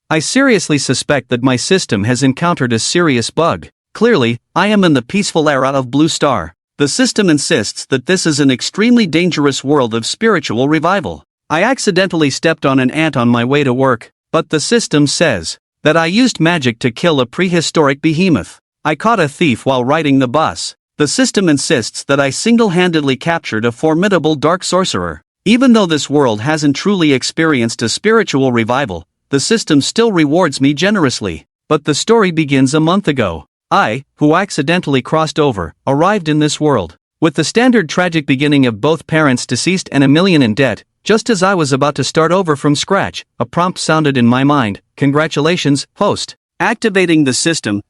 I seriously suspect that my system has encountered a serious bug. Clearly, I am in the peaceful era of Blue Star. The system insists that this is an extremely dangerous world of spiritual revival. I accidentally stepped on an ant on my way to work, but the system says that I used magic to kill a prehistoric behemoth. I caught a thief while riding the bus. The system insists that I single-handedly captured a formidable dark sorcerer. Even though this world hasn't truly experienced a spiritual revival, the system still rewards me generously. But the story begins a month ago. I, who accidentally crossed over, arrived in this world. With the standard tragic beginning of both parents deceased and $1 million in debt, just as I was about to start over from scratch, a prompt sounded in my mind. Congratulations, host. Activating the system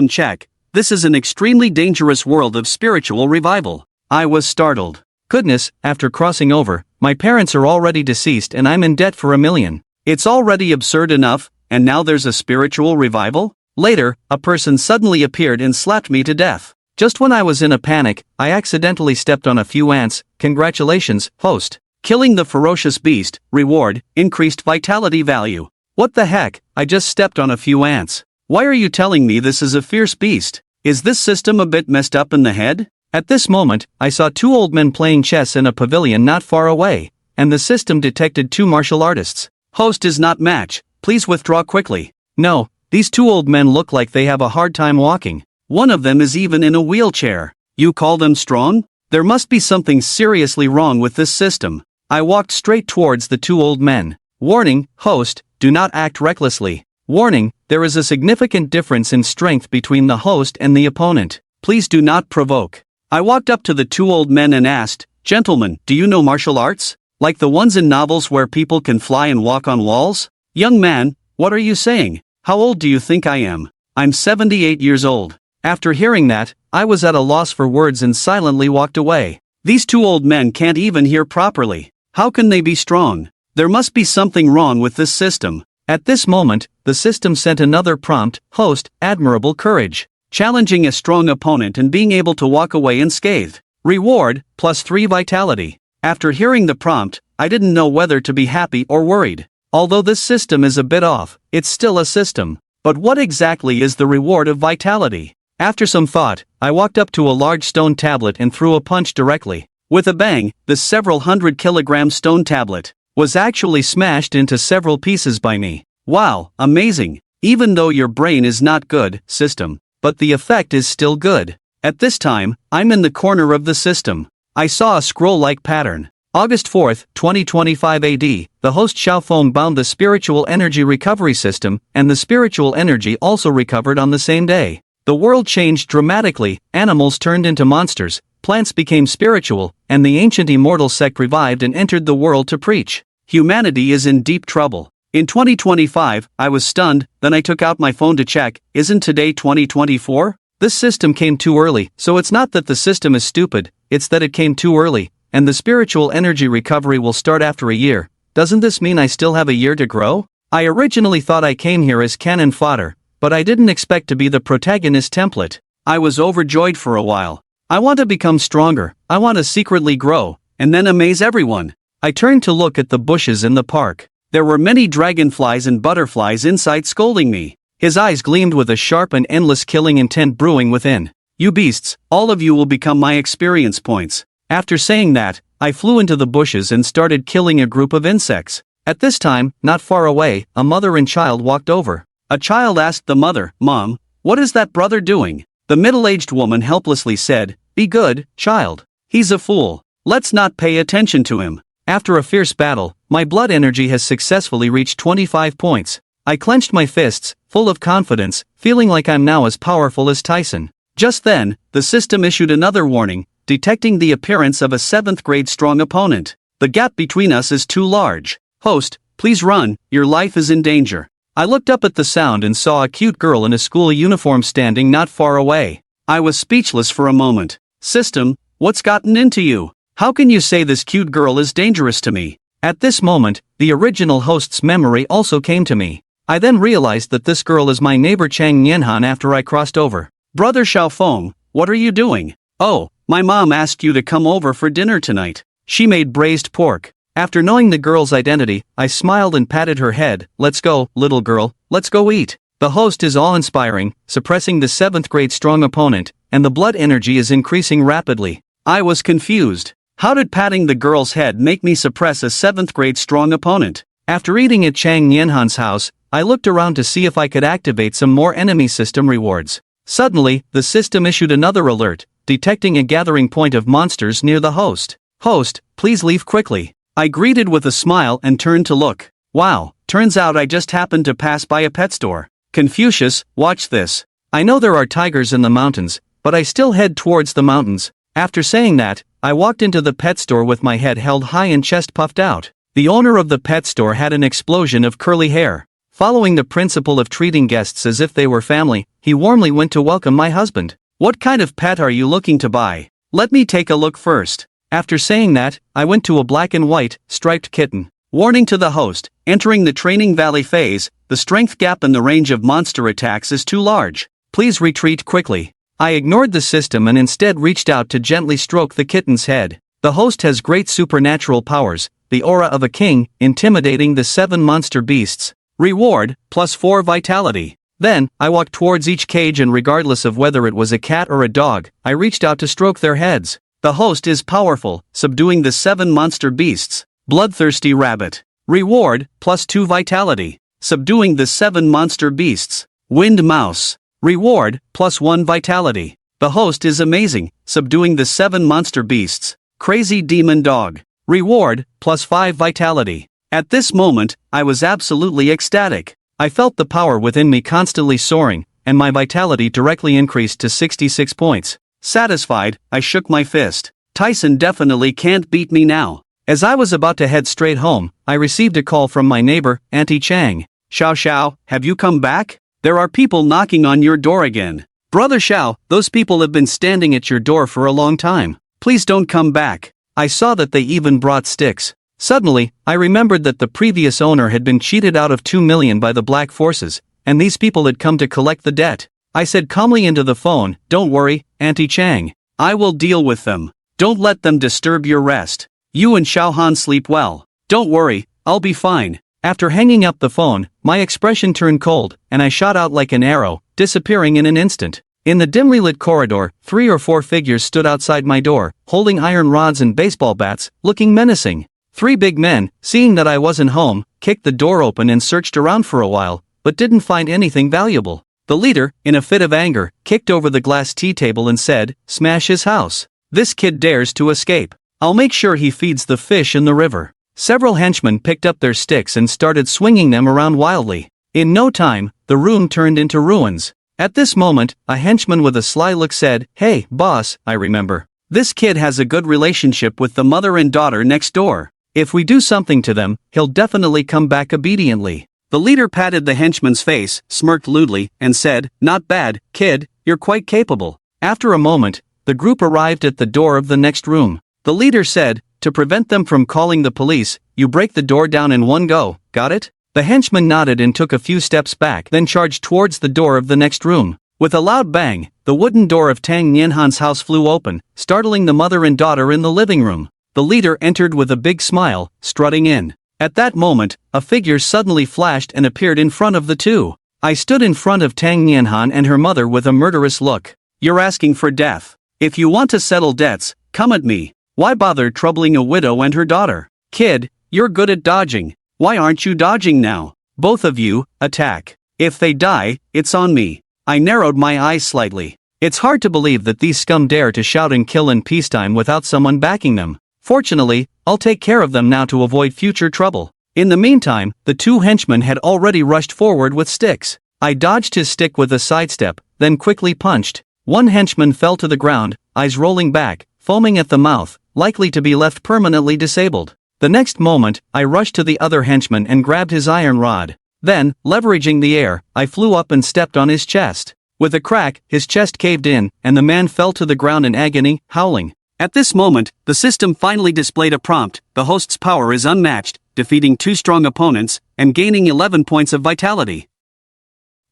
check. This is an extremely dangerous world of spiritual revival. I was startled. Goodness, after crossing over, my parents are already deceased and I'm in debt for $1 million. It's already absurd enough, and now there's a spiritual revival? Later, a person suddenly appeared and slapped me to death. Just when I was in a panic, I accidentally stepped on a few ants. Congratulations, host. Killing the ferocious beast, reward, increased vitality value. What the heck, I just stepped on a few ants. Why are you telling me this is a fierce beast? Is this system a bit messed up in the head? At this moment, I saw two old men playing chess in a pavilion not far away, and the system detected two martial artists. Host is not match, please withdraw quickly. No, these two old men look like they have a hard time walking. One of them is even in a wheelchair. You call them strong? There must be something seriously wrong with this system. I walked straight towards the two old men. Warning, host, do not act recklessly. Warning, there is a significant difference in strength between the host and the opponent. Please do not provoke. I walked up to the two old men and asked, gentlemen, do you know martial arts? Like the ones in novels where people can fly and walk on walls? Young man, what are you saying? How old do you think I am? I'm 78 years old. After hearing that, I was at a loss for words and silently walked away. These two old men can't even hear properly. How can they be strong? There must be something wrong with this system. At this moment, the system sent another prompt, host, admirable courage. Challenging a strong opponent and being able to walk away unscathed. Reward, +3 vitality. After hearing the prompt, I didn't know whether to be happy or worried. Although this system is a bit off, it's still a system. But what exactly is the reward of vitality? After some thought, I walked up to a large stone tablet and threw a punch directly. With a bang, the several 100-kilogram stone tablet was actually smashed into several pieces by me. Wow, amazing. Even though your brain is not good, system, but the effect is still good. At this time, I'm in the corner of the system. I saw a scroll-like pattern. August 4, 2025 AD, the host Xiaofeng bound the spiritual energy recovery system, and the spiritual energy also recovered on the same day. The world changed dramatically, animals turned into monsters, plants became spiritual, and the ancient immortal sect revived and entered the world to preach. Humanity is in deep trouble. In 2025, I was stunned, then I took out my phone to check, isn't today 2024? This system came too early, so it's not that the system is stupid, it's that it came too early, and the spiritual energy recovery will start after a year. Doesn't this mean I still have a year to grow? I originally thought I came here as cannon fodder, but I didn't expect to be the protagonist template. I was overjoyed for a while. I want to become stronger, I want to secretly grow, and then amaze everyone. I turned to look at the bushes in the park. There were many dragonflies and butterflies inside scolding me. His eyes gleamed with a sharp and endless killing intent brewing within. You beasts, all of you will become my experience points. After saying that, I flew into the bushes and started killing a group of insects. At this time, not far away, a mother and child walked over. A child asked the mother, Mom, what is that brother doing? The middle-aged woman helplessly said, Be good, child. He's a fool. Let's not pay attention to him. After a fierce battle, my blood energy has successfully reached 25 points. I clenched my fists, full of confidence, feeling like I'm now as powerful as Tyson. Just then, the system issued another warning, detecting the appearance of a 7th grade strong opponent. The gap between us is too large. Host, please run, your life is in danger. I looked up at the sound and saw a cute girl in a school uniform standing not far away. I was speechless for a moment. System, what's gotten into you? How can you say this cute girl is dangerous to me? At this moment, the original host's memory also came to me. I then realized that this girl is my neighbor Chang Nianhan after I crossed over. Brother Xiaofeng, what are you doing? Oh, my mom asked you to come over for dinner tonight. She made braised pork. After knowing the girl's identity, I smiled and patted her head. Let's go, little girl, let's go eat. The host is awe-inspiring, suppressing the 7th grade strong opponent, and the blood energy is increasing rapidly. I was confused. How did patting the girl's head make me suppress a 7th grade strong opponent? After eating at Chang Nianhan's house, I looked around to see if I could activate some more enemy system rewards. Suddenly, the system issued another alert, detecting a gathering point of monsters near the host. Host, please leave quickly. I greeted with a smile and turned to look. Wow, turns out I just happened to pass by a pet store. Confucius, watch this. I know there are tigers in the mountains, but I still head towards the mountains. After saying that, I walked into the pet store with my head held high and chest puffed out. The owner of the pet store had an explosion of curly hair. Following the principle of treating guests as if they were family, he warmly went to welcome my husband. What kind of pet are you looking to buy? Let me take a look first. After saying that, I went to a black and white, striped kitten. Warning to the host, entering the training valley phase, the strength gap in the range of monster attacks is too large. Please retreat quickly. I ignored the system and instead reached out to gently stroke the kitten's head. The host has great supernatural powers, the aura of a king, intimidating the 7 monster beasts. Reward, +4 vitality. Then, I walked towards each cage and regardless of whether it was a cat or a dog, I reached out to stroke their heads. The host is powerful, subduing the 7 monster beasts. Bloodthirsty rabbit. Reward, +2 vitality. Subduing the 7 monster beasts. Wind mouse. Reward, +1 vitality. The host is amazing, subduing the 7 monster beasts. Crazy demon dog. Reward, +5 vitality. At this moment, I was absolutely ecstatic. I felt the power within me constantly soaring, and my vitality directly increased to 66 points. Satisfied, I shook my fist. Tyson definitely can't beat me now. As I was about to head straight home, I received a call from my neighbor, Auntie Chang. Xiao Xiao, have you come back? There are people knocking on your door again. Brother Xiao, those people have been standing at your door for a long time. Please don't come back. I saw that they even brought sticks. Suddenly, I remembered that the previous owner had been cheated out of 2 million by the black forces, and these people had come to collect the debt. I said calmly into the phone, don't worry, Auntie Chang. I will deal with them. Don't let them disturb your rest. You and Xiaohan sleep well. Don't worry, I'll be fine. After hanging up the phone, my expression turned cold, and I shot out like an arrow, disappearing in an instant. In the dimly lit corridor, 3 or 4 figures stood outside my door, holding iron rods and baseball bats, looking menacing. 3 big men, seeing that I wasn't home, kicked the door open and searched around for a while, but didn't find anything valuable. The leader, in a fit of anger, kicked over the glass tea table and said, "Smash his house. This kid dares to escape. I'll make sure he feeds the fish in the river." Several henchmen picked up their sticks and started swinging them around wildly. In no time, the room turned into ruins. At this moment, a henchman with a sly look said, "Hey, boss, I remember. This kid has a good relationship with the mother and daughter next door. If we do something to them, he'll definitely come back obediently." The leader patted the henchman's face, smirked lewdly, and said, "Not bad, kid, you're quite capable." After a moment, the group arrived at the door of the next room. The leader said, "To prevent them from calling the police, you break the door down in one go, got it?" The henchman nodded and took a few steps back, then charged towards the door of the next room. With a loud bang, the wooden door of Tang Nianhan's house flew open, startling the mother and daughter in the living room. The leader entered with a big smile, strutting in. At that moment, a figure suddenly flashed and appeared in front of the two. I stood in front of Tang Nianhan and her mother with a murderous look. "You're asking for death. If you want to settle debts, come at me. Why bother troubling a widow and her daughter? Kid, you're good at dodging. Why aren't you dodging now? Both of you, attack. If they die, it's on me." I narrowed my eyes slightly. It's hard to believe that these scum dare to shout and kill in peacetime without someone backing them. Fortunately, I'll take care of them now to avoid future trouble. In the meantime, the 2 henchmen had already rushed forward with sticks. I dodged his stick with a sidestep, then quickly punched. One henchman fell to the ground, eyes rolling back, foaming at the mouth, likely to be left permanently disabled. The next moment, I rushed to the other henchman and grabbed his iron rod. Then, leveraging the air, I flew up and stepped on his chest. With a crack, his chest caved in, and the man fell to the ground in agony, howling. At this moment, the system finally displayed a prompt: the host's power is unmatched, defeating 2 strong opponents, and gaining 11 points of vitality.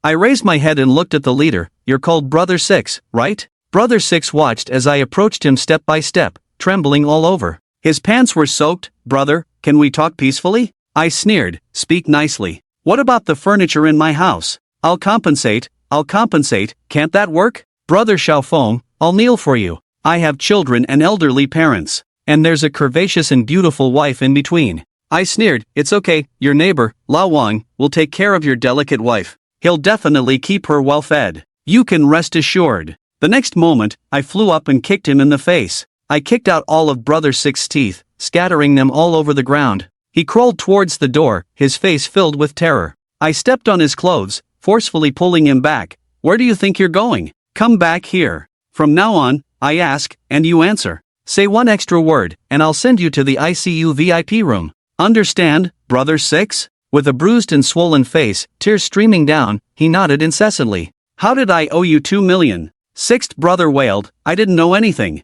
I raised my head and looked at the leader. "You're called Brother 6, right?" Brother 6 watched as I approached him step by step, trembling all over. His pants were soaked. "Brother, can we talk peacefully? I sneered, speak nicely. What about the furniture in my house? I'll compensate, can't that work? Brother Xiaofeng, I'll kneel for you. I have children and elderly parents. And there's a curvaceous and beautiful wife in between. I sneered, it's okay, your neighbor, Lao Wang, will take care of your delicate wife. He'll definitely keep her well fed. You can rest assured. The next moment, I flew up and kicked him in the face. I kicked out all of Brother Six's teeth, scattering them all over the ground. He crawled towards the door, his face filled with terror. I stepped on his clothes, forcefully pulling him back. Where do you think you're going? Come back here. From now on, I ask, and you answer. Say one extra word, and I'll send you to the ICU VIP room. Understand, Brother Six? With a bruised and swollen face, tears streaming down, he nodded incessantly. How did I owe you 2 million? Sixth brother wailed, I didn't know anything.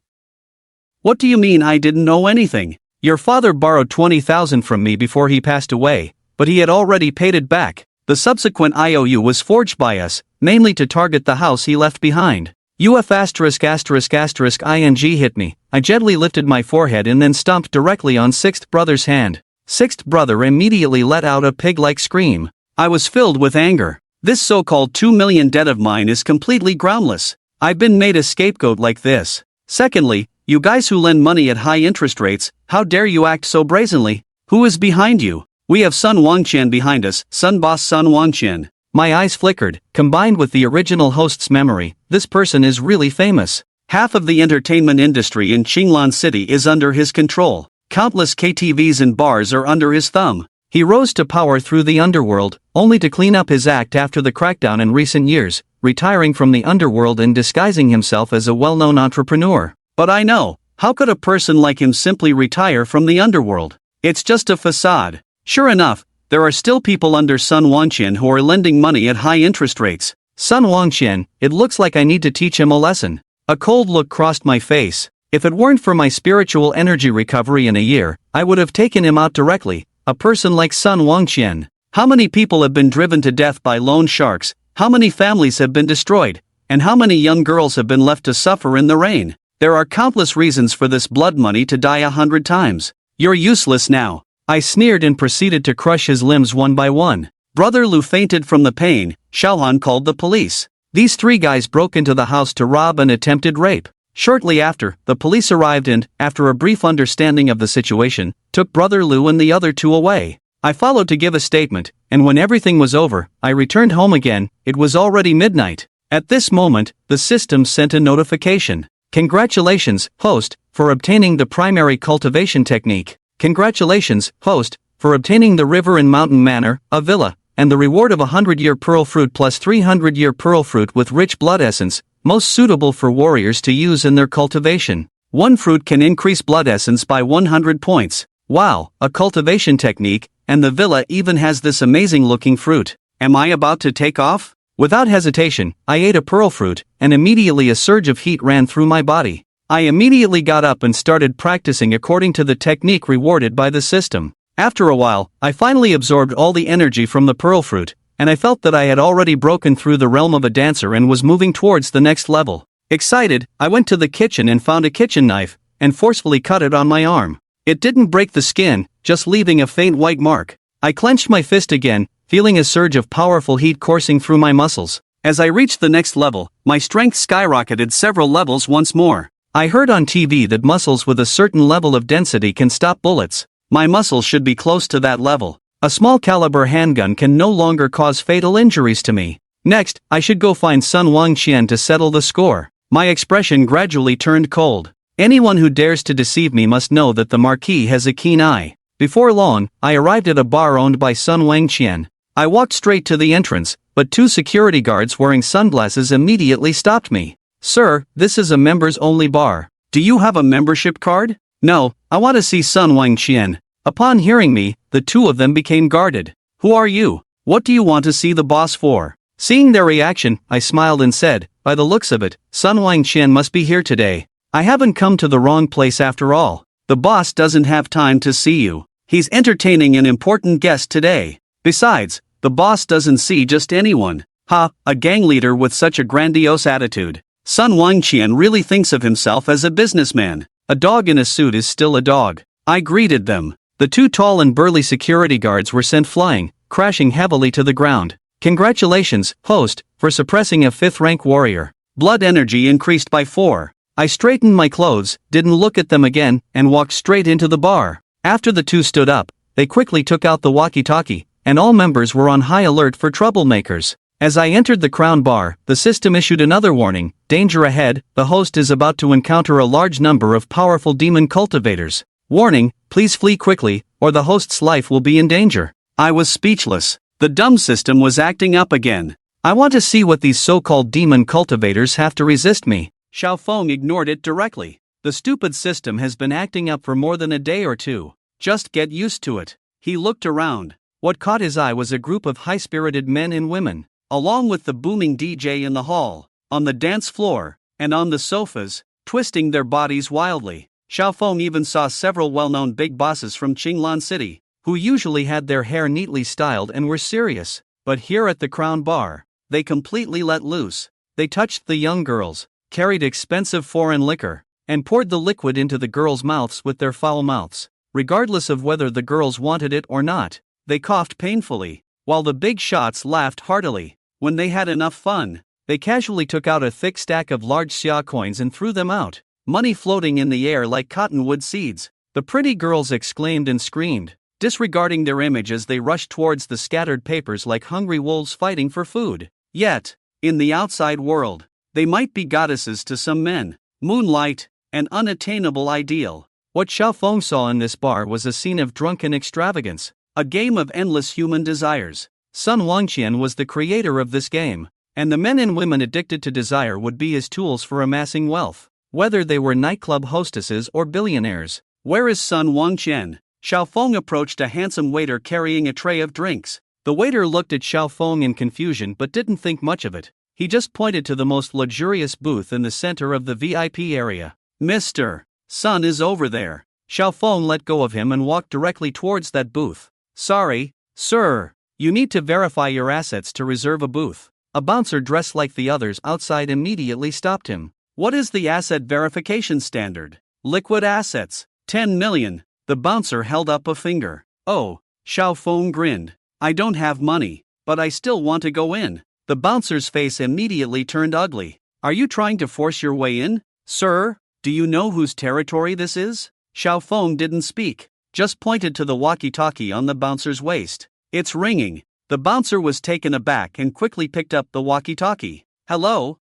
What do you mean I didn't know anything? Your father borrowed 20,000 from me before he passed away, but he had already paid it back. The subsequent IOU was forged by us, mainly to target the house he left behind. UF ******* ing hit me. I gently lifted my forehead and then stomped directly on sixth brother's hand. Sixth brother immediately let out a pig-like scream. I was filled with anger. This so-called 2 million debt of mine is completely groundless. I've been made a scapegoat like this. Secondly, you guys who lend money at high interest rates, how dare you act so brazenly? Who is behind you? We have Sun Wangqian behind us, Sun Boss Sun Wangqian. My eyes flickered, combined with the original host's memory, this person is really famous. Half of the entertainment industry in Qinglan City is under his control. Countless KTVs and bars are under his thumb. He rose to power through the underworld, only to clean up his act after the crackdown in recent years, retiring from the underworld and disguising himself as a well-known entrepreneur. But I know, how could a person like him simply retire from the underworld? It's just a facade. Sure enough, there are still people under Sun Wangqian who are lending money at high interest rates. Sun Wangqian, it looks like I need to teach him a lesson. A cold look crossed my face. If it weren't for my spiritual energy recovery in a year, I would have taken him out directly. A person like Sun Wangqian. How many people have been driven to death by loan sharks? How many families have been destroyed? And how many young girls have been left to suffer in the rain? There are countless reasons for this blood money to die 100 times. You're useless now. I sneered and proceeded to crush his limbs one by one. Brother Lu fainted from the pain. Xiaohan called the police. These three guys broke into the house to rob and attempted rape. Shortly after, the police arrived and, after a brief understanding of the situation, took Brother Lu and the other two away. I followed to give a statement, and when everything was over, I returned home again. It was already midnight. At this moment, the system sent a notification. Congratulations, host, for obtaining the primary cultivation technique. Congratulations, host, for obtaining the river and mountain manor, a villa, and the reward of 100-year pearl fruit plus 300-year pearl fruit with rich blood essence, most suitable for warriors to use in their cultivation. One fruit can increase blood essence by 100 points. Wow, a cultivation technique, and the villa even has this amazing-looking fruit. Am I about to take off? Without hesitation, I ate a pearl fruit, and immediately a surge of heat ran through my body. I immediately got up and started practicing according to the technique rewarded by the system. After a while, I finally absorbed all the energy from the pearl fruit, and I felt that I had already broken through the realm of a dancer and was moving towards the next level. Excited, I went to the kitchen and found a kitchen knife, and forcefully cut it on my arm. It didn't break the skin, just leaving a faint white mark. I clenched my fist again, feeling a surge of powerful heat coursing through my muscles. As I reached the next level, my strength skyrocketed several levels once more. I heard on TV that muscles with a certain level of density can stop bullets. My muscles should be close to that level. A small caliber handgun can no longer cause fatal injuries to me. Next, I should go find Sun Wangqian to settle the score. My expression gradually turned cold. Anyone who dares to deceive me must know that the Marquis has a keen eye. Before long, I arrived at a bar owned by Sun Wangqian. I walked straight to the entrance, but two security guards wearing sunglasses immediately stopped me. Sir, this is a members-only bar. Do you have a membership card? No, I want to see Sun Wangqian. Upon hearing me, the two of them became guarded. Who are you? What do you want to see the boss for? Seeing their reaction, I smiled and said, by the looks of it, Sun Wangqian must be here today. I haven't come to the wrong place after all. The boss doesn't have time to see you. He's entertaining an important guest today. Besides, the boss doesn't see just anyone. Ha, a gang leader with such a grandiose attitude. Sun Wangqian really thinks of himself as a businessman. A dog in a suit is still a dog. I greeted them. The two tall and burly security guards were sent flying, crashing heavily to the ground. Congratulations, host, for suppressing a 5th rank warrior. Blood energy increased by 4. I straightened my clothes, didn't look at them again, and walked straight into the bar. After the two stood up, they quickly took out the walkie-talkie, and all members were on high alert for troublemakers. As I entered the Crown Bar, the system issued another warning: danger ahead, the host is about to encounter a large number of powerful demon cultivators. Warning, please flee quickly, or the host's life will be in danger. I was speechless. The dumb system was acting up again. I want to see what these so-called demon cultivators have to resist me. Xiaofeng ignored it directly. The stupid system has been acting up for more than a day or two. Just get used to it. He looked around. What caught his eye was a group of high-spirited men and women, along with the booming DJ in the hall, on the dance floor, and on the sofas, twisting their bodies wildly. Xiaofeng even saw several well-known big bosses from Qinglan City, who usually had their hair neatly styled and were serious, but here at the Crown Bar, they completely let loose. They touched the young girls, carried expensive foreign liquor, and poured the liquid into the girls' mouths with their foul mouths. Regardless of whether the girls wanted it or not, they coughed painfully, while the big shots laughed heartily. When they had enough fun, they casually took out a thick stack of large xia coins and threw them out, money floating in the air like cottonwood seeds. The pretty girls exclaimed and screamed, disregarding their image as they rushed towards the scattered papers like hungry wolves fighting for food. Yet, in the outside world, they might be goddesses to some men. Moonlight, an unattainable ideal. What Xiaofeng saw in this bar was a scene of drunken extravagance, a game of endless human desires. Sun Wangqian was the creator of this game, and the men and women addicted to desire would be his tools for amassing wealth, whether they were nightclub hostesses or billionaires. Where is Sun Wangqian? Xiaofeng approached a handsome waiter carrying a tray of drinks. The waiter looked at Xiaofeng in confusion but didn't think much of it. He just pointed to the most luxurious booth in the center of the VIP area. Mr. Sun is over there. Xiaofeng let go of him and walked directly towards that booth. Sorry, sir. You need to verify your assets to reserve a booth. A bouncer dressed like the others outside immediately stopped him. What is the asset verification standard? Liquid assets. 10 million. The bouncer held up a finger. Oh, Xiaofeng grinned. I don't have money, but I still want to go in. The bouncer's face immediately turned ugly. Are you trying to force your way in? Sir, do you know whose territory this is? Xiaofeng didn't speak, just pointed to the walkie-talkie on the bouncer's waist. It's ringing. The bouncer was taken aback and quickly picked up the walkie-talkie. Hello,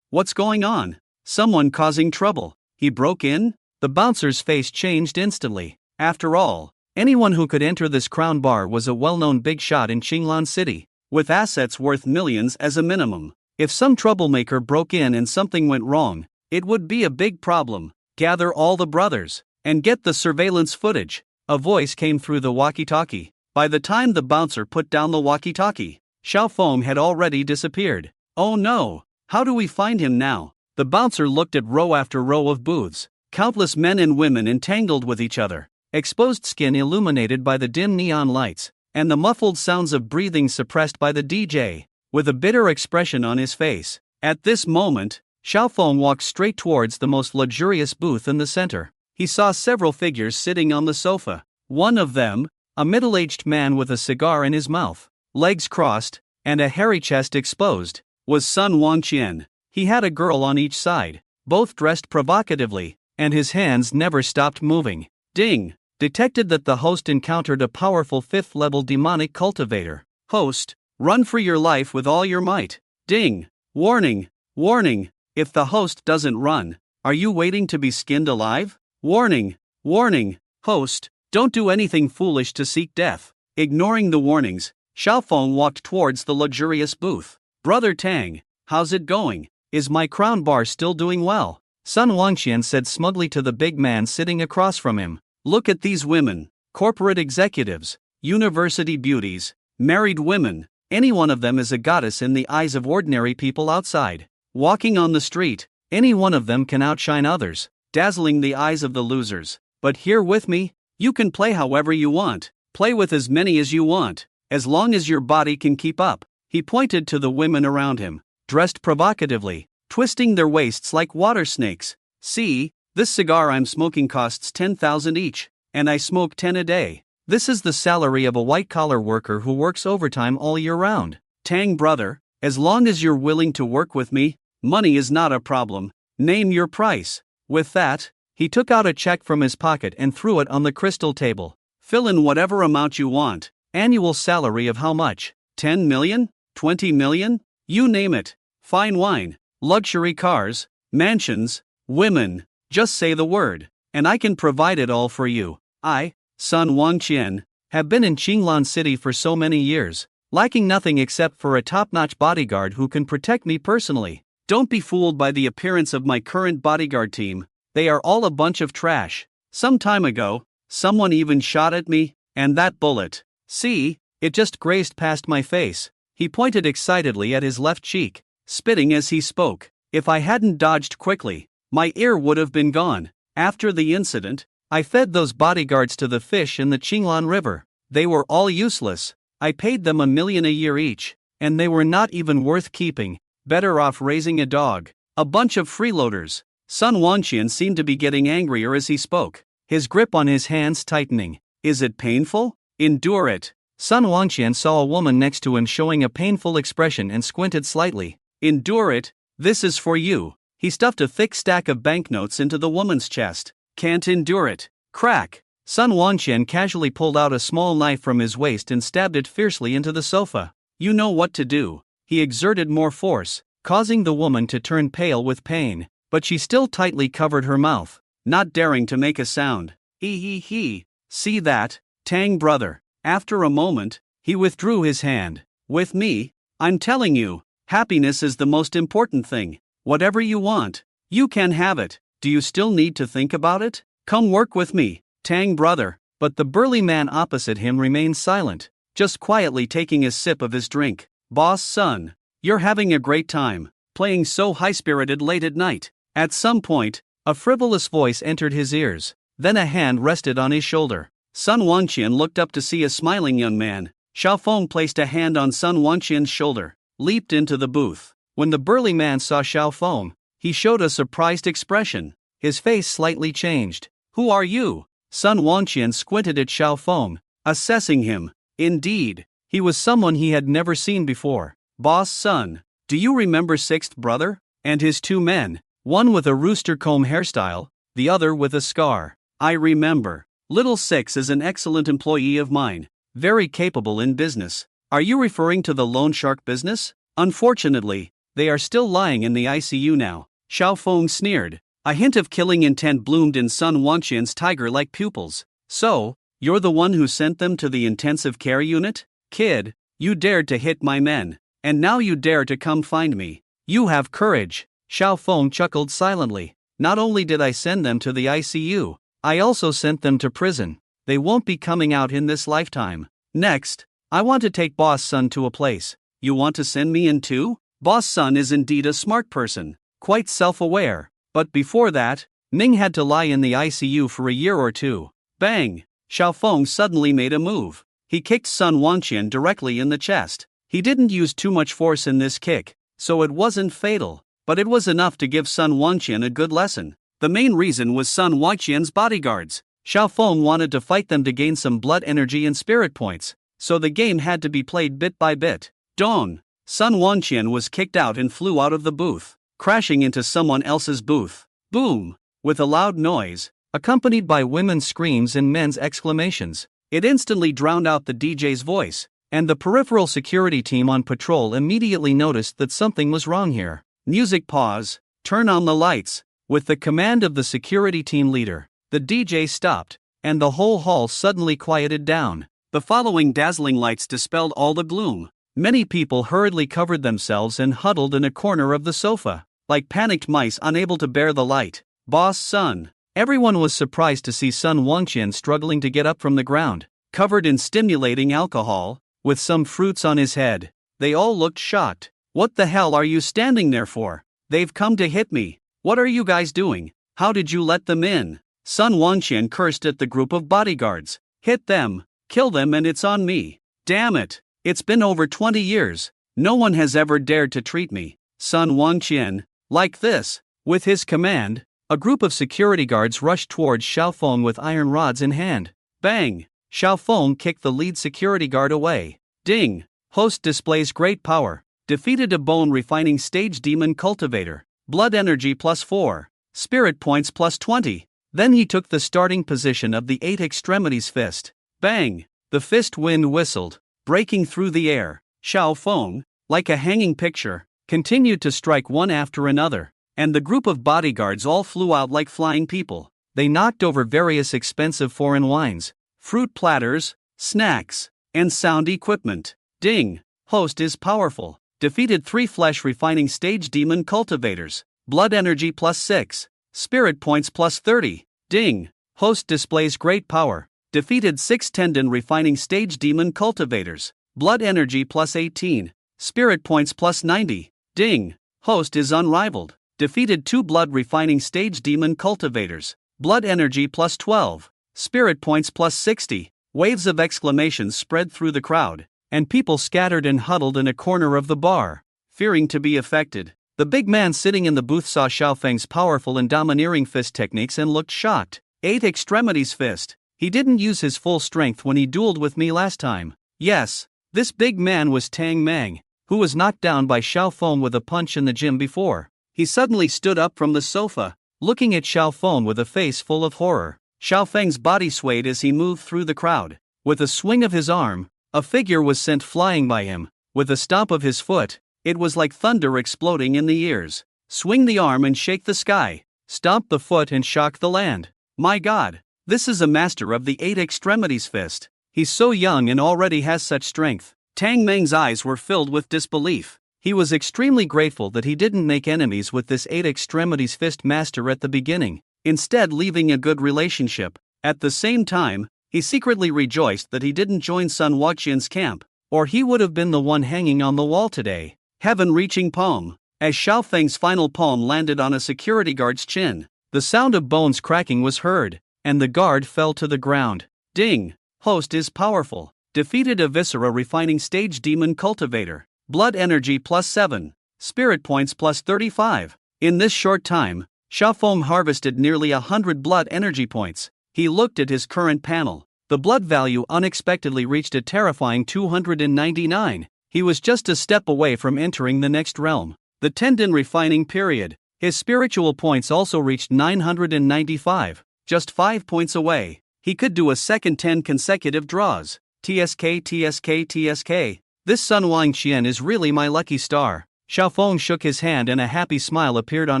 what's going on? Someone causing trouble. He broke in? The bouncer's face changed instantly. After all, anyone who could enter this Crown Bar was a well-known big shot in Qinglan City, with assets worth millions as a minimum. If some troublemaker broke in and something went wrong, it would be a big problem. Gather all the brothers, and get the surveillance footage. A voice came through the walkie-talkie. By the time the bouncer put down the walkie-talkie, Xiaofeng had already disappeared. Oh no, how do we find him now? The bouncer looked at row after row of booths, countless men and women entangled with each other, exposed skin illuminated by the dim neon lights, and the muffled sounds of breathing suppressed by the DJ, with a bitter expression on his face. At this moment, Xiaofeng walked straight towards the most luxurious booth in the center. He saw several figures sitting on the sofa. One of them, a middle-aged man with a cigar in his mouth, legs crossed, and a hairy chest exposed, was Sun Wangqian. He had a girl on each side, both dressed provocatively, and his hands never stopped moving. Ding! Detected that the host encountered a powerful 5th-level demonic cultivator. Host, run for your life with all your might. Ding! Warning! Warning! If the host doesn't run, are you waiting to be skinned alive? Warning! Warning! Host, don't do anything foolish to seek death. Ignoring the warnings, Xiaofeng walked towards the luxurious booth. Brother Tang, how's it going? Is my Crown Bar still doing well? Sun Wangqian said smugly to the big man sitting across from him. Look at these women, corporate executives, university beauties, married women. Any one of them is a goddess in the eyes of ordinary people outside. Walking on the street, any one of them can outshine others, dazzling the eyes of the losers. But here with me, you can play however you want, play with as many as you want, as long as your body can keep up. He pointed to the women around him, dressed provocatively, twisting their waists like water snakes. See, this cigar I'm smoking costs 10,000 each. and I smoke 10 a day. This is the salary of a white-collar worker who works overtime all year round. Tang brother, as long as you're willing to work with me, money is not a problem. Name your price. With that, he took out a check from his pocket and threw it on the crystal table. Fill in whatever amount you want. Annual salary of how much? 10 million? 20 million? You name it. Fine wine, luxury cars, mansions, women. Just say the word, and I can provide it all for you. I, Sun Wangqian, have been in Qinglan City for so many years, lacking nothing except for a top-notch bodyguard who can protect me personally. Don't be fooled by the appearance of my current bodyguard team. They are all a bunch of trash. Some time ago, someone even shot at me, and that bullet, see, it just grazed past my face. He pointed excitedly at his left cheek, spitting as he spoke. If I hadn't dodged quickly, my ear would have been gone. After the incident, I fed those bodyguards to the fish in the Qinglan River. They were all useless. I paid them $1 million a year each, and they were not even worth keeping. Better off raising a dog. A bunch of freeloaders. Sun Wangqian seemed to be getting angrier as he spoke, his grip on his hands tightening. Is it painful? Endure it. Sun Wangqian saw a woman next to him showing a painful expression and squinted slightly. Endure it. This is for you. He stuffed a thick stack of banknotes into the woman's chest. Can't endure it. Crack. Sun Wangqian casually pulled out a small knife from his waist and stabbed it fiercely into the sofa. You know what to do. He exerted more force, causing the woman to turn pale with pain, but she still tightly covered her mouth, not daring to make a sound. He. See that, Tang brother. After a moment, he withdrew his hand. With me, I'm telling you, happiness is the most important thing. Whatever you want, you can have it. Do you still need to think about it? Come work with me, Tang brother. But the burly man opposite him remained silent, just quietly taking a sip of his drink. Boss son, you're having a great time, playing so high-spirited late at night. At some point, a frivolous voice entered his ears, then a hand rested on his shoulder. Sun Wangqian looked up to see a smiling young man. Xiaofeng placed a hand on Sun Wangqian's shoulder, leaped into the booth. When the burly man saw Xiaofeng, he showed a surprised expression. His face slightly changed. Who are you? Sun Wangqian squinted at Xiaofeng, assessing him. Indeed, he was someone he had never seen before. Boss son, do you remember Sixth Brother? And his two men, one with a rooster comb hairstyle, the other with a scar. I remember. Little Six is an excellent employee of mine, very capable in business. Are you referring to the loan shark business? Unfortunately, they are still lying in the ICU now. Xiaofeng sneered. A hint of killing intent bloomed in Sun Wangqian's tiger-like pupils. So, you're the one who sent them to the intensive care unit? Kid, you dared to hit my men, and now you dare to come find me. You have courage. Xiaofeng chuckled silently. Not only did I send them to the ICU, I also sent them to prison. They won't be coming out in this lifetime. Next, I want to take Boss Sun to a place. You want to send me in too? Boss Sun is indeed a smart person, quite self-aware. But before that, Ning had to lie in the ICU for a year or two. Bang! Xiaofeng suddenly made a move. He kicked Sun Wangqian directly in the chest. He didn't use too much force in this kick, so it wasn't fatal, but it was enough to give Sun Wangqian a good lesson. The main reason was Sun Wangqian's bodyguards. Xiaofeng wanted to fight them to gain some blood energy and spirit points, so the game had to be played bit by bit. Dong! Sun Wangqian was kicked out and flew out of the booth, crashing into someone else's booth. Boom! With a loud noise, accompanied by women's screams and men's exclamations. It instantly drowned out the DJ's voice, and the peripheral security team on patrol immediately noticed that something was wrong here. Music pause. Turn on the lights. With the command of the security team leader, the DJ stopped, and the whole hall suddenly quieted down. The following dazzling lights dispelled all the gloom. Many people hurriedly covered themselves and huddled in a corner of the sofa, like panicked mice unable to bear the light. Boss Sun. Everyone was surprised to see Sun Wangqian struggling to get up from the ground, covered in stimulating alcohol, with some fruits on his head. They all looked shocked. What the hell are you standing there for? They've come to hit me. What are you guys doing? How did you let them in? Sun Wangqian cursed at the group of bodyguards. Hit them, kill them, and it's on me. Damn it. It's been over 20 years. No one has ever dared to treat me, Sun Wangqian, like this. With his command, A group of security guards rushed towards Xiao Feng with iron rods in hand. Bang! Xiao Feng kicked the lead security guard away. Ding! Host displays great power. Defeated a bone refining stage demon cultivator. Blood energy +4. Spirit points +20. Then he took the starting position of the 8 extremities fist. Bang! The fist wind whistled, breaking through the air. Xiao Feng, like a hanging picture, continued to strike one after another, and the group of bodyguards all flew out like flying people. They knocked over various expensive foreign wines, fruit platters, snacks, and sound equipment. Ding! Host is powerful. Defeated 3 flesh refining stage demon cultivators. Blood energy +6. Spirit points +30. Ding! Host displays great power. Defeated 6 tendon refining stage demon cultivators. Blood energy +18. Spirit points +90. Ding! Host is unrivaled. Defeated 2 blood refining stage demon cultivators. Blood energy +12. Spirit points +60. Waves of exclamations spread through the crowd, and people scattered and huddled in a corner of the bar, fearing to be affected. The big man sitting in the booth saw Xiao Feng's powerful and domineering fist techniques and looked shocked. 8 extremities fist. He didn't use his full strength when he dueled with me last time. Yes, this big man was Tang Mang, who was knocked down by Xiao Feng with a punch in the gym before. He suddenly stood up from the sofa, looking at Xiao Feng with a face full of horror. Xiao Feng's body swayed as he moved through the crowd. With a swing of his arm, a figure was sent flying by him. With a stomp of his foot, it was like thunder exploding in the ears. Swing the arm and shake the sky. Stomp the foot and shock the land. My God, this is a master of the 8 extremities fist. He's so young and already has such strength. Tang Meng's eyes were filled with disbelief. He was extremely grateful that he didn't make enemies with this 8 extremities fist master at the beginning, instead leaving a good relationship. At the same time, he secretly rejoiced that he didn't join Sun Wuqian's camp, or he would have been the one hanging on the wall today. Heaven-reaching palm. As Xiao Feng's final palm landed on a security guard's chin, the sound of bones cracking was heard, and the guard fell to the ground. Ding! Host is powerful. Defeated a viscera refining stage demon cultivator. Blood energy +7. Spirit points +35. In this short time, Xiao Feng harvested nearly 100 blood energy points. He looked at his current panel. The blood value unexpectedly reached a terrifying 299. He was just a step away from entering the next realm, the tendon refining period. His spiritual points also reached 995, just 5 points away. He could do a second 10 consecutive draws. TSK, TSK, TSK. This Sun Wangqian is really my lucky star. Xiao Feng shook his hand and a happy smile appeared on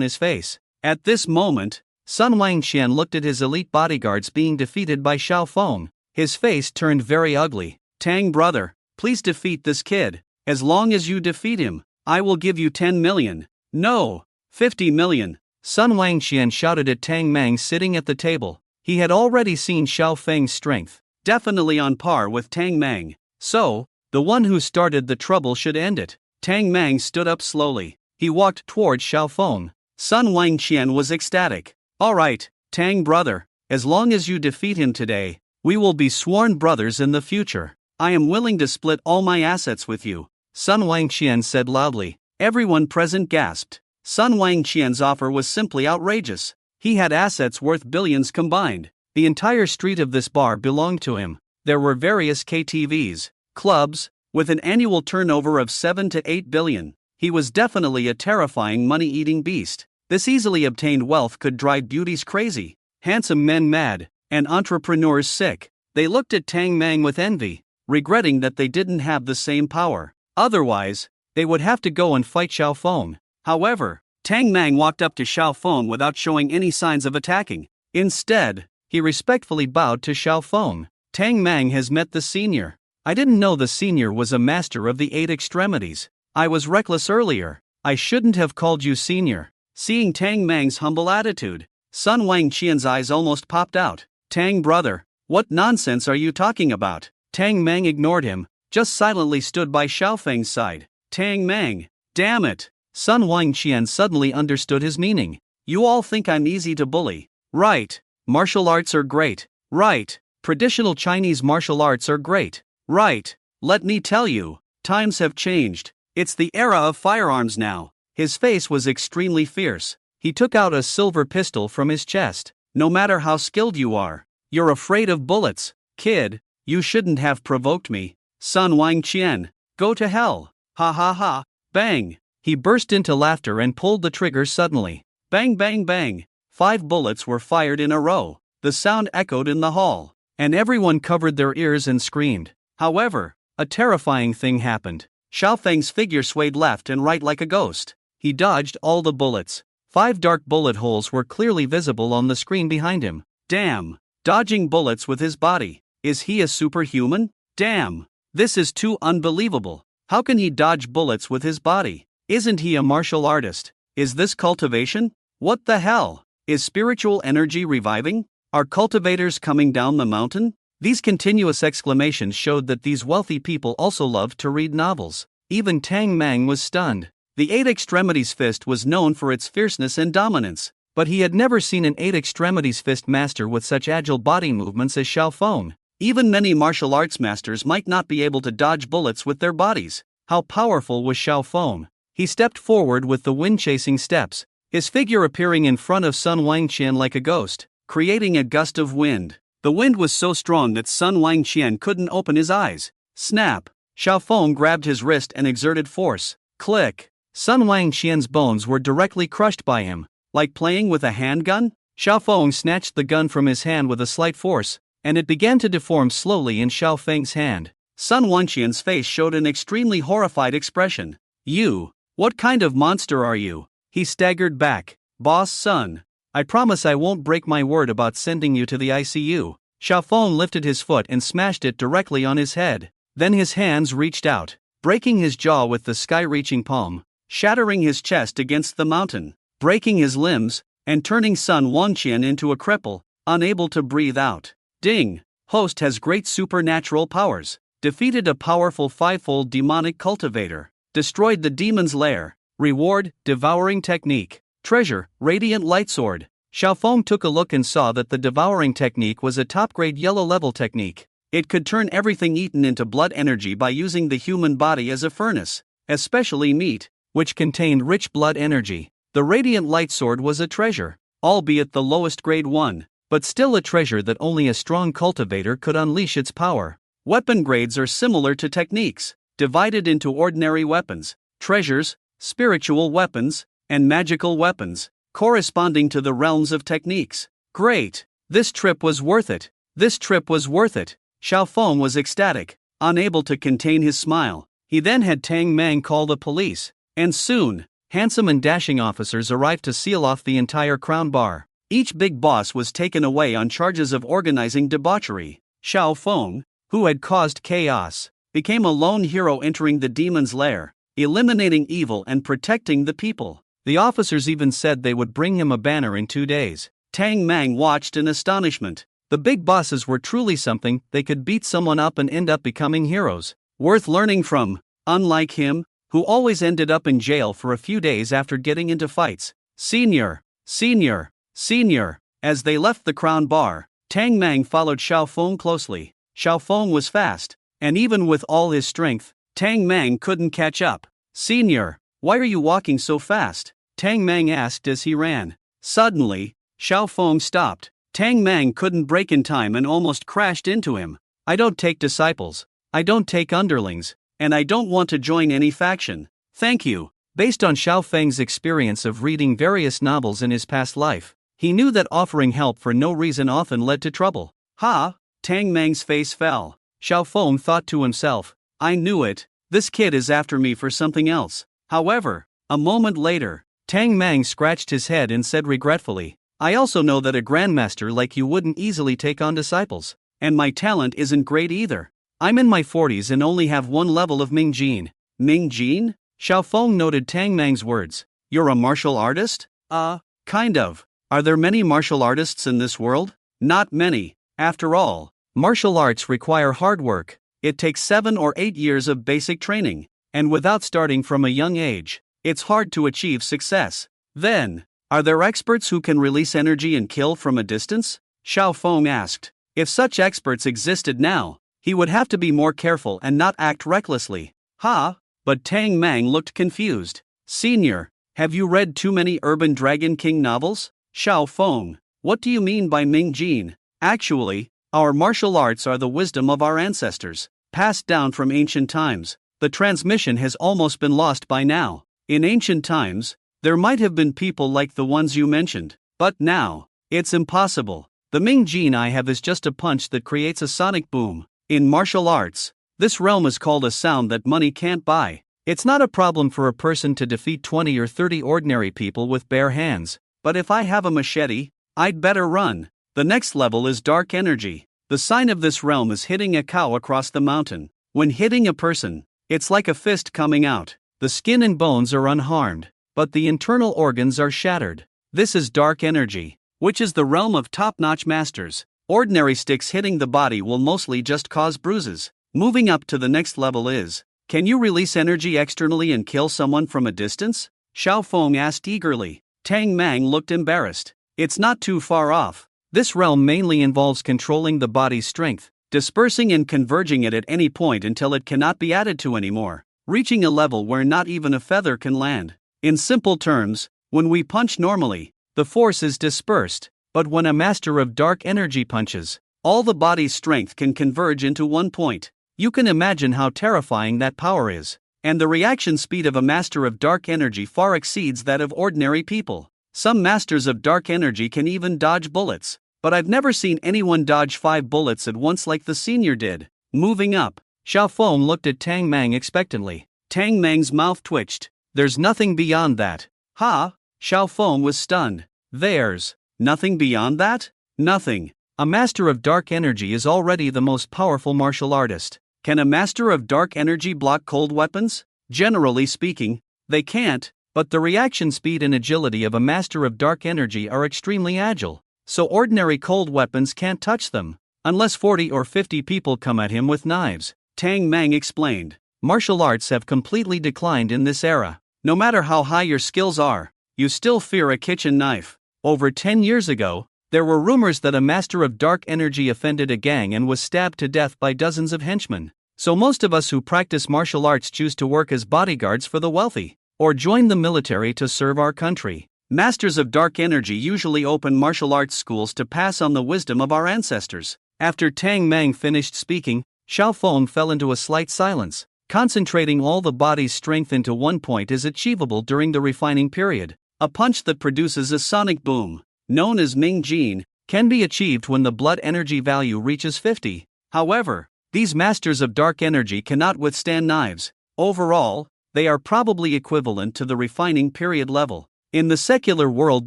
his face. At this moment, Sun Wangqian looked at his elite bodyguards being defeated by Xiao Feng. His face turned very ugly. Tang brother, please defeat this kid. As long as you defeat him, I will give you 10 million. No, 50 million. Sun Wangqian shouted at Tang Mang sitting at the table. He had already seen Xiao Feng's strength, definitely on par with Tang Mang. So, the one who started the trouble should end it. Tang Mang stood up slowly. He walked towards Xiao Feng. Sun Wangqian was ecstatic. All right, Tang brother, as long as you defeat him today, we will be sworn brothers in the future. I am willing to split all my assets with you, Sun Wangqian said loudly. Everyone present gasped. Sun Wangqian's offer was simply outrageous. He had assets worth billions combined. The entire street of this bar belonged to him. There were various KTVs, clubs, with an annual turnover of 7 to 8 billion. He was definitely a terrifying money-eating beast. This easily obtained wealth could drive beauties crazy, handsome men mad, and entrepreneurs sick. They looked at Tang Mang with envy, regretting that they didn't have the same power. Otherwise, they would have to go and fight Xiao Feng. However, Tang Mang walked up to Xiao Feng without showing any signs of attacking. Instead, he respectfully bowed to Xiao Feng. Tang Mang has met the senior. I didn't know the senior was a master of the 8 extremities. I was reckless earlier. I shouldn't have called you senior. Seeing Tang Mang's humble attitude, Sun Wangqian's eyes almost popped out. Tang brother, what nonsense are you talking about? Tang Mang ignored him, just silently stood by Xiao Feng's side. Tang Mang, damn it! Sun Wangqian suddenly understood his meaning. You all think I'm easy to bully. Right. Martial arts are great. Right. Traditional Chinese martial arts are great. Right. Let me tell you, times have changed. It's the era of firearms now. His face was extremely fierce. He took out a silver pistol from his chest. No matter how skilled you are, you're afraid of bullets. Kid, you shouldn't have provoked me. Sun Wangqian, go to hell. Ha ha ha, bang. He burst into laughter and pulled the trigger suddenly. Bang bang bang. 5 bullets were fired in a row. The sound echoed in the hall, and everyone covered their ears and screamed. However, a terrifying thing happened. Xiao Feng's figure swayed left and right like a ghost. He dodged all the bullets. 5 dark bullet holes were clearly visible on the screen behind him. Damn! Dodging bullets with his body. Is he a superhuman? Damn! This is too unbelievable. How can he dodge bullets with his body? Isn't he a martial artist? Is this cultivation? What the hell? Is spiritual energy reviving? Are cultivators coming down the mountain? These continuous exclamations showed that these wealthy people also loved to read novels. Even Tang Mang was stunned. The 8 Extremities Fist was known for its fierceness and dominance, but he had never seen an 8 Extremities Fist master with such agile body movements as Xiao Feng. Even many martial arts masters might not be able to dodge bullets with their bodies. How powerful was Xiao Feng? He stepped forward with the wind-chasing steps, his figure appearing in front of Sun Wangqian like a ghost, creating a gust of wind. The wind was so strong that Sun Wangqian couldn't open his eyes. Snap! Xiao Feng grabbed his wrist and exerted force. Click! Sun Wangqian's bones were directly crushed by him. Like playing with a handgun? Xiao Feng snatched the gun from his hand with a slight force, and it began to deform slowly in Xiao Feng's hand. Sun Wangqian's face showed an extremely horrified expression. You! What kind of monster are you? He staggered back. Boss Sun, I promise I won't break my word about sending you to the ICU. Xiao Feng lifted his foot and smashed it directly on his head. Then his hands reached out, breaking his jaw with the sky-reaching palm, shattering his chest against the mountain, breaking his limbs, and turning Sun Wangqian into a cripple, unable to breathe out. Ding! Host has great supernatural powers. Defeated a powerful 5-fold demonic cultivator. Destroyed the demon's lair. Reward, devouring technique. Treasure, radiant light sword. Xiao Feng took a look and saw that the devouring technique was a top-grade yellow-level technique. It could turn everything eaten into blood energy by using the human body as a furnace, especially meat, which contained rich blood energy. The radiant light sword was a treasure, albeit the lowest grade one, but still a treasure that only a strong cultivator could unleash its power. Weapon grades are similar to techniques, divided into ordinary weapons, treasures, spiritual weapons, and magical weapons, corresponding to the realms of techniques. Great! This trip was worth it! This trip was worth it! Xiao Feng was ecstatic, unable to contain his smile. He then had Tang Mang call the police, and soon, handsome and dashing officers arrived to seal off the entire Crown Bar. Each big boss was taken away on charges of organizing debauchery. Xiao Feng, who had caused chaos, became a lone hero entering the demon's lair, eliminating evil and protecting the people. The officers even said they would bring him a banner in 2 days. Tang Mang watched in astonishment. The big bosses were truly something. They could beat someone up and end up becoming heroes, worth learning from, unlike him, who always ended up in jail for a few days after getting into fights. Senior, senior, senior. As they left the Crown Bar, Tang Mang followed Xiao Feng closely. Xiao Feng was fast, and even with all his strength, Tang Mang couldn't catch up. Senior, why are you walking so fast? Tang Mang asked as he ran. Suddenly, Xiao Feng stopped. Tang Mang couldn't break in time and almost crashed into him. I don't take disciples. I don't take underlings. And I don't want to join any faction. Thank you. Based on Xiao Feng's experience of reading various novels in his past life, he knew that offering help for no reason often led to trouble. Ha! Tang Mang's face fell. Xiao Feng thought to himself, I knew it. This kid is after me for something else. However, a moment later, Tang Mang scratched his head and said regretfully, I also know that a grandmaster like you wouldn't easily take on disciples. And my talent isn't great either. I'm in my 40s and only have 1 level of Ming Jin. Ming Jin? Xiao Feng noted Tang Mang's words. You're a martial artist? Kind of. Are there many martial artists in this world? Not many. After all, martial arts require hard work. It takes 7 or 8 years of basic training, and without starting from a young age, it's hard to achieve success. Then, are there experts who can release energy and kill from a distance? Xiao Feng asked. If such experts existed now, he would have to be more careful and not act recklessly. But Tang Mang looked confused. Senior, Have you read too many urban Dragon King novels? Xiao Feng, what do you mean by Ming Jin? Actually, our martial arts are the wisdom of our ancestors, passed down from ancient times. The transmission has almost been lost by now. In ancient times, there might have been people like the ones you mentioned, but now, it's impossible. The Ming Jin I have is just a punch that creates a sonic boom. In martial arts, this realm is called a sound that money can't buy. It's not a problem for a person to defeat 20 or 30 ordinary people with bare hands, but if I have a machete, I'd better run. The next level is dark energy. The sign of this realm is hitting a cow across the mountain. When hitting a person, it's like a fist coming out. The skin and bones are unharmed, but the internal organs are shattered. This is dark energy, which is the realm of top-notch masters. Ordinary sticks hitting the body will mostly just cause bruises. Moving up to the next level is, can you release energy externally and kill someone from a distance? Xiao Feng asked eagerly. Tang Mang looked embarrassed. It's not too far off. This realm mainly involves controlling the body's strength, dispersing and converging it at any point until it cannot be added to anymore, reaching a level where not even a feather can land. In simple terms, when we punch normally, the force is dispersed, but when a master of dark energy punches, all the body's strength can converge into one point. You can imagine how terrifying that power is, and the reaction speed of a master of dark energy far exceeds that of ordinary people. Some masters of dark energy can even dodge bullets, but I've never seen anyone dodge 5 bullets at once like the senior did. Moving up, Xiao Feng looked at Tang Mang expectantly. Tang Mang's mouth twitched. There's nothing beyond that. Ha! Xiao Feng was stunned. There's nothing beyond that? Nothing. A master of dark energy is already the most powerful martial artist. Can a master of dark energy block cold weapons? Generally speaking, they can't, but the reaction speed and agility of a master of dark energy are extremely agile, so ordinary cold weapons can't touch them, unless 40 or 50 people come at him with knives. Tang Mang explained. Martial arts have completely declined in this era. No matter how high your skills are, you still fear a kitchen knife. Over 10 years ago, there were rumors that a master of dark energy offended a gang and was stabbed to death by dozens of henchmen. So most of us who practice martial arts choose to work as bodyguards for the wealthy, or join the military to serve our country. Masters of dark energy usually open martial arts schools to pass on the wisdom of our ancestors. After Tang Mang finished speaking, Xiao Feng fell into a slight silence. Concentrating all the body's strength into one point is achievable during the refining period. A punch that produces a sonic boom, known as Ming Jin, can be achieved when the blood energy value reaches 50. However, these masters of dark energy cannot withstand knives. Overall, they are probably equivalent to the refining period level. In the secular world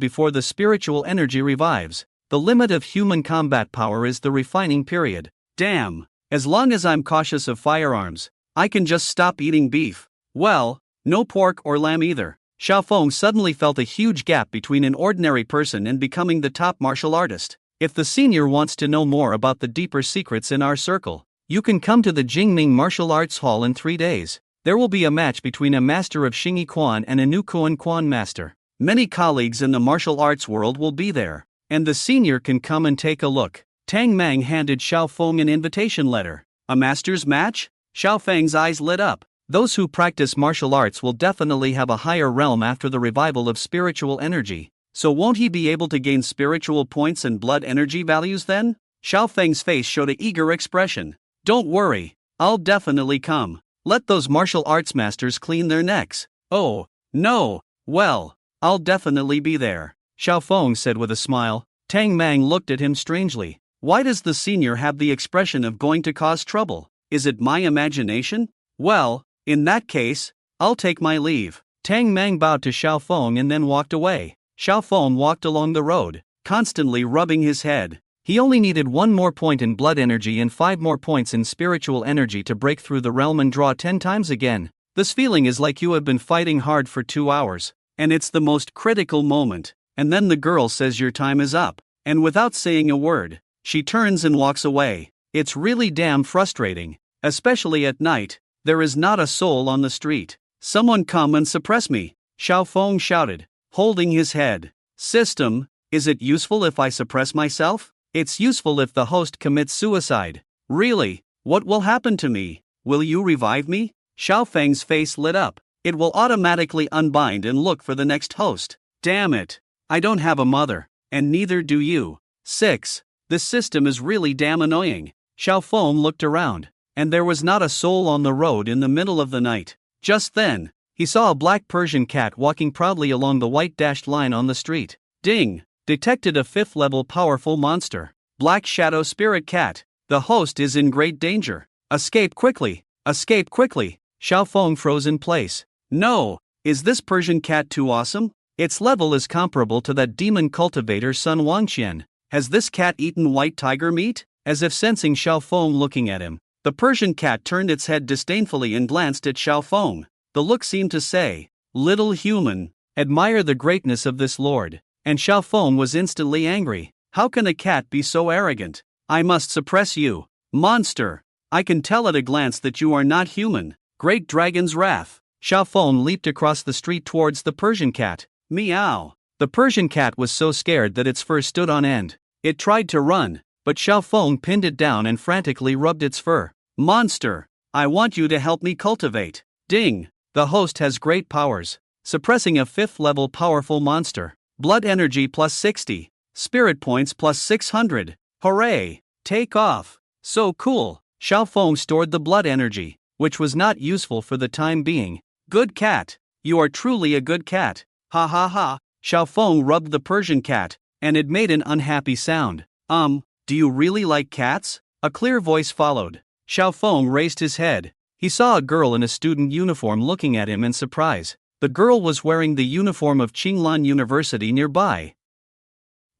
before the spiritual energy revives, the limit of human combat power is the refining period. Damn, as long as I'm cautious of firearms, I can just stop eating beef. Well, no pork or lamb either. Xiao Feng suddenly felt a huge gap between an ordinary person and becoming the top martial artist. If the senior wants to know more about the deeper secrets in our circle, you can come to the Jingming Martial Arts Hall in 3 days. There will be a match between a master of Xingyi Quan and a new Kuan Quan master. Many colleagues in the martial arts world will be there, and the senior can come and take a look. Tang Mang handed Xiao Feng an invitation letter. A master's match? Xiao Feng's eyes lit up. Those who practice martial arts will definitely have a higher realm after the revival of spiritual energy. So won't he be able to gain spiritual points and blood energy values then? Xiao Feng's face showed an eager expression. Don't worry, I'll definitely come. Let those martial arts masters clean their necks. Oh, no, well, I'll definitely be there, Xiao Feng said with a smile. Tang Mang looked at him strangely. Why does the senior have the expression of going to cause trouble? Is it my imagination? Well, in that case, I'll take my leave. Tang Mang bowed to Xiao Feng and then walked away. Xiao Feng walked along the road, constantly rubbing his head. He only needed 1 more point in blood energy and 5 more points in spiritual energy to break through the realm and draw 10 times again. This feeling is like you have been fighting hard for 2 hours, and it's the most critical moment, and then the girl says your time is up, and without saying a word, she turns and walks away. It's really damn frustrating, especially at night. There is not a soul on the street. Someone come and suppress me, Xiao Feng shouted, holding his head. System, is it useful if I suppress myself? It's useful if the host commits suicide. Really? What will happen to me? Will you revive me? Xiao Feng's face lit up. it will automatically unbind and look for the next host. Damn it. I don't have a mother, and neither do you. 6. This system is really damn annoying. Xiaofeng looked around, and there was not a soul on the road in the middle of the night. Just then, he saw a black Persian cat walking proudly along the white dashed line on the street. Ding! Detected a 5th level powerful monster. Black Shadow Spirit Cat. The host is in great danger. Escape quickly! Escape quickly! Xiaofeng froze in place. No! Is this Persian cat too awesome? Its level is comparable to that demon cultivator Sun Wangqian. Has this cat eaten white tiger meat? As if sensing Xiaofeng looking at him, the Persian cat turned its head disdainfully and glanced at Xiaofeng. The look seemed to say, "Little human, admire the greatness of this lord." And Xiaofeng was instantly angry. How can a cat be so arrogant? I must suppress you. Monster! I can tell at a glance that you are not human. Great dragon's wrath. Xiaofeng leaped across the street towards the Persian cat. Meow! The Persian cat was so scared that its fur stood on end. It tried to run, but Xiaofeng pinned it down and frantically rubbed its fur. Monster! I want you to help me cultivate. Ding! The host has great powers. Suppressing a 5th level powerful monster. Blood energy plus 60. Spirit points plus 600. Hooray! Take off! So cool! Xiaofeng stored the blood energy, which was not useful for the time being. Good cat! You are truly a good cat. Ha ha ha! Xiaofeng rubbed the Persian cat, and it made an unhappy sound. Do you really like cats? A clear voice followed. Xiaofeng raised his head. He saw a girl in a student uniform looking at him in surprise. The girl was wearing the uniform of Qinglan University nearby.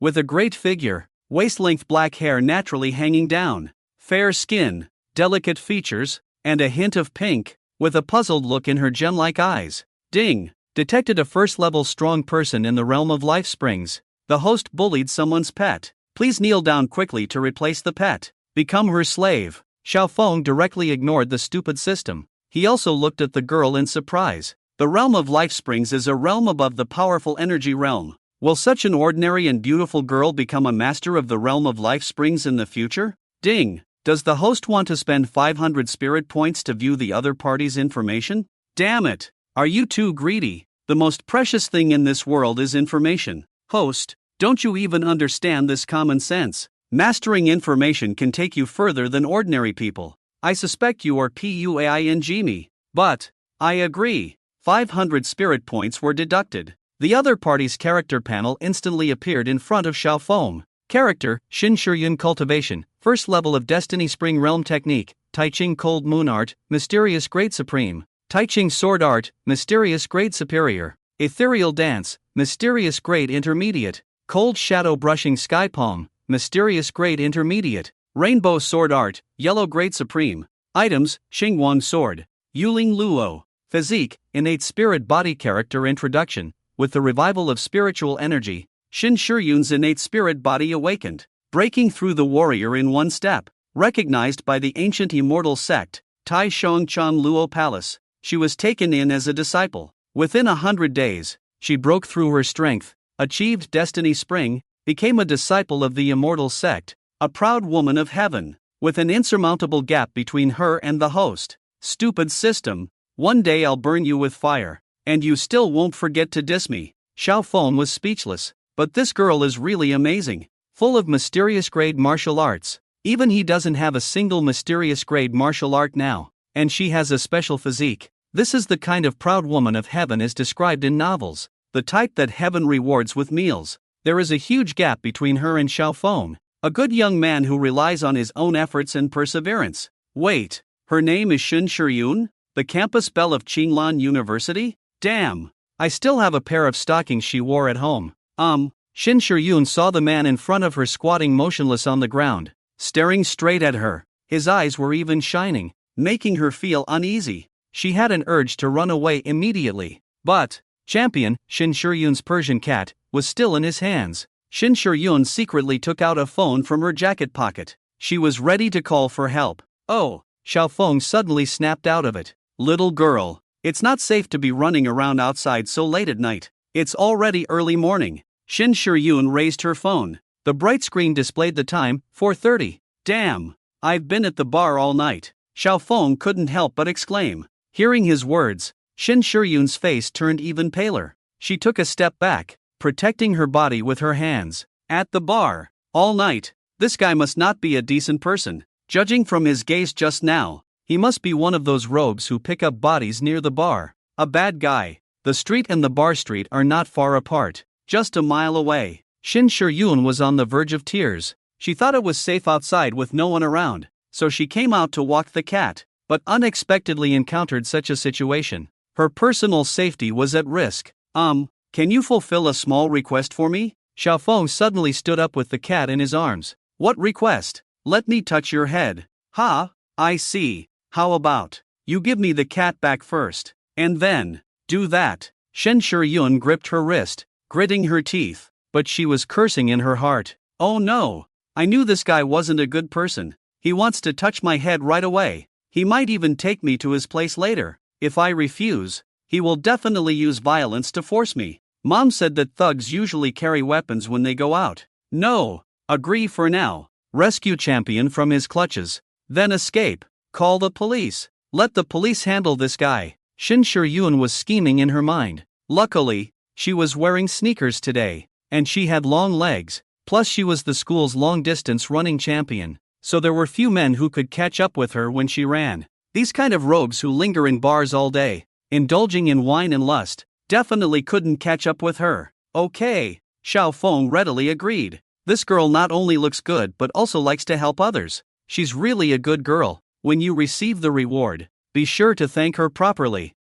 With a great figure, waist-length black hair naturally hanging down, fair skin, delicate features, and a hint of pink, with a puzzled look in her gem-like eyes. Ding! Detected a 1st level strong person in the realm of life springs. The host bullied someone's pet. Please kneel down quickly to replace the pet. Become her slave. Xiaofeng directly ignored the stupid system. He also looked at the girl in surprise. The realm of life springs is a realm above the powerful energy realm. Will such an ordinary and beautiful girl become a master of the realm of life springs in the future? Ding! Does the host want to spend 500 spirit points to view the other party's information? Damn it! Are you too greedy? The most precious thing in this world is information. Host, don't you even understand this common sense? Mastering information can take you further than ordinary people. I suspect you are puaing me. But, I agree. 500 spirit points were deducted. The other party's character panel instantly appeared in front of Xiaofeng. Character, Xin Shiyun Cultivation, 1st level of Destiny Spring Realm Technique, Tai Ching Cold Moon Art, Mysterious Grade Supreme, Tai Ching Sword Art, Mysterious Grade Superior, Ethereal Dance, Mysterious Grade Intermediate, Cold Shadow Brushing Sky Palm, Mysterious Grade Intermediate, Rainbow Sword Art, Yellow Grade Supreme. Items, Xingguang Sword, Yuling Luo. Physique, Innate Spirit Body Character Introduction. With the revival of spiritual energy, Xin Shiyun's innate spirit body awakened, breaking through the warrior in one step. Recognized by the ancient immortal sect, Tai Shongchan Luo Palace, she was taken in as a disciple. Within 100 days, she broke through her strength, achieved Destiny Spring, became a disciple of the immortal sect, a proud woman of heaven, with an insurmountable gap between her and the host. Stupid system, one day I'll burn you with fire, and you still won't forget to diss me. Xiaofeng was speechless, but this girl is really amazing, full of mysterious grade martial arts. Even he doesn't have a single mysterious grade martial art now, and she has a special physique. This is the kind of proud woman of heaven is described in novels, the type that heaven rewards with meals. There is a huge gap between her and Xiaofeng, a good young man who relies on his own efforts and perseverance. Wait, her name is Xin Shiyun, the campus belle of Qinglan University? Damn, I still have a pair of stockings she wore at home. Xin Shiyun saw the man in front of her squatting motionless on the ground, staring straight at her. His eyes were even shining, making her feel uneasy. She had an urge to run away immediately. But, champion, Xin Shiyun's Persian cat, was still in his hands. Xin Shiyun secretly took out a phone from her jacket pocket. She was ready to call for help. Oh, Xiaofeng suddenly snapped out of it. Little girl, it's not safe to be running around outside so late at night. It's already early morning. Xin Shiyun raised her phone. The bright screen displayed the time, 4:30. Damn, I've been at the bar all night. Xiaofeng couldn't help but exclaim. Hearing his words, Shin Shiryun's face turned even paler. She took a step back, protecting her body with her hands. At the bar, all night, this guy must not be a decent person. Judging from his gaze just now, he must be one of those rogues who pick up bodies near the bar. A bad guy. The street and the bar street are not far apart, just a mile away. Shin Shiryun was on the verge of tears. She thought it was safe outside with no one around, so she came out to walk the cat, but unexpectedly encountered such a situation. Her personal safety was at risk. Can you fulfill a small request for me? Xiaofeng suddenly stood up with the cat in his arms. What request? Let me touch your head. Ha, I see. How about you give me the cat back first, and then do that. Shen Shiryun gripped her wrist, gritting her teeth, but she was cursing in her heart. Oh no, I knew this guy wasn't a good person. He wants to touch my head right away. He might even take me to his place later. If I refuse, he will definitely use violence to force me. Mom said that thugs usually carry weapons when they go out. No, agree for now. Rescue champion from his clutches. Then escape. Call the police. Let the police handle this guy. Shin Shiryun was scheming in her mind. Luckily, she was wearing sneakers today, and she had long legs, plus she was the school's long-distance running champion, so there were few men who could catch up with her when she ran. These kind of rogues who linger in bars all day, indulging in wine and lust, definitely couldn't catch up with her. Okay, Xiaofeng readily agreed. This girl not only looks good but also likes to help others. She's really a good girl. When you receive the reward, be sure to thank her properly.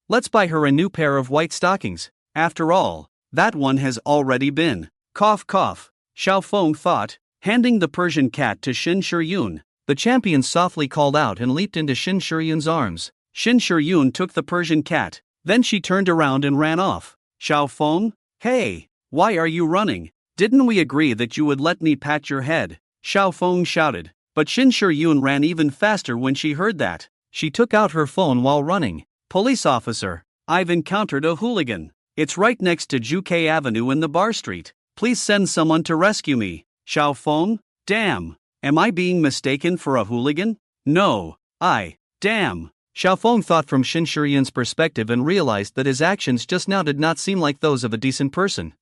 Let's buy her a new pair of white stockings. After all, that one has already been. Cough cough, Xiaofeng thought, handing the Persian cat to Shin Shiryun. The champion softly called out and leaped into Shin Shiryun's arms. Shin Shiryun took the Persian cat, then she turned around and ran off. Xiaofeng? Hey, why are you running? Didn't we agree that you would let me pat your head? Xiaofeng shouted, but Shin Shiryun ran even faster when she heard that. She took out her phone while running. Police officer, I've encountered a hooligan. It's right next to Juke Avenue in the bar street. Please send someone to rescue me. Xiaofeng? Damn. Am I being mistaken for a hooligan? No. Damn. Xiaofeng thought from Shin Shiryun's perspective and realized that his actions just now did not seem like those of a decent person.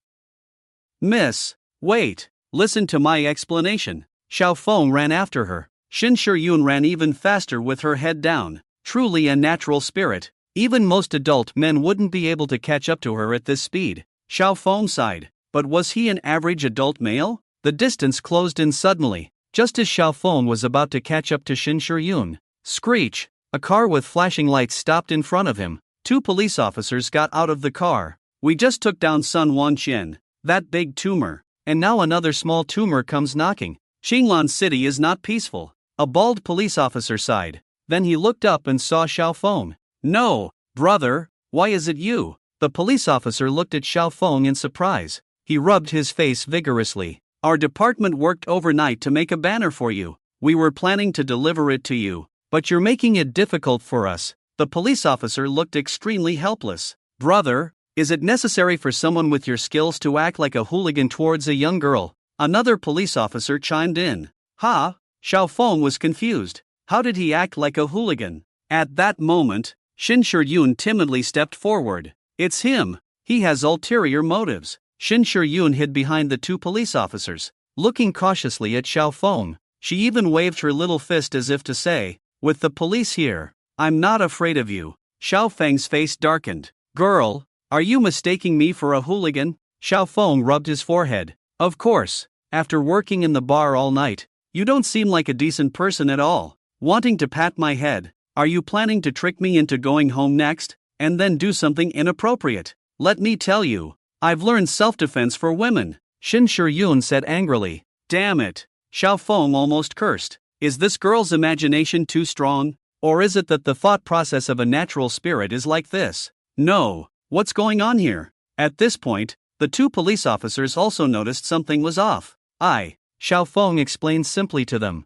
Miss, wait. Listen to my explanation. Xiaofeng ran after her. Shin Shiryun ran even faster with her head down. Truly a natural spirit. Even most adult men wouldn't be able to catch up to her at this speed. Xiaofeng sighed. But was he an average adult male? The distance closed in suddenly, just as Xiaofeng was about to catch up to Shin Shiryun. Screech! A car with flashing lights stopped in front of him. Two police officers got out of the car. We just took down Sun Wanqian, that big tumor, and now another small tumor comes knocking. Qinglan City is not peaceful. A bald police officer sighed. Then he looked up and saw Xiaofeng. No, brother, why is it you? The police officer looked at Xiaofeng in surprise. He rubbed his face vigorously. Our department worked overnight to make a banner for you. We were planning to deliver it to you, but you're making it difficult for us. The police officer looked extremely helpless. Brother, is it necessary for someone with your skills to act like a hooligan towards a young girl? Another police officer chimed in. Ha? Xiaofeng was confused. How did he act like a hooligan? At that moment, Shin Shiryun timidly stepped forward. It's him. He has ulterior motives. Shin Shiryun hid behind the two police officers, looking cautiously at Xiaofeng. She even waved her little fist as if to say, with the police here, I'm not afraid of you. Xiaofeng's face darkened. Girl, are you mistaking me for a hooligan? Xiaofeng rubbed his forehead. Of course, after working in the bar all night, you don't seem like a decent person at all. Wanting to pat my head, are you planning to trick me into going home next, and then do something inappropriate? Let me tell you, I've learned self-defense for women, Shin Shiryun said angrily. Damn it, Xiaofeng almost cursed. Is this girl's imagination too strong? Or is it that the thought process of a natural spirit is like this? No, what's going on here? At this point, the two police officers also noticed something was off. Xiaofeng explained simply to them.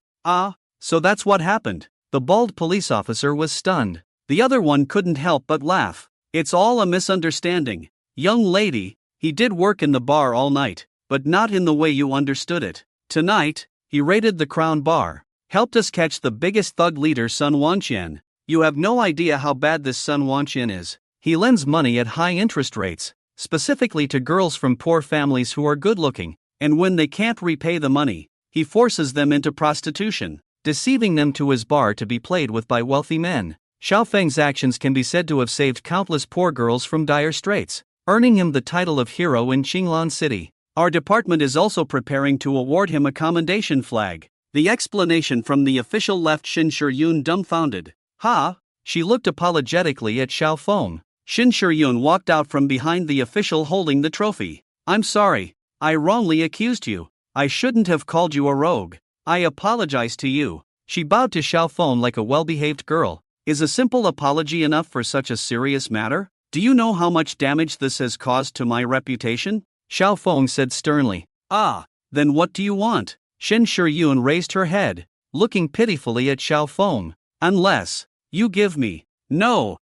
So that's what happened. The bald police officer was stunned. The other one couldn't help but laugh. It's all a misunderstanding. Young lady, he did work in the bar all night, but not in the way you understood it. Tonight, he raided the Crown Bar, helped us catch the biggest thug leader Sun Wanqian, You have no idea how bad this Sun Wanchin is. He lends money at high interest rates, specifically to girls from poor families who are good looking, and when they can't repay the money, he forces them into prostitution, deceiving them to his bar to be played with by wealthy men. Xiao Feng's actions can be said to have saved countless poor girls from dire straits, earning him the title of hero in Qinglan City. Our department is also preparing to award him a commendation flag. The explanation from the official left Shin Shiyun dumbfounded. Ha! She looked apologetically at Xiao Feng. Shin Shiyun walked out from behind the official holding the trophy. I'm sorry, I wrongly accused you. I shouldn't have called you a rogue. I apologize to you. She bowed to Xiao Feng like a well-behaved girl. Is a simple apology enough for such a serious matter? Do you know how much damage this has caused to my reputation? Xiao Feng said sternly. Ah, then what do you want? Shin Shiyun raised her head, looking pitifully at Xiao Feng. Unless you give me. No.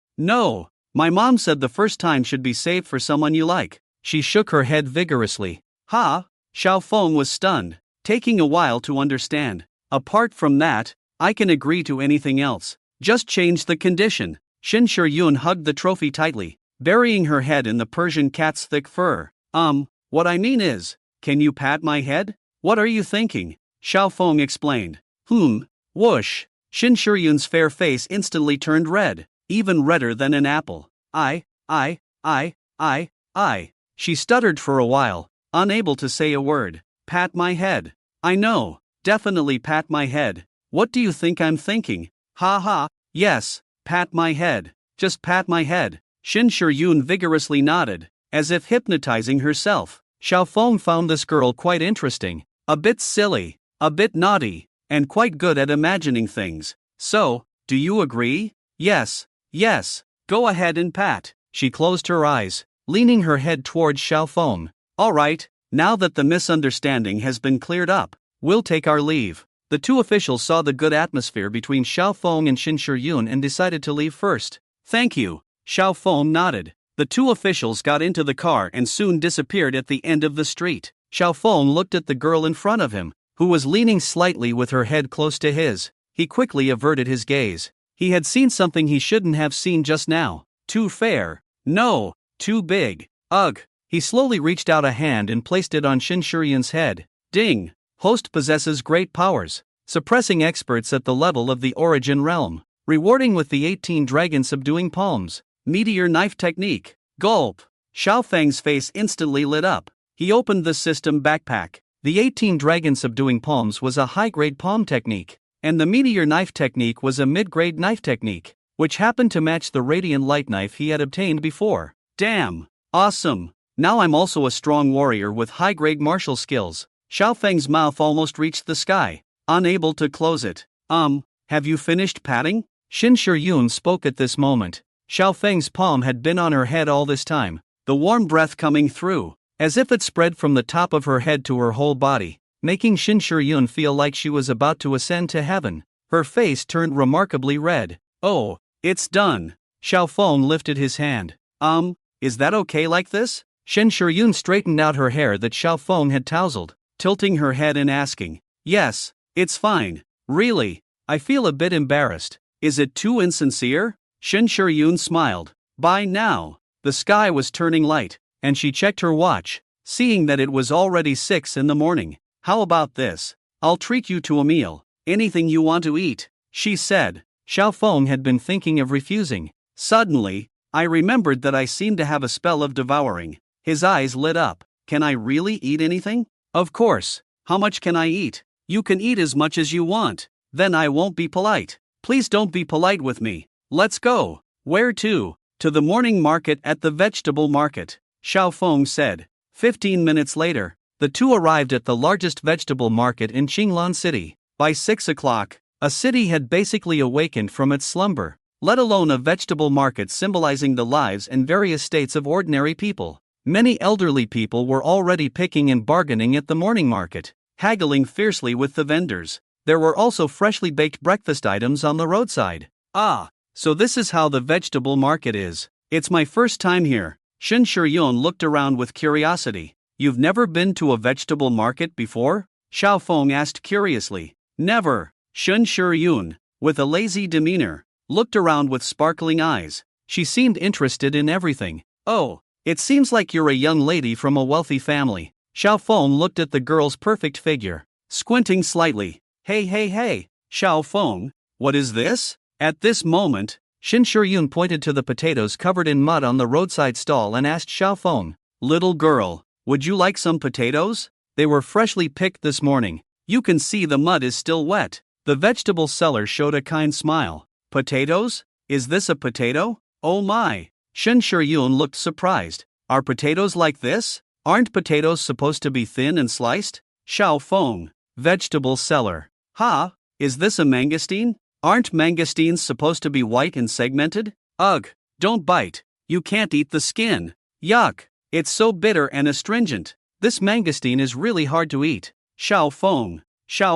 My mom said the first time should be saved for someone you like. She shook her head vigorously. Ha! Xiao Feng was stunned, taking a while to understand. Apart from that, I can agree to anything else. Just change the condition. Shin Shiyun hugged the trophy tightly, burying her head in the Persian cat's thick fur. What I mean is, can you pat my head? What are you thinking? Xiao Feng explained. Whoosh. Shin Shiyun's fair face instantly turned red, even redder than an apple. I. She stuttered for a while, unable to say a word. Pat my head. I know, definitely pat my head. What do you think I'm thinking? Ha ha, yes, pat my head. Just pat my head. Shin Shiyun vigorously nodded, as if hypnotizing herself. Xiao Feng found this girl quite interesting, a bit silly, a bit naughty, and quite good at imagining things. So, do you agree? Yes, go ahead and pat. She closed her eyes, leaning her head towards Xiao Feng. All right, now that the misunderstanding has been cleared up, we'll take our leave. The two officials saw the good atmosphere between Xiao Feng and Shin Shiyun and decided to leave first. Thank you. Xiao Feng nodded. The two officials got into the car and soon disappeared at the end of the street. Xiao Feng looked at the girl in front of him, who was leaning slightly with her head close to his. He quickly averted his gaze. He had seen something he shouldn't have seen just now. Too fair. No, too big. Ugh. He slowly reached out a hand and placed it on Shin Shiyun's head. Ding. Host possesses great powers, suppressing experts at the level of the origin realm, rewarding with the 18 dragon subduing palms. Meteor knife technique. Gulp. Xiao Feng's face instantly lit up. He opened the system backpack. The 18 dragon subduing palms was a high-grade palm technique, and the meteor knife technique was a mid-grade knife technique, which happened to match the radiant light knife he had obtained before. Damn. Awesome. Now I'm also a strong warrior with high-grade martial skills. Xiao Feng's mouth almost reached the sky, unable to close it. Have you finished patting? Shin Shiyun spoke at this moment. Xiao Feng's palm had been on her head all this time, the warm breath coming through, as if it spread from the top of her head to her whole body, making Shin Shiyun feel like she was about to ascend to heaven. Her face turned remarkably red. Oh, it's done. Xiao Feng lifted his hand. Is that okay like this? Shin Shiyun straightened out her hair that Xiao Feng had tousled, tilting her head and asking. Yes, it's fine. Really, I feel a bit embarrassed. Is it too insincere? Shin Shiyun smiled. By now, the sky was turning light, and she checked her watch, seeing that it was already 6 in the morning. How about this? I'll treat you to a meal. Anything you want to eat, she said. Xiao Feng had been thinking of refusing. Suddenly, I remembered that I seemed to have a spell of devouring. His eyes lit up. Can I really eat anything? Of course. How much can I eat? You can eat as much as you want. Then I won't be polite. Please don't be polite with me. Let's go. Where to? To the morning market at the vegetable market, Xiao Feng said. 15 minutes later, the two arrived at the largest vegetable market in Qinglan City. By 6 o'clock, a city had basically awakened from its slumber, let alone a vegetable market symbolizing the lives and various states of ordinary people. Many elderly people were already picking and bargaining at the morning market, haggling fiercely with the vendors. There were also freshly baked breakfast items on the roadside. Ah, so this is how the vegetable market is. It's my first time here. Shin Shiyun looked around with curiosity. You've never been to a vegetable market before? Xiao Feng asked curiously. Never. Shin Shiyun, with a lazy demeanor, looked around with sparkling eyes. She seemed interested in everything. "Oh, it seems like you're a young lady from a wealthy family." Xiao Feng looked at the girl's perfect figure, squinting slightly. Hey, Xiao Feng, what is this?" At this moment, Shin Shiryun pointed to the potatoes covered in mud on the roadside stall and asked Xiao Feng, "Little girl, would you like some potatoes? They were freshly picked this morning. You can see the mud is still wet." The vegetable seller showed a kind smile. "Potatoes? Is this a potato? Oh my!" Shin Shiryun looked surprised. "Are potatoes like this? Aren't potatoes supposed to be thin and sliced?" Xiao Feng, vegetable seller. "Ha, is this a mangosteen? Aren't mangosteens supposed to be white and segmented?" "Ugh, don't bite. You can't eat the skin. Yuck, it's so bitter and astringent. This mangosteen is really hard to eat." Xiao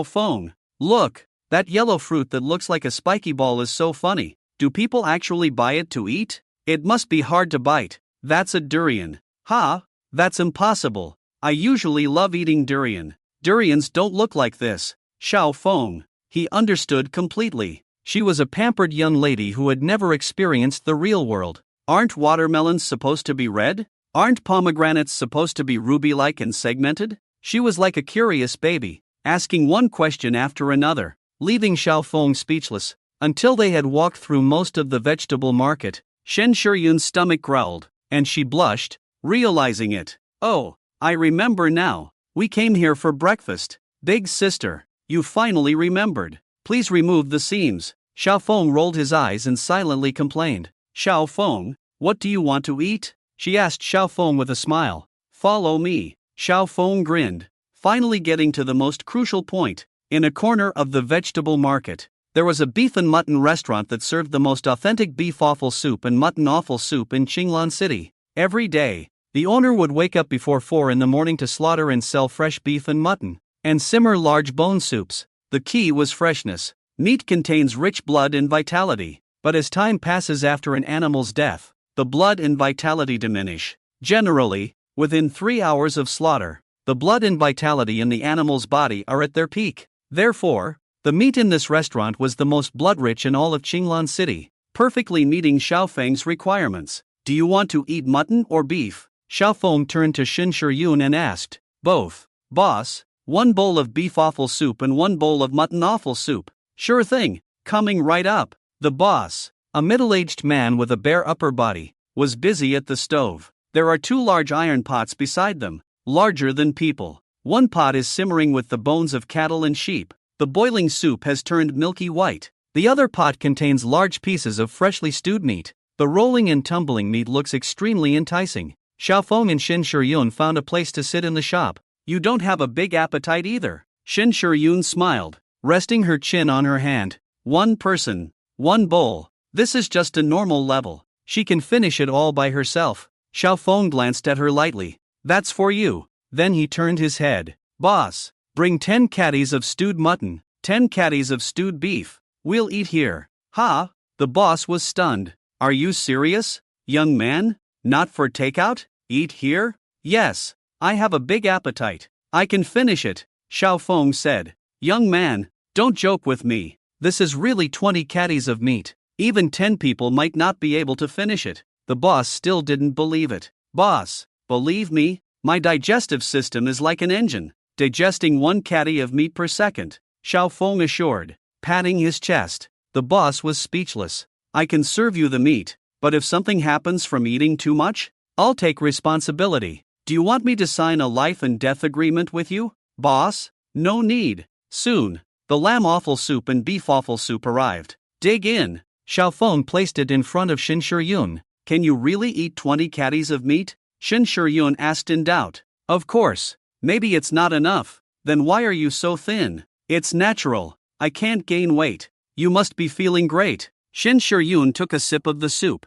Feng, look, that yellow fruit that looks like a spiky ball is so funny. Do people actually buy it to eat? It must be hard to bite. That's a durian. Ha, that's impossible. I usually love eating durian. Durians don't look like this. Xiao Feng, he understood completely. She was a pampered young lady who had never experienced the real world. Aren't watermelons supposed to be red? Aren't pomegranates supposed to be ruby-like and segmented? She was like a curious baby, asking one question after another, leaving Xiao Feng speechless. Until they had walked through most of the vegetable market, Shen Shiryun's stomach growled, and she blushed, realizing it. "Oh, I remember now. We came here for breakfast. Big sister, you finally remembered. Please remove the seams." Xiao Feng rolled his eyes and silently complained. "Xiao Feng, what do you want to eat?" she asked Xiao Feng with a smile. "Follow me." Xiao Feng grinned, finally getting to the most crucial point. In a corner of the vegetable market, there was a beef and mutton restaurant that served the most authentic beef offal soup and mutton offal soup in Qinglan City. Every day, the owner would wake up before 4 in the morning to slaughter and sell fresh beef and mutton, and simmer large bone soups. The key was freshness. Meat contains rich blood and vitality, but as time passes after an animal's death, the blood and vitality diminish. Generally, within 3 hours of slaughter, the blood and vitality in the animal's body are at their peak. Therefore, the meat in this restaurant was the most blood-rich in all of Qinglan City, perfectly meeting Xiao Feng's requirements. "Do you want to eat mutton or beef?" Xiao Feng turned to Shin Shiryun and asked. "Both, boss. 1 bowl of beef offal soup and 1 bowl of mutton offal soup." "Sure thing, coming right up." The boss, a middle-aged man with a bare upper body, was busy at the stove. There are 2 large iron pots beside them, larger than people. One pot is simmering with the bones of cattle and sheep. The boiling soup has turned milky white. The other pot contains large pieces of freshly stewed meat. The rolling and tumbling meat looks extremely enticing. Xiao Feng and Shin Shiryun found a place to sit in the shop. "You don't have a big appetite either." Shin Shiryun smiled, resting her chin on her hand. "1 person, 1 bowl. This is just a normal level. She can finish it all by herself." Xiao Feng glanced at her lightly. "That's for you." Then he turned his head. "Boss, bring 10 caddies of stewed mutton, 10 caddies of stewed beef. We'll eat here." "Ha?" The boss was stunned. "Are you serious, young man? Not for takeout? Eat here?" "Yes, I have a big appetite. I can finish it," Xiao Feng said. "Young man, don't joke with me. This is really 20 caddies of meat. Even 10 people might not be able to finish it." The boss still didn't believe it. "Boss, believe me, my digestive system is like an engine, digesting 1 caddy of meat per second," Xiao Feng assured, patting his chest. The boss was speechless. "I can serve you the meat, but if something happens from eating too much, I'll take responsibility. Do you want me to sign a life and death agreement with you, boss?" "No need." Soon, the lamb offal soup and beef offal soup arrived. "Dig in." Xiao Feng placed it in front of Shin Shiryun. "Can you really eat 20 caddies of meat?" Shin Shiryun asked in doubt. "Of course. Maybe it's not enough. Then why are you so thin?" "It's natural. I can't gain weight." "You must be feeling great." Shin Shiryun took a sip of the soup.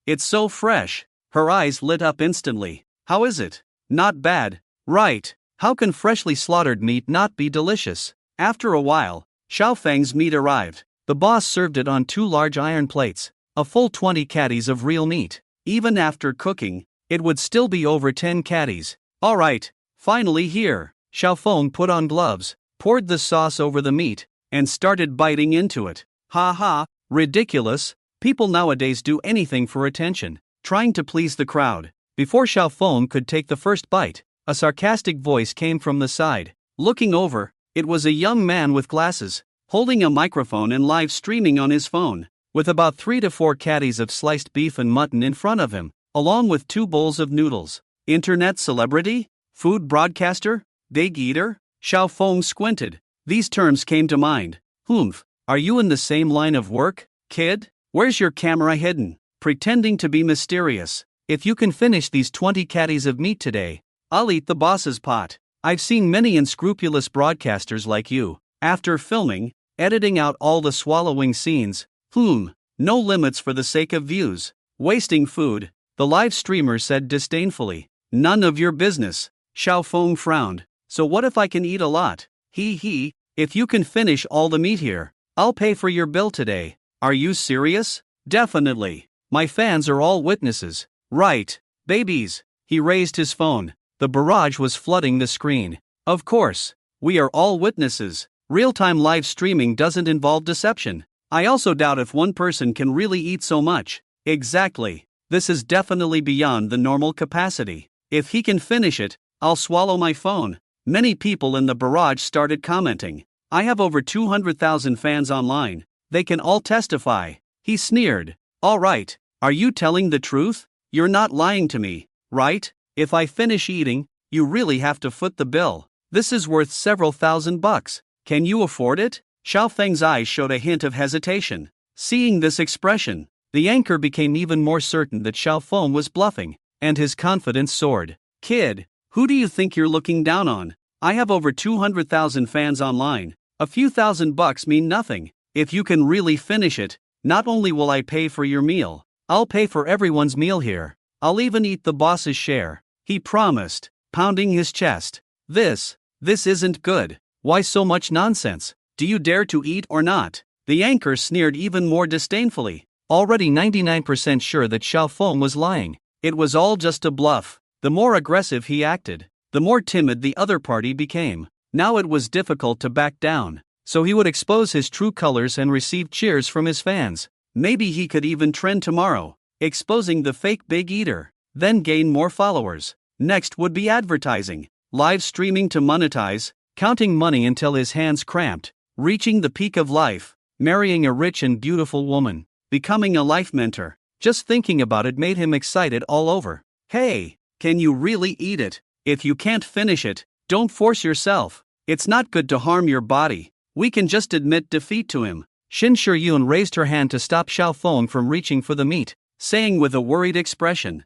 It's so fresh." Her eyes lit up instantly. "How is it?" "Not bad." "Right. How can freshly slaughtered meat not be delicious?" After a while, Xiao Feng's meat arrived. The boss served it on 2 large iron plates, a full 20 caddies of real meat. Even after cooking, it would still be over 10 caddies. "All right, finally here." Xiao Feng put on gloves, poured the sauce over the meat, and started biting into it. "Ha ha, Ridiculous. People nowadays do anything for attention, trying to please the crowd. Before Xiaofeng could take the first bite, a sarcastic voice came from the side. Looking over, it was a young man with glasses, holding a microphone and live streaming on his phone, with about 3 to 4 caddies of sliced beef and mutton in front of him, along with 2 bowls of noodles. Internet celebrity? Food broadcaster? Big eater? Xiaofeng squinted. These terms came to mind. Are you in the same line of work, kid? Where's your camera hidden? Pretending to be mysterious. If you can finish these 20 caddies of meat today, I'll eat the boss's pot. I've seen many unscrupulous broadcasters like you. After filming, editing out all the swallowing scenes. No limits for the sake of views. Wasting food, the live streamer said disdainfully. None of your business. Xiaofeng frowned. So what if I can eat a lot? If you can finish all the meat here, I'll pay for your bill today. Are you serious? Definitely. My fans are all witnesses. Right, babies. He raised his phone. The barrage was flooding the screen. Of course. We are all witnesses. Real-time live streaming doesn't involve deception. I also doubt if one person can really eat so much. Exactly. This is definitely beyond the normal capacity. If he can finish it, I'll swallow my phone. Many people in the barrage started commenting. I have over 200,000 fans online. They can all testify. He sneered. All right, are you telling the truth? You're not lying to me, right? If I finish eating, you really have to foot the bill. This is worth several $1,000s. Can you afford it? Xiaofeng's eyes showed a hint of hesitation. Seeing this expression, the anchor became even more certain that Xiaofeng was bluffing, and his confidence soared. Kid, who do you think you're looking down on? I have over 200,000 fans online. A few $1,000s mean nothing. If you can really finish it, not only will I pay for your meal, I'll pay for everyone's meal here. I'll even eat the boss's share. He promised, pounding his chest. This isn't good. Why so much nonsense? Do you dare to eat or not? The anchor sneered even more disdainfully, already 99% sure that Xiaofeng was lying. It was all just a bluff. The more aggressive he acted, the more timid the other party became. Now it was difficult to back down, so he would expose his true colors and receive cheers from his fans. Maybe he could even trend tomorrow, exposing the fake big eater, then gain more followers. Next would be advertising, live streaming to monetize, counting money until his hands cramped, reaching the peak of life, marrying a rich and beautiful woman, becoming a life mentor. Just thinking about it made him excited all over. Hey, can you really eat it? If you can't finish it, don't force yourself. It's not good to harm your body. We can just admit defeat to him. Shin Shiyun raised her hand to stop Xiaofeng from reaching for the meat, saying with a worried expression,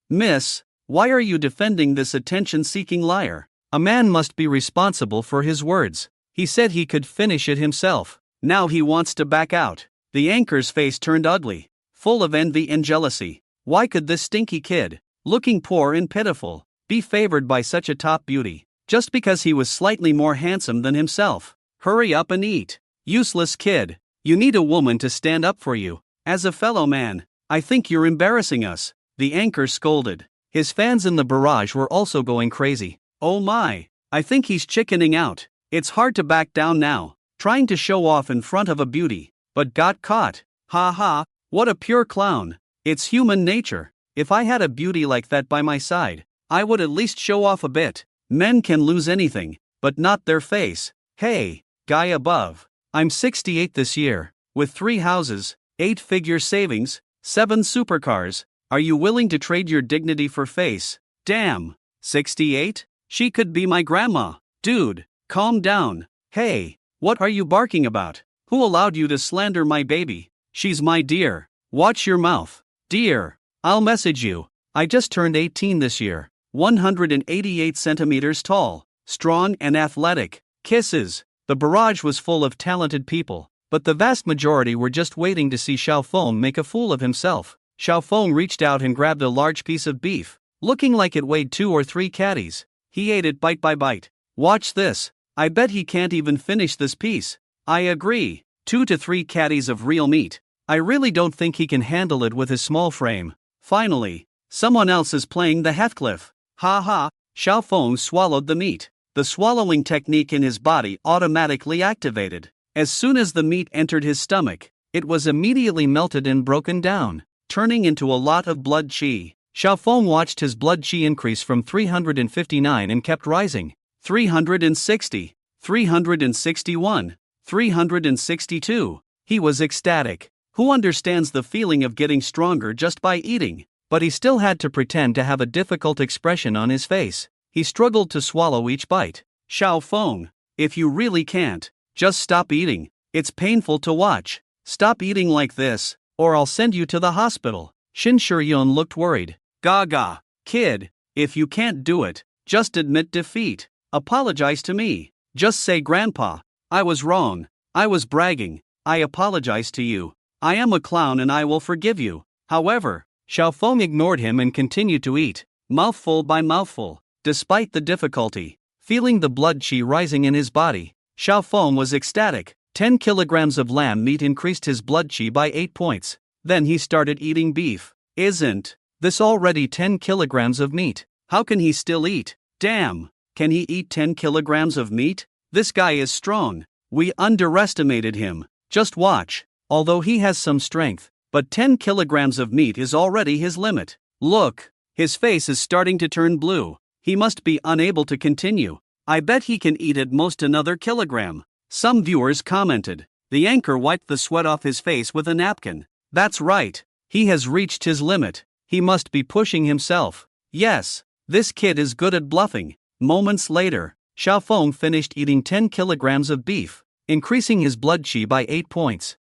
Miss, why are you defending this attention-seeking liar? A man must be responsible for his words. He said he could finish it himself. Now he wants to back out. The anchor's face turned ugly, full of envy and jealousy. Why could this stinky kid, looking poor and pitiful, be favored by such a top beauty, just because he was slightly more handsome than himself? Hurry up and eat. Useless kid. You need a woman to stand up for you. As a fellow man, I think you're embarrassing us. The anchor scolded. His fans in the barrage were also going crazy. Oh my, I think he's chickening out. It's hard to back down now, trying to show off in front of a beauty, but got caught. Ha ha, what a pure clown. It's human nature. If I had a beauty like that by my side, I would at least show off a bit. Men can lose anything, but not their face. Hey, guy above. I'm 68 this year, with 3 houses, 8-figure savings, 7 supercars. Are you willing to trade your dignity for face? Damn, 68? She could be my grandma. Dude, calm down. Hey, what are you barking about? Who allowed you to slander my baby? She's my dear. Watch your mouth. Dear, I'll message you. I just turned 18 this year. 188 centimeters tall, strong and athletic. Kisses. The barrage was full of talented people, but the vast majority were just waiting to see Xiaofeng make a fool of himself. Xiaofeng reached out and grabbed a large piece of beef, looking like it weighed 2 or 3 caddies. He ate it bite by bite. Watch this. I bet he can't even finish this piece. I agree. 2 to 3 caddies of real meat. I really don't think he can handle it with his small frame. Finally, someone else is playing the Heathcliff. Ha ha, Xiaofeng swallowed the meat. The swallowing technique in his body automatically activated. As soon as the meat entered his stomach, it was immediately melted and broken down, turning into a lot of blood qi. Xiaofeng watched his blood qi increase from 359 and kept rising. 360, 361, 362. He was ecstatic. Who understands the feeling of getting stronger just by eating? But he still had to pretend to have a difficult expression on his face. He struggled to swallow each bite. Xiaofeng, if you really can't, just stop eating. It's painful to watch. Stop eating like this, or I'll send you to the hospital. Shin Shiyun looked worried. Gaga, kid, if you can't do it, just admit defeat. Apologize to me. Just say, Grandpa, I was wrong. I was bragging. I apologize to you. I am a clown and I will forgive you. However, Xiaofeng ignored him and continued to eat, mouthful by mouthful. Despite the difficulty, feeling the blood qi rising in his body, Xiaofeng was ecstatic. 10 kilograms of lamb meat increased his blood qi by 8 points. Then he started eating beef. Isn't this already 10 kilograms of meat? How can he still eat? Damn, can he eat 10 kilograms of meat? This guy is strong. We underestimated him. Just watch. Although he has some strength, but 10 kilograms of meat is already his limit. Look, his face is starting to turn blue. He must be unable to continue. I bet he can eat at most another kilogram. Some viewers commented. The anchor wiped the sweat off his face with a napkin. That's right. He has reached his limit. He must be pushing himself. Yes, this kid is good at bluffing. Moments later, Xiaofeng finished eating 10 kilograms of beef, increasing his blood qi by 8 points.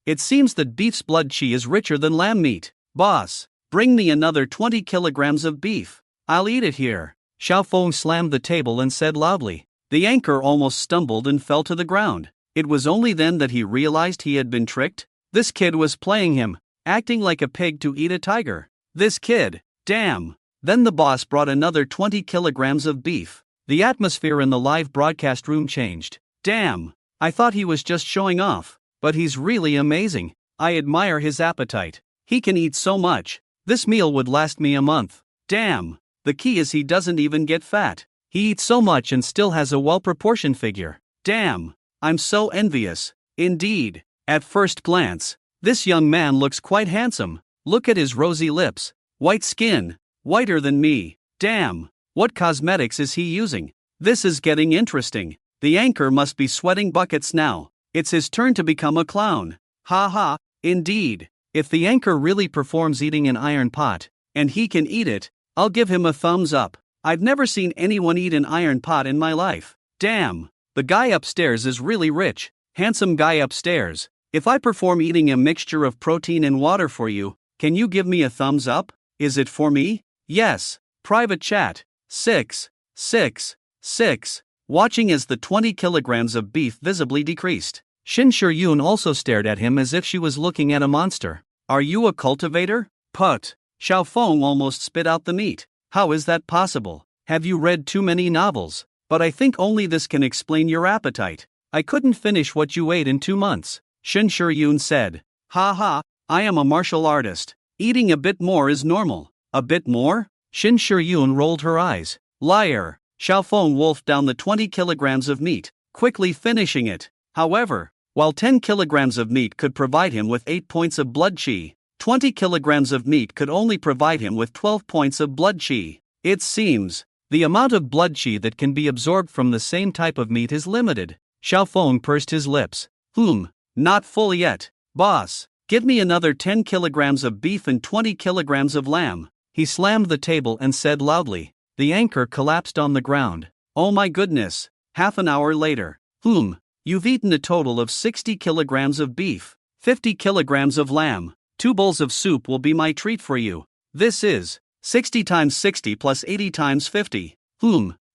It seems that beef's blood qi is richer than lamb meat. Boss, bring me another 20 kilograms of beef. I'll eat it here. Xiaofeng slammed the table and said loudly. The anchor almost stumbled and fell to the ground. It was only then that he realized he had been tricked. This kid was playing him, acting like a pig to eat a tiger. This kid, damn. Then the boss brought another 20 kilograms of beef. The atmosphere in the live broadcast room changed. Damn, I thought he was just showing off, but he's really amazing. I admire his appetite. He can eat so much. This meal would last me a month. Damn, the key is he doesn't even get fat. He eats so much and still has a well-proportioned figure. Damn, I'm so envious. Indeed, at first glance, this young man looks quite handsome. Look at his rosy lips, white skin, whiter than me. Damn, what cosmetics is he using? This is getting interesting. The anchor must be sweating buckets now. It's his turn to become a clown. Ha ha, indeed. If the anchor really performs eating an iron pot, and he can eat it, I'll give him a thumbs up. I've never seen anyone eat an iron pot in my life. Damn, the guy upstairs is really rich. Handsome guy upstairs. If I perform eating a mixture of protein and water for you, can you give me a thumbs up? Is it for me? Yes. Private chat. 6, 6, 6. Watching as the 20 kilograms of beef visibly decreased. Shin Shiyun also stared at him as if she was looking at a monster. Are you a cultivator? Put. Xiaofeng almost spit out the meat. How is that possible? Have you read too many novels? But I think only this can explain your appetite. I couldn't finish what you ate in 2 months. Shin Shiyun said. Ha ha, I am a martial artist. Eating a bit more is normal. A bit more? Shin Shiyun rolled her eyes. Liar. Xiaofeng wolfed down the 20 kilograms of meat, quickly finishing it. However, while 10 kilograms of meat could provide him with 8 points of blood qi, 20 kilograms of meat could only provide him with 12 points of blood qi. It seems, the amount of blood qi that can be absorbed from the same type of meat is limited. Xiaofeng pursed his lips. Not full yet. Boss, give me another 10 kilograms of beef and 20 kilograms of lamb. He slammed the table and said loudly. The anchor collapsed on the ground. Oh my goodness. Half an hour later. You've eaten a total of 60 kilograms of beef, 50 kilograms of lamb. 2 bowls of soup will be my treat for you. This is 60 times 60 plus 80 times 50.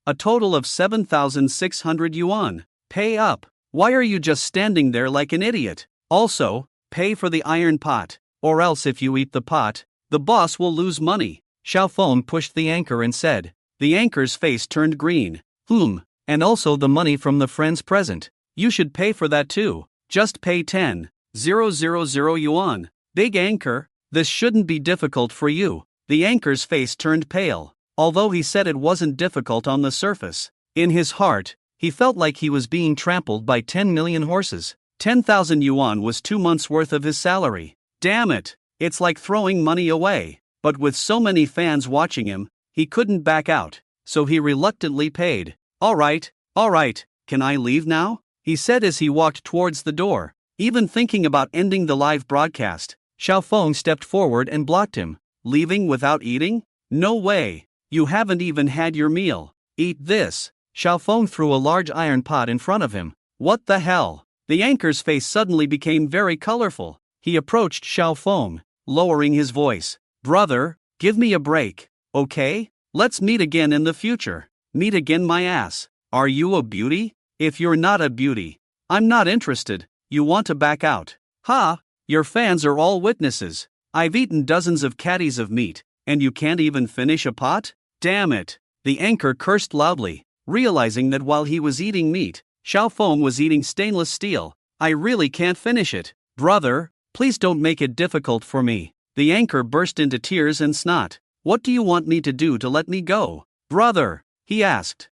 A total of 7,600 yuan. Pay up. Why are you just standing there like an idiot? Also, pay for the iron pot, or else if you eat the pot, the boss will lose money. Xiaofeng pushed the anchor and said. The anchor's face turned green. And also the money from the friend's present. You should pay for that too. Just pay 10,000 yuan. Big anchor, this shouldn't be difficult for you. The anchor's face turned pale, although he said it wasn't difficult on the surface. In his heart, he felt like he was being trampled by 10 million horses. 10,000 yuan was 2 months' worth of his salary. Damn it! It's like throwing money away. But with so many fans watching him, he couldn't back out, so he reluctantly paid. Alright, can I leave now? He said as he walked towards the door. Even thinking about ending the live broadcast, Xiaofeng stepped forward and blocked him. Leaving without eating? No way! You haven't even had your meal. Eat this. Xiaofeng threw a large iron pot in front of him. What the hell? The anchor's face suddenly became very colorful. He approached Xiaofeng, lowering his voice. Brother, give me a break, okay? Let's meet again in the future. Meet again my ass. Are you a beauty? If you're not a beauty, I'm not interested. You want to back out? Ha! Your fans are all witnesses. I've eaten dozens of caddies of meat, and you can't even finish a pot? Damn it! The anchor cursed loudly, realizing that while he was eating meat, Xiaofeng was eating stainless steel. I really can't finish it. Brother, please don't make it difficult for me. The anchor burst into tears and snot. What do you want me to do to let me go? Brother, he asked.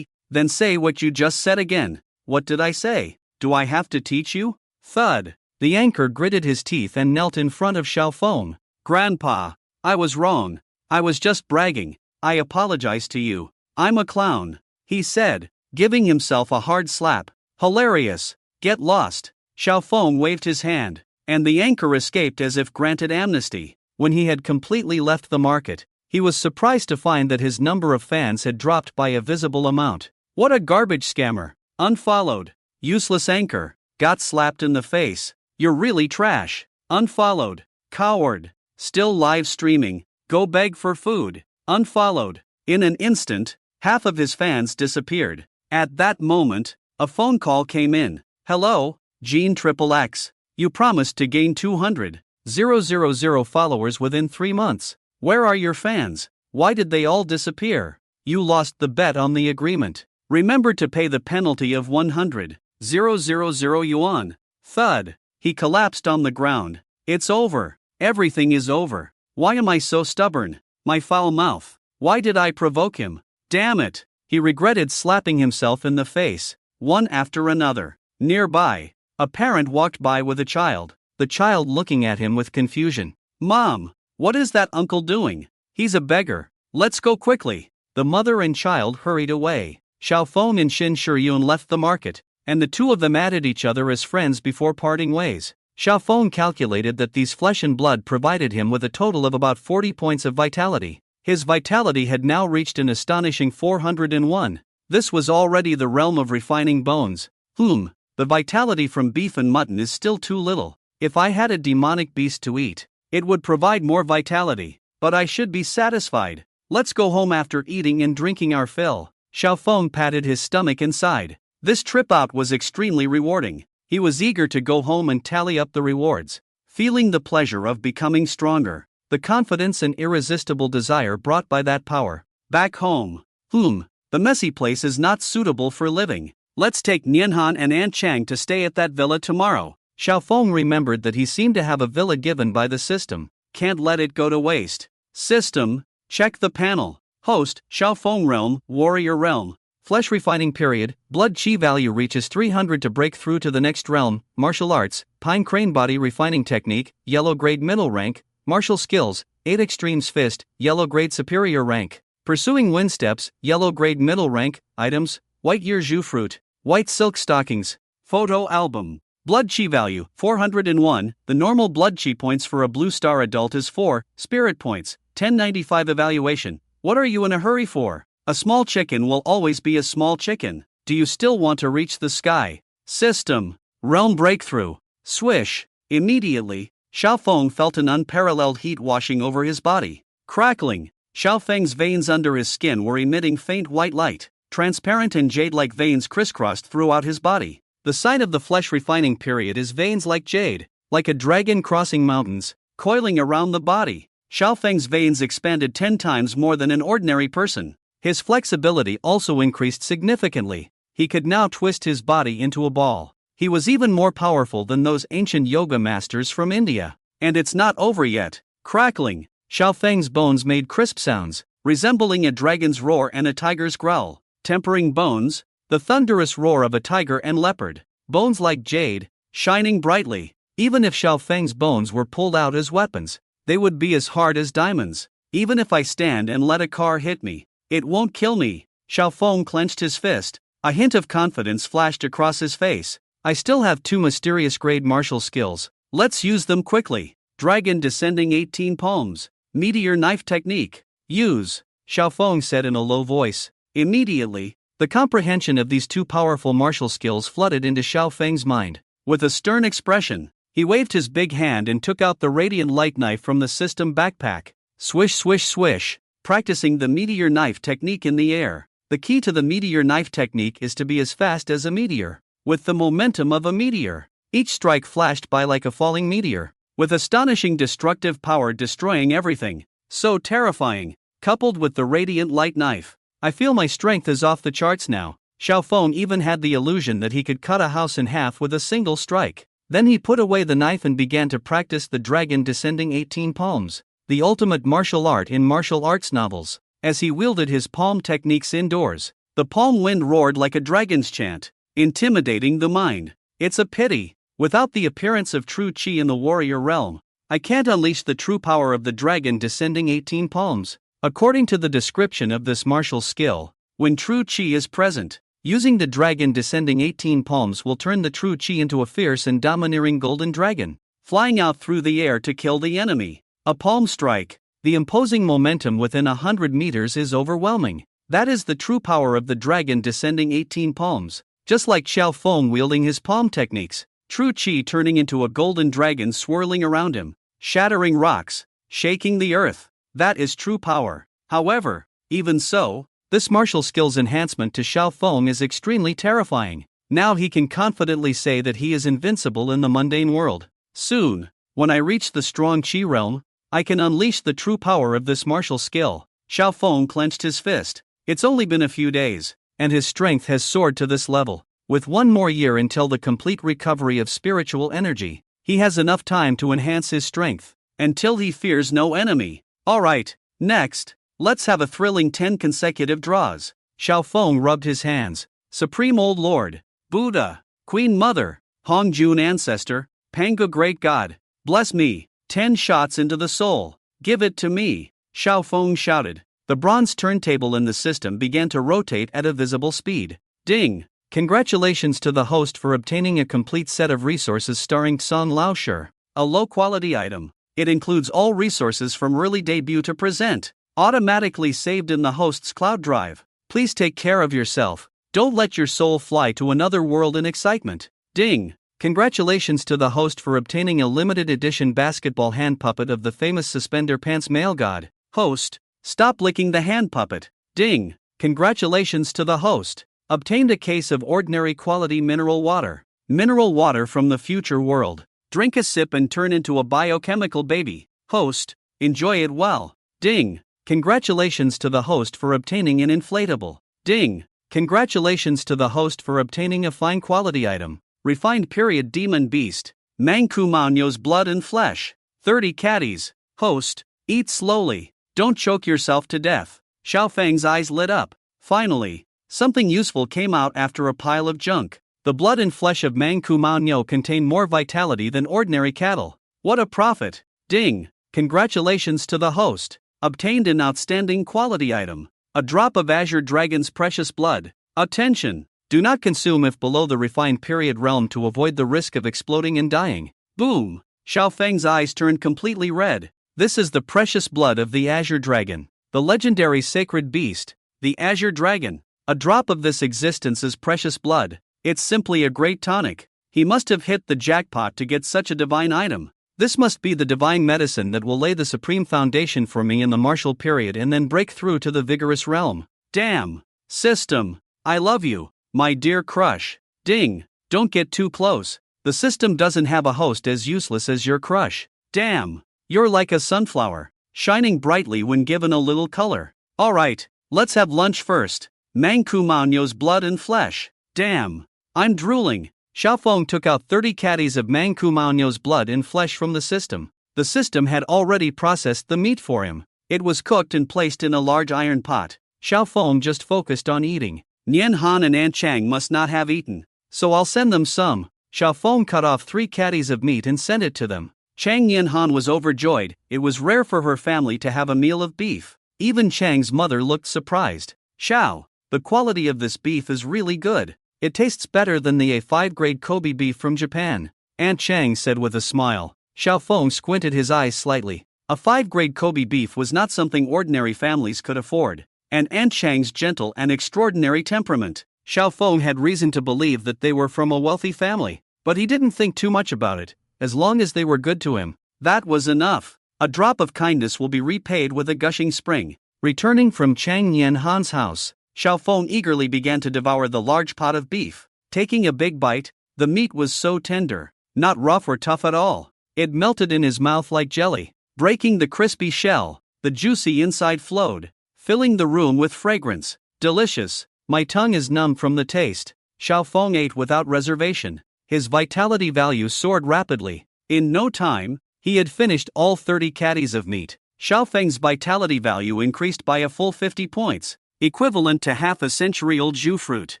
Then say what you just said again. What did I say? Do I have to teach you? Thud. The anchor gritted his teeth and knelt in front of Xiaofeng. Grandpa, I was wrong. I was just bragging. I apologize to you. I'm a clown, he said, giving himself a hard slap. Hilarious. Get lost. Xiaofeng waved his hand, and the anchor escaped as if granted amnesty. When he had completely left the market, he was surprised to find that his number of fans had dropped by a visible amount. What a garbage scammer. Unfollowed. Useless anchor. Got slapped in the face. You're really trash. Unfollowed. Coward. Still live streaming. Go beg for food. Unfollowed. In an instant, half of his fans disappeared. At that moment, a phone call came in. Hello, Gene XXX. You promised to gain 200,000 followers within 3 months. Where are your fans? Why did they all disappear? You lost the bet on the agreement. Remember to pay the penalty of 100,000 yuan. Thud. He collapsed on the ground. It's over. Everything is over. Why am I so stubborn? My foul mouth. Why did I provoke him? Damn it. He regretted slapping himself in the face, one after another. Nearby, a parent walked by with a child, the child looking at him with confusion. Mom, what is that uncle doing? He's a beggar. Let's go quickly. The mother and child hurried away. Xiaofeng and Xin Shiyun left the market, and the two of them added each other as friends before parting ways. Xiaofeng calculated that these flesh and blood provided him with a total of about 40 points of vitality. His vitality had now reached an astonishing 401. This was already the realm of refining bones. The vitality from beef and mutton is still too little. If I had a demonic beast to eat, it would provide more vitality, but I should be satisfied. Let's go home after eating and drinking our fill. Xiaofeng patted his stomach inside. This trip out was extremely rewarding. He was eager to go home and tally up the rewards. Feeling the pleasure of becoming stronger, the confidence and irresistible desire brought by that power. Back home. The messy place is not suitable for living. Let's take Nianhan and An Chang to stay at that villa tomorrow. Xiaofeng remembered that he seemed to have a villa given by the system. Can't let it go to waste. System, check the panel. Host, Xiaofeng Realm, Warrior Realm. Flesh refining period, blood chi value reaches 300 to break through to the next realm. Martial arts, pine crane body refining technique, yellow grade middle rank. Martial skills, 8 extremes fist, yellow grade superior rank. Pursuing wind steps, yellow grade middle rank. Items, white yearju fruit, white silk stockings. Photo album. Blood chi value, 401. The normal blood chi points for a blue star adult is 4. Spirit points, 1095 evaluation. What are you in a hurry for? A small chicken will always be a small chicken. Do you still want to reach the sky? System. Realm breakthrough. Swish. Immediately, Xiaofeng felt an unparalleled heat washing over his body. Crackling. Xiaofeng's veins under his skin were emitting faint white light. Transparent and jade-like veins crisscrossed throughout his body. The sign of the flesh refining period is veins like jade, like a dragon crossing mountains, coiling around the body. Xiaofeng's veins expanded 10 times more than an ordinary person. His flexibility also increased significantly. He could now twist his body into a ball. He was even more powerful than those ancient yoga masters from India. And it's not over yet. Crackling. Xiaofeng's bones made crisp sounds, resembling a dragon's roar and a tiger's growl. Tempering bones. The thunderous roar of a tiger and leopard. bones like jade, shining brightly. Even if Xiao Feng's bones were pulled out as weapons, they would be as hard as diamonds. Even if I stand and let a car hit me, it won't kill me. Xiao Feng clenched his fist. A hint of confidence flashed across his face. I still have 2 mysterious grade martial skills. Let's use them quickly. Dragon descending 18 palms. Meteor knife technique. Use, Xiao Feng said in a low voice. Immediately, the comprehension of these 2 powerful martial skills flooded into Xiao Feng's mind. With a stern expression, he waved his big hand and took out the radiant light knife from the system backpack. Swish swish swish, practicing the meteor knife technique in the air. The key to the meteor knife technique is to be as fast as a meteor, with the momentum of a meteor. Each strike flashed by like a falling meteor, with astonishing destructive power destroying everything. So terrifying, coupled with the radiant light knife. I feel my strength is off the charts now. Xiao Feng even had the illusion that he could cut a house in half with a single strike. Then he put away the knife and began to practice the dragon descending 18 palms, the ultimate martial art in martial arts novels. As he wielded his palm techniques indoors, the palm wind roared like a dragon's chant, intimidating the mind. It's a pity, without the appearance of true chi in the warrior realm, I can't unleash the true power of the dragon descending 18 palms. According to the description of this martial skill, when true chi is present, using the dragon descending 18 palms will turn the true chi into a fierce and domineering golden dragon, flying out through the air to kill the enemy. A palm strike. The imposing momentum within 100 meters is overwhelming. That is the true power of the dragon descending 18 palms. Just like Xiao Feng wielding his palm techniques, true chi turning into a golden dragon swirling around him, shattering rocks, shaking the earth. That is true power. However, even so, this martial skills enhancement to Xiao Feng is extremely terrifying. Now he can confidently say that he is invincible in the mundane world. Soon, when I reach the strong chi realm, I can unleash the true power of this martial skill. Xiao Feng clenched his fist. It's only been a few days, and his strength has soared to this level. With 1 more year until the complete recovery of spiritual energy, he has enough time to enhance his strength, until he fears no enemy. Alright, next, let's have a thrilling 10 consecutive draws. Xiao Feng rubbed his hands. Supreme Old Lord, Buddha, Queen Mother, Hongjun Ancestor, Panga Great God, bless me. 10 shots into the soul. Give it to me, Xiao Feng shouted. The bronze turntable in the system began to rotate at a visible speed. Ding! Congratulations to the host for obtaining a complete set of resources starring Song Laoshi. A low-quality item. It includes all resources from early debut to present, automatically saved in the host's cloud drive. Please take care of yourself. Don't let your soul fly to another world in excitement. Ding! Congratulations to the host for obtaining a limited edition basketball hand puppet of the famous Suspender Pants male god. Host, stop licking the hand puppet. Ding! Congratulations to the host. Obtained a case of ordinary quality mineral water. Mineral water from the future world. Drink a sip and turn into a biochemical baby. Host, enjoy it well. Ding! Congratulations to the host for obtaining an inflatable. Ding! Congratulations to the host for obtaining a fine quality item. Refined period demon beast. Mankumanyo's blood and flesh. 30 caddies. Host, eat slowly. Don't choke yourself to death. Xiao Feng's eyes lit up. Finally, something useful came out after a pile of junk. The blood and flesh of Mankumanyo contain more vitality than ordinary cattle. What a profit. Ding! Congratulations to the host. Obtained an outstanding quality item. A drop of Azure Dragon's precious blood. Attention! Do not consume if below the refined period realm to avoid the risk of exploding and dying. Boom! Xiao Feng's eyes turned completely red. This is the precious blood of the Azure Dragon, the legendary sacred beast, the Azure Dragon. A drop of this existence's precious blood. It's simply a great tonic. He must have hit the jackpot to get such a divine item. This must be the divine medicine that will lay the supreme foundation for me in the martial period and then break through to the vigorous realm. Damn! System, I love you. My dear crush. Ding! Don't get too close. The system doesn't have a host as useless as your crush. Damn! You're like a sunflower, shining brightly when given a little color. Alright, let's have lunch first. Mankumanyo's blood and flesh. Damn! I'm drooling. Xiao Feng took out 30 caddies of Mankumanyo's blood and flesh from the system. The system had already processed the meat for him. It was cooked and placed in a large iron pot. Xiao Feng just focused on eating. Nian Han and An Chang must not have eaten. so I'll send them some. Xiao Feng cut off 3 caddies of meat and sent it to them. Chang Yanhan was overjoyed. It was rare for her family to have a meal of beef. Even Chang's mother looked surprised. Xiao, the quality of this beef is really good. It tastes better than the A5 grade Kobe beef from Japan, Aunt Chang said with a smile. Xiao Feng squinted his eyes slightly. A 5 grade Kobe beef was not something ordinary families could afford, and Aunt Chang's gentle and extraordinary temperament. Xiao Feng had reason to believe that they were from a wealthy family, but he didn't think too much about it. As long as they were good to him, that was enough. A drop of kindness will be repaid with a gushing spring. Returning from Chang Yanhan's house, Xiao Feng eagerly began to devour the large pot of beef. Taking a big bite, the meat was so tender, not rough or tough at all. It melted in his mouth like jelly. Breaking the crispy shell, the juicy inside flowed, filling the room with fragrance. Delicious. My tongue is numb from the taste. Xiao Feng ate without reservation. His vitality value soared rapidly. In no time, he had finished all 30 caddies of meat. Xiao Feng's vitality value increased by a full 50 points, equivalent to half a century-old Zhu fruit.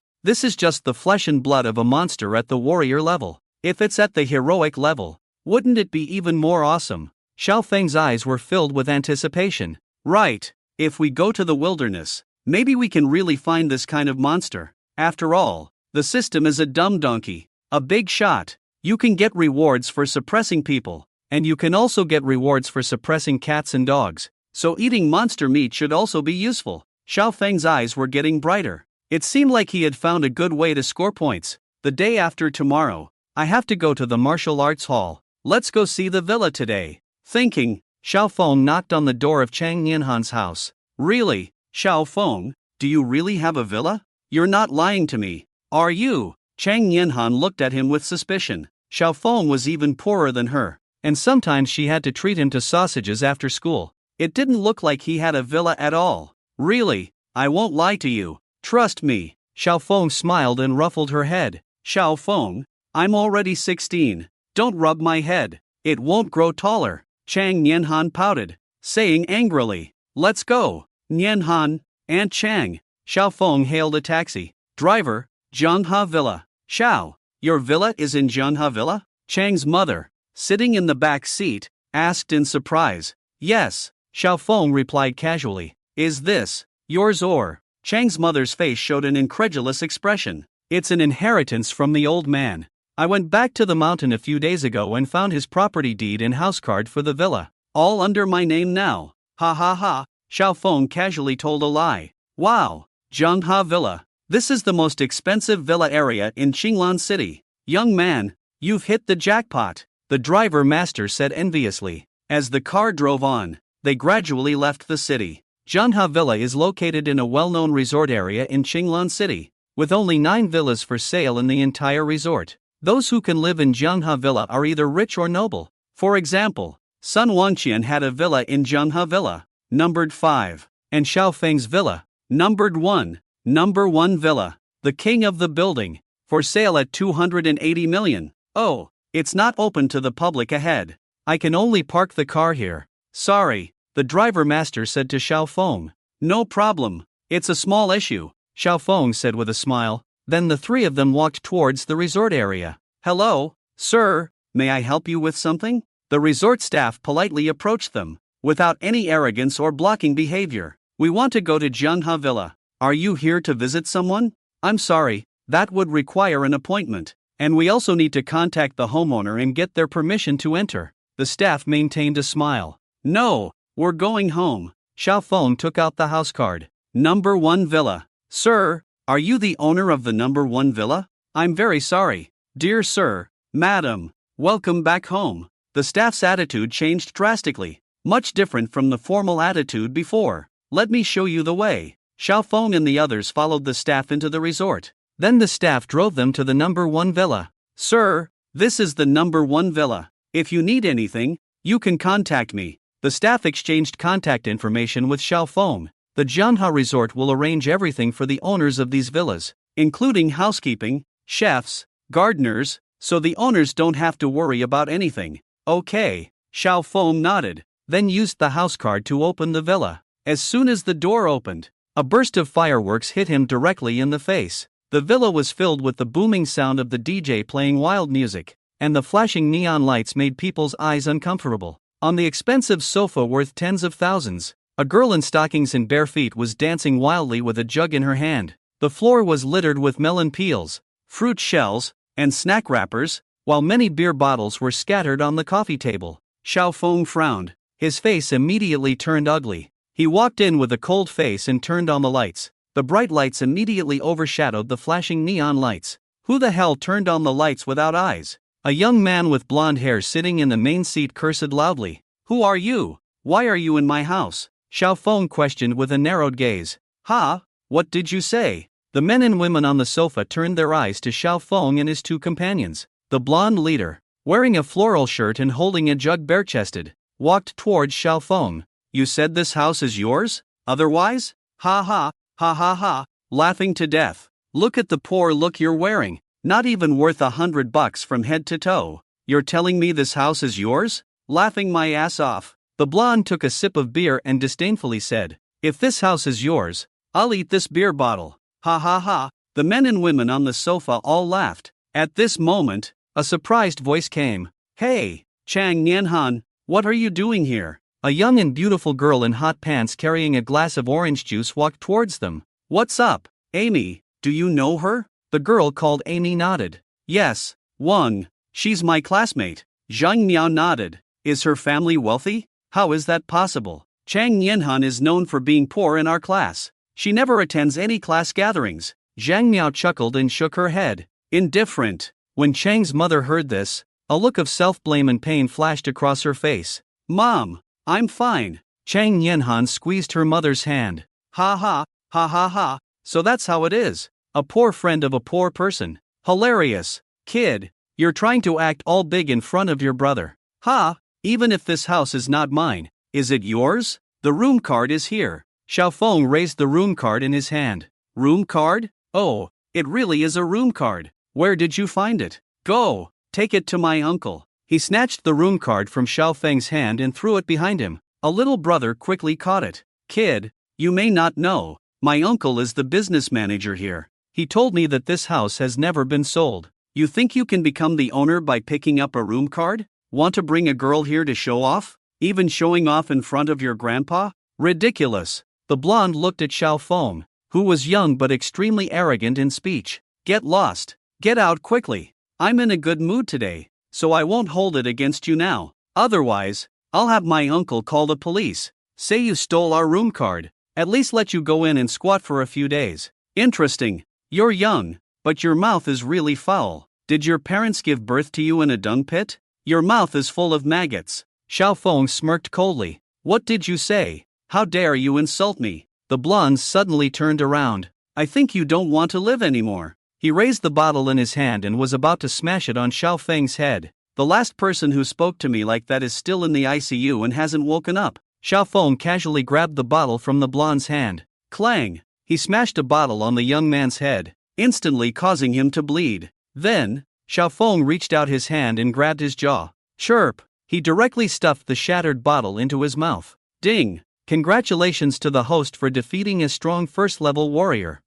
This is just the flesh and blood of a monster at the warrior level. If it's at the heroic level, wouldn't it be even more awesome? Xiao Feng's eyes were filled with anticipation. Right, if we go to the wilderness, maybe we can really find this kind of monster. After all, the system is a dumb donkey. A big shot. You can get rewards for suppressing people, and you can also get rewards for suppressing cats and dogs. So eating monster meat should also be useful. Xiao Feng's eyes were getting brighter. It seemed like he had found a good way to score points. The day after tomorrow, I have to go to the martial arts hall. Let's go see the villa today. Thinking, Xiao Feng knocked on the door of Chang Yanhan's house. Really, Xiao Feng, do you really have a villa? You're not lying to me, are you? Chang Yanhan looked at him with suspicion. Xiao Feng was even poorer than her, and sometimes she had to treat him to sausages after school. It didn't look like he had a villa at all. Really, I won't lie to you. Trust me. Xiao Feng smiled and ruffled her head. Xiao Feng, I'm already 16. Don't rub my head. It won't grow taller. Chang Yanhan pouted, saying angrily, let's go. Yanhan, Aunt Chang. Xiao Feng hailed a taxi. Driver, Zhanghe Villa. Xiao, your villa is in Zhanghe Villa? Chang's mother, sitting in the back seat, asked in surprise. Yes, Xiao Feng replied casually. Is this yours or? Chang's mother's face showed an incredulous expression. It's an inheritance from the old man. I went back to the mountain a few days ago and found his property deed and house card for the villa. All under my name now. Ha ha ha, Xiao Feng casually told a lie. Wow, Zhanghe Villa. This is the most expensive villa area in Qinglan City. Young man, you've hit the jackpot, the driver master said enviously. As the car drove on, they gradually left the city. Zhanghe Villa is located in a well-known resort area in Qinglan City, with only 9 villas for sale in the entire resort. Those who can live in Zhanghe Villa are either rich or noble. For example, Sun Wangqian had a villa in Zhanghe Villa, numbered 5, and Xiao Feng's villa, numbered 1. Number 1 villa, the king of the building, for sale at 280 million. Oh, it's not open to the public ahead. I can only park the car here. Sorry, the driver master said to Xiao Feng. No problem, it's a small issue, Xiao Feng said with a smile. Then the 3 of them walked towards the resort area. Hello, sir, may I help you with something? The resort staff politely approached them, without any arrogance or blocking behavior. We want to go to Zhanghe Villa. Are you here to visit someone? I'm sorry, that would require an appointment, and we also need to contact the homeowner and get their permission to enter. The staff maintained a smile. No, we're going home. Xiao Feng took out the house card. Number 1 villa. Sir, are you the owner of the number 1 villa? I'm very sorry. Dear sir, madam, welcome back home. The staff's attitude changed drastically, much different from the formal attitude before. Let me show you the way. Xiao Feng and the others followed the staff into the resort. Then the staff drove them to the number 1 villa. Sir, this is the number 1 villa. If you need anything, you can contact me. The staff exchanged contact information with Xiao Feng. The Zhanghe Resort will arrange everything for the owners of these villas, including housekeeping, chefs, gardeners, so the owners don't have to worry about anything. Okay, Xiao Feng nodded, then used the house card to open the villa. As soon as the door opened, a burst of fireworks hit him directly in the face. The villa was filled with the booming sound of the DJ playing wild music, and the flashing neon lights made people's eyes uncomfortable. On the expensive sofa worth tens of thousands, a girl in stockings and bare feet was dancing wildly with a jug in her hand. The floor was littered with melon peels, fruit shells, and snack wrappers, while many beer bottles were scattered on the coffee table. Xiao Feng frowned. His face immediately turned ugly. He walked in with a cold face and turned on the lights. The bright lights immediately overshadowed the flashing neon lights. Who the hell turned on the lights without eyes? A young man with blonde hair sitting in the main seat cursed loudly. Who are you? Why are you in my house? Xiao Feng questioned with a narrowed gaze. Ha? What did you say? The men and women on the sofa turned their eyes to Xiao Feng and his two companions. The blonde leader, wearing a floral shirt and holding a jug bare-chested, walked towards Xiao Feng. You said this house is yours? Otherwise? Ha ha, ha ha ha, laughing to death. Look at the poor look you're wearing. Not even worth $100 from head to toe. You're telling me this house is yours? Laughing my ass off. The blonde took a sip of beer and disdainfully said, if this house is yours, I'll eat this beer bottle. Ha ha ha. The men and women on the sofa all laughed. At this moment, a surprised voice came. Hey, Chang Nianhan, what are you doing here? A young and beautiful girl in hot pants carrying a glass of orange juice walked towards them. What's up, Amy? Do you know her? The girl called Amy nodded. Yes, Wang. She's my classmate. Zhang Miao nodded. Is her family wealthy? How is that possible? Chang Nianhan is known for being poor in our class. She never attends any class gatherings. Zhang Miao chuckled and shook her head. Indifferent. When Chang's mother heard this, a look of self-blame and pain flashed across her face. Mom, I'm fine. Chang Nianhan squeezed her mother's hand. Ha ha, ha ha ha, so that's how it is. A poor friend of a poor person. Hilarious. Kid, you're trying to act all big in front of your brother. Ha, even if this house is not mine, is it yours? The room card is here. Xiao Feng raised the room card in his hand. Room card? Oh, it really is a room card. Where did you find it? Go, take it to my uncle. He snatched the room card from Xiao Feng's hand and threw it behind him. A little brother quickly caught it. Kid, you may not know, my uncle is the business manager here. He told me that this house has never been sold. You think you can become the owner by picking up a room card? Want to bring a girl here to show off? Even showing off in front of your grandpa? Ridiculous. The blonde looked at Xiao Feng, who was young but extremely arrogant in speech. Get lost. Get out quickly. I'm in a good mood today, so I won't hold it against you now. Otherwise, I'll have my uncle call the police. Say you stole our room card. At least let you go in and squat for a few days. Interesting. You're young, but your mouth is really foul. Did your parents give birth to you in a dung pit? Your mouth is full of maggots. Xiao Feng smirked coldly. What did you say? How dare you insult me? The blonde suddenly turned around. I think you don't want to live anymore. He raised the bottle in his hand and was about to smash it on Xiao Feng's head. The last person who spoke to me like that is still in the ICU and hasn't woken up. Xiao Feng casually grabbed the bottle from the blonde's hand. Clang! He smashed a bottle on the young man's head, instantly causing him to bleed. Then, Xiao Feng reached out his hand and grabbed his jaw. Chirp! He directly stuffed the shattered bottle into his mouth. Ding! Congratulations to the host for defeating a strong first-level warrior.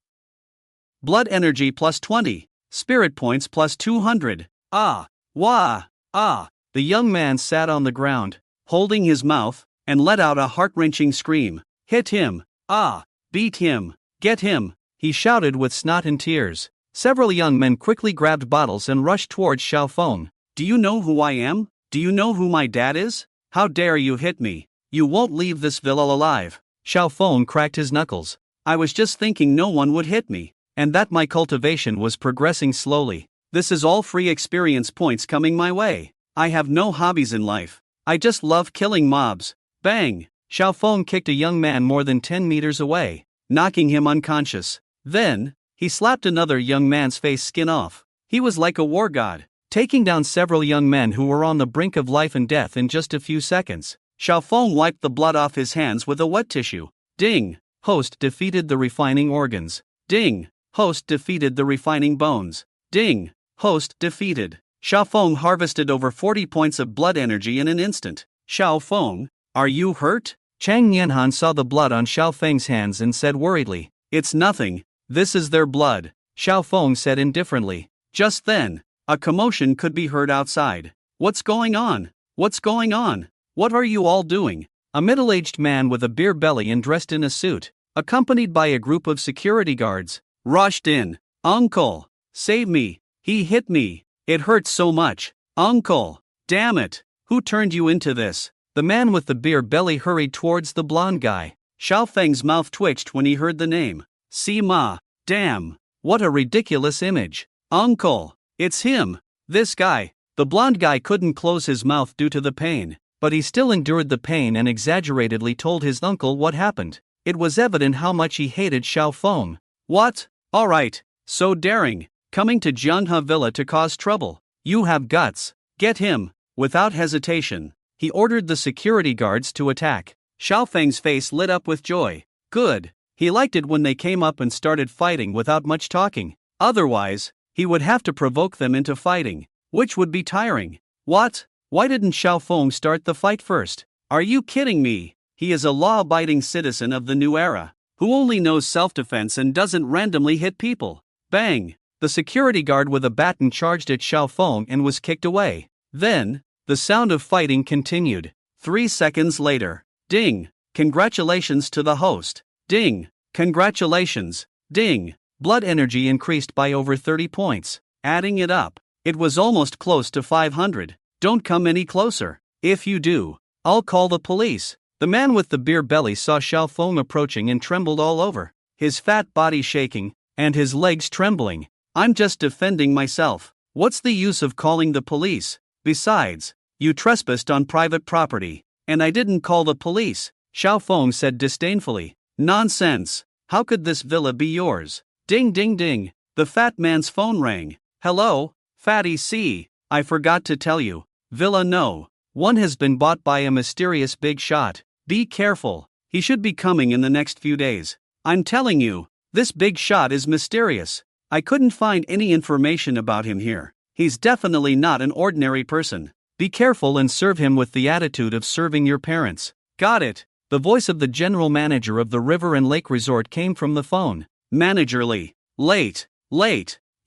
Blood energy plus 20. Spirit points plus 200. Ah! Wah! Ah! The young man sat on the ground, holding his mouth, and let out a heart-wrenching scream. Hit him! Ah! Beat him! Get him! He shouted with snot and tears. Several young men quickly grabbed bottles and rushed towards Xiao Feng. Do you know who I am? Do you know who my dad is? How dare you hit me? You won't leave this villa alive. Xiao Feng cracked his knuckles. I was just thinking no one would hit me, and that my cultivation was progressing slowly. This is all free experience points coming my way. I have no hobbies in life. I just love killing mobs. Bang! Xiao Feng kicked a young man more than 10 meters away, knocking him unconscious. Then, he slapped another young man's face skin off. He was like a war god, taking down several young men who were on the brink of life and death in just a few seconds. Xiao Feng wiped the blood off his hands with a wet tissue. Ding! Host defeated the refining organs. Ding! Host defeated the refining bones. Ding! Host defeated. Xiao Feng harvested over 40 points of blood energy in an instant. Xiao Feng, are you hurt? Chang Nianhan saw the blood on Xiao Feng's hands and said worriedly, It's nothing, this is their blood. Xiao Feng said indifferently. Just then, a commotion could be heard outside. What's going on? What's going on? What are you all doing? A middle-aged man with a beer belly and dressed in a suit, accompanied by a group of security guards, rushed in. Uncle, save me, he hit me, it hurts so much. Uncle, damn it, who turned you into this? The man with the beer belly hurried towards the blonde guy. Xiao Feng's mouth twitched when he heard the name. Sima, damn, what a ridiculous image. Uncle, it's him, this guy. The blonde guy couldn't close his mouth due to the pain, but he still endured the pain and exaggeratedly told his uncle what happened. It was evident how much he hated Xiao Feng. What? Alright, so daring, coming to Jianhe Villa to cause trouble. You have guts. Get him. Without hesitation, he ordered the security guards to attack. Xiao Feng's face lit up with joy. Good. He liked it when they came up and started fighting without much talking. Otherwise, he would have to provoke them into fighting, which would be tiring. What? Why didn't Xiao Feng start the fight first? Are you kidding me? He is a law-abiding citizen of the new era, who only knows self-defense and doesn't randomly hit people. Bang! The security guard with a baton charged at Xiao Feng and was kicked away. Then, the sound of fighting continued. 3 seconds later. Ding! Congratulations to the host. Ding! Congratulations. Ding! Blood energy increased by over 30 points. Adding it up, it was almost close to 500. Don't come any closer. If you do, I'll call the police. The man with the beer belly saw Xiao Feng approaching and trembled all over, his fat body shaking, and his legs trembling. I'm just defending myself. What's the use of calling the police? Besides, you trespassed on private property, and I didn't call the police, Xiao Feng said disdainfully. Nonsense. How could this villa be yours? Ding ding ding. The fat man's phone rang. Hello, Fatty C. I forgot to tell you. Villa No. 1 has been bought by a mysterious big shot. Be careful. He should be coming in the next few days. I'm telling you, this big shot is mysterious. I couldn't find any information about him here. He's definitely not an ordinary person. Be careful and serve him with the attitude of serving your parents. Got it. The voice of the general manager of the River and Lake Resort came from the phone. Managerly. Late.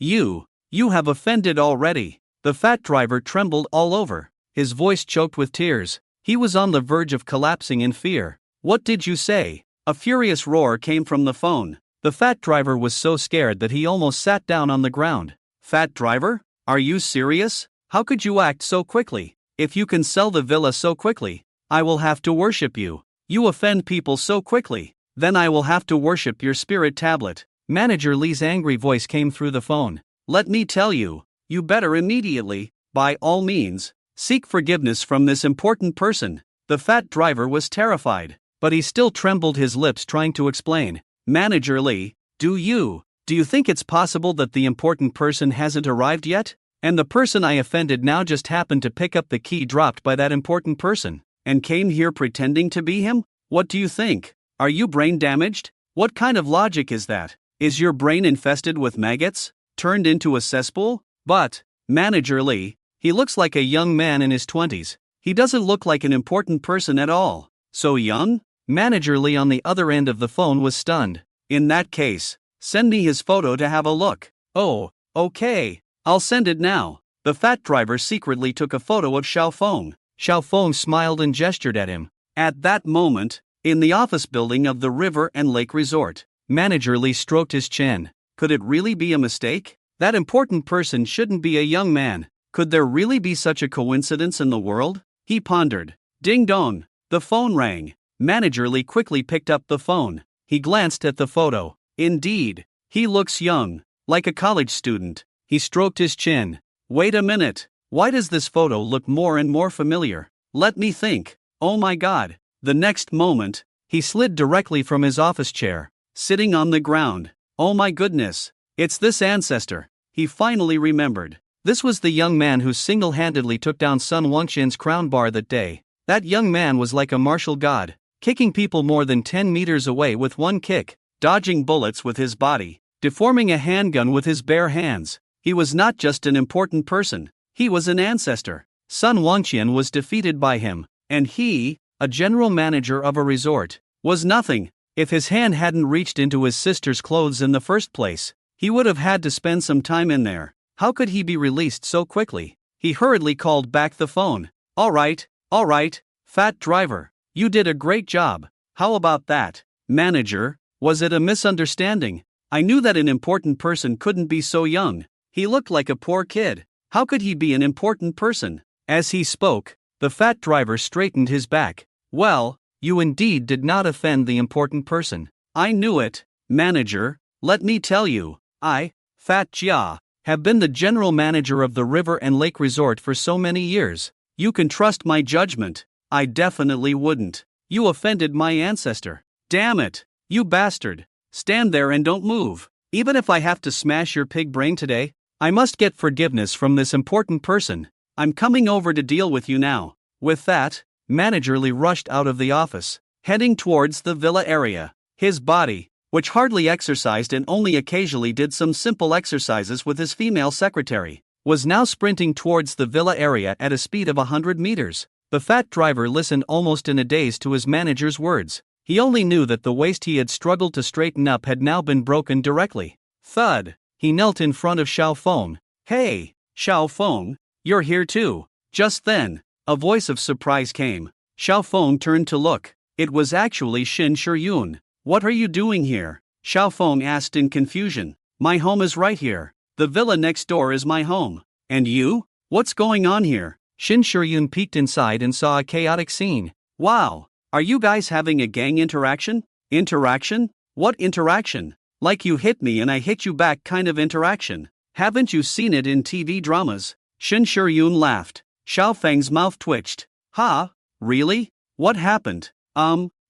You have offended already. The fat driver trembled all over. His voice choked with tears. He was on the verge of collapsing in fear. What did you say? A furious roar came from the phone. The fat driver was so scared that he almost sat down on the ground. Fat driver? Are you serious? How could you act so quickly? If you can sell the villa so quickly, I will have to worship you. You offend people so quickly, then I will have to worship your spirit tablet. Manager Lee's angry voice came through the phone. Let me tell you, you better immediately, by all means, seek forgiveness from this important person. The fat driver was terrified, but he still trembled his lips trying to explain. Manager Lee, do you think it's possible that the important person hasn't arrived yet? And the person I offended now just happened to pick up the key dropped by that important person, and came here pretending to be him? What do you think? Are you brain damaged? What kind of logic is that? Is your brain infested with maggots? Turned into a cesspool? But, Manager Lee, he looks like a young man in his 20s. He doesn't look like an important person at all. So young? Manager Lee on the other end of the phone was stunned. In that case, send me his photo to have a look. Oh, okay. I'll send it now. The fat driver secretly took a photo of Xiao Feng. Xiao Feng smiled and gestured at him. At that moment, in the office building of the River and Lake Resort, Manager Lee stroked his chin. Could it really be a mistake? That important person shouldn't be a young man. Could there really be such a coincidence in the world? He pondered. Ding dong. The phone rang. Manager Lee quickly picked up the phone. He glanced at the photo. Indeed, he looks young, like a college student. He stroked his chin. Wait a minute. Why does this photo look more and more familiar? Let me think. Oh my God. The next moment, he slid directly from his office chair, sitting on the ground. Oh my goodness. It's this ancestor. He finally remembered. This was the young man who single-handedly took down Sun Wangqian's crown bar that day. That young man was like a martial god, kicking people more than 10 meters away with one kick, dodging bullets with his body, deforming a handgun with his bare hands. He was not just an important person, he was an ancestor. Sun Wangqian was defeated by him, and he, a general manager of a resort, was nothing. If his hand hadn't reached into his sister's clothes in the first place, He would have had to spend some time in there. How could he be released so quickly? He hurriedly called back the phone. All right, fat driver. You did a great job. How about that? Manager, was it a misunderstanding? I knew that an important person couldn't be so young. He looked like a poor kid. How could he be an important person? As he spoke, the fat driver straightened his back. Well, you indeed did not offend the important person. I knew it, manager. Let me tell you, I, Fat Jia, have been the general manager of the river and lake resort for so many years. You can trust my judgment. I definitely wouldn't. You offended my ancestor. Damn it, you bastard. Stand there and don't move. Even if I have to smash your pig brain today, I must get forgiveness from this important person. I'm coming over to deal with you now. With that, Manager Lee rushed out of the office, heading towards the villa area. His body, which hardly exercised and only occasionally did some simple exercises with his female secretary, was now sprinting towards the villa area at a speed of 100 meters. The fat driver listened almost in a daze to his manager's words. He only knew that the waist he had struggled to straighten up had now been broken directly. Thud! He knelt in front of Xiao Feng. Hey, Xiao Feng, you're here too. Just then, a voice of surprise came. Xiao Feng turned to look. It was actually Shin Shiyun. What are you doing here? Xiao Feng asked in confusion. My home is right here. The villa next door is my home. And you? What's going on here? Shin Shiyun peeked inside and saw a chaotic scene. Wow, are you guys having a gang interaction? Interaction? What interaction? Like you hit me and I hit you back kind of interaction. Haven't you seen it in TV dramas? Shin Shiyun laughed. Xiao Feng's mouth twitched. Ha? Really? What happened?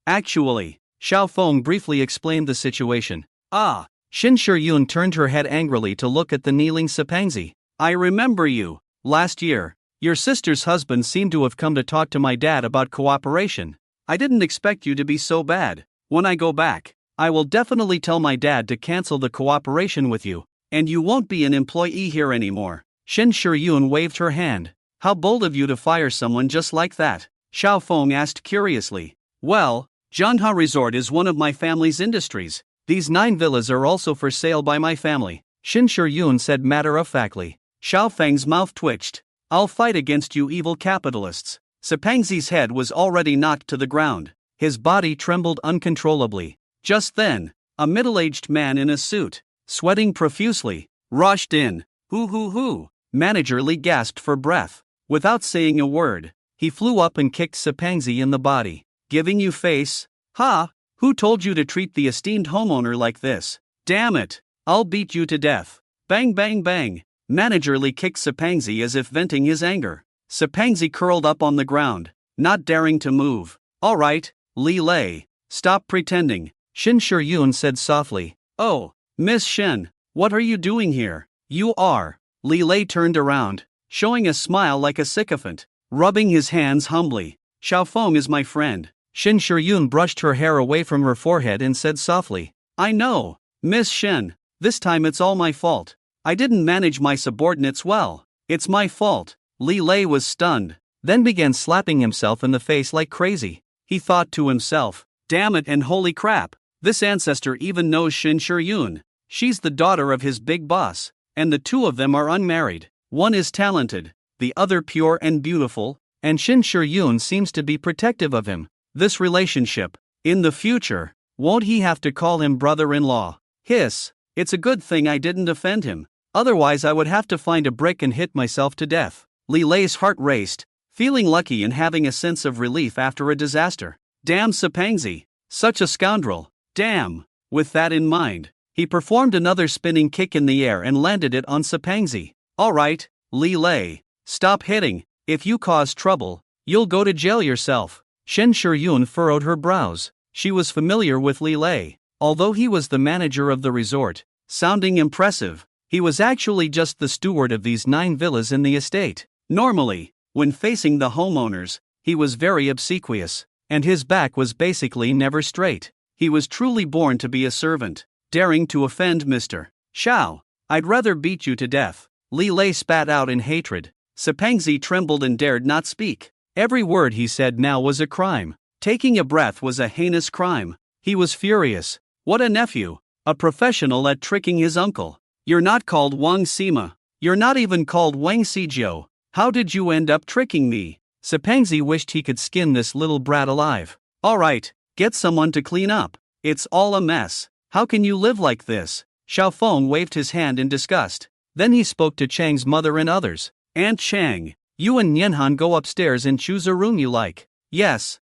Actually. Xiao Feng briefly explained the situation. Ah. Shin Shiyun turned her head angrily to look at the kneeling Sepangzi. I remember you. Last year, your sister's husband seemed to have come to talk to my dad about cooperation. I didn't expect you to be so bad. When I go back, I will definitely tell my dad to cancel the cooperation with you, and you won't be an employee here anymore. Shin Shiyun waved her hand. How bold of you to fire someone just like that? Xiao Feng asked curiously. Well, Zhanhe Resort is one of my family's industries. These 9 villas are also for sale by my family, Shin Shiyun said matter-of-factly. Xiao Feng's mouth twitched. I'll fight against you evil capitalists. Sepangzi's head was already knocked to the ground. His body trembled uncontrollably. Just then, a middle-aged man in a suit, sweating profusely, rushed in. Hoo. Manager Lee gasped for breath. Without saying a word, he flew up and kicked Sepangzi in the body. Giving you face? Ha! Who told you to treat the esteemed homeowner like this? Damn it! I'll beat you to death. Bang bang bang! Manager Lee kicked Sepangzi as if venting his anger. Sepangzi curled up on the ground, not daring to move. Alright, Li Lei, stop pretending, Shin Shiyun said softly. Oh, Miss Shen, what are you doing here? You are. Li Lei turned around, showing a smile like a sycophant, rubbing his hands humbly. Xiao Feng is my friend. Shin Shiyun brushed her hair away from her forehead and said softly. I know, Miss Shen, this time it's all my fault. I didn't manage my subordinates well. It's my fault. Li Lei was stunned, then began slapping himself in the face like crazy. He thought to himself, damn it and holy crap, this ancestor even knows Shin Shiyun. She's the daughter of his big boss, and the two of them are unmarried. One is talented, the other pure and beautiful, and Shin Shiyun seems to be protective of him. This relationship, in the future, won't he have to call him brother-in-law? Hiss, it's a good thing I didn't offend him, otherwise I would have to find a brick and hit myself to death. Li Lei's heart raced, feeling lucky and having a sense of relief after a disaster. Damn Sepangzi, such a scoundrel, damn. With that in mind, he performed another spinning kick in the air and landed it on Sepangzi. Alright, Li Lei, stop hitting. If you cause trouble, you'll go to jail yourself. Shin Shiyun furrowed her brows. She was familiar with Li Lei. Although he was the manager of the resort, sounding impressive, he was actually just the steward of these 9 villas in the estate. Normally, when facing the homeowners, he was very obsequious, and his back was basically never straight. He was truly born to be a servant, daring to offend Mr. Xiao. I'd rather beat you to death. Li Lei spat out in hatred. Sepangzi trembled and dared not speak. Every word he said now was a crime. Taking a breath was a heinous crime. He was furious. What a nephew! A professional at tricking his uncle. You're not called Wang Sima. You're not even called Wang Sijio. How did you end up tricking me? Sepangzi wished he could skin this little brat alive. Alright, get someone to clean up. It's all a mess. How can you live like this? Xiaofeng waved his hand in disgust. Then he spoke to Chang's mother and others. Aunt Chang, you and Nianhan go upstairs and choose a room you like. Yes,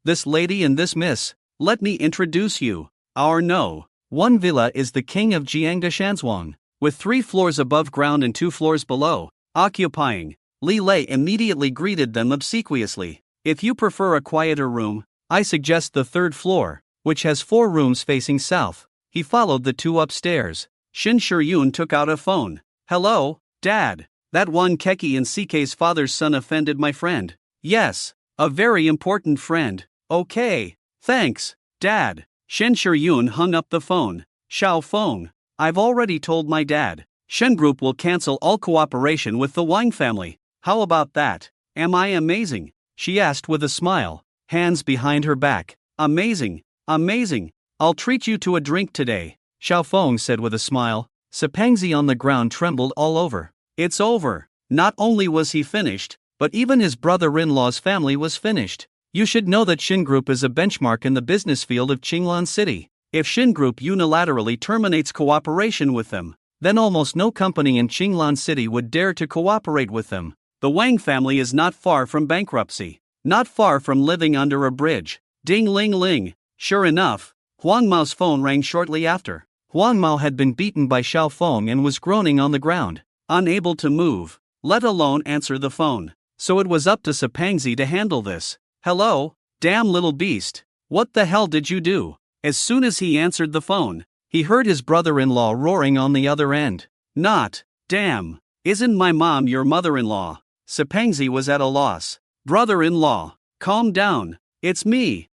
this lady and this miss. Let me introduce you. Our no. One villa is the king of Jiangda Shanzhuang, with 3 floors above ground and 2 floors below, occupying. Li Lei immediately greeted them obsequiously. If you prefer a quieter room, I suggest the 3rd floor, which has 4 rooms facing south. He followed the 2 upstairs. Shin Shiyun took out a phone. Hello, Dad. That one Keki and CK's father's son offended my friend. Yes, a very important friend. Okay, thanks, Dad. Shen Shiyun hung up the phone. Xiaofeng, I've already told my dad. Shen Group will cancel all cooperation with the Wang family. How about that? Am I amazing? She asked with a smile, hands behind her back. Amazing. I'll treat you to a drink today, Xiaofeng said with a smile. Sepangzi on the ground trembled all over. It's over. Not only was he finished, but even his brother-in-law's family was finished. You should know that Shin Group is a benchmark in the business field of Qinglan City. If Shin Group unilaterally terminates cooperation with them, then almost no company in Qinglan City would dare to cooperate with them. The Wang family is not far from bankruptcy, not far from living under a bridge. Ding ling ling. Sure enough, Huang Mao's phone rang shortly after. Huang Mao had been beaten by Xiaofeng and was groaning on the ground, unable to move, let alone answer the phone. So it was up to Sepangzi to handle this. Hello, damn little beast. What the hell did you do? As soon as he answered the phone, he heard his brother-in-law roaring on the other end. Not, damn, isn't my mom your mother-in-law? Sepangzi was at a loss. Brother-in-law, calm down. It's me.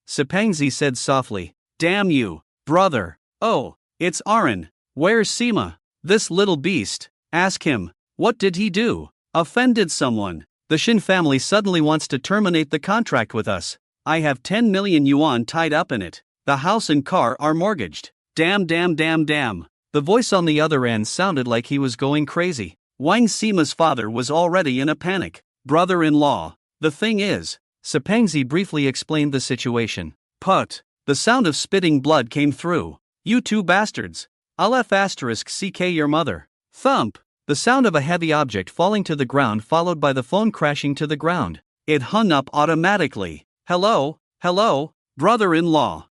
Sepangzi said softly. Damn you, brother. Oh, it's Aaron. Where's Sima? This little beast. Ask him. What did he do? Offended someone. The Shin family suddenly wants to terminate the contract with us. I have 10 million yuan tied up in it. The house and car are mortgaged. Damn. The voice on the other end sounded like he was going crazy. Wang Sima's father was already in a panic. Brother-in-law. The thing is, Sepangzi briefly explained the situation. Put. The sound of spitting blood came through. You 2 bastards. I'll *CK your mother. Thump. The sound of a heavy object falling to the ground followed by the phone crashing to the ground. It hung up automatically. Hello, brother-in-law.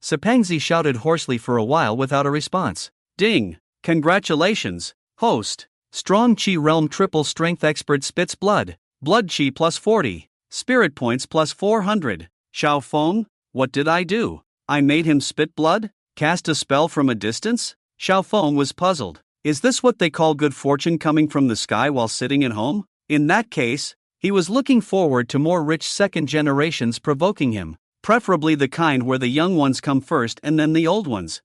Sepangzi shouted hoarsely for a while without a response. Ding. Congratulations, host. Strong Chi Realm Triple Strength Expert spits blood. Blood Chi plus 40. Spirit points plus 400. Xiaofeng, what did I do? I made him spit blood? Cast a spell from a distance? Xiaofeng was puzzled. Is this what they call good fortune coming from the sky while sitting at home? In that case, he was looking forward to more rich second generations provoking him, preferably the kind where the young ones come first and then the old ones.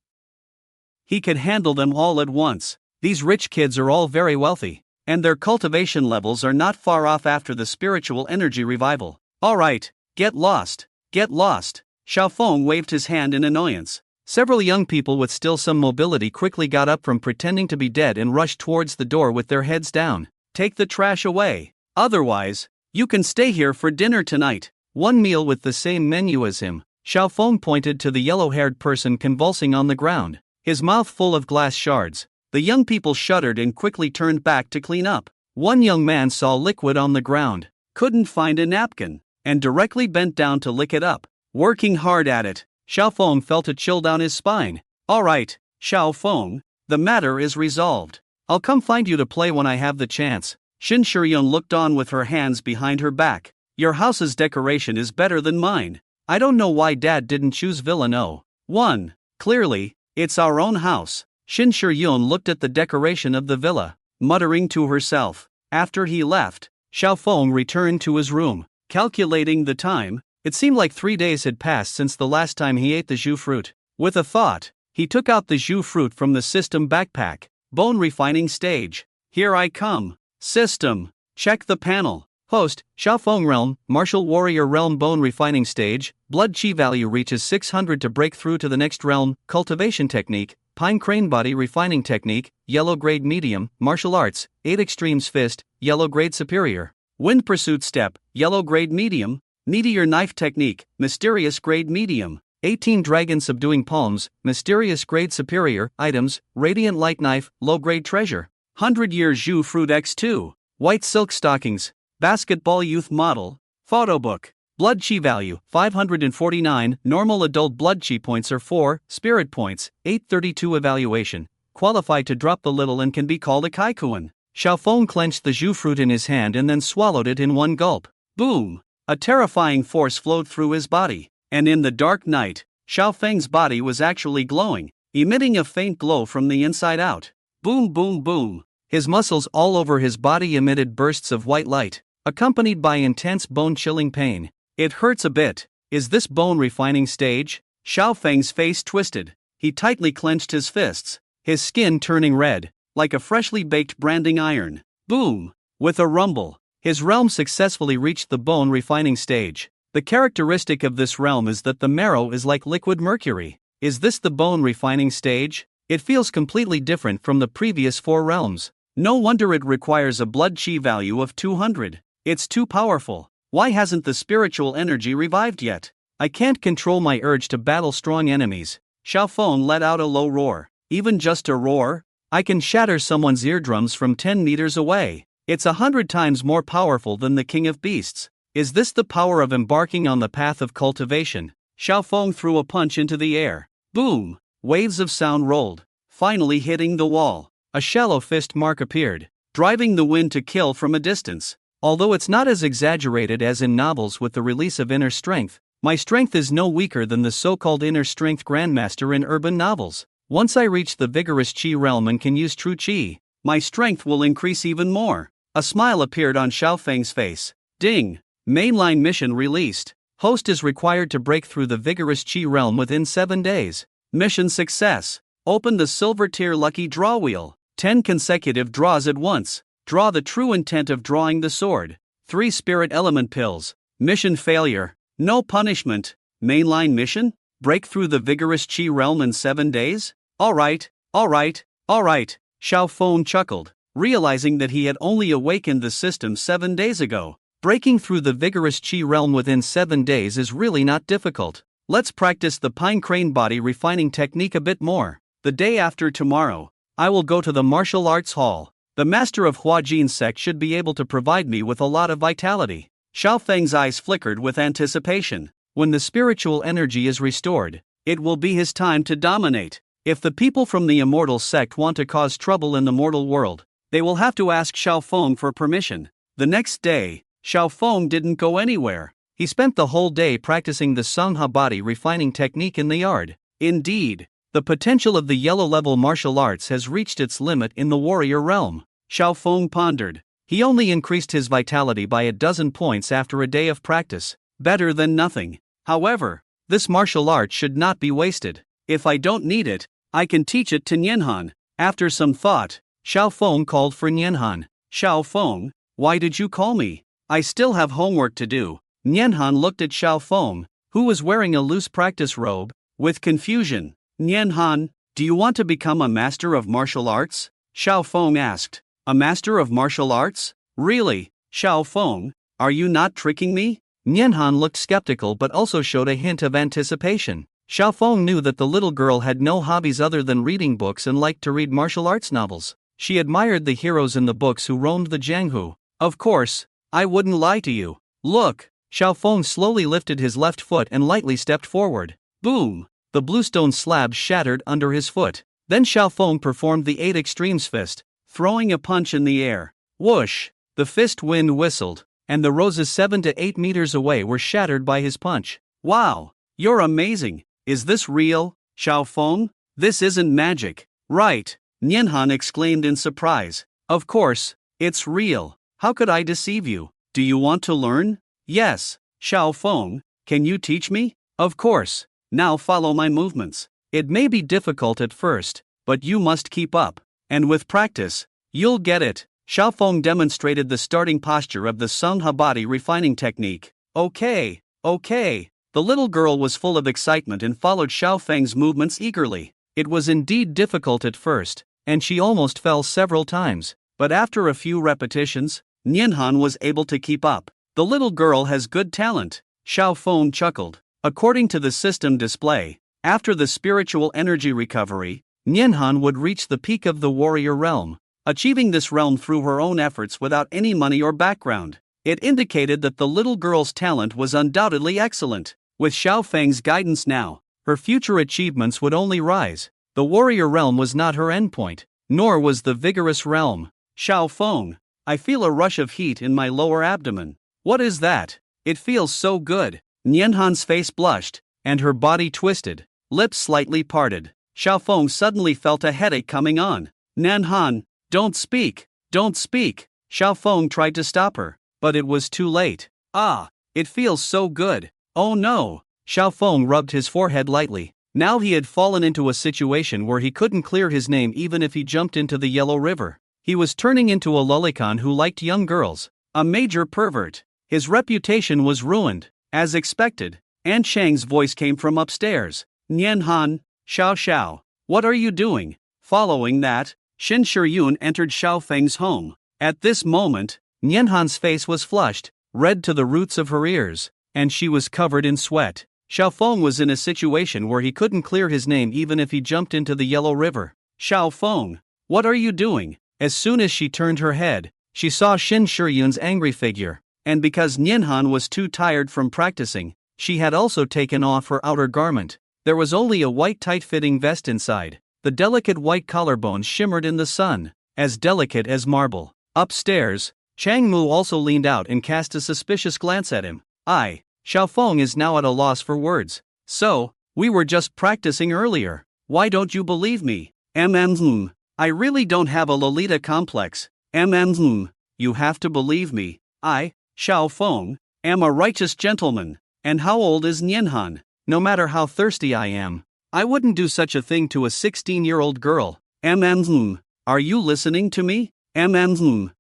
He could handle them all at once. These rich kids are all very wealthy, and their cultivation levels are not far off after the spiritual energy revival. Alright, get lost. Xiaofeng waved his hand in annoyance. Several young people with still some mobility quickly got up from pretending to be dead and rushed towards the door with their heads down. Take the trash away. Otherwise, you can stay here for dinner tonight. One meal with the same menu as him. Xiaofeng pointed to the yellow-haired person convulsing on the ground, his mouth full of glass shards. The young people shuddered and quickly turned back to clean up. One young man saw liquid on the ground, couldn't find a napkin, and directly bent down to lick it up, working hard at it. Xiaofeng felt a chill down his spine. Alright, Xiaofeng, the matter is resolved. I'll come find you to play when I have the chance. Shin Shiyun looked on with her hands behind her back. Your house's decoration is better than mine. I don't know why Dad didn't choose Villa No. 1. Clearly, it's our own house. Shin Shiyun looked at the decoration of the villa, muttering to herself. After he left, Xiaofeng returned to his room. Calculating the time, it seemed like 3 days had passed since the last time he ate the jus fruit. With a thought, he took out the jus fruit from the system backpack. Bone refining stage. Here I come. System. Check the panel. Host, Xiaofeng Realm, Martial Warrior Realm Bone Refining Stage, Blood Chi value reaches 600 to break through to the next realm, Cultivation Technique, Pine Crane Body Refining Technique, Yellow Grade Medium, Martial Arts, 8 Extremes Fist, Yellow Grade Superior, Wind Pursuit Step, Yellow Grade Medium, Meteor Knife Technique, Mysterious Grade Medium, 18 Dragon Subduing Palms, Mysterious Grade Superior, Items, Radiant Light Knife, Low Grade Treasure, 100 Year Zhu Fruit X2, White Silk Stockings, Basketball Youth Model, Photo Book, Blood Chi value, 549, normal adult Blood Chi points are 4, Spirit points, 832 evaluation, qualified to drop the little and can be called a Kaikuan. Xiaofeng clenched the Zhu fruit in his hand and then swallowed it in one gulp. Boom! A terrifying force flowed through his body, and in the dark night, Xiaofeng's body was actually glowing, emitting a faint glow from the inside out. Boom boom boom! His muscles all over his body emitted bursts of white light, accompanied by intense bone-chilling pain. It hurts a bit. Is this bone refining stage? Xiaofeng's face twisted. He tightly clenched his fists, his skin turning red, like a freshly baked branding iron. Boom! With a rumble, his realm successfully reached the bone refining stage. The characteristic of this realm is that the marrow is like liquid mercury. Is this the bone refining stage? It feels completely different from the previous 4 realms. No wonder it requires a blood chi value of 200. It's too powerful. Why hasn't the spiritual energy revived yet? I can't control my urge to battle strong enemies. Xiaofeng let out a low roar. Even just a roar? I can shatter someone's eardrums from 10 meters away. It's 100 times more powerful than the King of Beasts. Is this the power of embarking on the path of cultivation? Xiaofeng threw a punch into the air. Boom! Waves of sound rolled, finally hitting the wall. A shallow fist mark appeared, driving the wind to kill from a distance. Although it's not as exaggerated as in novels with the release of inner strength, my strength is no weaker than the so-called inner strength grandmaster in urban novels. Once I reach the vigorous chi realm and can use true chi, my strength will increase even more. A smile appeared on Xiaofeng's face. Ding! Mainline mission released. Host is required to break through the vigorous chi realm within 7 days. Mission success. Open the silver tier lucky draw wheel. 10 consecutive draws at once. Draw the true intent of drawing the sword. 3 spirit element pills. Mission failure. No punishment. Mainline mission? Break through the vigorous chi realm in 7 days? Alright. Xiaofeng chuckled, realizing that he had only awakened the system 7 days ago. Breaking through the vigorous chi realm within 7 days is really not difficult. Let's practice the Pine Crane Body Refining Technique a bit more. The day after tomorrow, I will go to the Martial Arts Hall. The master of Huajin's sect should be able to provide me with a lot of vitality. Xiaofeng's eyes flickered with anticipation. When the spiritual energy is restored, it will be his time to dominate. If the people from the immortal sect want to cause trouble in the mortal world, they will have to ask Xiaofeng for permission. The next day, Xiaofeng didn't go anywhere. He spent the whole day practicing the Sangha body refining technique in the yard. Indeed, the potential of the yellow-level martial arts has reached its limit in the warrior realm. Xiaofeng pondered. He only increased his vitality by a dozen points after a day of practice. Better than nothing. However, this martial art should not be wasted. If I don't need it, I can teach it to Nianhan. After some thought, Xiaofeng called for Nianhan. Xiaofeng, why did you call me? I still have homework to do. Nianhan looked at Xiaofeng, who was wearing a loose practice robe, with confusion. Nianhan, do you want to become a master of martial arts? Xiaofeng asked. A master of martial arts? Really, Xiaofeng, are you not tricking me? Nianhan looked skeptical but also showed a hint of anticipation. Xiaofeng knew that the little girl had no hobbies other than reading books and liked to read martial arts novels. She admired the heroes in the books who roamed the Jianghu. Of course, I wouldn't lie to you. Look, Xiaofeng slowly lifted his left foot and lightly stepped forward. Boom! The bluestone slab shattered under his foot. Then Xiaofeng performed the 8 extremes fist, throwing a punch in the air. Whoosh! The fist wind whistled, and the roses 7 to 8 meters away were shattered by his punch. Wow! You're amazing! Is this real, Xiaofeng? This isn't magic, right? Nianhan exclaimed in surprise. Of course, it's real. How could I deceive you? Do you want to learn? Yes, Xiaofeng, can you teach me? Of course. Now follow my movements. It may be difficult at first, but you must keep up. And with practice, you'll get it. Xiao Feng demonstrated the starting posture of the Sungha body refining technique. Okay, okay. The little girl was full of excitement and followed Xiao Feng's movements eagerly. It was indeed difficult at first, and she almost fell several times, but after a few repetitions, Nianhan was able to keep up. The little girl has good talent, Xiao Feng chuckled. According to the system display, after the spiritual energy recovery, Nianhan would reach the peak of the warrior realm, achieving this realm through her own efforts without any money or background. It indicated that the little girl's talent was undoubtedly excellent. With Xiao Feng's guidance now, her future achievements would only rise. The warrior realm was not her endpoint, nor was the vigorous realm. Xiao Feng, I feel a rush of heat in my lower abdomen. What is that? It feels so good. Nianhan's face blushed, and her body twisted, lips slightly parted. Xiao Feng suddenly felt a headache coming on. Nianhan, don't speak, don't speak. Xiao Feng tried to stop her, but it was too late. Ah, it feels so good. Oh no. Xiao Feng rubbed his forehead lightly. Now he had fallen into a situation where he couldn't clear his name even if he jumped into the Yellow River. He was turning into a lolicon who liked young girls, a major pervert. His reputation was ruined. As expected, An Chang's voice came from upstairs. Nianhan, Xiao Xiao, what are you doing? Following that, Shin Shiyun entered Xiao Feng's home. At this moment, Nianhan's face was flushed, red to the roots of her ears, and she was covered in sweat. Xiao Feng was in a situation where he couldn't clear his name even if he jumped into the Yellow River. Xiao Feng, what are you doing? As soon as she turned her head, she saw Shin Shiyun's angry figure, and because Nianhan was too tired from practicing, she had also taken off her outer garment. There was only a white tight-fitting vest inside. The delicate white collarbones shimmered in the sun, as delicate as marble. Upstairs, Chang Mu also leaned out and cast a suspicious glance at him. Xiao Feng is now at a loss for words. So, we were just practicing earlier. Why don't you believe me? I really don't have a Lolita complex. You have to believe me. I, Xiao Feng, am a righteous gentleman. And how old is Nianhan? No matter how thirsty I am, I wouldn't do such a thing to a 16-year-old girl. Are you listening to me? You've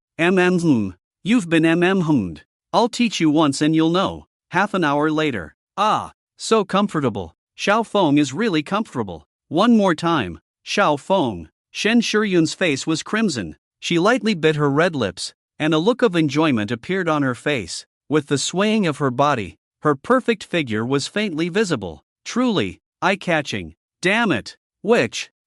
been hummed. I'll teach you once and you'll know. Half an hour later. Ah, so comfortable. Xiao Feng is really comfortable. One more time. Xiao Feng. Shen Shiyun's face was crimson. She lightly bit her red lips, and a look of enjoyment appeared on her face. With the swaying of her body, her perfect figure was faintly visible. Truly, eye-catching. Damn it.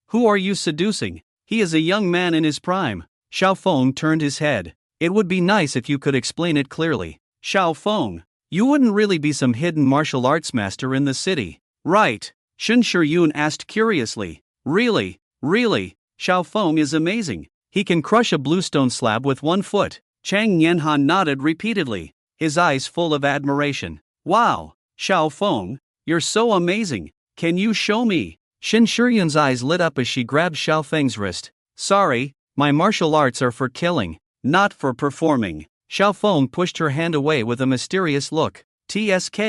Who are you seducing? He is a young man in his prime. Xiao Feng turned his head. It would be nice if you could explain it clearly. Xiao Feng, you wouldn't really be some hidden martial arts master in the city, right? Shin Shiyun asked curiously. Really? Xiao Feng is amazing. He can crush a bluestone slab with 1 foot. Chang Nianhan nodded repeatedly, his eyes full of admiration. Wow, Xiao Feng, you're so amazing. Can you show me? Shin Shiyun's eyes lit up as she grabbed Xiao Feng's wrist. Sorry, my martial arts are for killing, not for performing. Xiao Feng pushed her hand away with a mysterious look. TSK,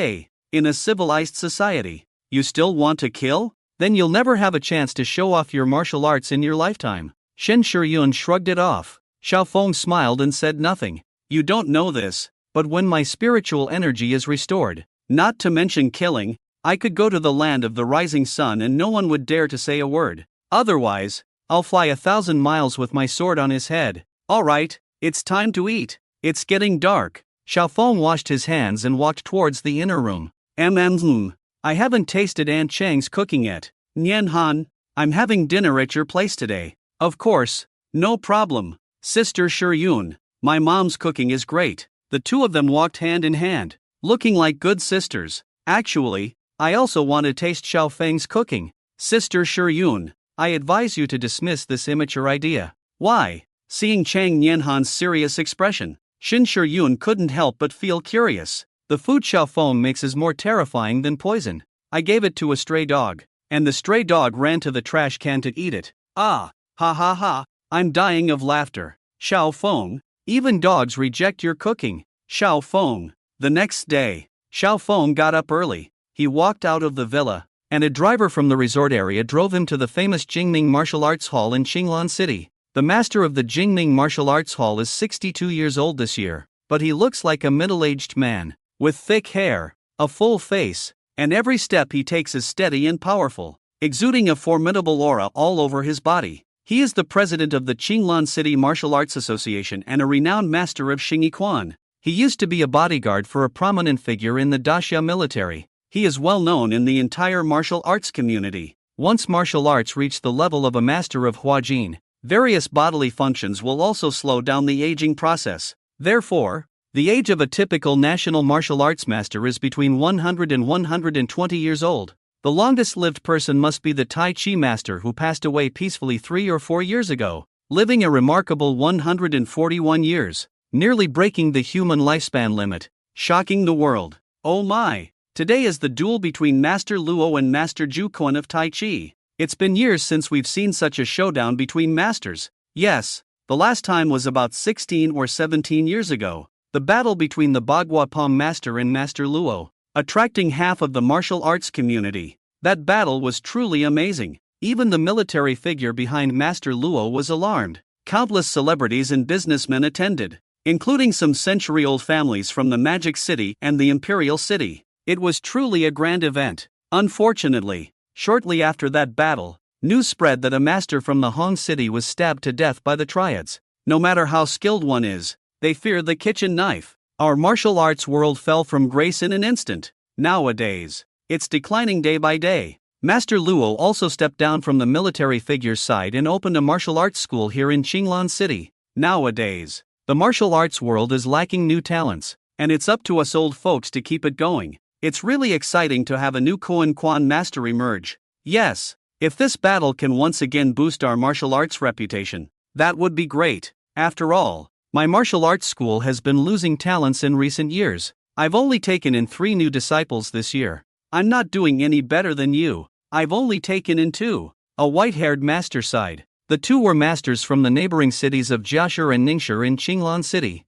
in a civilized society, you still want to kill? Then you'll never have a chance to show off your martial arts in your lifetime. Shin Shiyun shrugged it off. Xiao Feng smiled and said nothing. You don't know this, but when my spiritual energy is restored, not to mention killing, I could go to the land of the rising sun and no one would dare to say a word. Otherwise, I'll fly 1,000 miles with my sword on his head. Alright, it's time to eat. It's getting dark. Xiao Feng washed his hands and walked towards the inner room. I haven't tasted Aunt Chang's cooking yet. Nianhan, I'm having dinner at your place today. Of course, no problem. Sister Shiyun, my mom's cooking is great. The two of them walked hand in hand, looking like good sisters. Actually, I also want to taste Xiao Feng's cooking. Sister Shiyun, I advise you to dismiss this immature idea. Why? Seeing Chang Nianhan's serious expression, Shin Shiyun couldn't help but feel curious. The food Xiao Feng makes is more terrifying than poison. I gave it to a stray dog, and the stray dog ran to the trash can to eat it. Ah, ha, I'm dying of laughter. Xiao Feng, even dogs reject your cooking. Xiao Feng. The next day, Xiao Feng got up early. He walked out of the villa, and a driver from the resort area drove him to the famous Jingming Martial Arts Hall in Qinglan City. The master of the Jingming Martial Arts Hall is 62 years old this year, but he looks like a middle-aged man, with thick hair, a full face, and every step he takes is steady and powerful, exuding a formidable aura all over his body. He is the president of the Qinglan City Martial Arts Association and a renowned master of Xingyi Quan. He used to be a bodyguard for a prominent figure in the Daxia military. He is well known in the entire martial arts community. Once martial arts reach the level of a master of Huajin, various bodily functions will also slow down the aging process. Therefore, the age of a typical national martial arts master is between 100 and 120 years old. The longest-lived person must be the Tai Chi master who passed away peacefully 3 or 4 years ago, living a remarkable 141 years, nearly breaking the human lifespan limit, shocking the world. Oh my! Today is the duel between Master Luo and Master Zhu Quan of Tai Chi. It's been years since we've seen such a showdown between masters. Yes, the last time was about 16 or 17 years ago. The battle between the Bagua Palm Master and Master Luo, attracting half of the martial arts community. That battle was truly amazing. Even the military figure behind Master Luo was alarmed. Countless celebrities and businessmen attended, including some century-old families from the Magic City and the Imperial City. It was truly a grand event. Unfortunately, shortly after that battle, news spread that a master from the Hong City was stabbed to death by the triads. No matter how skilled one is, they fear the kitchen knife. Our martial arts world fell from grace in an instant. Nowadays, it's declining day by day. Master Luo also stepped down from the military figure's side and opened a martial arts school here in Qinglan City. Nowadays, the martial arts world is lacking new talents, and it's up to us old folks to keep it going. It's really exciting to have a new Koan Quan master emerge. Yes, if this battle can once again boost our martial arts reputation, that would be great. After all, my martial arts school has been losing talents in recent years. I've only taken in 3 new disciples this year. I'm not doing any better than you. I've only taken in 2. A white-haired master sighed. The 2 were masters from the neighboring cities of Jiashi and Ningshi in Qinglan City.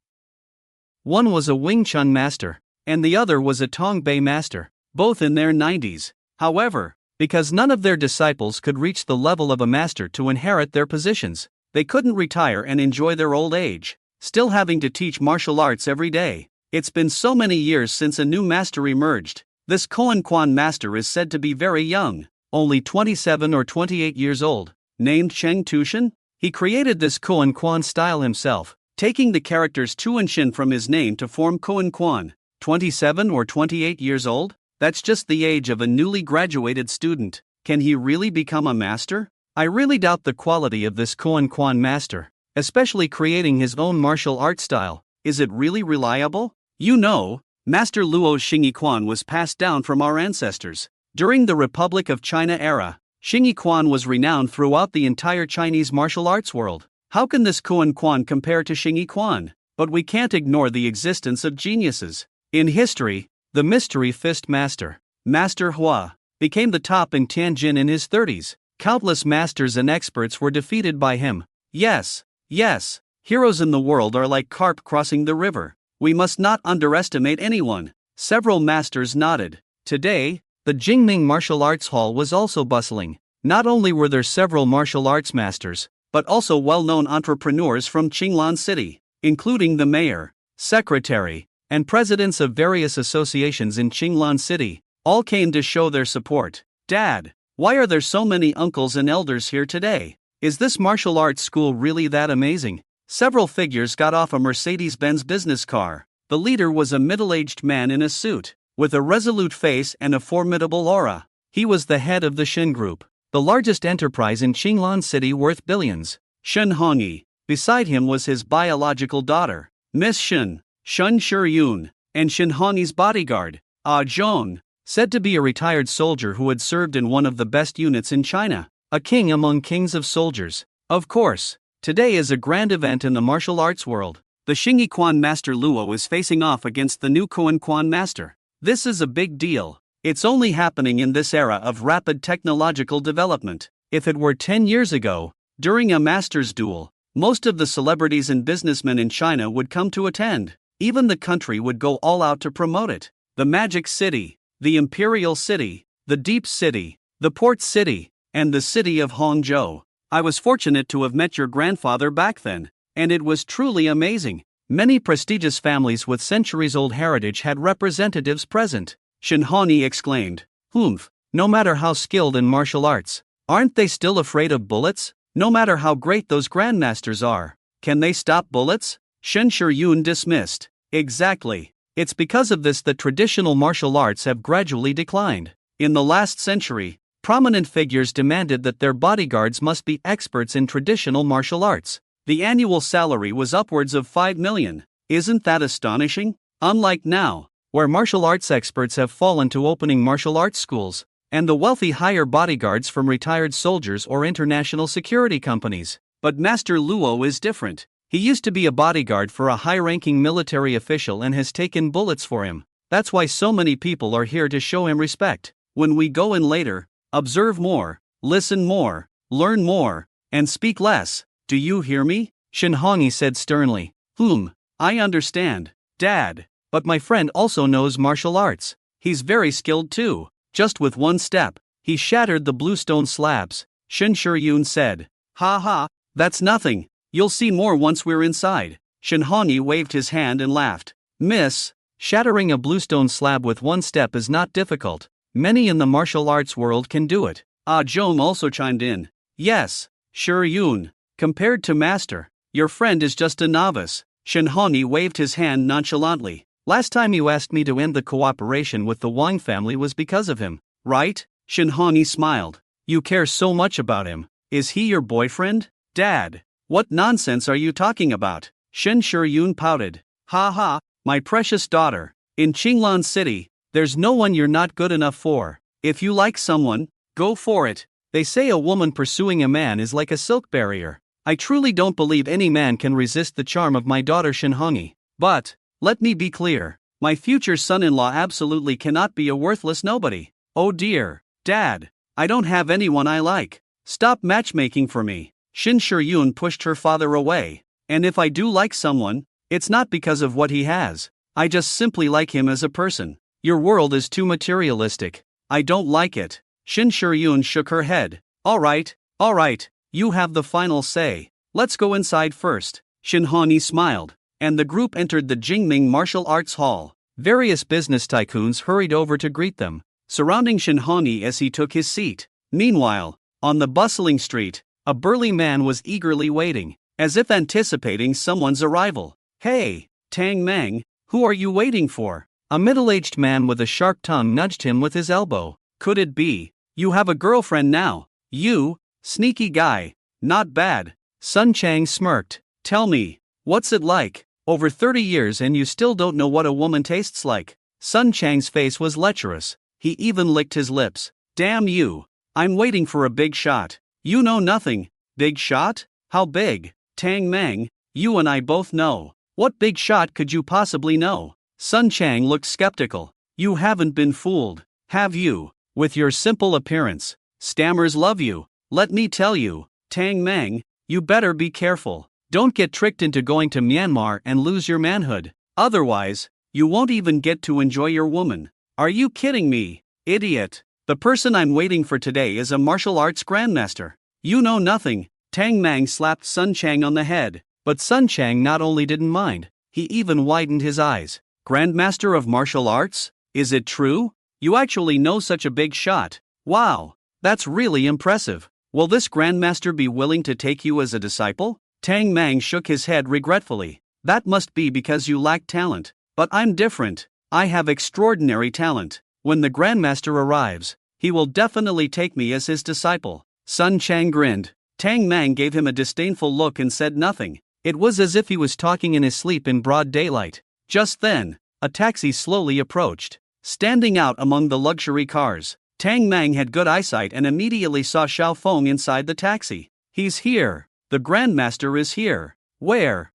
One was a Wing Chun master, and the other was a Tongbei master, both in their 90s. However, because none of their disciples could reach the level of a master to inherit their positions, they couldn't retire and enjoy their old age, still having to teach martial arts every day. It's been so many years since a new master emerged. This Koan Quan master is said to be very young, only 27 or 28 years old. Named Cheng Tushan, he created this Koan Quan style himself, taking the characters Tu and Shin from his name to form Koan Quan. 27 or 28 years old? That's just the age of a newly graduated student. Can he really become a master? I really doubt the quality of this Koan Quan master, especially creating his own martial art style. Is it really reliable? You know, Master Luo's Xingyi Quan was passed down from our ancestors. During the Republic of China era, Xingyi Quan was renowned throughout the entire Chinese martial arts world. How can this Koan Quan compare to Xingyi Quan? But we can't ignore the existence of geniuses. In history, the Mystery Fist Master, Master Hua, became the top in Tianjin in his 30s. Countless masters and experts were defeated by him. Yes, heroes in the world are like carp crossing the river. We must not underestimate anyone. Several masters nodded. Today, the Jingming Martial Arts Hall was also bustling. Not only were there several martial arts masters, but also well-known entrepreneurs from Qinglan City, including the mayor, secretary, and presidents of various associations in Qinglan City, all came to show their support. Dad, why are there so many uncles and elders here today? Is this martial arts school really that amazing? Several figures got off a Mercedes-Benz business car. The leader was a middle-aged man in a suit, with a resolute face and a formidable aura. He was the head of the Shen Group, the largest enterprise in Qinglan City worth billions. Shen Hongyi. Beside him was his biological daughter, Miss Shen, Shen Shiyun, and Shen Hongyi's bodyguard, Ah Zhong, said to be a retired soldier who had served in one of the best units in China, a king among kings of soldiers. Of course, today is a grand event in the martial arts world. The Xingyi Quan Master Luo is facing off against the new Koan Quan Master. This is a big deal. It's only happening in this era of rapid technological development. If it were 10 years ago, during a master's duel, most of the celebrities and businessmen in China would come to attend. Even the country would go all out to promote it. The Magic City, the Imperial City, the Deep City, the Port City, and the city of Hangzhou. I was fortunate to have met your grandfather back then, and it was truly amazing. Many prestigious families with centuries-old heritage had representatives present. Shinhani exclaimed. Humph, no matter how skilled in martial arts, aren't they still afraid of bullets? No matter how great those grandmasters are, can they stop bullets? Shen Shiryun dismissed. Exactly. It's because of this that traditional martial arts have gradually declined. In the last century, prominent figures demanded that their bodyguards must be experts in traditional martial arts. The annual salary was upwards of 5 million. Isn't that astonishing? Unlike now, where martial arts experts have fallen to opening martial arts schools, and the wealthy hire bodyguards from retired soldiers or international security companies. But Master Luo is different. He used to be a bodyguard for a high-ranking military official and has taken bullets for him. That's why so many people are here to show him respect. When we go in later, observe more, listen more, learn more, and speak less. Do you hear me? Shinhongi said sternly. I understand, Dad. But my friend also knows martial arts. He's very skilled too. Just with one step, he shattered the bluestone slabs. Shen Shiryun said. Ha ha, that's nothing. You'll see more once we're inside. Shinhani waved his hand and laughed. Miss, shattering a bluestone slab with one step is not difficult. Many in the martial arts world can do it. Ah Jong also chimed in. Yes, Shiryun. Compared to Master, your friend is just a novice. Shinhani waved his hand nonchalantly. Last time you asked me to end the cooperation with the Wang family was because of him, right? Shinhani smiled. You care so much about him. Is he your boyfriend? Dad, what nonsense are you talking about? Shen Shiryun pouted. Ha ha, my precious daughter. In Qinglan City, there's no one you're not good enough for. If you like someone, go for it. They say a woman pursuing a man is like a silk barrier. I truly don't believe any man can resist the charm of my daughter Shinhongi. But, let me be clear, my future son-in-law absolutely cannot be a worthless nobody. Oh dear, Dad, I don't have anyone I like. Stop matchmaking for me. Shin Shiryun pushed her father away. And if I do like someone, it's not because of what he has. I just simply like him as a person. Your world is too materialistic. I don't like it. Shin Shiryun shook her head. Alright, you have the final say. Let's go inside first. Shinhani smiled, and the group entered the Jingming Martial Arts Hall. Various business tycoons hurried over to greet them, surrounding Shinhani as he took his seat. Meanwhile, on the bustling street, a burly man was eagerly waiting, as if anticipating someone's arrival. Hey, Tang Mang, who are you waiting for? A middle-aged man with a sharp tongue nudged him with his elbow. Could it be? You have a girlfriend now. You, sneaky guy. Not bad. Sun Chang smirked. Tell me, what's it like? Over 30 years and you still don't know what a woman tastes like. Sun Chang's face was lecherous. He even licked his lips. Damn you. I'm waiting for a big shot. You know nothing. Big shot? How big? Tang Mang, you and I both know. What big shot could you possibly know? Sun Chang looked skeptical. You haven't been fooled, have you? With your simple appearance. Stammers love you. Let me tell you, Tang Mang, you better be careful. Don't get tricked into going to Myanmar and lose your manhood. Otherwise, you won't even get to enjoy your woman. Are you kidding me, idiot? The person I'm waiting for today is a martial arts grandmaster. You know nothing. Tang Mang slapped Sun Chang on the head. But Sun Chang not only didn't mind, he even widened his eyes. Grandmaster of martial arts? Is it true? You actually know such a big shot. Wow, that's really impressive. Will this grandmaster be willing to take you as a disciple? Tang Mang shook his head regretfully. That must be because you lack talent. But I'm different. I have extraordinary talent. When the grandmaster arrives, he will definitely take me as his disciple. Sun Chang grinned. Tang Mang gave him a disdainful look and said nothing. It was as if he was talking in his sleep in broad daylight. Just then, a taxi slowly approached. Standing out among the luxury cars, Tang Mang had good eyesight and immediately saw Xiao Feng inside the taxi. He's here. The grandmaster is here. Where?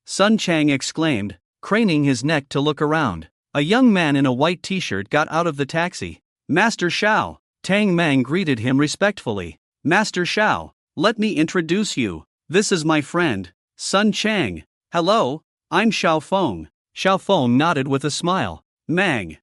Sun Chang exclaimed, craning his neck to look around. A young man in a white t-shirt got out of the taxi. Master Xiao. Tang Mang greeted him respectfully. Master Xiao, let me introduce you. This is my friend, Sun Chang. Hello, I'm Xiao Feng. Xiao Feng nodded with a smile. Mang,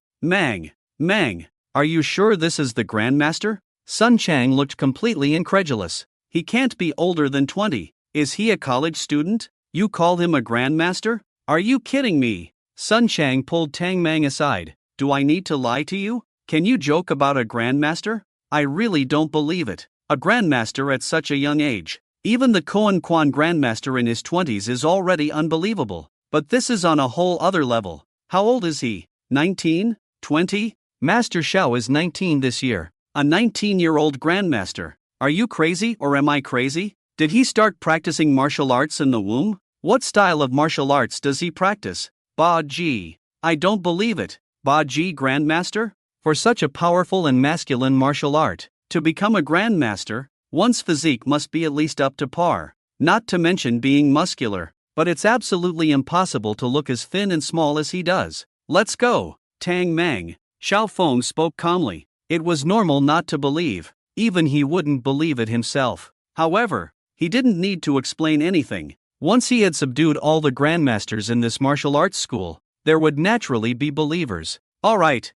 are you sure this is the grandmaster? Sun Chang looked completely incredulous. He can't be older than 20. Is he a college student? You call him a grandmaster? Are you kidding me? Sun Chang pulled Tang Mang aside. Do I need to lie to you? Can you joke about a grandmaster? I really don't believe it. A grandmaster at such a young age. Even the Koan Quan grandmaster in his 20s is already unbelievable. But this is on a whole other level. How old is he? 19? 20? Master Xiao is 19 this year. A 19-year-old grandmaster. Are you crazy or am I crazy? Did he start practicing martial arts in the womb? What style of martial arts does he practice? Ba Ji. I don't believe it. Ba Ji grandmaster? For such a powerful and masculine martial art, to become a grandmaster, one's physique must be at least up to par, not to mention being muscular. But it's absolutely impossible to look as thin and small as he does. Let's go, Tang Mang. Xiao Feng spoke calmly. It was normal not to believe. Even he wouldn't believe it himself. However, he didn't need to explain anything. Once he had subdued all the grandmasters in this martial arts school, there would naturally be believers. All right,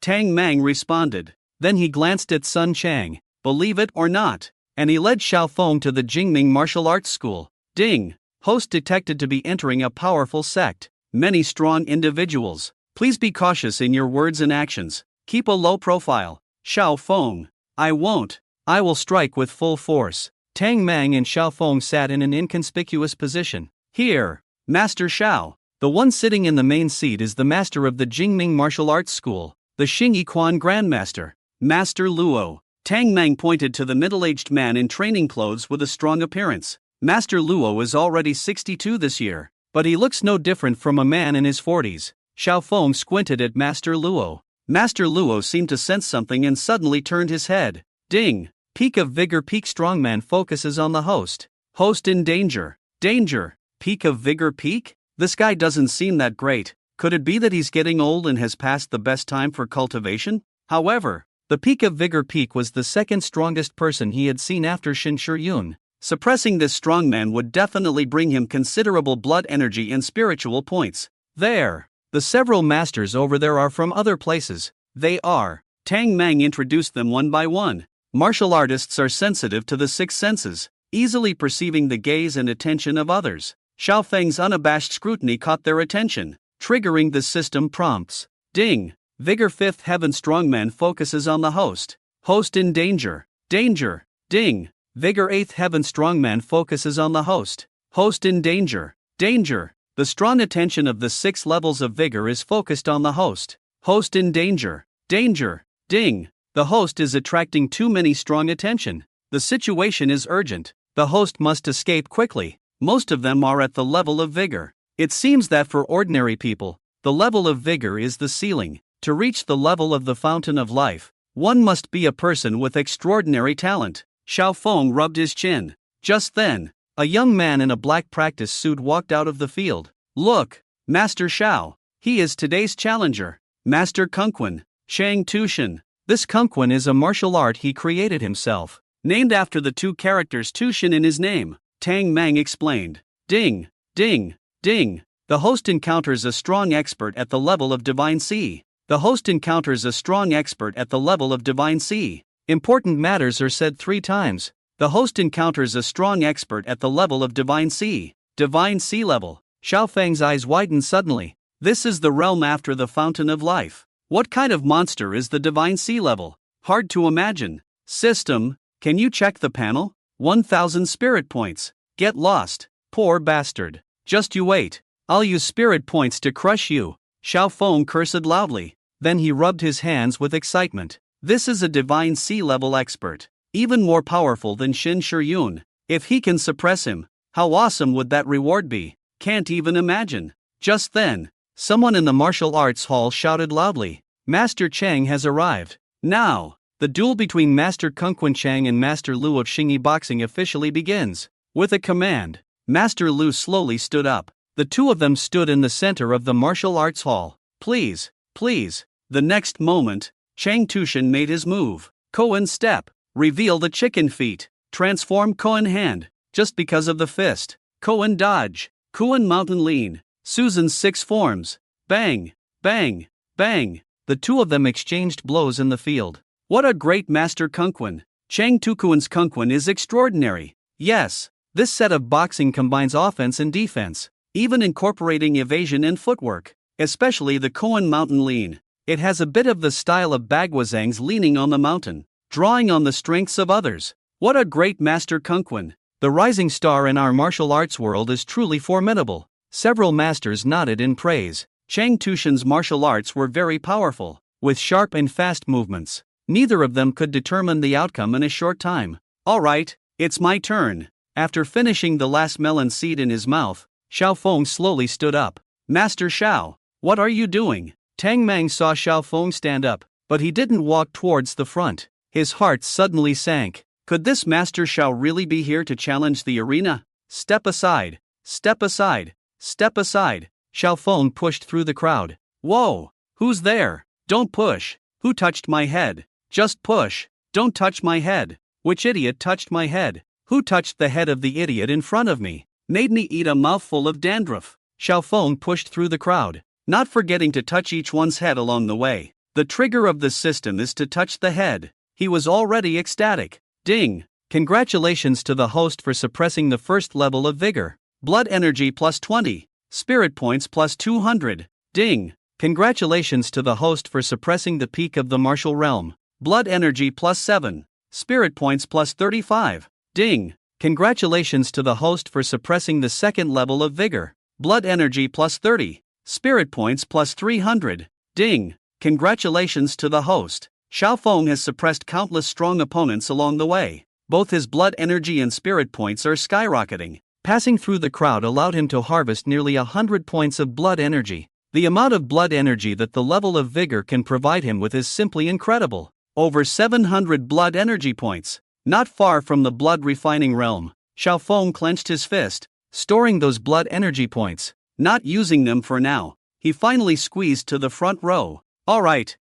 Tang Mang responded. Then he glanced at Sun Chang. Believe it or not. And he led Xiao Feng to the Jingming martial arts school. Ding. Host detected to be entering a powerful sect. Many strong individuals. Please be cautious in your words and actions. Keep a low profile. Xiao Feng. I won't. I will strike with full force. Tang Mang and Xiao Feng sat in an inconspicuous position. Here, Master Xiao. The one sitting in the main seat is the master of the Jingming martial arts school, the Xingyi Quan Grandmaster, Master Luo. Tang Mang pointed to the middle-aged man in training clothes with a strong appearance. Master Luo is already 62 this year, but he looks no different from a man in his 40s. Xiao Feng squinted at Master Luo. Master Luo seemed to sense something and suddenly turned his head. Ding! Peak of Vigor. Peak Strongman focuses on the host. Host in danger. Danger! Peak of Vigor. Peak? This guy doesn't seem that great. Could it be that he's getting old and has passed the best time for cultivation? However, the Peak of Vigor Peak was the second strongest person he had seen after Shin Shiyun. Suppressing this strongman would definitely bring him considerable blood energy and spiritual points. There. The several masters over there are from other places. They are. Tang Mang introduced them one by one. Martial artists are sensitive to the six senses, easily perceiving the gaze and attention of others. Xiao Feng's unabashed scrutiny caught their attention, triggering the system prompts. Ding! Vigor Fifth Heaven Strongman focuses on the host. Host in danger. Danger! Ding! Vigor Eighth Heaven Strongman focuses on the host. Host in danger. Danger! The strong attention of the 6 levels of vigor is focused on the host. Host in danger. Danger! Ding! The host is attracting too many strong attention. The situation is urgent. The host must escape quickly. Most of them are at the level of vigor. It seems that for ordinary people, the level of vigor is the ceiling. To reach the level of the fountain of life, one must be a person with extraordinary talent. Xiao Feng rubbed his chin. Just then, a young man in a black practice suit walked out of the field. Look, Master Xiao. He is today's challenger. Master Kungquan, Shang Tushin. This Kungquan is a martial art he created himself, named after the 2 characters Tushin in his name. Tang Mang explained. Ding! Ding! Ding! The host encounters a strong expert at the level of Divine Sea. The host encounters a strong expert at the level of Divine Sea. Important matters are said 3 times. The host encounters a strong expert at the level of Divine Sea. Divine Sea level. Xiao Feng's eyes widened suddenly. This is the realm after the fountain of life. What kind of monster is the Divine Sea level? Hard to imagine. System, can you check the panel? 1,000 spirit points. Get lost. Poor bastard. Just you wait. I'll use spirit points to crush you. Xiao Feng cursed loudly. Then he rubbed his hands with excitement. This is a Divine Sea level expert. Even more powerful than Shin Shiyun. If he can suppress him, how awesome would that reward be? Can't even imagine. Just then, someone in the martial arts hall shouted loudly. Master Chang has arrived. Now, the duel between Master Kungquan Chang and Master Lu of Xingyi Boxing officially begins. With a command, Master Lu slowly stood up. The 2 of them stood in the center of the martial arts hall. Please, please. The next moment, Chang Tushin made his move. Koan step. Reveal the chicken feet. Transform Koan hand. Just because of the fist. Koan dodge. Koan mountain lean. Susan's 6 forms. Bang, bang, bang. The 2 of them exchanged blows in the field. What a great Master Kungquan. Chang Tukuan's Kungquan is extraordinary. Yes, this set of boxing combines offense and defense, even incorporating evasion and footwork, especially the Koan mountain lean. It has a bit of the style of Bagwazang's leaning on the mountain, drawing on the strengths of others. What a great master Kungquan! The rising star in our martial arts world is truly formidable. Several masters nodded in praise. Chang Tushan's martial arts were very powerful, with sharp and fast movements. Neither of them could determine the outcome in a short time. Alright, it's my turn. After finishing the last melon seed in his mouth, Xiao Feng slowly stood up. Master Xiao, what are you doing? Tang Mang saw Xiao Feng stand up, but he didn't walk towards the front. His heart suddenly sank. Could this Master Xiao really be here to challenge the arena? Step aside, step aside, step aside. Xiao Feng pushed through the crowd. Whoa, who's there? Don't push. Who touched my head? Just push. Don't touch my head. Which idiot touched my head? Who touched the head of the idiot in front of me? Made me eat a mouthful of dandruff. Xiao Feng pushed through the crowd, not forgetting to touch each one's head along the way. The trigger of this system is to touch the head. He was already ecstatic. Ding! Congratulations to the host for suppressing the first level of vigor. Blood energy plus 20. Spirit points plus 200. Ding! Congratulations to the host for suppressing the peak of the martial realm. Blood energy plus 7. Spirit points plus 35. Ding! Congratulations to the host for suppressing the second level of vigor. Blood energy plus 30. Spirit points plus 300. Ding! Congratulations to the host. Xiao Feng has suppressed countless strong opponents along the way. Both his blood energy and spirit points are skyrocketing. Passing through the crowd allowed him to harvest nearly 100 points of blood energy. The amount of blood energy that the level of vigor can provide him with is simply incredible. Over 700 blood energy points. Not far from the blood refining realm, Xiao Feng clenched his fist, storing those blood energy points, not using them for now. He finally squeezed to the front row. Alright,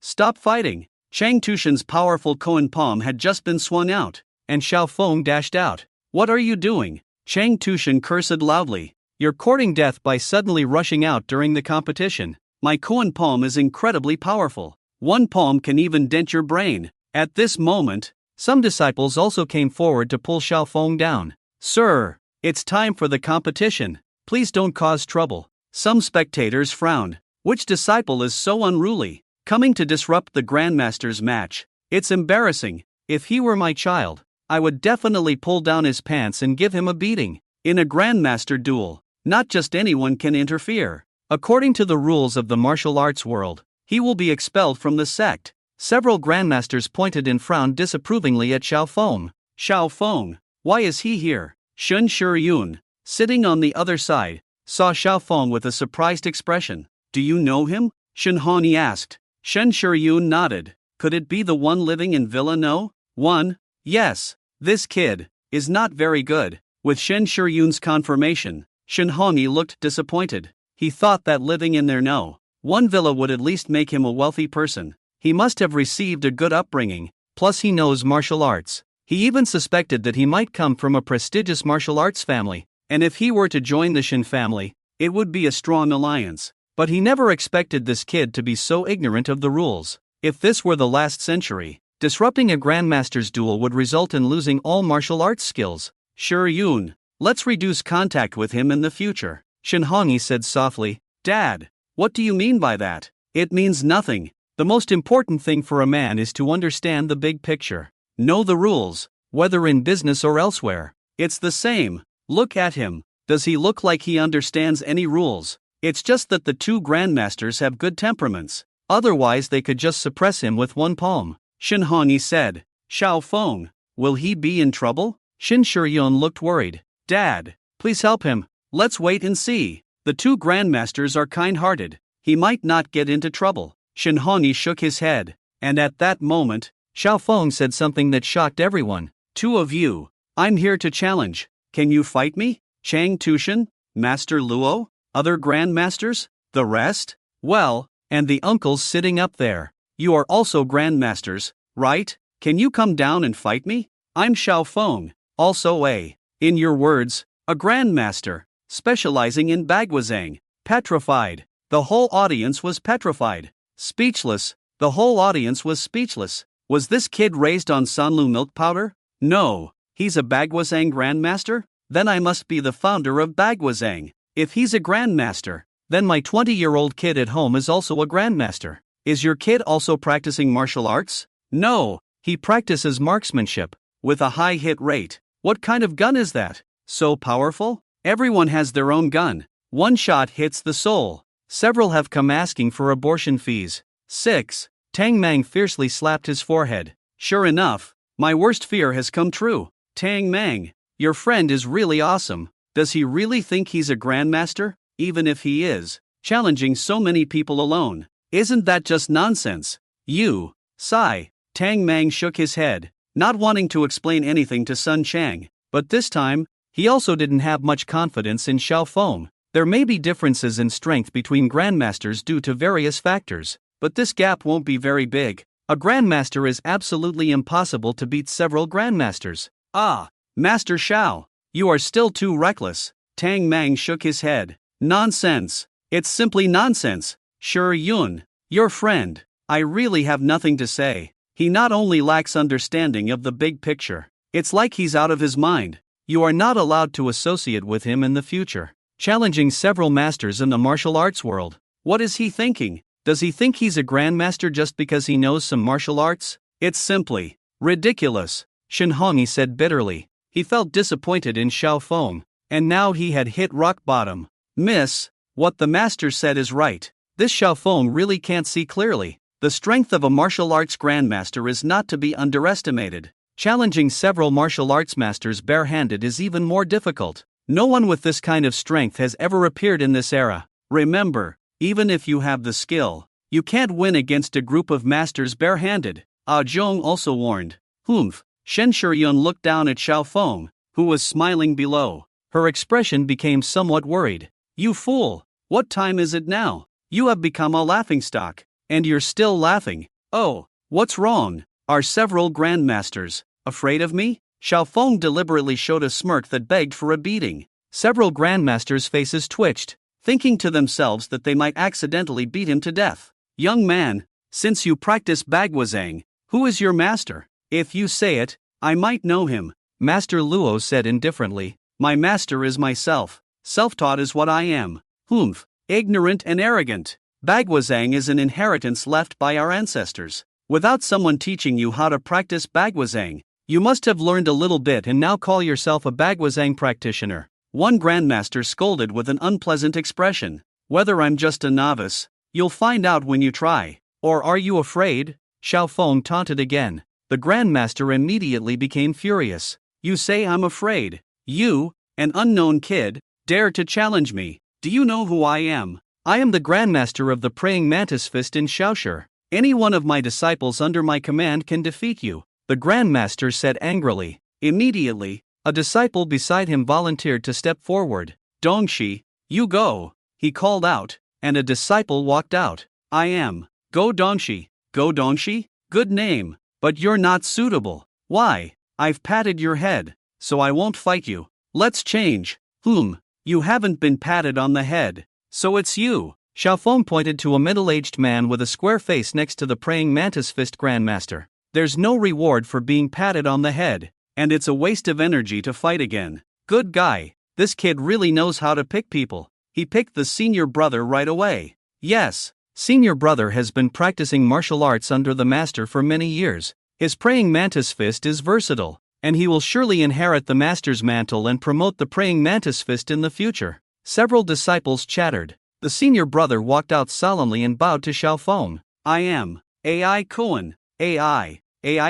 stop fighting. Chang Tushan's powerful Koan palm had just been swung out, and Xiao Feng dashed out. What are you doing? Chang Tushan cursed loudly. You're courting death by suddenly rushing out during the competition. My Koan palm is incredibly powerful. One palm can even dent your brain. At this moment, some disciples also came forward to pull Xiao Feng down. Sir, it's time for the competition. Please don't cause trouble. Some spectators frowned. Which disciple is so unruly, coming to disrupt the Grandmaster's match? It's embarrassing. If he were my child, I would definitely pull down his pants and give him a beating. In a Grandmaster duel, not just anyone can interfere. According to the rules of the martial arts world, he will be expelled from the sect. Several Grandmasters pointed and frowned disapprovingly at Xiao Feng. Xiao Feng, why is he here? Shun Shiyun, sitting on the other side, saw Xiao Feng with a surprised expression. Do you know him? Shen Hongyi asked. Shen Shiyun nodded. Could it be the one living in Villa No. 1? Yes. This kid is not very good. With Shen Shiyun's confirmation, Shen Hongyi looked disappointed. He thought that living in their No. 1 villa would at least make him a wealthy person. He must have received a good upbringing, plus he knows martial arts. He even suspected that he might come from a prestigious martial arts family, and if he were to join the Shen family, it would be a strong alliance. But he never expected this kid to be so ignorant of the rules. If this were the last century, disrupting a Grandmaster's duel would result in losing all martial arts skills. Yun, let's reduce contact with him in the future. Shen Hongyi said softly. Dad, what do you mean by that? It means nothing. The most important thing for a man is to understand the big picture. Know the rules, whether in business or elsewhere. It's the same. Look at him. Does he look like he understands any rules? It's just that the two Grandmasters have good temperaments. Otherwise they could just suppress him with one palm. Shen Hongyi said. Xiao Feng, will he be in trouble? Shen Shiyun looked worried. Dad, please help him. Let's wait and see. The two Grandmasters are kind-hearted. He might not get into trouble. Shen Hongyi shook his head, and at that moment, Xiao Feng said something that shocked everyone. Two of you. I'm here to challenge. Can you fight me? Chang Tushan, Master Luo, other Grandmasters, the rest? Well, and the uncles sitting up there. You are also Grandmasters, right? Can you come down and fight me? I'm Xiao Feng, also in your words, a Grandmaster, specializing in Bagwazang. Petrified. The whole audience was petrified. Speechless. The whole audience was speechless. Was this kid raised on Sanlu milk powder? No. He's a Bagwazang Grandmaster? Then I must be the founder of Bagwazang. If he's a Grandmaster, then my 20-year-old kid at home is also a Grandmaster. Is your kid also practicing martial arts? No, he practices marksmanship, with a high hit rate. What kind of gun is that? So powerful? Everyone has their own gun. One shot hits the soul. Several have come asking for abortion fees. 6. Tang Mang fiercely slapped his forehead. Sure enough, my worst fear has come true. Tang Mang, your friend is really awesome. Does he really think he's a Grandmaster? Even if he is, challenging so many people alone. Isn't that just nonsense? You, sigh. Tang Mang shook his head, not wanting to explain anything to Sun Chang. But this time, he also didn't have much confidence in Xiao Feng. There may be differences in strength between Grandmasters due to various factors, but this gap won't be very big. A Grandmaster is absolutely impossible to beat several Grandmasters. Ah, Master Xiao, you are still too reckless. Tang Mang shook his head. Nonsense. It's simply nonsense. Sure Yun, your friend. I really have nothing to say. He not only lacks understanding of the big picture, it's like he's out of his mind. You are not allowed to associate with him in the future. Challenging several masters in the martial arts world. What is he thinking? Does he think he's a Grandmaster just because he knows some martial arts? It's simply ridiculous. Shen Hongyi said bitterly. He felt disappointed in Xiao Feng, and now he had hit rock bottom. Miss, what the master said is right. This Xiao Feng really can't see clearly. The strength of a martial arts Grandmaster is not to be underestimated. Challenging several martial arts masters barehanded is even more difficult. No one with this kind of strength has ever appeared in this era. Remember, even if you have the skill, you can't win against a group of masters barehanded. Ah Zhong also warned. Humph. Shen Shiyun looked down at Xiao Feng, who was smiling below. Her expression became somewhat worried. You fool! What time is it now? You have become a laughingstock, and you're still laughing. Oh, what's wrong? Are several Grandmasters afraid of me? Xiao Feng deliberately showed a smirk that begged for a beating. Several Grandmasters' faces twitched, thinking to themselves that they might accidentally beat him to death. Young man, since you practice Bagwazang, who is your master? If you say it, I might know him. Master Luo said indifferently. My master is myself. Self-taught is what I am. Humph, ignorant and arrogant. Bagwazang is an inheritance left by our ancestors. Without someone teaching you how to practice Bagwazang, you must have learned a little bit and now call yourself a Bagwazang practitioner. One Grandmaster scolded with an unpleasant expression. Whether I'm just a novice, you'll find out when you try. Or are you afraid? Xiao Feng taunted again. The Grandmaster immediately became furious. You say I'm afraid. You, an unknown kid, dare to challenge me. Do you know who I am? I am the Grandmaster of the Praying Mantis Fist in Shaoshi. Any one of my disciples under my command can defeat you, the Grandmaster said angrily. Immediately, a disciple beside him volunteered to step forward. Dongxi, you go, he called out, and a disciple walked out. I am. Go Dongxi. Go Dongxi? Good name. But you're not suitable. Why? I've patted your head, so I won't fight you. Let's change. You haven't been patted on the head, so it's you. Xiao Feng pointed to a middle-aged man with a square face next to the Praying Mantis Fist Grandmaster. There's no reward for being patted on the head, and it's a waste of energy to fight again. Good guy, this kid really knows how to pick people. He picked the senior brother right away. Yes. Senior brother has been practicing martial arts under the master for many years. His Praying Mantis Fist is versatile, and he will surely inherit the master's mantle and promote the Praying Mantis Fist in the future. Several disciples chattered. The senior brother walked out solemnly and bowed to Xiao Feng. I am AI Kuan. AI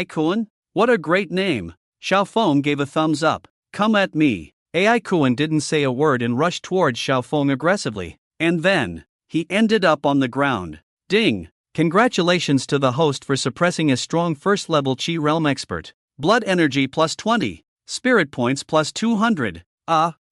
Kuan? What a great name. Xiao Feng gave a thumbs up. Come at me. AI Kuan didn't say a word and rushed towards Xiao Feng aggressively. And then, he ended up on the ground. Ding! Congratulations to the host for suppressing a strong first-level Qi Realm expert. Blood energy plus 20. Spirit points plus 200.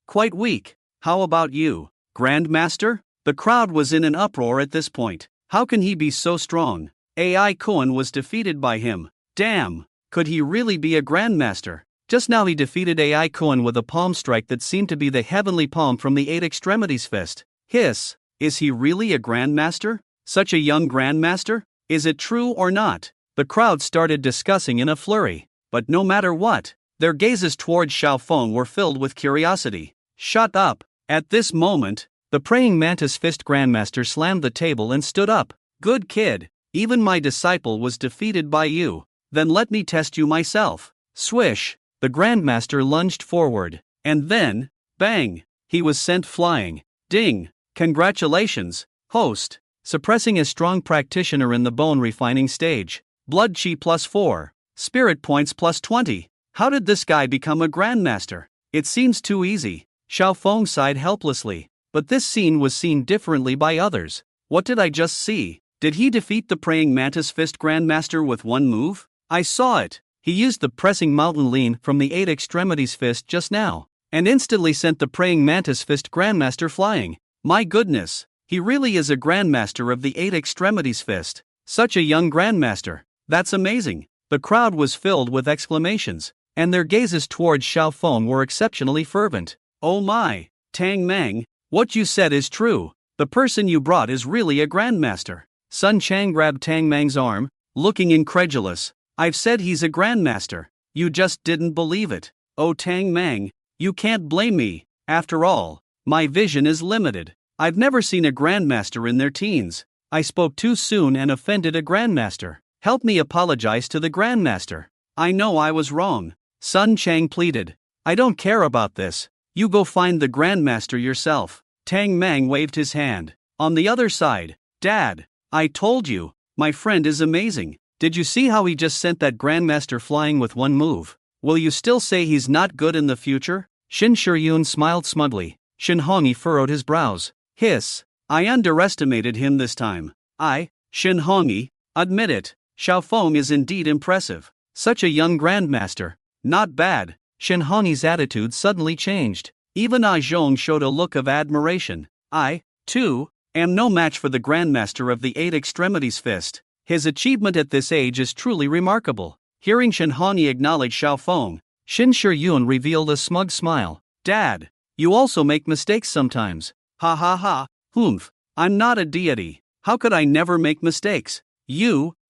Quite weak. How about you, Grandmaster? The crowd was in an uproar at this point. How can he be so strong? AI Kuan was defeated by him. Damn! Could he really be a Grandmaster? Just now he defeated AI Kuan with a palm strike that seemed to be the heavenly palm from the Eight Extremities Fist. Hiss! Is he really a Grandmaster? Such a young Grandmaster? Is it true or not? The crowd started discussing in a flurry. But no matter what, their gazes towards Xiao Feng were filled with curiosity. Shut up! At this moment, the praying mantis fist grandmaster slammed the table and stood up. Good kid, even my disciple was defeated by you. Then let me test you myself. Swish! The grandmaster lunged forward. And then, bang! He was sent flying. Ding! Congratulations, host! Suppressing a strong practitioner in the bone refining stage. Blood chi +4. Spirit points +20. How did this guy become a grandmaster? It seems too easy. Xiao Feng sighed helplessly. But this scene was seen differently by others. What did I just see? Did he defeat the praying mantis fist grandmaster with one move? I saw it. He used the pressing mountain lean from the 8 extremities fist just now, and instantly sent the praying mantis fist grandmaster flying. My goodness, he really is a grandmaster of the 8 extremities fist. Such a young grandmaster. That's amazing. The crowd was filled with exclamations, and their gazes towards Xiao Feng were exceptionally fervent. Oh my, Tang Mang, what you said is true. The person you brought is really a grandmaster. Sun Chang grabbed Tang Mang's arm, looking incredulous. I've said he's a grandmaster. You just didn't believe it. Oh Tang Mang, you can't blame me. After all, my vision is limited. I've never seen a grandmaster in their teens. I spoke too soon and offended a grandmaster. Help me apologize to the grandmaster. I know I was wrong. Sun Chang pleaded. I don't care about this. You go find the grandmaster yourself. Tang Mang waved his hand. On the other side, Dad, I told you, my friend is amazing. Did you see how he just sent that grandmaster flying with one move? Will you still say he's not good in the future? Shin Shiyun smiled smugly. Shin Hongi furrowed his brows. Hiss. I underestimated him this time. Shin Hongi, admit it. Xiao Feng is indeed impressive. Such a young grandmaster. Not bad. Shin Hongi's attitude suddenly changed. Even Ah Zhong showed a look of admiration. I, too, am no match for the grandmaster of the 8 extremities fist. His achievement at this age is truly remarkable. Hearing Shin Hongi acknowledge Xiao Feng, Shin Shiyun revealed a smug smile. Dad, you also make mistakes sometimes. Ha ha ha, humph, I'm not a deity. How could I never make mistakes?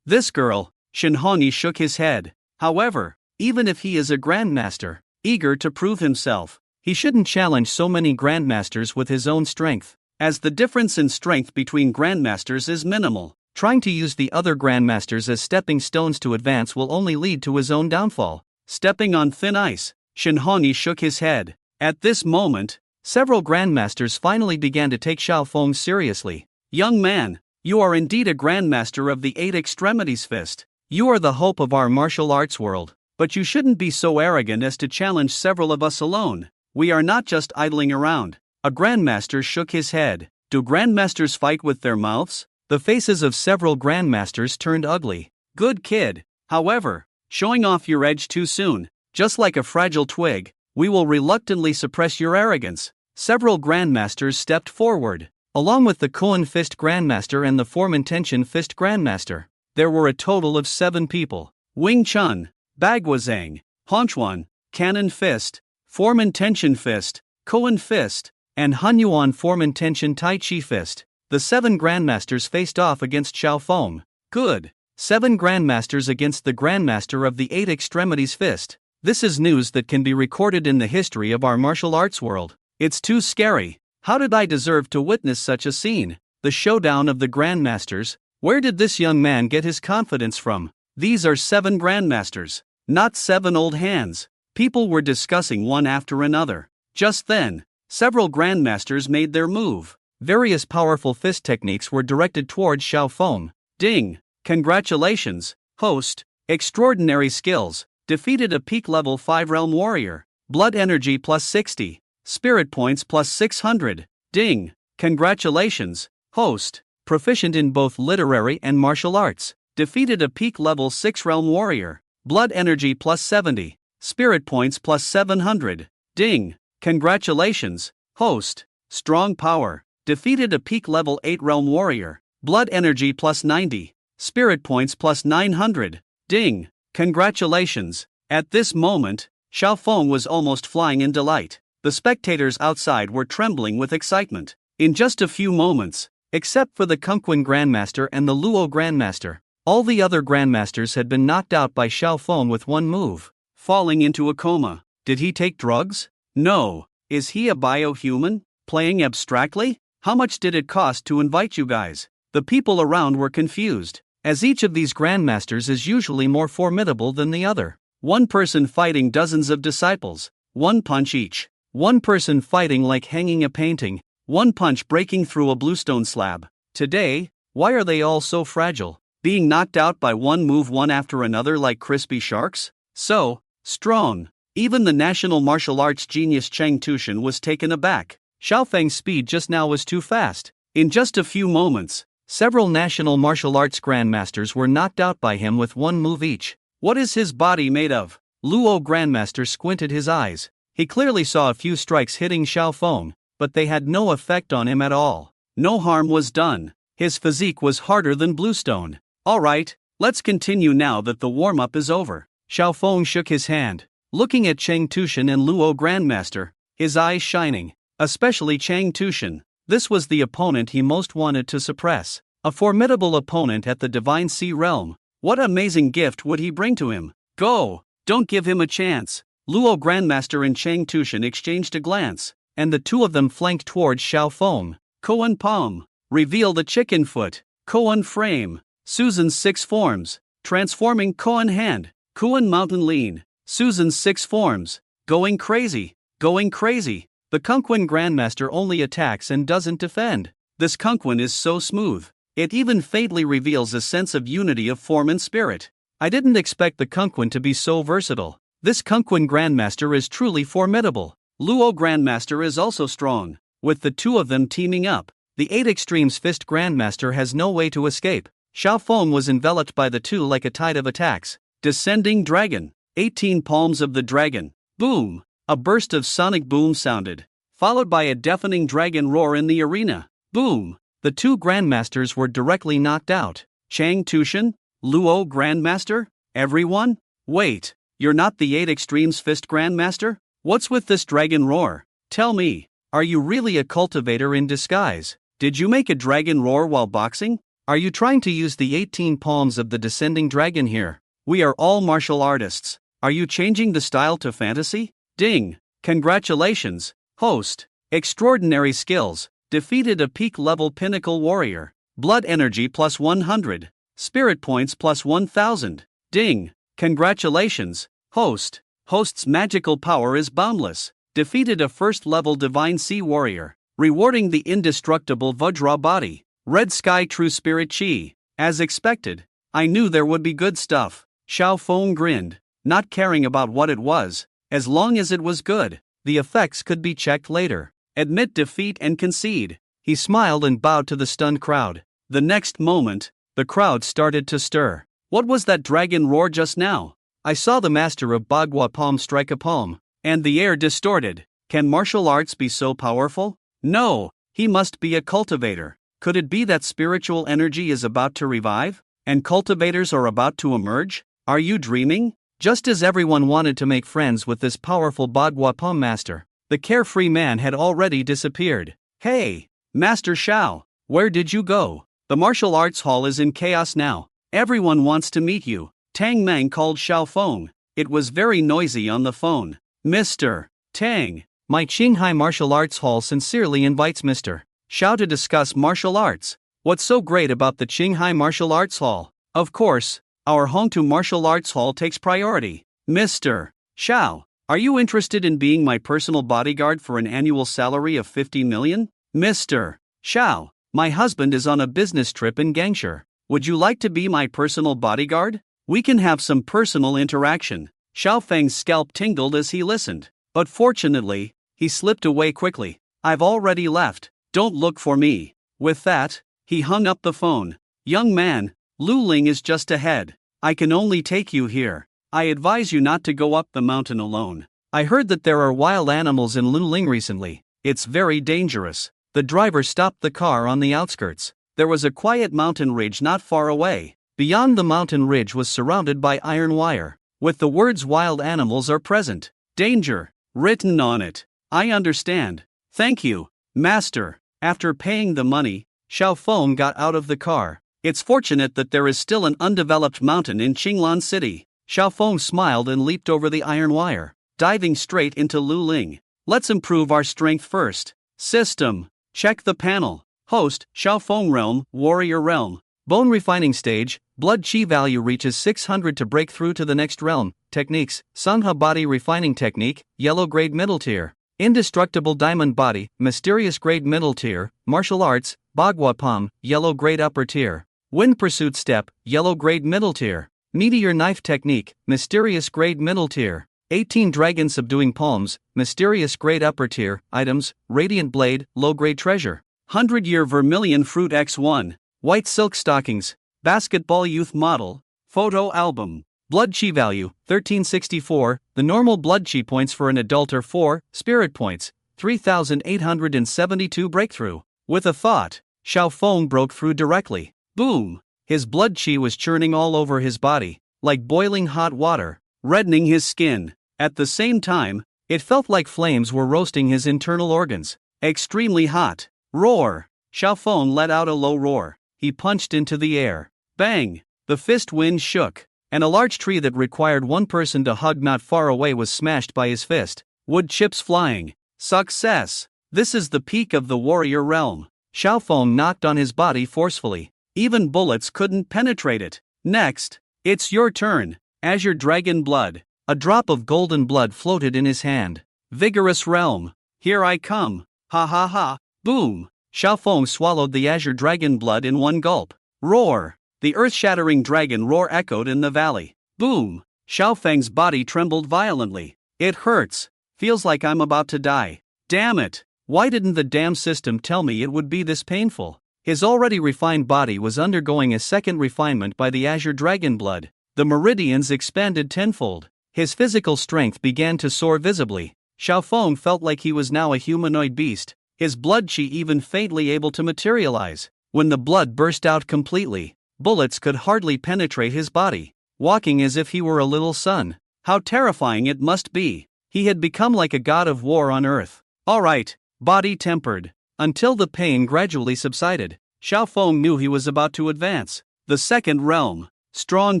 This girl, Shin Hongi shook his head. However, even if he is a grandmaster, eager to prove himself, he shouldn't challenge so many grandmasters with his own strength, as the difference in strength between grandmasters is minimal. Trying to use the other grandmasters as stepping stones to advance will only lead to his own downfall. Stepping on thin ice, Shin Hongi shook his head. At this moment, several grandmasters finally began to take Xiao Feng seriously. Young man, you are indeed a grandmaster of the 8 extremities fist. You are the hope of our martial arts world, but you shouldn't be so arrogant as to challenge several of us alone. We are not just idling around. A grandmaster shook his head. Do grandmasters fight with their mouths? The faces of several grandmasters turned ugly. Good kid. However, showing off your edge too soon, just like a fragile twig, we will reluctantly suppress your arrogance. Several grandmasters stepped forward, along with the Koan Fist Grandmaster and the Form Intention Fist Grandmaster. There were a total of 7 people. Wing Chun, Bagwazang, Honchuan, Cannon Fist, Form Intention Fist, Koan Fist, and Hunyuan Form Intention Tai Chi Fist. The 7 grandmasters faced off against Xiao Feng. Good. 7 grandmasters against the grandmaster of the 8 extremities fist. This is news that can be recorded in the history of our martial arts world. It's too scary. How did I deserve to witness such a scene? The showdown of the grandmasters. Where did this young man get his confidence from? These are 7 grandmasters, not 7 old hands. People were discussing one after another. Just then, several grandmasters made their move. Various powerful fist techniques were directed towards Xiao Feng. Ding! Congratulations, host. Extraordinary skills. Defeated a peak level 5 realm warrior. Blood energy +60. Spirit points +600. Ding! Congratulations, host. Proficient in both literary and martial arts. Defeated a peak level 6 realm warrior. Blood energy +70. Spirit points +700. Ding! Congratulations, host. Strong power. Defeated a peak level 8 realm warrior. Blood energy +90. Spirit points +900. Ding! Congratulations. At this moment, Xiao Feng was almost flying in delight. The spectators outside were trembling with excitement. In just a few moments, except for the Kunquan Grandmaster and the Luo Grandmaster, All the other grandmasters had been knocked out by Xiao Feng with one move, falling into a coma. Did he take drugs? No. Is he a biohuman, playing abstractly? How much did it cost to invite you guys? The people around were confused, as each of these grandmasters is usually more formidable than the other. One person fighting dozens of disciples, one punch each. One person fighting like hanging a painting, one punch breaking through a bluestone slab. Today, why are they all so fragile? Being knocked out by one move one after another like crispy sharks? So strong. Even the national martial arts genius Cheng Tushan was taken aback. Xiao Feng's speed just now was too fast. In just a few moments, several national martial arts grandmasters were knocked out by him with one move each. What is his body made of? Luo Grandmaster squinted his eyes. He clearly saw a few strikes hitting Xiao Feng, but they had no effect on him at all. No harm was done. His physique was harder than bluestone. Alright, let's continue now that the warm-up is over. Xiao Feng shook his hand, looking at Cheng Tushan and Luo Grandmaster, his eyes shining. Especially Cheng Tushan. This was the opponent he most wanted to suppress. A formidable opponent at the Divine Sea Realm. What amazing gift would he bring to him? Go! Don't give him a chance. Luo Grandmaster and Cheng Tushan exchanged a glance, and the two of them flanked towards Xiao Feng. Koan Palm. Reveal the chicken foot. Koan Frame. Susan's 6 forms. Transforming Koan Hand. Koan Mountain Lean. Susan's 6 forms. Going crazy. Going crazy. The Kunquin Grandmaster only attacks and doesn't defend. This Kunquin is so smooth. It even faintly reveals a sense of unity of form and spirit. I didn't expect the Kunquin to be so versatile. This Kunquin Grandmaster is truly formidable. Luo Grandmaster is also strong. With the two of them teaming up, the 8 Extremes Fist Grandmaster has no way to escape. Xiao Feng was enveloped by the two like a tide of attacks. Descending Dragon. 18 Palms of the Dragon. Boom! A burst of sonic boom sounded, followed by a deafening dragon roar in the arena. Boom! The two grandmasters were directly knocked out. Cheng Tushan? Luo Grandmaster? Everyone? Wait, you're not the 8 Extremes Fist Grandmaster? What's with this dragon roar? Tell me, are you really a cultivator in disguise? Did you make a dragon roar while boxing? Are you trying to use the 18 palms of the descending dragon here? We are all martial artists. Are you changing the style to fantasy? Ding! Congratulations, host. Extraordinary skills. Defeated a peak-level pinnacle warrior. Blood energy plus 100. Spirit points plus 1000. Ding! Congratulations, host. Host's magical power is boundless. Defeated a first-level divine sea warrior. Rewarding the indestructible Vajra body. Red Sky True Spirit Chi. As expected. I knew there would be good stuff. Xiao Feng grinned, not caring about what it was. As long as it was good, the effects could be checked later. Admit defeat and concede. He smiled and bowed to the stunned crowd. The next moment, the crowd started to stir. What was that dragon roar just now? I saw the master of Bagua palm strike a palm, and the air distorted. Can martial arts be so powerful? No, he must be a cultivator. Could it be that spiritual energy is about to revive, and cultivators are about to emerge? Are you dreaming? Just as everyone wanted to make friends with this powerful Bagua palm master, the carefree man had already disappeared. Hey, Master Xiao, where did you go? The martial arts hall is in chaos now. Everyone wants to meet you. Tang Mang called Xiao Feng. It was very noisy on the phone. Mr. Tang, my Qinghai Martial Arts Hall sincerely invites Mr. Xiao to discuss martial arts. What's so great about the Qinghai Martial Arts Hall? Of course, our Hongtu Martial Arts Hall takes priority. Mr. Xiao, are you interested in being my personal bodyguard for an annual salary of 50 million? Mr. Xiao, my husband is on a business trip in Gangsha. Would you like to be my personal bodyguard? We can have some personal interaction. Xiao Feng's scalp tingled as he listened, but fortunately, he slipped away quickly. I've already left. Don't look for me. With that, he hung up the phone. Young man, Lu Ling is just ahead. I can only take you here. I advise you not to go up the mountain alone. I heard that there are wild animals in Lu Ling recently. It's very dangerous. The driver stopped the car on the outskirts. There was a quiet mountain ridge not far away. Beyond the mountain ridge was surrounded by iron wire, with the words wild animals are present. Danger, written on it. I understand. Thank you, master. After paying the money, Xiao Feng got out of the car. It's fortunate that there is still an undeveloped mountain in Qinglan City. Xiaofeng smiled and leaped over the iron wire, diving straight into Lu Ling. Let's improve our strength first. System. Check the panel. Host, Xiaofeng Realm, Warrior Realm. Bone refining stage, blood chi value reaches 600 to break through to the next realm. Techniques, Sangha body refining technique, yellow grade middle tier. Indestructible diamond body, mysterious grade middle tier. Martial arts, Bagua palm, yellow grade upper tier. Wind pursuit step, yellow grade middle tier. Meteor knife technique, mysterious grade middle tier. 18 dragon subduing palms, mysterious grade upper tier. Items, radiant blade, low grade treasure. 100-year vermilion fruit X1. White silk stockings, basketball youth model, photo album. Blood chi value, 1364. The normal blood chi points for an adult are 4, spirit points, 3872 breakthrough. With a thought, Xiaofeng broke through directly. Boom! His blood chi was churning all over his body, like boiling hot water, reddening his skin. At the same time, it felt like flames were roasting his internal organs. Extremely hot. Roar! Xiaofeng let out a low roar. He punched into the air. Bang! The fist wind shook, and a large tree that required one person to hug not far away was smashed by his fist. Wood chips flying. Success! This is the peak of the warrior realm. Xiaofeng knocked on his body forcefully. Even bullets couldn't penetrate it. Next, it's your turn. Azure Dragon Blood. A drop of golden blood floated in his hand. Vigorous realm. Here I come. Ha ha ha. Boom! Xiaofeng swallowed the azure dragon blood in one gulp. Roar! The earth-shattering dragon roar echoed in the valley. Boom! Xiaofeng's body trembled violently. It hurts. Feels like I'm about to die. Damn it! Why didn't the damn system tell me it would be this painful? His already refined body was undergoing a second refinement by the azure dragon blood. The meridians expanded tenfold. His physical strength began to soar visibly. Xiaofeng felt like he was now a humanoid beast. His blood chi even faintly able to materialize. When the blood burst out completely, bullets could hardly penetrate his body, walking as if he were a little son. How terrifying it must be. He had become like a god of war on earth. Alright, body tempered. Until the pain gradually subsided, Xiaofeng knew he was about to advance. The second realm. Strong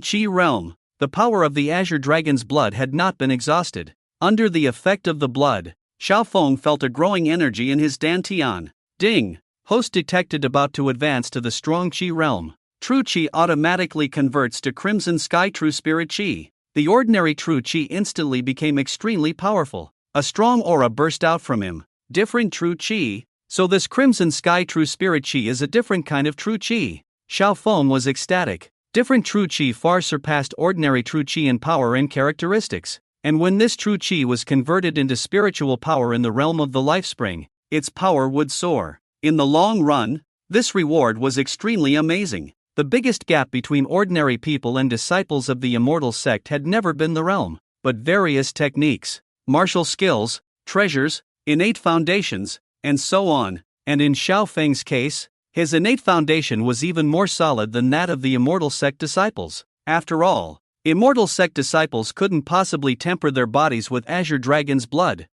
chi realm. The power of the azure dragon's blood had not been exhausted. Under the effect of the blood, Xiaofeng felt a growing energy in his dantian. Ding! Host detected about to advance to the strong chi realm. True chi automatically converts to crimson sky true spirit chi. The ordinary true chi instantly became extremely powerful. A strong aura burst out from him. Different true chi. So this crimson sky true spirit chi is a different kind of true chi. Xiaofeng was ecstatic. Different true chi far surpassed ordinary true chi in power and characteristics. And when this true chi was converted into spiritual power in the realm of the lifespring, its power would soar. In the long run, this reward was extremely amazing. The biggest gap between ordinary people and disciples of the immortal sect had never been the realm, but various techniques, martial skills, treasures, innate foundations, and so on. And in Xiaofeng's case, his innate foundation was even more solid than that of the immortal sect disciples. After all, immortal sect disciples couldn't possibly temper their bodies with azure dragon's blood.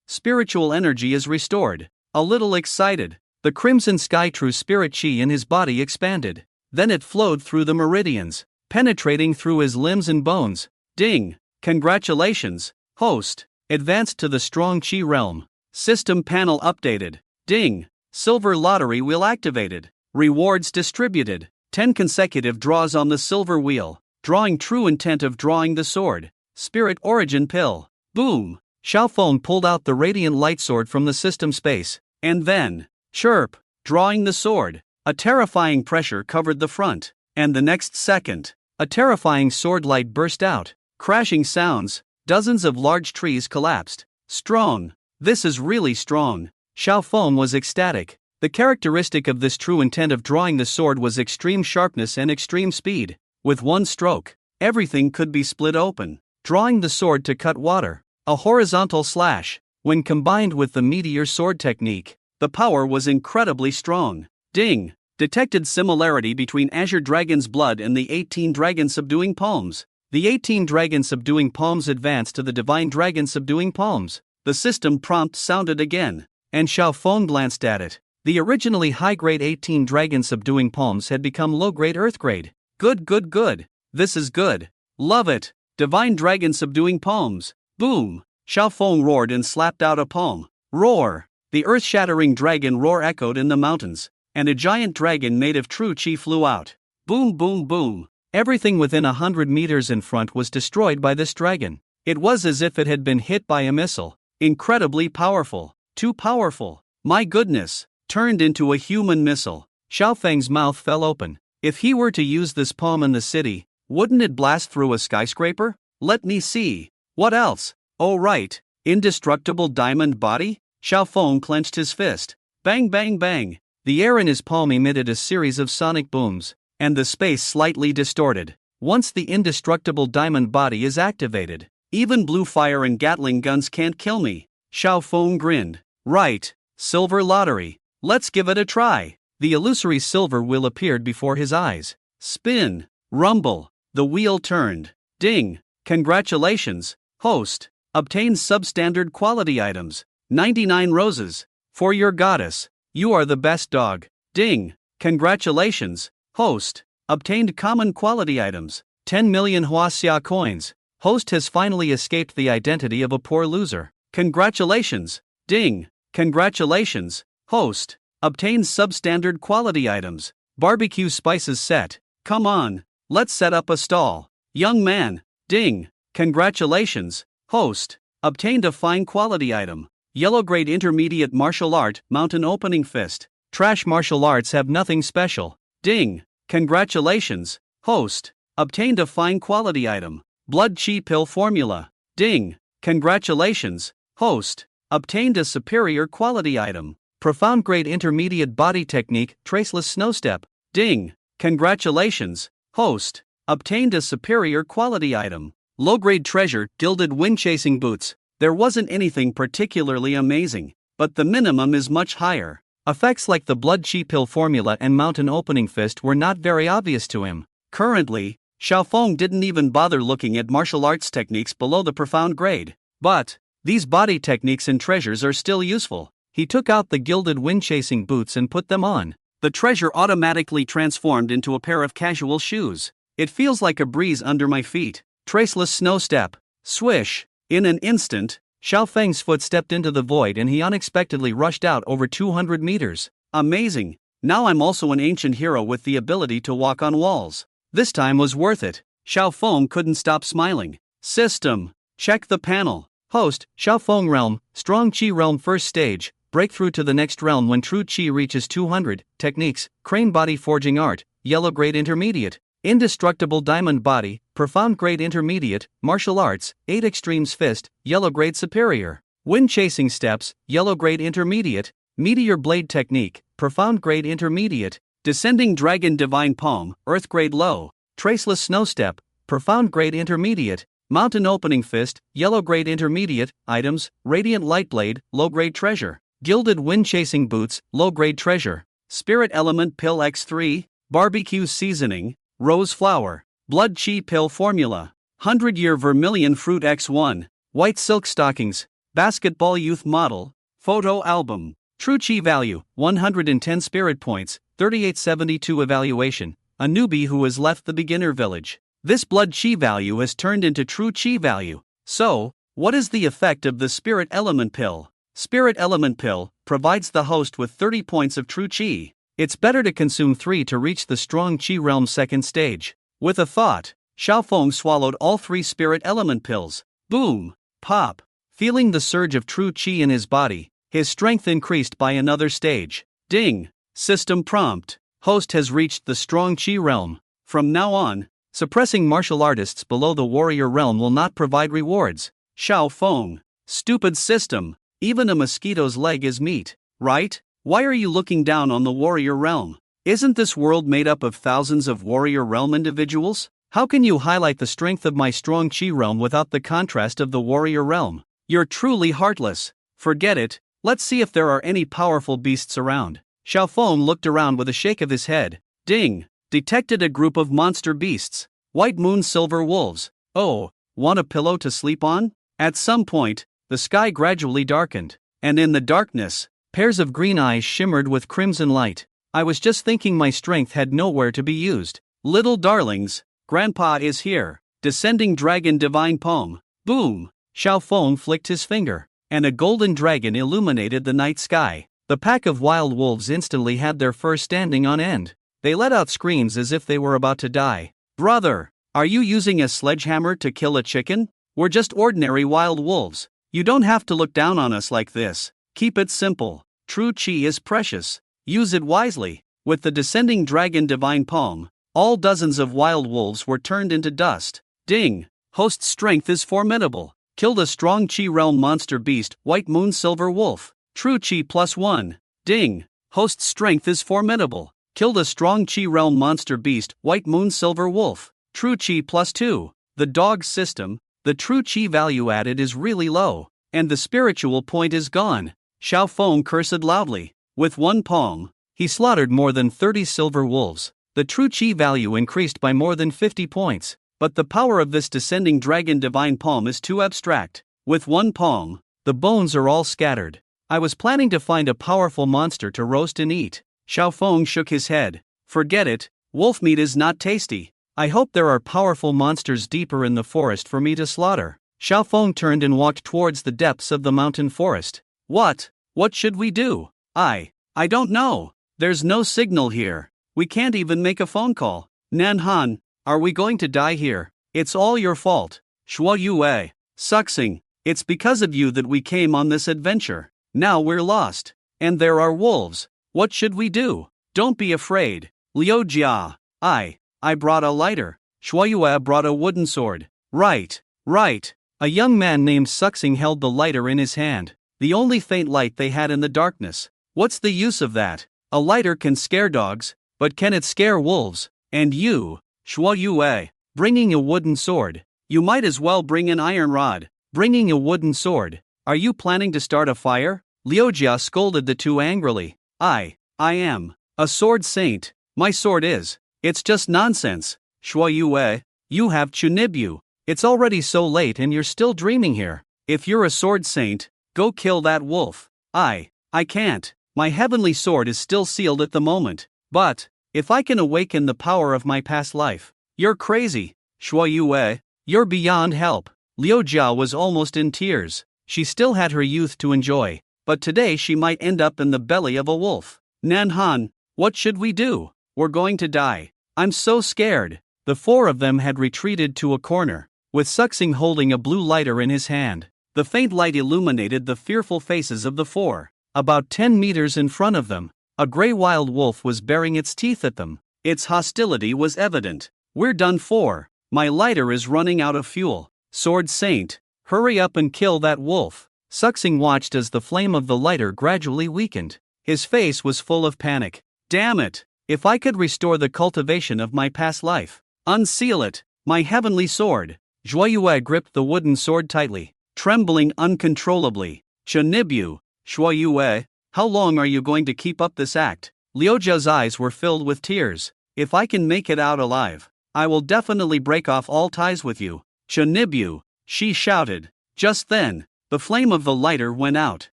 Spiritual energy is restored. A little excited, the crimson sky true spirit chi in his body expanded. Then it flowed through the meridians, penetrating through his limbs and bones. Ding! Congratulations, host. Advanced to the strong chi realm. System panel updated. Ding! Silver lottery wheel activated. Rewards distributed. 10 consecutive draws on the silver wheel. Drawing true intent of drawing the sword. Spirit origin pill. Boom! Xiaofeng pulled out the radiant light sword from the system space. And then, chirp! Drawing the sword. A terrifying pressure covered the front. And the next second, a terrifying sword light burst out. Crashing sounds. Dozens of large trees collapsed. Strong. This is really strong. Xiaofeng was ecstatic. The characteristic of this true intent of drawing the sword was extreme sharpness and extreme speed. With one stroke, everything could be split open. Drawing the sword to cut water. A horizontal slash. When combined with the meteor sword technique, the power was incredibly strong. Ding! Detected similarity between Azure Dragon's blood and the 18 Dragon Subduing Palms. The 18 Dragon Subduing Palms advanced to the Divine Dragon Subduing Palms. The system prompt sounded again, and Xiaofeng glanced at it. The originally high-grade 18 dragon-subduing palms had become low-grade earth-grade. Good, good, good. This is good. Love it. Divine dragon-subduing palms. Boom. Xiaofeng roared and slapped out a palm. Roar. The earth-shattering dragon roar echoed in the mountains, and a giant dragon made of true qi flew out. Boom, boom, boom. Everything within 100 meters in front was destroyed by this dragon. It was as if it had been hit by a missile. Incredibly powerful. Too powerful. My goodness. Turned into a human missile. Xiaofeng's mouth fell open. If he were to use this palm in the city, wouldn't it blast through a skyscraper? Let me see. What else? Oh right. Indestructible diamond body? Xiaofeng clenched his fist. Bang, bang, bang. The air in his palm emitted a series of sonic booms, and the space slightly distorted. Once the indestructible diamond body is activated, even blue fire and Gatling guns can't kill me. Xiaofeng grinned. Right. Silver lottery. Let's give it a try. The illusory silver wheel appeared before his eyes. Spin. Rumble. The wheel turned. Ding. Congratulations, host. Obtained substandard quality items. 99 roses. For your goddess. You are the best dog. Ding. Congratulations, host. Obtained common quality items. 10 million Huaxia coins. Host has finally escaped the identity of a poor loser. Congratulations. Ding. Congratulations, host. Obtained substandard quality items. Barbecue spices set. Come on. Let's set up a stall. Young man. Ding. Congratulations, host. Obtained a fine quality item. Yellow grade intermediate martial art, mountain opening fist. Trash martial arts have nothing special. Ding. Congratulations, host. Obtained a fine quality item. Blood chi pill formula. Ding. Congratulations, host. Obtained a superior quality item. Profound grade intermediate body technique, traceless snow step. Ding. Congratulations, host. Obtained a superior quality item. Low grade treasure, gilded wind chasing boots. There wasn't anything particularly amazing, but the minimum is much higher. Effects like the blood chi pill formula and mountain opening fist were not very obvious to him. Currently, Xiaofeng didn't even bother looking at martial arts techniques below the profound grade. But these body techniques and treasures are still useful. He took out the gilded wind chasing boots and put them on. The treasure automatically transformed into a pair of casual shoes. It feels like a breeze under my feet. Traceless snow step. Swish. In an instant, Xiaofeng's foot stepped into the void and he unexpectedly rushed out over 200 meters. Amazing. Now I'm also an ancient hero with the ability to walk on walls. This time was worth it. Xiaofeng couldn't stop smiling. System. Check the panel. Host, Xiaofeng realm, strong qi realm first stage, breakthrough to the next realm when true qi reaches 200, techniques, crane body forging art, yellow grade intermediate, indestructible diamond body, profound grade intermediate, martial arts, 8 extremes fist, yellow grade superior, wind chasing steps, yellow grade intermediate, meteor blade technique, profound grade intermediate, descending dragon divine palm, earth grade low, traceless snow step, profound grade intermediate, mountain opening fist, yellow grade intermediate, items, radiant light blade, low grade treasure, gilded wind chasing boots, low grade treasure, spirit element pill x3, barbecue seasoning, rose flower, blood chi pill formula, 100-year vermilion fruit x1, white silk stockings, basketball youth model, photo album, true chi value, 110 spirit points, 3872 evaluation, a newbie who has left the beginner village. This blood chi value has turned into true chi value. So, what is the effect of the spirit element pill? Spirit element pill provides the host with 30 points of true chi. It's better to consume 3 to reach the strong chi realm second stage. With a thought, Xiaofeng swallowed all 3 spirit element pills. Boom! Pop! Feeling the surge of true chi in his body, his strength increased by another stage. Ding! System prompt. Host has reached the strong chi realm. From now on, suppressing martial artists below the warrior realm will not provide rewards. Xiaofeng. Stupid system. Even a mosquito's leg is meat, right? Why are you looking down on the warrior realm? Isn't this world made up of thousands of warrior realm individuals? How can you highlight the strength of my strong chi realm without the contrast of the warrior realm? You're truly heartless. Forget it. Let's see if there are any powerful beasts around. Xiaofeng looked around with a shake of his head. Ding! Detected a group of monster beasts. White moon silver wolves. Oh, want a pillow to sleep on? At some point, the sky gradually darkened, and in the darkness, Pairs of green eyes shimmered with crimson light. I was just thinking my strength had nowhere to be used. Little darlings, Grandpa is here. Descending dragon divine palm. Boom! Xiaofeng flicked his finger, and a golden dragon illuminated the night sky. The pack of wild wolves instantly had their fur standing on end. They let out screams as if they were about to die. Brother, are you using a sledgehammer to kill a chicken? We're just ordinary wild wolves. You don't have to look down on us like this. Keep it simple. True chi is precious. Use it wisely. With the descending dragon divine palm, all dozens of wild wolves were turned into dust. Ding! Host's strength is formidable. Killed a strong chi realm monster beast, white moon silver wolf. True chi +1. Ding! Host's strength is formidable. Killed a strong chi realm monster beast, white moon silver wolf. True chi +2. The dog system, the true chi value added is really low, and the spiritual point is gone. Xiaofeng cursed loudly. With one palm, he slaughtered more than 30 silver wolves. The true chi value increased by more than 50 points, but the power of this descending dragon divine palm is too abstract. With one palm, the bones are all scattered. I was planning to find a powerful monster to roast and eat. Xiaofeng shook his head. Forget it, wolf meat is not tasty. I hope there are powerful monsters deeper in the forest for me to slaughter. Xiaofeng turned and walked towards the depths of the mountain forest. What should we do? I don't know. There's no signal here. We can't even make a phone call. Nanhan, are we going to die here? It's all your fault. Shuo Yue. Suxing, it's because of you that we came on this adventure. Now we're lost. And there are wolves. What should we do? Don't be afraid. Liu Jia. I brought a lighter. Shuo Yue brought a wooden sword. Right. A young man named Suxing held the lighter in his hand. The only faint light they had in the darkness. What's the use of that? A lighter can scare dogs, but can it scare wolves? And you, Shuo Yue, bringing a wooden sword. You might as well bring an iron rod. Bringing a wooden sword. Are you planning to start a fire? Liu Jia scolded the two angrily. I am a sword saint. My sword is. It's just nonsense. Shuo Yue, you have Chunibyu. It's already so late and you're still dreaming here. If you're a sword saint, go kill that wolf. I can't. My heavenly sword is still sealed at the moment. But if I can awaken the power of my past life. You're crazy. Shuo Yue, you're beyond help. Liu Jia was almost in tears. She still had her youth to enjoy, but today she might end up in the belly of a wolf. Nanhan, what should we do? We're going to die. I'm so scared. The four of them had retreated to a corner, with Suxing holding a blue lighter in his hand. The faint light illuminated the fearful faces of the four. About 10 meters in front of them, a gray wild wolf was baring its teeth at them. Its hostility was evident. We're done for. My lighter is running out of fuel. Sword Saint, hurry up and kill that wolf. Suxing watched as the flame of the lighter gradually weakened. His face was full of panic. Damn it! If I could restore the cultivation of my past life. Unseal it, my heavenly sword. Zhuo Yue gripped the wooden sword tightly, trembling uncontrollably. Chunibyu, Shuo Yue, how long are you going to keep up this act? Liu Jia's eyes were filled with tears. If I can make it out alive, I will definitely break off all ties with you. Chunibyu, she shouted. Just then, the flame of the lighter went out.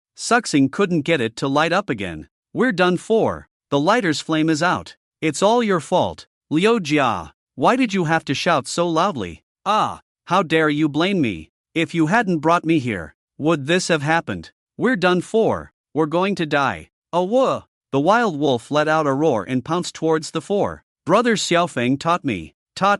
Suxing couldn't get it to light up again. We're done for. The lighter's flame is out. It's all your fault. Liu Jia, why did you have to shout so loudly? How dare you blame me? If you hadn't brought me here, would this have happened? We're done for. We're going to die. Awoo! The wild wolf let out a roar and pounced towards the four. Brother Xiaofeng taught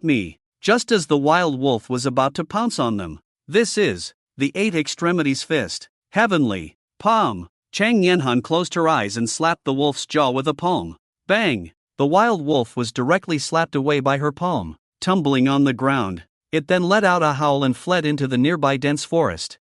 me. Just as the wild wolf was about to pounce on them. This is the 8 extremities fist. Heavenly. Palm. Chang Yanhan closed her eyes and slapped the wolf's jaw with a palm. Bang! The wild wolf was directly slapped away by her palm, tumbling on the ground. It then let out a howl and fled into the nearby dense forest.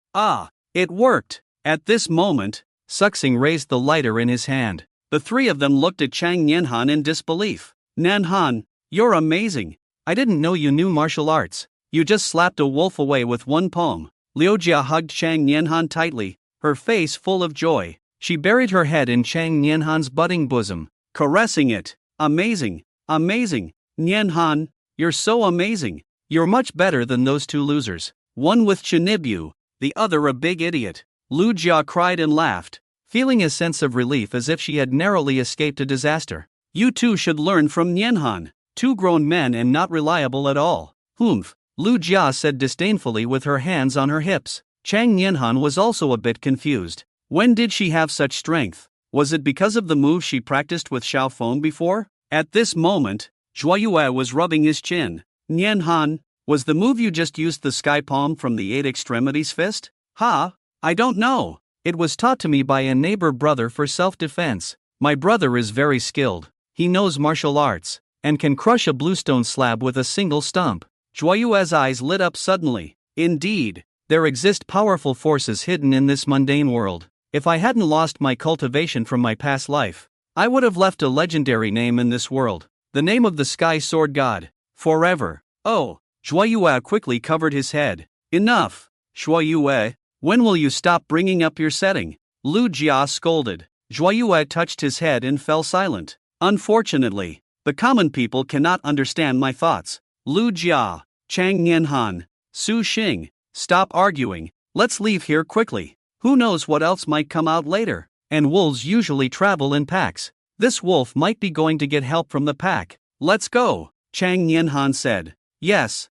It worked! At this moment, Suxing raised the lighter in his hand. The three of them looked at Chang Yanhan in disbelief. Nanhan, you're amazing. I didn't know you knew martial arts. You just slapped a wolf away with one palm. Liu Jia hugged Chang Yanhan tightly, her face full of joy. She buried her head in Chang Yanhan's budding bosom, caressing it. Amazing. Yanhan, you're so amazing. You're much better than those two losers. One with Chunibyu, the other a big idiot. Liu Jia cried and laughed, feeling a sense of relief as if she had narrowly escaped a disaster. You two should learn from Nianhan, two grown men and not reliable at all. Humph, Lu Jia said disdainfully with her hands on her hips. Chang Nianhan was also a bit confused. When did she have such strength? Was it because of the move she practiced with Xiao Feng before? At this moment, Zhuo Yue was rubbing his chin. Nianhan, was the move you just used the sky palm from the eight extremities fist? Ha? I don't know. It was taught to me by a neighbor brother for self-defense. My brother is very skilled. He knows martial arts, and can crush a bluestone slab with a single stump. Zhuo Yue's eyes lit up suddenly. Indeed, there exist powerful forces hidden in this mundane world. If I hadn't lost my cultivation from my past life, I would have left a legendary name in this world. The name of the Sky Sword God. Forever. Oh, Zhuo Yue quickly covered his head. Enough, Zhuo Yue. When will you stop bringing up your setting? Lu Jia scolded. Zhuo Yue touched his head and fell silent. Unfortunately, the common people cannot understand my thoughts. Lu Jia, Chang Nianhan, Su Xing, stop arguing. Let's leave here quickly. Who knows what else might come out later? And wolves usually travel in packs. This wolf might be going to get help from the pack. Let's go, Chang Nianhan said. Yes,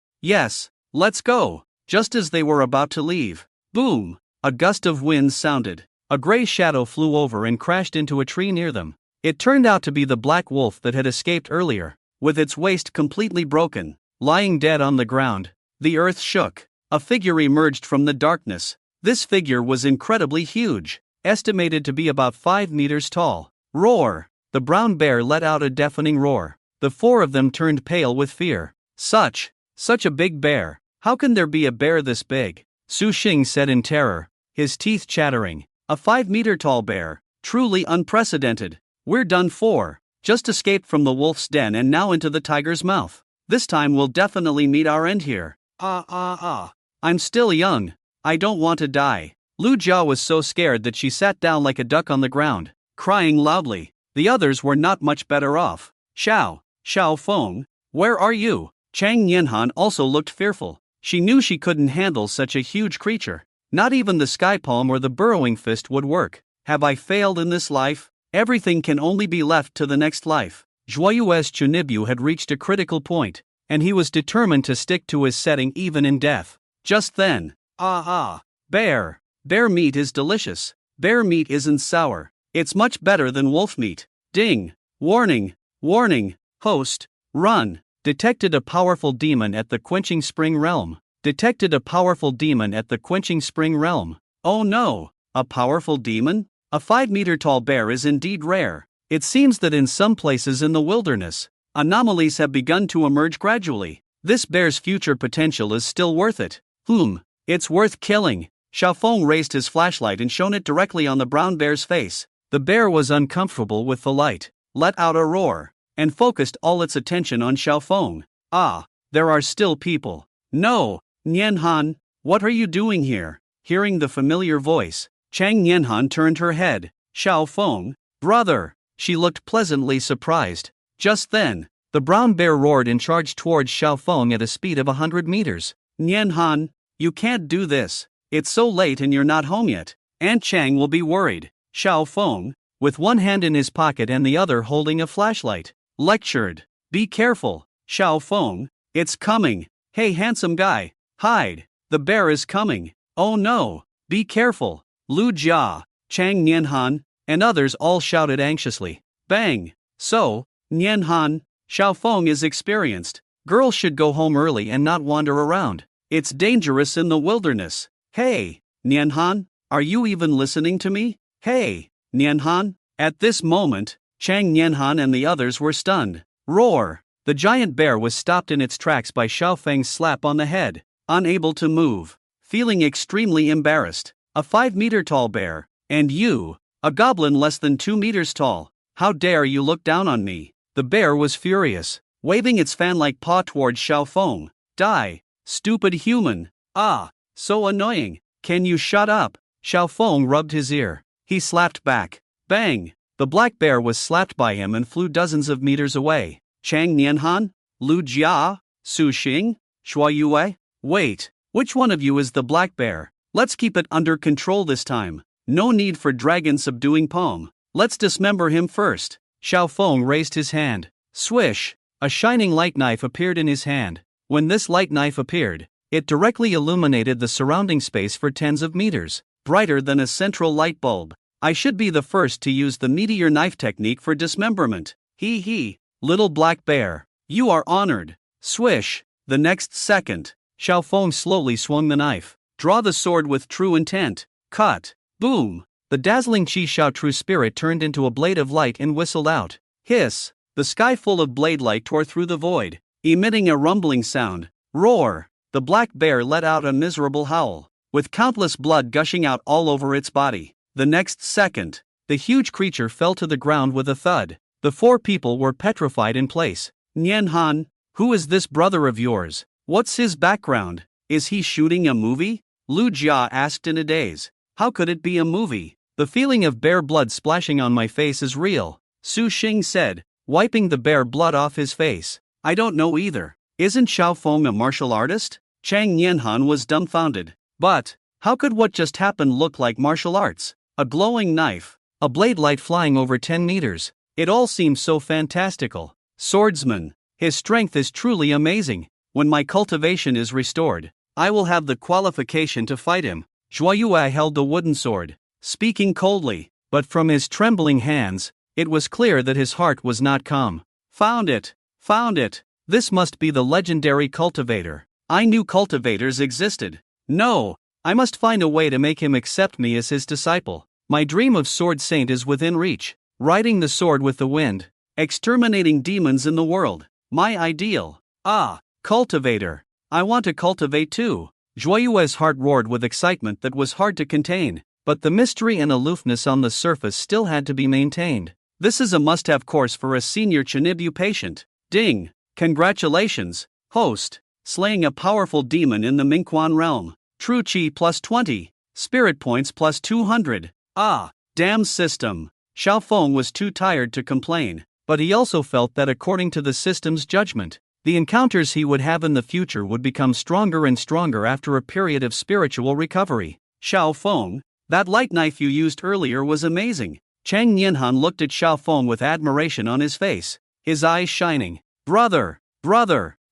let's go. Just as they were about to leave, boom, a gust of wind sounded. A gray shadow flew over and crashed into a tree near them. It turned out to be the black wolf that had escaped earlier, with its waist completely broken, lying dead on the ground. The earth shook. A figure emerged from the darkness. This figure was incredibly huge, estimated to be about 5 meters tall. Roar! The brown bear let out a deafening roar. The four of them turned pale with fear. Such a big bear. How can there be a bear this big? Su Xing said in terror, his teeth chattering. A 5-meter tall bear. Truly unprecedented. We're done for. Just escaped from the wolf's den and now into the tiger's mouth. This time we'll definitely meet our end here. I'm still young. I don't want to die. Lu Jia was so scared that she sat down like a duck on the ground, crying loudly. The others were not much better off. Xiao Feng, where are you? Chang Nianhan also looked fearful. She knew she couldn't handle such a huge creature. Not even the sky palm or the burrowing fist would work. Have I failed in this life? Everything can only be left to the next life. Zhuo Yue's Chunibyu had reached a critical point, and he was determined to stick to his setting even in death. Just then, bear meat is delicious. Bear meat isn't sour. It's much better than wolf meat. Ding! Warning! Host, run! Detected a powerful demon at the Quenching Spring Realm. Oh no! A powerful demon? A 5-meter tall bear is indeed rare. It seems that in some places in the wilderness, anomalies have begun to emerge gradually. This bear's future potential is still worth it. It's worth killing. Xiao Feng raised his flashlight and shone it directly on the brown bear's face. The bear was uncomfortable with the light, let out a roar, and focused all its attention on Xiao Feng. There are still people. No, Nianhan, what are you doing here? Hearing the familiar voice, Chang Nianhan turned her head. Xiao Feng, brother. She looked pleasantly surprised. Just then, the brown bear roared and charged towards Xiao Feng at a speed of 100 meters. Nianhan, you can't do this. It's so late and you're not home yet. Aunt Chang will be worried. Xiao Feng, with one hand in his pocket and the other holding a flashlight, lectured. Be careful, Xiao Feng, it's coming. Hey handsome guy, hide. The bear is coming. Oh no, be careful. Lu Jia, Chang Nianhan, and others all shouted anxiously. Bang! So, Nianhan, Xiao Feng is experienced. Girls should go home early and not wander around. It's dangerous in the wilderness. Hey, Nianhan, are you even listening to me? Hey, Nianhan. At this moment, Chang Nianhan and the others were stunned. Roar! The giant bear was stopped in its tracks by Xiao Feng's slap on the head. Unable to move. Feeling extremely embarrassed. A 5-meter tall bear, and you, a goblin less than 2 meters tall. How dare you look down on me? The bear was furious, waving its fan-like paw towards Xiao Feng. Die, stupid human. So annoying. Can you shut up? Xiao Feng rubbed his ear. He slapped back. Bang! The black bear was slapped by him and flew dozens of meters away. Chang Nianhan? Lu Jia? Su Xing? Zhuo Yue? Wait, which one of you is the black bear? Let's keep it under control this time. No need for dragon subduing poem. Let's dismember him first. Xiao Feng raised his hand. Swish! A shining light knife appeared in his hand. When this light knife appeared, it directly illuminated the surrounding space for tens of meters, brighter than a central light bulb. I should be the first to use the meteor knife technique for dismemberment. Hee hee, little black bear. You are honored. Swish! The next second, Xiao Feng slowly swung the knife. Draw the sword with true intent. Cut! Boom! The dazzling Qi Shao true spirit turned into a blade of light and whistled out. Hiss! The sky full of blade light tore through the void, emitting a rumbling sound. Roar! The black bear let out a miserable howl, with countless blood gushing out all over its body. The next second, the huge creature fell to the ground with a thud. The four people were petrified in place. Nian Han, who is this brother of yours? What's his background? Is he shooting a movie? Lu Jia asked in a daze. How could it be a movie? The feeling of bear blood splashing on my face is real, Su Xing said, wiping the bear blood off his face. I don't know either. Isn't Xiao Feng a martial artist? Chang Nianhan was dumbfounded. But, how could what just happened look like martial arts? A glowing knife, a blade light flying over 10 meters. It all seems so fantastical. Swordsman, his strength is truly amazing. When my cultivation is restored, I will have the qualification to fight him. Zhuo Yue held the wooden sword, speaking coldly, but from his trembling hands, it was clear that his heart was not calm. Found it! Found it! This must be the legendary cultivator. I knew cultivators existed. No! I must find a way to make him accept me as his disciple. My dream of Sword Saint is within reach. Riding the sword with the wind. Exterminating demons in the world. My ideal. Ah! Cultivator! I want to cultivate too. Zhuo Yue's heart roared with excitement that was hard to contain, but the mystery and aloofness on the surface still had to be maintained. This is a must-have course for a senior Chinibu patient. Ding! Congratulations, host! Slaying a powerful demon in the Mingquan realm. True Qi plus 20. Spirit points plus 200. Ah! Damn system! Xiao Feng was too tired to complain, but he also felt that according to the system's judgment, the encounters he would have in the future would become stronger and stronger after a period of spiritual recovery. Xiao Feng, that light knife you used earlier was amazing. Chang Nianhan looked at Xiao Feng with admiration on his face, his eyes shining. Brother!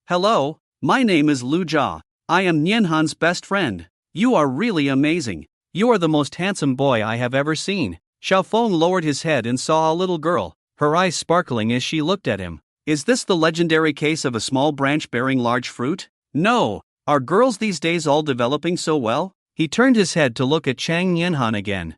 Hello, my name is Lu Jia. I am Nianhan's best friend. You are really amazing. You are the most handsome boy I have ever seen. Xiao Feng lowered his head and saw a little girl, her eyes sparkling as she looked at him. Is this the legendary case of a small branch bearing large fruit? No, are girls these days all developing so well? He turned his head to look at Chang Nianhan again.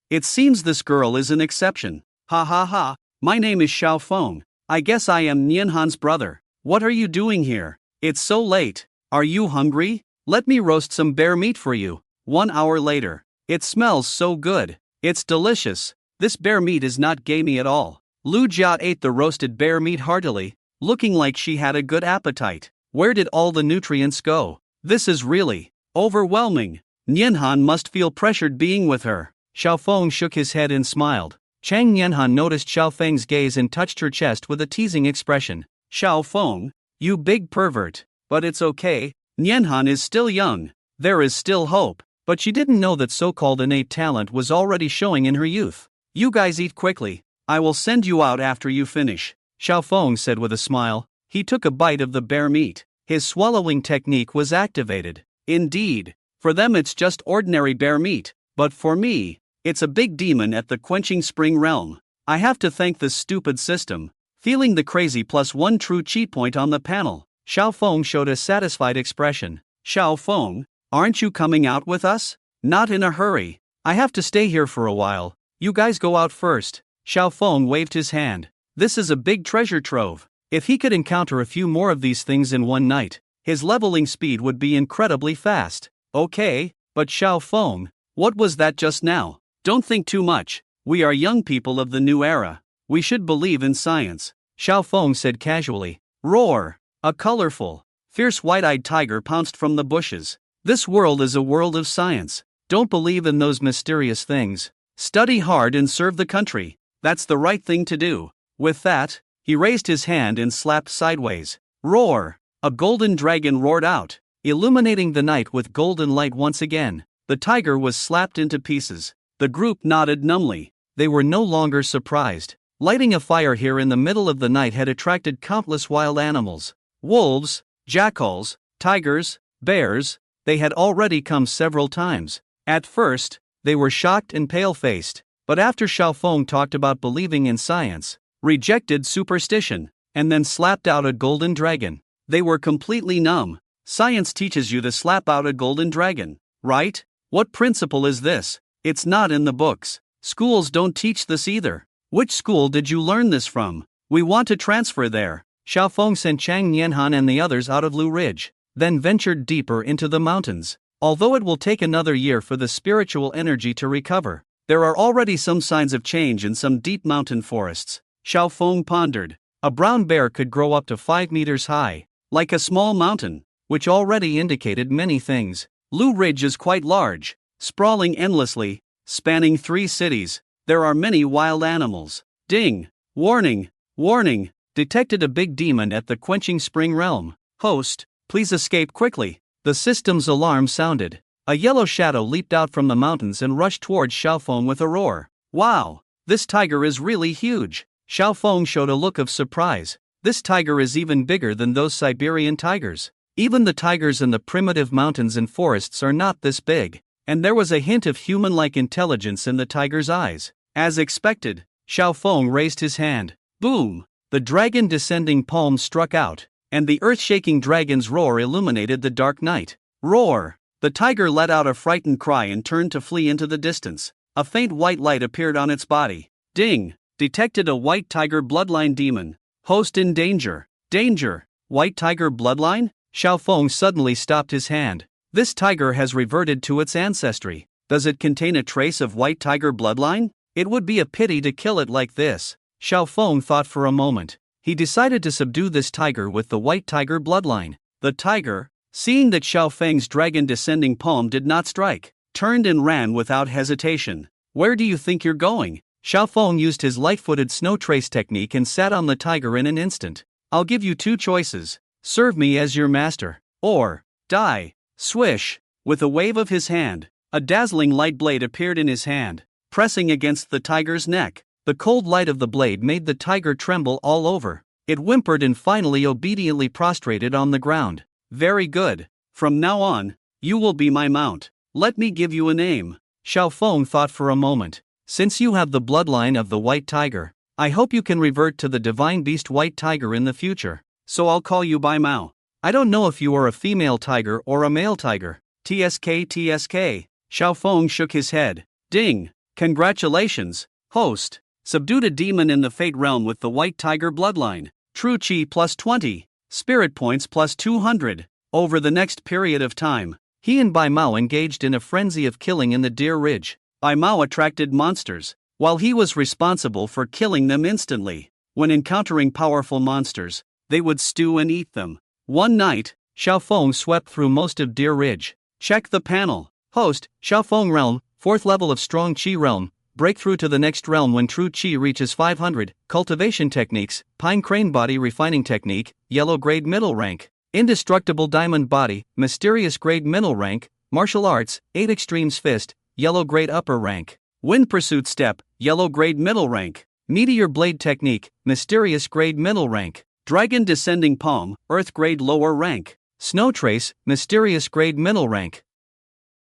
It seems this girl is an exception. Ha ha ha, my name is Xiao Feng. I guess I am Nianhan's brother. What are you doing here? It's so late. Are you hungry? Let me roast some bear meat for you. 1 hour later. It smells so good. It's delicious. This bear meat is not gamey at all. Lu Jia ate the roasted bear meat heartily, looking like she had a good appetite. Where did all the nutrients go? This is really overwhelming. Nianhan must feel pressured being with her. Xiao Feng shook his head and smiled. Chang Nianhan noticed Xiao Feng's gaze and touched her chest with a teasing expression. Xiao Feng, you big pervert. But it's okay, Nianhan is still young. There is still hope. But she didn't know that so-called innate talent was already showing in her youth. You guys eat quickly. I will send you out after you finish, Xiao Feng said with a smile. He took a bite of the bear meat. His swallowing technique was activated. Indeed, for them it's just ordinary bear meat, but for me, it's a big demon at the quenching spring realm. I have to thank this stupid system. Feeling the crazy +1 true Qi point on the panel, Xiao Feng showed a satisfied expression. Xiao Feng, aren't you coming out with us? Not in a hurry. I have to stay here for a while. You guys go out first. Xiao Feng waved his hand. This is a big treasure trove. If he could encounter a few more of these things in one night, his leveling speed would be incredibly fast. Okay, but Xiao Feng, what was that just now? Don't think too much. We are young people of the new era. We should believe in science, Xiao Feng said casually. Roar! A colorful, fierce white-eyed tiger pounced from the bushes. This world is a world of science. Don't believe in those mysterious things. Study hard and serve the country. That's the right thing to do. With that, he raised his hand and slapped sideways. Roar! A golden dragon roared out, illuminating the night with golden light once again. The tiger was slapped into pieces. The group nodded numbly. They were no longer surprised. Lighting a fire here in the middle of the night had attracted countless wild animals. Wolves, jackals, tigers, bears, they had already come several times. At first, they were shocked and pale-faced, but after Xiaofeng talked about believing in science, rejected superstition, and then slapped out a golden dragon, they were completely numb. Science teaches you to slap out a golden dragon, right? What principle is this? It's not in the books. Schools don't teach this either. Which school did you learn this from? We want to transfer there. Xiaofeng sent Chang Nianhan and the others out of Lu Ridge, then ventured deeper into the mountains. Although it will take another year for the spiritual energy to recover, there are already some signs of change in some deep mountain forests. Xiaofeng pondered. A brown bear could grow up to 5 meters high, like a small mountain, which already indicated many things. Lu Ridge is quite large, sprawling endlessly, spanning 3 cities. There are many wild animals. Ding! Warning! Warning! Detected a big demon at the Quenching Spring realm. Host, please escape quickly. The system's alarm sounded. A yellow shadow leaped out from the mountains and rushed towards Xiaofeng with a roar. Wow! This tiger is really huge. Xiaofeng showed a look of surprise. This tiger is even bigger than those Siberian tigers. Even the tigers in the primitive mountains and forests are not this big. And there was a hint of human-like intelligence in the tiger's eyes. As expected, Xiaofeng raised his hand. Boom! The dragon descending palm struck out, and the earth-shaking dragon's roar illuminated the dark night. Roar! The tiger let out a frightened cry and turned to flee into the distance. A faint white light appeared on its body. Ding! Detected a white tiger bloodline demon. Host in danger. Danger! White tiger bloodline? Xiaofeng suddenly stopped his hand. This tiger has reverted to its ancestry. Does it contain a trace of white tiger bloodline? It would be a pity to kill it like this. Xiaofeng thought for a moment. He decided to subdue this tiger with the white tiger bloodline. The tiger, seeing that Xiaofeng's dragon descending palm did not strike, turned and ran without hesitation. Where do you think you're going? Xiaofeng used his light-footed snow trace technique and sat on the tiger in an instant. I'll give you 2 choices. Serve me as your master, or die. Swish! With a wave of his hand, a dazzling light blade appeared in his hand, pressing against the tiger's neck. The cold light of the blade made the tiger tremble all over. It whimpered and finally obediently prostrated on the ground. Very good. From now on, you will be my mount. Let me give you a name. Xiaofeng thought for a moment. Since you have the bloodline of the white tiger, I hope you can revert to the divine beast white tiger in the future. So I'll call you by Mao. I don't know if you are a female tiger or a male tiger. TSK TSK. Xiaofeng shook his head. Ding! Congratulations, host. Subdued a demon in the Fate realm with the white tiger bloodline. True Chi plus 20. Spirit points plus 200. Over the next period of time, he and Bai Mao engaged in a frenzy of killing in the Deer Ridge. Bai Mao attracted monsters, while he was responsible for killing them instantly. When encountering powerful monsters, they would stew and eat them. One night, Xiaofeng swept through most of Deer Ridge. Check the panel. Host, Xiaofeng realm, 4th level of strong Qi realm. Breakthrough to the next realm when true Qi reaches 500. Cultivation techniques, Pine Crane Body Refining Technique, Yellow Grade Middle Rank. Indestructible Diamond Body, Mysterious Grade Middle Rank. Martial Arts, 8 Extremes Fist, Yellow Grade Upper Rank. Wind Pursuit Step, Yellow Grade Middle Rank. Meteor Blade Technique, Mysterious Grade Middle Rank. Dragon Descending Palm, Earth Grade Lower Rank. Snow Trace, Mysterious Grade Middle Rank.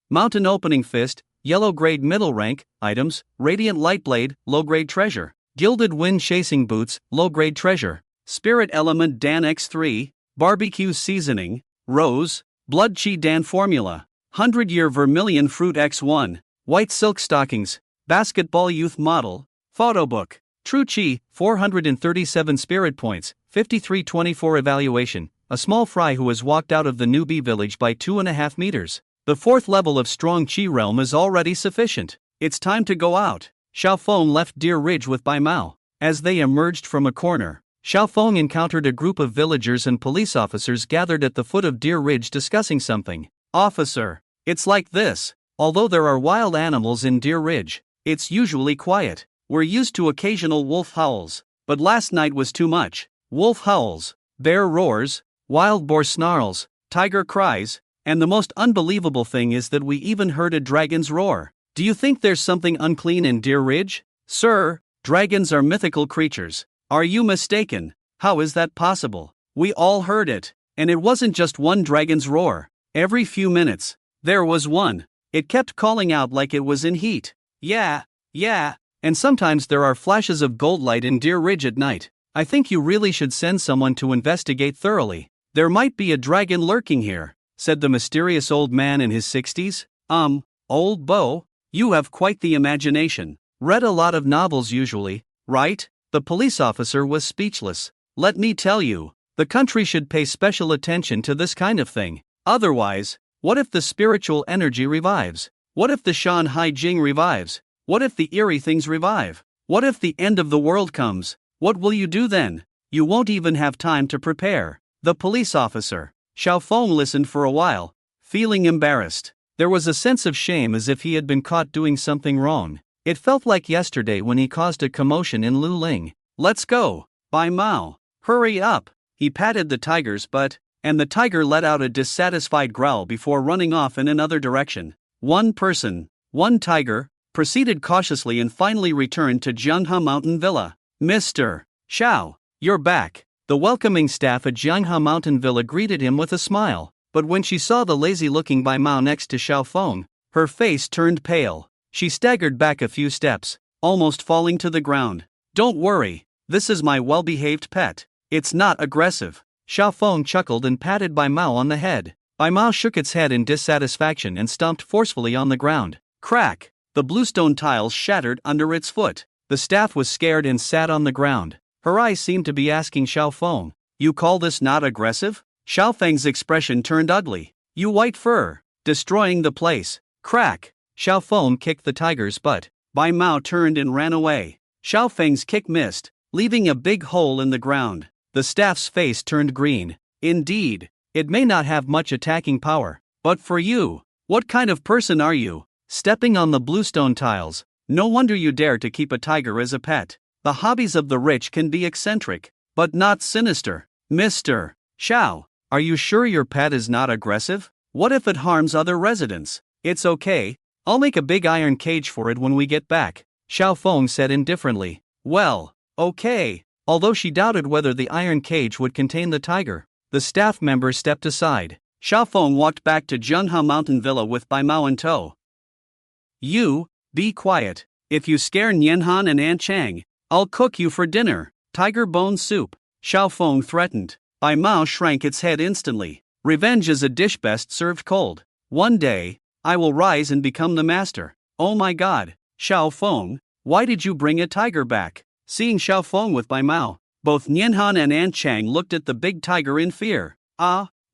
Mountain Opening Fist, Yellow Grade Middle Rank. Items, Radiant Light Blade, Low Grade Treasure. Gilded Wind Chasing Boots, Low Grade Treasure. Spirit Element Dan X3, Barbecue Seasoning, Rose, Blood Chi Dan Formula. 100-Year Vermilion Fruit X1, White Silk Stockings, Basketball Youth Model, Photo Book. True Chi, 437 Spirit Points, 5324 Evaluation. A small fry who has walked out of the newbie village by 2.5 meters. The 4th level of strong Qi realm is already sufficient. It's time to go out. Xiaofeng left Deer Ridge with Bai Mao. As they emerged from a corner, Xiaofeng encountered a group of villagers and police officers gathered at the foot of Deer Ridge discussing something. Officer, it's like this. Although there are wild animals in Deer Ridge, it's usually quiet. We're used to occasional wolf howls, but last night was too much. Wolf howls, bear roars, wild boar snarls, tiger cries, and the most unbelievable thing is that we even heard a dragon's roar. Do you think there's something unclean in Deer Ridge? Sir, dragons are mythical creatures. Are you mistaken? How is that possible? We all heard it. And it wasn't just one dragon's roar. Every few minutes, there was one. It kept calling out like it was in heat. Yeah. And sometimes there are flashes of gold light in Deer Ridge at night. I think you really should send someone to investigate thoroughly. There might be a dragon lurking here, said the mysterious old man in his 60s. Old Bo, you have quite the imagination. Read a lot of novels usually, right? The police officer was speechless. Let me tell you, the country should pay special attention to this kind of thing. Otherwise, what if the spiritual energy revives? What if the Shan Hai Jing revives? What if the eerie things revive? What if the end of the world comes? What will you do then? You won't even have time to prepare. The police officer, Xiao Feng, listened for a while, feeling embarrassed. There was a sense of shame as if he had been caught doing something wrong. It felt like yesterday when he caused a commotion in Luling. Let's go, Bai Mao. Hurry up. He patted the tiger's butt, and the tiger let out a dissatisfied growl before running off in another direction. One person, one tiger, proceeded cautiously and finally returned to Jianghe Mountain Villa. Mr. Xiao, you're back. The welcoming staff at Jianghe Mountain Villa greeted him with a smile, but when she saw the lazy-looking Bai Mao next to Xiao Feng, her face turned pale. She staggered back a few steps, almost falling to the ground. Don't worry, this is my well-behaved pet. It's not aggressive. Xiao Feng chuckled and patted Bai Mao on the head. Bai Mao shook its head in dissatisfaction and stomped forcefully on the ground. Crack! The bluestone tiles shattered under its foot. The staff was scared and sat on the ground. Her eyes seemed to be asking Xiao Feng, "You call this not aggressive?" Xiao Feng's expression turned ugly. "You white fur, destroying the place." Crack! Xiao Feng kicked the tiger's butt. Bai Mao turned and ran away. Xiao Feng's kick missed, leaving a big hole in the ground. The staff's face turned green. Indeed, it may not have much attacking power. But for you, what kind of person are you? Stepping on the bluestone tiles. No wonder you dare to keep a tiger as a pet. The hobbies of the rich can be eccentric, but not sinister. Mr. Xiao, are you sure your pet is not aggressive? What if it harms other residents? It's okay. I'll make a big iron cage for it when we get back, Xiao Feng said indifferently. Well, okay. Although she doubted whether the iron cage would contain the tiger, the staff member stepped aside. Xiao Feng walked back to Jianghe Mountain Villa with Bai Mao in tow. You, be quiet. If you scare Nianhan and Aunt Chang, I'll cook you for dinner. Tiger bone soup, Xiao Feng threatened. Bai Mao shrank its head instantly. Revenge is a dish best served cold. One day, I will rise and become the master. Oh my god, Xiao Feng, why did you bring a tiger back? Seeing Xiao Feng with Bai Mao, both Nianhan and Aunt Chang looked at the big tiger in fear.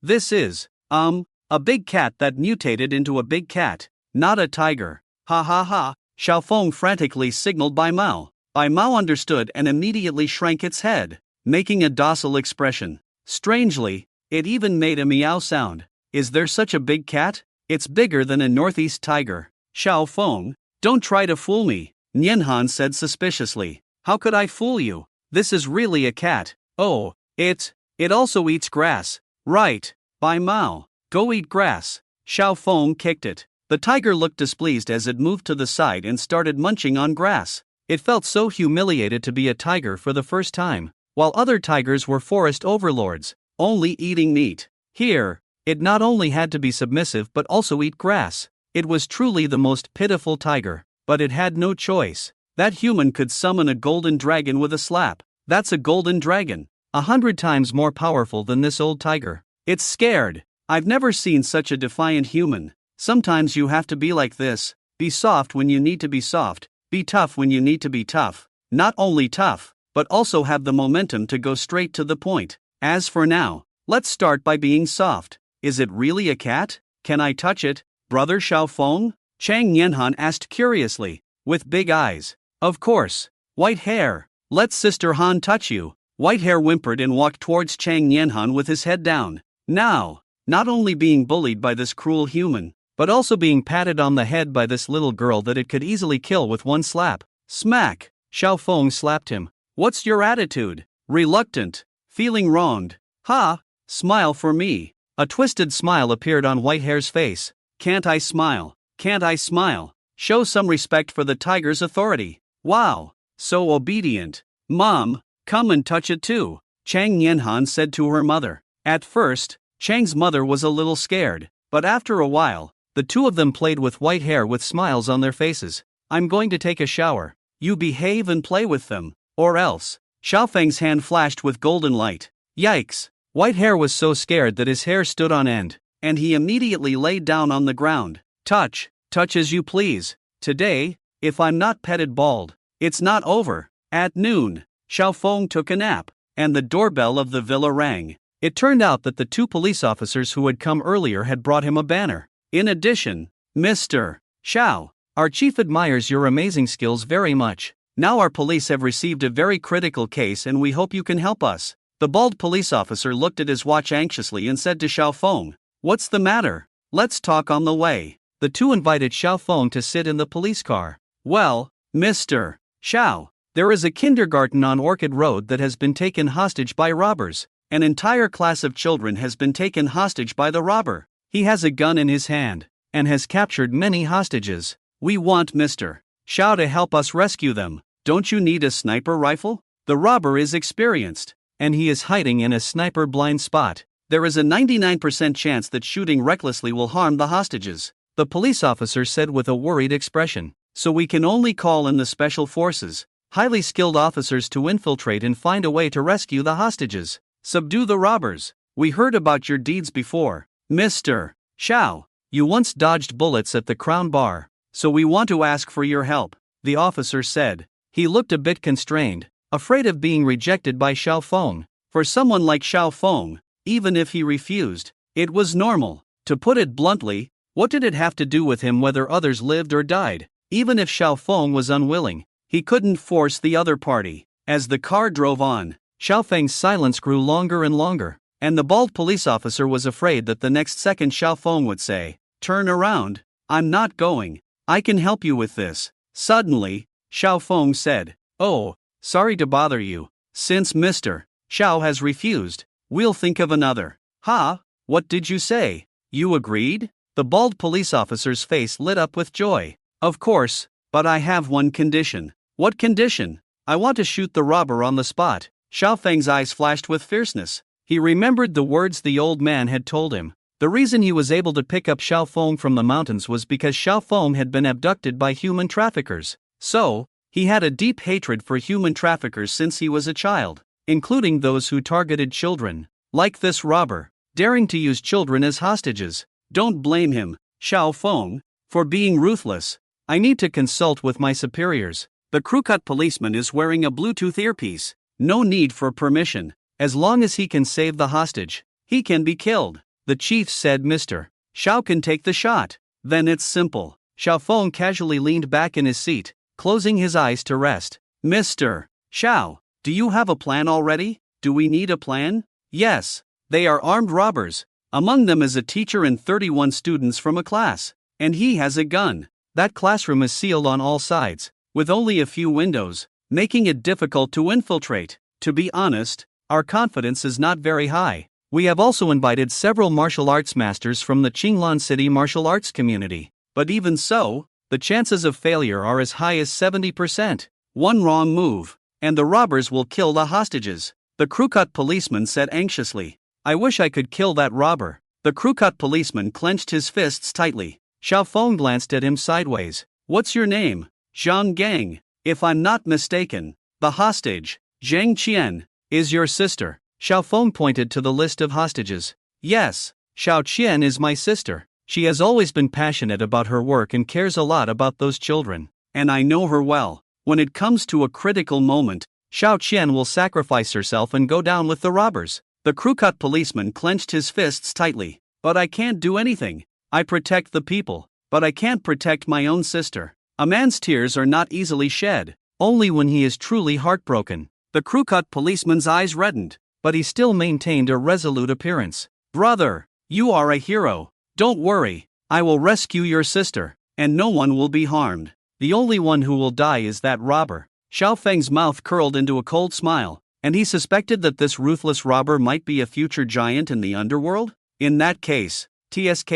This is, a big cat that mutated into a big cat, not a tiger. Ha ha ha, Xiao Feng frantically signaled Bai Mao. Bai Mao understood and immediately shrank its head, making a docile expression. Strangely, it even made a meow sound. Is there such a big cat? It's bigger than a northeast tiger. Xiao Feng, don't try to fool me, Nianhan said suspiciously. How could I fool you? This is really a cat. Oh, it also eats grass. Right, Bai Mao, go eat grass. Xiao Feng kicked it. The tiger looked displeased as it moved to the side and started munching on grass. It felt so humiliated to be a tiger for the first time, while other tigers were forest overlords, only eating meat. Here, it not only had to be submissive but also eat grass. It was truly the most pitiful tiger, but it had no choice. That human could summon a golden dragon with a slap. That's a golden dragon, 100 times more powerful than this old tiger. It's scared. I've never seen such a defiant human. Sometimes you have to be like this. Be soft when you need to be soft. Be tough when you need to be tough. Not only tough, but also have the momentum to go straight to the point. As for now, let's start by being soft. Is it really a cat? Can I touch it, brother Xiao Feng? Chang Nianhan asked curiously, with big eyes. Of course. White hair. Let Sister Han touch you. White hair whimpered and walked towards Chang Nianhan with his head down. Now, not only being bullied by this cruel human, but also being patted on the head by this little girl that it could easily kill with one slap. Smack! Xiao Feng slapped him. What's your attitude? Reluctant. Feeling wronged. Ha! Smile for me. A twisted smile appeared on Whitehair's face. Can't I smile? Can't I smile? Show some respect for the tiger's authority. Wow, so obedient. Mom, come and touch it too, Chang Yanhan said to her mother. At first, Chang's mother was a little scared, but after a while, the two of them played with white hair with smiles on their faces. I'm going to take a shower. You behave and play with them, or else. Xiaofeng's hand flashed with golden light. Yikes! White hair was so scared that his hair stood on end, and he immediately laid down on the ground. Touch as you please. Today, if I'm not petted bald, it's not over. At noon, Xiaofeng took a nap, and the doorbell of the villa rang. It turned out that the two police officers who had come earlier had brought him a banner. In addition, Mr. Xiao, our chief admires your amazing skills very much. Now our police have received a very critical case and we hope you can help us. The bald police officer looked at his watch anxiously and said to Xiaofeng, "What's the matter? Let's talk on the way." The two invited Xiaofeng to sit in the police car. Well, Mr. Xiao, there is a kindergarten on Orchid Road that has been taken hostage by robbers. An entire class of children has been taken hostage by the robber. He has a gun in his hand, and has captured many hostages. We want Mr. Xiao to help us rescue them. Don't you need a sniper rifle? The robber is experienced, and he is hiding in a sniper blind spot. There is a 99% chance that shooting recklessly will harm the hostages, the police officer said with a worried expression. So we can only call in the special forces, highly skilled officers to infiltrate and find a way to rescue the hostages. Subdue the robbers. We heard about your deeds before, Mr. Xiao. You once dodged bullets at the Crown Bar, so we want to ask for your help, the officer said. He looked a bit constrained, afraid of being rejected by Xiaofeng. For someone like Xiaofeng, even if he refused, it was normal. To put it bluntly, what did it have to do with him whether others lived or died? Even if Xiaofeng was unwilling, he couldn't force the other party. As the car drove on, Xiaofeng's silence grew longer and longer, and the bald police officer was afraid that the next second Xiaofeng would say, "Turn around, I'm not going, I can help you with this." Suddenly, Xiaofeng said, "Oh, sorry to bother you. Since Mr. Xiao has refused, we'll think of another." "Ha? What did you say? You agreed?" The bald police officer's face lit up with joy. "Of course, but I have one condition." "What condition?" "I want to shoot the robber on the spot." Xiaofeng's eyes flashed with fierceness. He remembered the words the old man had told him. The reason he was able to pick up Xiaofeng from the mountains was because Xiaofeng had been abducted by human traffickers. So, he had a deep hatred for human traffickers since he was a child, including those who targeted children, like this robber, daring to use children as hostages. Don't blame him, Xiaofeng, for being ruthless. I need to consult with my superiors. The crew-cut policeman is wearing a Bluetooth earpiece. No need for permission. As long as he can save the hostage, he can be killed. The chief said Mr. Xiao can take the shot. Then it's simple. Xiaofeng casually leaned back in his seat, closing his eyes to rest. Mr. Xiao, do you have a plan already? Do we need a plan? Yes. They are armed robbers. Among them is a teacher and 31 students from a class. And he has a gun. That classroom is sealed on all sides, with only a few windows, making it difficult to infiltrate. To be honest, our confidence is not very high. We have also invited several martial arts masters from the Qinglan City martial arts community. But even so, the chances of failure are as high as 70%. One wrong move, and the robbers will kill the hostages, the crew-cut policeman said anxiously. I wish I could kill that robber. The crew-cut policeman clenched his fists tightly. Xiaofeng glanced at him sideways. What's your name? Zhang Gang. If I'm not mistaken, the hostage, Zhang Qian, is your sister. Xiaofeng pointed to the list of hostages. Yes, Xiao Qian is my sister. She has always been passionate about her work and cares a lot about those children. And I know her well. When it comes to a critical moment, Xiao Qian will sacrifice herself and go down with the robbers. The crew-cut policeman clenched his fists tightly. But I can't do anything. I protect the people, but I can't protect my own sister. A man's tears are not easily shed, only when he is truly heartbroken. The crew-cut policeman's eyes reddened, but he still maintained a resolute appearance. Brother, you are a hero. Don't worry, I will rescue your sister, and no one will be harmed. The only one who will die is that robber. Xiaofeng's mouth curled into a cold smile, and he suspected that this ruthless robber might be a future giant in the underworld? In that case, TSK.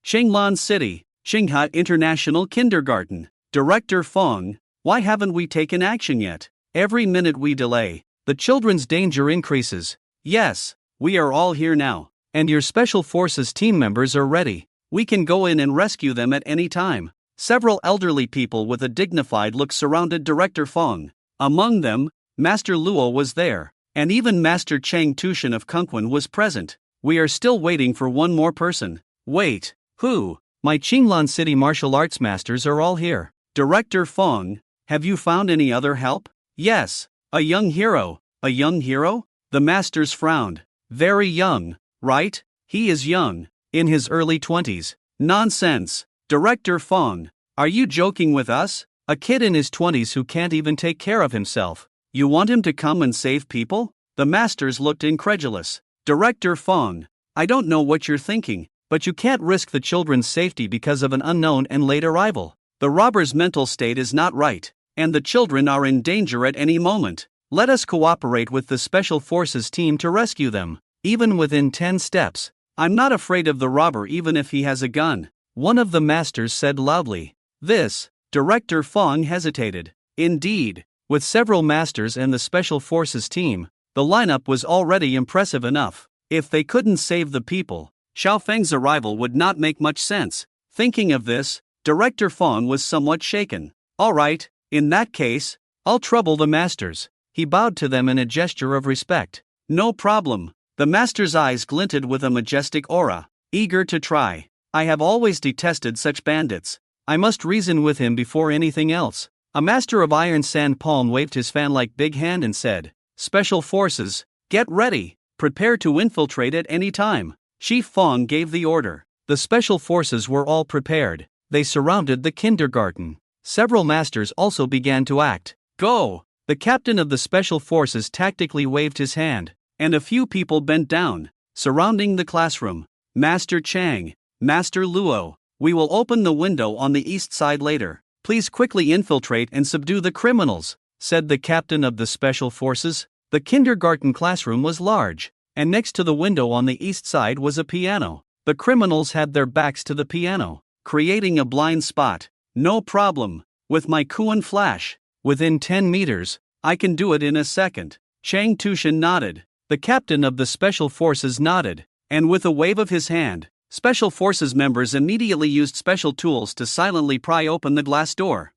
Qinglan City, Xinghua International Kindergarten. Director Fong, why haven't we taken action yet? Every minute we delay, the children's danger increases. Yes, we are all here now, and your Special Forces team members are ready. We can go in and rescue them at any time. Several elderly people with a dignified look surrounded Director Fong. Among them, Master Luo was there, and even Master Chang Tushan of Kunquan was present. We are still waiting for one more person. Wait, who? My Qinglan City martial arts masters are all here. Director Fong, have you found any other help? Yes, a young hero. A young hero? The masters frowned. Very young, right? He is young, in his early 20s. Nonsense. Director Fong, are you joking with us? A kid in his 20s who can't even take care of himself. You want him to come and save people? The masters looked incredulous. Director Fong, I don't know what you're thinking, but you can't risk the children's safety because of an unknown and late arrival. The robber's mental state is not right, and the children are in danger at any moment. Let us cooperate with the Special Forces team to rescue them, even within 10 steps. I'm not afraid of the robber even if he has a gun, one of the masters said loudly. This, Director Fong hesitated. Indeed, with several masters and the Special Forces team, the lineup was already impressive enough. If they couldn't save the people, Xiao Feng's arrival would not make much sense. Thinking of this, Director Fong was somewhat shaken. All right, in that case, I'll trouble the masters. He bowed to them in a gesture of respect. No problem. The master's eyes glinted with a majestic aura, eager to try. I have always detested such bandits. I must reason with him before anything else. A master of Iron Sand Palm waved his fan-like big hand and said, Special Forces, get ready. Prepare to infiltrate at any time. Chief Fong gave the order. The Special Forces were all prepared. They surrounded the kindergarten. Several masters also began to act. Go! The captain of the Special Forces tactically waved his hand, and a few people bent down, surrounding the classroom. Master Chang, Master Luo, we will open the window on the east side later. Please quickly infiltrate and subdue the criminals, said the captain of the Special Forces. The kindergarten classroom was large, and next to the window on the east side was a piano. The criminals had their backs to the piano, creating a blind spot. No problem. With my Kuan flash, within 10 meters, I can do it in a second. Chang Tushan nodded. The captain of the Special Forces nodded, and with a wave of his hand, Special Forces members immediately used special tools to silently pry open the glass door,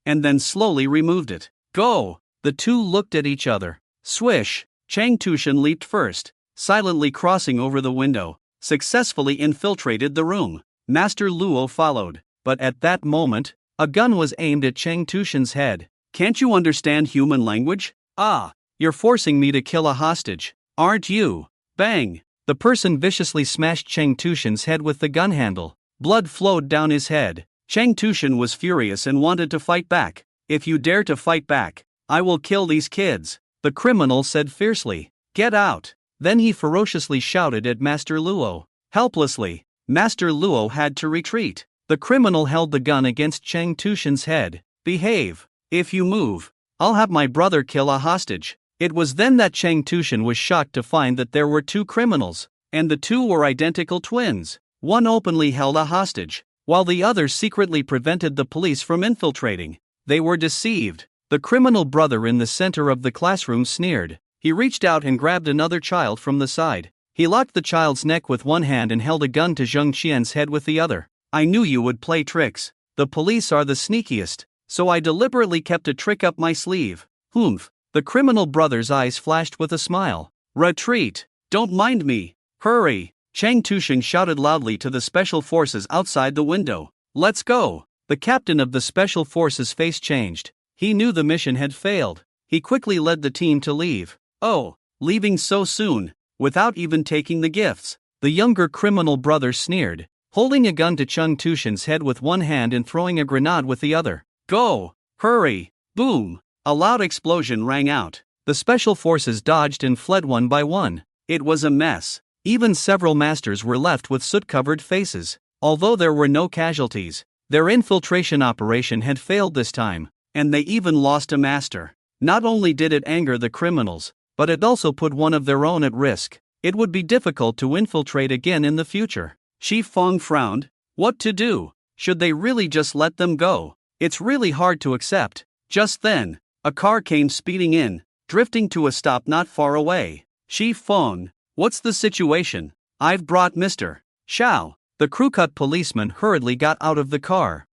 and then slowly removed it. Go! The two looked at each other. Swish! Chang Tushan leaped first, silently crossing over the window, successfully infiltrated the room. Master Luo followed, but at that moment, a gun was aimed at Chang Tushan's head. Can't you understand human language? Ah, you're forcing me to kill a hostage, aren't you? Bang! The person viciously smashed Chang Tushan's head with the gun handle. Blood flowed down his head. Chang Tushan was furious and wanted to fight back. If you dare to fight back, I will kill these kids, the criminal said fiercely. Get out! Then he ferociously shouted at Master Luo. Helplessly, Master Luo had to retreat. The criminal held the gun against Chang Tushan's head. Behave. If you move, I'll have my brother kill a hostage. It was then that Chang Tushan was shocked to find that there were two criminals, and the two were identical twins. One openly held a hostage, while the other secretly prevented the police from infiltrating. They were deceived. The criminal brother in the center of the classroom sneered. He reached out and grabbed another child from the side. He locked the child's neck with one hand and held a gun to Zheng Qian's head with the other. I knew you would play tricks. The police are the sneakiest, so I deliberately kept a trick up my sleeve. Humph. The criminal brother's eyes flashed with a smile. Retreat! Don't mind me. Hurry! Chang Tushan shouted loudly to the Special Forces outside the window. Let's go! The captain of the Special Forces' face changed. He knew the mission had failed. He quickly led the team to leave. Oh, leaving so soon, without even taking the gifts. The younger criminal brother sneered, holding a gun to Chang Tushan's head with one hand and throwing a grenade with the other. Go! Hurry! Boom! A loud explosion rang out. The Special Forces dodged and fled one by one. It was a mess. Even several masters were left with soot-covered faces. Although there were no casualties, their infiltration operation had failed this time, and they even lost a master. Not only did it anger the criminals, but it also put one of their own at risk. It would be difficult to infiltrate again in the future. Chief Fong frowned. What to do? Should they really just let them go? It's really hard to accept. Just then, a car came speeding in, drifting to a stop not far away. Chief Fong, what's the situation? I've brought Mr. Xiao. The crew-cut policeman hurriedly got out of the car.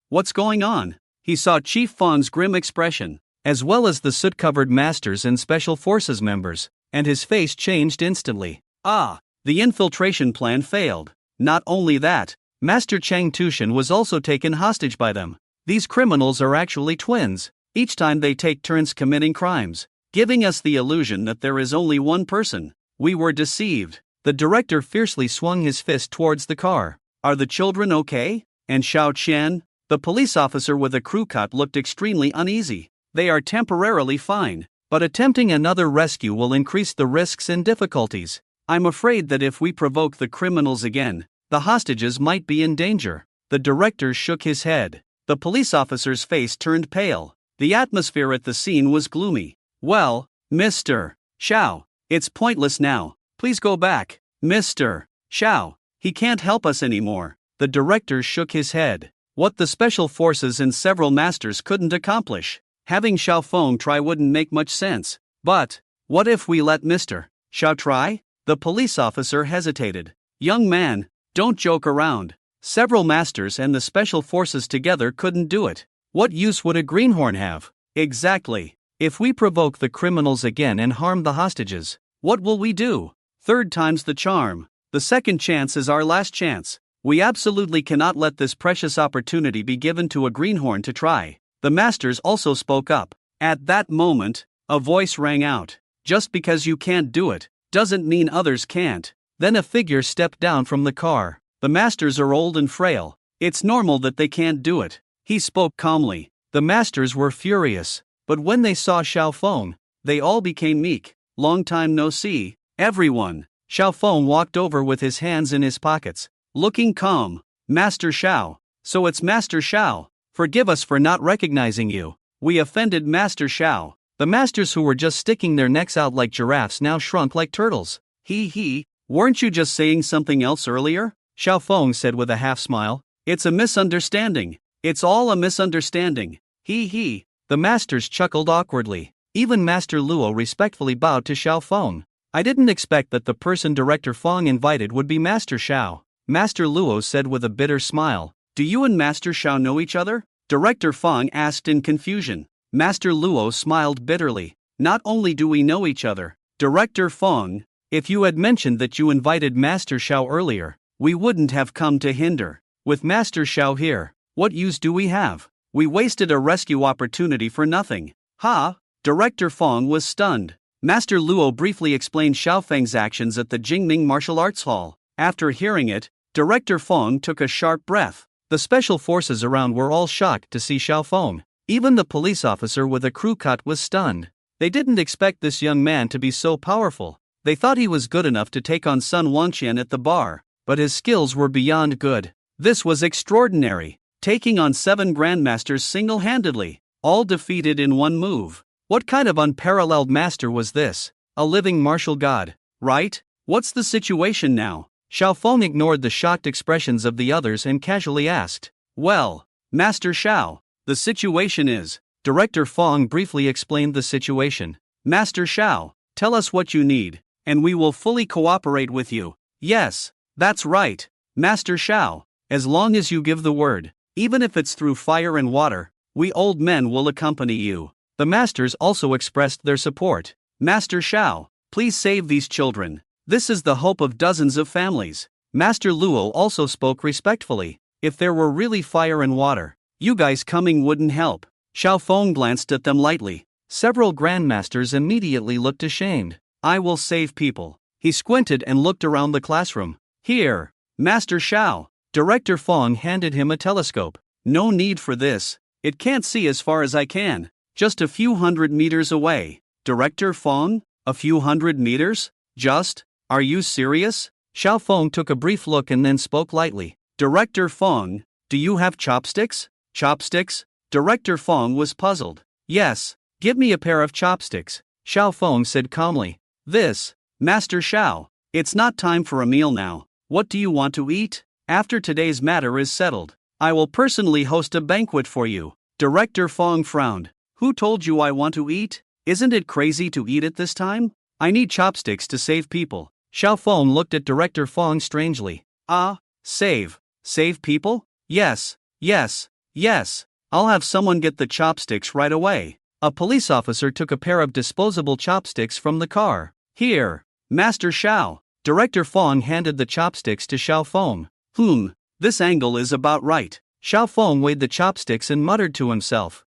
What's going on? He saw Chief Fong's grim expression, as well as the soot-covered masters and special forces members, and his face changed instantly. The infiltration plan failed. Not only that, Master Chang Tushan was also taken hostage by them. These criminals are actually twins. Each time they take turns committing crimes, giving us the illusion that there is only one person. We were deceived. The director fiercely swung his fist towards the car. Are the children okay? And Xiao Qian, the police officer with a crew cut, looked extremely uneasy. They are temporarily fine, but attempting another rescue will increase the risks and difficulties. I'm afraid that if we provoke the criminals again, the hostages might be in danger. The director shook his head. The police officer's face turned pale. The atmosphere at the scene was gloomy. Well, Mr. Xiao, it's pointless now. Please go back. Mr. Xiao, he can't help us anymore. The director shook his head. What the special forces and several masters couldn't accomplish, having Xiao Feng try wouldn't make much sense. But what if we let Mr. Xiao try? The police officer hesitated. Young man, don't joke around. Several masters and the special forces together couldn't do it. What use would a greenhorn have? Exactly. If we provoke the criminals again and harm the hostages, what will we do? Third time's the charm. The second chance is our last chance. We absolutely cannot let this precious opportunity be given to a greenhorn to try. The masters also spoke up. At that moment, a voice rang out. Just because you can't do it, doesn't mean others can't. Then a figure stepped down from the car. The masters are old and frail. It's normal that they can't do it. He spoke calmly. The masters were furious, but when they saw Xiao Feng, they all became meek. Long time no see, everyone. Xiao Feng walked over with his hands in his pockets, looking calm. Master Xiao. So it's Master Xiao. Forgive us for not recognizing you. We offended Master Xiao. The masters who were just sticking their necks out like giraffes now shrunk like turtles. Weren't you just saying something else earlier? Xiao Feng said with a half smile. It's a misunderstanding. It's all a misunderstanding. The masters chuckled awkwardly. Even Master Luo respectfully bowed to Xiao Feng. I didn't expect that the person Director Feng invited would be Master Xiao. Master Luo said with a bitter smile. Do you and Master Xiao know each other? Director Feng asked in confusion. Master Luo smiled bitterly. Not only do we know each other, Director Feng, if you had mentioned that you invited Master Xiao earlier, we wouldn't have come to hinder. With Master Xiao here, what use do we have? We wasted a rescue opportunity for nothing. Director Feng was stunned. Master Luo briefly explained Xiao Feng's actions at the Jingming Martial Arts Hall. After hearing it, Director Feng took a sharp breath. The special forces around were all shocked to see Xiao Feng. Even the police officer with a crew cut was stunned. They didn't expect this young man to be so powerful. They thought he was good enough to take on Sun Wangqian at the bar, but his skills were beyond good. This was extraordinary, taking on 7 grandmasters single-handedly, all defeated in one move. What kind of unparalleled master was this? A living martial god, right? What's the situation now? Xiao Feng ignored the shocked expressions of the others and casually asked. Well, Master Xiao, the situation is... Director Feng briefly explained the situation. Master Xiao, tell us what you need, and we will fully cooperate with you. Yes, that's right, Master Xiao, as long as you give the word, even if it's through fire and water, we old men will accompany you. The masters also expressed their support. Master Xiao, please save these children. This is the hope of dozens of families. Master Luo also spoke respectfully. If there were really fire and water, you guys coming wouldn't help. Xiao Feng glanced at them lightly. Several grandmasters immediately looked ashamed. I will save people. He squinted and looked around the classroom. Here, Master Xiao. Director Feng handed him a telescope. No need for this. It can't see as far as I can. Just a few hundred meters away. Director Feng? A few hundred meters? Just? Are you serious? Xiao Feng took a brief look and then spoke lightly. Director Feng, do you have chopsticks? Chopsticks? Director Feng was puzzled. Yes, give me a pair of chopsticks, Xiao Feng said calmly. This, Master Xiao, it's not time for a meal now. What do you want to eat? After today's matter is settled, I will personally host a banquet for you. Director Fong frowned. Who told you I want to eat? Isn't it crazy to eat it this time? I need chopsticks to save people. Xiao Feng looked at Director Fong strangely. Save people? Yes. I'll have someone get the chopsticks right away. A police officer took a pair of disposable chopsticks from the car. Here, Master Xiao. Director Fong handed the chopsticks to Xiao Feng. This angle is about right. Xiao Feng weighed the chopsticks and muttered to himself.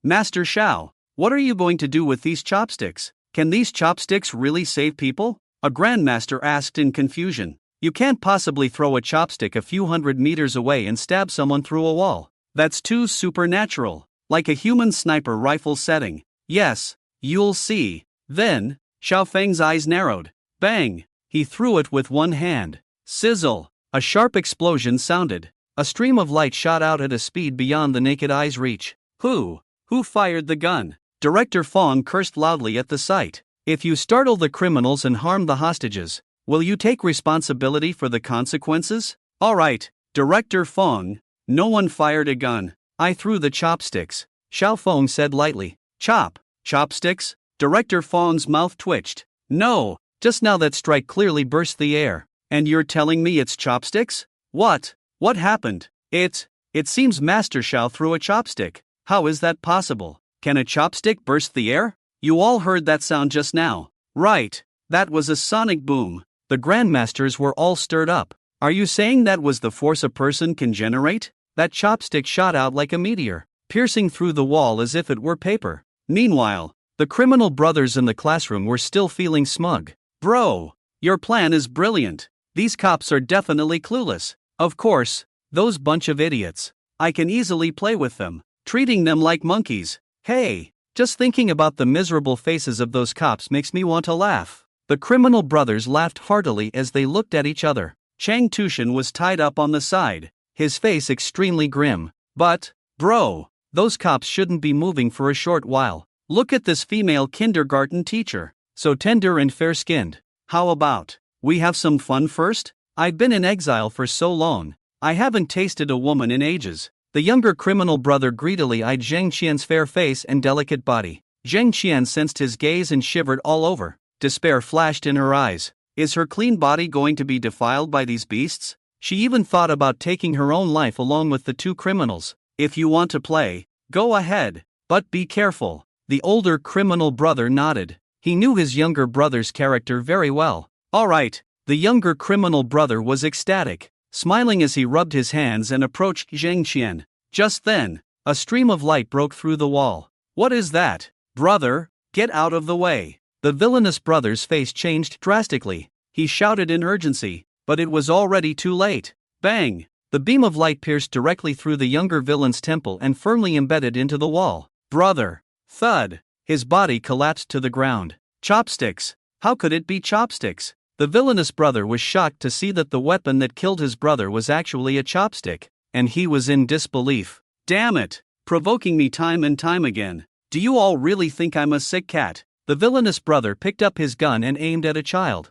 Master Xiao, what are you going to do with these chopsticks? Can these chopsticks really save people? A grandmaster asked in confusion. You can't possibly throw a chopstick a few hundred meters away and stab someone through a wall. That's too supernatural. Like a human sniper rifle setting. Yes, you'll see. Then, Xiao Feng's eyes narrowed. Bang! He threw it with one hand. Sizzle! A sharp explosion sounded. A stream of light shot out at a speed beyond the naked eye's reach. Who fired the gun? Director Fong cursed loudly at the sight. If you startle the criminals and harm the hostages, will you take responsibility for the consequences? All right, Director Fong. No one fired a gun. I threw the chopsticks. Xiao Feng said lightly. Chopsticks? Director Fong's mouth twitched. No, just now that strike clearly burst the air. And you're telling me it's chopsticks? What happened? It seems Master Xiao threw a chopstick. How is that possible? Can a chopstick burst the air? You all heard that sound just now. Right, that was a sonic boom. The Grandmasters were all stirred up. Are you saying that was the force a person can generate? That chopstick shot out like a meteor, piercing through the wall as if it were paper. Meanwhile, the criminal brothers in the classroom were still feeling smug. Bro, your plan is brilliant. These cops are definitely clueless. Of course, those bunch of idiots. I can easily play with them, treating them like monkeys. Hey, just thinking about the miserable faces of those cops makes me want to laugh. The criminal brothers laughed heartily as they looked at each other. Chang Tushan was tied up on the side, his face extremely grim. But, bro, those cops shouldn't be moving for a short while. Look at this female kindergarten teacher, so tender and fair-skinned. How about we have some fun first? I've been in exile for so long, I haven't tasted a woman in ages. The younger criminal brother greedily eyed Zheng Qian's fair face and delicate body. Zheng Qian sensed his gaze and shivered all over. Despair flashed in her eyes. Is her clean body going to be defiled by these beasts? She even thought about taking her own life along with the two criminals. If you want to play, go ahead, but be careful. The older criminal brother nodded. He knew his younger brother's character very well. All right, the younger criminal brother was ecstatic, smiling as he rubbed his hands and approached Zheng Qian. Just then, a stream of light broke through the wall. What is that? Brother, get out of the way. The villainous brother's face changed drastically. He shouted in urgency, but it was already too late. Bang! The beam of light pierced directly through the younger villain's temple and firmly embedded into the wall. Brother! Thud! His body collapsed to the ground. Chopsticks! How could it be chopsticks? The villainous brother was shocked to see that the weapon that killed his brother was actually a chopstick, and he was in disbelief. Damn it! Provoking me time and time again. Do you all really think I'm a sick cat? The villainous brother picked up his gun and aimed at a child.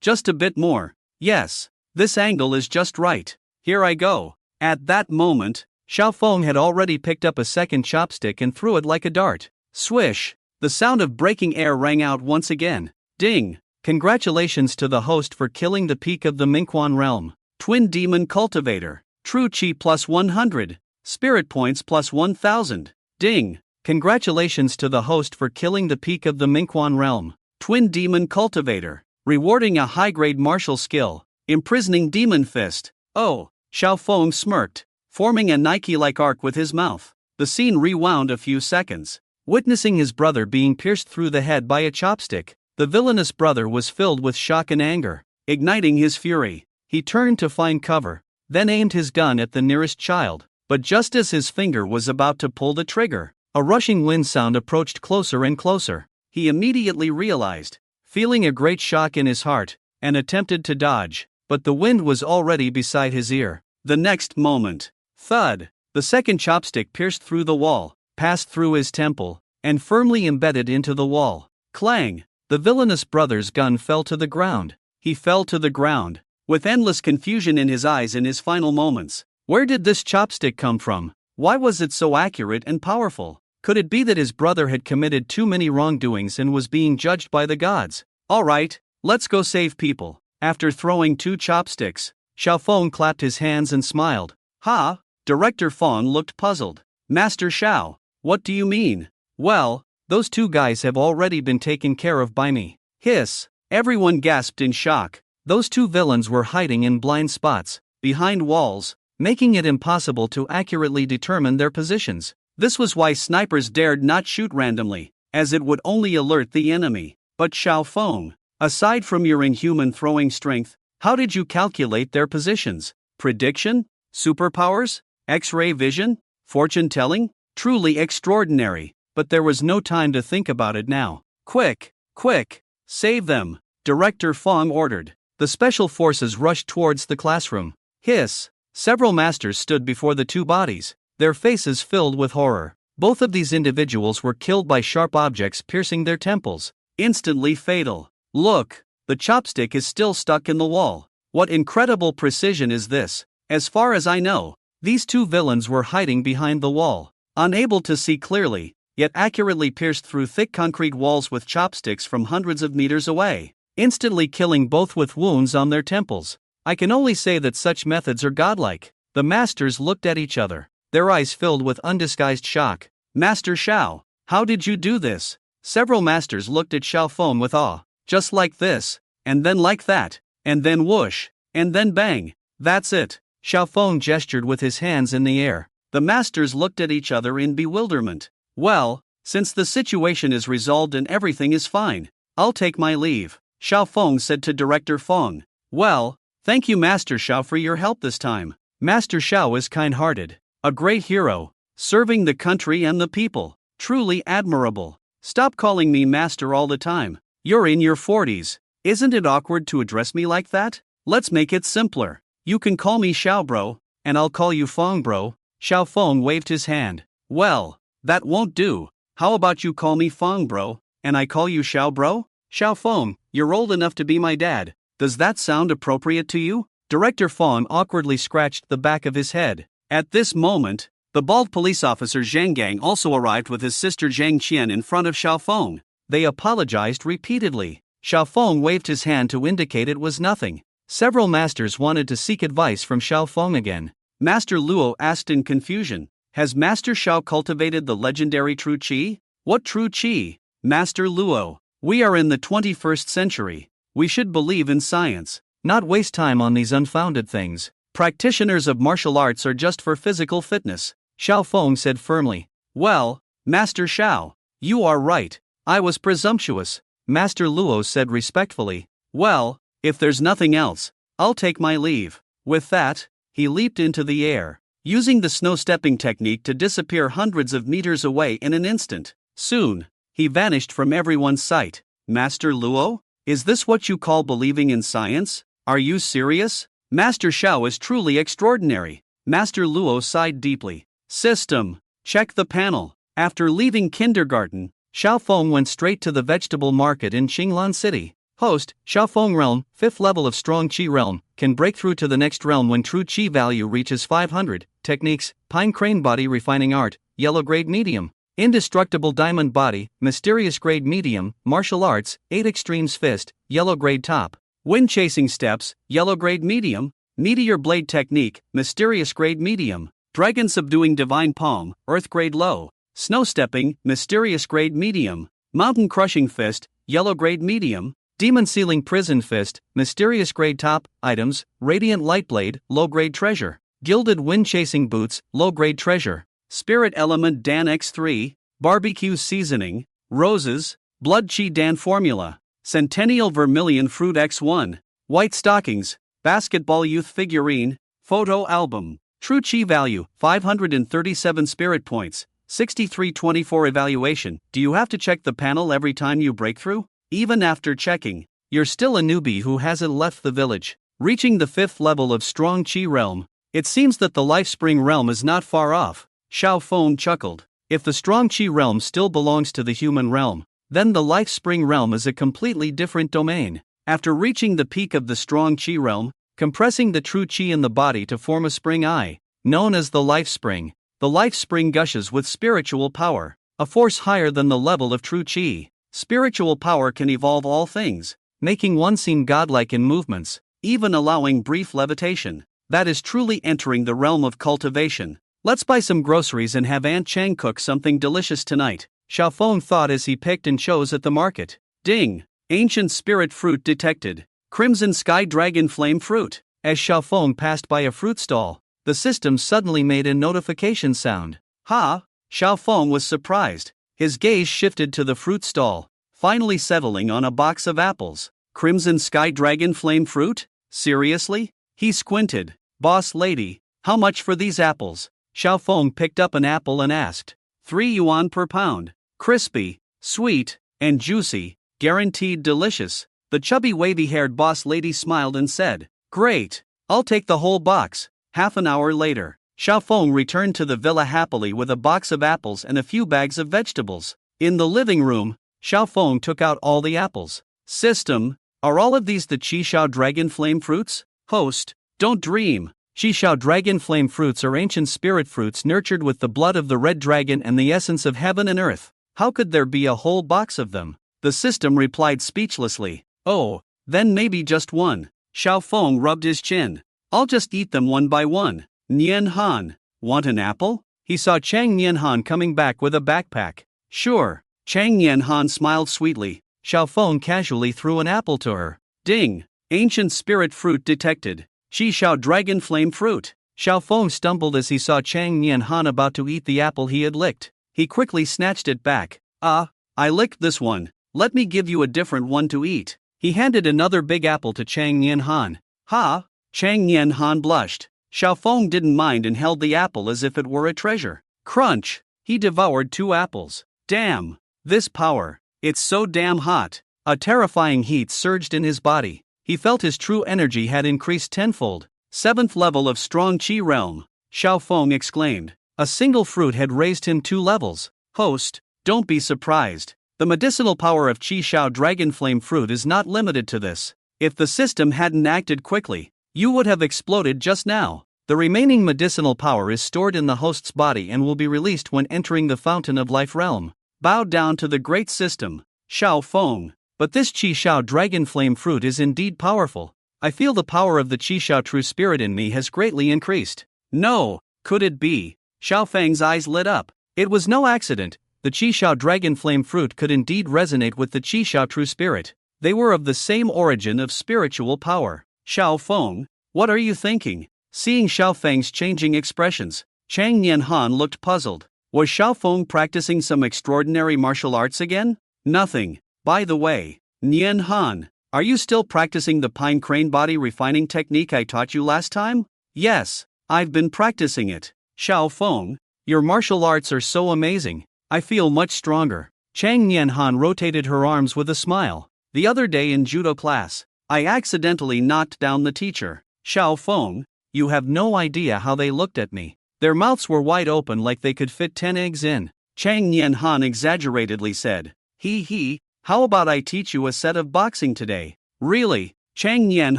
Just a bit more. Yes, this angle is just right. Here I go. At that moment, Xiao Feng had already picked up a second chopstick and threw it like a dart. Swish! The sound of breaking air rang out once again. Ding! Congratulations to the host for killing the peak of the Mingquan realm. Twin Demon Cultivator. True Chi plus 100. Spirit Points plus 1000. Ding! Congratulations to the host for killing the peak of the Mingquan realm. Twin Demon Cultivator. Rewarding a high-grade martial skill. Imprisoning Demon Fist. Oh, Xiao Feng smirked, forming a Nike-like arc with his mouth. The scene rewound a few seconds. Witnessing his brother being pierced through the head by a chopstick, the villainous brother was filled with shock and anger. Igniting his fury, he turned to find cover, then aimed his gun at the nearest child. But just as his finger was about to pull the trigger, a rushing wind sound approached closer and closer. He immediately realized, feeling a great shock in his heart, and attempted to dodge, but the wind was already beside his ear. The next moment, thud! The second chopstick pierced through the wall, passed through his temple, and firmly embedded into the wall. Clang! The villainous brother's gun fell to the ground. He fell to the ground, with endless confusion in his eyes in his final moments. Where did this chopstick come from? Why was it so accurate and powerful? Could it be that his brother had committed too many wrongdoings and was being judged by the gods? Alright, let's go save people. After throwing 2 chopsticks, Xiao Feng clapped his hands and smiled. Ha! Director Feng looked puzzled. Master Xiao, what do you mean? Well, those 2 guys have already been taken care of by me. Hiss! Everyone gasped in shock. Those 2 villains were hiding in blind spots, behind walls, making it impossible to accurately determine their positions. This was why snipers dared not shoot randomly, as it would only alert the enemy. But Xiao Feng, aside from your inhuman throwing strength, how did you calculate their positions? Prediction? Superpowers? X-ray vision? Fortune telling? Truly extraordinary, but there was no time to think about it now. Quick! Quick! Save them! Director Feng ordered. The special forces rushed towards the classroom. Hiss! Several masters stood before the 2 bodies, their faces filled with horror. Both of these individuals were killed by sharp objects piercing their temples. Instantly fatal. Look! The chopstick is still stuck in the wall. What incredible precision is this? As far as I know, these 2 villains were hiding behind the wall, unable to see clearly, yet accurately pierced through thick concrete walls with chopsticks from hundreds of meters away, instantly killing both with wounds on their temples. I can only say that such methods are godlike. The masters looked at each other, their eyes filled with undisguised shock. Master Xiao, how did you do this? Several masters looked at Xiao Feng with awe. Just like this, and then like that, and then whoosh, and then bang. That's it. Xiao Feng gestured with his hands in the air. The masters looked at each other in bewilderment. Well, since the situation is resolved and everything is fine, I'll take my leave, Xiao Feng said to Director Feng. Well, thank you Master Xiao for your help this time. Master Xiao is kind-hearted, a great hero, serving the country and the people. Truly admirable. Stop calling me master all the time. You're in your 40s. Isn't it awkward to address me like that? Let's make it simpler. You can call me Xiao bro, and I'll call you Feng bro. Xiao Feng waved his hand. Well, that won't do. How about you call me Feng bro, and I call you Xiao bro? Xiao Feng, you're old enough to be my dad. Does that sound appropriate to you? Director Feng awkwardly scratched the back of his head. At this moment, the bald police officer Zhang Gang also arrived with his sister Zhang Qian in front of Xiao Feng. They apologized repeatedly. Xiao Feng waved his hand to indicate it was nothing. Several masters wanted to seek advice from Xiao Feng again. Master Luo asked in confusion, has Master Xiao cultivated the legendary true qi? What true qi? Master Luo, we are in the 21st century. We should believe in science, not waste time on these unfounded things. Practitioners of martial arts are just for physical fitness, Xiao Feng said firmly. Well, Master Xiao, you are right. I was presumptuous, Master Luo said respectfully. Well, if there's nothing else, I'll take my leave. With that, he leaped into the air, using the snow-stepping technique to disappear hundreds of meters away in an instant. Soon, he vanished from everyone's sight. Master Luo? Is this what you call believing in science? Are you serious? Master Xiao is truly extraordinary. Master Luo sighed deeply. System. Check the panel. After leaving kindergarten, Xiao Feng went straight to the vegetable market in Qinglan City. Host, Xiao Feng Realm, 5th level of Strong Qi Realm, can break through to the next realm when true Qi value reaches 500. Techniques, Pine Crane Body Refining Art, Yellow Grade Medium. Indestructible Diamond Body, Mysterious Grade Medium, Martial Arts, 8 Extremes Fist, Yellow Grade Top. Wind Chasing Steps, Yellow Grade Medium. Meteor Blade Technique, Mysterious Grade Medium. Dragon Subduing Divine Palm, Earth Grade Low. Snow Stepping, Mysterious Grade Medium. Mountain Crushing Fist, Yellow Grade Medium. Demon Sealing Prison Fist, Mysterious Grade Top. Items, Radiant Light Blade, Low Grade Treasure. Gilded Wind Chasing Boots, Low Grade Treasure. Spirit Element Dan X3, Barbecue Seasoning, Roses, Blood Chi Dan Formula. Centennial Vermilion Fruit X1, White Stockings, Basketball Youth Figurine, Photo Album. True Chi Value, 537 Spirit Points, 6324 Evaluation. Do you have to check the panel every time you break through? Even after checking, you're still a newbie who hasn't left the village. Reaching the 5th level of Strong Qi Realm, it seems that the Life Spring Realm is not far off. Xiao Feng chuckled. If the Strong Qi Realm still belongs to the human realm, then the Life Spring Realm is a completely different domain. After reaching the peak of the Strong Qi Realm, compressing the true chi in the body to form a spring eye, known as the life spring. The life spring gushes with spiritual power, a force higher than the level of true chi. Spiritual power can evolve all things, making one seem godlike in movements, even allowing brief levitation. That is truly entering the realm of cultivation. Let's buy some groceries and have Aunt Chang cook something delicious tonight, Xiaofeng thought as he picked and chose at the market. Ding! Ancient spirit fruit detected. Crimson sky dragon flame fruit. As Xiaofeng passed by a fruit stall, the system suddenly made a notification sound. Ha! Xiaofeng was surprised. His gaze shifted to the fruit stall, finally settling on a box of apples. Crimson sky dragon flame fruit? Seriously? He squinted. Boss lady, how much for these apples? Xiaofeng picked up an apple and asked. 3 yuan per pound. Crispy, sweet, and juicy, guaranteed delicious. The chubby wavy-haired boss lady smiled and said, Great, I'll take the whole box. Half an hour later, Xiaofeng returned to the villa happily with a box of apples and a few bags of vegetables. In the living room, Xiaofeng took out all the apples. System, are all of these the Qishao dragon flame fruits? Host, don't dream. Qishao dragon flame fruits are ancient spirit fruits nurtured with the blood of the red dragon and the essence of heaven and earth. How could there be a whole box of them? The system replied speechlessly. Oh, then maybe just one. Xiaofeng rubbed his chin. I'll just eat them one by one. Nian Han, want an apple? He saw Chang Nian Han coming back with a backpack. Sure. Chang Nian Han smiled sweetly. Xiaofeng casually threw an apple to her. Ding! Ancient spirit fruit detected. Qishao dragon flame fruit. Xiaofeng stumbled as he saw Chang Nian Han about to eat the apple he had licked. He quickly snatched it back. I licked this one. Let me give you a different one to eat. He handed another big apple to Chang Nian Han. Ha! Chang Nian Han blushed. Xiaofeng didn't mind and held the apple as if it were a treasure. Crunch! He devoured 2 apples. Damn! This power! It's so damn hot! A terrifying heat surged in his body. He felt his true energy had increased tenfold. 7th level of strong chi realm. Xiaofeng exclaimed. A single fruit had raised him 2 levels. Host, don't be surprised. The medicinal power of Qishao dragon flame fruit is not limited to this. If the system hadn't acted quickly, you would have exploded just now. The remaining medicinal power is stored in the host's body and will be released when entering the fountain of life realm. Bow down to the great system, Xiaofeng. But this Qishao dragon flame fruit is indeed powerful. I feel the power of the Qishao true spirit in me has greatly increased. No, could it be? Xiaofeng's eyes lit up. It was no accident. The Qishao dragon flame fruit could indeed resonate with the Qishao true spirit. They were of the same origin of spiritual power. Xiaofeng, what are you thinking? Seeing Xiaofeng's changing expressions, Chang Nian Han looked puzzled. Was Xiaofeng practicing some extraordinary martial arts again? Nothing. By the way, Nian Han, are you still practicing the pine crane body refining technique I taught you last time? Yes, I've been practicing it. Xiaofeng, your martial arts are so amazing. I feel much stronger. Chang Nian Han rotated her arms with a smile. The other day in judo class, I accidentally knocked down the teacher. Xiaofeng, you have no idea how they looked at me. Their mouths were wide open like they could fit 10 eggs in. Chang Nian Han exaggeratedly said. He, how about I teach you a set of boxing today? Really? Chang Nian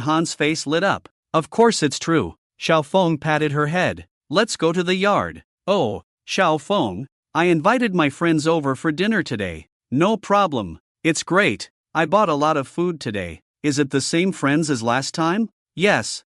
Han's face lit up. Of course it's true. Xiaofeng patted her head. Let's go to the yard. Oh, Xiaofeng, I invited my friends over for dinner today. No problem. It's great. I bought a lot of food today. Is it the same friends as last time? Yes.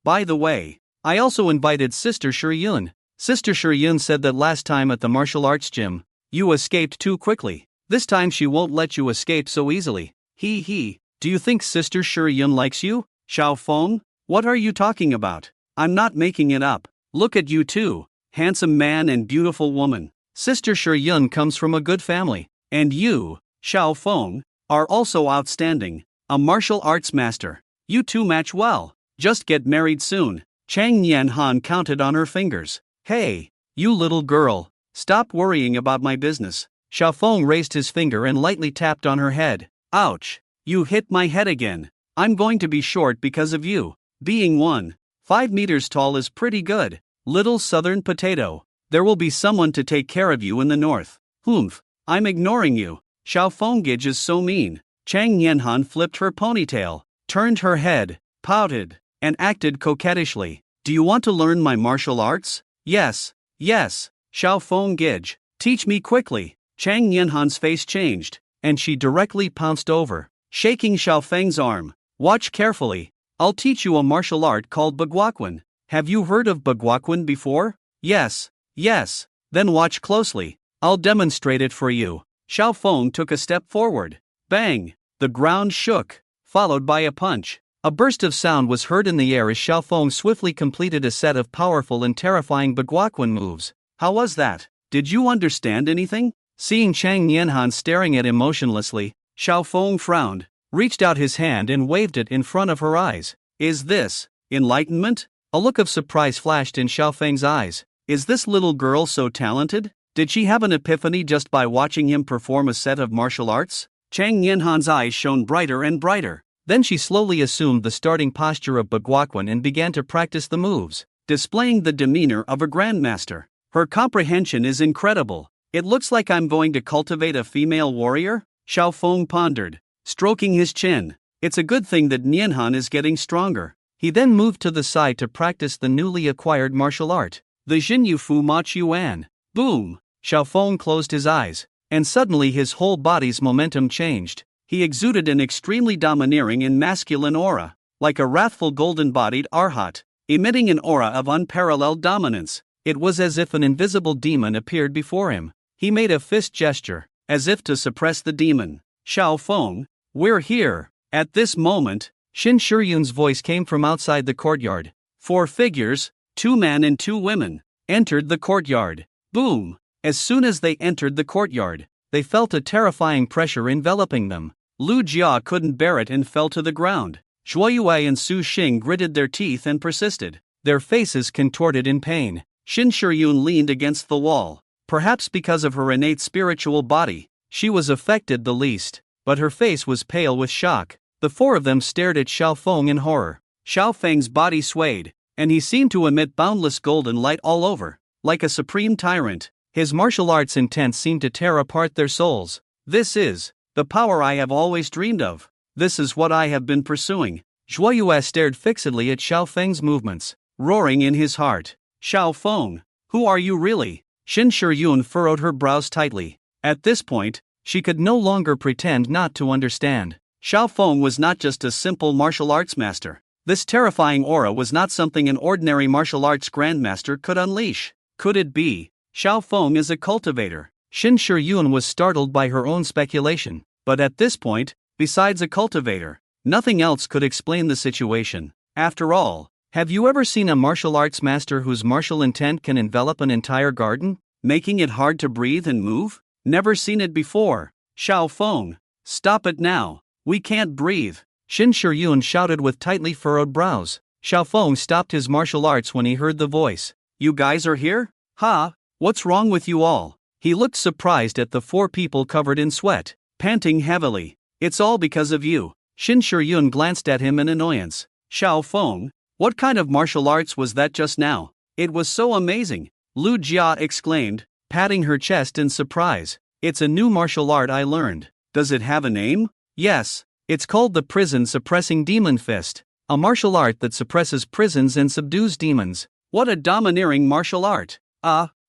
By the way, I also invited Sister Shiyun. Sister Shiyun said that last time at the martial arts gym, you escaped too quickly. This time she won't let you escape so easily. Do you think Sister Shiyun likes you? Xiaofeng, what are you talking about? I'm not making it up. Look at you two. Handsome man and beautiful woman. Sister Shiyun comes from a good family. And you, Xiaofeng, are also outstanding. A martial arts master. You two match well. Just get married soon. Chang Nian Han counted on her fingers. Hey, you little girl. Stop worrying about my business. Xiaofeng raised his finger and lightly tapped on her head. Ouch. You hit my head again. I'm going to be short because of you. Being 1.5 meters tall is pretty good. Little southern potato. There will be someone to take care of you in the north. Humph. I'm ignoring you. Xiaofeng is so mean. Chang Nianhan flipped her ponytail, turned her head, pouted. and acted coquettishly. Do you want to learn my martial arts? Yes, yes, Xiao Feng giggled. Teach me quickly. Chang Nianhan's face changed, and she directly pounced over, shaking Xiao Feng's arm. Watch carefully. I'll teach you a martial art called Baguaquan. Have you heard of Baguaquan before? Yes, yes. Then watch closely. I'll demonstrate it for you. Xiao Feng took a step forward. Bang! The ground shook, followed by a punch. A burst of sound was heard in the air as Xiao Feng swiftly completed a set of powerful and terrifying Baguaquan moves. How was that? Did you understand anything? Seeing Chang Nianhan staring at him motionlessly, Xiao Feng frowned, reached out his hand and waved it in front of her eyes. Is this enlightenment? A look of surprise flashed in Xiao Feng's eyes. Is this little girl so talented? Did she have an epiphany just by watching him perform a set of martial arts? Chang Nianhan's eyes shone brighter and brighter. Then she slowly assumed the starting posture of Baguaquan and began to practice the moves, displaying the demeanor of a grandmaster. Her comprehension is incredible. It looks like I'm going to cultivate a female warrior? Xiao Feng pondered, stroking his chin. It's a good thing that Nianhan is getting stronger. He then moved to the side to practice the newly acquired martial art, the Jinyu Fu Ma Chuan. Boom! Xiao Feng closed his eyes, and suddenly his whole body's momentum changed. He exuded an extremely domineering and masculine aura, like a wrathful golden-bodied arhat, emitting an aura of unparalleled dominance. It was as if an invisible demon appeared before him. He made a fist gesture, as if to suppress the demon. Xiao Feng, we're here. At this moment, Xin Shiyun's voice came from outside the courtyard. 4 figures, 2 men and 2 women, entered the courtyard. Boom! As soon as they entered the courtyard, they felt a terrifying pressure enveloping them. Lu Jia couldn't bear it and fell to the ground. Zhuo Yue and Su Xing gritted their teeth and persisted, their faces contorted in pain. Xin Shiyun leaned against the wall. Perhaps because of her innate spiritual body, she was affected the least, but her face was pale with shock. The 4 of them stared at Xiao Feng in horror. Xiao Feng's body swayed, and he seemed to emit boundless golden light all over, like a supreme tyrant. His martial arts intent seemed to tear apart their souls. This is the power I have always dreamed of. This is what I have been pursuing. Zhuo Yue stared fixedly at Xiao Feng's movements, roaring in his heart. Xiao Feng, who are you really? Xin Shiyun furrowed her brows tightly. At this point, she could no longer pretend not to understand. Xiao Feng was not just a simple martial arts master. This terrifying aura was not something an ordinary martial arts grandmaster could unleash. Could it be? Xiao Feng is a cultivator. Xin Shiyun was startled by her own speculation, but at this point, besides a cultivator, nothing else could explain the situation. After all, have you ever seen a martial arts master whose martial intent can envelop an entire garden, making it hard to breathe and move? Never seen it before. Xiao Feng, stop it now. We can't breathe. Xin Shiyun shouted with tightly furrowed brows. Xiao Feng stopped his martial arts when he heard the voice. You guys are here? Ha! What's wrong with you all? He looked surprised at the 4 people covered in sweat, panting heavily. It's all because of you. Xin Shiyun glanced at him in annoyance. Xiao Feng, what kind of martial arts was that just now? It was so amazing. Lu Jia exclaimed, patting her chest in surprise. It's a new martial art I learned. Does it have a name? Yes, it's called the Prison Suppressing Demon Fist, a martial art that suppresses prisons and subdues demons. What a domineering martial art.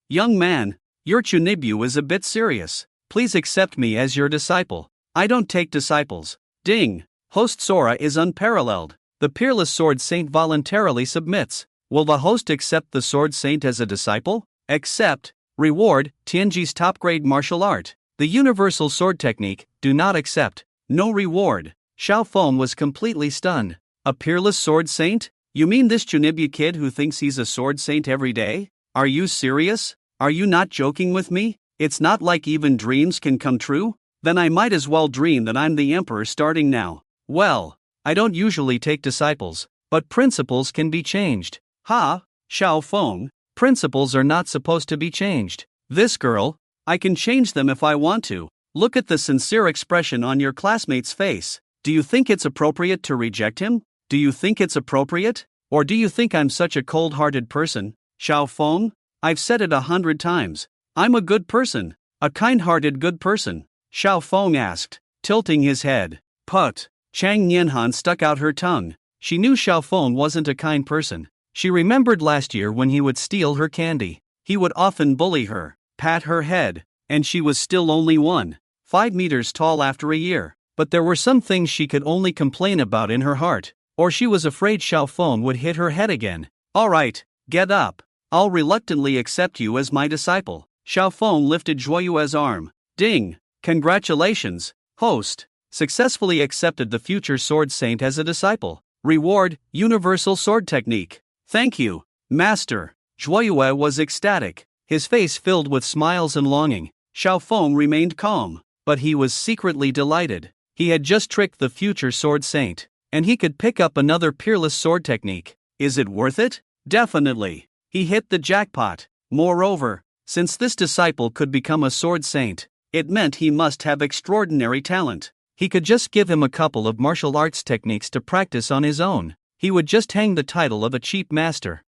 Young man, your Chunibyu is a bit serious. Please accept me as your disciple. I don't take disciples. Ding! Host Sora is unparalleled. The peerless Sword Saint voluntarily submits. Will the host accept the Sword Saint as a disciple? Accept. Reward, Tianji's top-grade martial art. The universal sword technique, do not accept. No reward. Xiao Feng was completely stunned. A peerless Sword Saint? You mean this Chunibyu kid who thinks he's a Sword Saint every day? Are you serious? Are you not joking with me? It's not like even dreams can come true? Then I might as well dream that I'm the emperor starting now. Well, I don't usually take disciples, but principles can be changed. Ha, Xiao Feng, principles are not supposed to be changed. This girl, I can change them if I want to. Look at the sincere expression on your classmate's face. Do you think it's appropriate to reject him? Do you think it's appropriate? Or do you think I'm such a cold-hearted person? Xiao Feng, I've said it 100 times. I'm a good person, a kind-hearted good person. Xiao Feng asked, tilting his head. Put. Chang Nianhan stuck out her tongue. She knew Xiao Feng wasn't a kind person. She remembered last year when he would steal her candy. He would often bully her, pat her head, and she was still only 1.5 meters tall after a year. But there were some things she could only complain about in her heart, or she was afraid Xiao Feng would hit her head again. Alright, get up. I'll reluctantly accept you as my disciple. Xiao Feng lifted Zhuoyue's arm. Ding! Congratulations, host. Successfully accepted the future sword saint as a disciple. Reward, Universal Sword Technique. Thank you, Master. Zhuoyue was ecstatic, his face filled with smiles and longing. Xiao Feng remained calm, but he was secretly delighted. He had just tricked the future sword saint, and he could pick up another peerless sword technique. Is it worth it? Definitely. He hit the jackpot. Moreover, since this disciple could become a sword saint, it meant he must have extraordinary talent. He could just give him a couple of martial arts techniques to practice on his own. He would just hang the title of a cheap master.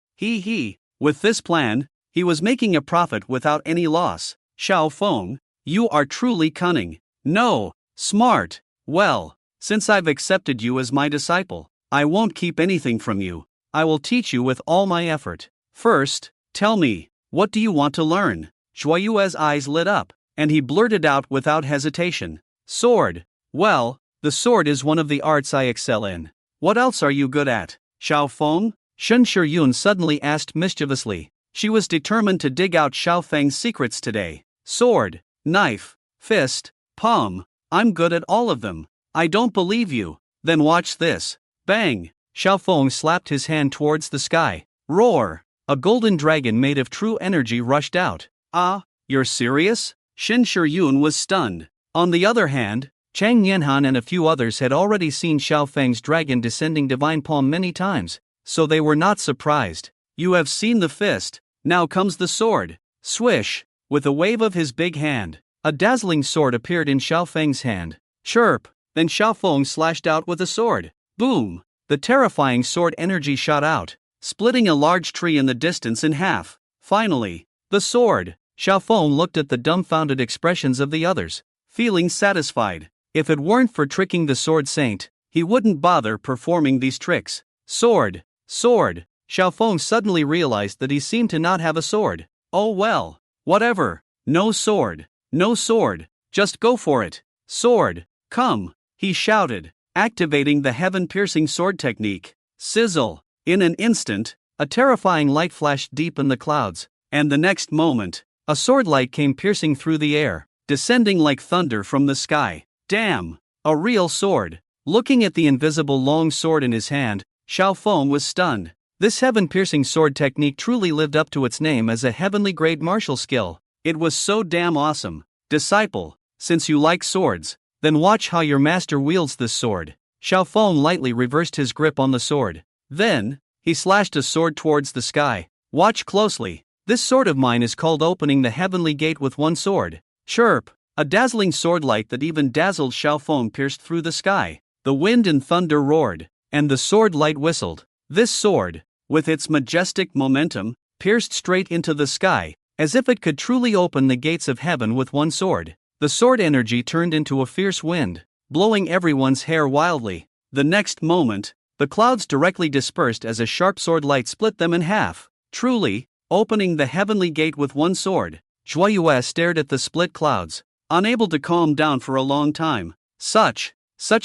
With this plan, he was making a profit without any loss. Xiao Feng, you are truly cunning. No, smart. Well, since I've accepted you as my disciple, I won't keep anything from you. I will teach you with all my effort. First, tell me, what do you want to learn? Zhuoyue's eyes lit up, and he blurted out without hesitation. Sword. Well, the sword is one of the arts I excel in. What else are you good at? Xiao Feng? Shen Shiyun suddenly asked mischievously. She was determined to dig out Xiao Feng's secrets today. Sword, knife, fist, palm. I'm good at all of them. I don't believe you. Then watch this. Bang! Xiao Feng slapped his hand towards the sky. Roar! A golden dragon made of true energy rushed out. Ah, you're serious? Shen Shiyun was stunned. On the other hand, Chang Yanhan and a few others had already seen Xiao Feng's dragon descending divine palm many times, so they were not surprised. You have seen the fist, now comes the sword. Swish! With a wave of his big hand, a dazzling sword appeared in Xiao Feng's hand. Chirp! Then Xiao Feng slashed out with a sword. Boom! The terrifying sword energy shot out, splitting a large tree in the distance in half. Finally, the sword! Xiao Feng looked at the dumbfounded expressions of the others, feeling satisfied. If it weren't for tricking the sword saint, he wouldn't bother performing these tricks. Sword! Sword! Xiao Feng suddenly realized that he seemed to not have a sword. Oh well, whatever. No sword. No sword. Just go for it. Sword! Come! He shouted, activating the heaven-piercing sword technique. Sizzle! In an instant, a terrifying light flashed deep in the clouds, and the next moment, a sword light came piercing through the air, descending like thunder from the sky. Damn! A real sword! Looking at the invisible long sword in his hand, Xiao Feng was stunned. This heaven-piercing sword technique truly lived up to its name as a heavenly-grade martial skill. It was so damn awesome. Disciple, since you like swords, then watch how your master wields this sword. Xiao Feng lightly reversed his grip on the sword. Then, he slashed a sword towards the sky. Watch closely. This sword of mine is called opening the heavenly gate with one sword. Chirp! A dazzling sword light that even dazzled Xiao Feng pierced through the sky. The wind and thunder roared, and the sword light whistled. This sword, with its majestic momentum, pierced straight into the sky, as if it could truly open the gates of heaven with one sword. The sword energy turned into a fierce wind, blowing everyone's hair wildly. The next moment, the clouds directly dispersed as a sharp sword light split them in half. Truly, opening the heavenly gate with one sword. Zhuoyue stared at the split clouds, unable to calm down for a long time. Such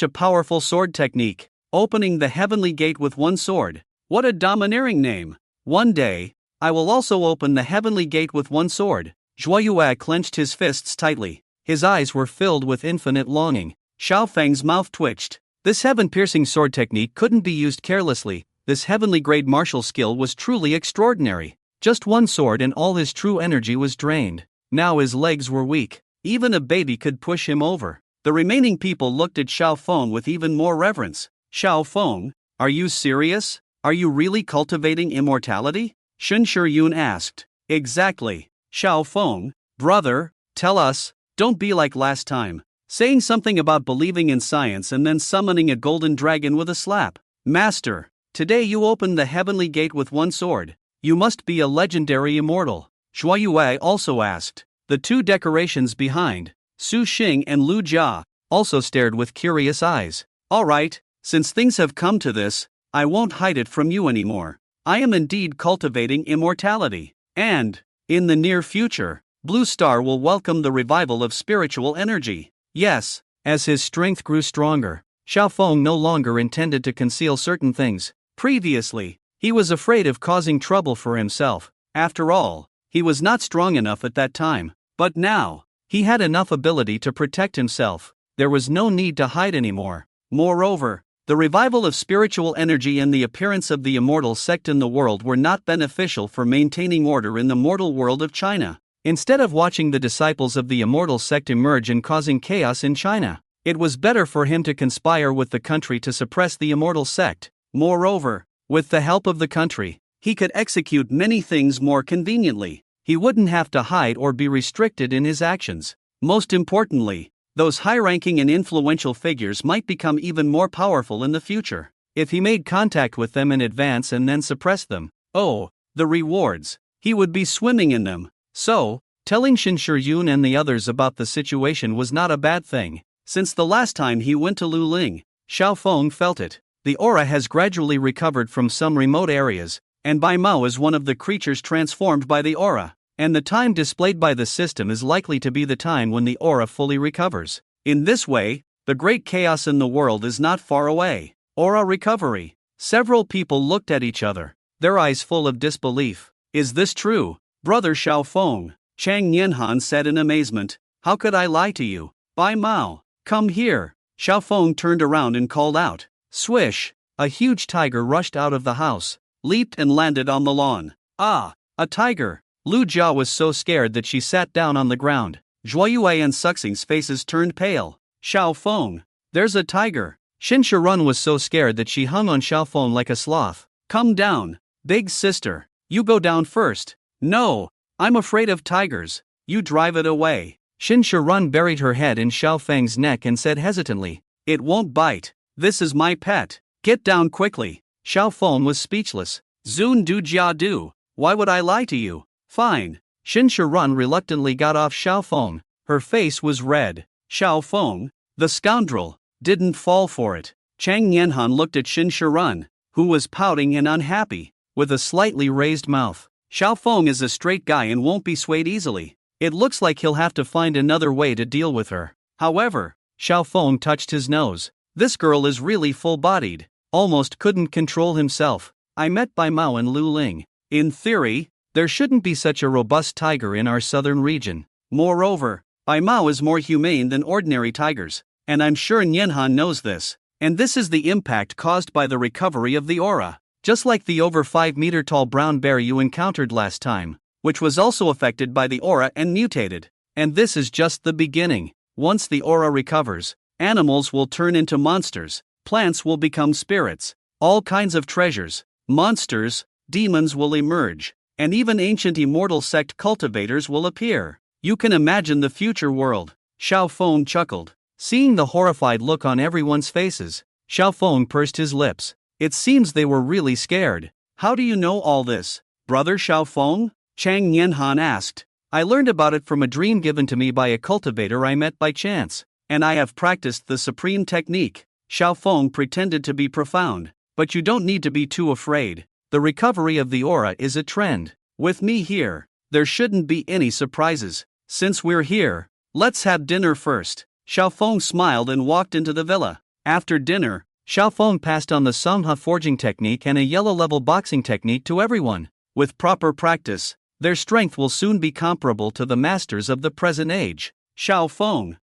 a powerful sword technique. Opening the heavenly gate with one sword. What a domineering name. One day, I will also open the heavenly gate with one sword. Zhuoyue clenched his fists tightly. His eyes were filled with infinite longing. Xiao Feng's mouth twitched. This heaven-piercing sword technique couldn't be used carelessly. This heavenly-grade martial skill was truly extraordinary. Just one sword and all his true energy was drained. Now his legs were weak. Even a baby could push him over. The remaining people looked at Xiao Feng with even more reverence. Xiao Feng, are you serious? Are you really cultivating immortality? Shen Shiyun asked. Exactly. Xiao Feng, brother, tell us, don't be like last time, saying something about believing in science and then summoning a golden dragon with a slap. Master, today you opened the heavenly gate with one sword. You must be a legendary immortal. Zhuoyue also asked. The two decorations behind, Su Xing and Lu Jia, also stared with curious eyes. Alright, since things have come to this, I won't hide it from you anymore. I am indeed cultivating immortality. And, in the near future, Blue Star will welcome the revival of spiritual energy. Yes, as his strength grew stronger, Xiaofeng no longer intended to conceal certain things. Previously, he was afraid of causing trouble for himself. After all, he was not strong enough at that time. But now, he had enough ability to protect himself. There was no need to hide anymore. Moreover, the revival of spiritual energy and the appearance of the immortal sect in the world were not beneficial for maintaining order in the mortal world of China. Instead of watching the disciples of the immortal sect emerge and causing chaos in China, it was better for him to conspire with the country to suppress the immortal sect. Moreover, with the help of the country, he could execute many things more conveniently. He wouldn't have to hide or be restricted in his actions. Most importantly, those high-ranking and influential figures might become even more powerful in the future. If he made contact with them in advance and then suppressed them, oh, the rewards! He would be swimming in them. So, telling Shin Shiyun and the others about the situation was not a bad thing. Since the last time he went to Luling, Xiaofeng felt it. The aura has gradually recovered from some remote areas, and Bai Mao is one of the creatures transformed by the aura. And the time displayed by the system is likely to be the time when the aura fully recovers. In this way, the great chaos in the world is not far away. Aura recovery. Several people looked at each other, their eyes full of disbelief. Is this true? Brother Xiaofeng, Chang Nianhan said in amazement. How could I lie to you? Bai Mao, come here. Xiaofeng turned around and called out. Swish! A huge tiger rushed out of the house, leaped and landed on the lawn. Ah, a tiger! Lu Jia was so scared that she sat down on the ground. Zhuo Yue and Suxing's faces turned pale. Xiaofeng, there's a tiger. Xin Shirun was so scared that she hung on Xiaofeng like a sloth. Come down, big sister. You go down first. No, I'm afraid of tigers. You drive it away. Xin Shirun buried her head in Xiaofeng's neck and said hesitantly, it won't bite. This is my pet. Get down quickly. Xiaofeng was speechless. Zun du jia du. Why would I lie to you? Fine. Xin Shirun reluctantly got off Xiaofeng. Her face was red. Xiaofeng, the scoundrel, didn't fall for it. Chang Nianhan looked at Xin Shirun, who was pouting and unhappy, with a slightly raised mouth. Xiaofeng is a straight guy and won't be swayed easily. It looks like he'll have to find another way to deal with her. However, Xiaofeng touched his nose. This girl is really full-bodied. Almost couldn't control himself. I met Bai Mao and Lu Ling. In theory, there shouldn't be such a robust tiger in our southern region. Moreover, Bai Mao is more humane than ordinary tigers, and I'm sure Nianhan knows this. And this is the impact caused by the recovery of the aura. Just like the over 5-meter tall brown bear you encountered last time, which was also affected by the aura and mutated. And this is just the beginning. Once the aura recovers, animals will turn into monsters, plants will become spirits, all kinds of treasures, monsters, demons will emerge, and even ancient immortal sect cultivators will appear. You can imagine the future world. Xiaofeng chuckled. Seeing the horrified look on everyone's faces, Xiaofeng pursed his lips. It seems they were really scared. How do you know all this, brother Xiaofeng? Chang Nianhan asked. I learned about it from a dream given to me by a cultivator I met by chance, and I have practiced the supreme technique. Xiaofeng pretended to be profound. But you don't need to be too afraid. The recovery of the aura is a trend. With me here, there shouldn't be any surprises. Since we're here, let's have dinner first. Xiaofeng smiled and walked into the villa. After dinner, Xiaofeng passed on the Songha forging technique and a yellow-level boxing technique to everyone. With proper practice, their strength will soon be comparable to the masters of the present age. Xiaofeng,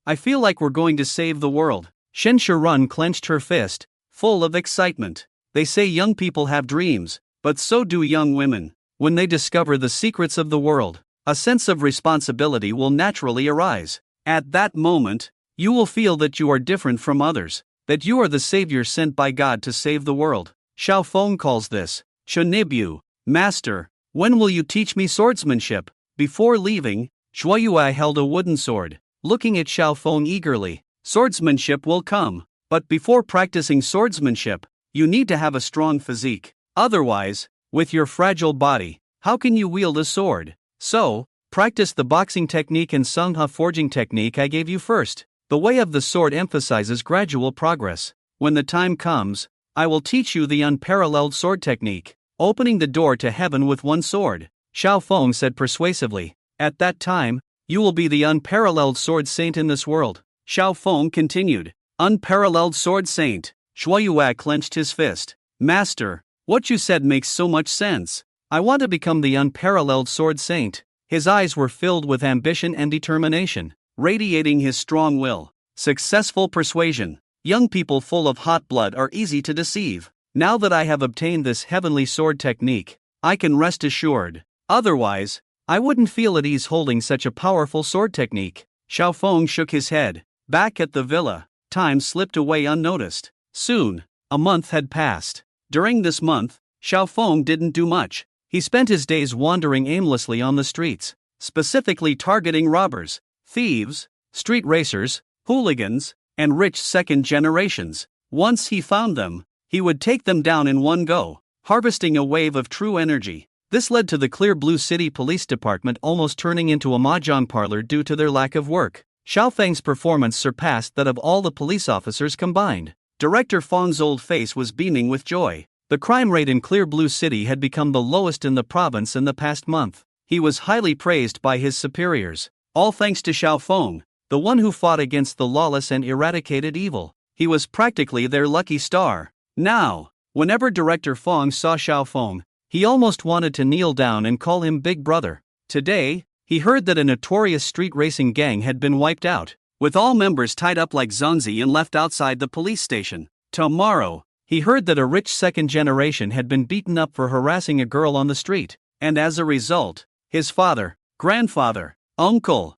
I feel like we're going to save the world. Shen Shirun clenched her fist, full of excitement. They say young people have dreams, but so do young women. When they discover the secrets of the world, a sense of responsibility will naturally arise. At that moment, you will feel that you are different from others, that you are the savior sent by God to save the world. Xiaofeng calls this Chunibyu. Master, when will you teach me swordsmanship? Before leaving, Zhuo Yue held a wooden sword, looking at Xiaofeng eagerly. Swordsmanship will come, but before practicing swordsmanship, you need to have a strong physique. Otherwise, with your fragile body, how can you wield a sword? So, practice the boxing technique and Songha forging technique I gave you first. The way of the sword emphasizes gradual progress. When the time comes, I will teach you the unparalleled sword technique, opening the door to heaven with one sword, Xiao Feng said persuasively. At that time, you will be the unparalleled sword saint in this world, Xiao Feng continued. Unparalleled sword saint. Shuo Yue clenched his fist. Master, what you said makes so much sense. I want to become the unparalleled sword saint. His eyes were filled with ambition and determination, radiating his strong will. Successful persuasion. Young people full of hot blood are easy to deceive. Now that I have obtained this heavenly sword technique, I can rest assured. Otherwise, I wouldn't feel at ease holding such a powerful sword technique. Xiao Feng shook his head. Back at the villa, time slipped away unnoticed. Soon, a month had passed. During this month, Xiao Feng didn't do much. He spent his days wandering aimlessly on the streets, specifically targeting robbers, thieves, street racers, hooligans, and rich second generations. Once he found them, he would take them down in one go, harvesting a wave of true energy. This led to the Clear Blue City Police Department almost turning into a mahjong parlor due to their lack of work. Xiao Feng's performance surpassed that of all the police officers combined. Director Feng's old face was beaming with joy. The crime rate in Clear Blue City had become the lowest in the province in the past month. He was highly praised by his superiors. All thanks to Xiao Feng, the one who fought against the lawless and eradicated evil. He was practically their lucky star. Now, whenever Director Feng saw Xiao Feng, he almost wanted to kneel down and call him Big Brother. Today, he heard that a notorious street racing gang had been wiped out, with all members tied up like Zonzi and left outside the police station. Tomorrow, he heard that a rich second generation had been beaten up for harassing a girl on the street, and as a result, his father, grandfather, uncle,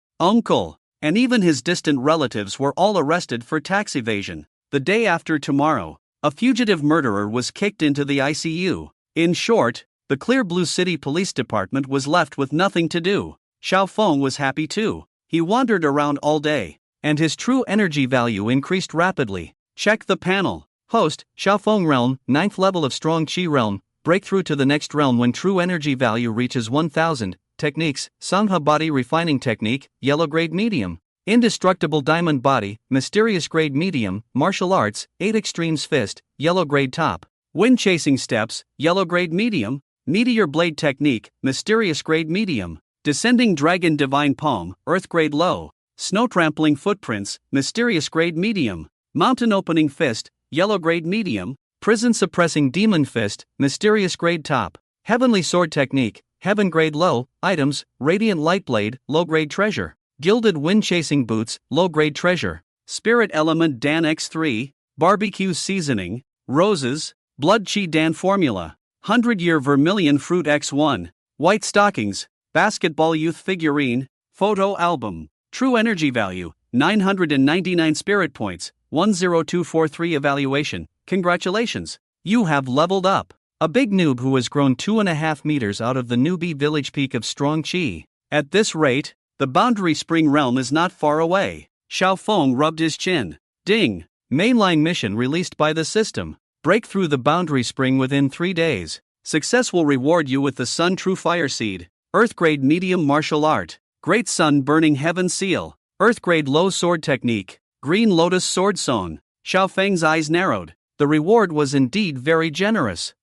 and even his distant relatives were all arrested for tax evasion. The day after tomorrow, a fugitive murderer was kicked into the ICU. In short, the Clear Blue City Police Department was left with nothing to do. Xiao Feng was happy too. He wandered around all day, and his true energy value increased rapidly. Check the panel. Host, Xiao Feng Realm, 9th level of Strong Qi Realm, breakthrough to the next realm when true energy value reaches 1000. Techniques, Sangha Body Refining Technique, Yellow Grade Medium. Indestructible Diamond Body, Mysterious Grade Medium, Martial Arts, 8 Extremes Fist, Yellow Grade Top. Wind Chasing Steps, Yellow Grade Medium. Meteor Blade Technique, Mysterious Grade Medium. Descending Dragon Divine Palm, Earth Grade Low. Snow Trampling Footprints, Mysterious Grade Medium. Mountain Opening Fist, Yellow Grade Medium. Prison Suppressing Demon Fist, Mysterious Grade Top. Heavenly Sword Technique, Heaven Grade Low. Items, Radiant Light Blade, Low Grade Treasure. Gilded Wind Chasing Boots, Low Grade Treasure. Spirit Element Dan X3, Barbecue Seasoning, Roses, Blood Chi Dan Formula. 100-Year Vermilion Fruit X1, White Stockings, Basketball Youth Figurine, Photo Album. True Energy Value, 999 Spirit Points, 10243 Evaluation. Congratulations, you have leveled up. A big noob who has grown 2.5 meters out of the newbie village peak of Strong Qi. At this rate, the Boundary Spring Realm is not far away. Xiao Feng rubbed his chin. Ding! Mainline mission released by the system. Break through the Boundary Spring within 3 days. Success will reward you with the Sun True Fire Seed. Earth Grade Medium Martial Art. Great Sun Burning Heaven Seal. Earth Grade Low Sword Technique. Green Lotus Sword Sewn. Xiao Feng's eyes narrowed. The reward was indeed very generous.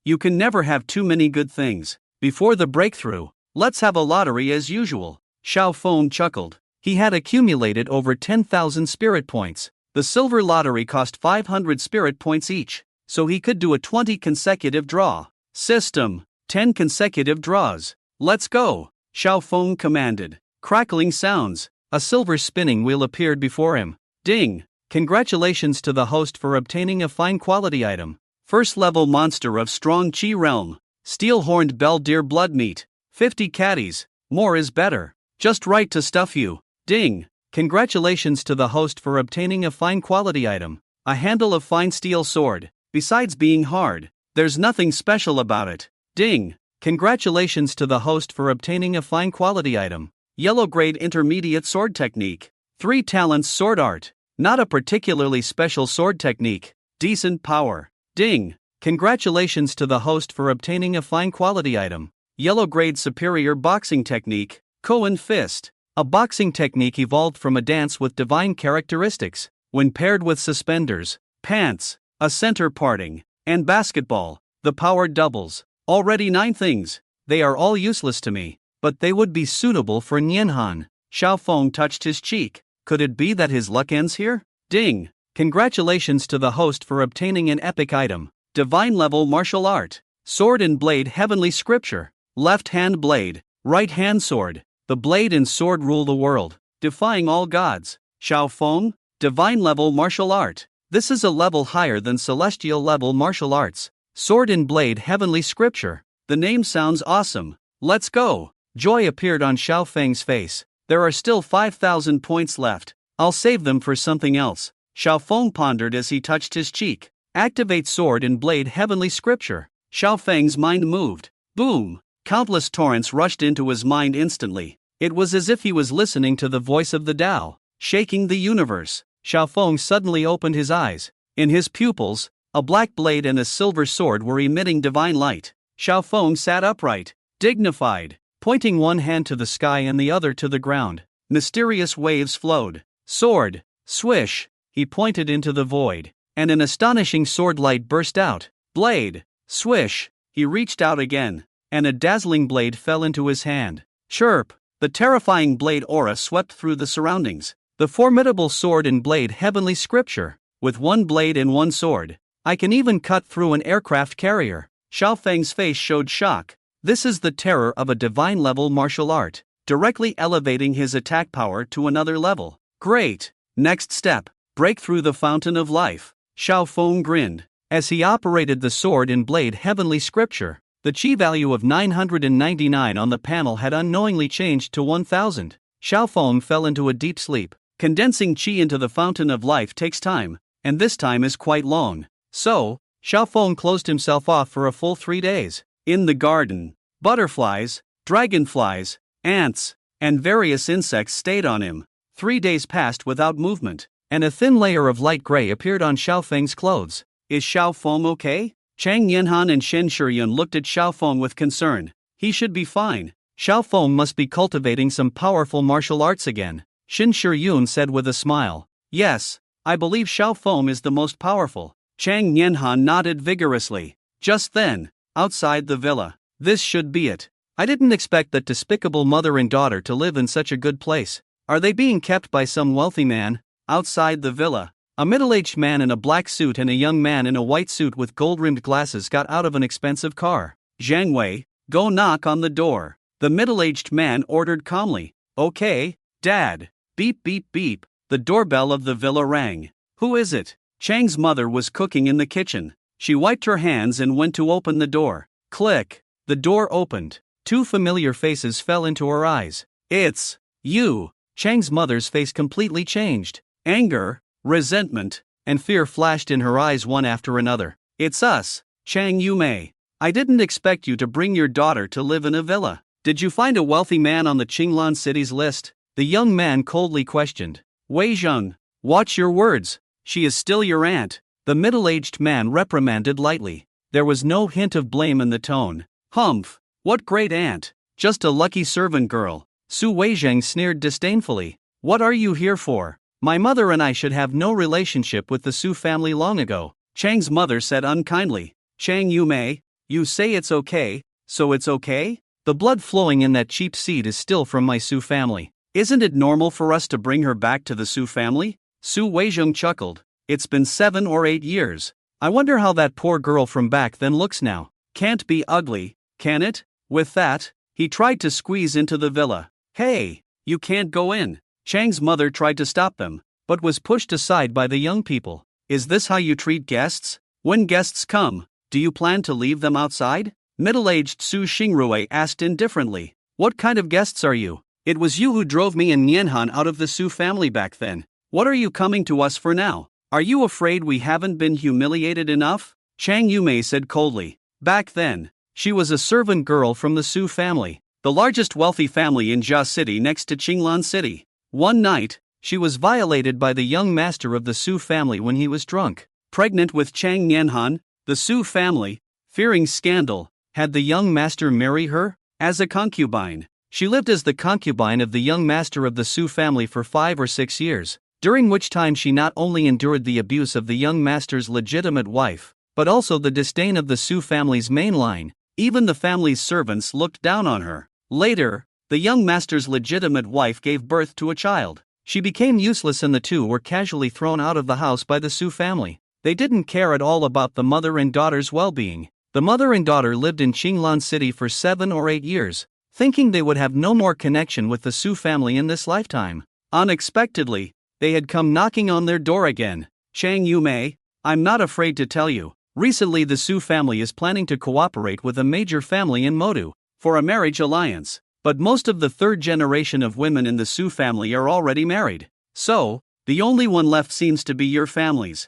You can never have too many good things. Before the breakthrough, let's have a lottery as usual. Xiao Feng chuckled. He had accumulated over 10,000 spirit points. The silver lottery cost 500 spirit points each, so he could do a 20 consecutive draw. System, 10 consecutive draws. Let's go, Xiao Feng commanded. Crackling sounds. A silver spinning wheel appeared before him. Ding! Congratulations to the host for obtaining a fine quality item. First level monster of Strong Qi Realm. Steel-horned bell deer blood meat. 50 caddies. More is better. Just right to stuff you. Ding! Congratulations to the host for obtaining a fine quality item. A handle of fine steel sword. Besides being hard, there's nothing special about it. Ding! Congratulations to the host for obtaining a fine quality item. Yellow Grade Intermediate Sword Technique. 3 Talents Sword Art. Not a particularly special sword technique. Decent power. Ding! Congratulations to the host for obtaining a fine quality item. Yellow Grade Superior Boxing Technique. Koan Fist. A boxing technique evolved from a dance with divine characteristics. When paired with suspenders, pants, a center parting, and basketball, the power doubles. Already 9 things. They are all useless to me, but they would be suitable for Nianhan. Xiaofeng touched his cheek. Could it be that his luck ends here? Ding! Congratulations to the host for obtaining an epic item. Divine level martial art. Sword and blade heavenly scripture. Left hand blade, right hand sword. The blade and sword rule the world, defying all gods. Xiaofeng, divine level martial art. This is a level higher than celestial level martial arts. Sword and blade heavenly scripture. The name sounds awesome. Let's go. Joy appeared on Xiaofeng's face. There are still 5,000 points left. I'll save them for something else. Xiaofeng pondered as he touched his cheek. Activate sword and blade heavenly scripture. Xiaofeng's mind moved. Boom! Countless torrents rushed into his mind instantly. It was as if he was listening to the voice of the Tao, shaking the universe. Xiaofeng suddenly opened his eyes. In his pupils, a black blade and a silver sword were emitting divine light. Xiaofeng sat upright, dignified, pointing one hand to the sky and the other to the ground. Mysterious waves flowed. Sword, swish, he pointed into the void, and an astonishing sword light burst out. Blade, swish, he reached out again, and a dazzling blade fell into his hand. Chirp, the terrifying blade aura swept through the surroundings. The formidable sword and blade heavenly scripture. With one blade and one sword, I can even cut through an aircraft carrier. Xiaofeng's face showed shock. This is the terror of a divine level martial art, directly elevating his attack power to another level. Great! Next step, break through the fountain of life. Xiaofeng grinned. As he operated the sword and blade heavenly scripture, the chi value of 999 on the panel had unknowingly changed to 1000. Xiaofeng fell into a deep sleep. Condensing chi into the fountain of life takes time, and this time is quite long. So, Xiaofeng closed himself off for a full 3 days. In the garden, butterflies, dragonflies, ants, and various insects stayed on him. 3 days passed without movement, and a thin layer of light gray appeared on Xiaofeng's clothes. Is Xiaofeng okay? Chang Yanhan and Shen Shiyun looked at Xiaofeng with concern. He should be fine. Xiaofeng must be cultivating some powerful martial arts again. Shen Shiyun said with a smile. Yes, I believe Xiaofeng is the most powerful. Chang Yanhan nodded vigorously. Just then, outside the villa. This should be it. I didn't expect that despicable mother and daughter to live in such a good place. Are they being kept by some wealthy man? Outside the villa, a middle-aged man in a black suit and a young man in a white suit with gold-rimmed glasses got out of an expensive car. Zhang Wei, go knock on the door. The middle-aged man ordered calmly. Okay, Dad. Beep beep beep. The doorbell of the villa rang. Who is it? Chang's mother was cooking in the kitchen. She wiped her hands and went to open the door. Click. The door opened. 2 familiar faces fell into her eyes. It's you. Chang's mother's face completely changed. Anger, resentment, and fear flashed in her eyes one after another. It's us, Chang Yumei. I didn't expect you to bring your daughter to live in a villa. Did you find a wealthy man on the Qinglan city's list? The young man coldly questioned. Wei Zheng, watch your words. She is still your aunt. The middle-aged man reprimanded lightly. There was no hint of blame in the tone. Humph, what great aunt. Just a lucky servant girl. Su Weizheng sneered disdainfully. What are you here for? My mother and I should have no relationship with the Su family long ago. Chang's mother said unkindly. Chang Yumei, you say it's okay, so it's okay? The blood flowing in that cheap seed is still from my Su family. Isn't it normal for us to bring her back to the Su family? Su Weizheng chuckled. It's been 7 or 8 years. I wonder how that poor girl from back then looks now. Can't be ugly, can it? With that, he tried to squeeze into the villa. Hey, you can't go in. Chang's mother tried to stop them, but was pushed aside by the young people. Is this how you treat guests? When guests come, do you plan to leave them outside? Middle-aged Su Xingrui asked indifferently. What kind of guests are you? It was you who drove me and Nianhan out of the Su family back then. What are you coming to us for now? Are you afraid we haven't been humiliated enough? Chang Yumei said coldly. Back then, she was a servant girl from the Su family, the largest wealthy family in Jia City next to Qinglan City. One night, she was violated by the young master of the Su family when he was drunk. Pregnant with Chang Nianhan, the Su family, fearing scandal, had the young master marry her as a concubine. She lived as the concubine of the young master of the Su family for 5 or 6 years. during which time she not only endured the abuse of the young master's legitimate wife, but also the disdain of the Su family's main line. Even the family's servants looked down on her. Later, the young master's legitimate wife gave birth to a child. She became useless and the two were casually thrown out of the house by the Su family. They didn't care at all about the mother and daughter's well-being. The mother and daughter lived in Qinglan City for 7 or 8 years, thinking they would have no more connection with the Su family in this lifetime. Unexpectedly, they had come knocking on their door again. Chang Yumei, I'm not afraid to tell you, recently the Su family is planning to cooperate with a major family in Modu for a marriage alliance. But most of the third generation of women in the Su family are already married. So, the only one left seems to be your family's.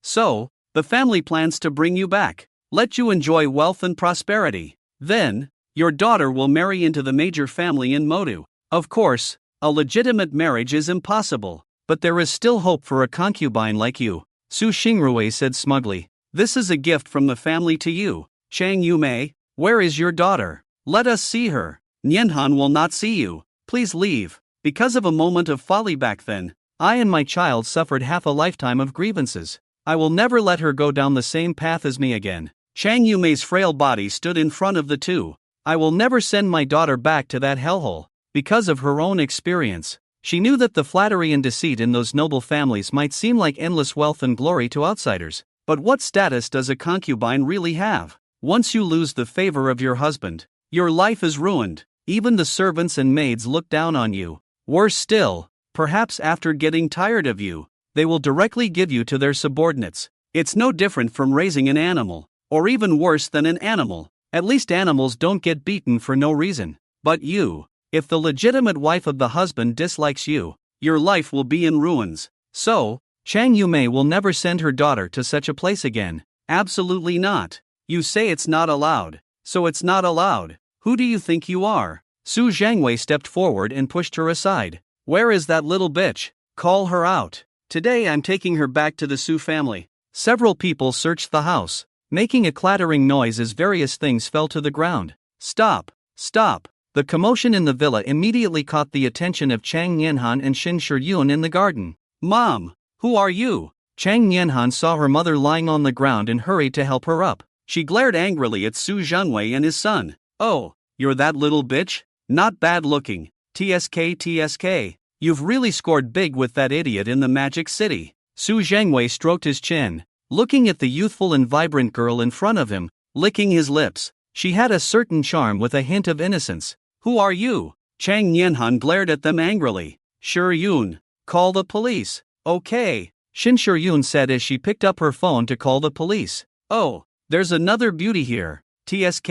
So, the family plans to bring you back, let you enjoy wealth and prosperity. Then, your daughter will marry into the major family in Modu. Of course, a legitimate marriage is impossible, but there is still hope for a concubine like you, Su Xingrui said smugly. This is a gift from the family to you. Chang Yumei, where is your daughter? Let us see her. Nianhan will not see you. Please leave. Because of a moment of folly back then, I and my child suffered half a lifetime of grievances. I will never let her go down the same path as me again. Chang Yumei's frail body stood in front of the two. I will never send my daughter back to that hellhole. Because of her own experience, she knew that the flattery and deceit in those noble families might seem like endless wealth and glory to outsiders. But what status does a concubine really have? Once you lose the favor of your husband, your life is ruined. Even the servants and maids look down on you. Worse still, perhaps after getting tired of you, they will directly give you to their subordinates. It's no different from raising an animal, or even worse than an animal. At least animals don't get beaten for no reason. But you, if the legitimate wife of the husband dislikes you, your life will be in ruins. So, Chang Yumei will never send her daughter to such a place again. Absolutely not. You say it's not allowed, so it's not allowed. Who do you think you are? Su Zhangwei stepped forward and pushed her aside. Where is that little bitch? Call her out. Today I'm taking her back to the Su family. Several people searched the house, making a clattering noise as various things fell to the ground. Stop! Stop! The commotion in the villa immediately caught the attention of Chang Nianhan and Xin Shiyun in the garden. Mom! Who are you? Chang Nianhan saw her mother lying on the ground and hurried to help her up. She glared angrily at Su Zhangwei and his son. Oh, you're that little bitch? Not bad looking. TSK. You've really scored big with that idiot in the Magic City. Su Zhangwei stroked his chin, looking at the youthful and vibrant girl in front of him, licking his lips. She had a certain charm with a hint of innocence. Who are you? Chang Nianhan glared at them angrily. Shiyun, call the police. Okay, Xin Shiyun said as she picked up her phone to call the police. Oh, there's another beauty here. TSK.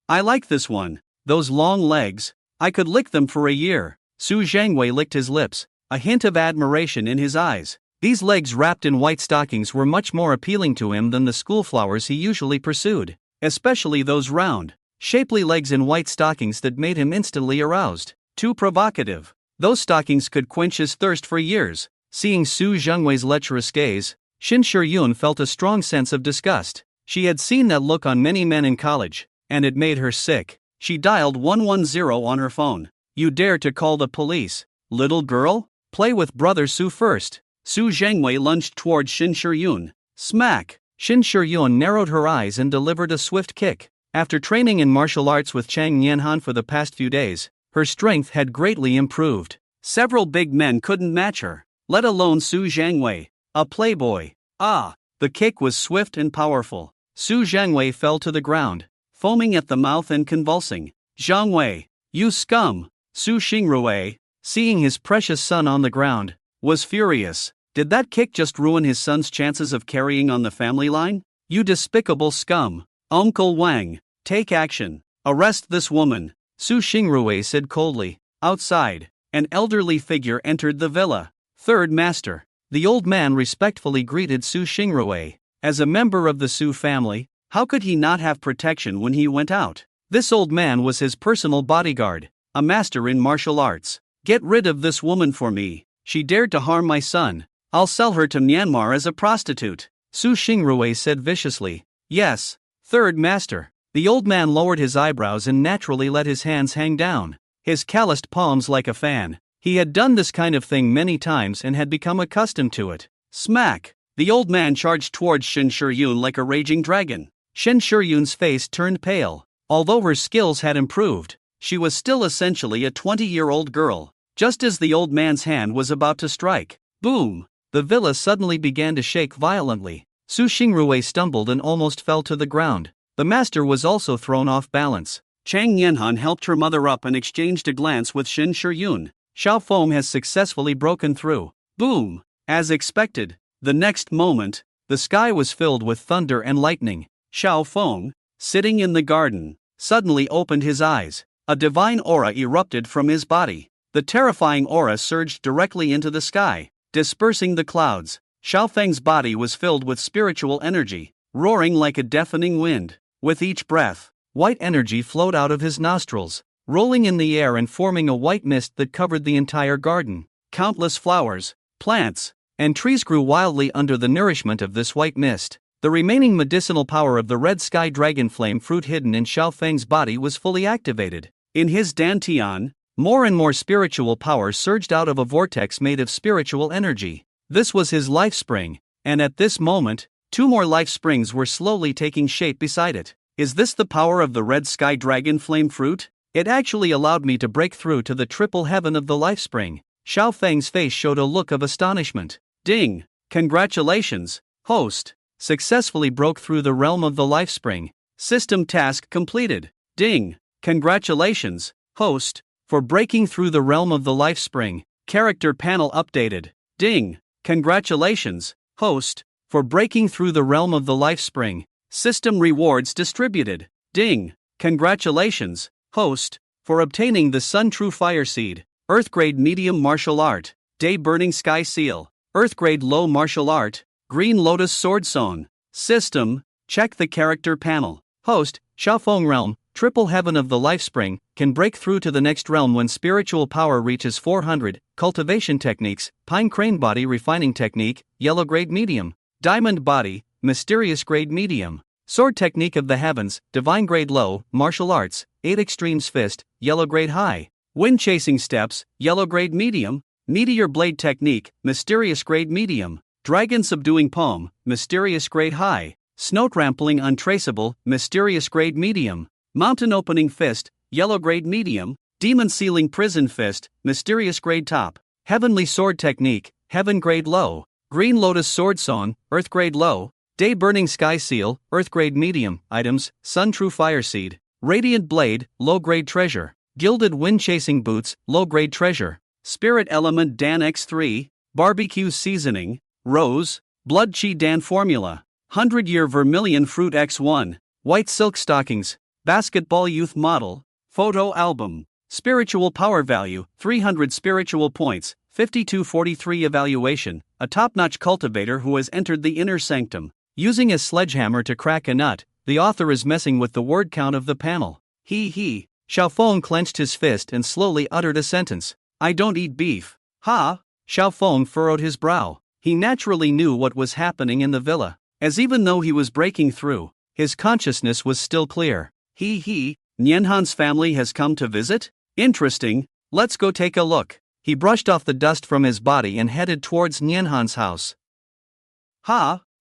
I like this one. Those long legs. I could lick them for a year. Su Zhangwei licked his lips, a hint of admiration in his eyes. These legs wrapped in white stockings were much more appealing to him than the schoolflowers he usually pursued, especially those round, shapely legs in white stockings that made him instantly aroused. Too provocative. Those stockings could quench his thirst for years. Seeing Su Zhangwei's lecherous gaze, Xin Shiyun felt a strong sense of disgust. She had seen that look on many men in college, and it made her sick. She dialed 110 on her phone. You dare to call the police? Little girl? Play with brother Su first. Su Zhangwei lunged toward Xin Shiyun. Smack! Xin Shiyun narrowed her eyes and delivered a swift kick. After training in martial arts with Chang Nianhan for the past few days, her strength had greatly improved. Several big men couldn't match her, let alone Su Zhangwei, a playboy. Ah! The kick was swift and powerful. Su Zhangwei fell to the ground, foaming at the mouth and convulsing. Zhangwei, you scum! Su Xingrui, seeing his precious son on the ground, was furious. Did that kick just ruin his son's chances of carrying on the family line? You despicable scum! Uncle Wang, take action. Arrest this woman, Su Xingrui said coldly. Outside, an elderly figure entered the villa. Third master. The old man respectfully greeted Su Xingrui. As a member of the Su family, how could he not have protection when he went out? This old man was his personal bodyguard, a master in martial arts. Get rid of this woman for me. She dared to harm my son. I'll sell her to Myanmar as a prostitute, Su Xingrui said viciously. Yes, third master. The old man lowered his eyebrows and naturally let his hands hang down, his calloused palms like a fan. He had done this kind of thing many times and had become accustomed to it. Smack! The old man charged towards Shin Shiryun like a raging dragon. Shin Shiryun's face turned pale. Although her skills had improved, she was still essentially a 20-year-old girl. Just as the old man's hand was about to strike, boom! The villa suddenly began to shake violently. Su Xingrui stumbled and almost fell to the ground. The master was also thrown off balance. Chang Nianhan helped her mother up and exchanged a glance with Shin Shiryun. Xiao Feng has successfully broken through. Boom! As expected, the next moment, the sky was filled with thunder and lightning. Xiao Feng, sitting in the garden, suddenly opened his eyes. A divine aura erupted from his body. The terrifying aura surged directly into the sky, dispersing the clouds. Xiao Feng's body was filled with spiritual energy, roaring like a deafening wind. With each breath, white energy flowed out of his nostrils, rolling in the air and forming a white mist that covered the entire garden. Countless flowers, plants, and trees grew wildly under the nourishment of this white mist. The remaining medicinal power of the red sky dragon flame fruit hidden in Xiao Feng's body was fully activated. In his dantian, more and more spiritual power surged out of a vortex made of spiritual energy. This was his life spring, and at this moment, 2 more life springs were slowly taking shape beside it. Is this the power of the red sky dragon flame fruit? It actually allowed me to break through to the triple heaven of the life spring. Xiao Feng's face showed a look of astonishment. Ding! Congratulations, host! Successfully broke through the realm of the life spring. System task completed. Ding! Congratulations, host, for breaking through the realm of the life spring. Character panel updated. Ding! Congratulations, host, for breaking through the realm of the life spring. System rewards distributed. Ding! Congratulations, host, for obtaining the Sun True Fire Seed. Earthgrade Medium Martial Art. Day Burning Sky Seal. Earthgrade Low Martial Art. Green Lotus Sword Sewn. System, check the character panel. Host, Xiaofeng Realm, Triple Heaven of the Life Spring, can break through to the next realm when spiritual power reaches 400. Cultivation Techniques, Pine Crane Body Refining Technique, Yellow Grade Medium. Diamond Body, Mysterious Grade Medium. Sword Technique of the Heavens, Divine Grade Low, Martial Arts, 8 Extremes Fist, Yellow Grade High. Wind Chasing Steps, Yellow Grade Medium. Meteor Blade Technique, Mysterious Grade Medium. Dragon Subduing Palm, Mysterious Grade High. Snow Trampling Untraceable, Mysterious Grade Medium. Mountain Opening Fist, Yellow Grade Medium. Demon Sealing Prison Fist, Mysterious Grade Top. Heavenly Sword Technique, Heaven Grade Low. Green Lotus Sword Song, Earth Grade Low. Day Burning Sky Seal, Earth Grade Medium. Items, Sun True Fire Seed. Radiant Blade, Low Grade Treasure. Gilded Wind Chasing Boots, Low Grade Treasure. Spirit Element Dan X3, Barbecue Seasoning, Rose, Blood Chi Dan Formula. 100-Year Vermilion Fruit X1, White Silk Stockings, Basketball Youth Model, Photo Album. Spiritual Power Value, 300 Spiritual Points, 5243 Evaluation, a top-notch cultivator who has entered the inner sanctum. Using a sledgehammer to crack a nut, the author is messing with the word count of the panel. He. Xiaofeng clenched his fist and slowly uttered a sentence. I don't eat beef. Ha! Xiaofeng furrowed his brow. He naturally knew what was happening in the villa, as even though he was breaking through, his consciousness was still clear. Nianhan's family has come to visit? Interesting, let's go take a look. He brushed off the dust from his body and headed towards Nianhan's house.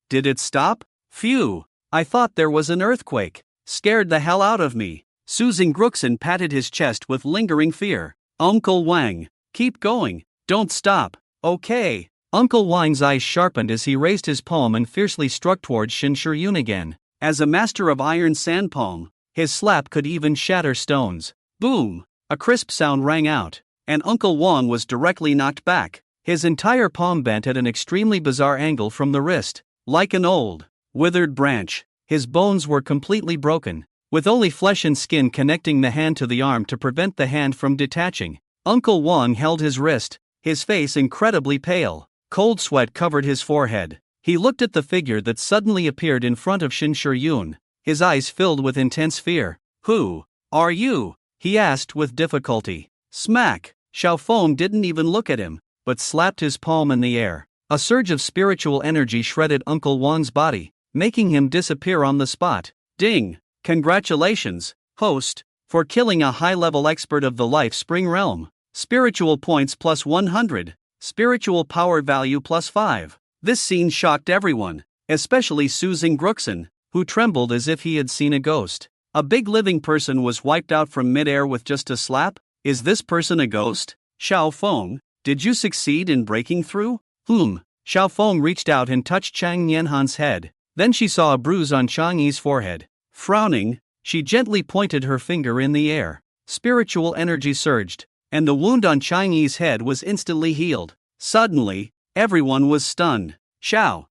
Did it stop? Phew, I thought there was an earthquake. Scared the hell out of me. Su Xingruxin patted his chest with lingering fear. Uncle Wang, keep going, don't stop, okay. Uncle Wang's eyes sharpened as he raised his palm and fiercely struck towards Shin Shiryun again. As a master of iron sand palm, his slap could even shatter stones. Boom! A crisp sound rang out, and Uncle Wang was directly knocked back. His entire palm bent at an extremely bizarre angle from the wrist, like an old, withered branch. His bones were completely broken, with only flesh and skin connecting the hand to the arm to prevent the hand from detaching. Uncle Wang held his wrist, his face incredibly pale. Cold sweat covered his forehead. He looked at the figure that suddenly appeared in front of Shin Shiryun, his eyes filled with intense fear. Who are you? He asked with difficulty. Smack! Xiaofeng didn't even look at him, but slapped his palm in the air. A surge of spiritual energy shredded Uncle Wang's body, making him disappear on the spot. Ding! Congratulations, host, for killing a high-level expert of the Life Spring realm. Spiritual points plus 100. Spiritual power value plus 5. This scene shocked everyone, especially Su Xingruxin, who trembled as if he had seen a ghost. A big living person was wiped out from midair with just a slap? Is this person a ghost? Xiao Feng, did you succeed in breaking through? Xiao Feng reached out and touched Chang Nianhan's head. Then she saw a bruise on Chang Yi's forehead. Frowning, she gently pointed her finger in the air. Spiritual energy surged, and the wound on Chang Yi's head was instantly healed. Suddenly, everyone was stunned. Xiao,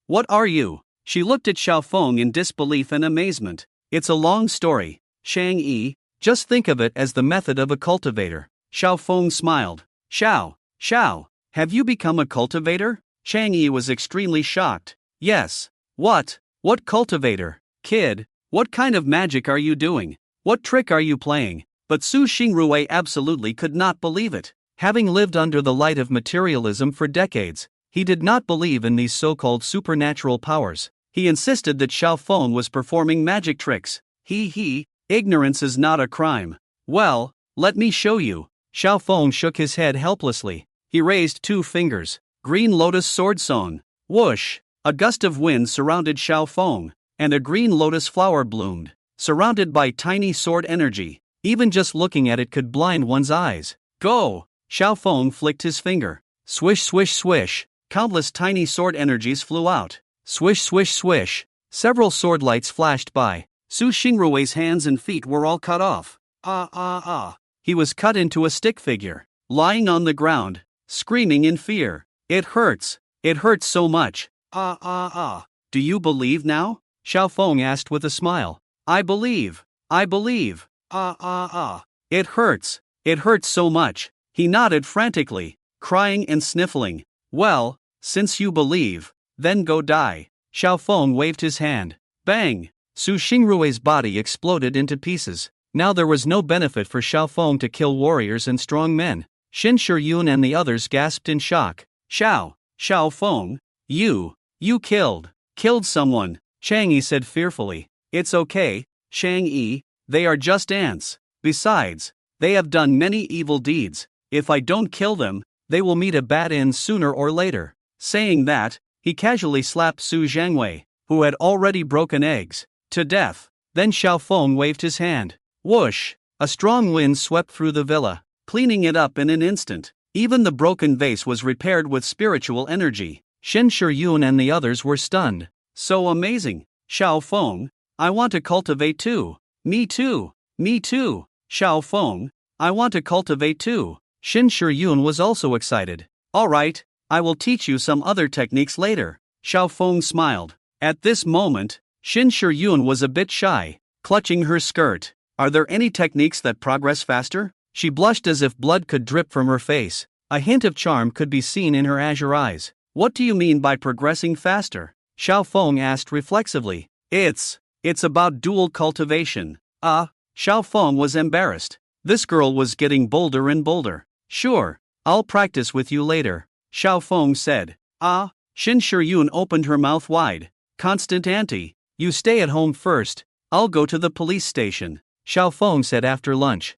what are you? She looked at Xiao Feng in disbelief and amazement. It's a long story, Chang Yi, just think of it as the method of a cultivator. Xiao Feng smiled. Xiao, have you become a cultivator? Chang Yi was extremely shocked. Yes. What cultivator? Kid, what kind of magic are you doing? What trick are you playing? But Su Xingrui absolutely could not believe it. Having lived under the light of materialism for decades, he did not believe in these so-called supernatural powers. He insisted that Xiao Feng was performing magic tricks. Ignorance is not a crime. Well, let me show you. Xiao Feng shook his head helplessly. He raised 2 fingers. Green lotus sword sewn. Whoosh! A gust of wind surrounded Xiao Feng, and a green lotus flower bloomed, surrounded by tiny sword energy. Even just looking at it could blind one's eyes. Go! Xiao Feng flicked his finger. Swish, swish, swish. Countless tiny sword energies flew out. Swish, swish, swish. Several sword lights flashed by. Su Xingrui's hands and feet were all cut off. He was cut into a stick figure, lying on the ground, screaming in fear. It hurts so much. Do you believe now? Xiao Feng asked with a smile. I believe. It hurts so much. He nodded frantically, crying and sniffling. Well, since you believe, then go die. Xiao Feng waved his hand. Bang! Su Xingrui's body exploded into pieces. Now there was no benefit for Xiao Feng to kill warriors and strong men. Xin Shiyun and the others gasped in shock. Xiao Feng, you killed someone, Chang Yi said fearfully. It's okay, Chang Yi, they are just ants. Besides, they have done many evil deeds. If I don't kill them, they will meet a bad end sooner or later. Saying that, he casually slapped Su Zhangwei, who had already broken eggs, to death. Then Xiao Feng waved his hand. Whoosh! A strong wind swept through the villa, cleaning it up in an instant. Even the broken vase was repaired with spiritual energy. Shen Shiyun and the others were stunned. So amazing! Xiao Feng, I want to cultivate too. Me too. Xiao Feng, I want to cultivate too. Shen Shiyun was also excited. Alright, I will teach you some other techniques later. Xiao Feng smiled. At this moment, Shen Shiyun was a bit shy, clutching her skirt. Are there any techniques that progress faster? She blushed as if blood could drip from her face. A hint of charm could be seen in her azure eyes. What do you mean by progressing faster? Xiao Feng asked reflexively. It's about dual cultivation. Xiao Feng was embarrassed. This girl was getting bolder and bolder. Sure, I'll practice with you later, Xiao Feng said. Shen Shiyun opened her mouth wide. Constant auntie, you stay at home first. I'll go to the police station, Xiao Feng said after lunch.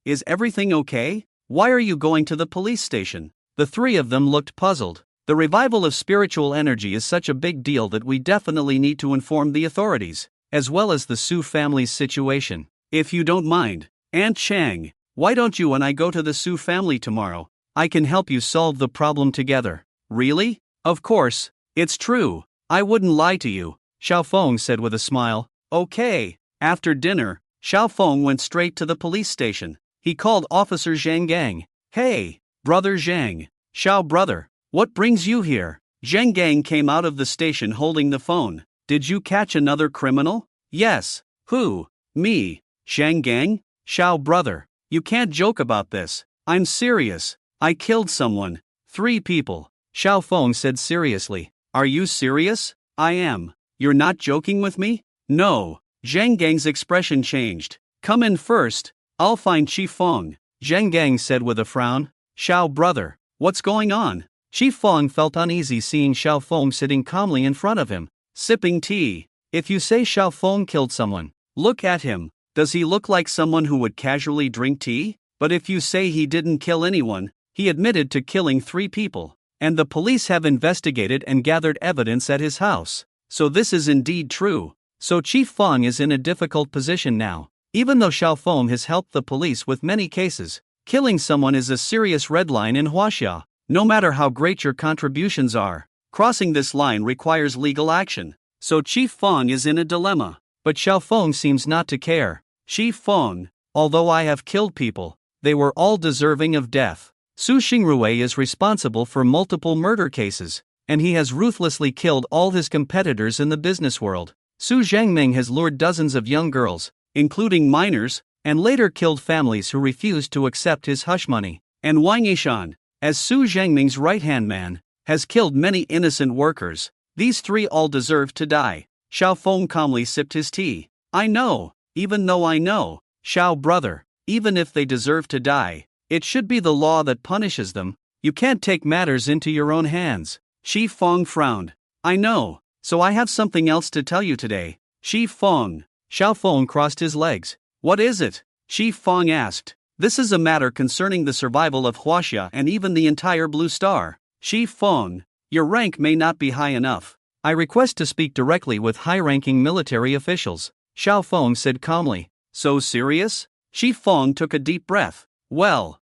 Is everything okay? Why are you going to the police station? The 3 of them looked puzzled. The revival of spiritual energy is such a big deal that we definitely need to inform the authorities, as well as the Su family's situation. If you don't mind, Aunt Chang, why don't you and I go to the Su family tomorrow? I can help you solve the problem together. Really? Of course, it's true. I wouldn't lie to you, Xiao Feng said with a smile. Okay. After dinner, Xiao Feng went straight to the police station. He called Officer Zhang Gang. Hey, brother Zhang. Xiao brother, what brings you here? Zhang Gang came out of the station holding the phone. Did you catch another criminal? Yes. Who? Me. Zhang Gang? Xiao brother, you can't joke about this. I'm serious. I killed someone. 3 people. Xiao Feng said seriously. Are you serious? I am. You're not joking with me? No. Zhang Gang's expression changed. Come in first. I'll find Chi Feng, Zhang Gang said with a frown. Xiao brother, what's going on? Chi Feng felt uneasy seeing Xiao Feng sitting calmly in front of him, sipping tea. If you say Xiao Feng killed someone, look at him. Does he look like someone who would casually drink tea? But if you say he didn't kill anyone, he admitted to killing 3 people. And the police have investigated and gathered evidence at his house. So this is indeed true. So Chief Fong is in a difficult position now. Even though Xiao Feng has helped the police with many cases, killing someone is a serious red line in Huaxia. No matter how great your contributions are, crossing this line requires legal action. So Chief Fong is in a dilemma. But Xiao Feng seems not to care. Chief Fong, although I have killed people, they were all deserving of death. Su Xingrui is responsible for multiple murder cases, and he has ruthlessly killed all his competitors in the business world. Su Zhangming has lured dozens of young girls, including minors, and later killed families who refused to accept his hush money. And Wang Yishan, as Su Zhangming's right-hand man, has killed many innocent workers. These 3 all deserve to die. Xiao Feng calmly sipped his tea. I know, even though I know, Xiao brother, even if they deserve to die, it should be the law that punishes them. You can't take matters into your own hands. Shi Fong frowned. I know, so I have something else to tell you today. Shi Fong. Xiao Feng crossed his legs. What is it? Shi Fong asked. This is a matter concerning the survival of Huaxia and even the entire Blue Star. Shi Fong, your rank may not be high enough. I request to speak directly with high-ranking military officials. Xiao Feng said calmly. So serious? Shi Fong took a deep breath. Well,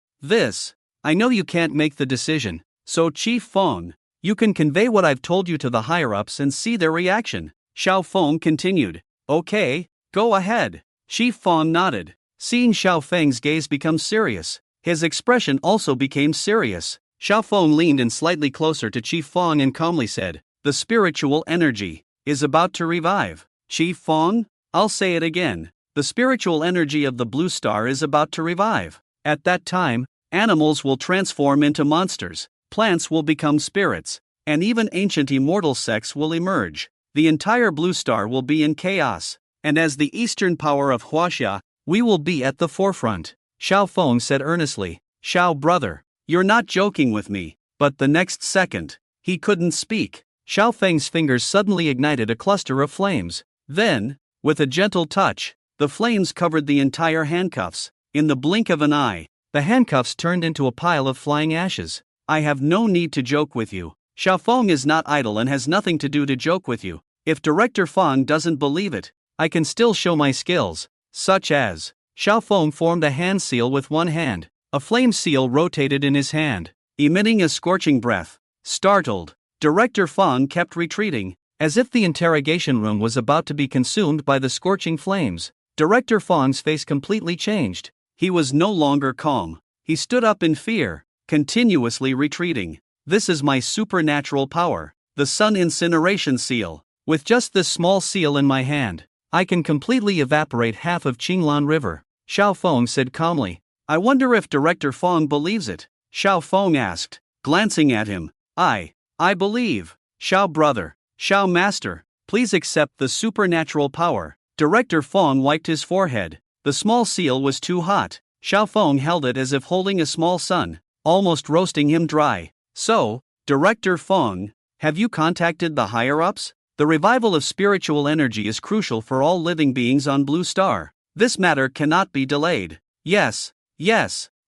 I know you can't make the decision, so Chief Fong, you can convey what I've told you to the higher-ups and see their reaction. Xiao Feng continued. Okay, go ahead. Shi Fong nodded. Seeing Xiao Feng's gaze become serious, his expression also became serious. Xiao Feng leaned in slightly closer to Chief Fong and calmly said, the spiritual energy is about to revive. Chief Fong, I'll say it again. The spiritual energy of the Blue Star is about to revive. At that time, animals will transform into monsters, plants will become spirits, and even ancient immortal sects will emerge. The entire Blue Star will be in chaos, and as the eastern power of Huaxia, we will be at the forefront. Xiao Feng said earnestly. Xiao brother, you're not joking with me. But the next second, he couldn't speak. Xiao Feng's fingers suddenly ignited a cluster of flames. Then, with a gentle touch, the flames covered the entire handcuffs. In the blink of an eye, the handcuffs turned into a pile of flying ashes. I have no need to joke with you. Xiao Feng is not idle and has nothing to do to joke with you. If Director Feng doesn't believe it, I can still show my skills, such as. Xiao Feng formed a hand seal with one hand. A flame seal rotated in his hand, emitting a scorching breath. Startled, Director Feng kept retreating, as if the interrogation room was about to be consumed by the scorching flames. Director Feng's face completely changed. He was no longer calm. He stood up in fear, continuously retreating. This is my supernatural power, the Sun Incineration Seal. With just this small seal in my hand, I can completely evaporate half of Qinglan River. Xiao Feng said calmly. I wonder if Director Feng believes it. Xiao Feng asked, glancing at him. I believe. Xiao brother, Xiao master, please accept the supernatural power. Director Feng wiped his forehead. The small seal was too hot. Xiao Feng held it as if holding a small sun, almost roasting him dry. So, Director Feng, have you contacted the higher-ups? The revival of spiritual energy is crucial for all living beings on Blue Star. This matter cannot be delayed. Yes,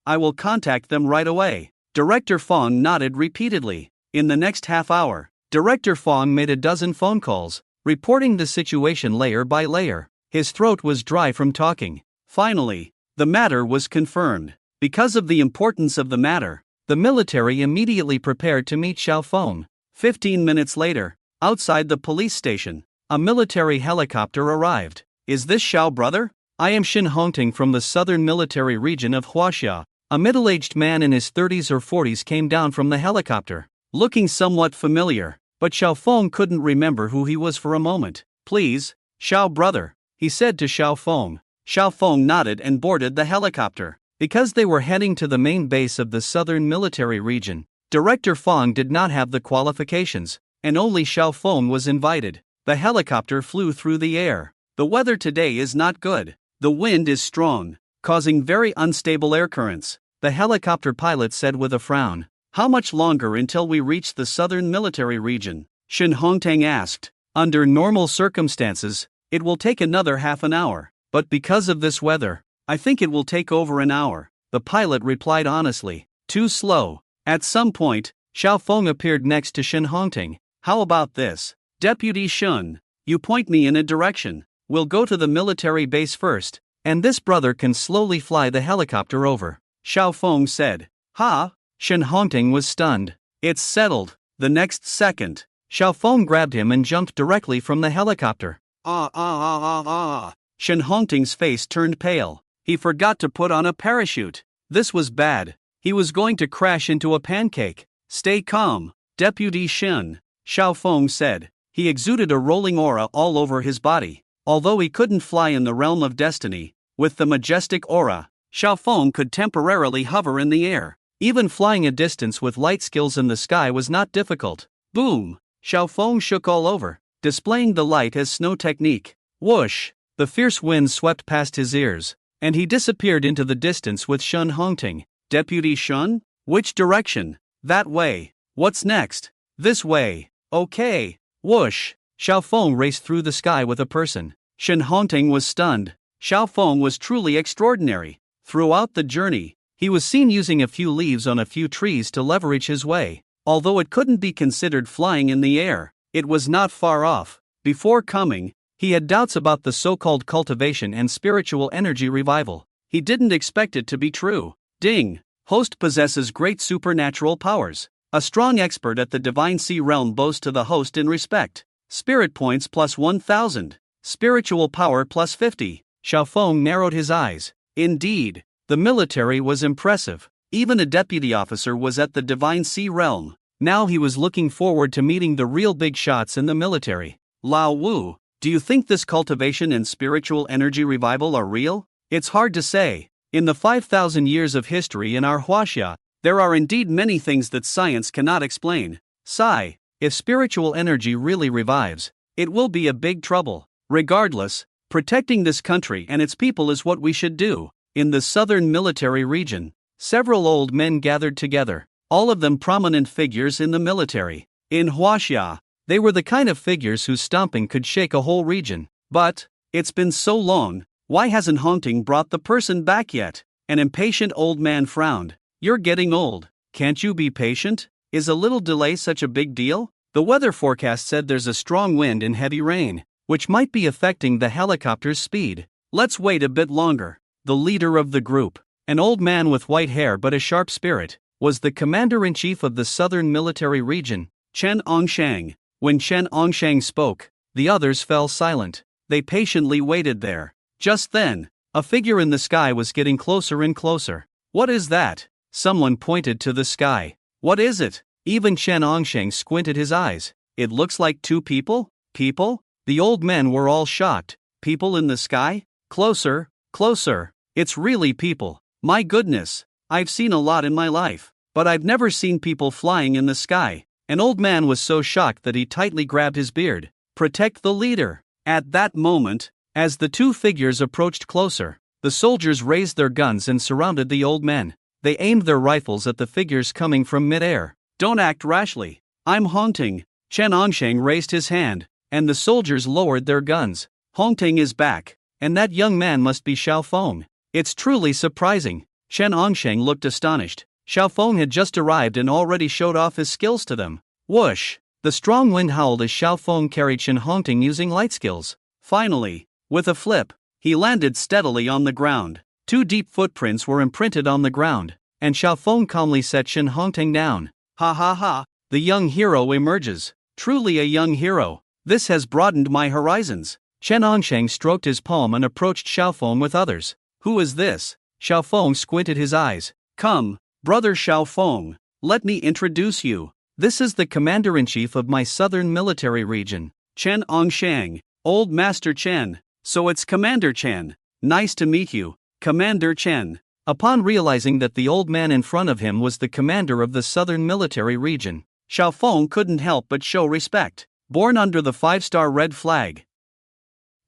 I will contact them right away. Director Feng nodded repeatedly. In the next half hour, Director Feng made a dozen phone calls, reporting the situation layer by layer. His throat was dry from talking. Finally, the matter was confirmed. Because of the importance of the matter, the military immediately prepared to meet Xiao Feng. 15 minutes later, outside the police station, a military helicopter arrived. Is this Xiao brother? I am Shin Hongting from the southern military region of Huaxia. A middle-aged man in his 30s or 40s came down from the helicopter, looking somewhat familiar, but Xiao Feng couldn't remember who he was for a moment. Please, Xiao brother, he said to Xiao Feng. Xiao Feng nodded and boarded the helicopter. Because they were heading to the main base of the southern military region, Director Feng did not have the qualifications, and only Xiao Feng was invited. The helicopter flew through the air. The weather today is not good. The wind is strong, causing very unstable air currents, the helicopter pilot said with a frown. How much longer until we reach the southern military region? Shin Hongtang asked. Under normal circumstances, it will take another half an hour, but because of this weather, I think it will take over an hour. the pilot replied honestly. Too slow. At some point, Xiao Feng appeared next to Shen Hongting. How about this? Deputy Shun, you point me in a direction. We'll go to the military base first, and this brother can slowly fly the helicopter over. Xiao Feng said. Ha! Shen Hongting was stunned. It's settled. The next second, Xiao Feng grabbed him and jumped directly from the helicopter. Shen Hongting's face turned pale. He forgot to put on a parachute. This was bad. He was going to crash into a pancake. Stay calm, Deputy Shen, Xiao Feng said. He exuded a rolling aura all over his body. Although he couldn't fly in the realm of destiny, with the majestic aura, Xiao Feng could temporarily hover in the air. Even flying a distance with light skills in the sky was not difficult. Boom! Xiao Feng shook all over, displaying the light as snow technique. Whoosh! The fierce wind swept past his ears, and he disappeared into the distance with Shen Hongting. Deputy Shun? Which direction? That way. What's next? This way. Okay. Whoosh! Xiao Feng raced through the sky with a person. Shen Hongting was stunned. Xiao Feng was truly extraordinary. Throughout the journey, he was seen using a few leaves on a few trees to leverage his way. Although it couldn't be considered flying in the air, it was not far off. Before coming, he had doubts about the so-called cultivation and spiritual energy revival. He didn't expect it to be true. Ding! Host possesses great supernatural powers. A strong expert at the Divine Sea realm boasts to the host in respect. Spirit points plus 1,000. Spiritual power plus 50. Xiao Feng narrowed his eyes. Indeed, the military was impressive. Even a deputy officer was at the Divine Sea realm. Now he was looking forward to meeting the real big shots in the military. Lao Wu, do you think this cultivation and spiritual energy revival are real? It's hard to say. In the 5,000 years of history in our Huaxia, there are indeed many things that science cannot explain. Sigh, if spiritual energy really revives, it will be a big trouble. Regardless, protecting this country and its people is what we should do. In the southern military region, several old men gathered together, all of them prominent figures in the military. In Huaxia, they were the kind of figures whose stomping could shake a whole region. But, it's been so long, why hasn't Hongting brought the person back yet? An impatient old man frowned. You're getting old, can't you be patient? Is a little delay such a big deal? The weather forecast said there's a strong wind and heavy rain, which might be affecting the helicopter's speed. Let's wait a bit longer. The leader of the group, an old man with white hair but a sharp spirit, was the commander-in-chief of the southern military region, ChenOngshang. When ChenOngshang spoke, the others fell silent. They patiently waited there. Just then, a figure in the sky was getting closer and closer. What is that? Someone pointed to the sky. What is it? Even ChenOngshang squinted his eyes. It looks like two people? People? The old men were all shocked. People in the sky? Closer, closer. It's really people. My goodness. I've seen a lot in my life, but I've never seen people flying in the sky. An old man was so shocked that he tightly grabbed his beard. Protect the leader. At that moment, as the two figures approached closer, the soldiers raised their guns and surrounded the old men. They aimed their rifles at the figures coming from mid-air. Don't act rashly. I'm Hongting. ChenOngshang raised his hand, and the soldiers lowered their guns. Hongting is back, and that young man must be Xiao Feng. It's truly surprising. ChenOngshang looked astonished. Xiao Feng had just arrived and already showed off his skills to them. Whoosh! The strong wind howled as Xiao Feng carried Shen Hongting using light skills. Finally, with a flip, he landed steadily on the ground. 2 deep footprints were imprinted on the ground, and Xiao Feng calmly set Shen Hongting down. Ha ha ha! The young hero emerges. Truly a young hero. This has broadened my horizons. ChenOngshang stroked his palm and approached Xiao Feng with others. Who is this? Xiao Feng squinted his eyes. Come, brother Xiao Feng, let me introduce you. This is the commander-in-chief of my southern military region, ChenOngshang. Old Master Chen. So it's Commander Chen. Nice to meet you, Commander Chen. Upon realizing that the old man in front of him was the commander of the southern military region, Xiao Feng couldn't help but show respect. Born under the 5-star red flag.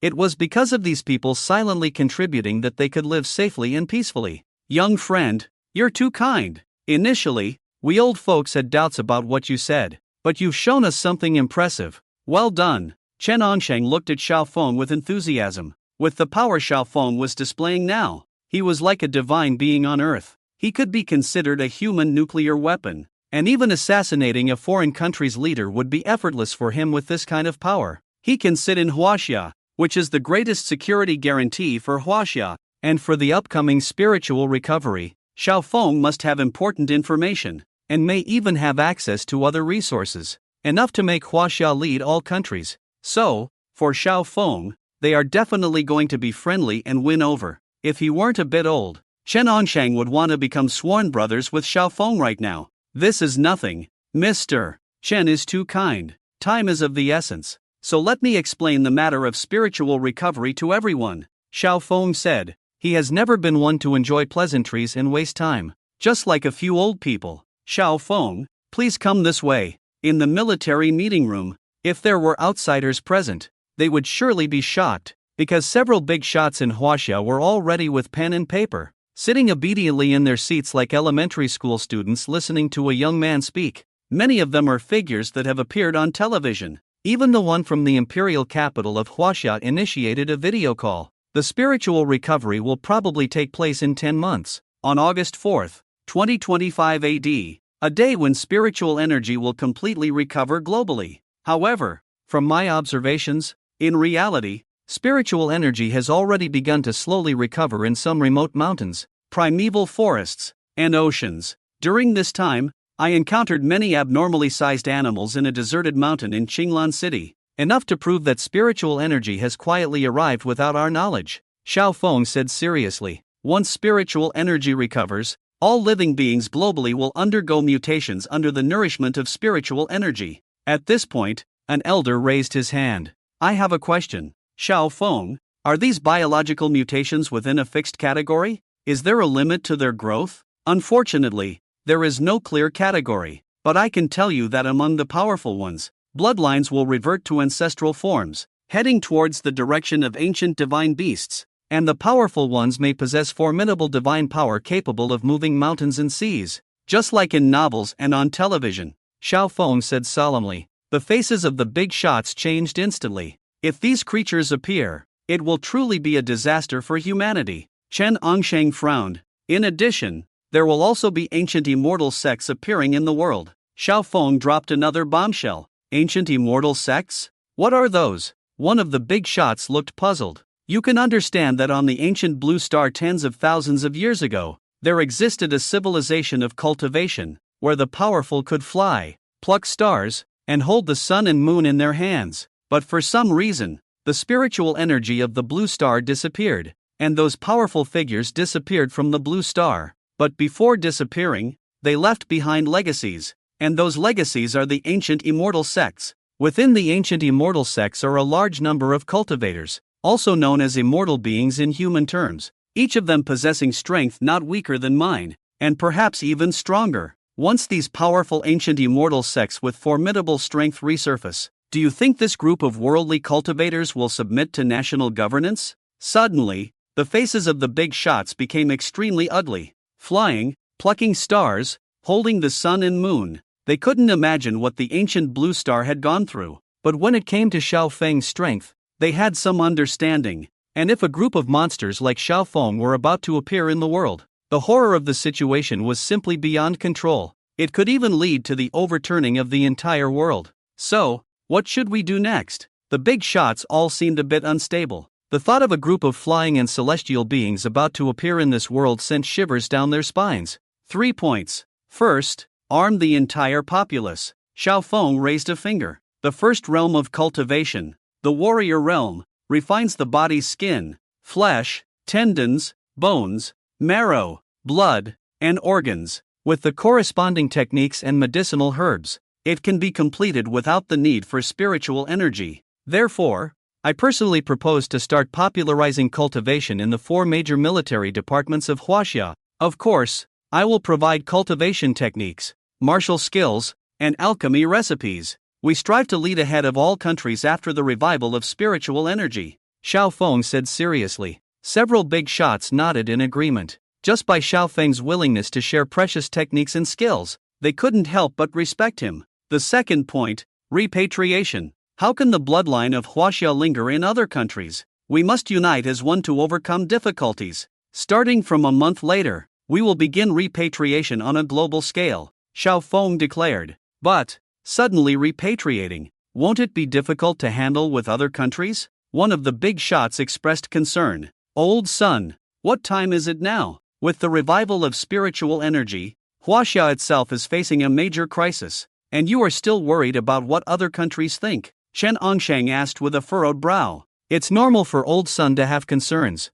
It was because of these people silently contributing that they could live safely and peacefully. Young friend, you're too kind. Initially, we old folks had doubts about what you said, but you've shown us something impressive. Well done. Chen Onsheng looked at Xiao Feng with enthusiasm. With the power Xiao Feng was displaying now, He was like a divine being on Earth. He could be considered a human nuclear weapon, and even assassinating a foreign country's leader would be effortless for him with this kind of power. He can sit in Huaxia, which is the greatest security guarantee for Huaxia, and for the upcoming spiritual recovery, Xiaofeng must have important information, and may even have access to other resources, enough to make Huaxia lead all countries. So, for Xiaofeng, they are definitely going to be friendly and win over. If he weren't a bit old, Chen Onshang would want to become sworn brothers with Xiaofeng right now. This is nothing, Mr. Chen is too kind. Time is of the essence. So let me explain the matter of spiritual recovery to everyone. Xiaofeng said. He has never been one to enjoy pleasantries and waste time. Just like a few old people. Xiaofeng, please come this way. In the military meeting room, if there were outsiders present, they would surely be shocked, because several big shots in Huaxia were all ready with pen and paper, sitting obediently in their seats like elementary school students listening to a young man speak. Many of them are figures that have appeared on television. Even the one from the imperial capital of Huaxia initiated a video call. The spiritual recovery will probably take place in 10 months, on August 4, 2025 AD, a day when spiritual energy will completely recover globally. However, from my observations, in reality, spiritual energy has already begun to slowly recover in some remote mountains, primeval forests, and oceans. During this time, I encountered many abnormally sized animals in a deserted mountain in Qinglan City, enough to prove that spiritual energy has quietly arrived without our knowledge. Xiaofeng said seriously. Once spiritual energy recovers, all living beings globally will undergo mutations under the nourishment of spiritual energy. At this point, an elder raised his hand. I have a question. Xiaofeng, are these biological mutations within a fixed category? Is there a limit to their growth? Unfortunately, there is no clear category, but I can tell you that among the powerful ones, bloodlines will revert to ancestral forms, heading towards the direction of ancient divine beasts, and the powerful ones may possess formidable divine power capable of moving mountains and seas, just like in novels and on television. Xiaofeng said solemnly. The faces of the big shots changed instantly. If these creatures appear, it will truly be a disaster for humanity. Chen Onshang frowned. In addition, there will also be ancient immortal sects appearing in the world. Xiaofeng dropped another bombshell. Ancient immortal sects? What are those? One of the big shots looked puzzled. You can understand that on the ancient blue star tens of thousands of years ago, there existed a civilization of cultivation, where the powerful could fly, pluck stars, and hold the sun and moon in their hands. But for some reason, the spiritual energy of the blue star disappeared, and those powerful figures disappeared from the blue star. But before disappearing, they left behind legacies, and those legacies are the ancient immortal sects. Within the ancient immortal sects are a large number of cultivators, also known as immortal beings in human terms, each of them possessing strength not weaker than mine, and perhaps even stronger. Once these powerful ancient immortal sects with formidable strength resurface, do you think this group of worldly cultivators will submit to national governance? Suddenly, the faces of the big shots became extremely ugly. Flying, plucking stars, holding the sun and moon. They couldn't imagine what the ancient blue star had gone through, but when it came to Xiaofeng's strength, they had some understanding, and if a group of monsters like Xiaofeng were about to appear in the world, the horror of the situation was simply beyond control. It could even lead to the overturning of the entire world. So, what should we do next? The big shots all seemed a bit unstable. The thought of a group of flying and celestial beings about to appear in this world sent shivers down their spines. 3 points. First, arm the entire populace. Xiaofeng raised a finger. The first realm of cultivation, the warrior realm, refines the body's skin, flesh, tendons, bones, marrow, blood, and organs. With the corresponding techniques and medicinal herbs, it can be completed without the need for spiritual energy. Therefore, I personally propose to start popularizing cultivation in the 4 major military departments of Huaxia. Of course, I will provide cultivation techniques, martial skills, and alchemy recipes. We strive to lead ahead of all countries after the revival of spiritual energy. Xiaofeng said seriously. Several big shots nodded in agreement. Just by Xiaofeng's willingness to share precious techniques and skills, they couldn't help but respect him. The second point, repatriation. How can the bloodline of Huaxia linger in other countries? We must unite as one to overcome difficulties. Starting from a month later, we will begin repatriation on a global scale, Xiao Feng declared. But, suddenly repatriating, won't it be difficult to handle with other countries? One of the big shots expressed concern. Old son, what time is it now? With the revival of spiritual energy, Huaxia itself is facing a major crisis, and you are still worried about what other countries think? Chen Angsheng asked with a furrowed brow. It's normal for old son to have concerns.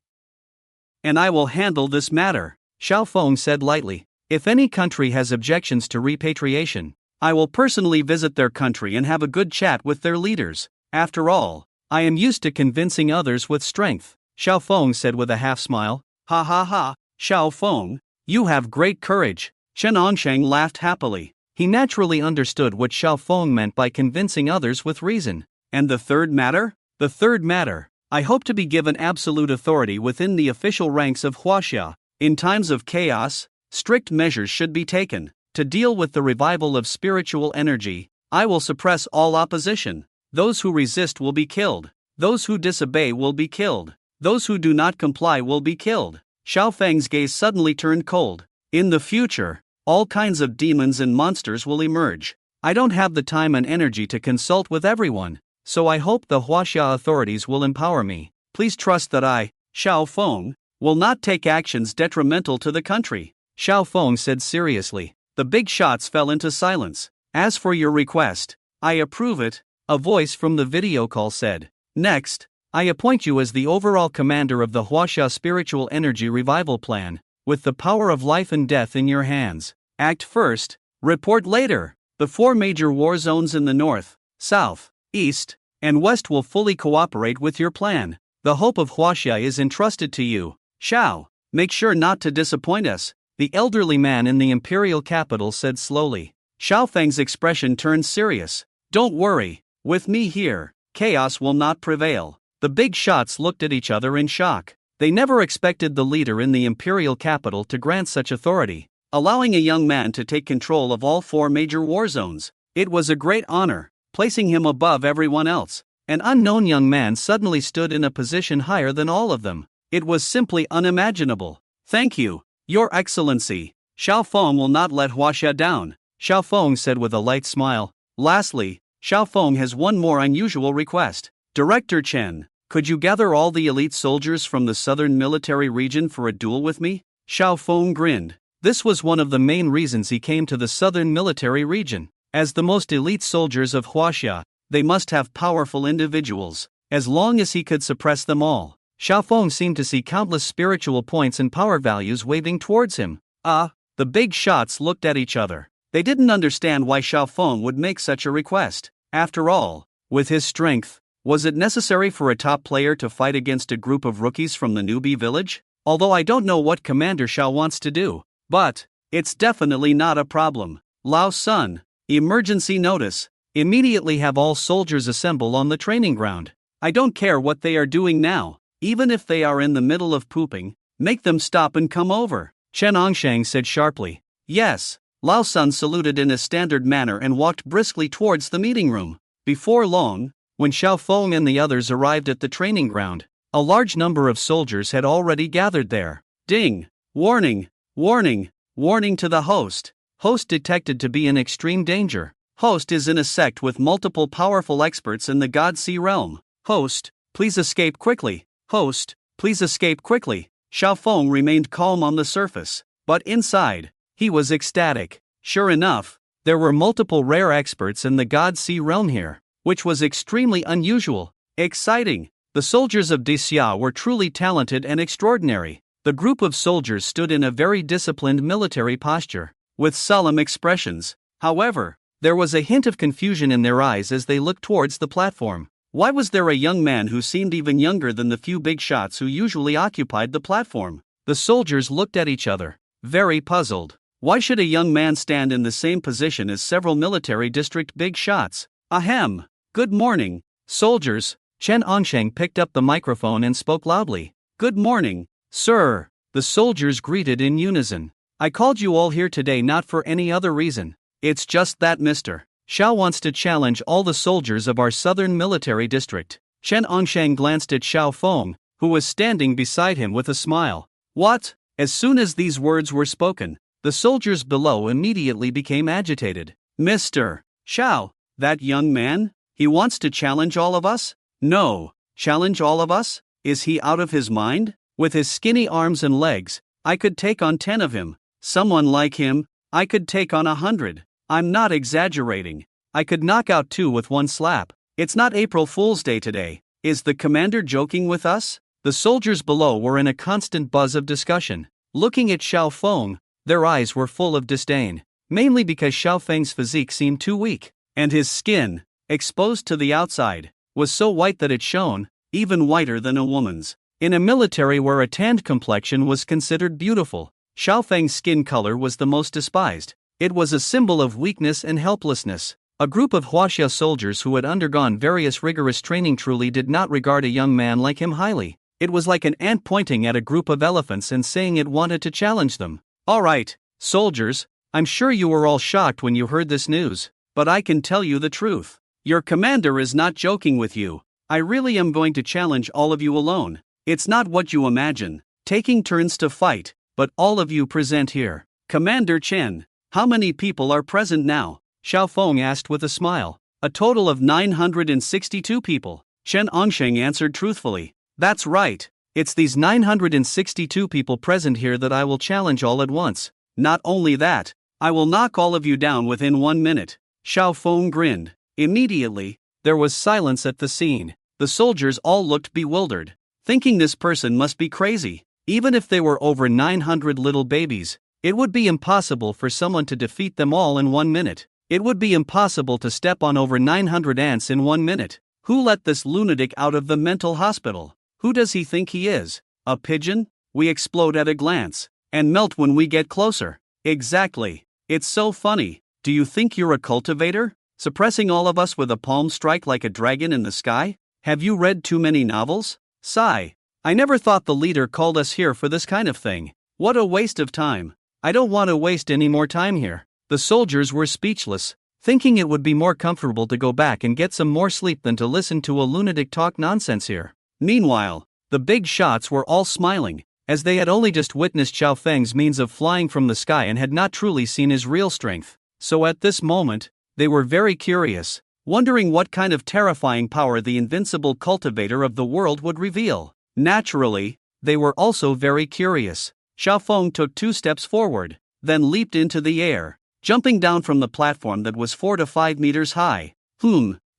And I will handle this matter, Xiao Feng said lightly. If any country has objections to repatriation, I will personally visit their country and have a good chat with their leaders. After all, I am used to convincing others with strength, Xiao Feng said with a half smile. Ha ha ha, Xiao Feng, you have great courage. Chen Angsheng laughed happily. He naturally understood what Xiao Feng meant by convincing others with reason. And the third matter? The third matter. I hope to be given absolute authority within the official ranks of Huaxia. In times of chaos, strict measures should be taken. To deal with the revival of spiritual energy, I will suppress all opposition. Those who resist will be killed. Those who disobey will be killed. Those who do not comply will be killed. Xiao Feng's gaze suddenly turned cold. In the future, all kinds of demons and monsters will emerge. I don't have the time and energy to consult with everyone, so I hope the Huaxia authorities will empower me. Please trust that I, Xiao Feng, will not take actions detrimental to the country, Xiao Feng said seriously. The big shots fell into silence. As for your request, I approve it, a voice from the video call said. Next, I appoint you as the overall commander of the Huaxia Spiritual Energy Revival Plan, with the power of life and death in your hands. Act first, report later. The 4 major war zones in the north, south, east, and west will fully cooperate with your plan. The hope of Huaxia is entrusted to you. Xiao, make sure not to disappoint us, the elderly man in the imperial capital said slowly. Xiao Feng's expression turned serious. Don't worry, with me here, chaos will not prevail. The big shots looked at each other in shock. They never expected the leader in the imperial capital to grant such authority, allowing a young man to take control of all 4 major war zones. It was a great honor, placing him above everyone else. An unknown young man suddenly stood in a position higher than all of them. It was simply unimaginable. Thank you, Your Excellency. Xiao Feng will not let Huaxia down, Xiao Feng said with a light smile. Lastly, Xiao Feng has one more unusual request. Director Chen, could you gather all the elite soldiers from the southern military region for a duel with me? Xiao Feng grinned. This was one of the main reasons he came to the southern military region. As the most elite soldiers of Huaxia, they must have powerful individuals. As long as he could suppress them all, Xiao Feng seemed to see countless spiritual points and power values waving towards him. The big shots looked at each other. They didn't understand why Xiao Feng would make such a request. After all, with his strength, was it necessary for a top player to fight against a group of rookies from the newbie village? Although I don't know what Commander Xiao wants to do. But, it's definitely not a problem. Lao Sun, emergency notice. Immediately have all soldiers assemble on the training ground. I don't care what they are doing now. Even if they are in the middle of pooping, make them stop and come over, Chen Angsheng said sharply. Yes, Lao Sun saluted in a standard manner and walked briskly towards the meeting room. Before long, when Xiao Feng and the others arrived at the training ground, a large number of soldiers had already gathered there. Ding! Warning! Warning! Warning to the host. Host detected to be in extreme danger. Host is in a sect with multiple powerful experts in the God Sea realm. Host, please escape quickly. Host, please escape quickly. Xiao Feng remained calm on the surface, but inside, he was ecstatic. Sure enough, there were multiple rare experts in the God Sea realm here, which was extremely unusual. Exciting. The soldiers of Dixia were truly talented and extraordinary. The group of soldiers stood in a very disciplined military posture, with solemn expressions. However, there was a hint of confusion in their eyes as they looked towards the platform. Why was there a young man who seemed even younger than the few big shots who usually occupied the platform? The soldiers looked at each other, very puzzled. Why should a young man stand in the same position as several military district big shots? Ahem. Good morning, soldiers. Chen Angsheng picked up the microphone and spoke loudly. Good morning, sir. The soldiers greeted in unison. I called you all here today not for any other reason. It's just that Mr. Xiao wants to challenge all the soldiers of our southern military district. Chen Angsheng glanced at Xiao Feng, who was standing beside him with a smile. What? As soon as these words were spoken, the soldiers below immediately became agitated. Mr. Xiao, that young man? He wants to challenge all of us? No, challenge all of us? Is he out of his mind? With his skinny arms and legs, I could take on 10 of him. Someone like him, I could take on 100. I'm not exaggerating. I could knock out 2 with one slap. It's not April Fool's Day today. Is the commander joking with us? The soldiers below were in a constant buzz of discussion. Looking at Xiao Feng, their eyes were full of disdain, mainly because Xiao Feng's physique seemed too weak, and his skin, exposed to the outside, was so white that it shone, even whiter than a woman's. In a military where a tanned complexion was considered beautiful, Xiao Feng's skin color was the most despised. It was a symbol of weakness and helplessness. A group of Huaxia soldiers who had undergone various rigorous training truly did not regard a young man like him highly. It was like an ant pointing at a group of elephants and saying it wanted to challenge them. All right, soldiers, I'm sure you were all shocked when you heard this news, but I can tell you the truth. Your commander is not joking with you. I really am going to challenge all of you alone. It's not what you imagine, taking turns to fight, but all of you present here. Commander Chen, how many people are present now? Xiao Feng asked with a smile. A total of 962 people. Chen Ongsheng answered truthfully. That's right. It's these 962 people present here that I will challenge all at once. Not only that, I will knock all of you down within 1 minute. Xiao Feng grinned. Immediately, there was silence at the scene. The soldiers all looked bewildered, thinking this person must be crazy. Even if they were over 900 little babies, it would be impossible for someone to defeat them all in 1 minute. It would be impossible to step on over 900 ants in 1 minute. Who let this lunatic out of the mental hospital? Who does he think he is? A pigeon? We explode at a glance, and melt when we get closer. Exactly. It's so funny. Do you think you're a cultivator? Suppressing all of us with a palm strike like a dragon in the sky? Have you read too many novels? Sigh. I never thought the leader called us here for this kind of thing. What a waste of time. I don't want to waste any more time here. The soldiers were speechless, thinking it would be more comfortable to go back and get some more sleep than to listen to a lunatic talk nonsense here. Meanwhile, the big shots were all smiling, as they had only just witnessed Xiao Feng's means of flying from the sky and had not truly seen his real strength. So at this moment, they were very curious, wondering what kind of terrifying power the invincible cultivator of the world would reveal. Naturally, they were also very curious. Xiao Feng took 2 steps forward, then leaped into the air, jumping down from the platform that was 4 to 5 meters high.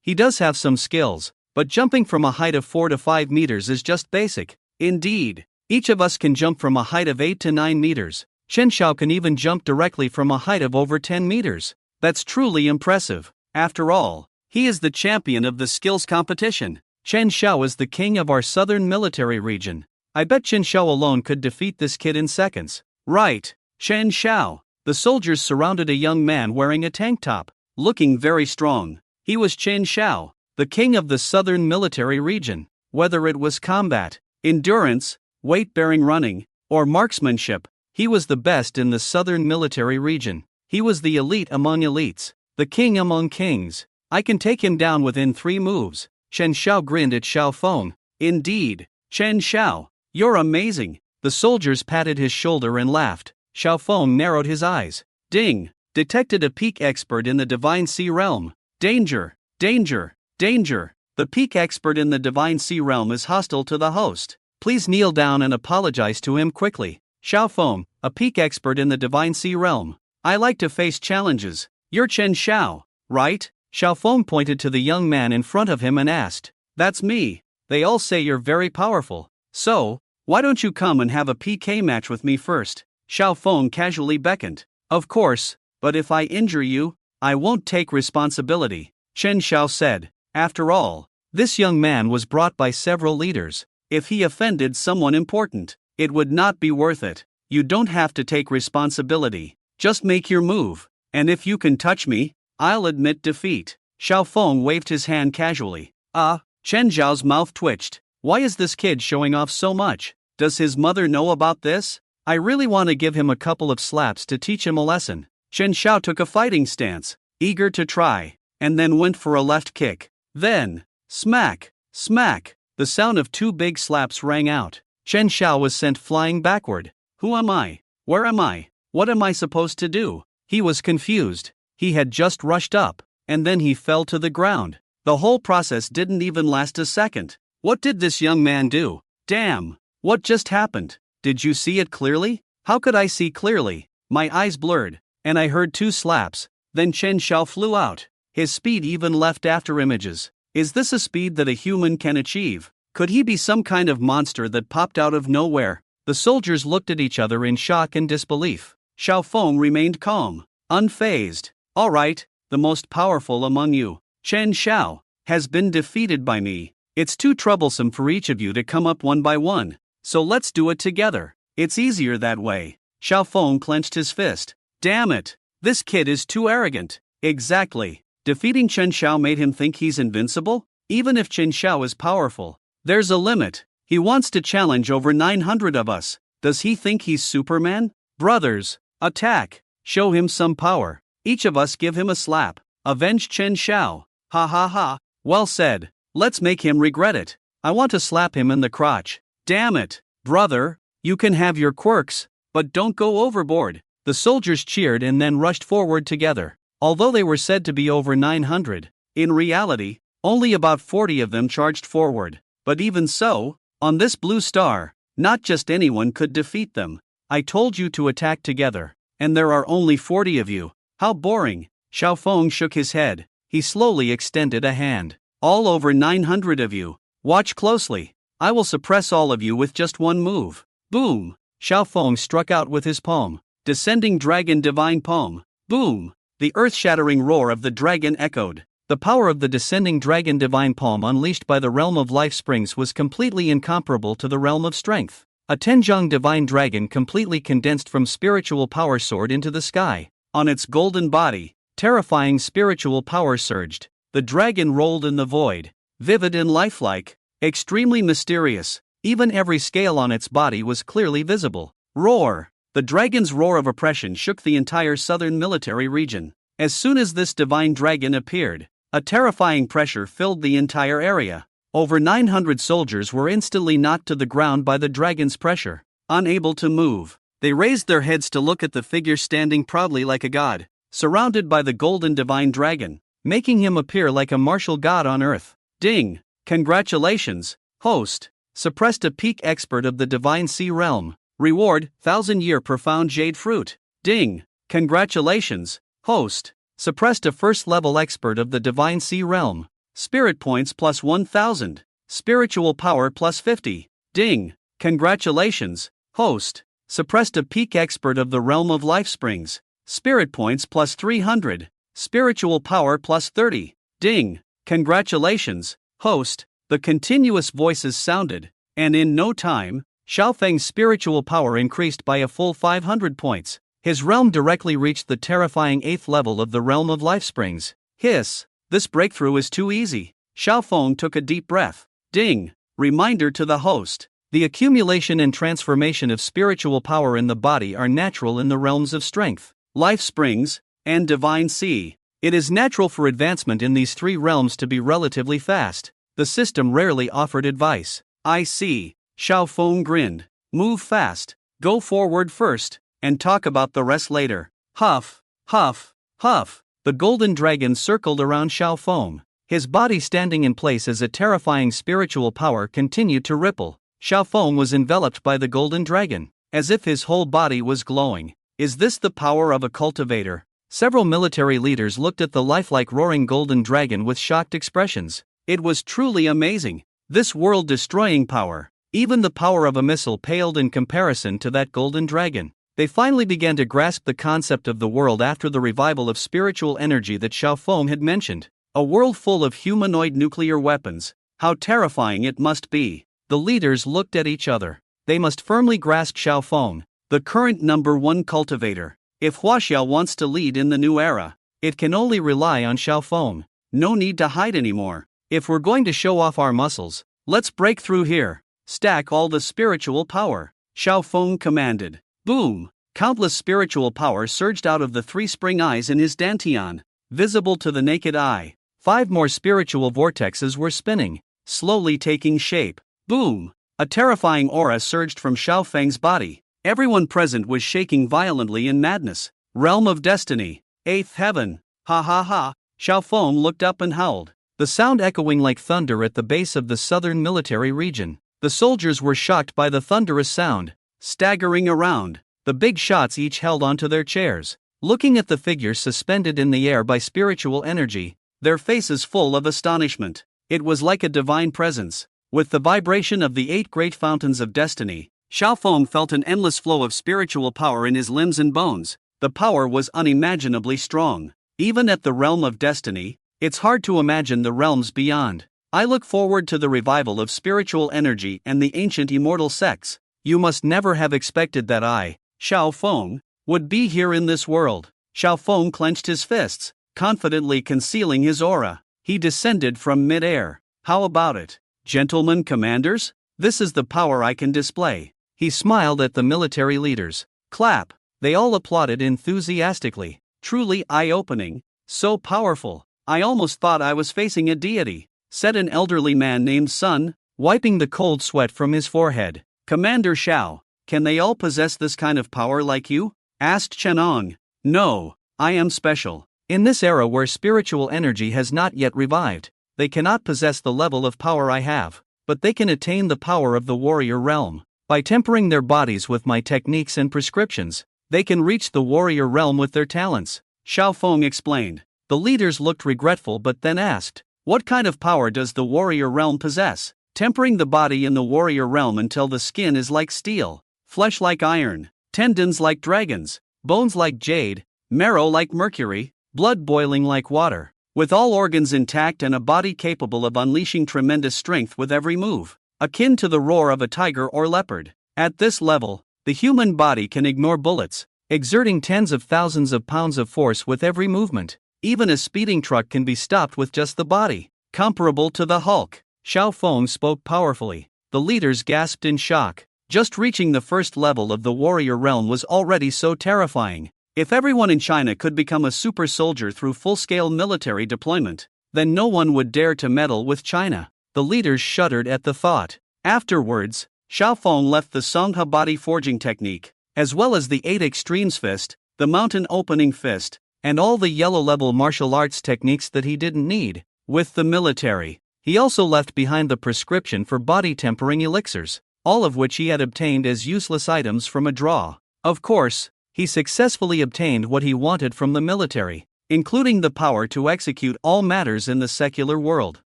He does have some skills, but jumping from a height of 4 to 5 meters is just basic. Indeed, each of us can jump from a height of 8 to 9 meters. Chen Xiao can even jump directly from a height of over 10 meters. That's truly impressive. After all, he is the champion of the skills competition. Chen Xiao is the king of our southern military region. I bet Chen Xiao alone could defeat this kid in seconds. Right, Chen Xiao. The soldiers surrounded a young man wearing a tank top, looking very strong. He was Chen Xiao, the king of the southern military region. Whether it was combat, endurance, weight-bearing running, or marksmanship, he was the best in the southern military region. He was the elite among elites, the king among kings. I can take him down within 3 moves. Chen Xiao grinned at Xiao Feng. Indeed, Chen Xiao, you're amazing. The soldiers patted his shoulder and laughed. Xiao Feng narrowed his eyes. Ding! Detected a peak expert in the Divine Sea Realm. Danger! Danger! Danger! The peak expert in the Divine Sea Realm is hostile to the host. Please kneel down and apologize to him quickly. Xiao Feng, a peak expert in the Divine Sea Realm. I like to face challenges. You're Chen Xiao, right? Xiao Feng pointed to the young man in front of him and asked. That's me. They all say you're very powerful. So, why don't you come and have a PK match with me first? Xiao Feng casually beckoned. Of course, but if I injure you, I won't take responsibility, Chen Xiao said. After all, this young man was brought by several leaders. If he offended someone important, it would not be worth it. You don't have to take responsibility. Just make your move. And if you can touch me, I'll admit defeat. Xiao Feng waved his hand casually. Chen Xiao's mouth twitched. Why is this kid showing off so much? Does his mother know about this? I really want to give him a couple of slaps to teach him a lesson. Chen Xiao took a fighting stance, eager to try, and then went for a left kick. Then, smack, smack, the sound of 2 big slaps rang out. Chen Xiao was sent flying backward. Who am I? Where am I? What am I supposed to do? He was confused. He had just rushed up, and then he fell to the ground. The whole process didn't even last a second. What did this young man do? Damn! What just happened? Did you see it clearly? How could I see clearly? My eyes blurred, and I heard 2 slaps. Then Chen Xiao flew out. His speed even left after images. Is this a speed that a human can achieve? Could he be some kind of monster that popped out of nowhere? The soldiers looked at each other in shock and disbelief. Xiao Feng remained calm, unfazed. All right, the most powerful among you, Chen Xiao, has been defeated by me. It's too troublesome for each of you to come up one by one, so let's do it together. It's easier that way. Xiao Feng clenched his fist. Damn it! This kid is too arrogant. Exactly. Defeating Chen Xiao made him think he's invincible? Even if Chen Xiao is powerful, there's a limit. He wants to challenge over 900 of us. Does he think he's Superman? Brothers, attack! Show him some power. Each of us give him a slap. Avenge Chen Xiao. Ha ha ha. Well said. Let's make him regret it. I want to slap him in the crotch. Damn it. Brother, you can have your quirks, but don't go overboard. The soldiers cheered and then rushed forward together. Although they were said to be over 900, in reality, only about 40 of them charged forward. But even so, on this blue star, not just anyone could defeat them. I told you to attack together, and there are only 40 of you. How boring. Xiao Feng shook his head. He slowly extended a hand. All over 900 of you. Watch closely. I will suppress all of you with just one move. Boom! Xiao Feng struck out with his palm. Descending Dragon Divine Palm. Boom! The earth-shattering roar of the dragon echoed. The power of the descending Dragon Divine Palm unleashed by the realm of life springs was completely incomparable to the realm of strength. A Tenjiang Divine Dragon completely condensed from spiritual power soared into the sky. On its golden body, terrifying spiritual power surged. The dragon rolled in the void, vivid and lifelike, extremely mysterious. Even every scale on its body was clearly visible. Roar! The dragon's roar of oppression shook the entire southern military region. As soon as this divine dragon appeared, a terrifying pressure filled the entire area. Over 900 soldiers were instantly knocked to the ground by the dragon's pressure. Unable to move, they raised their heads to look at the figure standing proudly like a god, surrounded by the golden divine dragon, making him appear like a martial god on earth. Ding! Congratulations, host! Suppressed a peak expert of the divine sea realm. Reward, 1,000-year profound jade fruit. Ding! Congratulations, host! Suppressed a first-level expert of the divine sea realm. Spirit points plus 1,000. Spiritual power plus 50. Ding! Congratulations, host! Suppressed a peak expert of the realm of life springs. Spirit points plus 300. Spiritual power plus 30. Ding! Congratulations, host! The continuous voices sounded, and in no time, Xiao Feng's spiritual power increased by a full 500 points. His realm directly reached the terrifying 8th level of the realm of life springs. Hiss! This breakthrough is too easy. Xiao Feng took a deep breath. Ding! Reminder to the host. The accumulation and transformation of spiritual power in the body are natural in the realms of strength, life springs, and divine sea. It is natural for advancement in these 3 realms to be relatively fast. The system rarely offered advice. I see. Xiao Feng grinned. Move fast. Go forward first, and talk about the rest later. Huff, huff, huff. The golden dragon circled around Xiao Feng. His body standing in place as a terrifying spiritual power continued to ripple. Xiao Feng was enveloped by the golden dragon, as if his whole body was glowing. Is this the power of a cultivator? Several military leaders looked at the lifelike roaring golden dragon with shocked expressions. It was truly amazing. This world-destroying power. Even the power of a missile paled in comparison to that golden dragon. They finally began to grasp the concept of the world after the revival of spiritual energy that Xiao Feng had mentioned. A world full of humanoid nuclear weapons. How terrifying it must be. The leaders looked at each other. They must firmly grasp Xiao Feng, the current #1 cultivator. If Huaxiao wants to lead in the new era, it can only rely on Xiao Feng. No need to hide anymore. If we're going to show off our muscles, let's break through here. Stack all the spiritual power. Xiao Feng commanded. Boom! Countless spiritual power surged out of the 3 spring eyes in his dantian, visible to the naked eye. 5 more spiritual vortexes were spinning, slowly taking shape. Boom! A terrifying aura surged from Xiao Feng's body. Everyone present was shaking violently in madness. Realm of Destiny. Eighth Heaven. Ha ha ha. Xiao Feng looked up and howled, the sound echoing like thunder at the base of the southern military region. The soldiers were shocked by the thunderous sound, staggering around. The big shots each held onto their chairs, looking at the figure suspended in the air by spiritual energy, their faces full of astonishment. It was like a divine presence. With the vibration of the 8 great fountains of destiny, Xiao Feng felt an endless flow of spiritual power in his limbs and bones. The power was unimaginably strong. Even at the realm of destiny, it's hard to imagine the realms beyond. I look forward to the revival of spiritual energy and the ancient immortal sects. You must never have expected that I, Xiao Feng, would be here in this world. Xiao Feng clenched his fists, confidently concealing his aura. He descended from mid-air. How about it, gentlemen commanders? This is the power I can display. He smiled at the military leaders. Clap. They all applauded enthusiastically. Truly eye-opening. So powerful. I almost thought I was facing a deity, said an elderly man named Sun, wiping the cold sweat from his forehead. Commander Xiao, can they all possess this kind of power like you? Asked Chenong. No, I am special. In this era where spiritual energy has not yet revived, they cannot possess the level of power I have, but they can attain the power of the warrior realm. By tempering their bodies with my techniques and prescriptions, they can reach the warrior realm with their talents, Xiao Feng explained. The leaders looked regretful but then asked, what kind of power does the warrior realm possess? Tempering the body in the warrior realm until the skin is like steel, flesh like iron, tendons like dragons, bones like jade, marrow like mercury, blood boiling like water, with all organs intact and a body capable of unleashing tremendous strength with every move, akin to the roar of a tiger or leopard. At this level, the human body can ignore bullets, exerting tens of thousands of pounds of force with every movement. Even a speeding truck can be stopped with just the body. Comparable to the Hulk. Xiao Feng spoke powerfully. The leaders gasped in shock. Just reaching the first level of the warrior realm was already so terrifying. If everyone in China could become a super soldier through full-scale military deployment, then no one would dare to meddle with China. The leaders shuddered at the thought. Afterwards, Xiao Feng left the Songha body forging technique, as well as the 8 extremes fist, the mountain opening fist, and all the yellow-level martial arts techniques that he didn't need, with the military. He also left behind the prescription for body-tempering elixirs, all of which he had obtained as useless items from a draw. Of course, he successfully obtained what he wanted from the military, including the power to execute all matters in the secular world.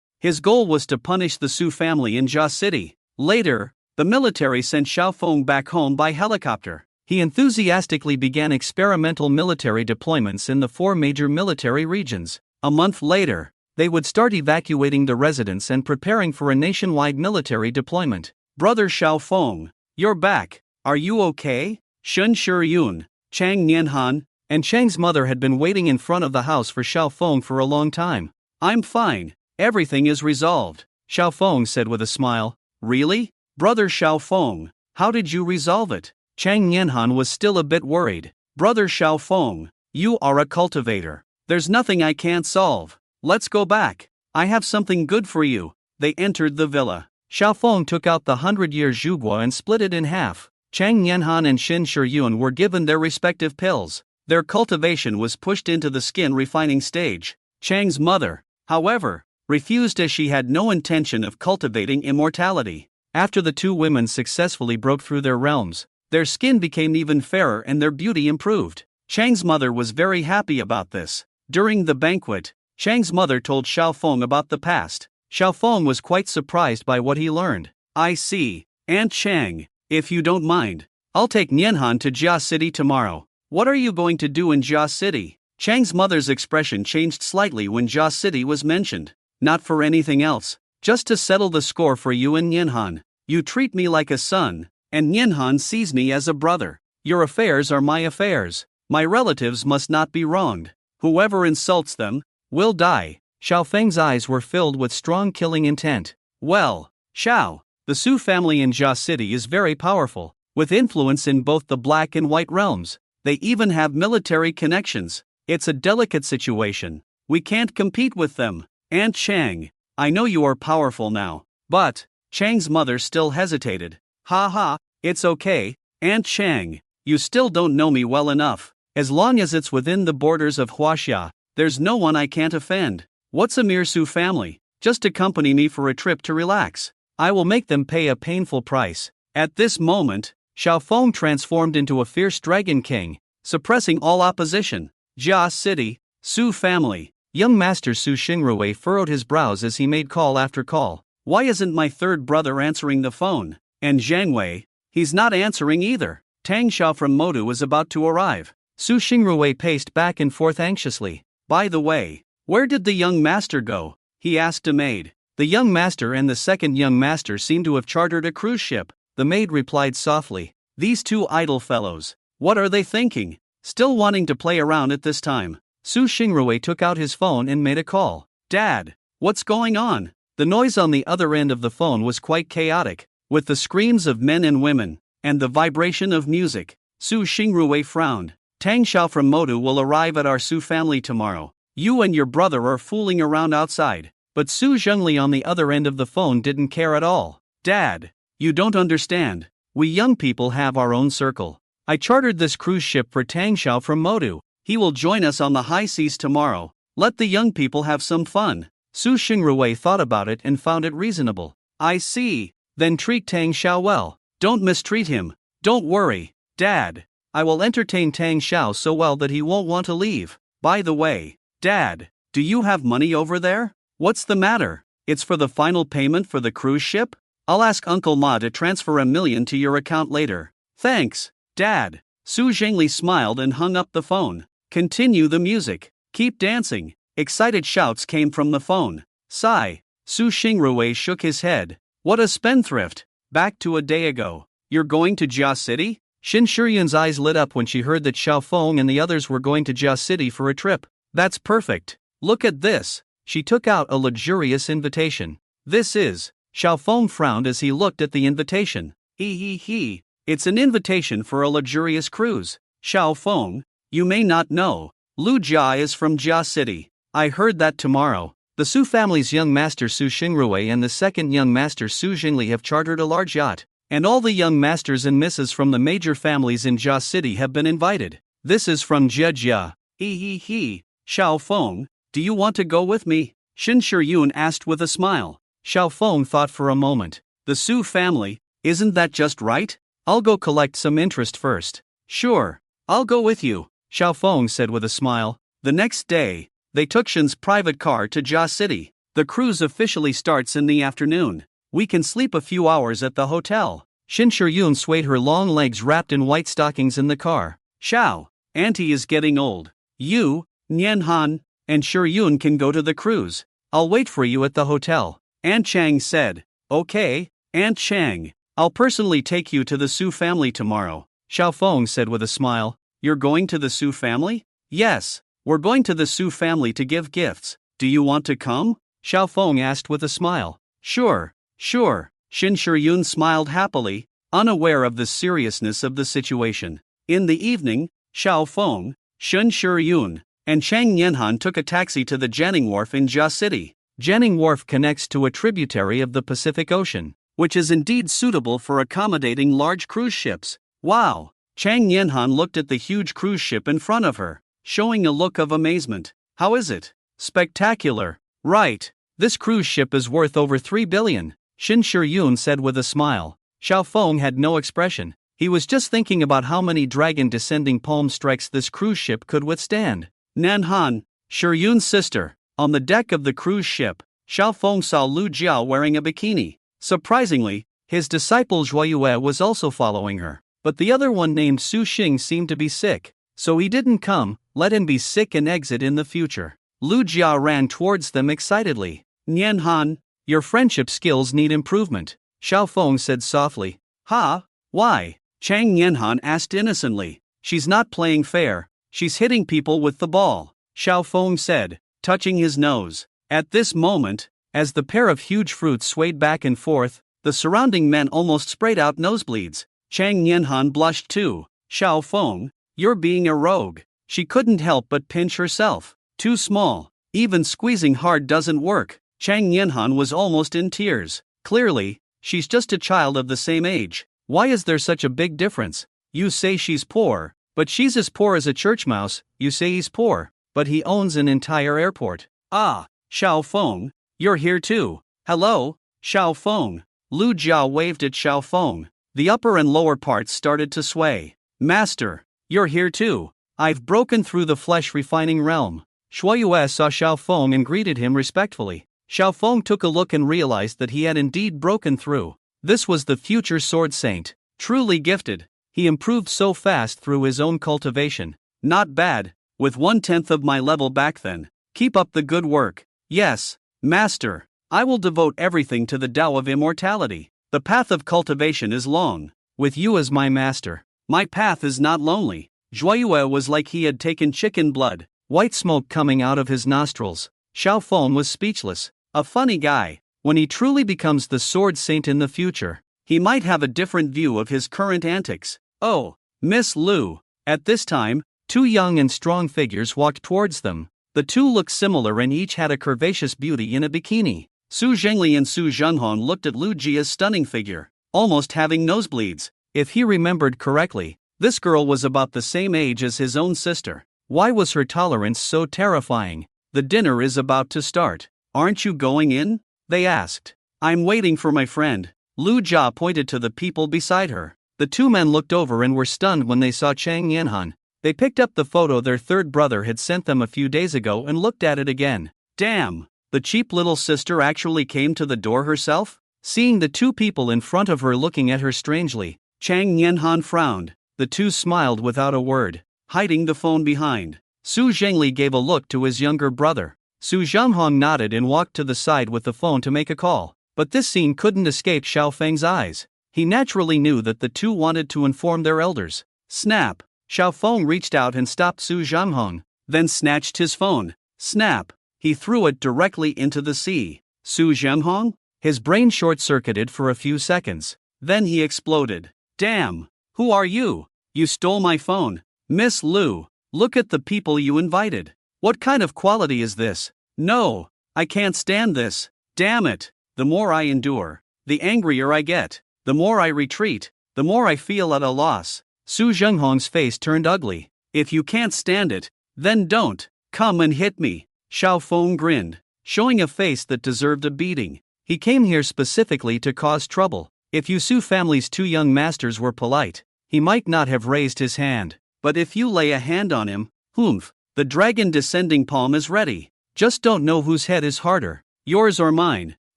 His goal was to punish the Su family in Jia City. Later, the military sent Xiao Feng back home by helicopter. He enthusiastically began experimental military deployments in the 4 major military regions. A month later, they would start evacuating the residents and preparing for a nationwide military deployment. Brother Xiao Feng, you're back. Are you okay? Shun Shiyun, Chang Nianhan, and Chang's mother had been waiting in front of the house for Xiao Feng for a long time. I'm fine. Everything is resolved, Xiao Feng said with a smile. Really? Brother Xiao Feng, how did you resolve it? Chang Nianhan was still a bit worried. Brother Xiao Feng, you are a cultivator. There's nothing I can't solve. Let's go back. I have something good for you. They entered the villa. Xiao Feng took out the 100-year zhugua and split it in half. Chang Nianhan and Shin Shiyun were given their respective pills. Their cultivation was pushed into the skin refining stage. Chang's mother, however, refused as she had no intention of cultivating immortality. After the 2 women successfully broke through their realms, their skin became even fairer and their beauty improved. Chang's mother was very happy about this. During the banquet, Chang's mother told Xiao Feng about the past. Xiao Feng was quite surprised by what he learned. I see. Aunt Chang, if you don't mind, I'll take Nianhan to Jia City tomorrow. What are you going to do in Jia City? Chang's mother's expression changed slightly when Jia City was mentioned. Not for anything else, just to settle the score for you and Nianhan. You treat me like a son, and Nianhan sees me as a brother. Your affairs are my affairs. My relatives must not be wronged. Whoever insults them will die. Xiao Feng's eyes were filled with strong killing intent. Well, Xiao, the Su family in Jia City is very powerful, with influence in both the black and white realms. They even have military connections. It's a delicate situation. We can't compete with them. Aunt Chang, I know you are powerful now, but Chang's mother still hesitated. Ha ha, it's okay, Aunt Chang. You still don't know me well enough. As long as it's within the borders of Huaxia, there's no one I can't offend. What's a mere Su family? Just accompany me for a trip to relax. I will make them pay a painful price. At this moment, Xiaofeng transformed into a fierce dragon king, suppressing all opposition. Jia City, Su family. Young Master Su Xingrui furrowed his brows as he made call after call. Why isn't my third brother answering the phone? And Zhang Wei? He's not answering either. Tang Xiao from Modu is about to arrive. Su Xingrui paced back and forth anxiously. By the way, where did the young master go? He asked a maid. The young master and the second young master seem to have chartered a cruise ship. The maid replied softly. These two idle fellows. What are they thinking? Still wanting to play around at this time. Su Xingrui took out his phone and made a call. Dad, what's going on? The noise on the other end of the phone was quite chaotic, with the screams of men and women, and the vibration of music. Su Xingrui frowned. Tang Xiao from Modu will arrive at our Su family tomorrow. You and your brother are fooling around outside. But Su Zhengli on the other end of the phone didn't care at all. Dad, you don't understand. We young people have our own circle. I chartered this cruise ship for Tang Xiao from Modu. He will join us on the high seas tomorrow. Let the young people have some fun. Su Xingrui thought about it and found it reasonable. I see. Then treat Tang Xiao well. Don't mistreat him. Don't worry, Dad. I will entertain Tang Xiao so well that he won't want to leave. By the way, Dad, do you have money over there? What's the matter? It's for the final payment for the cruise ship? I'll ask Uncle Ma to transfer $1 million to your account later. Thanks, Dad. Su Zhengli smiled and hung up the phone. Continue the music. Keep dancing. Excited shouts came from the phone. Sigh. Su Xingrui shook his head. What a spendthrift. Back to a day ago. You're going to Jia City? Xin Shiyun's eyes lit up when she heard that Xiaofeng and the others were going to Jia City for a trip. That's perfect. Look at this. She took out a luxurious invitation. This is. Xiaofeng frowned as he looked at the invitation. He. It's an invitation for a luxurious cruise. Xiaofeng, you may not know. Lu Jia is from Jia City. I heard that tomorrow. The Su family's young master Su Xingrui and the second young master Su Jingli have chartered a large yacht. And all the young masters and misses from the major families in Jia City have been invited. This is from Jia. He. Xiaofeng, do you want to go with me? Xin Shiyun asked with a smile. Xiaofeng thought for a moment. The Su family, isn't that just right? I'll go collect some interest first. Sure, I'll go with you, Xiaofeng said with a smile. The next day, they took Xin's private car to Jia City. The cruise officially starts in the afternoon. We can sleep a few hours at the hotel. Xin Shiyun swayed her long legs wrapped in white stockings in the car. Xiao, Auntie is getting old. You, Nianhan, and Shiyun can go to the cruise. I'll wait for you at the hotel. Aunt Chang said. Okay, Aunt Chang. I'll personally take you to the Su family tomorrow. Xiaofeng said with a smile. You're going to the Su family? Yes, we're going to the Su family to give gifts. Do you want to come? Xiaofeng asked with a smile. Sure. Xin Shiyun smiled happily, unaware of the seriousness of the situation. In the evening, Xiaofeng, Xin Shiyun, and Chang Nianhan took a taxi to the Jianing Wharf in Jia City. Jianing Wharf connects to a tributary of the Pacific Ocean, which is indeed suitable for accommodating large cruise ships. Wow! Chang Nianhan looked at the huge cruise ship in front of her, showing a look of amazement. How is it? Spectacular. Right. This cruise ship is worth over 3 billion. Xin Shiyun said with a smile. Xiaofeng had no expression. He was just thinking about how many dragon-descending palm strikes this cruise ship could withstand. Nanhan, Shiyun's sister. On the deck of the cruise ship, Xiaofeng saw Lu Jiao wearing a bikini. Surprisingly, his disciple Zhuoyue was also following her. But the other one named Su Xing seemed to be sick. So he didn't come. Let him be sick and exit in the future. Lu Jia ran towards them excitedly. Nianhan, your friendship skills need improvement, Xiaofeng said softly. Ha? Why? Chang Nianhan asked innocently. She's not playing fair. She's hitting people with the ball, Xiaofeng said, touching his nose. At this moment, as the pair of huge fruits swayed back and forth, the surrounding men almost sprayed out nosebleeds. Chang Nianhan blushed too. Xiaofeng, you're being a rogue. She couldn't help but pinch herself. Too small. Even squeezing hard doesn't work. Chang Nianhan was almost in tears. Clearly, she's just a child of the same age. Why is there such a big difference? You say she's poor, but she's as poor as a church mouse. You say he's poor, but he owns an entire airport. Ah, Xiao Feng, you're here too. Hello, Xiao Feng. Lu Jia waved at Xiao Feng. The upper and lower parts started to sway. Master, you're here too. I've broken through the flesh refining realm. Shuoyue saw Xiao Feng and greeted him respectfully. Xiao Feng took a look and realized that he had indeed broken through. This was the future sword saint. Truly gifted. He improved so fast through his own cultivation. Not bad, with 1/10 of my level back then. Keep up the good work. Yes, Master. I will devote everything to the Tao of immortality. The path of cultivation is long. With you as my master, my path is not lonely. Zhuoyue was like he had taken chicken blood, white smoke coming out of his nostrils. Xiao Feng was speechless. A funny guy. When he truly becomes the sword saint in the future, he might have a different view of his current antics. Oh, Miss Lu. At this time, two young and strong figures walked towards them. The two looked similar and each had a curvaceous beauty in a bikini. Su Zhengli and Su Zhenghong looked at Lu Jia's stunning figure, almost having nosebleeds. If he remembered correctly, this girl was about the same age as his own sister. Why was her tolerance so terrifying? The dinner is about to start. Aren't you going in? They asked. I'm waiting for my friend. Lu Jia pointed to the people beside her. The two men looked over and were stunned when they saw Chang Yanhan. They picked up the photo their third brother had sent them a few days ago and looked at it again. Damn! The cheap little sister actually came to the door herself? Seeing the two people in front of her looking at her strangely, Chang Yanhan frowned. The two smiled without a word, hiding the phone behind. Su Zhengli gave a look to his younger brother. Su Zhenghong nodded and walked to the side with the phone to make a call. But this scene couldn't escape Xiao Feng's eyes. He naturally knew that the two wanted to inform their elders. Snap! Xiao Feng reached out and stopped Su Zhenghong, then snatched his phone. Snap! He threw it directly into the sea. Su Zhenghong? His brain short-circuited for a few seconds. Then he exploded. Damn! Who are you? You stole my phone. Miss Lu, look at the people you invited. What kind of quality is this? No, I can't stand this. Damn it! The more I endure, the angrier I get. The more I retreat, the more I feel at a loss. Su Zhenghong's face turned ugly. If you can't stand it, then don't. Come and hit me. Xiao Feng grinned, showing a face that deserved a beating. He came here specifically to cause trouble. If Yusu family's two young masters were polite, he might not have raised his hand. But if you lay a hand on him, humph, the dragon descending palm is ready. Just don't know whose head is harder, yours or mine.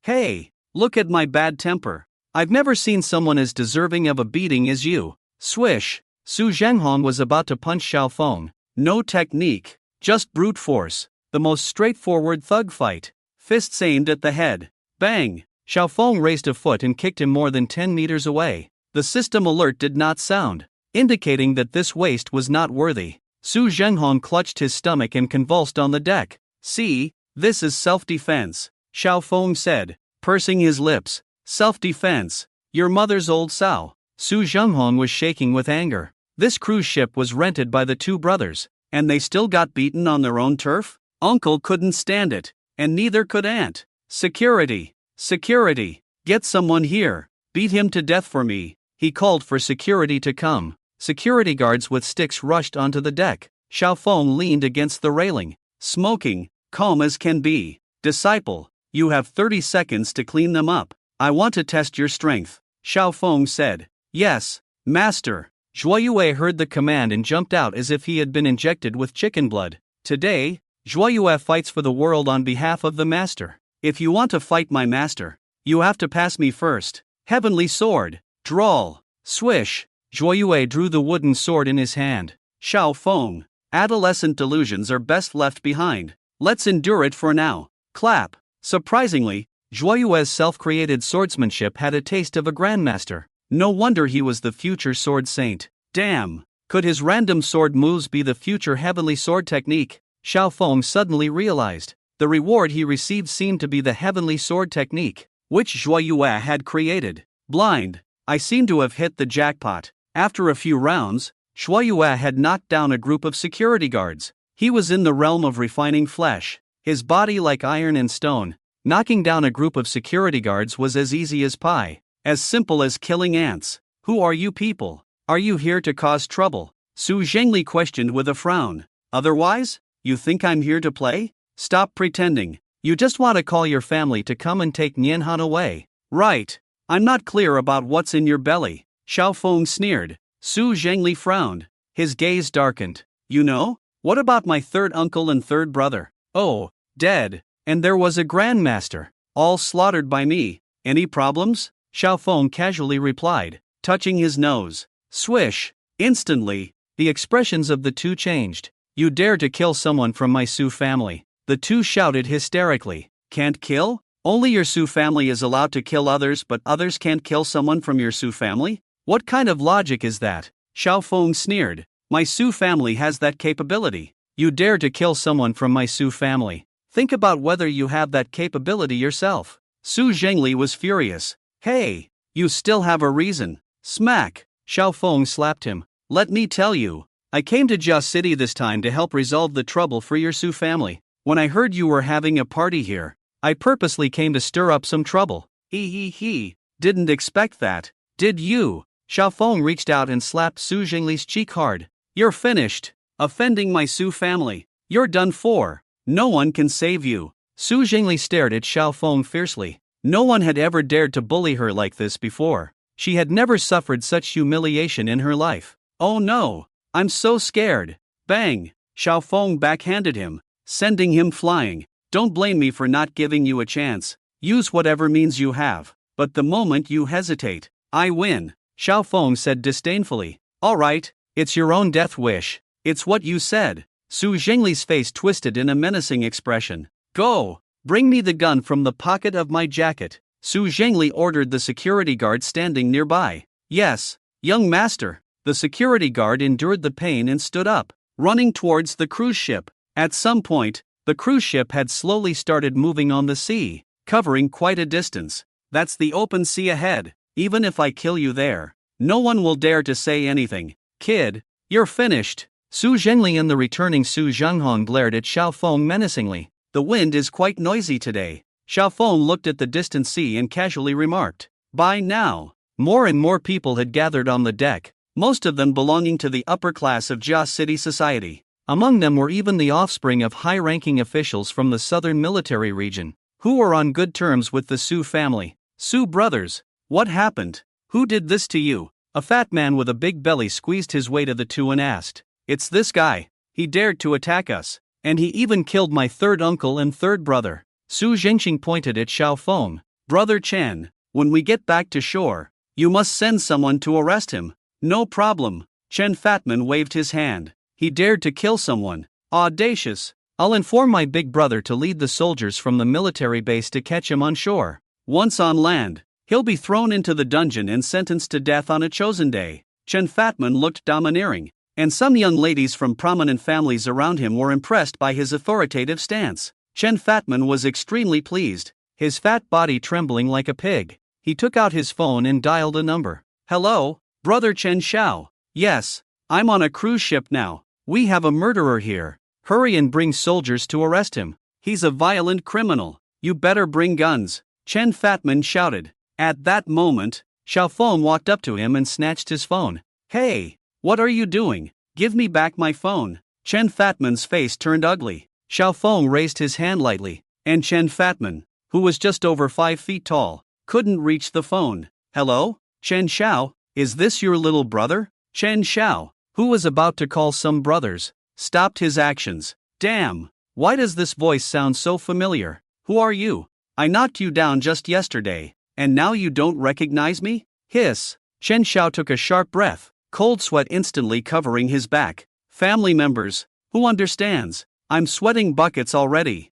Hey, look at my bad temper. I've never seen someone as deserving of a beating as you. Swish! Su Zhenghong was about to punch Xiao Feng. No technique, just brute force. The most straightforward thug fight. Fists aimed at the head. Bang! Xiao Feng raised a foot and kicked him more than 10 meters away. The system alert did not sound, indicating that this waste was not worthy. Su Zhenghong clutched his stomach and convulsed on the deck. See, this is self-defense, Xiao Feng said, pursing his lips. Self-defense. Your mother's old sow. Su Zhenghong was shaking with anger. This cruise ship was rented by the two brothers, and they still got beaten on their own turf? Uncle couldn't stand it, and neither could Aunt. Security! Security! Get someone here. Beat him to death for me. He called for security to come. Security guards with sticks rushed onto the deck. Xiao Feng leaned against the railing, smoking, calm as can be. Disciple, you have 30 seconds to clean them up. I want to test your strength, Xiao Feng said. Yes, master. Zhuoyue heard the command and jumped out as if he had been injected with chicken blood. Today, Zhuoyue fights for the world on behalf of the master. If you want to fight my master, you have to pass me first. Heavenly sword. Drawl. Swish. Zhuoyue drew the wooden sword in his hand. Xiao Feng. Adolescent delusions are best left behind. Let's endure it for now. Clap. Surprisingly, Zhuoyue's self-created swordsmanship had a taste of a grandmaster. No wonder he was the future sword saint. Damn. Could his random sword moves be the future heavenly sword technique? Xiao Feng suddenly realized. The reward he received seemed to be the heavenly sword technique, which Zhuoyue had created. Blind. I seem to have hit the jackpot. After a few rounds, Zhuoyue had knocked down a group of security guards. He was in the realm of refining flesh, his body like iron and stone. Knocking down a group of security guards was as easy as pie. As simple as killing ants. Who are you people? Are you here to cause trouble? Su Zhengli questioned with a frown. Otherwise, you think I'm here to play? Stop pretending. You just want to call your family to come and take Nianhan away. Right. I'm not clear about what's in your belly. Xiaofeng sneered. Su Zhengli frowned. His gaze darkened. You know? What about my third uncle and third brother? Oh, dead. And there was a grandmaster. All slaughtered by me. Any problems? Xiaofeng casually replied, touching his nose. Swish. Instantly, the expressions of the two changed. You dare to kill someone from my Su family. The two shouted hysterically. Can't kill? Only your Su family is allowed to kill others, but others can't kill someone from your Su family? What kind of logic is that? Xiaofeng sneered. My Su family has that capability. You dare to kill someone from my Su family. Think about whether you have that capability yourself. Su Zhengli was furious. Hey, you still have a reason. Smack. Xiaofeng slapped him. Let me tell you. I came to Jia City this time to help resolve the trouble for your Su family. When I heard you were having a party here, I purposely came to stir up some trouble. He. Didn't expect that, did you? Xiaofeng reached out and slapped Su Zhengli's cheek hard. You're finished. Offending my Su family. You're done for. No one can save you. Su Zhengli stared at Xiaofeng fiercely. No one had ever dared to bully her like this before. She had never suffered such humiliation in her life. Oh no. I'm so scared. Bang! Xiaofeng backhanded him, sending him flying. Don't blame me for not giving you a chance. Use whatever means you have. But the moment you hesitate, I win. Xiaofeng said disdainfully. All right, it's your own death wish. It's what you said. Su Zhengli's face twisted in a menacing expression. Go! Bring me the gun from the pocket of my jacket. Su Zhengli ordered the security guard standing nearby. Yes, young master. The security guard endured the pain and stood up, running towards the cruise ship. At some point, the cruise ship had slowly started moving on the sea, covering quite a distance. That's the open sea ahead. Even if I kill you there, no one will dare to say anything. Kid, you're finished. Su Zhengli and the returning Su Zhenghong glared at Xiaofeng menacingly. The wind is quite noisy today. Xiaofeng looked at the distant sea and casually remarked. By now, more and more people had gathered on the deck, most of them belonging to the upper class of Jia City society. Among them were even the offspring of high-ranking officials from the southern military region, who were on good terms with the Su family. Su brothers, what happened? Who did this to you? A fat man with a big belly squeezed his way to the two and asked. It's this guy. He dared to attack us. And he even killed my third uncle and third brother. Su Zhengxing pointed at Xiaofeng. Brother Chen, when we get back to shore, you must send someone to arrest him. No problem. Chen Fatman waved his hand. He dared to kill someone. Audacious. I'll inform my big brother to lead the soldiers from the military base to catch him on shore. Once on land, he'll be thrown into the dungeon and sentenced to death on a chosen day. Chen Fatman looked domineering, and some young ladies from prominent families around him were impressed by his authoritative stance. Chen Fatman was extremely pleased, his fat body trembling like a pig. He took out his phone and dialed a number. Hello, Brother Chen Xiao. Yes, I'm on a cruise ship now. We have a murderer here. Hurry and bring soldiers to arrest him. He's a violent criminal. You better bring guns. Chen Fatman shouted. At that moment, Xiaofeng walked up to him and snatched his phone. Hey, what are you doing? Give me back my phone. Chen Fatman's face turned ugly. Xiaofeng raised his hand lightly, and Chen Fatman, who was just over 5 feet tall, couldn't reach the phone. Hello, Chen Xiao, is this your little brother? Chen Xiao, who was about to call some brothers, stopped his actions. Damn, why does this voice sound so familiar? Who are you? I knocked you down just yesterday, and now you don't recognize me? Hiss. Chen Xiao took a sharp breath, cold sweat instantly covering his back. Family members, who understands? I'm sweating buckets already.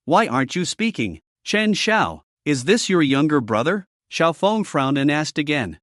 Why aren't you speaking? Chen Xiao, is this your younger brother? Xiaofeng frowned and asked again.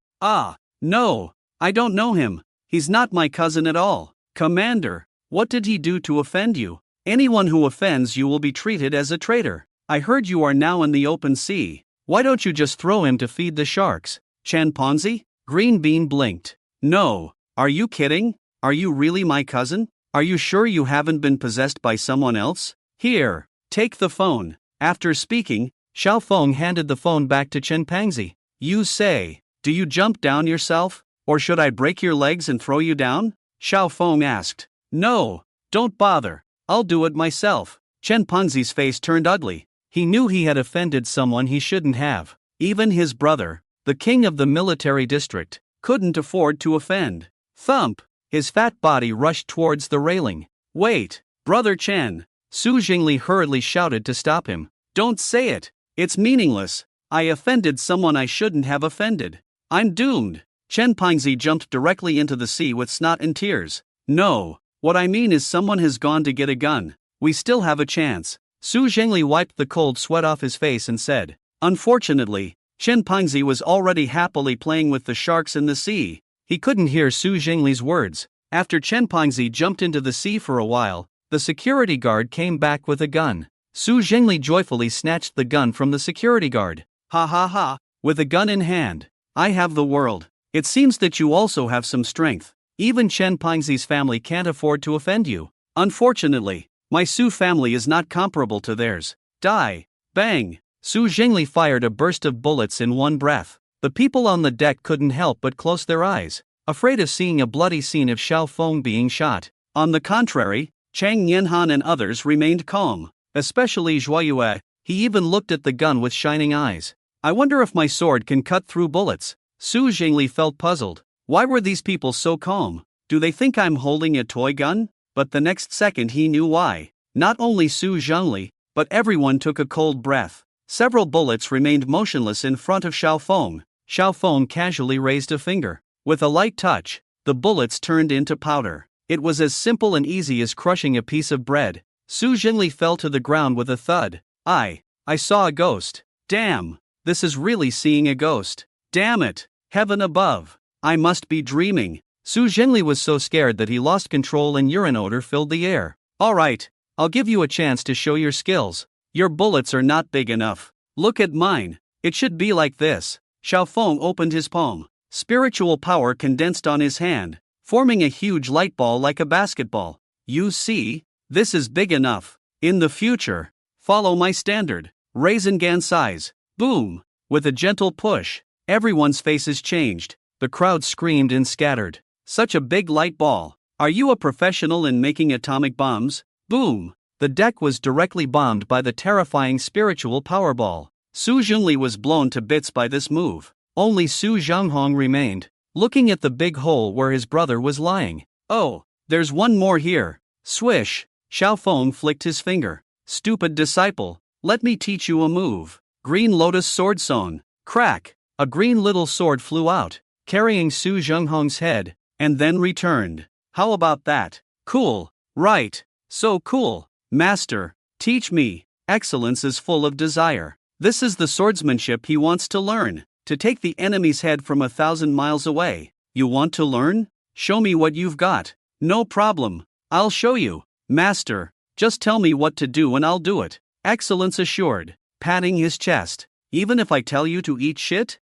No, I don't know him. He's not my cousin at all. Commander, what did he do to offend you? Anyone who offends you will be treated as a traitor. I heard you are now in the open sea. Why don't you just throw him to feed the sharks? Chen Ponzi? Green Bean blinked. No, are you kidding? Are you really my cousin? Are you sure you haven't been possessed by someone else? Here, take the phone. After speaking, Xiaofeng handed the phone back to Chen Pangzi. You say, do you jump down yourself? Or should I break your legs and throw you down? Xiao Feng asked. No, don't bother. I'll do it myself. Chen Pengzi's face turned ugly. He knew he had offended someone he shouldn't have. Even his brother, the king of the military district, couldn't afford to offend. Thump! His fat body rushed towards the railing. Wait, Brother Chen! Su Jingli hurriedly shouted to stop him. Don't say it! It's meaningless. I offended someone I shouldn't have offended. I'm doomed. Chen Pengzi jumped directly into the sea with snot and tears. No, what I mean is someone has gone to get a gun. We still have a chance. Su Jingli wiped the cold sweat off his face and said. Unfortunately, Chen Pengzi was already happily playing with the sharks in the sea. He couldn't hear Su Jingli's words. After Chen Pengzi jumped into the sea for a while, the security guard came back with a gun. Su Jingli joyfully snatched the gun from the security guard. Ha ha ha, with a gun in hand. I have the world. It seems that you also have some strength. Even Chen Pengzi's family can't afford to offend you. Unfortunately, my Su family is not comparable to theirs. Die! Bang! Su Jingli fired a burst of bullets in one breath. The people on the deck couldn't help but close their eyes, afraid of seeing a bloody scene of Xiao Feng being shot. On the contrary, Chang Yanhan and others remained calm, especially Zhou Yue. He even looked at the gun with shining eyes. I wonder if my sword can cut through bullets. Su Jingli felt puzzled. Why were these people so calm? Do they think I'm holding a toy gun? But the next second he knew why. Not only Su Jingli, but everyone took a cold breath. Several bullets remained motionless in front of Xiao Feng. Xiao Feng casually raised a finger. With a light touch, the bullets turned into powder. It was as simple and easy as crushing a piece of bread. Su Jingli fell to the ground with a thud. I saw a ghost. Damn, this is really seeing a ghost. Damn it, heaven above. I must be dreaming. Su Jingli was so scared that he lost control and urine odor filled the air. Alright, I'll give you a chance to show your skills. Your bullets are not big enough. Look at mine. It should be like this. Xiao Feng opened his palm. Spiritual power condensed on his hand, forming a huge light ball like a basketball. You see, this is big enough. In the future, follow my standard. Rasengan size. Boom! With a gentle push, everyone's faces changed. The crowd screamed and scattered. Such a big light ball. Are you a professional in making atomic bombs? Boom! The deck was directly bombed by the terrifying spiritual power ball. Su Jingli was blown to bits by this move. Only Su Zhenghong remained, looking at the big hole where his brother was lying. Oh, there's one more here. Swish! Xiao Feng flicked his finger. Stupid disciple, let me teach you a move. Green Lotus Sword Sewn. Crack! A green little sword flew out, carrying Su Zhenghong's head, and then returned. How about that? Cool, right? So cool. Master, teach me. Excellence is full of desire. This is the swordsmanship he wants to learn. To take the enemy's head from 1,000 miles away. You want to learn? Show me what you've got. No problem. I'll show you. Master, just tell me what to do and I'll do it. Excellence assured, patting his chest. Even if I tell you to eat shit?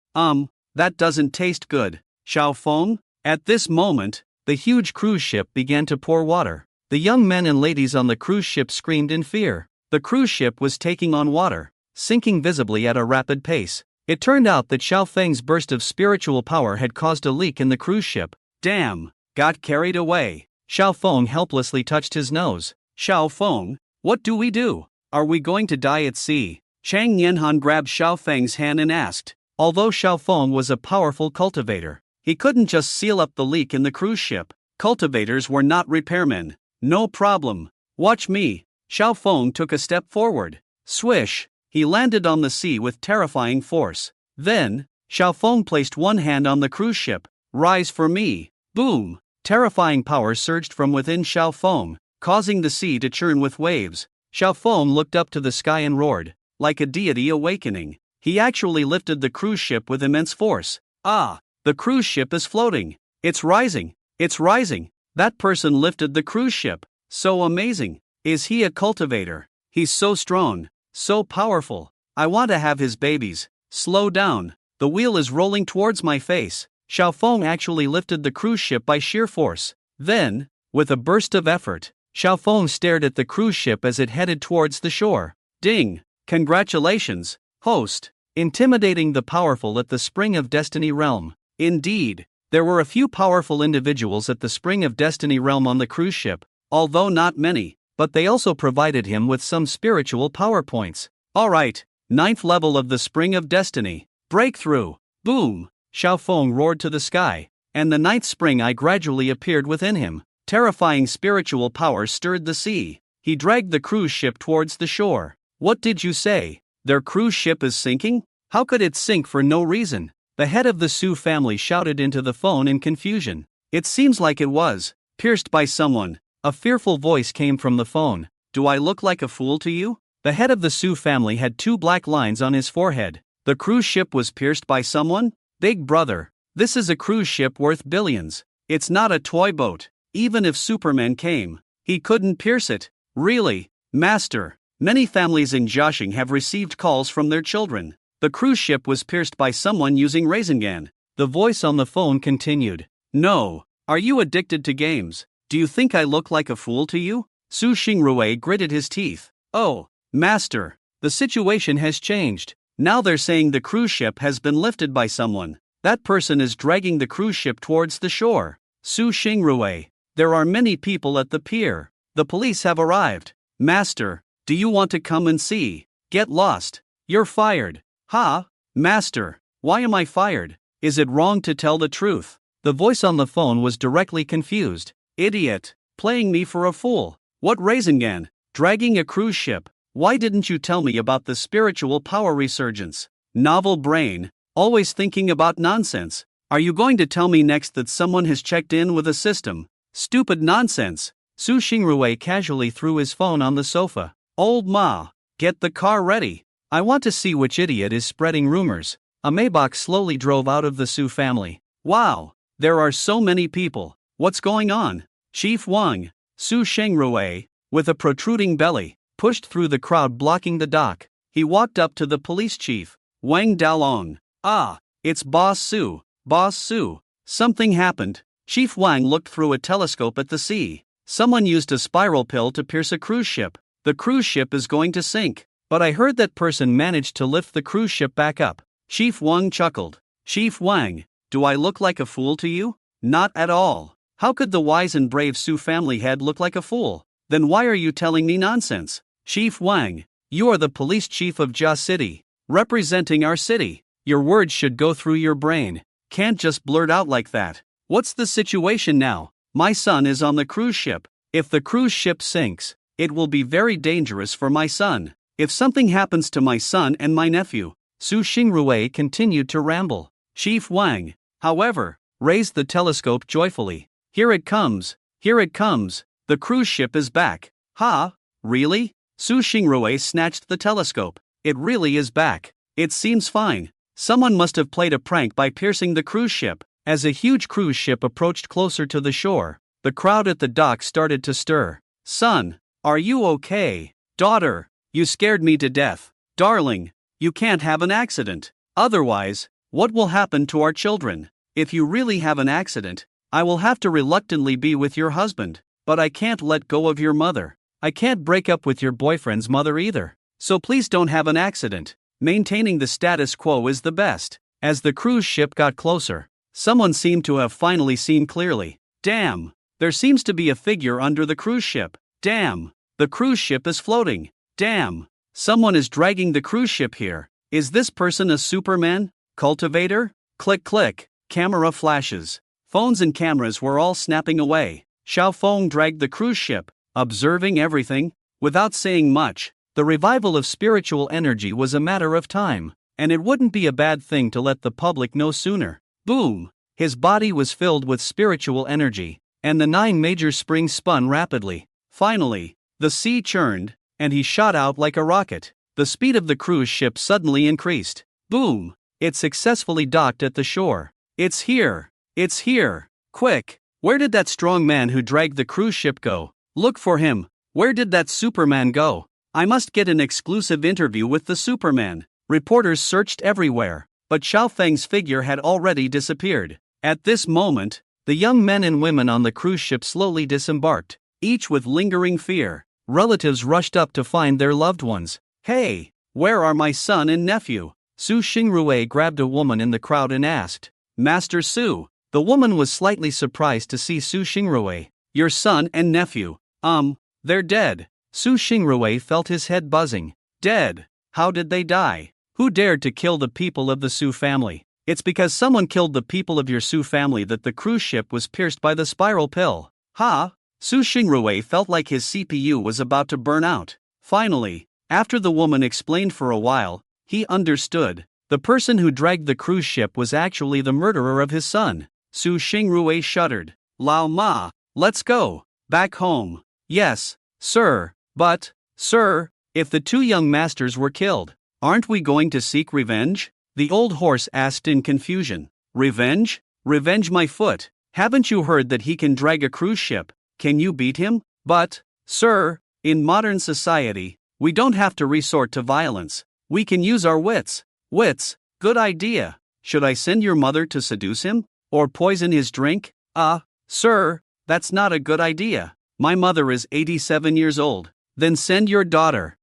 That doesn't taste good. Xiao Feng? At this moment, the huge cruise ship began to pour water. The young men and ladies on the cruise ship screamed in fear. The cruise ship was taking on water, sinking visibly at a rapid pace. It turned out that Xiao Feng's burst of spiritual power had caused a leak in the cruise ship. Damn, got carried away. Xiao Feng helplessly touched his nose. Xiao Feng, what do we do? Are we going to die at sea? Chang Yanhan grabbed Xiao Feng's hand and asked. Although Xiao Feng was a powerful cultivator, he couldn't just seal up the leak in the cruise ship. Cultivators were not repairmen. No problem. Watch me. Xiao Feng took a step forward. Swish! He landed on the sea with terrifying force. Then, Xiao Feng placed one hand on the cruise ship. Rise for me. Boom! Terrifying power surged from within Xiao Feng, causing the sea to churn with waves. Xiao Feng looked up to the sky and roared, like a deity awakening. He actually lifted the cruise ship with immense force. Ah! The cruise ship is floating. It's rising. It's rising. That person lifted the cruise ship. So amazing. Is he a cultivator? He's so strong. So powerful. I want to have his babies. Slow down. The wheel is rolling towards my face. Xiao Feng actually lifted the cruise ship by sheer force. Then, with a burst of effort, Xiao Feng stared at the cruise ship as it headed towards the shore. Ding! Congratulations, host. intimidating the powerful at the Spring of Destiny realm. Indeed, there were a few powerful individuals at the Spring of Destiny realm on the cruise ship, although not many, but they also provided him with some spiritual power points. Alright, 9th level of the Spring of Destiny. Breakthrough! Boom! Xiao Feng roared to the sky, and the 9th spring eye gradually appeared within him. Terrifying spiritual power stirred the sea. He dragged the cruise ship towards the shore. What did you say? Their cruise ship is sinking? How could it sink for no reason? The head of the Su family shouted into the phone in confusion. It seems like it was pierced by someone. A fearful voice came from the phone. Do I look like a fool to you? The head of the Su family had 2 black lines on his forehead. The cruise ship was pierced by someone? Big brother, this is a cruise ship worth billions. It's not a toy boat. Even if Superman came, he couldn't pierce it. Really, master? Many families in Jiaxing have received calls from their children. The cruise ship was pierced by someone using Rasengan. The voice on the phone continued. No. Are you addicted to games? Do you think I look like a fool to you? Su Xingrui gritted his teeth. Oh, master, the situation has changed. Now they're saying the cruise ship has been lifted by someone. That person is dragging the cruise ship towards the shore. Su Xingrui, there are many people at the pier. The police have arrived. Master, do you want to come and see? Get lost. You're fired. Ha? Master, why am I fired? Is it wrong to tell the truth? The voice on the phone was directly confused. Idiot, playing me for a fool. What Rasengan? Dragging a cruise ship. Why didn't you tell me about the spiritual power resurgence? Novel brain, always thinking about nonsense. Are you going to tell me next that someone has checked in with a system? Stupid nonsense. Su Xingrui casually threw his phone on the sofa. Old Ma, get the car ready. I want to see which idiot is spreading rumors. A Maybach slowly drove out of the Su family. Wow, there are so many people. What's going on? Chief Wang, Su Xingrui, with a protruding belly, pushed through the crowd blocking the dock. He walked up to the police chief, Wang Dalong. Ah, it's Boss Su. Boss Su. Something happened. Chief Wang looked through a telescope at the sea. Someone used a spiral pill to pierce a cruise ship. The cruise ship is going to sink. But I heard that person managed to lift the cruise ship back up. Chief Wang chuckled. Chief Wang, do I look like a fool to you? Not at all. How could the wise and brave Su family head look like a fool? Then why are you telling me nonsense? Chief Wang, you are the police chief of Jia City, representing our city. Your words should go through your brain. Can't just blurt out like that. What's the situation now? My son is on the cruise ship. If the cruise ship sinks, it will be very dangerous for my son. If something happens to my son and my nephew, Su Xingrui continued to ramble. Chief Wang, however, raised the telescope joyfully. Here it comes. Here it comes. The cruise ship is back. Ha? Really? Su Xingrui snatched the telescope. It really is back. It seems fine. Someone must have played a prank by piercing the cruise ship. As a huge cruise ship approached closer to the shore, the crowd at the dock started to stir. Son, are you okay? Daughter, you scared me to death. Darling, you can't have an accident. Otherwise, what will happen to our children? If you really have an accident, I will have to reluctantly be with your husband. But I can't let go of your mother. I can't break up with your boyfriend's mother either. So please don't have an accident. Maintaining the status quo is the best. As the cruise ship got closer, someone seemed to have finally seen clearly. Damn, there seems to be a figure under the cruise ship. Damn, the cruise ship is floating. Damn, someone is dragging the cruise ship here. Is this person a Superman? Cultivator? Click click, camera flashes. Phones and cameras were all snapping away. Xiao Feng dragged the cruise ship, observing everything, without saying much. The revival of spiritual energy was a matter of time, and it wouldn't be a bad thing to let the public know sooner. Boom! His body was filled with spiritual energy, and the 9 major springs spun rapidly. Finally, the sea churned, and he shot out like a rocket. The speed of the cruise ship suddenly increased. Boom! It successfully docked at the shore. It's here! It's here! Quick! Where did that strong man who dragged the cruise ship go? Look for him! Where did that Superman go? I must get an exclusive interview with the Superman. Reporters searched everywhere, but Xiao Feng's figure had already disappeared. At this moment, the young men and women on the cruise ship slowly disembarked, each with lingering fear. Relatives rushed up to find their loved ones. Hey, where are my son and nephew? Su Xingrui grabbed a woman in the crowd and asked, Master Su. The woman was slightly surprised to see Su Xingrui. Your son and nephew. They're dead. Su Xingrui felt his head buzzing. Dead? How did they die? Who dared to kill the people of the Su family? It's because someone killed the people of your Su family that the cruise ship was pierced by the spiral pill. Ha! Su Xingrui felt like his CPU was about to burn out. Finally, after the woman explained for a while, he understood. The person who dragged the cruise ship was actually the murderer of his son. Su Xingrui shuddered. Lao Ma, let's go. Back home. Yes, sir. But, sir, if the two young masters were killed, aren't we going to seek revenge? The old horse asked in confusion. Revenge? Revenge my foot. Haven't you heard that he can drag a cruise ship? Can you beat him? But, sir, in modern society, we don't have to resort to violence. We can use our wits. Wits, good idea. Should I send your mother to seduce him? Or poison his drink? Sir, that's not a good idea. My mother is 87 years old. Then send your daughter.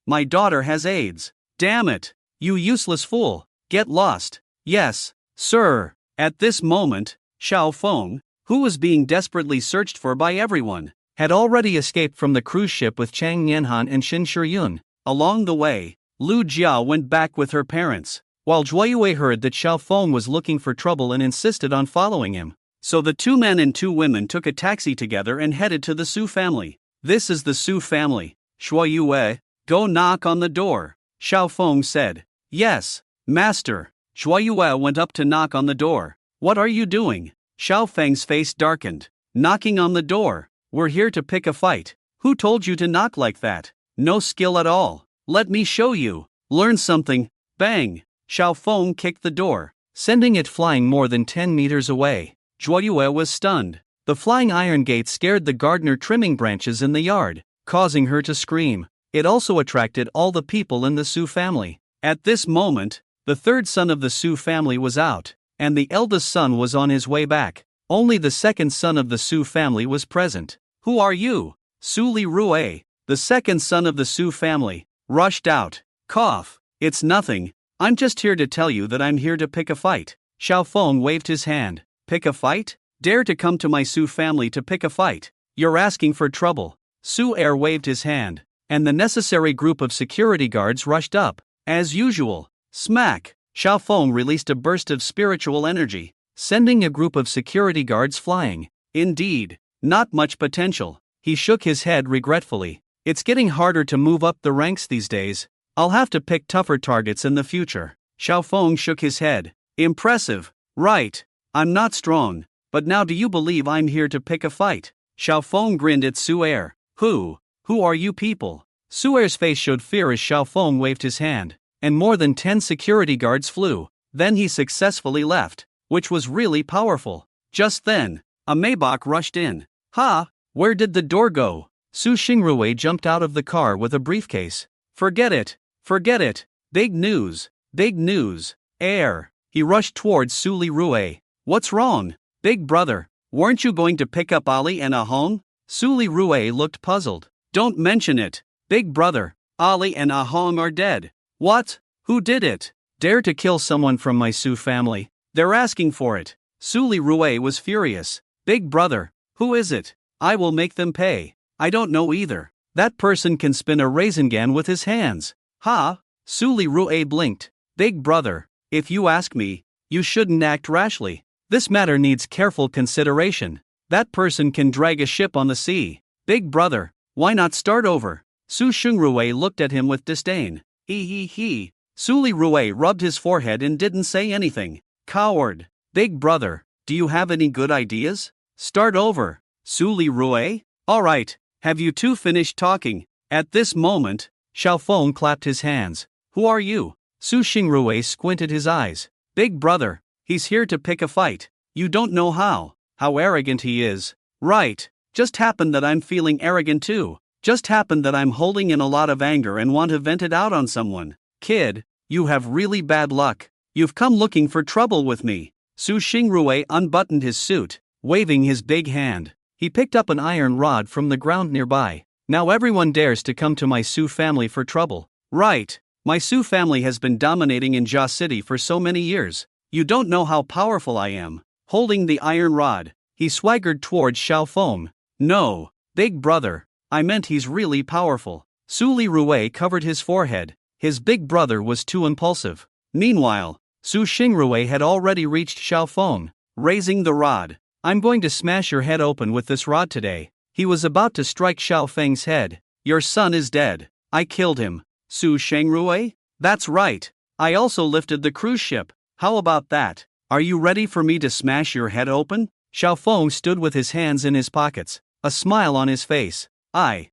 My daughter has AIDS. Damn it. You useless fool. Get lost. Yes, sir. At this moment, Xiao Feng, who was being desperately searched for by everyone, had already escaped from the cruise ship with Chang Nianhan and Xin Shiyun. Along the way, Lu Jiao went back with her parents, while Zhuoyue heard that Xiao Feng was looking for trouble and insisted on following him. So the two men and two women took a taxi together and headed to the Su family. This is the Su family. Zhuoyue, go knock on the door. Xiao Feng said. Yes, master. Zhuoyue went up to knock on the door. What are you doing? Xiao Feng's face darkened. Knocking on the door. We're here to pick a fight. Who told you to knock like that? No skill at all. Let me show you. Learn something. Bang! Xiao Feng kicked the door, sending it flying more than 10 meters away. Zhuoyue was stunned. The flying iron gate scared the gardener trimming branches in the yard, causing her to scream. It also attracted all the people in the Su family. At this moment, the third son of the Su family was out, and the eldest son was on his way back. Only the second son of the Su family was present. Who are you? Su Li Rue, the second son of the Su family, rushed out. Cough. It's nothing. I'm just here to tell you that I'm here to pick a fight. Xiao Feng waved his hand. Pick a fight? Dare to come to my Su family to pick a fight? You're asking for trouble. Su Er waved his hand, and the necessary group of security guards rushed up. As usual, smack! Xiao Feng released a burst of spiritual energy, sending a group of security guards flying. Indeed, not much potential. He shook his head regretfully. It's getting harder to move up the ranks these days. I'll have to pick tougher targets in the future. Xiao Feng shook his head. Impressive. Right. I'm not strong, but now do you believe I'm here to pick a fight? Xiao Feng grinned at Su Er. Who are you people? Su Er's face showed fear as Xiao Feng waved his hand, and more than 10 security guards flew. Then he successfully left, which was really powerful. Just then, a Maybach rushed in. Ha! Where did the door go? Su Xingrui jumped out of the car with a briefcase. Forget it. Forget it. Big news. Big news. Air. He rushed towards Su Li Rue. What's wrong? Big brother, weren't you going to pick up Ali and Ahong? Su Li Rue looked puzzled. Don't mention it. Big brother, Ali and Ahong are dead. What? Who did it? Dare to kill someone from my Su family. They're asking for it. Su Li Rue was furious. Big brother, who is it? I will make them pay. I don't know either. That person can spin a raisin gun with his hands. Ha! Su Li Rue blinked. Big brother, if you ask me, you shouldn't act rashly. This matter needs careful consideration. That person can drag a ship on the sea. Big brother, why not start over? Su Xingrui looked at him with disdain. He. Su Li Rue rubbed his forehead and didn't say anything. Coward. Big brother, do you have any good ideas? Start over. Su Li Rue? Alright, have you two finished talking? At this moment, Xiao Feng clapped his hands. Who are you? Su Xingrui squinted his eyes. Big brother, he's here to pick a fight. You don't know how arrogant he is. Right, just happened that I'm feeling arrogant too. Just happened that I'm holding in a lot of anger and want to vent it out on someone. Kid, you have really bad luck. You've come looking for trouble with me. Su Xingrui unbuttoned his suit, waving his big hand. He picked up an iron rod from the ground nearby. Now everyone dares to come to my Su family for trouble. Right. My Su family has been dominating in Jia City for so many years. You don't know how powerful I am. Holding the iron rod, he swaggered towards Xiaofeng. No, big brother, I meant he's really powerful. Su Lirui covered his forehead. His big brother was too impulsive. Meanwhile, Su Xingrui had already reached Xiaofeng, raising the rod. I'm going to smash your head open with this rod today. He was about to strike Xiaofeng's head. Your son is dead. I killed him. Su Xingrui? That's right. I also lifted the cruise ship. How about that? Are you ready for me to smash your head open? Xiaofeng stood with his hands in his pockets, a smile on his face. I,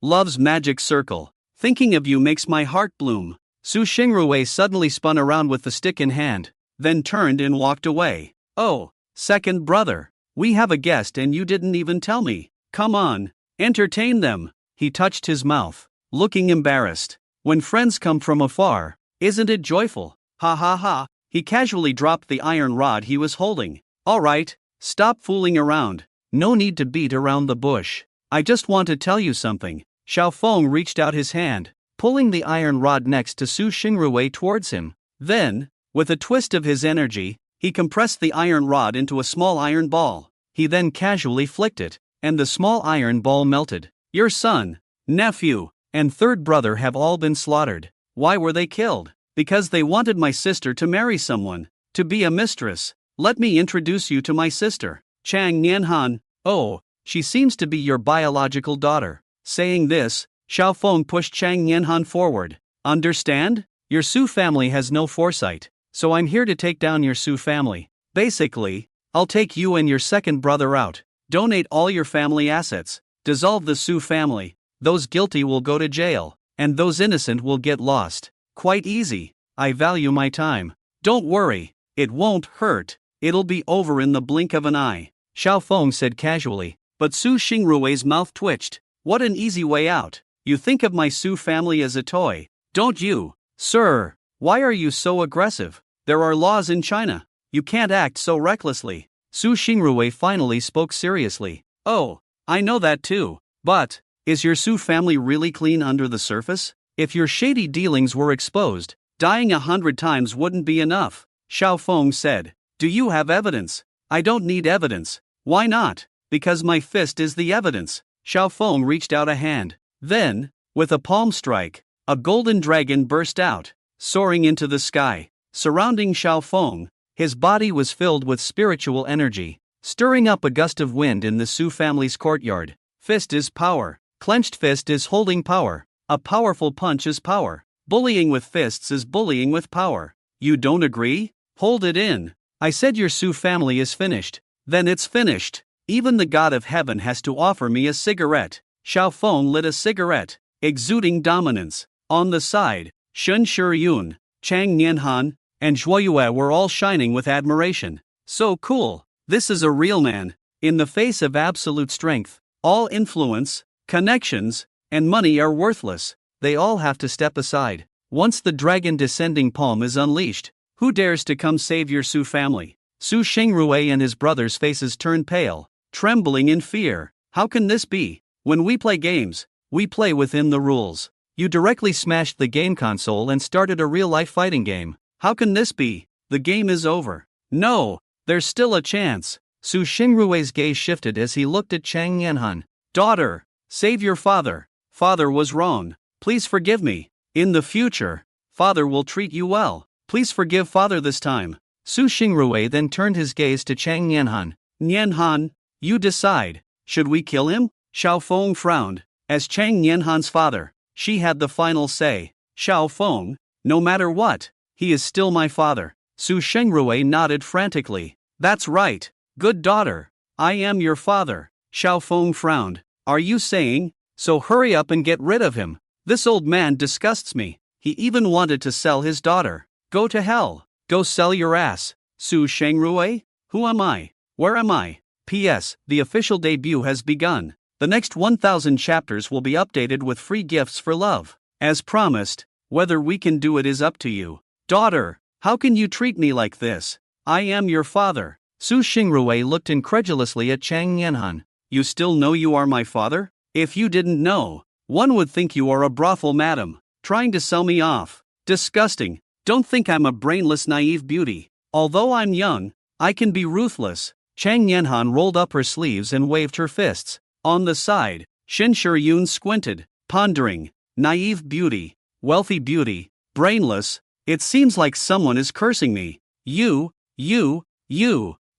love's magic circle. Thinking of you makes my heart bloom. Su Xingrui suddenly spun around with the stick in hand, then turned and walked away. Oh, second brother, we have a guest and you didn't even tell me. Come on, entertain them. He touched his mouth, looking embarrassed. When friends come from afar, isn't it joyful? Ha ha ha. He casually dropped the iron rod he was holding. All right, stop fooling around. No need to beat around the bush. I just want to tell you something. Xiaofeng reached out his hand, pulling the iron rod next to Su Xingrui towards him. Then, with a twist of his energy, he compressed the iron rod into a small iron ball. He then casually flicked it, and the small iron ball melted. Your son, nephew, and third brother have all been slaughtered. Why were they killed? Because they wanted my sister to marry someone, to be a mistress. Let me introduce you to my sister, Chang Nianhan. Oh, she seems to be your biological daughter. Saying this, Xiaofeng pushed Chang Nianhan forward. Understand? Your Su family has no foresight, so I'm here to take down your Su family. Basically, I'll take you and your second brother out, donate all your family assets, dissolve the Su family. Those guilty will go to jail, and those innocent will get lost. Quite easy. I value my time. Don't worry, it won't hurt. It'll be over in the blink of an eye. Xiaofeng said casually, but Su Xingrui's mouth twitched. What an easy way out. You think of my Su family as a toy, don't you? Sir, why are you so aggressive? There are laws in China. You can't act so recklessly. Su Xingrui finally spoke seriously. Oh, I know that too. But, is your Su family really clean under the surface? If your shady dealings were exposed, dying 100 times wouldn't be enough. Xiaofeng said. Do you have evidence? I don't need evidence. Why not? Because my fist is the evidence. Xiaofeng reached out a hand. Then, with a palm strike, a golden dragon burst out, soaring into the sky. Surrounding Xiaofeng, his body was filled with spiritual energy, stirring up a gust of wind in the Su family's courtyard. Fist is power. Clenched fist is holding power. A powerful punch is power. Bullying with fists is bullying with power. You don't agree? Hold it in. I said your Su family is finished. Then it's finished. Even the God of Heaven has to offer me a cigarette. Xiaofeng lit a cigarette, exuding dominance. On the side, Shun Shiyun, Chang Nianhan, and Zhuoyue were all shining with admiration. So cool. This is a real man. In the face of absolute strength, all influence, connections, and money are worthless. They all have to step aside. Once the dragon descending palm is unleashed, who dares to come save your Su family? Su Xingrui and his brothers' faces turned pale, trembling in fear. How can this be? When we play games, we play within the rules. You directly smashed the game console and started a real-life fighting game. How can this be? The game is over. No, there's still a chance. Su Xingrui's gaze shifted as he looked at Chang Nianhan. Daughter, save your father. Father was wrong. Please forgive me. In the future, father will treat you well. Please forgive father this time. Su Xingrui then turned his gaze to Chang Nianhan. Nianhan, you decide. Should we kill him? Xiaofeng frowned. As Chang Nianhan's father, she had the final say. Xiaofeng, no matter what, he is still my father. Su Xingrui nodded frantically. That's right. Good daughter. I am your father. Xiaofeng frowned. Are you saying? So hurry up and get rid of him. This old man disgusts me. He even wanted to sell his daughter. Go to hell. Go sell your ass. Su Xingrui? Who am I? Where am I? P.S. The official debut has begun. The next 1,000 chapters will be updated with free gifts for love. As promised, whether we can do it is up to you. Daughter, how can you treat me like this? I am your father. Su Xingrui looked incredulously at Chang Nianhan. You still know you are my father? If you didn't know, one would think you are a brothel madam. Trying to sell me off. Disgusting. Don't think I'm a brainless naive beauty. Although I'm young, I can be ruthless. Chang Yanhan rolled up her sleeves and waved her fists. On the side, Shin Yun squinted, pondering. Naive beauty, wealthy beauty, brainless. It seems like someone is cursing me. You,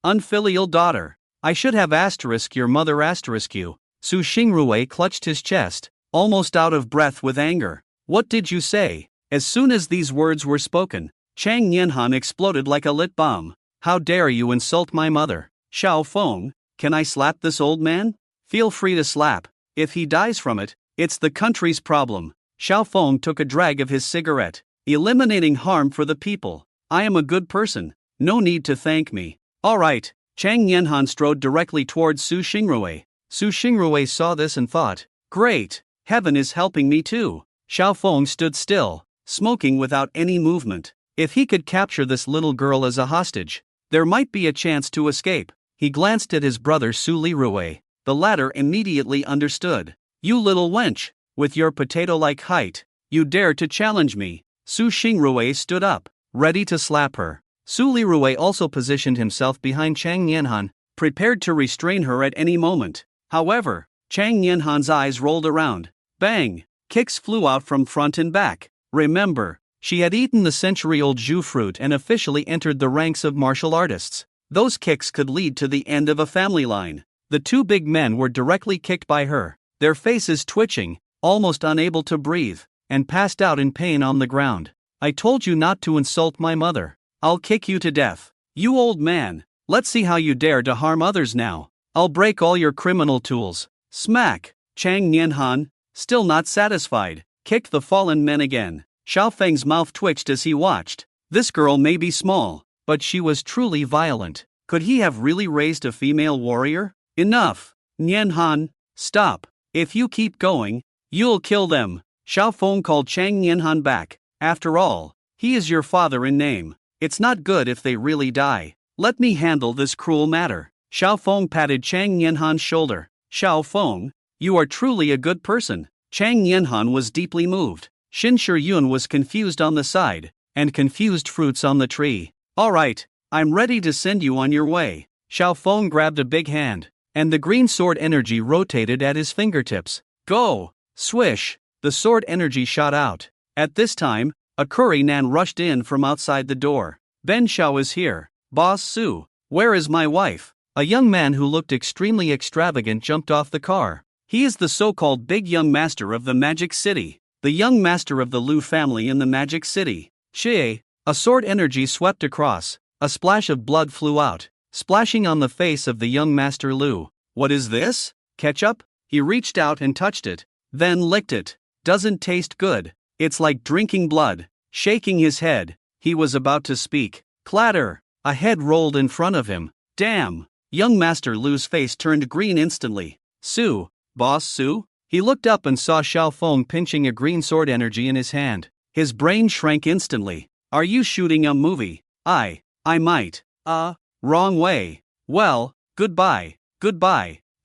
unfilial daughter. I should have asterisk your mother asterisk you. Su Xingrui clutched his chest, almost out of breath with anger. What did you say? As soon as these words were spoken, Chang Yanhan exploded like a lit bomb. How dare you insult my mother? Xiao Feng, can I slap this old man? Feel free to slap. If he dies from it, it's the country's problem. Xiao Feng took a drag of his cigarette. Eliminating harm for the people. I am a good person. No need to thank me. Alright. Chang Yanhan strode directly towards Su Xingrui. Su Xingrui saw this and thought, great, heaven is helping me too. Xiao Feng stood still, smoking without any movement. If he could capture this little girl as a hostage, there might be a chance to escape. He glanced at his brother Su Lirui. The latter immediately understood. You little wench, with your potato-like height, you dare to challenge me. Su Xingrui stood up, ready to slap her. Su Lirui also positioned himself behind Chang Yanhan, prepared to restrain her at any moment. However, Chang Yanhan's eyes rolled around. Bang! Kicks flew out from front and back. Remember, she had eaten the century-old Zhu fruit and officially entered the ranks of martial artists. Those kicks could lead to the end of a family line. The two big men were directly kicked by her, their faces twitching, almost unable to breathe, and passed out in pain on the ground. I told you not to insult my mother. I'll kick you to death. You old man, let's see how you dare to harm others now. I'll break all your criminal tools. Smack! Chang Yanhan, still not satisfied, kicked the fallen men again. Xiao Feng's mouth twitched as he watched. This girl may be small, but she was truly violent. Could he have really raised a female warrior? Enough! Yanhan, stop. If you keep going, you'll kill them. Xiao Feng called Chang Yanhan back. After all, he is your father in name. It's not good if they really die. Let me handle this cruel matter. Xiao Feng patted Chang Yanhan's shoulder. Xiao Feng, you are truly a good person. Chang Yanhan was deeply moved. Shin Yun was confused on the side, and confused fruits on the tree. Alright, I'm ready to send you on your way. Xiao Feng grabbed a big hand, and the green sword energy rotated at his fingertips. Go! Swish! The sword energy shot out. At this time, a curry nan rushed in from outside the door. Ben Xiao is here. Boss Su, where is my wife? A young man who looked extremely extravagant jumped off the car. He is the so-called big young master of the Magic City. The young master of the Lu family in the Magic City. Xie, a sword energy swept across. A splash of blood flew out, splashing on the face of the young master Lu. What is this? Ketchup? He reached out and touched it, then licked it. Doesn't taste good. It's like drinking blood. Shaking his head, he was about to speak. Clatter! A head rolled in front of him. Damn! Young Master Lu's face turned green instantly. Su, Boss Su? He looked up and saw Xiao Feng pinching a green sword energy in his hand. His brain shrank instantly. Are you shooting a movie? I might. Wrong way. Well, goodbye.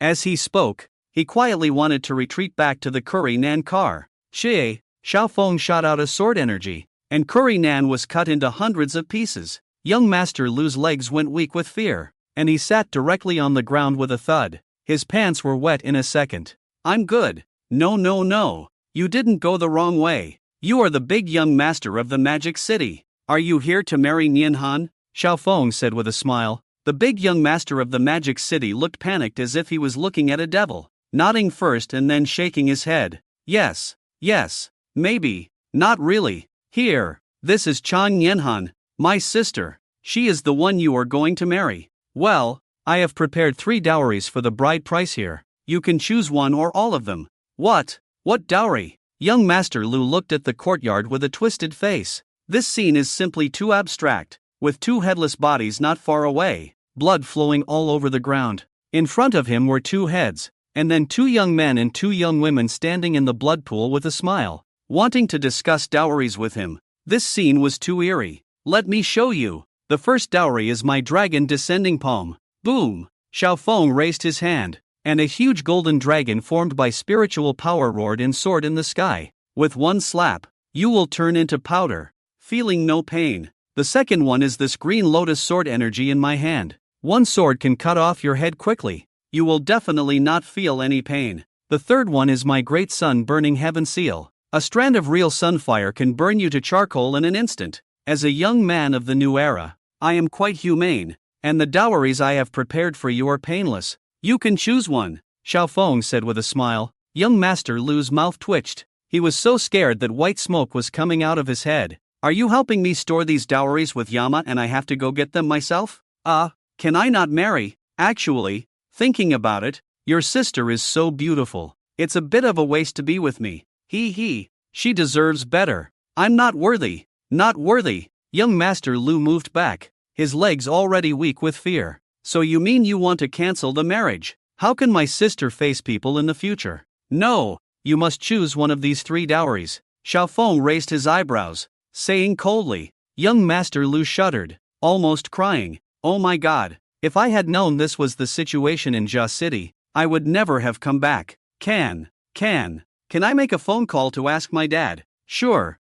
As he spoke, he quietly wanted to retreat back to the Curry Nan car. Xiao Feng shot out a sword energy, and Curry Nan was cut into hundreds of pieces. Young Master Lu's legs went weak with fear, and he sat directly on the ground with a thud. His pants were wet in a second. I'm good. No. You didn't go the wrong way. You are the big young master of the Magic City. Are you here to marry Nianhan? Xiao Feng said with a smile. The big young master of the Magic City looked panicked as if he was looking at a devil, nodding first and then shaking his head. Yes, maybe, not really. Here, this is Chang Yanhan, my sister. She is the one you are going to marry. Well, I have prepared 3 dowries for the bride price here. You can choose one or all of them. What dowry? Young Master Lu looked at the courtyard with a twisted face. This scene is simply too abstract, with 2 headless bodies not far away, blood flowing all over the ground. In front of him were 2 heads, and then 2 young men and 2 young women standing in the blood pool with a smile, wanting to discuss dowries with him. This scene was too eerie. Let me show you. The first dowry is my dragon descending palm. Boom! Xiao Feng raised his hand, and a huge golden dragon formed by spiritual power roared and soared in the sky. With one slap, you will turn into powder, feeling no pain. The second one is this green lotus sword energy in my hand. One sword can cut off your head quickly. You will definitely not feel any pain. The third one is my great sun burning heaven seal. A strand of real sunfire can burn you to charcoal in an instant. As a young man of the new era, I am quite humane, and the dowries I have prepared for you are painless. You can choose one, Xiaofeng said with a smile. Young Master Lu's mouth twitched. He was so scared that white smoke was coming out of his head. Are you helping me store these dowries with Yama and I have to go get them myself? Can I not marry? Actually, thinking about it, your sister is so beautiful. It's a bit of a waste to be with me. She deserves better. I'm not worthy. Not worthy. Young Master Lu moved back, his legs already weak with fear. So you mean you want to cancel the marriage? How can my sister face people in the future? No, you must choose one of these 3 dowries. Xiaofeng raised his eyebrows, saying coldly. Young Master Lu shuddered, almost crying. Oh my god, if I had known this was the situation in Jia City, I would never have come back. Can I make a phone call to ask my dad? Sure.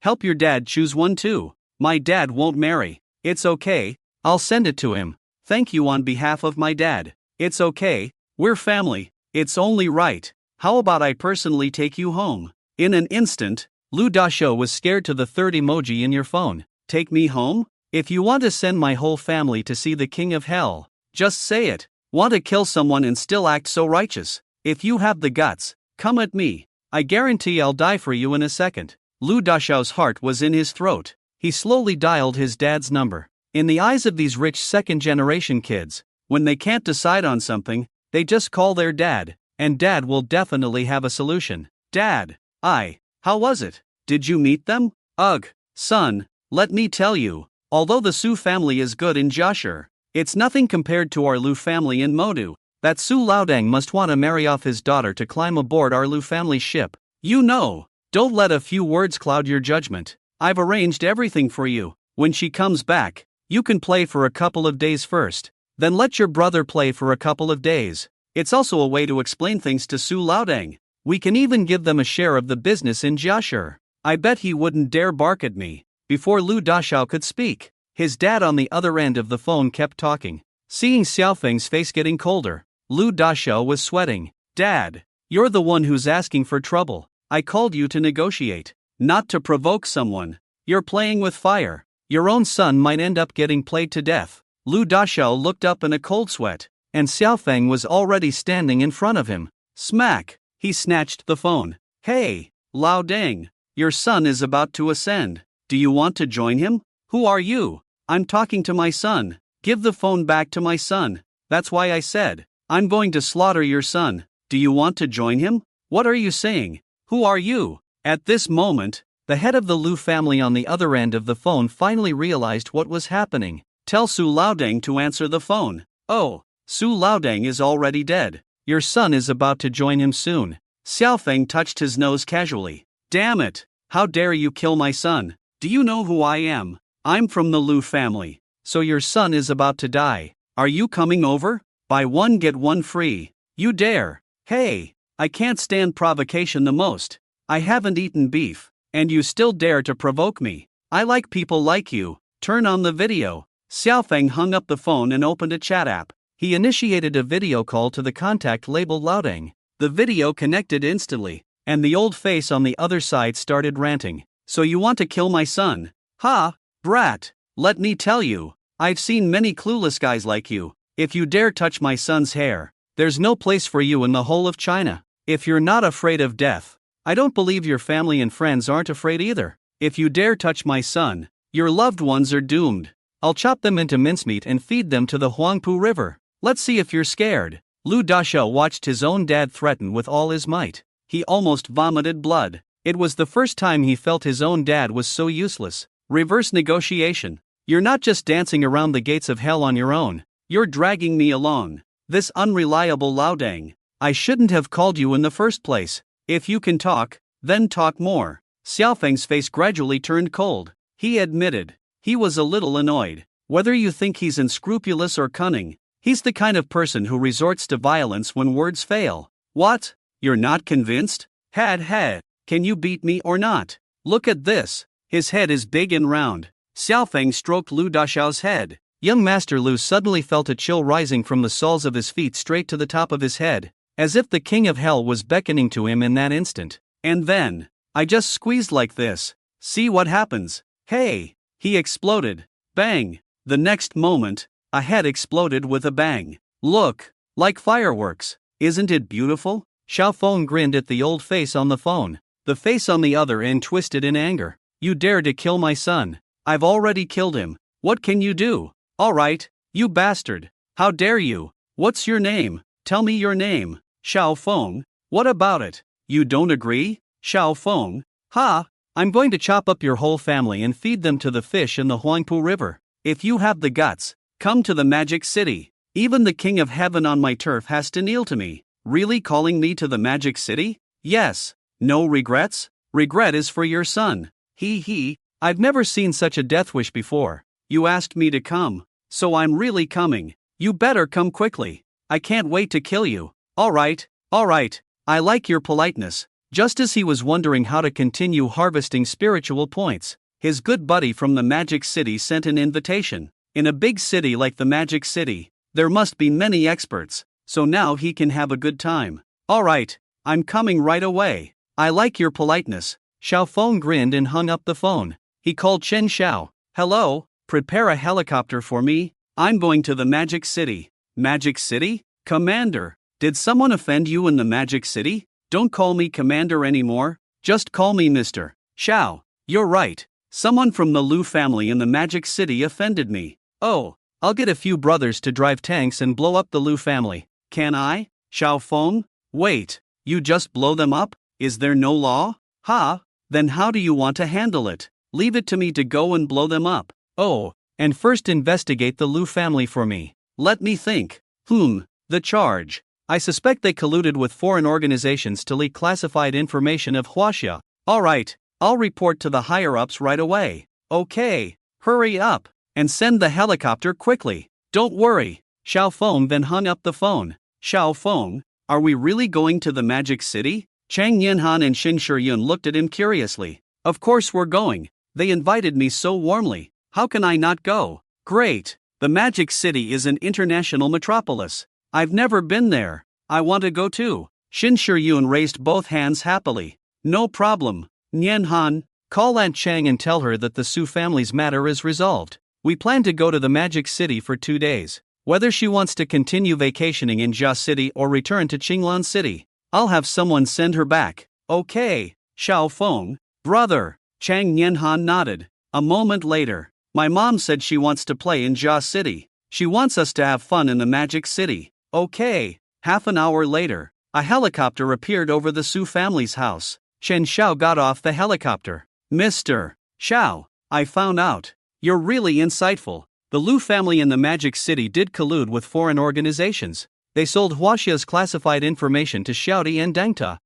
Help your dad choose one too. My dad won't marry. It's okay, I'll send it to him. Thank you on behalf of my dad. It's okay, we're family. It's only right. How about I personally take you home? In an instant, Lu Dashou was scared to the third emoji in your phone. Take me home? If you want to send my whole family to see the king of hell, just say it. Want to kill someone and still act so righteous? If you have the guts, come at me. I guarantee I'll die for you in a second. Lu Dashou's heart was in his throat. He slowly dialed his dad's number. In the eyes of these rich second-generation kids, when they can't decide on something, they just call their dad, and dad will definitely have a solution. Dad, how was it? Did you meet them? Ugh, son, let me tell you, although the Su family is good in Jiashur, it's nothing compared to our Lu family in Modu. That Su Laodang must want to marry off his daughter to climb aboard our Lu family ship. You know, don't let a few words cloud your judgment. I've arranged everything for you. When she comes back, you can play for a couple of days first, then let your brother play for a couple of days. It's also a way to explain things to Su Laodang. We can even give them a share of the business in Jiashur. I bet he wouldn't dare bark at me. Before Lu Dashou could speak, his dad on the other end of the phone kept talking. Seeing Xiaofeng's face getting colder, Lu Dashou was sweating. Dad, you're the one who's asking for trouble. I called you to negotiate, not to provoke someone. You're playing with fire. Your own son might end up getting played to death. Lu Dashou looked up in a cold sweat, and Xiaofeng was already standing in front of him. Smack! He snatched the phone. Hey, Lao Deng, your son is about to ascend. Do you want to join him? Who are you? I'm talking to my son. Give the phone back to my son. That's why I said, I'm going to slaughter your son. Do you want to join him? What are you saying? Who are you? At this moment, the head of the Lu family on the other end of the phone finally realized what was happening. Tell Su Laodang to answer the phone. Oh, Su Laodang is already dead. Your son is about to join him soon. Xiaofeng touched his nose casually. Damn it! How dare you kill my son? Do you know who I am? I'm from the Lu family. So your son is about to die. Are you coming over? Buy one get one free. You dare. Hey, I can't stand provocation the most. I haven't eaten beef, and you still dare to provoke me. I like people like you. Turn on the video. Xiaofeng hung up the phone and opened a chat app. He initiated a video call to the contact labeled Laodang. The video connected instantly, and the old face on the other side started ranting. So you want to kill my son? Ha, brat. Let me tell you, I've seen many clueless guys like you. If you dare touch my son's hair, there's no place for you in the whole of China. If you're not afraid of death, I don't believe your family and friends aren't afraid either. If you dare touch my son, your loved ones are doomed. I'll chop them into mincemeat and feed them to the Huangpu River. Let's see if you're scared. Lu Dashou watched his own dad threaten with all his might. He almost vomited blood. It was the first time he felt his own dad was so useless. Reverse negotiation. You're not just dancing around the gates of hell on your own. You're dragging me along. This unreliable Laodang. I shouldn't have called you in the first place. If you can talk, then talk more. Xiaofeng's face gradually turned cold. He admitted, he was a little annoyed. Whether you think he's unscrupulous or cunning, he's the kind of person who resorts to violence when words fail. What? You're not convinced? Had. Can you beat me or not? Look at this. His head is big and round. Xiaofeng stroked Lu Dashao's head. Young Master Lu suddenly felt a chill rising from the soles of his feet straight to the top of his head, as if the king of hell was beckoning to him in that instant. And then, I just squeezed like this. See what happens. Hey! He exploded. Bang! The next moment, a head exploded with a bang. Look! Like fireworks. Isn't it beautiful? Xiaofeng grinned at the old face on the phone. The face on the other end twisted in anger. You dare to kill my son. I've already killed him. What can you do? Alright, you bastard. How dare you? What's your name? Tell me your name. Xiaofeng. What about it? You don't agree? Xiaofeng. Ha! I'm going to chop up your whole family and feed them to the fish in the Huangpu River. If you have the guts, come to the Magic City. Even the King of Heaven on my turf has to kneel to me. Really calling me to the Magic City? Yes. No regrets? Regret is for your son. He. I've never seen such a death wish before. You asked me to come, so I'm really coming. You better come quickly. I can't wait to kill you. Alright. I like your politeness. Just as he was wondering how to continue harvesting spiritual points, his good buddy from the Magic City sent an invitation. In a big city like the Magic City, there must be many experts, so now he can have a good time. Alright, I'm coming right away. I like your politeness. Xiaofeng grinned and hung up the phone. He called Chen Xiao. Hello, prepare a helicopter for me. I'm going to the Magic City. Magic City? Commander, did someone offend you in the Magic City? Don't call me Commander anymore. Just call me Mr. Xiao. You're right. Someone from the Lu family in the Magic City offended me. Oh, I'll get a few brothers to drive tanks and blow up the Lu family. Can I? Xiaofeng? Wait, you just blow them up? Is there no law? Ha? Then how do you want to handle it? Leave it to me to go and blow them up. Oh, and first investigate the Lu family for me. Let me think. The charge. I suspect they colluded with foreign organizations to leak classified information of Huaxia. Alright, I'll report to the higher-ups right away. Okay, hurry up, and send the helicopter quickly. Don't worry. Xiaofeng then hung up the phone. Xiaofeng, are we really going to the Magic City? Chang Yanhan and Xin Shiyun looked at him curiously. Of course we're going. They invited me so warmly. How can I not go? Great. The Magic City is an international metropolis. I've never been there. I want to go too. Xin Shiyun raised both hands happily. No problem. Nianhan, call Aunt Chang and tell her that the Su family's matter is resolved. We plan to go to the Magic City for 2 days. Whether she wants to continue vacationing in Jia City or return to Qinglan City, I'll have someone send her back. Okay, Xiaofeng. Brother. Chang Nianhan nodded. A moment later, my mom said she wants to play in Jia City. She wants us to have fun in the Magic City. Okay. Half an hour later, a helicopter appeared over the Su family's house. Chen Xiao got off the helicopter. Mr. Xiao, I found out. You're really insightful. The Lu family in the Magic City did collude with foreign organizations. They sold Huaxia's classified information to Xiaodi and Dangta.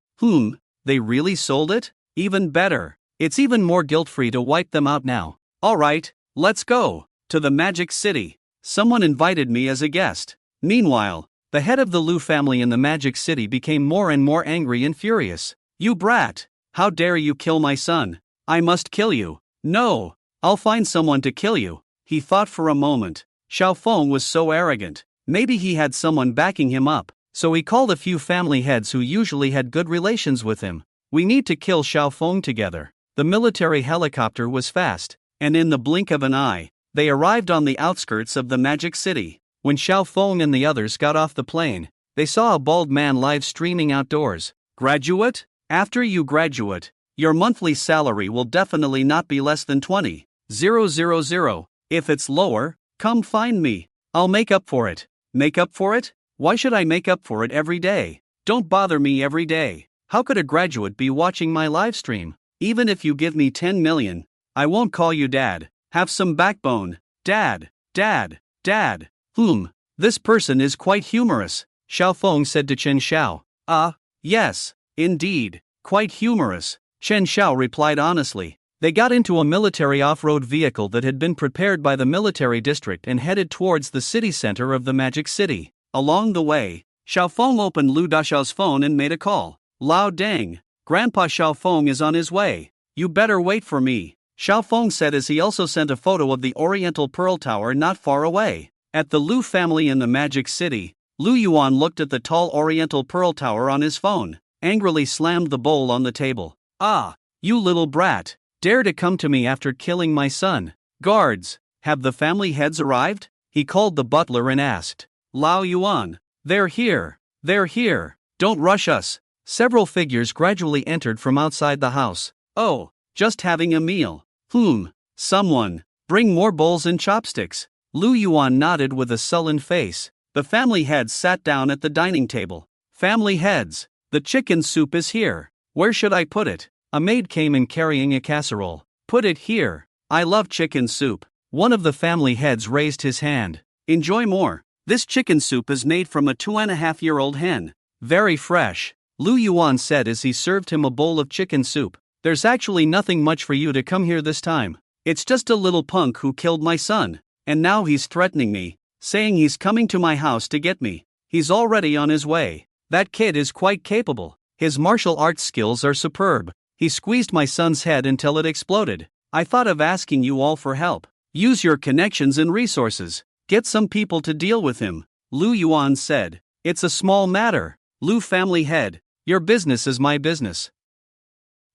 They really sold it? Even better. It's even more guilt-free to wipe them out now. Alright, let's go. To the Magic City. Someone invited me as a guest. Meanwhile, the head of the Lu family in the Magic City became more and more angry and furious. You brat! How dare you kill my son? I must kill you. No! I'll find someone to kill you. He thought for a moment. Xiaofeng was so arrogant. Maybe he had someone backing him up, so he called a few family heads who usually had good relations with him. We need to kill Xiaofeng together. The military helicopter was fast, and in the blink of an eye, they arrived on the outskirts of the Magic City. When Xiaofeng and the others got off the plane, they saw a bald man live streaming outdoors. Graduate? After you graduate, your monthly salary will definitely not be less than 20,000. If it's lower, come find me. I'll make up for it. Make up for it? Why should I make up for it every day? Don't bother me every day. How could a graduate be watching my live stream? Even if you give me 10 million, I won't call you dad. Have some backbone. Dad. This person is quite humorous, Xiaofeng said to Chen Xiao. Yes, indeed, quite humorous, Chen Xiao replied honestly. They got into a military off-road vehicle that had been prepared by the military district and headed towards the city center of the Magic City. Along the way, Xiaofeng opened Lu Dashao's phone and made a call. Lao Deng, Grandpa Xiaofeng is on his way. You better wait for me, Xiao Feng said as he also sent a photo of the Oriental Pearl Tower not far away. At the Lu family in the Magic City, Lu Yuan looked at the tall Oriental Pearl Tower on his phone, angrily slammed the bowl on the table. Ah, you little brat, dare to come to me after killing my son. Guards, have the family heads arrived? He called the butler and asked. Lao Yuan, they're here, don't rush us. Several figures gradually entered from outside the house. Oh, just having a meal. Someone, bring more bowls and chopsticks. Lu Yuan nodded with a sullen face. The family heads sat down at the dining table. Family heads, the chicken soup is here. Where should I put it? A maid came in carrying a casserole. Put it here. I love chicken soup. One of the family heads raised his hand. Enjoy more. This chicken soup is made from a 2.5-year-old hen. Very fresh, Lu Yuan said as he served him a bowl of chicken soup. There's actually nothing much for you to come here this time. It's just a little punk who killed my son. And now he's threatening me, saying he's coming to my house to get me. He's already on his way. That kid is quite capable. His martial arts skills are superb. He squeezed my son's head until it exploded. I thought of asking you all for help. Use your connections and resources. Get some people to deal with him, Lu Yuan said. It's a small matter. Lu family head, your business is my business.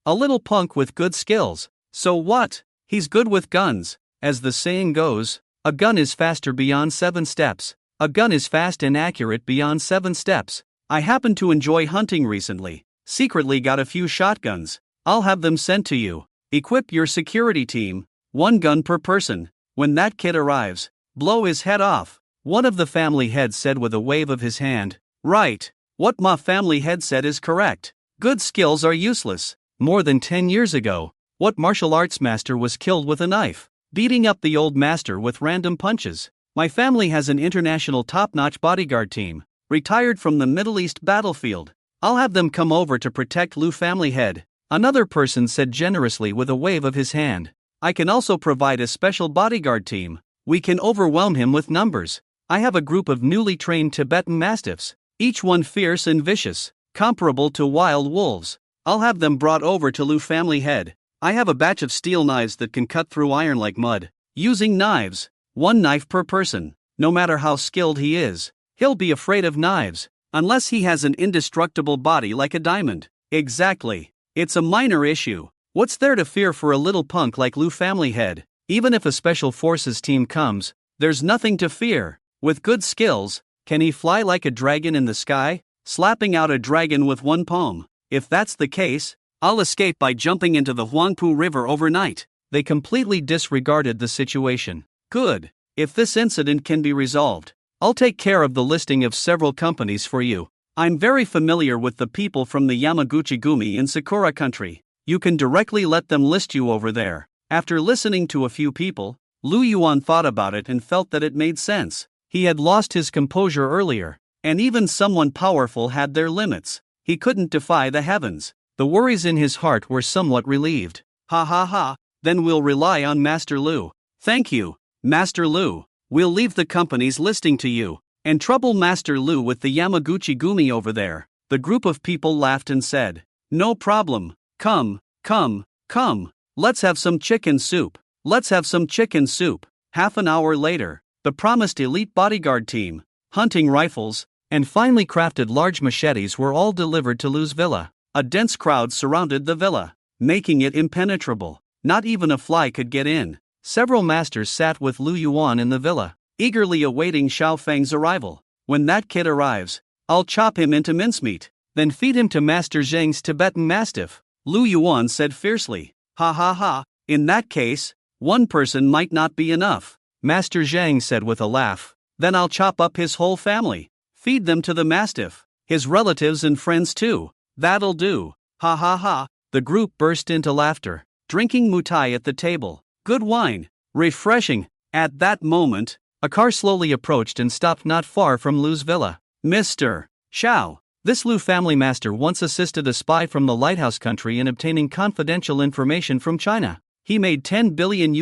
A little punk with good skills. So what? He's good with guns. As the saying goes, a gun is faster beyond 7 steps. A gun is fast and accurate beyond 7 steps. I happen to enjoy hunting recently. Secretly got a few shotguns. I'll have them sent to you. Equip your security team. 1 gun per person. When that kid arrives, blow his head off. One of the family heads said with a wave of his hand. Right. What my family head said is correct. Good skills are useless. More than 10 years ago, what martial arts master was killed with a knife? Beating up the old master with random punches. My family has an international top-notch bodyguard team, retired from the Middle East battlefield. I'll have them come over to protect Lu family head. Another person said generously with a wave of his hand. I can also provide a special bodyguard team. We can overwhelm him with numbers. I have a group of newly trained Tibetan mastiffs, each one fierce and vicious, comparable to wild wolves. I'll have them brought over to Lu family head. I have a batch of steel knives that can cut through iron like mud. Using knives, 1 knife per person. No matter how skilled he is, he'll be afraid of knives, unless he has an indestructible body like a diamond. Exactly. It's a minor issue. What's there to fear for a little punk like Lu family head? Even if a special forces team comes, there's nothing to fear. With good skills, can he fly like a dragon in the sky? Slapping out a dragon with 1 palm. If that's the case, I'll escape by jumping into the Huangpu River overnight. They completely disregarded the situation. Good. If this incident can be resolved, I'll take care of the listing of several companies for you. I'm very familiar with the people from the Yamaguchi-gumi in Sakura country. You can directly let them list you over there. After listening to a few people, Lu Yuan thought about it and felt that it made sense. He had lost his composure earlier, and even someone powerful had their limits. He couldn't defy the heavens. The worries in his heart were somewhat relieved. Ha ha ha, then we'll rely on Master Lu. Thank you, Master Lu. We'll leave the company's listing to you, and trouble Master Lu with the Yamaguchi-gumi over there. The group of people laughed and said, no problem. Come. Let's have some chicken soup. Half an hour later, the promised elite bodyguard team, hunting rifles, and finely crafted large machetes were all delivered to Lu's villa. A dense crowd surrounded the villa, making it impenetrable. Not even a fly could get in. Several masters sat with Lu Yuan in the villa, eagerly awaiting Xiao Feng's arrival. When that kid arrives, I'll chop him into mincemeat, then feed him to Master Zheng's Tibetan mastiff, Lu Yuan said fiercely. Ha ha ha, in that case, 1 person might not be enough, Master Zheng said with a laugh. Then I'll chop up his whole family, feed them to the mastiff, his relatives and friends too. That'll do. Ha ha ha. The group burst into laughter, drinking mutai at the table. Good wine. Refreshing. At that moment, a car slowly approached and stopped not far from Lu's villa. Mr. Xiao, this Lu family master once assisted a spy from the lighthouse country in obtaining confidential information from China. He made $10 billion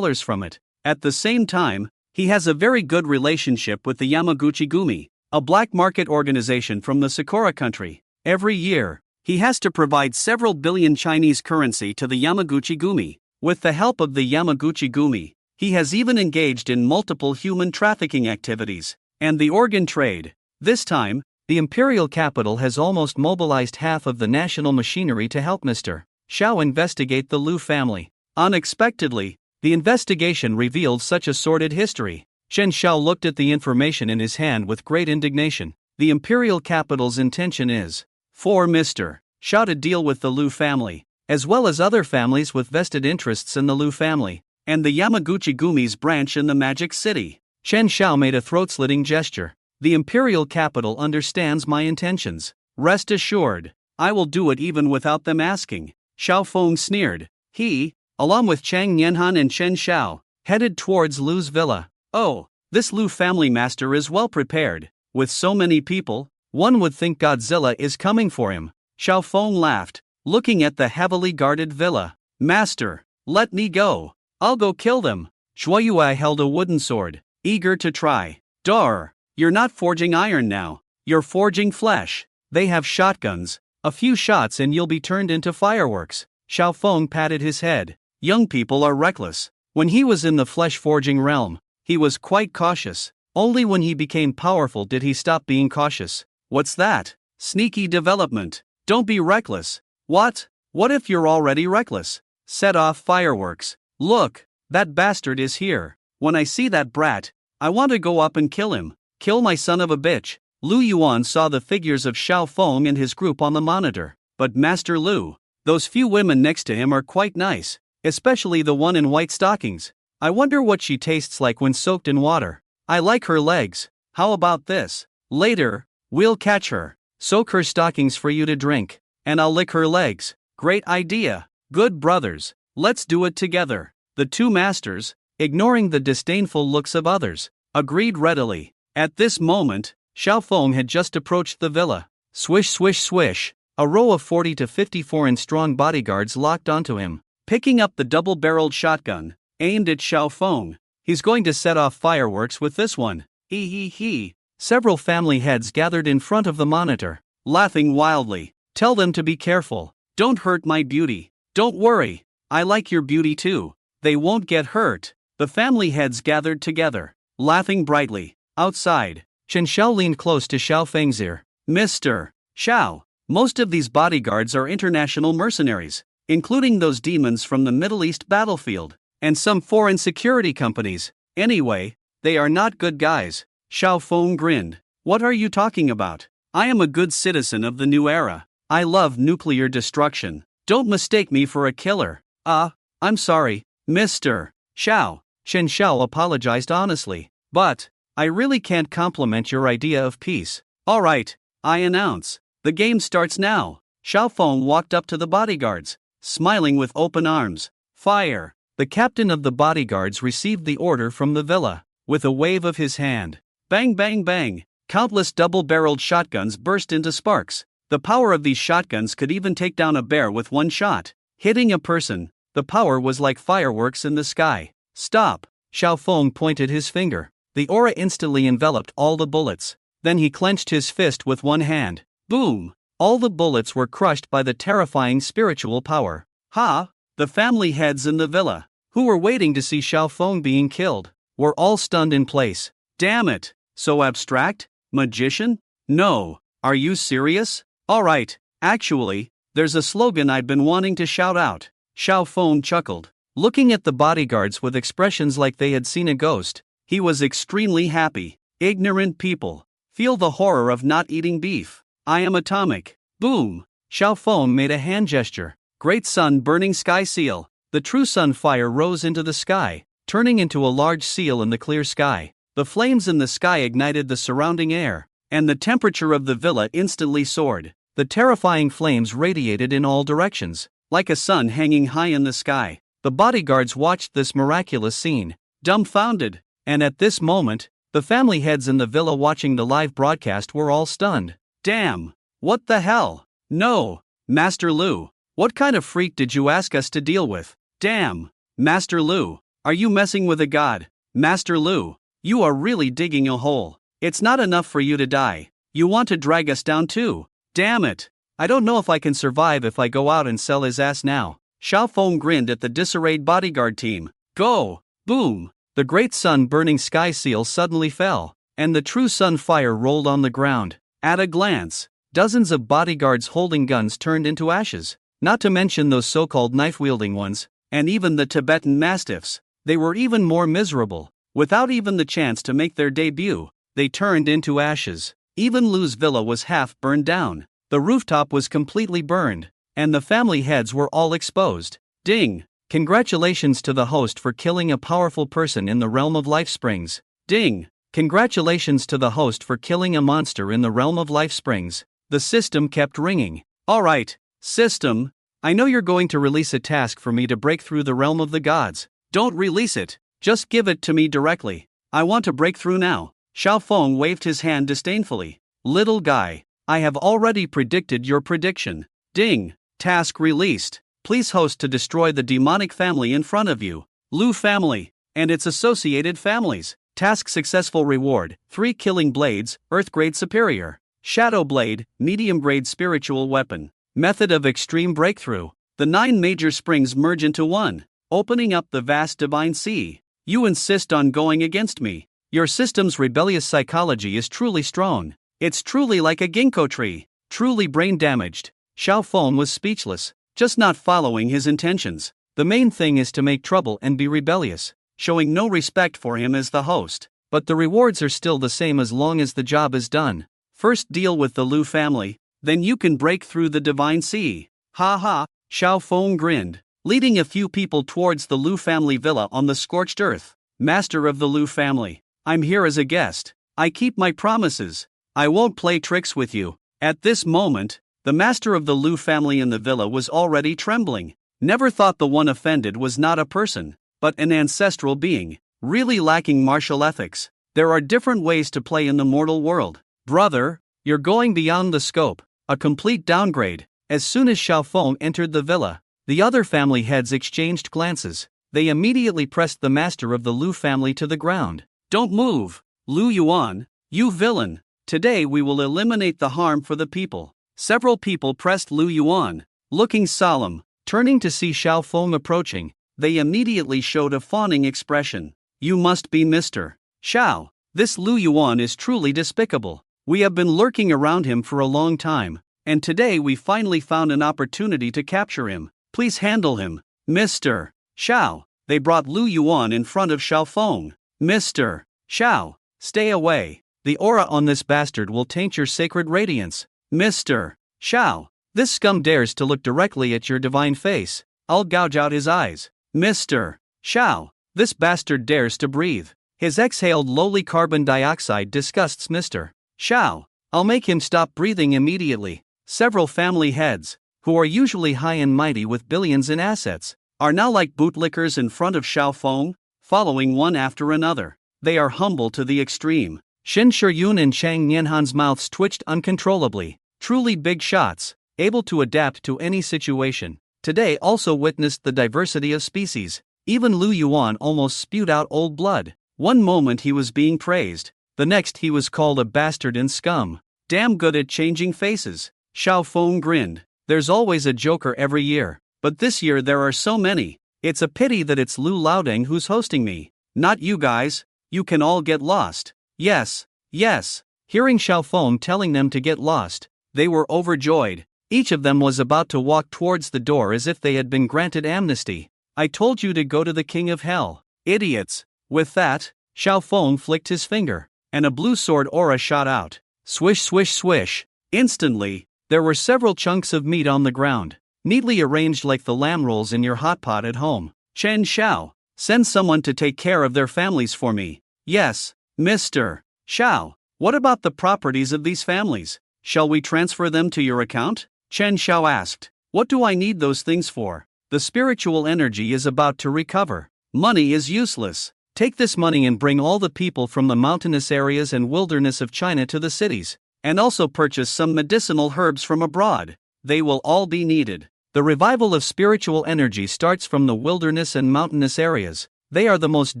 from it. At the same time, he has a very good relationship with the Yamaguchi-gumi, a black market organization from the Sakura country. Every year, he has to provide several billion Chinese currency to the Yamaguchi Gumi. With the help of the Yamaguchi Gumi, he has even engaged in multiple human trafficking activities and the organ trade. This time, the imperial capital has almost mobilized half of the national machinery to help Mr. Xiao investigate the Liu family. Unexpectedly, the investigation revealed such a sordid history. Chen Xiao looked at the information in his hand with great indignation. The imperial capital's intention is for Mr. Xiao to deal with the Liu family, as well as other families with vested interests in the Liu family, and the Yamaguchi Gumi's branch in the Magic City. Chen Xiao made a throat-slitting gesture. The imperial capital understands my intentions. Rest assured, I will do it even without them asking. Xiao Feng sneered. He, along with Chang Nianhan and Chen Xiao, headed towards Lu's villa. Oh, this Liu family master is well prepared. With so many people, one would think Godzilla is coming for him. Xiao Feng laughed, looking at the heavily guarded villa. Master, let me go. I'll go kill them. Shuo Yui held a wooden sword, eager to try. Dar, you're not forging iron now. You're forging flesh. They have shotguns. A few shots and you'll be turned into fireworks. Xiao Feng patted his head. Young people are reckless. When he was in the flesh-forging realm, he was quite cautious. Only when he became powerful did he stop being cautious. What's that? Sneaky development. Don't be reckless. What? What if you're already reckless? Set off fireworks. Look, that bastard is here. When I see that brat, I want to go up and kill him. Kill my son of a bitch. Lu Yuan saw the figures of Xiao Feng and his group on the monitor. But Master Lu, those few women next to him are quite nice, especially the one in white stockings. I wonder what she tastes like when soaked in water. I like her legs. How about this? Later, we'll catch her, soak her stockings for you to drink, and I'll lick her legs. Great idea. Good brothers, let's do it together. The two masters, ignoring the disdainful looks of others, agreed readily. At this moment, Xiao Feng had just approached the villa. Swish swish swish, a row of 40 to 50 foreign-strong bodyguards locked onto him. Picking up the double-barreled shotgun, aimed at Xiao Feng. He's going to set off fireworks with this one. He. Several family heads gathered in front of the monitor, laughing wildly. Tell them to be careful. Don't hurt my beauty. Don't worry, I like your beauty too. They won't get hurt. The family heads gathered together, laughing brightly. Outside, Chen Xiao leaned close to Xiao Feng's ear. Mr. Xiao, most of these bodyguards are international mercenaries, including those demons from the Middle East battlefield, and some foreign security companies. Anyway, they are not good guys. Xiao Feng grinned. What are you talking about? I am a good citizen of the new era. I love nuclear destruction. Don't mistake me for a killer. I'm sorry, Mr. Xiao. Chen Xiao apologized honestly. But I really can't compliment your idea of peace. Alright, I announce. The game starts now. Xiao Feng walked up to the bodyguards, smiling with open arms. Fire! The captain of the bodyguards received the order from the villa. With a wave of his hand. Bang bang bang! Countless double-barreled shotguns burst into sparks. The power of these shotguns could even take down a bear with one shot. Hitting a person, the power was like fireworks in the sky. Stop! Xiao Feng pointed his finger. The aura instantly enveloped all the bullets. Then he clenched his fist with one hand. Boom! All the bullets were crushed by the terrifying spiritual power. Ha! The family heads in the villa, who were waiting to see Xiao Feng being killed, were all stunned in place. Damn it! So abstract? Magician? No. Are you serious? Alright, actually, there's a slogan I've been wanting to shout out. Xiao Feng chuckled, looking at the bodyguards with expressions like they had seen a ghost. He was extremely happy. Ignorant people, feel the horror of not eating beef. I am atomic. Boom! Xiao Feng made a hand gesture. Great sun burning sky seal. The true sun fire rose into the sky, turning into a large seal in the clear sky. The flames in the sky ignited the surrounding air, and the temperature of the villa instantly soared. The terrifying flames radiated in all directions, like a sun hanging high in the sky. The bodyguards watched this miraculous scene, dumbfounded, and at this moment, the family heads in the villa watching the live broadcast were all stunned. Damn! What the hell? No! Master Lu, what kind of freak did you ask us to deal with? Damn! Master Lu, are you messing with a god? Master Lu, you are really digging a hole. It's not enough for you to die. You want to drag us down too? Damn it! I don't know if I can survive if I go out and sell his ass now. Xiao Feng grinned at the disarrayed bodyguard team. Go! Boom! The great sun-burning sky seal suddenly fell, and the true sun fire rolled on the ground. At a glance, dozens of bodyguards holding guns turned into ashes, not to mention those so-called knife-wielding ones, and even the Tibetan mastiffs. They were even more miserable. Without even the chance to make their debut, they turned into ashes. Even Lu's villa was half burned down. The rooftop was completely burned, and the family heads were all exposed. Ding! Congratulations to the host for killing a powerful person in the realm of life springs. Ding! Congratulations to the host for killing a monster in the realm of life springs. The system kept ringing. Alright, system, I know you're going to release a task for me to break through the realm of the gods. Don't release it, just give it to me directly. I want to break through now. Xiao Feng waved his hand disdainfully. Little guy, I have already predicted your prediction. Ding! Task released. Please host to destroy the demonic family in front of you. Lu family, and its associated families. Task successful reward, 3 killing blades, Earth grade superior. Shadow blade, medium grade spiritual weapon. Method of extreme breakthrough. The 9 major springs merge into one, opening up the vast divine sea. You insist on going against me. Your system's rebellious psychology is truly strong. It's truly like a ginkgo tree, truly brain damaged. Xiao Feng was speechless, just not following his intentions. The main thing is to make trouble and be rebellious, showing no respect for him as the host. But the rewards are still the same as long as the job is done. First deal with the Lu family, then you can break through the divine sea. Ha ha, Xiao Feng grinned, leading a few people towards the Lu family villa on the scorched earth. Master of the Lu family, I'm here as a guest. I keep my promises. I won't play tricks with you. At this moment, the master of the Lu family in the villa was already trembling. Never thought the one offended was not a person, but an ancestral being, really lacking martial ethics. There are different ways to play in the mortal world. Brother, you're going beyond the scope, a complete downgrade. As soon as Xiao Feng entered the villa, the other family heads exchanged glances. They immediately pressed the master of the Lu family to the ground. Don't move, Lu Yuan, you villain. Today we will eliminate the harm for the people. Several people pressed Lu Yuan, looking solemn. Turning to see Xiao Feng approaching, they immediately showed a fawning expression. You must be Mr. Xiao. This Lu Yuan is truly despicable. We have been lurking around him for a long time, and today we finally found an opportunity to capture him. Please handle him, Mr. Xiao. They brought Lu Yuan in front of Xiao Feng. Mr. Xiao, stay away. The aura on this bastard will taint your sacred radiance. Mr. Xiao, this scum dares to look directly at your divine face. I'll gouge out his eyes. Mr. Xiao, this bastard dares to breathe. His exhaled lowly carbon dioxide disgusts Mr. Xiao. I'll make him stop breathing immediately. Several family heads, who are usually high and mighty with billions in assets, are now like bootlickers in front of Xiao Feng, following one after another. They are humble to the extreme. Shen Shiyun and Chang Nianhan's mouths twitched uncontrollably. Truly big shots, able to adapt to any situation. Today also witnessed the diversity of species. Even Lu Yuan almost spewed out old blood. One moment he was being praised, the next he was called a bastard and scum. Damn good at changing faces. Xiao Feng grinned. There's always a joker every year, but this year there are so many. It's a pity that it's Lu Laodeng who's hosting me. Not you guys. You can all get lost. Yes, yes. Hearing Xiao Feng telling them to get lost, they were overjoyed. Each of them was about to walk towards the door as if they had been granted amnesty. I told you to go to the king of hell. Idiots. With that, Xiao Feng flicked his finger, and a blue sword aura shot out. Swish swish swish. Instantly, there were several chunks of meat on the ground, neatly arranged like the lamb rolls in your hot pot at home. Chen Xiao, send someone to take care of their families for me. Yes, Mr. Xiao. What about the properties of these families? Shall we transfer them to your account? Chen Xiao asked. What do I need those things for? The spiritual energy is about to recover. Money is useless. Take this money and bring all the people from the mountainous areas and wilderness of China to the cities, and also purchase some medicinal herbs from abroad. They will all be needed. The revival of spiritual energy starts from the wilderness and mountainous areas. They are the most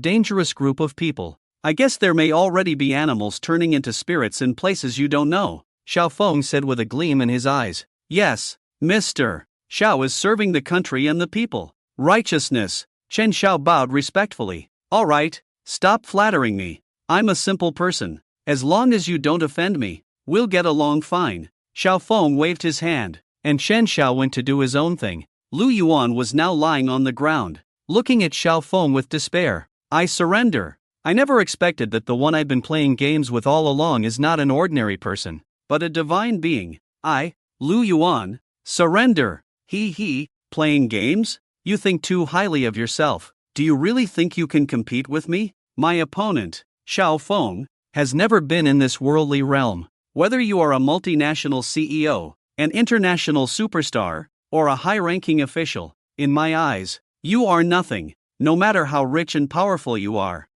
dangerous group of people. I guess there may already be animals turning into spirits in places you don't know, Xiao Feng said with a gleam in his eyes. Yes, Mr. Xiao is serving the country and the people. Righteousness. Chen Xiao bowed respectfully. All right, stop flattering me. I'm a simple person. As long as you don't offend me, we'll get along fine. Xiao Feng waved his hand, and Chen Xiao went to do his own thing. Lu Yuan was now lying on the ground, looking at Xiao Feng with despair. I surrender. I never expected that the one I've been playing games with all along is not an ordinary person, but a divine being. I, Lu Yuan, surrender. Playing games? You think too highly of yourself. Do you really think you can compete with me? My opponent, Xiao Feng, has never been in this worldly realm. Whether you are a multinational CEO, an international superstar, or a high-ranking official, in my eyes, you are nothing. No matter how rich and powerful you are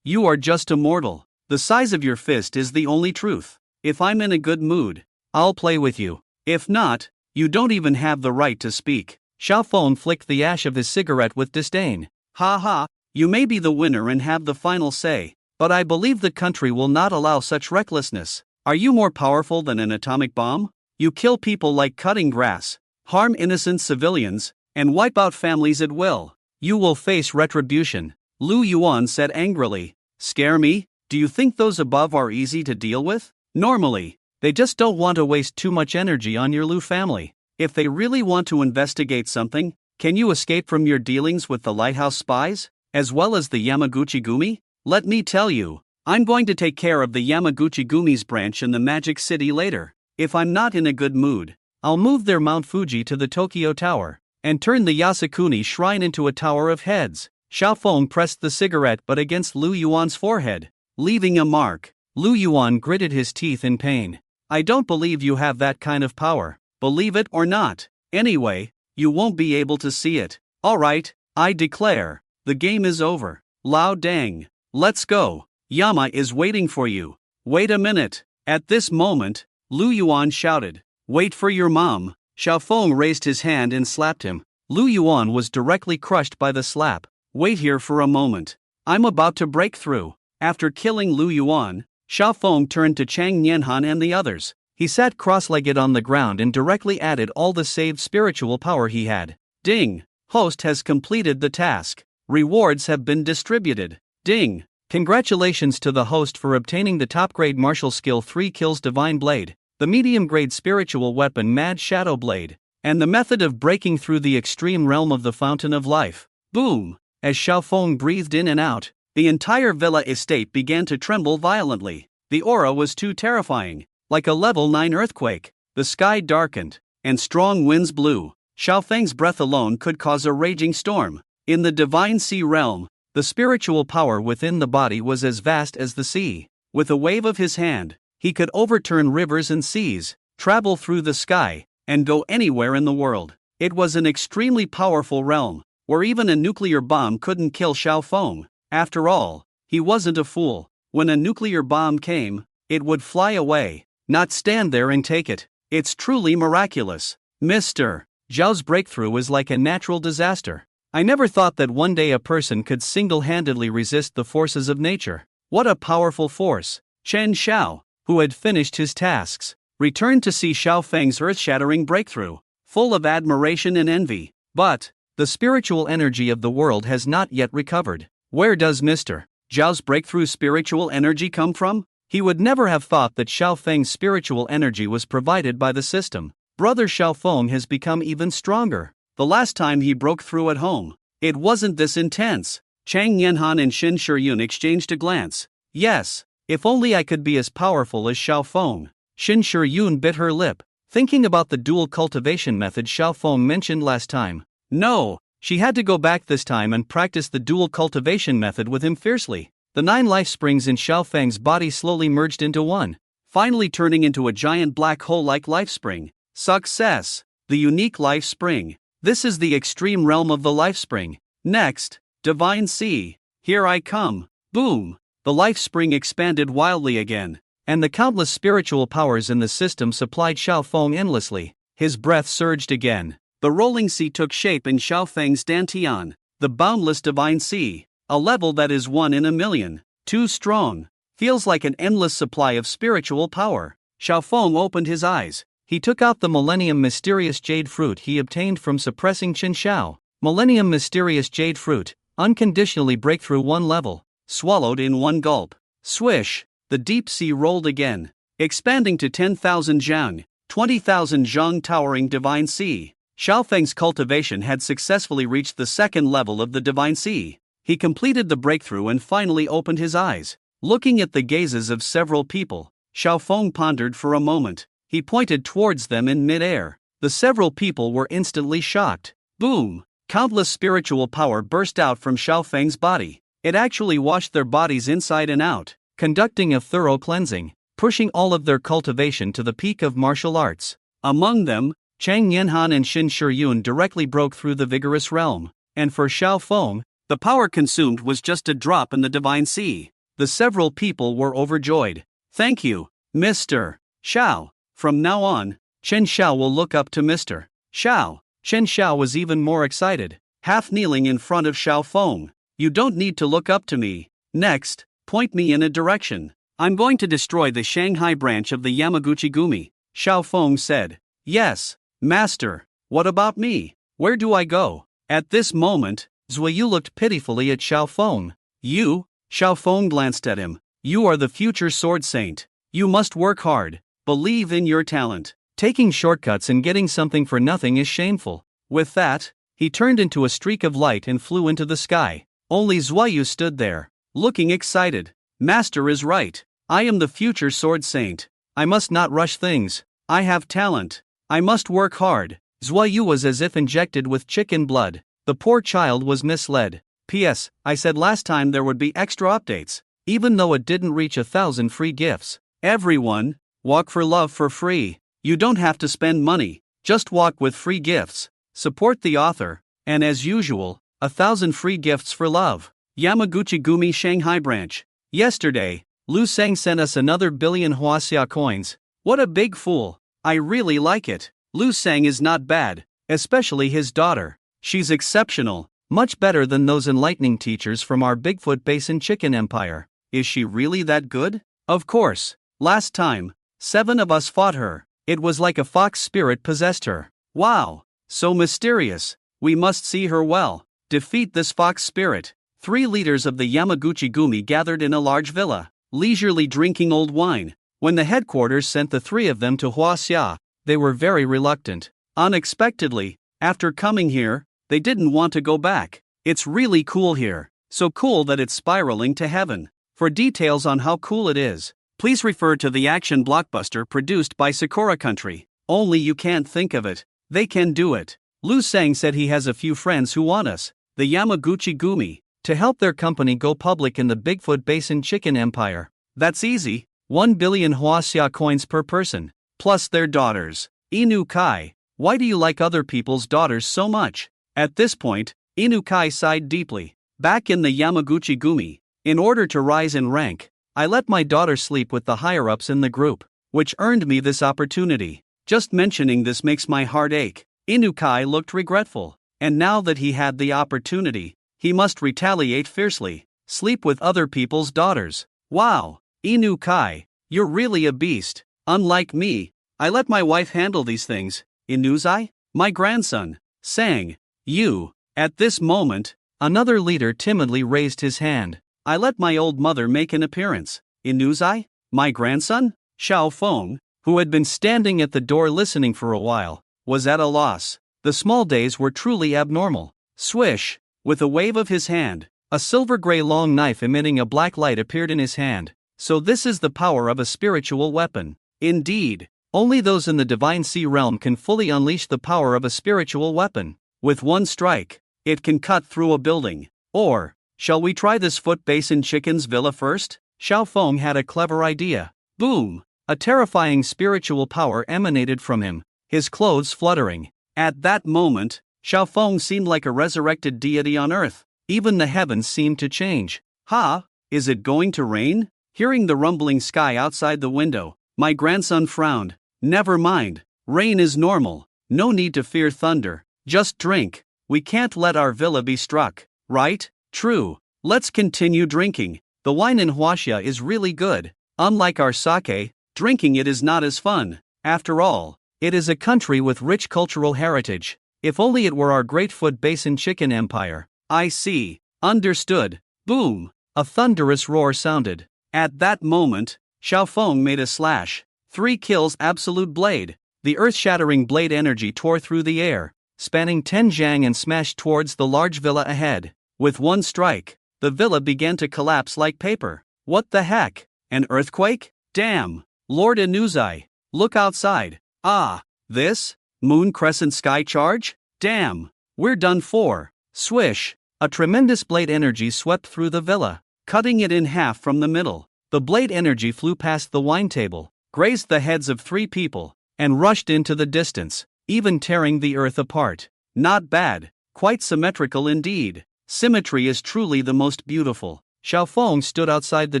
just a mortal. The size of your fist is the only truth. If I'm in a good mood, I'll play with you. If not, you don't even have the right to speak. Xiao Feng flicked the ash of his cigarette with disdain. Ha ha, you may be the winner and have the final say, but I believe the country will not allow such recklessness. Are you more powerful than an atomic bomb? You kill people like cutting grass, harm innocent civilians, and wipe out families at will. You will face retribution, Lu Yuan said angrily. Scare me? Do you think those above are easy to deal with? Normally, they just don't want to waste too much energy on your Lu family. If they really want to investigate something, can you escape from your dealings with the lighthouse spies, as well as the Yamaguchi Gumi? Let me tell you, I'm going to take care of the Yamaguchi Gumi's branch in the Magic City later. If I'm not in a good mood, I'll move their Mount Fuji to the Tokyo Tower, and turn the Yasukuni Shrine into a tower of heads. Xiao Feng pressed the cigarette butt against Lu Yuan's forehead, leaving a mark. Lu Yuan gritted his teeth in pain. I don't believe you have that kind of power. Believe it or not. Anyway, you won't be able to see it. Alright, I declare, the game is over. Lao Dang, let's go. Yama is waiting for you. Wait a minute. At this moment, Lu Yuan shouted, wait for your mom. Xiao Feng raised his hand and slapped him. Lu Yuan was directly crushed by the slap. Wait here for a moment. I'm about to break through. After killing Lu Yuan, Xiao Feng turned to Chang Nianhan and the others. He sat cross-legged on the ground and directly added all the saved spiritual power he had. Ding! Host has completed the task. Rewards have been distributed. Ding! Congratulations to the host for obtaining the top-grade martial skill 3 kills Divine Blade, the medium-grade spiritual weapon Mad Shadow Blade, and the method of breaking through the extreme realm of the Fountain of Life. Boom! As Xiao Feng breathed in and out, the entire villa estate began to tremble violently. The aura was too terrifying. Like a level 9 earthquake, the sky darkened, and strong winds blew. Xiao Feng's breath alone could cause a raging storm. In the divine sea realm, the spiritual power within the body was as vast as the sea. With a wave of his hand, he could overturn rivers and seas, travel through the sky, and go anywhere in the world. It was an extremely powerful realm, where even a nuclear bomb couldn't kill Xiao Feng. After all, he wasn't a fool. When a nuclear bomb came, it would fly away, not stand there and take it. It's truly miraculous. Mr. Zhao's breakthrough is like a natural disaster. I never thought that one day a person could single-handedly resist the forces of nature. What a powerful force. Chen Xiao, who had finished his tasks, returned to see Xiao Feng's earth-shattering breakthrough, full of admiration and envy. But the spiritual energy of the world has not yet recovered. Where does Mr. Zhao's breakthrough spiritual energy come from? He would never have thought that Xiao Feng's spiritual energy was provided by the system. Brother Xiao Feng has become even stronger. The last time he broke through at home, it wasn't this intense. Chang Yanhan and Shin Shiyun exchanged a glance. Yes, if only I could be as powerful as Xiao Feng. Shin Shiyun bit her lip, thinking about the dual cultivation method Xiao Feng mentioned last time. No, she had to go back this time and practice the dual cultivation method with him fiercely. The 9 life springs in Xiao Feng's body slowly merged into one, finally turning into a giant black hole-like life spring. Success! The unique life spring. This is the extreme realm of the life spring. Next, Divine Sea. Here I come. Boom! The life spring expanded wildly again, and the countless spiritual powers in the system supplied Xiao Feng endlessly. His breath surged again. The rolling sea took shape in Xiao Feng's Dantian, the boundless Divine Sea. A level that is 1 in a million. Too strong. Feels like an endless supply of spiritual power. Xiao Feng opened his eyes. He took out the Millennium Mysterious Jade Fruit he obtained from suppressing Qin Shao. Millennium Mysterious Jade Fruit, unconditionally breakthrough 1 level, swallowed in 1 gulp. Swish, the deep sea rolled again, expanding to 10,000 zhang, 20,000 zhang towering divine sea. Xiaofeng's cultivation had successfully reached the 2nd level of the divine sea. He completed the breakthrough and finally opened his eyes. Looking at the gazes of several people, Xiaofeng pondered for a moment. He pointed towards them in mid-air. The several people were instantly shocked. Boom! Countless spiritual power burst out from Xiaofeng's body. It actually washed their bodies inside and out, conducting a thorough cleansing, pushing all of their cultivation to the peak of martial arts. Among them, Chang Yanhan and Xin Shiyun directly broke through the vigorous realm, and for Xiaofeng, the power consumed was just a drop in the divine sea. The several people were overjoyed. Thank you, Mr. Xiao. From now on, Chen Xiao will look up to Mr. Xiao. Chen Xiao was even more excited, half kneeling in front of Xiaofeng. You don't need to look up to me. Next, point me in a direction. I'm going to destroy the Shanghai branch of the Yamaguchi Gumi, Xiaofeng said. Yes, master. What about me? Where do I go? At this moment, Zuiyu looked pitifully at Xiaofeng. You? Xiaofeng glanced at him. You are the future sword saint. You must work hard. Believe in your talent. Taking shortcuts and getting something for nothing is shameful. With that, he turned into a streak of light and flew into the sky. Only Zuiyu stood there, looking excited. Master is right. I am the future sword saint. I must not rush things. I have talent. I must work hard. Zuiyu was as if injected with chicken blood. The poor child was misled. P.S. I said last time there would be extra updates, even though it didn't reach 1,000 free gifts. Everyone, walk for love for free. You don't have to spend money, just walk with free gifts. Support the author, and as usual, 1,000 free gifts for love. Yamaguchi Gumi Shanghai branch. Yesterday, Lu Seng sent us another billion Huaxia coins. What a big fool. I really like it. Lu Seng is not bad, especially his daughter. She's exceptional, much better than those enlightening teachers from our Bigfoot Basin Chicken Empire. Is she really that good? Of course. Last time, 7 of us fought her. It was like a fox spirit possessed her. Wow, so mysterious. We must see her well. Defeat this fox spirit. 3 leaders of the Yamaguchi Gumi gathered in a large villa, leisurely drinking old wine. When the headquarters sent the 3 of them to Huaxia, they were very reluctant. Unexpectedly, after coming here, they didn't want to go back. It's really cool here. So cool that it's spiraling to heaven. For details on how cool it is, please refer to the action blockbuster produced by Sakura Country. Only you can't think of it. They can do it. Lu Seng said he has a few friends who want us, the Yamaguchi Gumi, to help their company go public in the Bigfoot Basin Chicken Empire. That's easy. 1 billion Huaxia coins per person, plus their daughters. Inu Kai, why do you like other people's daughters so much? At this point, Inu Kai sighed deeply. Back in the Yamaguchi Gumi, in order to rise in rank, I let my daughter sleep with the higher-ups in the group, which earned me this opportunity. Just mentioning this makes my heart ache. Inu Kai looked regretful, and now that he had the opportunity, he must retaliate fiercely, sleep with other people's daughters. Wow, Inu Kai, you're really a beast. Unlike me, I let my wife handle these things. Inuzai, my grandson, sang. You. At this moment, another leader timidly raised his hand. I let my old mother make an appearance. Inuzai, my grandson? Xiaofeng, who had been standing at the door listening for a while, was at a loss. The small days were truly abnormal. Swish! With a wave of his hand, a silver-gray long knife emitting a black light appeared in his hand. So this is the power of a spiritual weapon. Indeed, only those in the Divine Sea realm can fully unleash the power of a spiritual weapon. With one strike, it can cut through a building. Or, shall we try this Foot Basin Chicken's villa first? Xiaofeng had a clever idea. Boom! A terrifying spiritual power emanated from him, his clothes fluttering. At that moment, Xiaofeng seemed like a resurrected deity on earth. Even the heavens seemed to change. Ha! Is it going to rain? Hearing the rumbling sky outside the window, my grandson frowned. Never mind. Rain is normal. No need to fear thunder. Just drink. We can't let our villa be struck, right? True. Let's continue drinking. The wine in Huaxia is really good. Unlike our sake, drinking it is not as fun. After all, It is a country with rich cultural heritage. If only it were our Great Foot Basin Chicken Empire. I see. Understood. Boom! A thunderous roar sounded. At that moment, Xiaofeng made a slash. 3 kills absolute blade. The earth-shattering blade energy tore through the air, spanning Tenjiang and smashed towards the large villa ahead. With one strike, the villa began to collapse like paper. What the heck? An earthquake? Damn! Lord Inuzai, look outside. Ah, this? Moon Crescent Sky Charge? Damn! We're done for. Swish! A tremendous blade energy swept through the villa, cutting it in half from the middle. The blade energy flew past the wine table, grazed the heads of 3 people, and rushed into the distance, even tearing the earth apart. Not bad, quite symmetrical indeed. Symmetry is truly the most beautiful. Xiaofeng stood outside the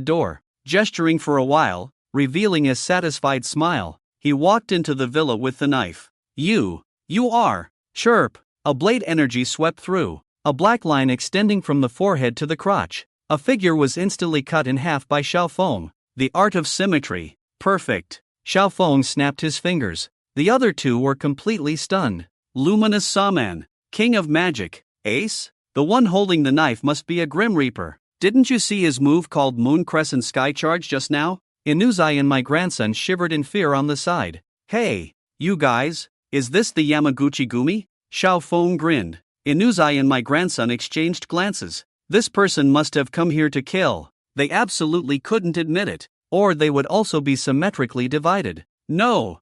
door, gesturing for a while, revealing a satisfied smile. He walked into the villa with the knife. You are. Chirp! A blade energy swept through, a black line extending from the forehead to the crotch. A figure was instantly cut in half by Xiaofeng. The art of symmetry. Perfect. Xiaofeng snapped his fingers. The other 2 were completely stunned. Luminous Sawman, King of Magic, Ace? The one holding the knife must be a Grim Reaper. Didn't you see his move called Moon Crescent Sky Charge just now? Inuzai and my grandson shivered in fear on the side. Hey, you guys, is this the Yamaguchi Gumi? Xiaofeng grinned. Inuzai and my grandson exchanged glances. This person must have come here to kill. They absolutely couldn't admit it, or they would also be symmetrically divided. No,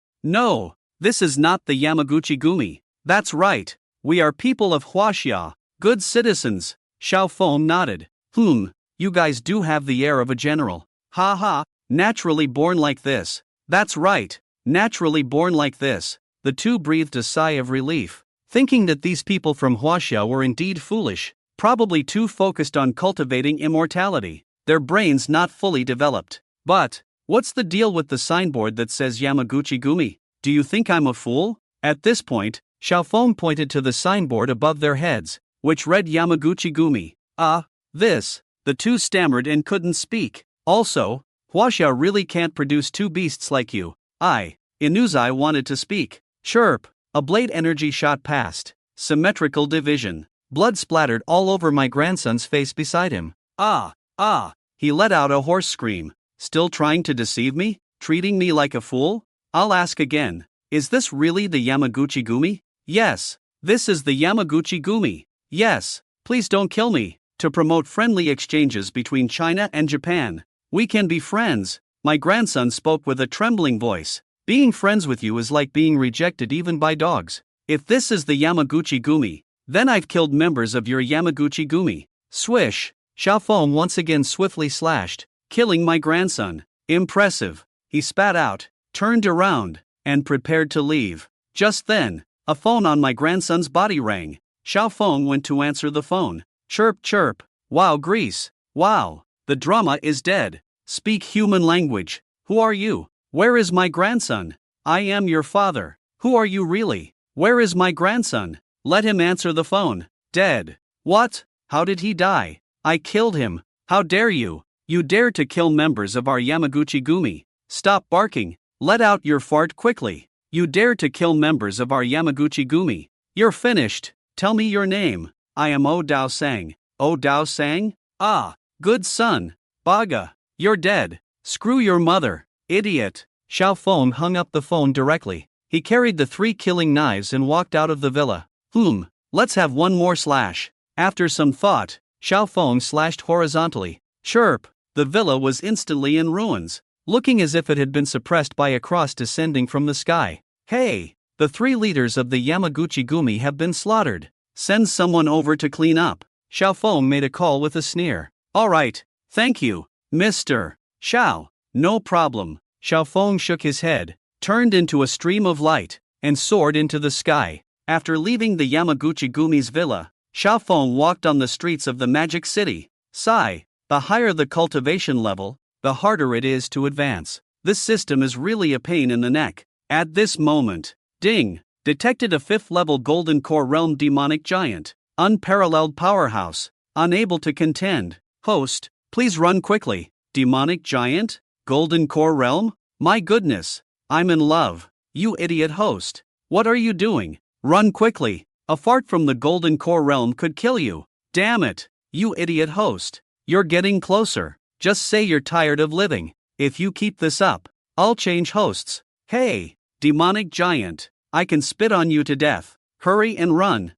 this is not the Yamaguchi Gumi. That's right. We are people of Huaxia, good citizens. Xiaofeng nodded. You guys do have the air of a general. Ha ha, naturally born like this. That's right, naturally born like this. The 2 breathed a sigh of relief, thinking that these people from Huaxia were indeed foolish, probably too focused on cultivating immortality, their brains not fully developed. But, what's the deal with the signboard that says Yamaguchi Gumi? Do you think I'm a fool? At this point, Xiaofeng pointed to the signboard above their heads, which read Yamaguchi Gumi. This. The 2 stammered and couldn't speak. Also, Huaxia really can't produce 2 beasts like you. Inuzai wanted to speak. Chirp! A blade energy shot past. Symmetrical division. Blood splattered all over my grandson's face beside him. He let out a hoarse scream. Still trying to deceive me? Treating me like a fool? I'll ask again. Is this really the Yamaguchi Gumi? Yes. This is the Yamaguchi Gumi. Yes. Please don't kill me. To promote friendly exchanges between China and Japan. We can be friends. My grandson spoke with a trembling voice. Being friends with you is like being rejected even by dogs. If this is the Yamaguchi Gumi, then I've killed members of your Yamaguchi Gumi. Swish! Xiaofeng once again swiftly slashed, killing my grandson. Impressive. He spat out, turned around, and prepared to leave. Just then, a phone on my grandson's body rang. Xiaofeng went to answer the phone. Chirp chirp. Wow Greece. Wow. The drama is dead. Speak human language. Who are you? Where is my grandson? I am your father. Who are you really? Where is my grandson? Let him answer the phone. Dead. What? How did he die? I killed him. How dare you? You dare to kill members of our Yamaguchi Gumi. Stop barking. Let out your fart quickly. You dare to kill members of our Yamaguchi Gumi. You're finished. Tell me your name. I am O Dao Sang. O Dao Sang? Good son. Baga. You're dead. Screw your mother. Idiot. Xiaofeng hung up the phone directly. He carried the 3 killing knives and walked out of the villa. Let's have one more slash. After some thought, Xiaofeng slashed horizontally. Chirp! The villa was instantly in ruins, looking as if it had been suppressed by a cross descending from the sky. Hey! The 3 leaders of the Yamaguchi Gumi have been slaughtered. Send someone over to clean up. Xiaofeng made a call with a sneer. Alright, thank you, Mr. Xiao. No problem. Xiaofeng shook his head, turned into a stream of light, and soared into the sky. After leaving the Yamaguchi Gumi's villa, Xiaofeng walked on the streets of the Magic City. Sigh. The higher the cultivation level, the harder it is to advance. This system is really a pain in the neck. At this moment, ding! Detected a 5th level Golden Core Realm demonic giant. Unparalleled powerhouse. Unable to contend. Host, please run quickly. Demonic giant? Golden Core Realm? My goodness. I'm in love. You idiot host. What are you doing? Run quickly. A fart from the Golden Core realm could kill you. Damn it. You idiot host. You're getting closer. Just say you're tired of living. If you keep this up, I'll change hosts. Hey, demonic giant. I can spit on you to death. Hurry and run.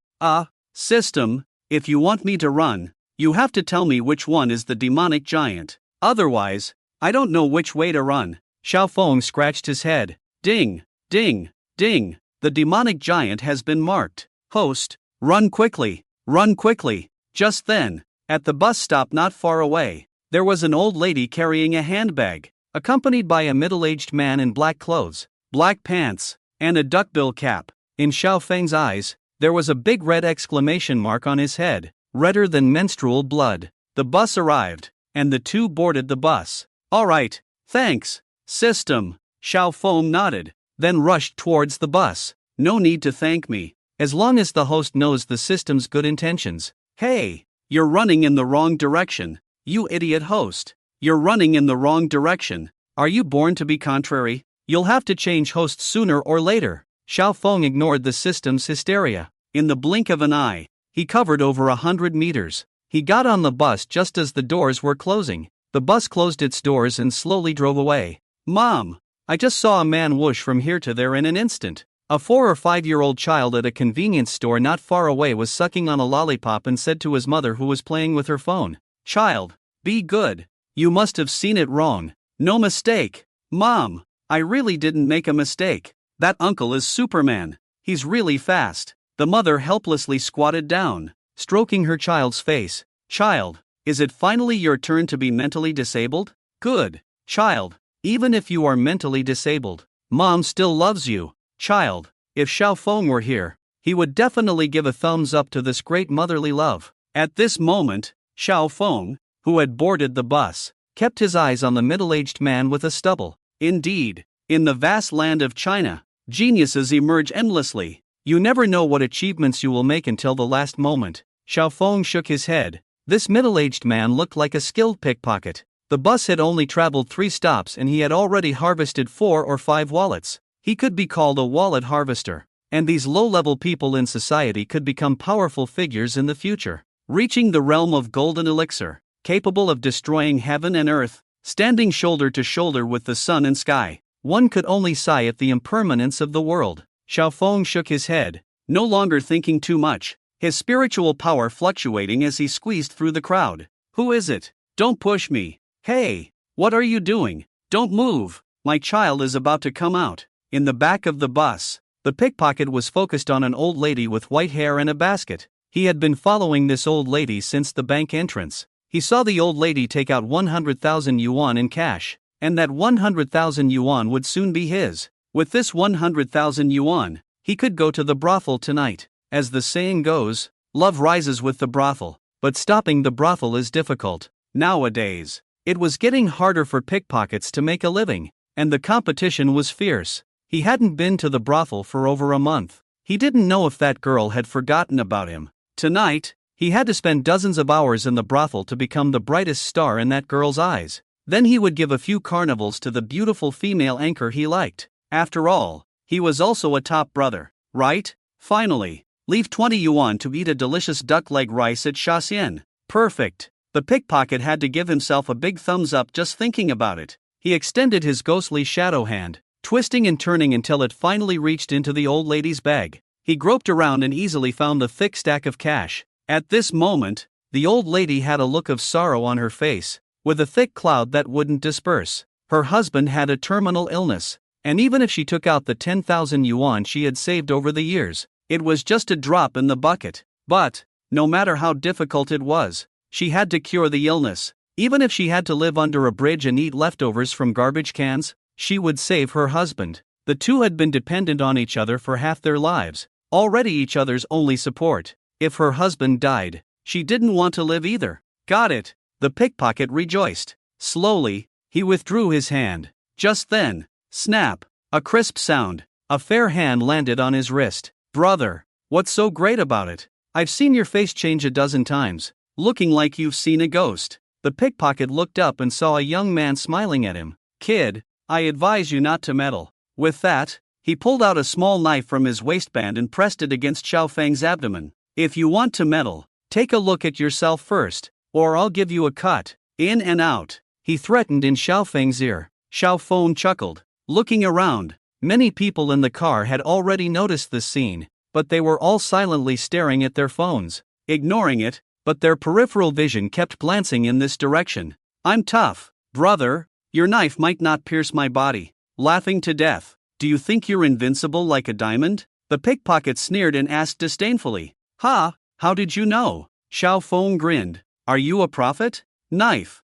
System, if you want me to run, you have to tell me which one is the demonic giant. Otherwise, I don't know which way to run. Xiaofeng scratched his head. Ding, ding, ding. The demonic giant has been marked. Host, run quickly, run quickly. Just then, at the bus stop not far away, there was an old lady carrying a handbag, accompanied by a middle-aged man in black clothes, black pants, and a duckbill cap. In Xiaofeng's eyes, there was a big red exclamation mark on his head, redder than menstrual blood. The bus arrived, and the two boarded the bus. All right, thanks, system. Xiaofeng nodded, then rushed towards the bus. No need to thank me, as long as the host knows the system's good intentions. Hey, you're running in the wrong direction. You idiot host. You're running in the wrong direction. Are you born to be contrary? You'll have to change hosts sooner or later. Xiaofeng ignored the system's hysteria. In the blink of an eye, he covered over 100 meters. He got on the bus just as the doors were closing. The bus closed its doors and slowly drove away. Mom, I just saw a man whoosh from here to there in an instant. A 4 or 5-year-old child at a convenience store not far away was sucking on a lollipop and said to his mother, who was playing with her phone, "Child, be good. You must have seen it wrong. No mistake." Mom, I really didn't make a mistake. That uncle is Superman. He's really fast. The mother helplessly squatted down, stroking her child's face. Child, is it finally your turn to be mentally disabled? Good. Child, even if you are mentally disabled, Mom still loves you. Child, if Xiaofeng were here, he would definitely give a thumbs up to this great motherly love. At this moment, Xiaofeng, who had boarded the bus, kept his eyes on the middle-aged man with a stubble. Indeed, in the vast land of China, geniuses emerge endlessly. You never know what achievements you will make until the last moment. Xiaofeng shook his head. This middle-aged man looked like a skilled pickpocket. The bus had only traveled 3 stops and he had already harvested 4 or 5 wallets. He could be called a wallet harvester. And these low-level people in society could become powerful figures in the future, reaching the realm of golden elixir, capable of destroying heaven and earth, standing shoulder to shoulder with the sun and sky. One could only sigh at the impermanence of the world. Xiaofeng shook his head, no longer thinking too much, his spiritual power fluctuating as he squeezed through the crowd. Who is it? Don't push me. Hey, what are you doing? Don't move. My child is about to come out. In the back of the bus, the pickpocket was focused on an old lady with white hair and a basket. He had been following this old lady since the bank entrance. He saw the old lady take out 100,000 yuan in cash, and that 100,000 yuan would soon be his. With this 100,000 yuan, he could go to the brothel tonight. As the saying goes, love rises with the brothel, but stopping the brothel is difficult. Nowadays, it was getting harder for pickpockets to make a living, and the competition was fierce. He hadn't been to the brothel for over a month. He didn't know if that girl had forgotten about him. Tonight, he had to spend dozens of hours in the brothel to become the brightest star in that girl's eyes. Then he would give a few carnivals to the beautiful female anchor he liked. After all, he was also a top brother, right? Finally, leave 20 yuan to eat a delicious duck leg rice at Shaxian. Perfect. The pickpocket had to give himself a big thumbs up just thinking about it. He extended his ghostly shadow hand, twisting and turning until it finally reached into the old lady's bag. He groped around and easily found the thick stack of cash. At this moment, the old lady had a look of sorrow on her face, with a thick cloud that wouldn't disperse. Her husband had a terminal illness, and even if she took out the 10,000 yuan she had saved over the years, it was just a drop in the bucket. But, no matter how difficult it was, she had to cure the illness. Even if she had to live under a bridge and eat leftovers from garbage cans, she would save her husband. The two had been dependent on each other for half their lives, already each other's only support. If her husband died, she didn't want to live either. Got it, the pickpocket rejoiced. Slowly, he withdrew his hand. Just then, snap, a crisp sound, a fair hand landed on his wrist. Brother, what's so great about it? I've seen your face change a dozen times, looking like you've seen a ghost. The pickpocket looked up and saw a young man smiling at him. Kid, I advise you not to meddle. With that, He pulled out a small knife from his waistband and pressed it against Xiao Feng's abdomen. If you want to meddle, take a look at yourself first, or I'll give you a cut. In and out, he threatened in Xiao Feng's ear. Xiao Feng chuckled, looking around. Many people in the car had already noticed this scene, but they were all silently staring at their phones, ignoring it, but their peripheral vision kept glancing in this direction. I'm tough, brother. Your knife might not pierce my body. Laughing to death. Do you think you're invincible like a diamond? The pickpocket sneered and asked disdainfully. Ha, how did you know? Xiao Feng grinned. Are you a prophet? Knife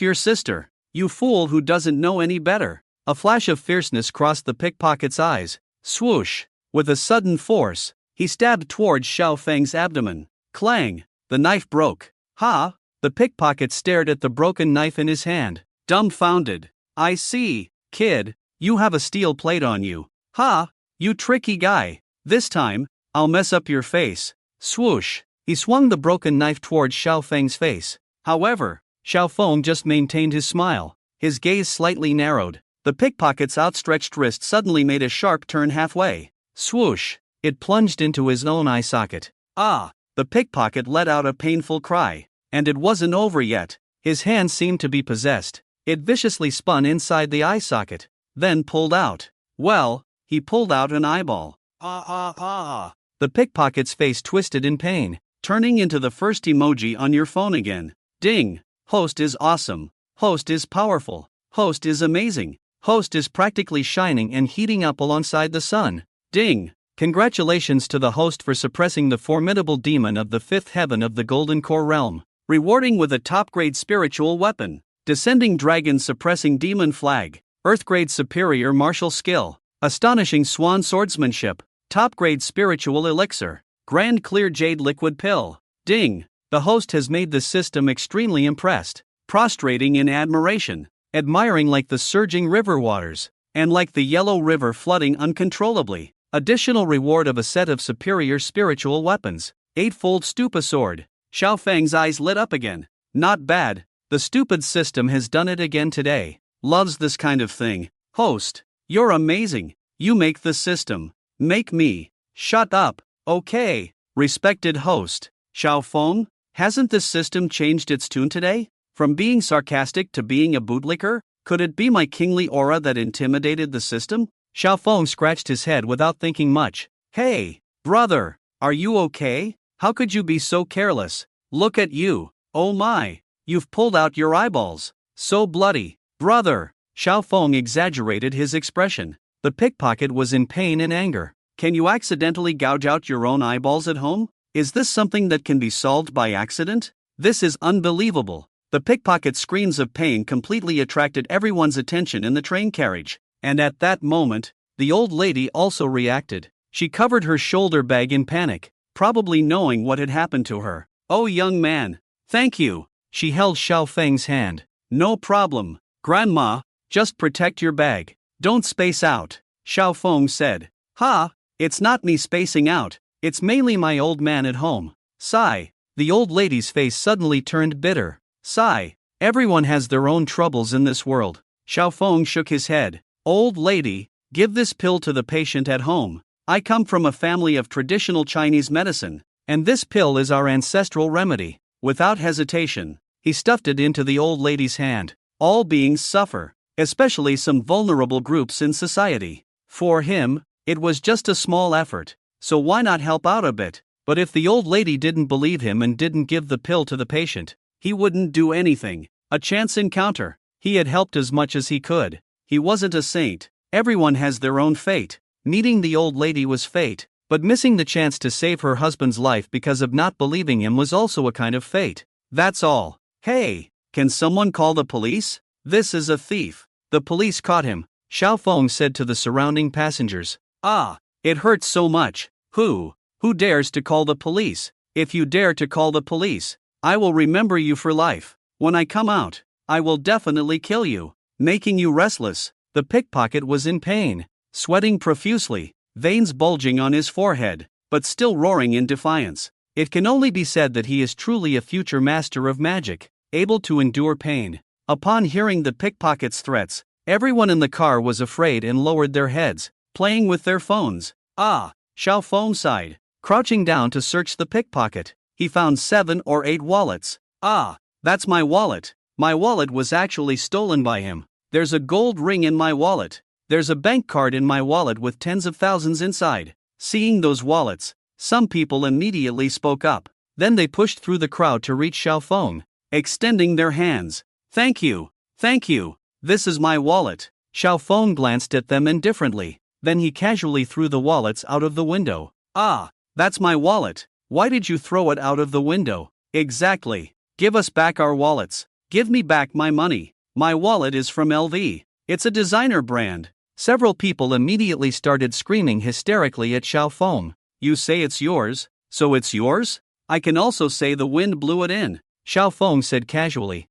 your sister. You fool who doesn't know any better. A flash of fierceness crossed the pickpocket's eyes. Swoosh! With a sudden force, he stabbed towards Xiao Feng's abdomen. Clang! The knife broke. Ha! The pickpocket stared at the broken knife in his hand, dumbfounded. I see, kid, you have a steel plate on you. Ha! You tricky guy. This time, I'll mess up your face. Swoosh! He swung the broken knife towards Xiao Feng's face. However, Xiao Feng just maintained his smile. His gaze slightly narrowed. The pickpocket's outstretched wrist suddenly made a sharp turn halfway. Swoosh! It plunged into his own eye socket. Ah! The pickpocket let out a painful cry. And it wasn't over yet. His hand seemed to be possessed. It viciously spun inside the eye socket, then pulled out. Well, he pulled out an eyeball. The pickpocket's face twisted in pain, turning into the first emoji on your phone again. Ding! Host is awesome. Host is powerful. Host is amazing. Host is practically shining and heating up alongside the sun. Ding! Congratulations to the host for suppressing the formidable demon of the fifth heaven of the Golden Core realm. Rewarding with a top-grade spiritual weapon. Descending dragon suppressing demon flag. Earth-grade superior martial skill. Astonishing swan swordsmanship. Top-grade spiritual elixir. Grand clear jade liquid pill. Ding! The host has made the system extremely impressed. Prostrating in admiration. Admiring like the surging river waters. And like the yellow river flooding uncontrollably. Additional reward of a set of superior spiritual weapons. 8-fold stupa sword. Xiao Feng's eyes lit up again. Not bad. The stupid system has done it again today. Loves this kind of thing. Host, you're amazing. You make the system. Make me. Shut up. Okay. Respected host. Xiao Feng, hasn't this system changed its tune today? From being sarcastic to being a bootlicker? Could it be my kingly aura that intimidated the system? Xiao Feng scratched his head without thinking much. Hey, brother, are you okay? How could you be so careless? Look at you. Oh my. You've pulled out your eyeballs. So bloody. Brother. Xiao Feng exaggerated his expression. The pickpocket was in pain and anger. Can you accidentally gouge out your own eyeballs at home? Is this something that can be solved by accident? This is unbelievable. The pickpocket's screams of pain completely attracted everyone's attention in the train carriage. And at that moment, the old lady also reacted. She covered her shoulder bag in panic, probably knowing what had happened to her. Oh young man. Thank you. She held Xiao Feng's hand. No problem, Grandma, just protect your bag. Don't space out, Xiao Feng said. Ha, it's not me spacing out, it's mainly my old man at home. Sigh. The old lady's face suddenly turned bitter. Sigh. Everyone has their own troubles in this world. Xiao Feng shook his head. Old lady, give this pill to the patient at home. I come from a family of traditional Chinese medicine, and this pill is our ancestral remedy. Without hesitation, he stuffed it into the old lady's hand. All beings suffer, especially some vulnerable groups in society. For him, it was just a small effort, so why not help out a bit? But if the old lady didn't believe him and didn't give the pill to the patient, he wouldn't do anything. A chance encounter. He had helped as much as he could. He wasn't a saint. Everyone has their own fate. Meeting the old lady was fate, but missing the chance to save her husband's life because of not believing him was also a kind of fate. That's all. Hey, can someone call the police? This is a thief. The police caught him, Xiao Feng said to the surrounding passengers. Ah, it hurts so much. Who dares to call the police? If you dare to call the police, I will remember you for life. When I come out, I will definitely kill you, making you restless. The pickpocket was in pain, sweating profusely, veins bulging on his forehead, but still roaring in defiance. It can only be said that he is truly a future master of magic, able to endure pain. Upon hearing the pickpocket's threats, everyone in the car was afraid and lowered their heads. playing with their phones. Ah, Xiao Feng sighed. Crouching down to search the pickpocket, he found 7 or 8 wallets. Ah, that's my wallet. My wallet was actually stolen by him. There's a gold ring in my wallet. There's a bank card in my wallet with tens of thousands inside. Seeing those wallets, some people immediately spoke up. Then they pushed through the crowd to reach Xiao Feng, extending their hands. Thank you. Thank you. This is my wallet. Xiao Feng glanced at them indifferently. Then he casually threw the wallets out of the window. Ah, that's my wallet. Why did you throw it out of the window? Exactly. Give us back our wallets. Give me back my money. My wallet is from LV. It's a designer brand. Several people immediately started screaming hysterically at Xiao Feng. You say it's yours, so it's yours? I can also say the wind blew it in. Xiao Feng said casually.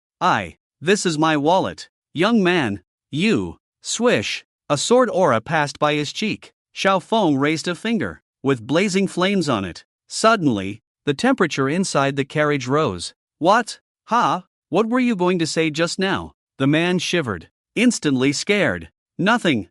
This is my wallet. Young man, you. Swish. A sword aura passed by his cheek. Xiao Feng raised a finger, with blazing flames on it. Suddenly, the temperature inside the carriage rose. What? Ha? What were you going to say just now? The man shivered, instantly scared. Nothing.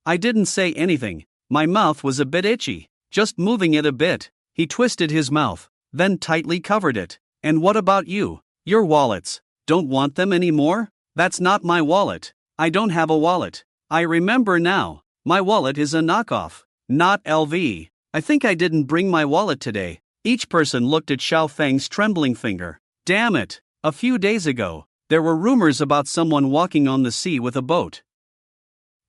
I didn't say anything. My mouth was a bit itchy. Just moving it a bit. He twisted his mouth, then tightly covered it. And what about you? Your wallets. Don't want them anymore? That's not my wallet. I don't have a wallet. I remember now. My wallet is a knockoff. Not LV. I think I didn't bring my wallet today. Each person looked at Xiao Feng's trembling finger. Damn it. A few days ago, there were rumors about someone walking on the sea with a boat.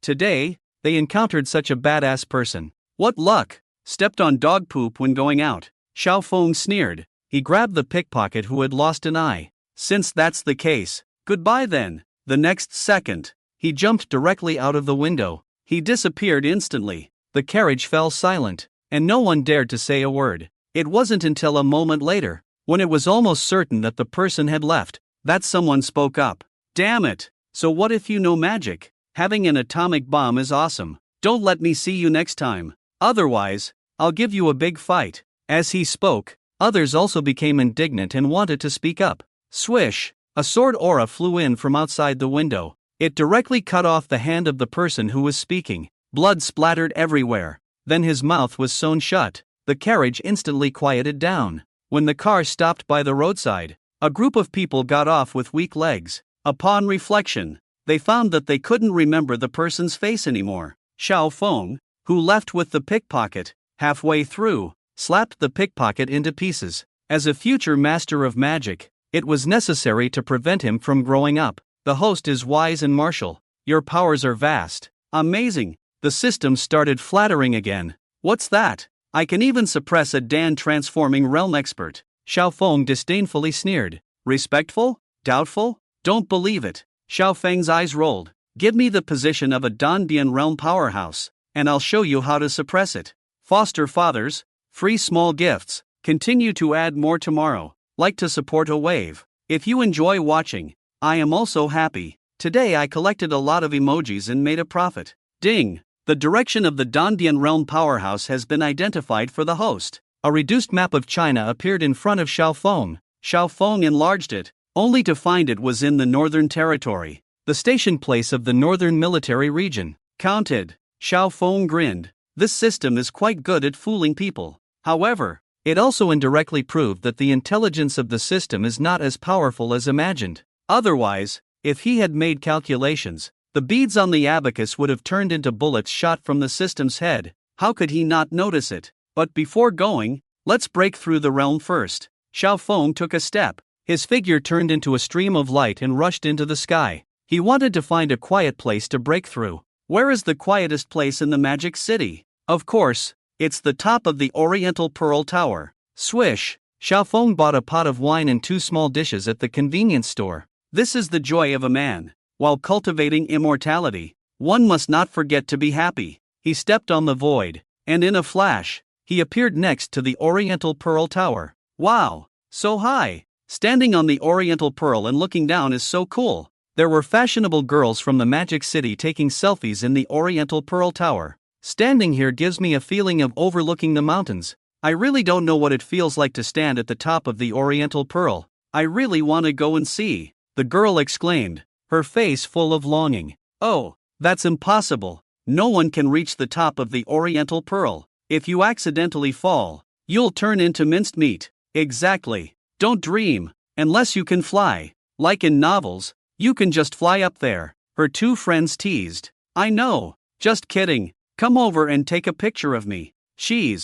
Today, they encountered such a badass person. What luck! Stepped on dog poop when going out. Xiao Feng sneered. He grabbed the pickpocket who had lost an eye. Since that's the case, goodbye then. The next second, he jumped directly out of the window. He disappeared instantly. The carriage fell silent, and no one dared to say a word. It wasn't until a moment later, when it was almost certain that the person had left, that someone spoke up. Damn it! So what if you know magic? Having an atomic bomb is awesome. Don't let me see you next time. Otherwise, I'll give you a big fight. As he spoke, others also became indignant and wanted to speak up. Swish! A sword aura flew in from outside the window. It directly cut off the hand of the person who was speaking. Blood splattered everywhere. Then his mouth was sewn shut. The carriage instantly quieted down. When the car stopped by the roadside, a group of people got off with weak legs. Upon reflection, they found that they couldn't remember the person's face anymore. Xiao Feng, who left with the pickpocket, halfway through, slapped the pickpocket into pieces. As a future master of magic, it was necessary to prevent him from growing up. The host is wise and martial. Your powers are vast. Amazing. The system started flattering again. What's that? I can even suppress a Dan transforming realm expert. Xiao Feng disdainfully sneered. Respectful? Doubtful? Don't believe it. Xiao Feng's eyes rolled. Give me the position of a Dandian realm powerhouse, and I'll show you how to suppress it. Foster fathers, free small gifts, continue to add more tomorrow. Like to support a wave. If you enjoy watching, I am also happy. Today I collected a lot of emojis and made a profit. Ding! The direction of the Dandian realm powerhouse has been identified for the host. A reduced map of China appeared in front of Xiao Feng. Xiao Feng enlarged it, only to find it was in the Northern Territory, the station place of the Northern Military Region. Counted. Xiao Feng grinned. This system is quite good at fooling people. However, it also indirectly proved that the intelligence of the system is not as powerful as imagined. Otherwise, if he had made calculations, the beads on the abacus would have turned into bullets shot from the system's head. How could he not notice it? But before going, let's break through the realm first. Xiao Feng took a step. His figure turned into a stream of light and rushed into the sky. He wanted to find a quiet place to break through. Where is the quietest place in the Magic City? Of course, it's the top of the Oriental Pearl Tower. Swish! Xiao Feng bought a pot of wine and 2 small dishes at the convenience store. This is the joy of a man. While cultivating immortality, one must not forget to be happy. He stepped on the void, and in a flash, he appeared next to the Oriental Pearl Tower. Wow! So high! Standing on the Oriental Pearl and looking down is so cool. There were fashionable girls from the Magic City taking selfies in the Oriental Pearl Tower. Standing here gives me a feeling of overlooking the mountains. I really don't know what it feels like to stand at the top of the Oriental Pearl. I really want to go and see, the girl exclaimed, her face full of longing. Oh, that's impossible. No one can reach the top of the Oriental Pearl. If you accidentally fall, you'll turn into minced meat. Exactly. Don't dream. Unless you can fly. Like in novels, you can just fly up there, her two friends teased. I know. Just kidding. Come over and take a picture of me. She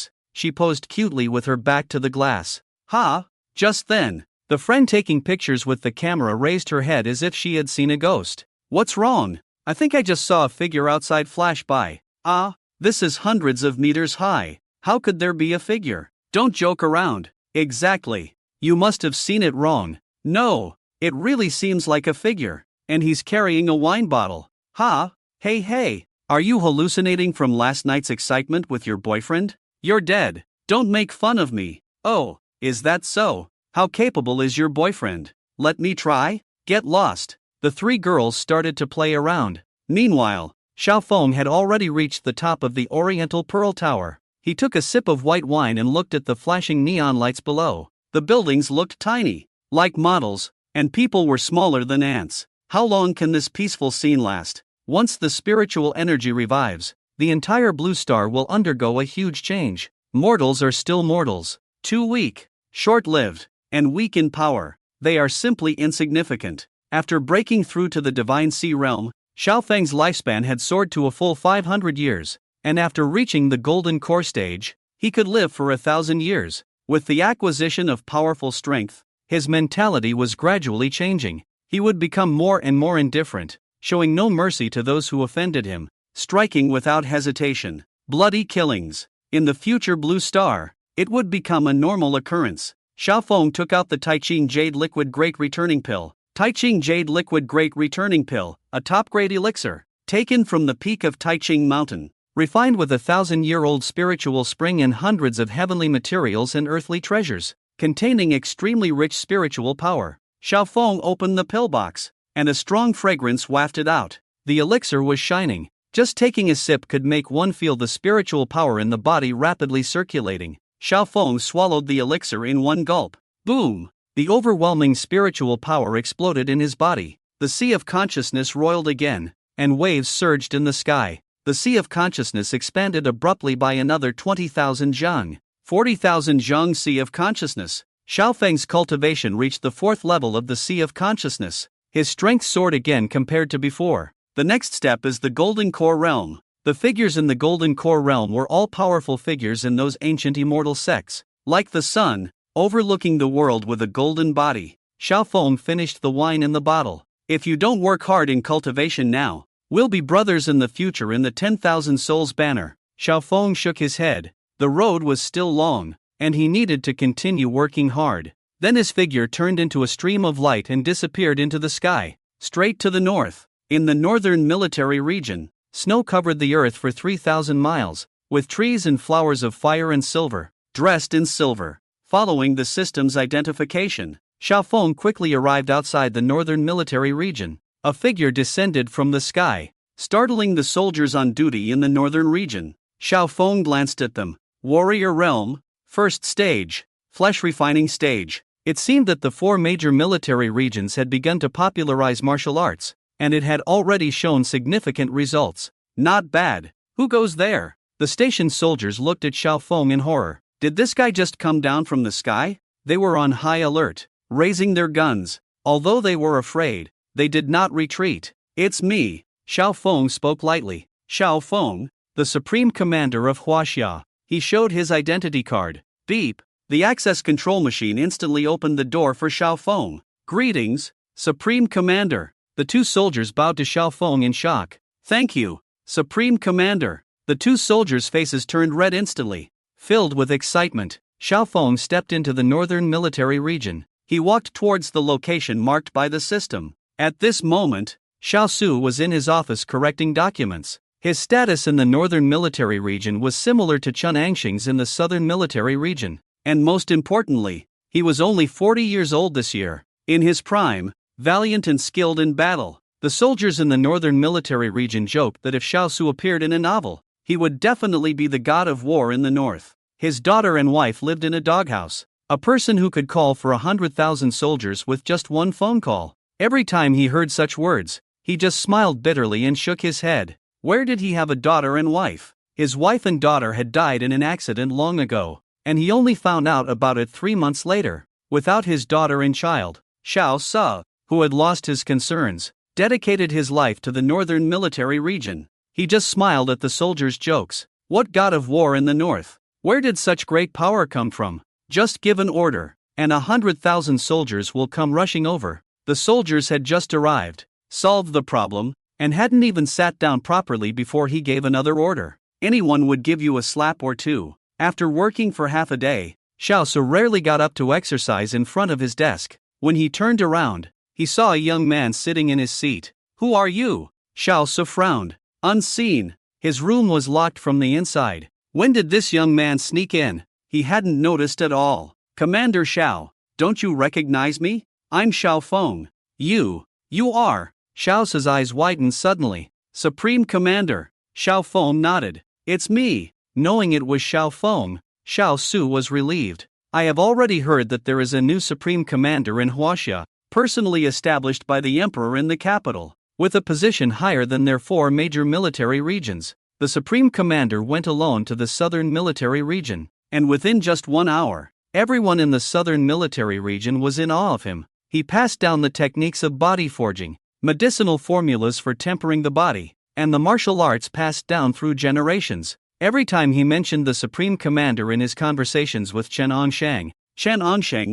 posed cutely with her back to the glass. Ha! Just then, the friend taking pictures with the camera raised her head as if she had seen a ghost. What's wrong? I think I just saw a figure outside flash by. Ah, this is hundreds of meters high. How could there be a figure? Don't joke around. Exactly. You must have seen it wrong. No, it really seems like a figure. And he's carrying a wine bottle. Ha! Hey, are you hallucinating from last night's excitement with your boyfriend? You're dead. Don't make fun of me. Oh, is that so? How capable is your boyfriend? Let me try? Get lost. The three girls started to play around. Meanwhile, Xiaofeng had already reached the top of the Oriental Pearl Tower. He took a sip of white wine and looked at the flashing neon lights below. The buildings looked tiny, like models, and people were smaller than ants. How long can this peaceful scene last? Once the spiritual energy revives, the entire blue star will undergo a huge change. Mortals are still mortals. Too weak, short-lived, and weak in power. They are simply insignificant. After breaking through to the divine sea realm, Xiaofeng's lifespan had soared to a full 500 years, and after reaching the golden core stage, he could live for 1,000 years. With the acquisition of powerful strength, his mentality was gradually changing. He would become more and more indifferent, showing no mercy to those who offended him, striking without hesitation. Bloody killings. In the future blue star, it would become a normal occurrence. Xiaofeng took out the Taiqing Jade Liquid Great Returning Pill. Taiqing Jade Liquid Great Returning Pill, a top-grade elixir, taken from the peak of Taiqing Mountain, refined with 1,000-year-old spiritual spring and hundreds of heavenly materials and earthly treasures, containing extremely rich spiritual power. Xiaofeng opened the pill box, and a strong fragrance wafted out. The elixir was shining. Just taking a sip could make one feel the spiritual power in the body rapidly circulating. Xiaofeng swallowed the elixir in one gulp. Boom! The overwhelming spiritual power exploded in his body. The sea of consciousness roiled again, and waves surged in the sky. The sea of consciousness expanded abruptly by another 20,000 zhang. 40,000 zhang sea of consciousness. Xiaofeng's cultivation reached the fourth level of the sea of consciousness. His strength soared again compared to before. The next step is the Golden Core Realm. The figures in the Golden Core Realm were all powerful figures in those ancient immortal sects. Like the sun, overlooking the world with a golden body. Xiaofeng finished the wine in the bottle. If you don't work hard in cultivation now, we'll be brothers in the future in the 10,000 souls banner. Xiaofeng shook his head. The road was still long, and he needed to continue working hard. Then his figure turned into a stream of light and disappeared into the sky. Straight to the north. In the northern military region, snow covered the earth for 3,000 miles, with trees and flowers of fire and silver. Dressed in silver, following the system's identification, Xiaofeng quickly arrived outside the northern military region. A figure descended from the sky, startling the soldiers on duty in the northern region. Xiaofeng glanced at them. Warrior Realm, First Stage, Flesh Refining Stage. It seemed that the four major military regions had begun to popularize martial arts, and it had already shown significant results. Not bad. Who goes there? The station soldiers looked at Xiaofeng in horror. Did this guy just come down from the sky? They were on high alert, raising their guns. Although they were afraid, they did not retreat. It's me, Xiaofeng spoke lightly. Xiaofeng, the supreme commander of Huaxia. He showed his identity card. Beep. The access control machine instantly opened the door for Xiaofeng. Greetings, Supreme Commander. The two soldiers bowed to Xiaofeng in shock. Thank you, Supreme Commander. The two soldiers' faces turned red instantly. Filled with excitement, Xiaofeng stepped into the northern military region. He walked towards the location marked by the system. At this moment, Xiao Su was in his office correcting documents. His status in the northern military region was similar to Chun Angxing's in the southern military region. And most importantly, he was only 40 years old this year. In his prime, valiant and skilled in battle. The soldiers in the northern military region joked that if Xiao Su appeared in a novel, he would definitely be the god of war in the north. His daughter and wife lived in a doghouse. A person who could call for 100,000 soldiers with just one phone call. Every time he heard such words, he just smiled bitterly and shook his head. Where did he have a daughter and wife? His wife and daughter had died in an accident long ago, and he only found out about it 3 months later. Without his daughter and child, Xiao Su, who had lost his concerns, dedicated his life to the northern military region. He just smiled at the soldiers' jokes. What god of war in the north? Where did such great power come from? Just give an order, and 100,000 soldiers will come rushing over. The soldiers had just arrived, solved the problem, and hadn't even sat down properly before he gave another order. Anyone would give you a slap or two. After working for half a day, Xiao Su rarely got up to exercise in front of his desk. When he turned around, he saw a young man sitting in his seat. Who are you? Xiao Su frowned. Unseen. His room was locked from the inside. When did this young man sneak in? He hadn't noticed at all. Commander Xiao, don't you recognize me? I'm Xiao Feng. You are. Xiao Su's eyes widened suddenly. Supreme Commander. Xiao Feng nodded. It's me. Knowing it was Xiao Feng, Xiao Su was relieved. I have already heard that there is a new Supreme Commander in Huaxia, personally established by the Emperor in the capital, with a position higher than their 4 major military regions. The Supreme Commander went alone to the southern military region, and within just 1 hour, everyone in the southern military region was in awe of him. He passed down the techniques of body forging, medicinal formulas for tempering the body, and the martial arts passed down through generations. Every time he mentioned the Supreme Commander in his conversations with Chen Onshang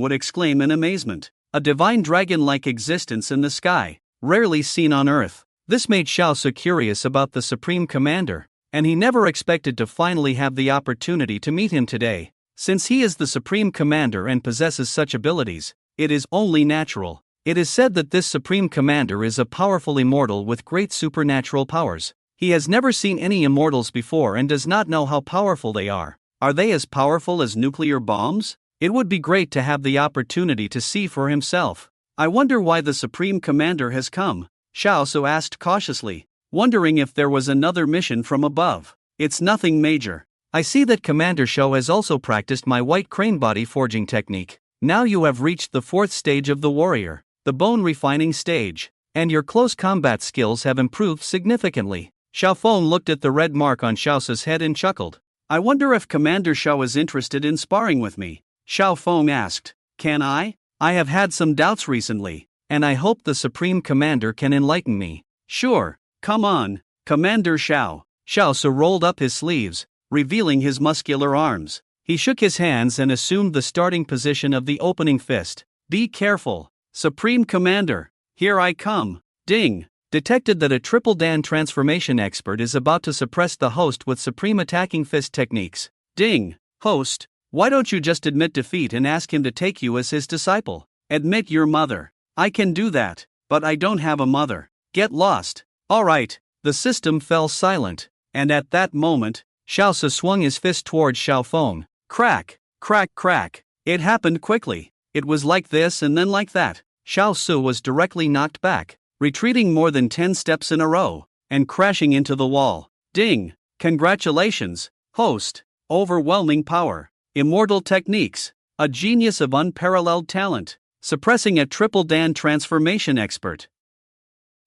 would exclaim in amazement, a divine dragon-like existence in the sky, rarely seen on Earth. This made Xiao Su curious about the Supreme Commander, and he never expected to finally have the opportunity to meet him today. Since he is the Supreme Commander and possesses such abilities, it is only natural. It is said that this Supreme Commander is a powerful immortal with great supernatural powers. He has never seen any immortals before and does not know how powerful they are. Are they as powerful as nuclear bombs? It would be great to have the opportunity to see for himself. I wonder why the Supreme Commander has come, Xiao Su asked cautiously, wondering if there was another mission from above. It's nothing major. I see that Commander Shou has also practiced my white crane body forging technique. Now you have reached the 4th stage of the warrior, the bone refining stage, and your close combat skills have improved significantly. Xiao Feng looked at the red mark on Xiao Su's head and chuckled. I wonder if Commander Shou is interested in sparring with me. Xiao Feng asked. Can I? I have had some doubts recently, and I hope the Supreme Commander can enlighten me. Sure, come on, Commander Xiao. Xiao Su rolled up his sleeves, revealing his muscular arms. He shook his hands and assumed the starting position of the opening fist. Be careful, Supreme Commander. Here I come. Ding. Detected that a Triple Dan transformation expert is about to suppress the host with supreme attacking fist techniques. Ding. Host, why don't you just admit defeat and ask him to take you as his disciple? Admit your mother. I can do that, but I don't have a mother. Get lost. Alright. The system fell silent, and at that moment, Xiao Su swung his fist towards Xiao Feng. Crack, crack, crack. It happened quickly. It was like this and then like that. Xiao Su was directly knocked back, retreating more than 10 steps in a row, and crashing into the wall. Ding! Congratulations, host. Overwhelming power. Immortal techniques. A genius of unparalleled talent. Suppressing a Triple Dan transformation expert.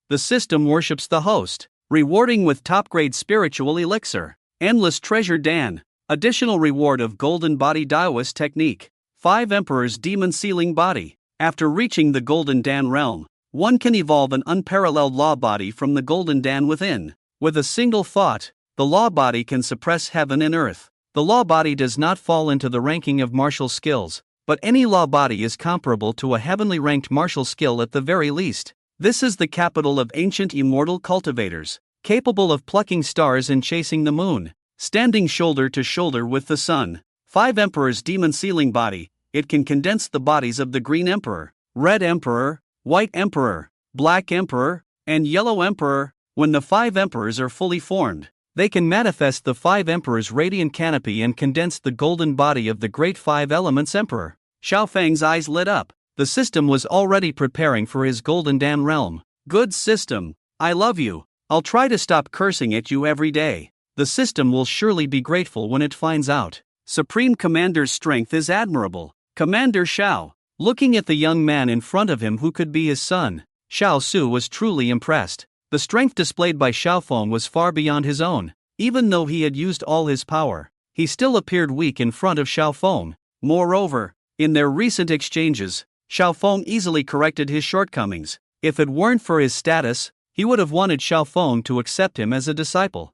The system worships the host, rewarding with top-grade spiritual elixir. Endless treasure Dan. Additional reward of Golden Body Daoist technique. 5 Emperor's Demon Sealing Body. After reaching the Golden Dan realm, one can evolve an unparalleled law body from the Golden Dan within. With a single thought, the law body can suppress heaven and earth. The law body does not fall into the ranking of martial skills, but any law body is comparable to a heavenly ranked martial skill at the very least. This is the capital of ancient immortal cultivators, capable of plucking stars and chasing the moon, standing shoulder to shoulder with the sun. 5 Emperor's Demon Sealing Body. It can condense the bodies of the Green Emperor, Red Emperor, White Emperor, Black Emperor, and Yellow Emperor. When the 5 Emperors are fully formed, they can manifest the 5 Emperors' radiant canopy and condense the golden body of the Great 5 Elements Emperor. Xiao Feng's eyes lit up. The system was already preparing for his Golden Dan realm. Good system. I love you. I'll try to stop cursing at you every day. The system will surely be grateful when it finds out. Supreme Commander's strength is admirable. Commander Xiao. Looking at the young man in front of him who could be his son, Xiao Su was truly impressed. The strength displayed by Xiaofeng was far beyond his own. Even though he had used all his power, he still appeared weak in front of Xiaofeng. Moreover, in their recent exchanges, Xiaofeng easily corrected his shortcomings. If it weren't for his status, he would have wanted Xiaofeng to accept him as a disciple.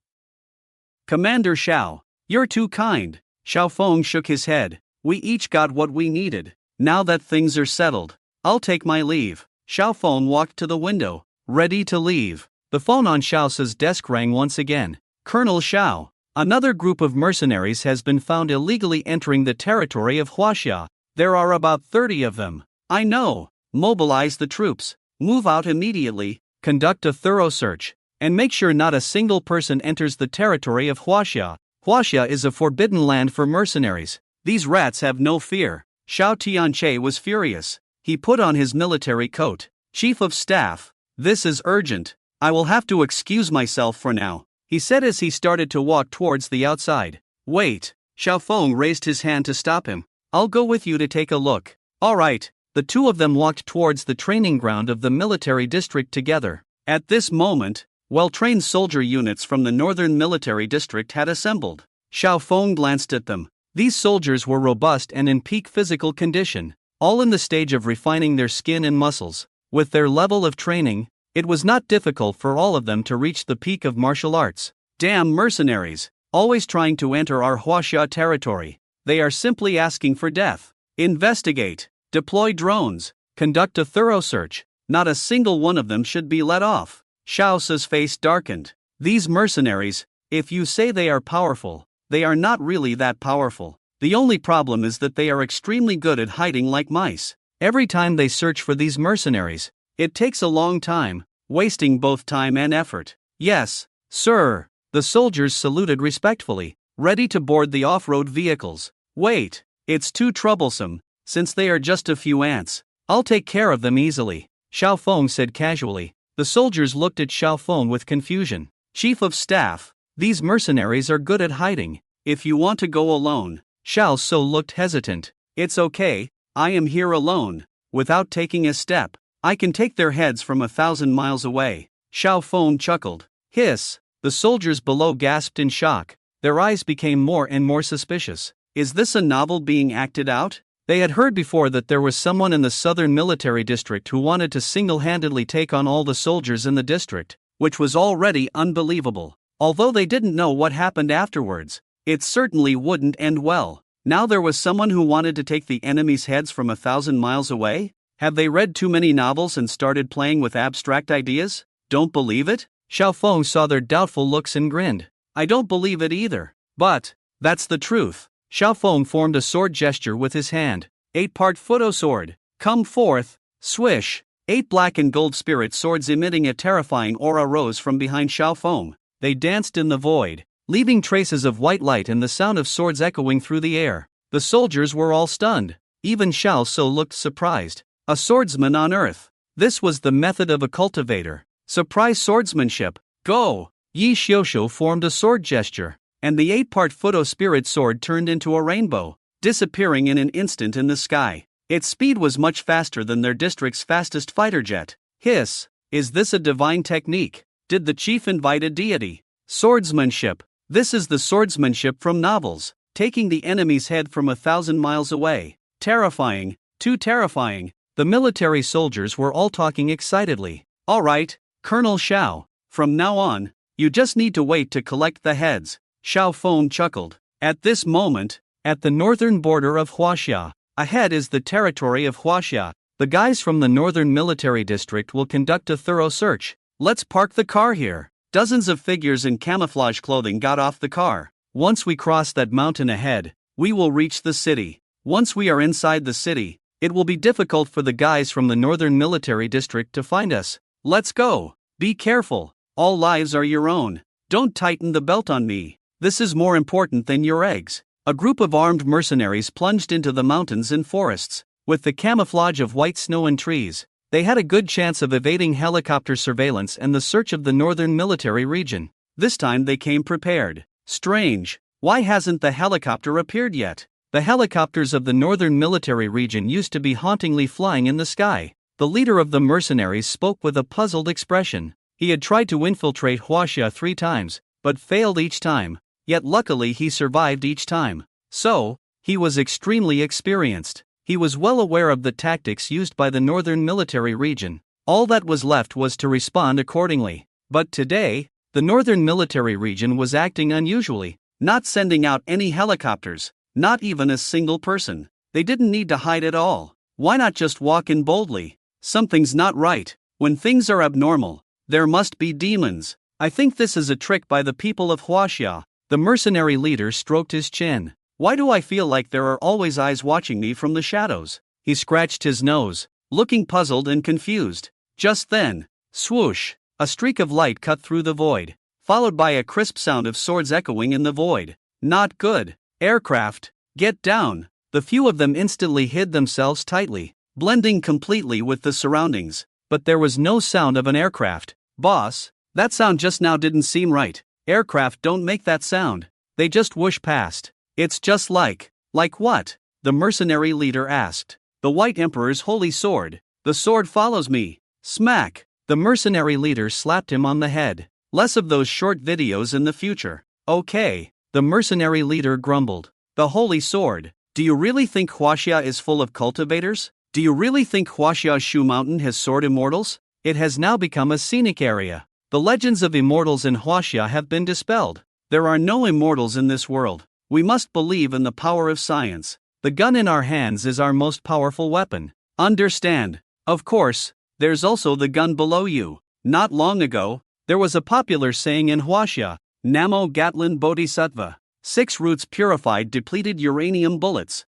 Commander Xiao, you're too kind. Xiaofeng shook his head. We each got what we needed. Now that things are settled, I'll take my leave. Xiaofeng walked to the window, ready to leave. The phone on Xiao's desk rang once again. Colonel Xiao, another group of mercenaries has been found illegally entering the territory of Huaxia. There are about 30 of them. I know. Mobilize the troops. Move out immediately. Conduct a thorough search. And make sure not a single person enters the territory of Huaxia. Huaxia is a forbidden land for mercenaries. These rats have no fear. Xiao Tianche was furious. He put on his military coat. Chief of Staff, this is urgent. I will have to excuse myself for now, he said as he started to walk towards the outside. Wait. Xiaofeng raised his hand to stop him. I'll go with you to take a look. All right. The two of them walked towards the training ground of the military district together. At this moment, well-trained soldier units from the northern military district had assembled. Xiaofeng glanced at them. These soldiers were robust and in peak physical condition, all in the stage of refining their skin and muscles. With their level of training, it was not difficult for all of them to reach the peak of martial arts. Damn mercenaries, always trying to enter our Huaxia territory. They are simply asking for death. Investigate. Deploy drones. Conduct a thorough search. Not a single one of them should be let off. Xiao's face darkened. These mercenaries, if you say they are powerful, they are not really that powerful. The only problem is that they are extremely good at hiding like mice. Every time they search for these mercenaries, it takes a long time, wasting both time and effort. Yes, sir. The soldiers saluted respectfully, ready to board the off-road vehicles. Wait, it's too troublesome, since they are just a few ants. I'll take care of them easily, Xiaofeng said casually. The soldiers looked at Xiaofeng with confusion. Chief of Staff, these mercenaries are good at hiding. If you want to go alone. Xiao looked hesitant. It's okay, I am here alone. Without taking a step, I can take their heads from 1,000 miles away. Xiaofeng chuckled. Hiss. The soldiers below gasped in shock. Their eyes became more and more suspicious. Is this a novel being acted out? They had heard before that there was someone in the southern military district who wanted to single-handedly take on all the soldiers in the district, which was already unbelievable. Although they didn't know what happened afterwards, it certainly wouldn't end well. Now there was someone who wanted to take the enemy's heads from 1,000 miles away? Have they read too many novels and started playing with abstract ideas? Don't believe it? Xiaofeng saw their doubtful looks and grinned. I don't believe it either. But that's the truth. Xiaofeng formed a sword gesture with his hand. 8-part photo sword. Come forth. Swish. 8 black and gold spirit swords emitting a terrifying aura rose from behind Xiaofeng. They danced in the void, leaving traces of white light and the sound of swords echoing through the air. The soldiers were all stunned. Even Xiao looked surprised. A swordsman on earth. This was the method of a cultivator. Surprise swordsmanship. Go! Yi Xiuxiu formed a sword gesture, and the 8-part photo spirit sword turned into a rainbow, disappearing in an instant in the sky. Its speed was much faster than their district's fastest fighter jet. Hiss. Is this a divine technique? Did the chief invite a deity? Swordsmanship. This is the swordsmanship from novels, taking the enemy's head from 1,000 miles away. Terrifying. Too terrifying. The military soldiers were all talking excitedly. All right, Colonel Xiao. From now on, you just need to wait to collect the heads. Xiaofeng chuckled. At this moment, at the northern border of Huaxia, ahead is the territory of Huaxia. The guys from the northern military district will conduct a thorough search. Let's park the car here. Dozens of figures in camouflage clothing got off the car. Once we cross that mountain ahead, we will reach the city. Once we are inside the city, it will be difficult for the guys from the northern military district to find us. Let's go. Be careful. All lives are your own. Don't tighten the belt on me. This is more important than your eggs. A group of armed mercenaries plunged into the mountains and forests. With the camouflage of white snow and trees, they had a good chance of evading helicopter surveillance and the search of the northern military region. This time they came prepared. Strange. Why hasn't the helicopter appeared yet? The helicopters of the northern military region used to be hauntingly flying in the sky. The leader of the mercenaries spoke with a puzzled expression. He had tried to infiltrate Huaxia 3 times, but failed each time, yet luckily he survived each time. So, he was extremely experienced. He was well aware of the tactics used by the northern military region. All that was left was to respond accordingly. But today, the northern military region was acting unusually, not sending out any helicopters, not even a single person. They didn't need to hide at all. Why not just walk in boldly? Something's not right. When things are abnormal, there must be demons. I think this is a trick by the people of Huaxia. The mercenary leader stroked his chin. Why do I feel like there are always eyes watching me from the shadows? He scratched his nose, looking puzzled and confused. Just then, swoosh, a streak of light cut through the void, followed by a crisp sound of swords echoing in the void. Not good. Aircraft, get down. The few of them instantly hid themselves tightly, blending completely with the surroundings. But there was no sound of an aircraft. Boss, that sound just now didn't seem right. Aircraft don't make that sound. They just whoosh past. It's just like what? The mercenary leader asked. The White Emperor's holy sword. The sword follows me. Smack. The mercenary leader slapped him on the head. Less of those short videos in the future. Okay, the mercenary leader grumbled. The holy sword. Do you really think Huaxia is full of cultivators? Do you really think Huaxia's Shu Mountain has sword immortals? It has now become a scenic area. The legends of immortals in Huaxia have been dispelled. There are no immortals in this world. We must believe in the power of science. The gun in our hands is our most powerful weapon. Understand? Of course, there's also the gun below you. Not long ago, there was a popular saying in Huaxia, Namo Gatlin Bodhisattva. 6 roots purified depleted uranium bullets.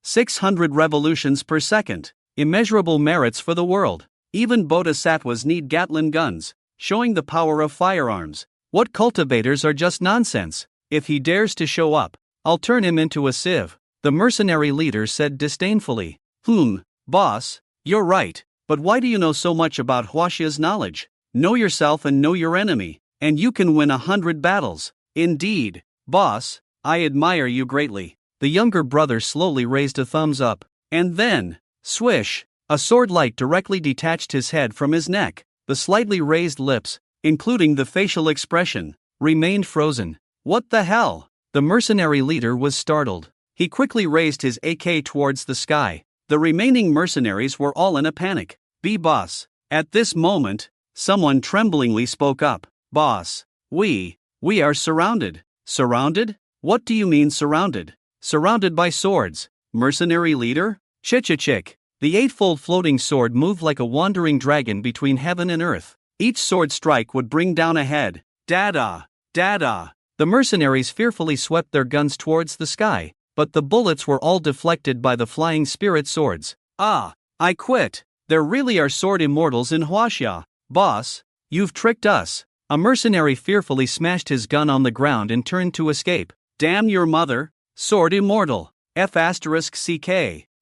600 revolutions per second. Immeasurable merits for the world. Even bodhisattvas need Gatling guns, showing the power of firearms. What cultivators are just nonsense. If he dares to show up, I'll turn him into a sieve, the mercenary leader said disdainfully. Boss, you're right, but why do you know so much about Huaxia's knowledge? Know yourself and know your enemy, and you can win 100 battles. Indeed, boss, I admire you greatly. The younger brother slowly raised a thumbs up, and then, swish, a sword light directly detached his head from his neck. The slightly raised lips, including the facial expression, remained frozen. What the hell? The mercenary leader was startled. He quickly raised his AK towards the sky. The remaining mercenaries were all in a panic. Boss. At this moment, someone tremblingly spoke up. Boss, we are surrounded. Surrounded? What do you mean surrounded? Surrounded by swords. Mercenary leader? Chick. The eightfold floating sword moved like a wandering dragon between heaven and earth. Each sword strike would bring down a head. Dada. The mercenaries fearfully swept their guns towards the sky, but the bullets were all deflected by the flying spirit swords. I quit. There really are sword immortals in Huaxia. Boss, you've tricked us. A mercenary fearfully smashed his gun on the ground and turned to escape. Damn your mother. Sword immortal. F***CK.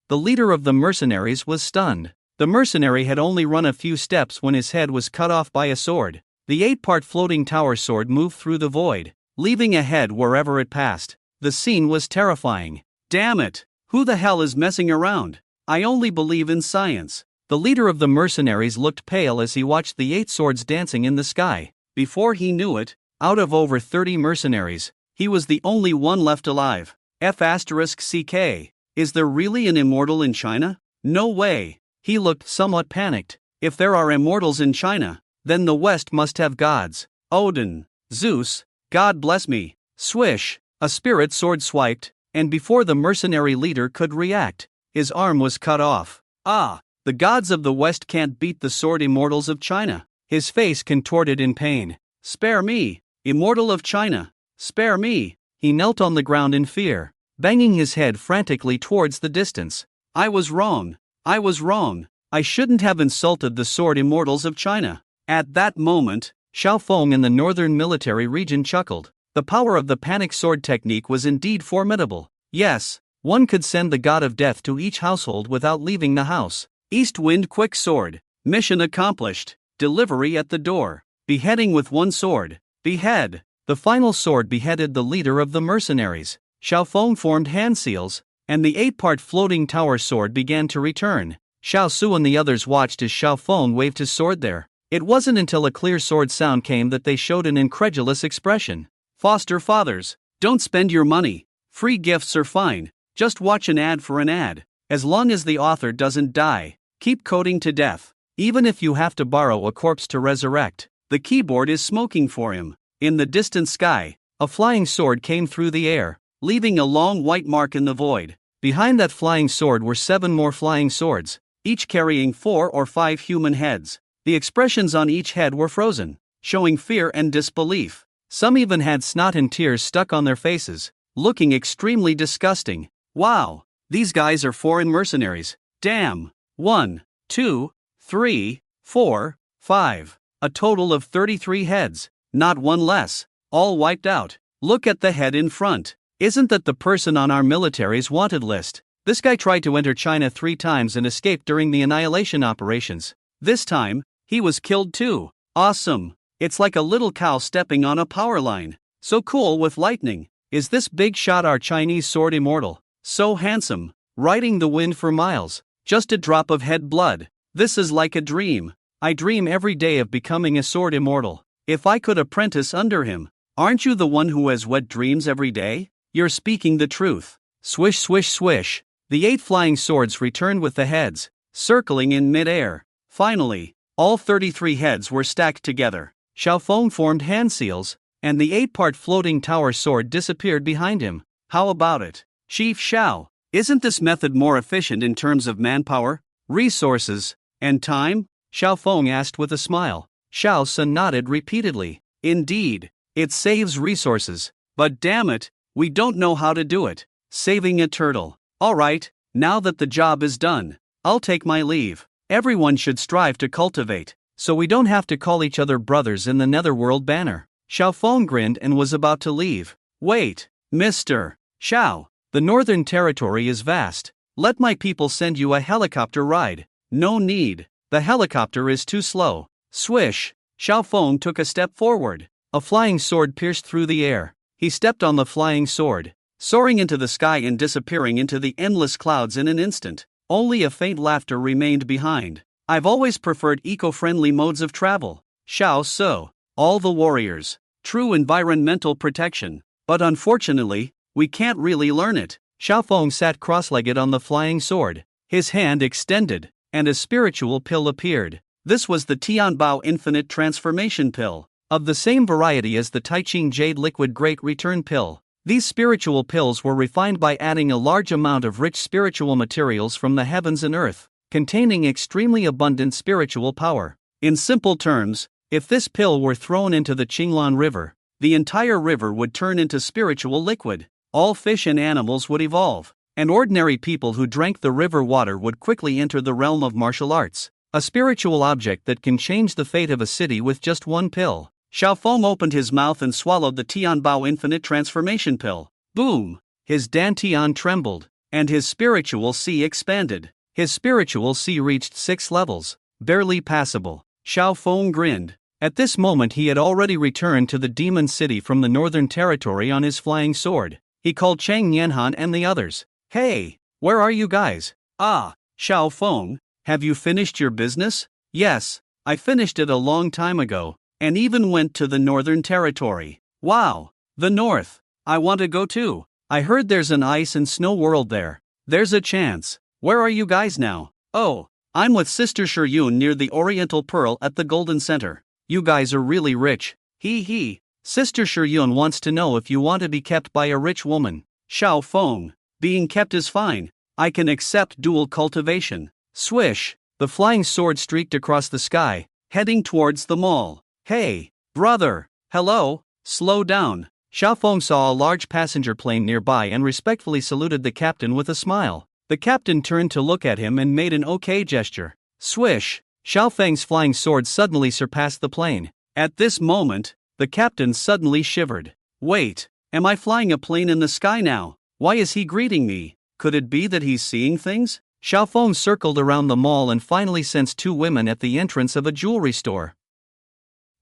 The leader of the mercenaries was stunned. The mercenary had only run a few steps when his head was cut off by a sword. The 8-part floating tower sword moved through the void, leaving a head wherever it passed. The scene was terrifying. Damn it! Who the hell is messing around? I only believe in science. The leader of the mercenaries looked pale as he watched the 8 swords dancing in the sky. Before he knew it, out of over 30 mercenaries, he was the only one left alive. F***CK. Is there really an immortal in China? No way. He looked somewhat panicked. If there are immortals in China, then the West must have gods. Odin, Zeus, God bless me. Swish, a spirit sword swiped, and before the mercenary leader could react, his arm was cut off. The gods of the West can't beat the sword immortals of China. His face contorted in pain. Spare me, immortal of China. Spare me. He knelt on the ground in fear, banging his head frantically towards the distance. I was wrong. I shouldn't have insulted the sword immortals of China. At that moment, Xiao Feng in the northern military region chuckled. The power of the panic sword technique was indeed formidable. Yes, one could send the god of death to each household without leaving the house. East wind quick sword. Mission accomplished. Delivery at the door. Beheading with one sword. Behead. The final sword beheaded the leader of the mercenaries. Xiao Feng formed hand seals, and the 8-part floating tower sword began to return. Xiao Su and the others watched as Xiao Feng waved his sword there. It wasn't until a clear sword sound came that they showed an incredulous expression. Foster fathers, don't spend your money. Free gifts are fine. Just watch an ad for an ad. As long as the author doesn't die, keep coding to death. Even if you have to borrow a corpse to resurrect, the keyboard is smoking for him. In the distant sky, a flying sword came through the air, leaving a long white mark in the void. Behind that flying sword were 7 more flying swords, each carrying 4 or 5 human heads. The expressions on each head were frozen, showing fear and disbelief. Some even had snot and tears stuck on their faces, looking extremely disgusting. Wow, these guys are foreign mercenaries. Damn. 1, 2, 3, 4, 5. A total of 33 heads, not one less, all wiped out. Look at the head in front. Isn't that the person on our military's wanted list? This guy tried to enter China 3 times and escaped during the annihilation operations. This time, he was killed too. Awesome. It's like a little cow stepping on a power line. So cool with lightning. Is this big shot our Chinese sword immortal? So handsome. Riding the wind for miles. Just a drop of head blood. This is like a dream. I dream every day of becoming a sword immortal. If I could apprentice under him. Aren't you the one who has wet dreams every day? You're speaking the truth. Swish, swish, swish. The 8 flying swords returned with the heads, circling in mid-air. Finally, all 33 heads were stacked together. Xiaofeng formed hand seals, and the 8-part floating tower sword disappeared behind him. How about it, Chief Xiao? Isn't this method more efficient in terms of manpower, resources, and time? Xiaofeng asked with a smile. Xiao Sun nodded repeatedly. Indeed, it saves resources, but damn it, we don't know how to do it. Saving a turtle. Alright, now that the job is done, I'll take my leave. Everyone should strive to cultivate, so we don't have to call each other brothers in the netherworld banner. Xiaofeng grinned and was about to leave. Wait, Mr. Xiao, the Northern Territory is vast. Let my people send you a helicopter ride. No need, the helicopter is too slow. Swish, Xiaofeng took a step forward. A flying sword pierced through the air. He stepped on the flying sword, soaring into the sky and disappearing into the endless clouds in an instant. Only a faint laughter remained behind. I've always preferred eco-friendly modes of travel. Xiao So, all the warriors. True environmental protection. But unfortunately, we can't really learn it. Xiaofeng sat cross-legged on the flying sword, his hand extended, and a spiritual pill appeared. This was the Tianbao Infinite Transformation Pill, of the same variety as the Taiching Jade Liquid Great Return Pill. These spiritual pills were refined by adding a large amount of rich spiritual materials from the heavens and earth, containing extremely abundant spiritual power. In simple terms, if this pill were thrown into the Qinglan River, the entire river would turn into spiritual liquid. All fish and animals would evolve, and ordinary people who drank the river water would quickly enter the realm of martial arts. A spiritual object that can change the fate of a city with just one pill. Xiaofeng opened his mouth and swallowed the Tianbao Infinite Transformation Pill. Boom! His dantian trembled, and his spiritual sea expanded. His spiritual sea reached 6 levels, barely passable. Xiaofeng grinned. At this moment he had already returned to the demon city from the Northern Territory on his flying sword. He called Chang Yanhan and the others. Hey, where are you guys? Ah, Xiaofeng, have you finished your business? Yes, I finished it a long time ago. And even went to the Northern Territory. Wow, the North. I want to go too. I heard there's an ice and snow world there. There's a chance. Where are you guys now? Oh, I'm with Sister Shiryun near the Oriental Pearl at the Golden Center. You guys are really rich. Hee hee. Sister Shiryun wants to know if you want to be kept by a rich woman. Xiaofeng, being kept is fine. I can accept dual cultivation. Swish, the flying sword streaked across the sky, heading towards the mall. Hey, brother, hello, slow down. Xiaofeng saw a large passenger plane nearby and respectfully saluted the captain with a smile. The captain turned to look at him and made an okay gesture. Swish, Xiaofeng's flying sword suddenly surpassed the plane. At this moment, the captain suddenly shivered. Wait, am I flying a plane in the sky now? Why is he greeting me? Could it be that he's seeing things? Xiaofeng circled around the mall and finally sensed 2 women at the entrance of a jewelry store.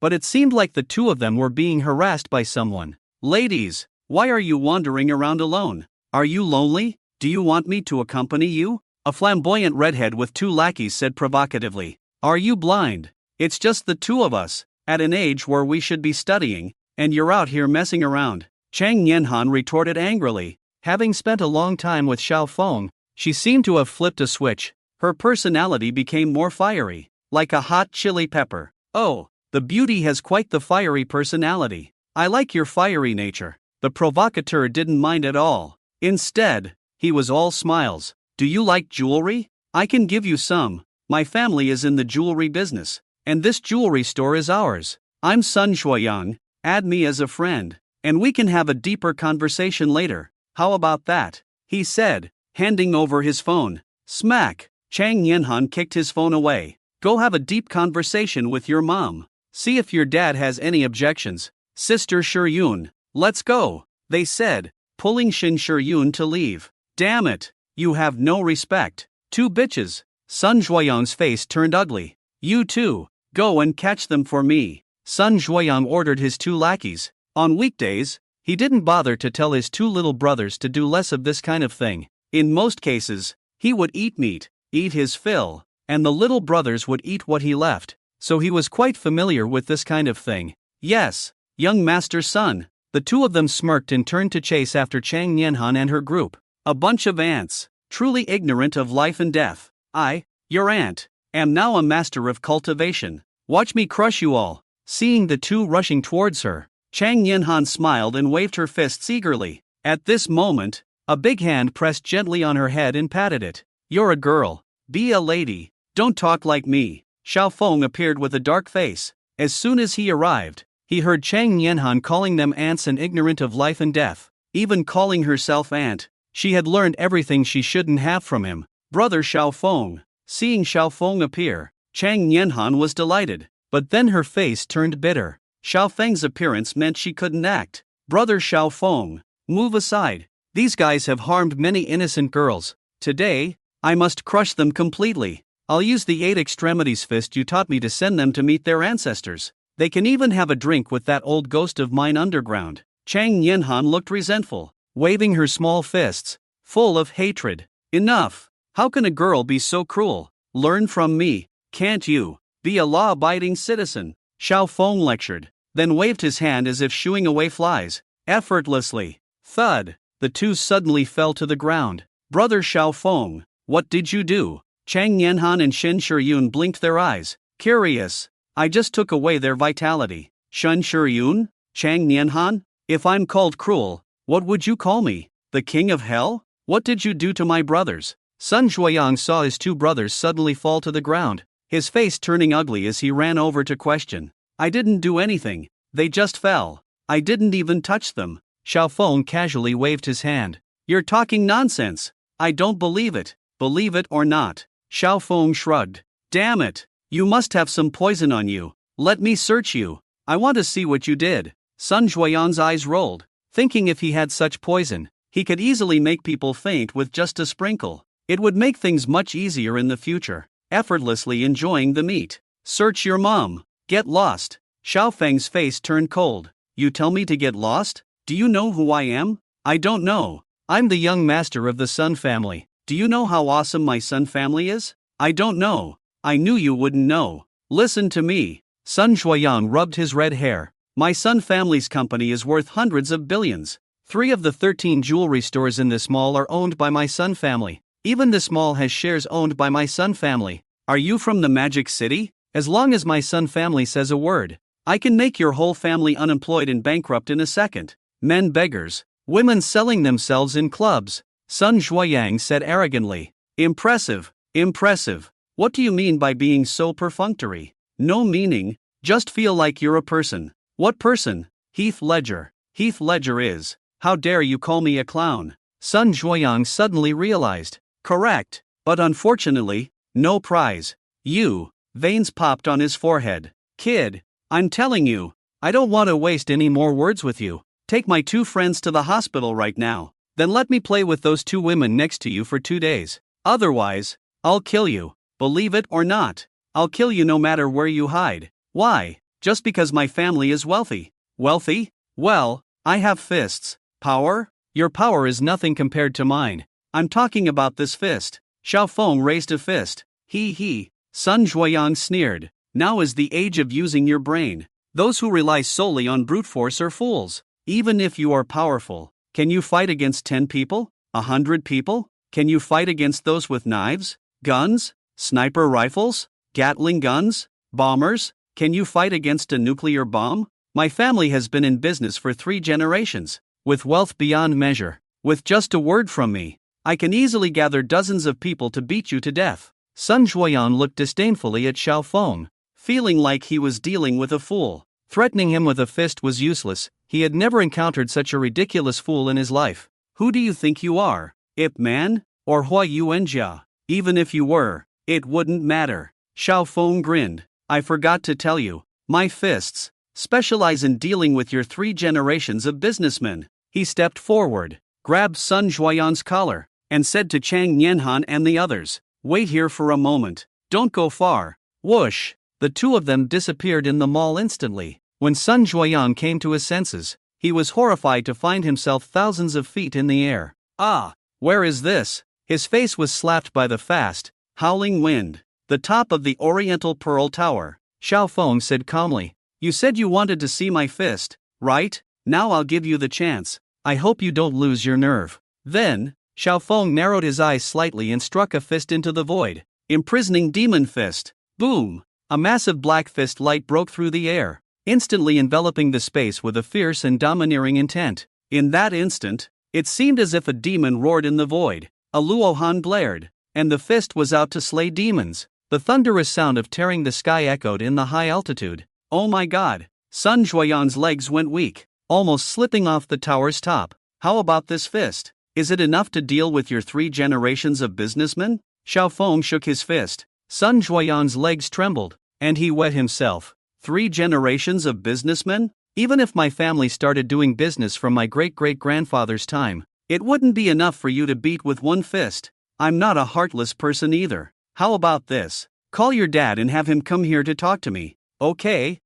But it seemed like the 2 of them were being harassed by someone. Ladies, why are you wandering around alone? Are you lonely? Do you want me to accompany you? A flamboyant redhead with 2 lackeys said provocatively. Are you blind? It's just the two of us, at an age where we should be studying, and you're out here messing around. Chang Nianhan retorted angrily. Having spent a long time with Xiao Feng, she seemed to have flipped a switch. Her personality became more fiery, like a hot chili pepper. Oh, the beauty has quite the fiery personality. I like your fiery nature. The provocateur didn't mind at all. Instead, he was all smiles. Do you like jewelry? I can give you some. My family is in the jewelry business, and this jewelry store is ours. I'm Sun Shuoyang. Add me as a friend, and we can have a deeper conversation later. How about that? He said, handing over his phone. Smack! Chang Nianhan kicked his phone away. Go have a deep conversation with your mom. See if your dad has any objections. Sister Shiyun, let's go, they said, pulling Shin Shiyun to leave. Damn it, you have no respect. Two bitches. Sun Zhuoyang's face turned ugly. You too, go and catch them for me. Sun Zhuoyang ordered his two lackeys. On weekdays, he didn't bother to tell his two little brothers to do less of this kind of thing. In most cases, he would eat meat, eat his fill, and the little brothers would eat what he left, so he was quite familiar with this kind of thing. Yes, young master's son. The two of them smirked and turned to chase after Chang Nianhan and her group. A bunch of ants, truly ignorant of life and death. I, your aunt, am now a master of cultivation. Watch me crush you all. Seeing the two rushing towards her, Chang Nianhan smiled and waved her fists eagerly. At this moment, a big hand pressed gently on her head and patted it. You're a girl. Be a lady. Don't talk like me. Xiao Feng appeared with a dark face. As soon as he arrived, he heard Chang Nianhan calling them ants and ignorant of life and death, even calling herself aunt. She had learned everything she shouldn't have from him. Brother Xiao Feng. Seeing Xiao Feng appear, Chang Nianhan was delighted, but then her face turned bitter. Xiao Feng's appearance meant she couldn't act. Brother Xiao Feng, move aside. These guys have harmed many innocent girls. Today, I must crush them completely. I'll use the 8 extremities fist you taught me to send them to meet their ancestors. They can even have a drink with that old ghost of mine underground. Chang Nianhan looked resentful, waving her small fists, full of hatred. Enough! How can a girl be so cruel? Learn from me, can't you? Be a law-abiding citizen. Xiao Feng lectured, then waved his hand as if shooing away flies. Effortlessly. Thud! The two suddenly fell to the ground. Brother Xiao Feng, what did you do? Chang Nianhan and Shin Shiyun blinked their eyes. Curious. I just took away their vitality. Shin Shiyun? Chang Nianhan? If I'm called cruel, what would you call me? The king of hell? What did you do to my brothers? Sun Zhuoyang saw his two brothers suddenly fall to the ground, his face turning ugly as he ran over to question. I didn't do anything. They just fell. I didn't even touch them. Xiao Feng casually waved his hand. You're talking nonsense. I don't believe it. Believe it or not. Xiao Feng shrugged. Damn it. You must have some poison on you. Let me search you. I want to see what you did. Sun Zhuoyang's eyes rolled, thinking if he had such poison, he could easily make people faint with just a sprinkle. It would make things much easier in the future. Effortlessly enjoying the meat. Search your mom. Get lost. Xiao Feng's face turned cold. You tell me to get lost? Do you know who I am? I don't know. I'm the young master of the Sun family. Do you know how awesome my Sun family is? I don't know. I knew you wouldn't know. Listen to me. Sun Zhuoyang rubbed his red hair. My Sun family's company is worth hundreds of billions. 3 of the 13 jewelry stores in this mall are owned by my Sun family. Even this mall has shares owned by my Sun family. Are you from the Magic City? As long as my Sun family says a word, I can make your whole family unemployed and bankrupt in a second. Men beggars, women selling themselves in clubs. Sun Zhuoyang said arrogantly. Impressive, impressive. What do you mean by being so perfunctory? No meaning, just feel like you're a person. What person? Heath Ledger. Heath Ledger is. How dare you call me a clown? Sun Zhuoyang suddenly realized. Correct, but unfortunately, no prize. You. Veins popped on his forehead. Kid, I'm telling you, I don't want to waste any more words with you. Take my 2 friends to the hospital right now. Then let me play with those 2 women next to you for 2 days. Otherwise, I'll kill you. Believe it or not, I'll kill you no matter where you hide. Why? Just because my family is wealthy. Wealthy? Well, I have fists. Power? Your power is nothing compared to mine. I'm talking about this fist. Xiao Feng raised a fist. He. Sun Zhuoyang sneered. Now is the age of using your brain. Those who rely solely on brute force are fools. Even if you are powerful, can you fight against 10 people? 100 people? Can you fight against those with knives, guns, sniper rifles, Gatling guns, bombers? Can you fight against a nuclear bomb? My family has been in business for 3 generations, with wealth beyond measure. With just a word from me, I can easily gather dozens of people to beat you to death. Sun Juoyan looked disdainfully at Xiao Feng, feeling like he was dealing with a fool. Threatening him with a fist was useless. He had never encountered such a ridiculous fool in his life. Who do you think you are? Ip Man? Or Hua Yuanjia? Even if you were, it wouldn't matter. Xiao Feng grinned. I forgot to tell you, my fists specialize in dealing with your 3 generations of businessmen. He stepped forward, grabbed Sun Juoyan's collar, and said to Chang Nianhan and the others, wait here for a moment. Don't go far. Whoosh! The 2 of them disappeared in the mall instantly. When Sun Juoyan came to his senses, he was horrified to find himself thousands of feet in the air. Ah! Where is this? His face was slapped by the fast, howling wind. The top of the Oriental Pearl Tower. Xiao Feng said calmly. You said you wanted to see my fist, right? Now I'll give you the chance. I hope you don't lose your nerve. Then, Xiao Feng narrowed his eyes slightly and struck a fist into the void. Imprisoning demon fist. Boom! A massive black fist light broke through the air, instantly enveloping the space with a fierce and domineering intent. In that instant, it seemed as if a demon roared in the void. A Luohan blared, and the fist was out to slay demons. The thunderous sound of tearing the sky echoed in the high altitude. Oh my god! Sun Juoyan's legs went weak, almost slipping off the tower's top. How about this fist? Is it enough to deal with your 3 generations of businessmen? Xiao Feng shook his fist. Sun Juoyan's legs trembled, and he wet himself. 3 generations of businessmen? Even if my family started doing business from my great-great-grandfather's time, it wouldn't be enough for you to beat with one fist. I'm not a heartless person either. How about this? Call your dad and have him come here to talk to me. Okay.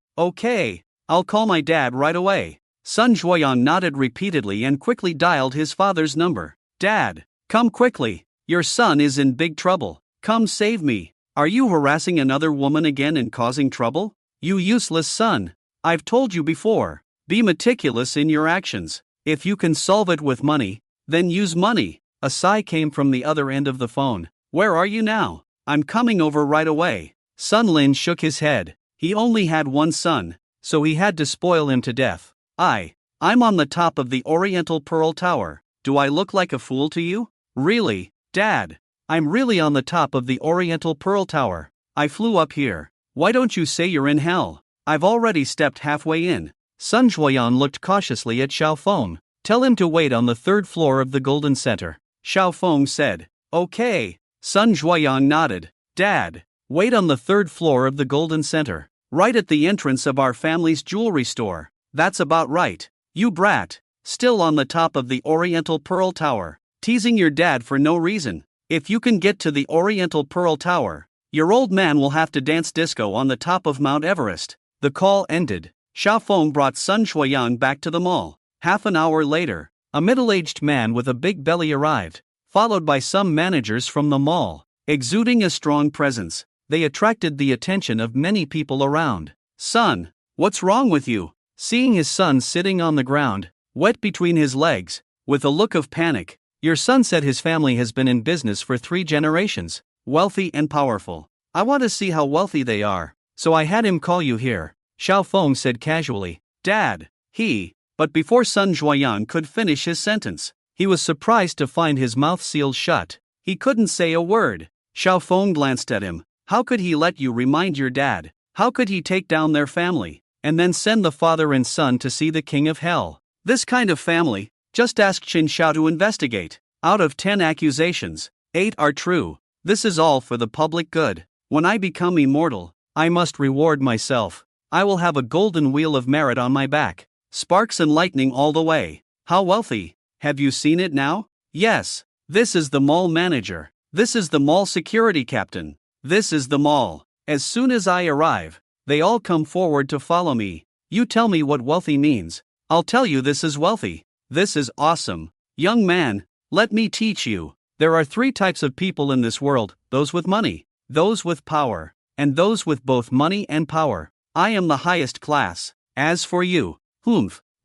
I'll call my dad right away. Sun Juoyan nodded repeatedly and quickly dialed his father's number. Dad, come quickly. Your son is in big trouble. Come save me. Are you harassing another woman again and causing trouble? You useless son. I've told you before. Be meticulous in your actions. If you can solve it with money, then use money. A sigh came from the other end of the phone. Where are you now? I'm coming over right away. Sun Lin shook his head. He only had one son, so he had to spoil him to death. I'm on the top of the Oriental Pearl Tower. Do I look like a fool to you? Really, Dad? I'm really on the top of the Oriental Pearl Tower. I flew up here. Why don't you say you're in hell? I've already stepped halfway in. Sun Juoyan looked cautiously at Xiao Feng. Tell him to wait on the 3rd floor of the Golden Center. Xiao Feng said. Okay. Sun Juoyan nodded. Dad, wait on the 3rd floor of the Golden Center, right at the entrance of our family's jewelry store. That's about right. You brat. Still on the top of the Oriental Pearl Tower, teasing your dad for no reason. If you can get to the Oriental Pearl Tower, your old man will have to dance disco on the top of Mount Everest. The call ended. Xiao Feng brought Sun Juoyan back to the mall. Half an hour later, a middle-aged man with a big belly arrived, followed by some managers from the mall. Exuding a strong presence, they attracted the attention of many people around. Son, what's wrong with you? Seeing his son sitting on the ground, wet between his legs, with a look of panic, your son said his family has been in business for 3 generations, wealthy and powerful. I want to see how wealthy they are, so I had him call you here. Xiao Feng said casually. Dad, but before Sun Juoyan could finish his sentence, he was surprised to find his mouth sealed shut. He couldn't say a word. Xiao Feng glanced at him. How could he let you remind your dad? How could he take down their family, and then send the father and son to see the king of hell? This kind of family, just ask Qin Xiao to investigate. Out of 10 accusations, 8 are true. This is all for the public good. When I become immortal, I must reward myself. I will have a golden wheel of merit on my back. Sparks and lightning all the way. How wealthy. Have you seen it now? Yes. This is the mall manager. This is the mall security captain. This is the mall. As soon as I arrive, they all come forward to follow me. You tell me what wealthy means. I'll tell you this is wealthy. This is awesome. Young man, let me teach you. There are 3 types of people in this world: those with money, those with power, and those with both money and power. I am the highest class. As for you,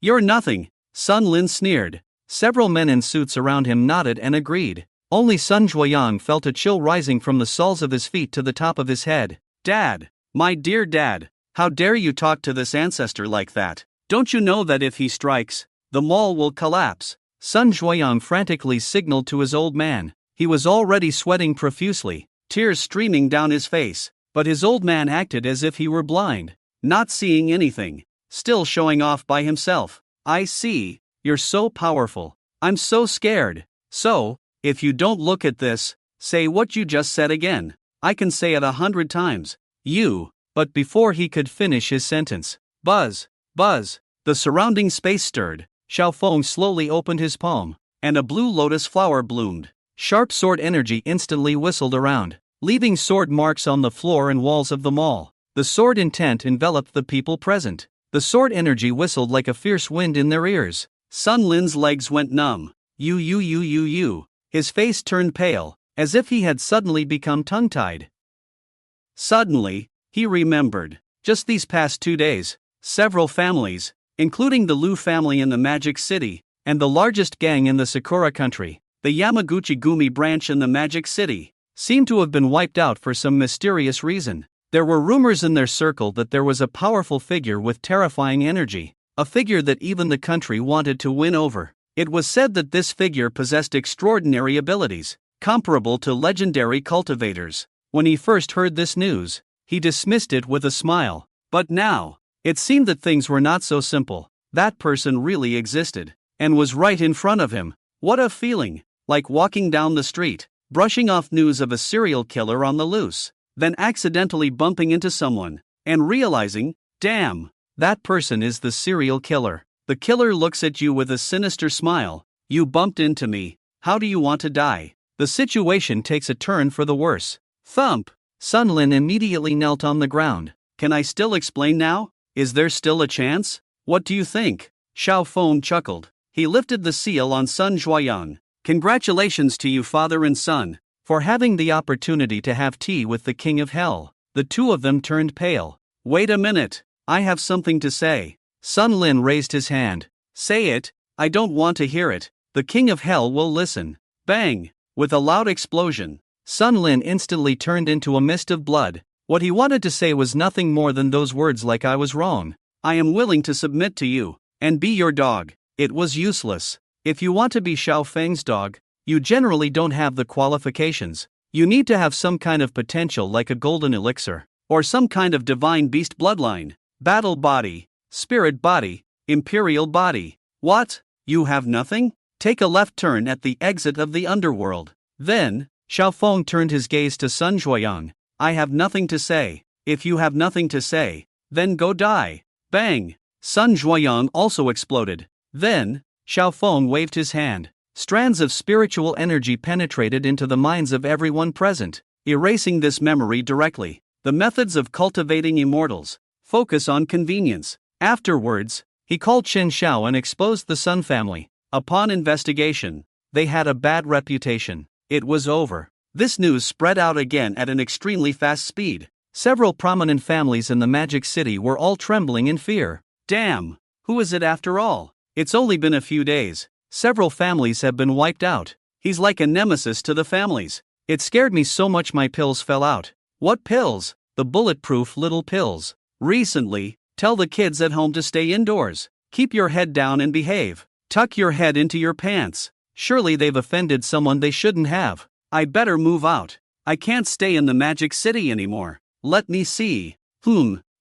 you're nothing, Sun Lin sneered. Several men in suits around him nodded and agreed. Only Sun Juoyang felt a chill rising from the soles of his feet to the top of his head. Dad, my dear dad, how dare you talk to this ancestor like that? Don't you know that if he strikes, the mall will collapse? Sun Juoyang frantically signaled to his old man. He was already sweating profusely, tears streaming down his face, but his old man acted as if he were blind, not seeing anything, still showing off by himself. I see, you're so powerful. I'm so scared. So, if you don't look at this, say what you just said again. I can say it 100 times. You. But before he could finish his sentence, buzz, the surrounding space stirred. Xiao Feng slowly opened his palm, and a blue lotus flower bloomed. Sharp sword energy instantly whistled around, leaving sword marks on the floor and walls of the mall. The sword intent enveloped the people present. The sword energy whistled like a fierce wind in their ears. Sun Lin's legs went numb. You. His face turned pale, as if he had suddenly become tongue-tied. Suddenly, he remembered. Just these past 2 days, several families, including the Lu family in the Magic City, and the largest gang in the Sakura country, the Yamaguchi Gumi branch in the Magic City, seemed to have been wiped out for some mysterious reason. There were rumors in their circle that there was a powerful figure with terrifying energy, a figure that even the country wanted to win over. It was said that this figure possessed extraordinary abilities, comparable to legendary cultivators. When he first heard this news, he dismissed it with a smile. But now, it seemed that things were not so simple. That person really existed, and was right in front of him. What a feeling, like walking down the street, brushing off news of a serial killer on the loose, then accidentally bumping into someone, and realizing, damn, that person is the serial killer. The killer looks at you with a sinister smile. You bumped into me, how do you want to die? The situation takes a turn for the worse. Thump! Sun Lin immediately knelt on the ground. Can I still explain now? Is there still a chance? What do you think? Xiao Feng chuckled. He lifted the seal on Sun Juoyang. Congratulations to you, father and son, for having the opportunity to have tea with the King of Hell. The two of them turned pale. Wait a minute, I have something to say. Sun Lin raised his hand. Say it, I don't want to hear it. The King of Hell will listen. Bang! With a loud explosion, Sun Lin instantly turned into a mist of blood. What he wanted to say was nothing more than those words like I was wrong. I am willing to submit to you, and be your dog. It was useless. If you want to be Xiao Feng's dog, you generally don't have the qualifications. You need to have some kind of potential like a golden elixir, or some kind of divine beast bloodline, battle body, spirit body, imperial body. What? You have nothing? Take a left turn at the exit of the underworld. Then, Xiao Feng turned his gaze to Sun Juoyang. I have nothing to say. If you have nothing to say, then go die. Bang! Sun Juoyang also exploded. Then, Xiao Feng waved his hand. Strands of spiritual energy penetrated into the minds of everyone present, erasing this memory directly. The methods of cultivating immortals. Focus on convenience. Afterwards, he called Chen Xiao and exposed the Sun family. Upon investigation, they had a bad reputation. It was over. This news spread out again at an extremely fast speed. Several prominent families in the Magic City were all trembling in fear. Damn, who is it after all? It's only been a few days. Several families have been wiped out. He's like a nemesis to the families. It scared me so much my pills fell out. What pills? The bulletproof little pills. Recently, tell the kids at home to stay indoors. Keep your head down and behave. Tuck your head into your pants. Surely they've offended someone they shouldn't have. I better move out. I can't stay in the Magic City anymore. Let me see.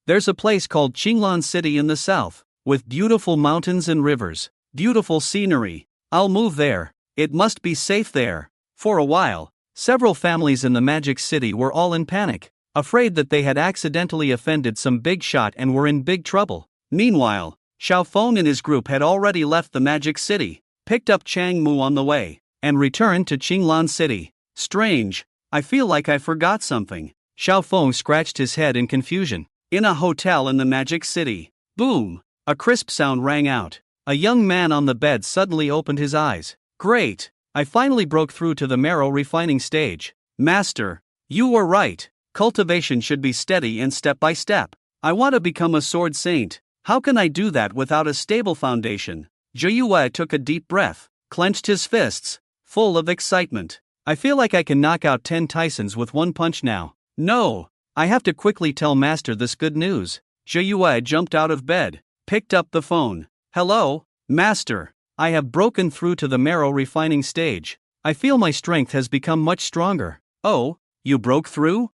There's a place called Qinglan City in the south, with beautiful mountains and rivers, beautiful scenery. I'll move there. It must be safe there. For a while, several families in the Magic City were all in panic, afraid that they had accidentally offended some big shot and were in big trouble. Meanwhile, Xiao Feng and his group had already left the Magic City, picked up Chang Mu on the way, and returned to Qinglan City. Strange, I feel like I forgot something. Xiao Feng scratched his head in confusion. In a hotel in the Magic City. Boom! A crisp sound rang out. A young man on the bed suddenly opened his eyes. Great! I finally broke through to the marrow refining stage. Master, you were right. Cultivation should be steady and step by step. I want to become a sword saint. How can I do that without a stable foundation? Zhou Yue took a deep breath, clenched his fists, full of excitement. I feel like I can knock out 10 Tysons with one punch now. No! I have to quickly tell Master this good news. Zhou Yue jumped out of bed, picked up the phone. Hello, Master. I have broken through to the marrow refining stage. I feel my strength has become much stronger. Oh, you broke through?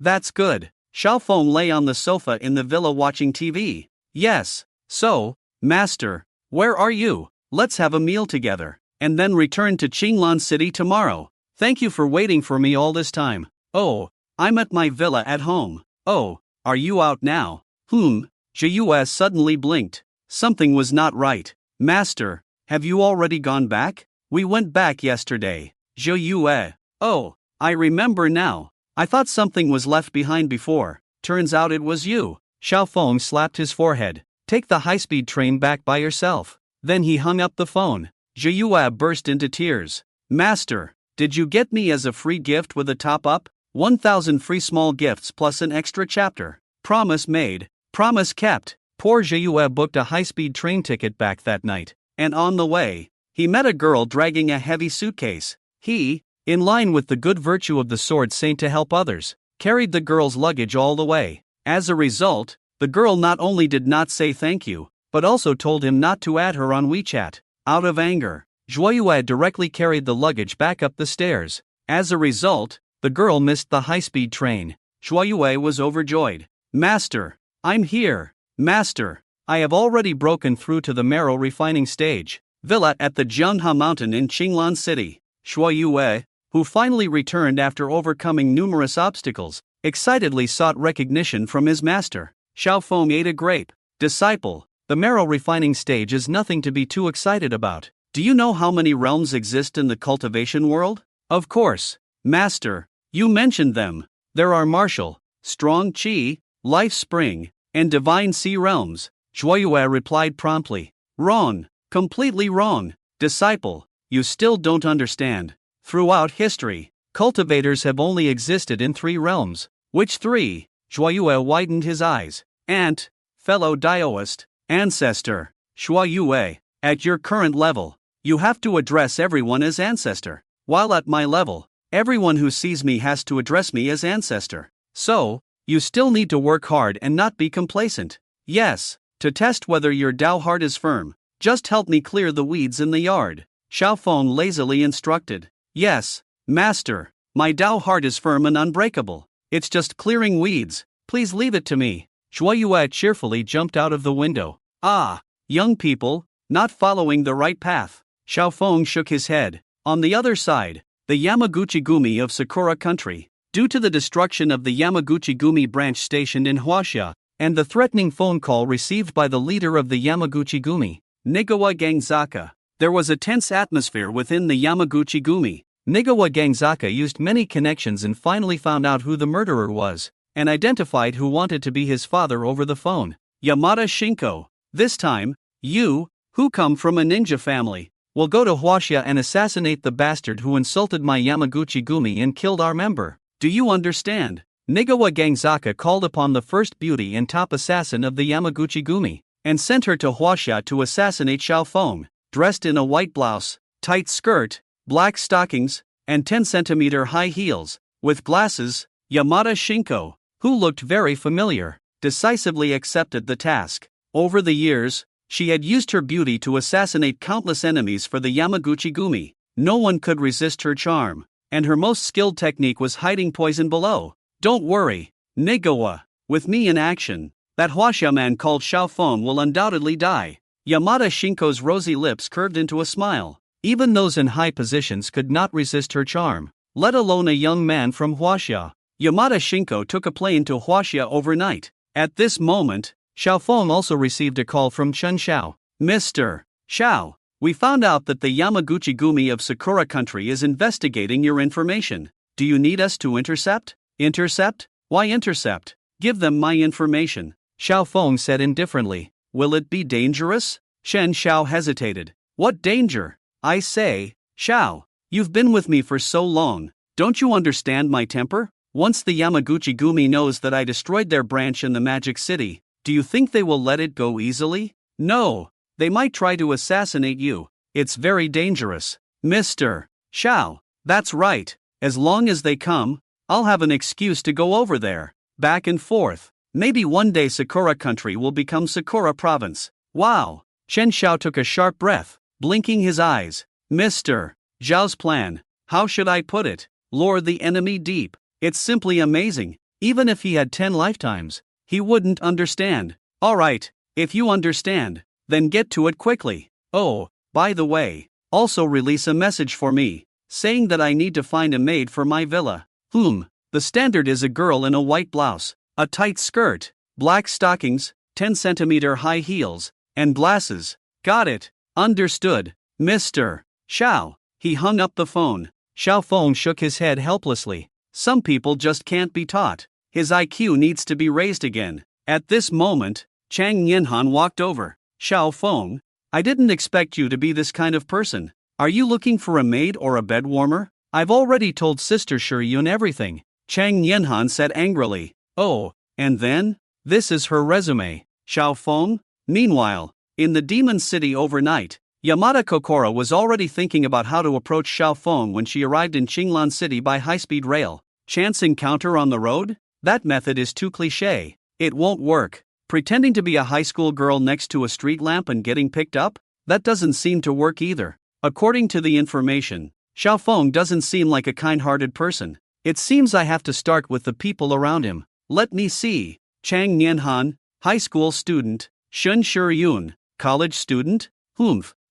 That's good. Xiaofeng lay on the sofa in the villa watching TV. Yes. So, Master, where are you? Let's have a meal together, and then return to Qinglan City tomorrow. Thank you for waiting for me all this time. Oh, I'm at my villa at home. Oh, are you out now? Zhou Yue suddenly blinked. Something was not right. Master, have you already gone back? We went back yesterday. Zhou Yue. Oh, I remember now. I thought something was left behind before. Turns out it was you. Xiaofeng slapped his forehead. Take the high-speed train back by yourself. Then he hung up the phone. Zhou Yue burst into tears. Master, did you get me as a free gift with a top-up? 1,000 free small gifts plus an extra chapter. Promise made. Promise kept. Poor Zhou Yue booked a high-speed train ticket back that night. And on the way, he met a girl dragging a heavy suitcase. He, in line with the good virtue of the sword saint to help others, carried the girl's luggage all the way. As a result, the girl not only did not say thank you, but also told him not to add her on WeChat. Out of anger, Zhou Yue directly carried the luggage back up the stairs. As a result, the girl missed the high-speed train. Zhou Yue was overjoyed. Master, I'm here. Master, I have already broken through to the marrow refining stage. Villa at the Jianhe Mountain in Qinglan City. Zhou Yue, who finally returned after overcoming numerous obstacles, excitedly sought recognition from his master. Xiaofeng ate a grape. Disciple, the marrow refining stage is nothing to be too excited about. Do you know how many realms exist in the cultivation world? Of course, Master, you mentioned them. There are martial, strong qi, life spring, and divine sea realms. Zhou Yue replied promptly. Wrong, completely wrong. Disciple, you still don't understand. Throughout history, cultivators have only existed in 3 realms. Which 3? Zhou Yue widened his eyes. Ant, fellow Daoist, ancestor. Zhou Yue, at your current level, you have to address everyone as ancestor. While at my level, everyone who sees me has to address me as ancestor. So, you still need to work hard and not be complacent. Yes, to test whether your Dao heart is firm, just help me clear the weeds in the yard. Xiaofeng lazily instructed. Yes, Master, my Dao heart is firm and unbreakable. It's just clearing weeds. Please leave it to me. Zhou Yue cheerfully jumped out of the window. Ah, young people, not following the right path. Xiaofeng shook his head. On the other side, the Yamaguchi-gumi of Sakura country, due to the destruction of the Yamaguchi-gumi branch stationed in Huaxia, and the threatening phone call received by the leader of the Yamaguchi-gumi, Nigawa Gangzaka, there was a tense atmosphere within the Yamaguchi-gumi. Nigawa Gangzaka used many connections and finally found out who the murderer was, and identified who wanted to be his father over the phone. Yamada Shinko. This time, you, who come from a ninja family, will go to Huaxia and assassinate the bastard who insulted my Yamaguchi-gumi and killed our member. Do you understand? Nigawa Gangzaka called upon the first beauty and top assassin of the Yamaguchi-gumi, and sent her to Huaxia to assassinate Xiaofeng, dressed in a white blouse, tight skirt, black stockings, and 10-centimeter high heels, with glasses. Yamada Shinko, who looked very familiar, decisively accepted the task. Over the years, she had used her beauty to assassinate countless enemies for the Yamaguchi-gumi. No one could resist her charm, and her most skilled technique was hiding poison below. Don't worry, Nigawa, with me in action, that Huaxia man called Xiaofeng will undoubtedly die. Yamada Shinko's rosy lips curved into a smile. Even those in high positions could not resist her charm, let alone a young man from Huaxia. Yamada Shinko took a plane to Huaxia overnight. At this moment, Xiaofeng also received a call from Chen Xiao. Mr. Xiao, we found out that the Yamaguchi-gumi of Sakura country is investigating your information. Do you need us to intercept? Intercept? Why intercept? Give them my information. Xiaofeng said indifferently. Will it be dangerous? Chen Xiao hesitated. What danger? I say, Xiao, you've been with me for so long. Don't you understand my temper? Once the Yamaguchi-gumi knows that I destroyed their branch in the Magic City, do you think they will let it go easily? No. They might try to assassinate you. It's very dangerous. Mr. Shao. That's right. As long as they come, I'll have an excuse to go over there. Back and forth. Maybe one day Sakura Country will become Sakura Province. Wow. Chen Shao took a sharp breath, blinking his eyes. Mr. Zhao's plan. How should I put it? Lure the enemy deep. It's simply amazing. Even if he had 10 lifetimes, he wouldn't understand. Alright, if you understand, then get to it quickly. Oh, by the way, also release a message for me, saying that I need to find a maid for my villa. The standard is a girl in a white blouse, a tight skirt, black stockings, 10-centimeter high heels, and glasses. Got it. Understood. Mr. Shao. He hung up the phone. Xiao Feng shook his head helplessly. Some people just can't be taught. His IQ needs to be raised again. At this moment, Chang Yanhan walked over. Xiao Feng, I didn't expect you to be this kind of person. Are you looking for a maid or a bed warmer? I've already told Sister Shiyun everything. Chang Yanhan said angrily. Oh, and then? This is her resume. Xiao Feng? Meanwhile, in the Demon City overnight, Yamada Kokoro was already thinking about how to approach Xiao Feng when she arrived in Qinglan City by high-speed rail. Chance encounter on the road? That method is too cliché. It won't work. Pretending to be a high school girl next to a street lamp and getting picked up? That doesn't seem to work either. According to the information, Xiao Feng doesn't seem like a kind-hearted person. It seems I have to start with the people around him. Let me see. Chang Nianhan, high school student. Shun Shiyun, college student.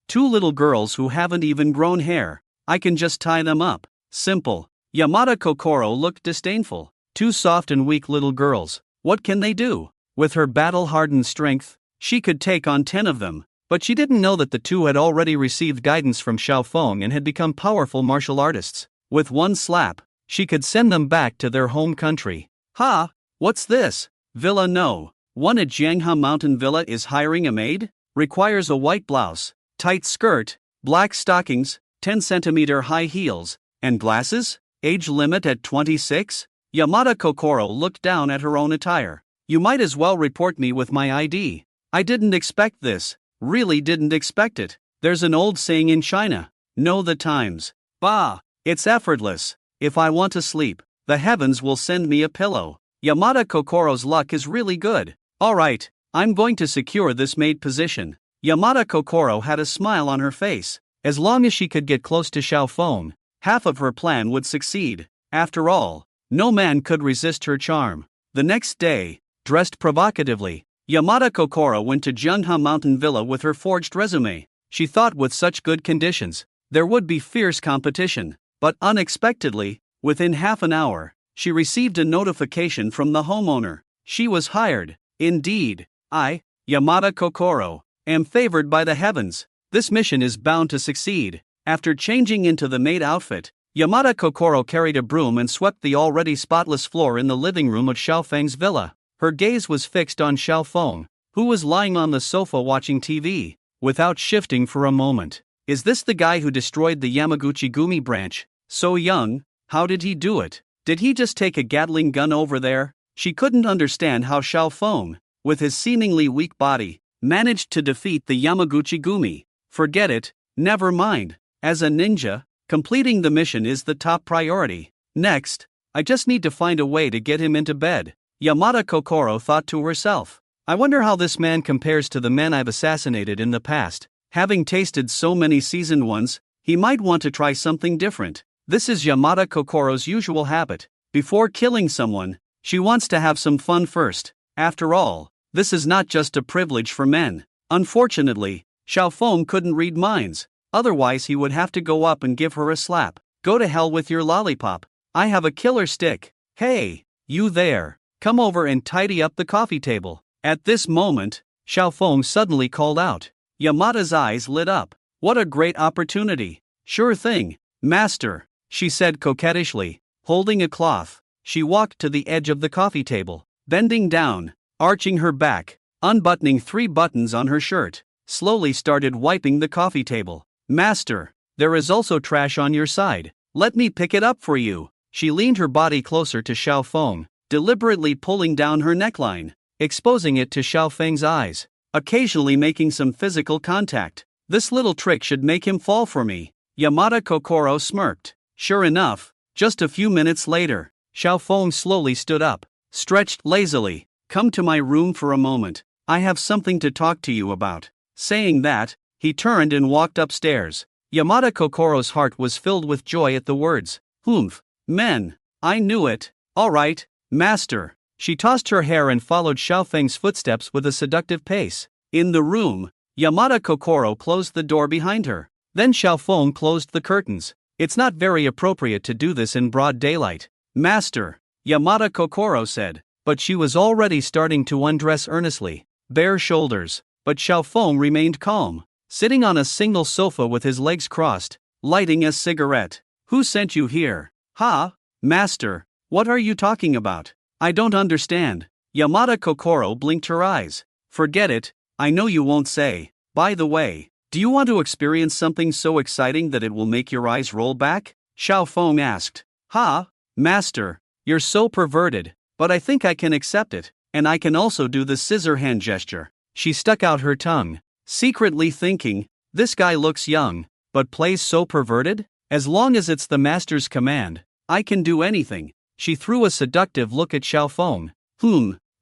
Two little girls who haven't even grown hair. I can just tie them up. Simple. Yamada Kokoro looked disdainful. Two soft and weak little girls. What can they do? With her battle-hardened strength, she could take on 10 of them. But she didn't know that the two had already received guidance from Xiao Feng and had become powerful martial artists. With one slap, she could send them back to their home country. Ha! What's this? Villa no. One at Jianghe Mountain Villa is hiring a maid? Requires a white blouse, tight skirt, black stockings, 10-centimeter high heels, and glasses? Age limit at 26? Yamada Kokoro looked down at her own attire. You might as well report me with my ID. I didn't expect this. Really didn't expect it. There's an old saying in China. Know the times. Bah! It's effortless. If I want to sleep, the heavens will send me a pillow. Yamada Kokoro's luck is really good. Alright, I'm going to secure this maid position. Yamada Kokoro had a smile on her face. As long as she could get close to Xiao Feng, half of her plan would succeed. After all, no man could resist her charm. The next day, dressed provocatively, Yamada Kokoro went to Jianghe Mountain Villa with her forged resume. She thought with such good conditions, there would be fierce competition. But unexpectedly, within half an hour, she received a notification from the homeowner. She was hired. Indeed, I, Yamada Kokoro, am favored by the heavens. This mission is bound to succeed. After changing into the maid outfit, Yamada Kokoro carried a broom and swept the already spotless floor in the living room of Xiao Feng's villa. Her gaze was fixed on Xiao Feng, who was lying on the sofa watching TV, without shifting for a moment. Is this the guy who destroyed the Yamaguchi-gumi branch? So young, how did he do it? Did he just take a Gatling gun over there? She couldn't understand how Xiao Feng, with his seemingly weak body, managed to defeat the Yamaguchi-gumi. Forget it, never mind. As a ninja, completing the mission is the top priority. Next, I just need to find a way to get him into bed. Yamada Kokoro thought to herself. I wonder how this man compares to the men I've assassinated in the past. Having tasted so many seasoned ones, he might want to try something different. This is Yamada Kokoro's usual habit. Before killing someone, she wants to have some fun first. After all, this is not just a privilege for men. Unfortunately, Xiao Feng couldn't read minds. Otherwise he would have to go up and give her a slap. Go to hell with your lollipop. I have a killer stick. Hey, you there. Come over and tidy up the coffee table. At this moment, Xiao Feng suddenly called out. Yamada's eyes lit up. What a great opportunity. Sure thing, master, she said coquettishly. Holding a cloth, she walked to the edge of the coffee table, bending down, arching her back, unbuttoning 3 buttons on her shirt, slowly started wiping the coffee table. Master, there is also trash on your side. Let me pick it up for you. She leaned her body closer to Xiao Feng, deliberately pulling down her neckline, exposing it to Xiao Feng's eyes, occasionally making some physical contact. This little trick should make him fall for me. Yamada Kokoro smirked. Sure enough, just a few minutes later, Xiao Feng slowly stood up, stretched lazily. Come to my room for a moment. I have something to talk to you about. Saying that, he turned and walked upstairs. Yamada Kokoro's heart was filled with joy at the words. Humph. Men. I knew it. All right, master. She tossed her hair and followed Xiao Feng's footsteps with a seductive pace. In the room, Yamada Kokoro closed the door behind her. Then Xiao Feng closed the curtains. It's not very appropriate to do this in broad daylight, master, Yamada Kokoro said, but she was already starting to undress earnestly, bare shoulders, but Xiao Feng remained calm, sitting on a single sofa with his legs crossed, lighting a cigarette. Who sent you here? Ha, master, what are you talking about? I don't understand. Yamada Kokoro blinked her eyes. Forget it, I know you won't say. By the way, do you want to experience something so exciting that it will make your eyes roll back? Xiao Feng asked. Ha, master, you're so perverted, but I think I can accept it, and I can also do the scissor hand gesture. She stuck out her tongue, secretly thinking, this guy looks young, but plays so perverted? As long as it's the master's command, I can do anything. She threw a seductive look at Xiao Feng.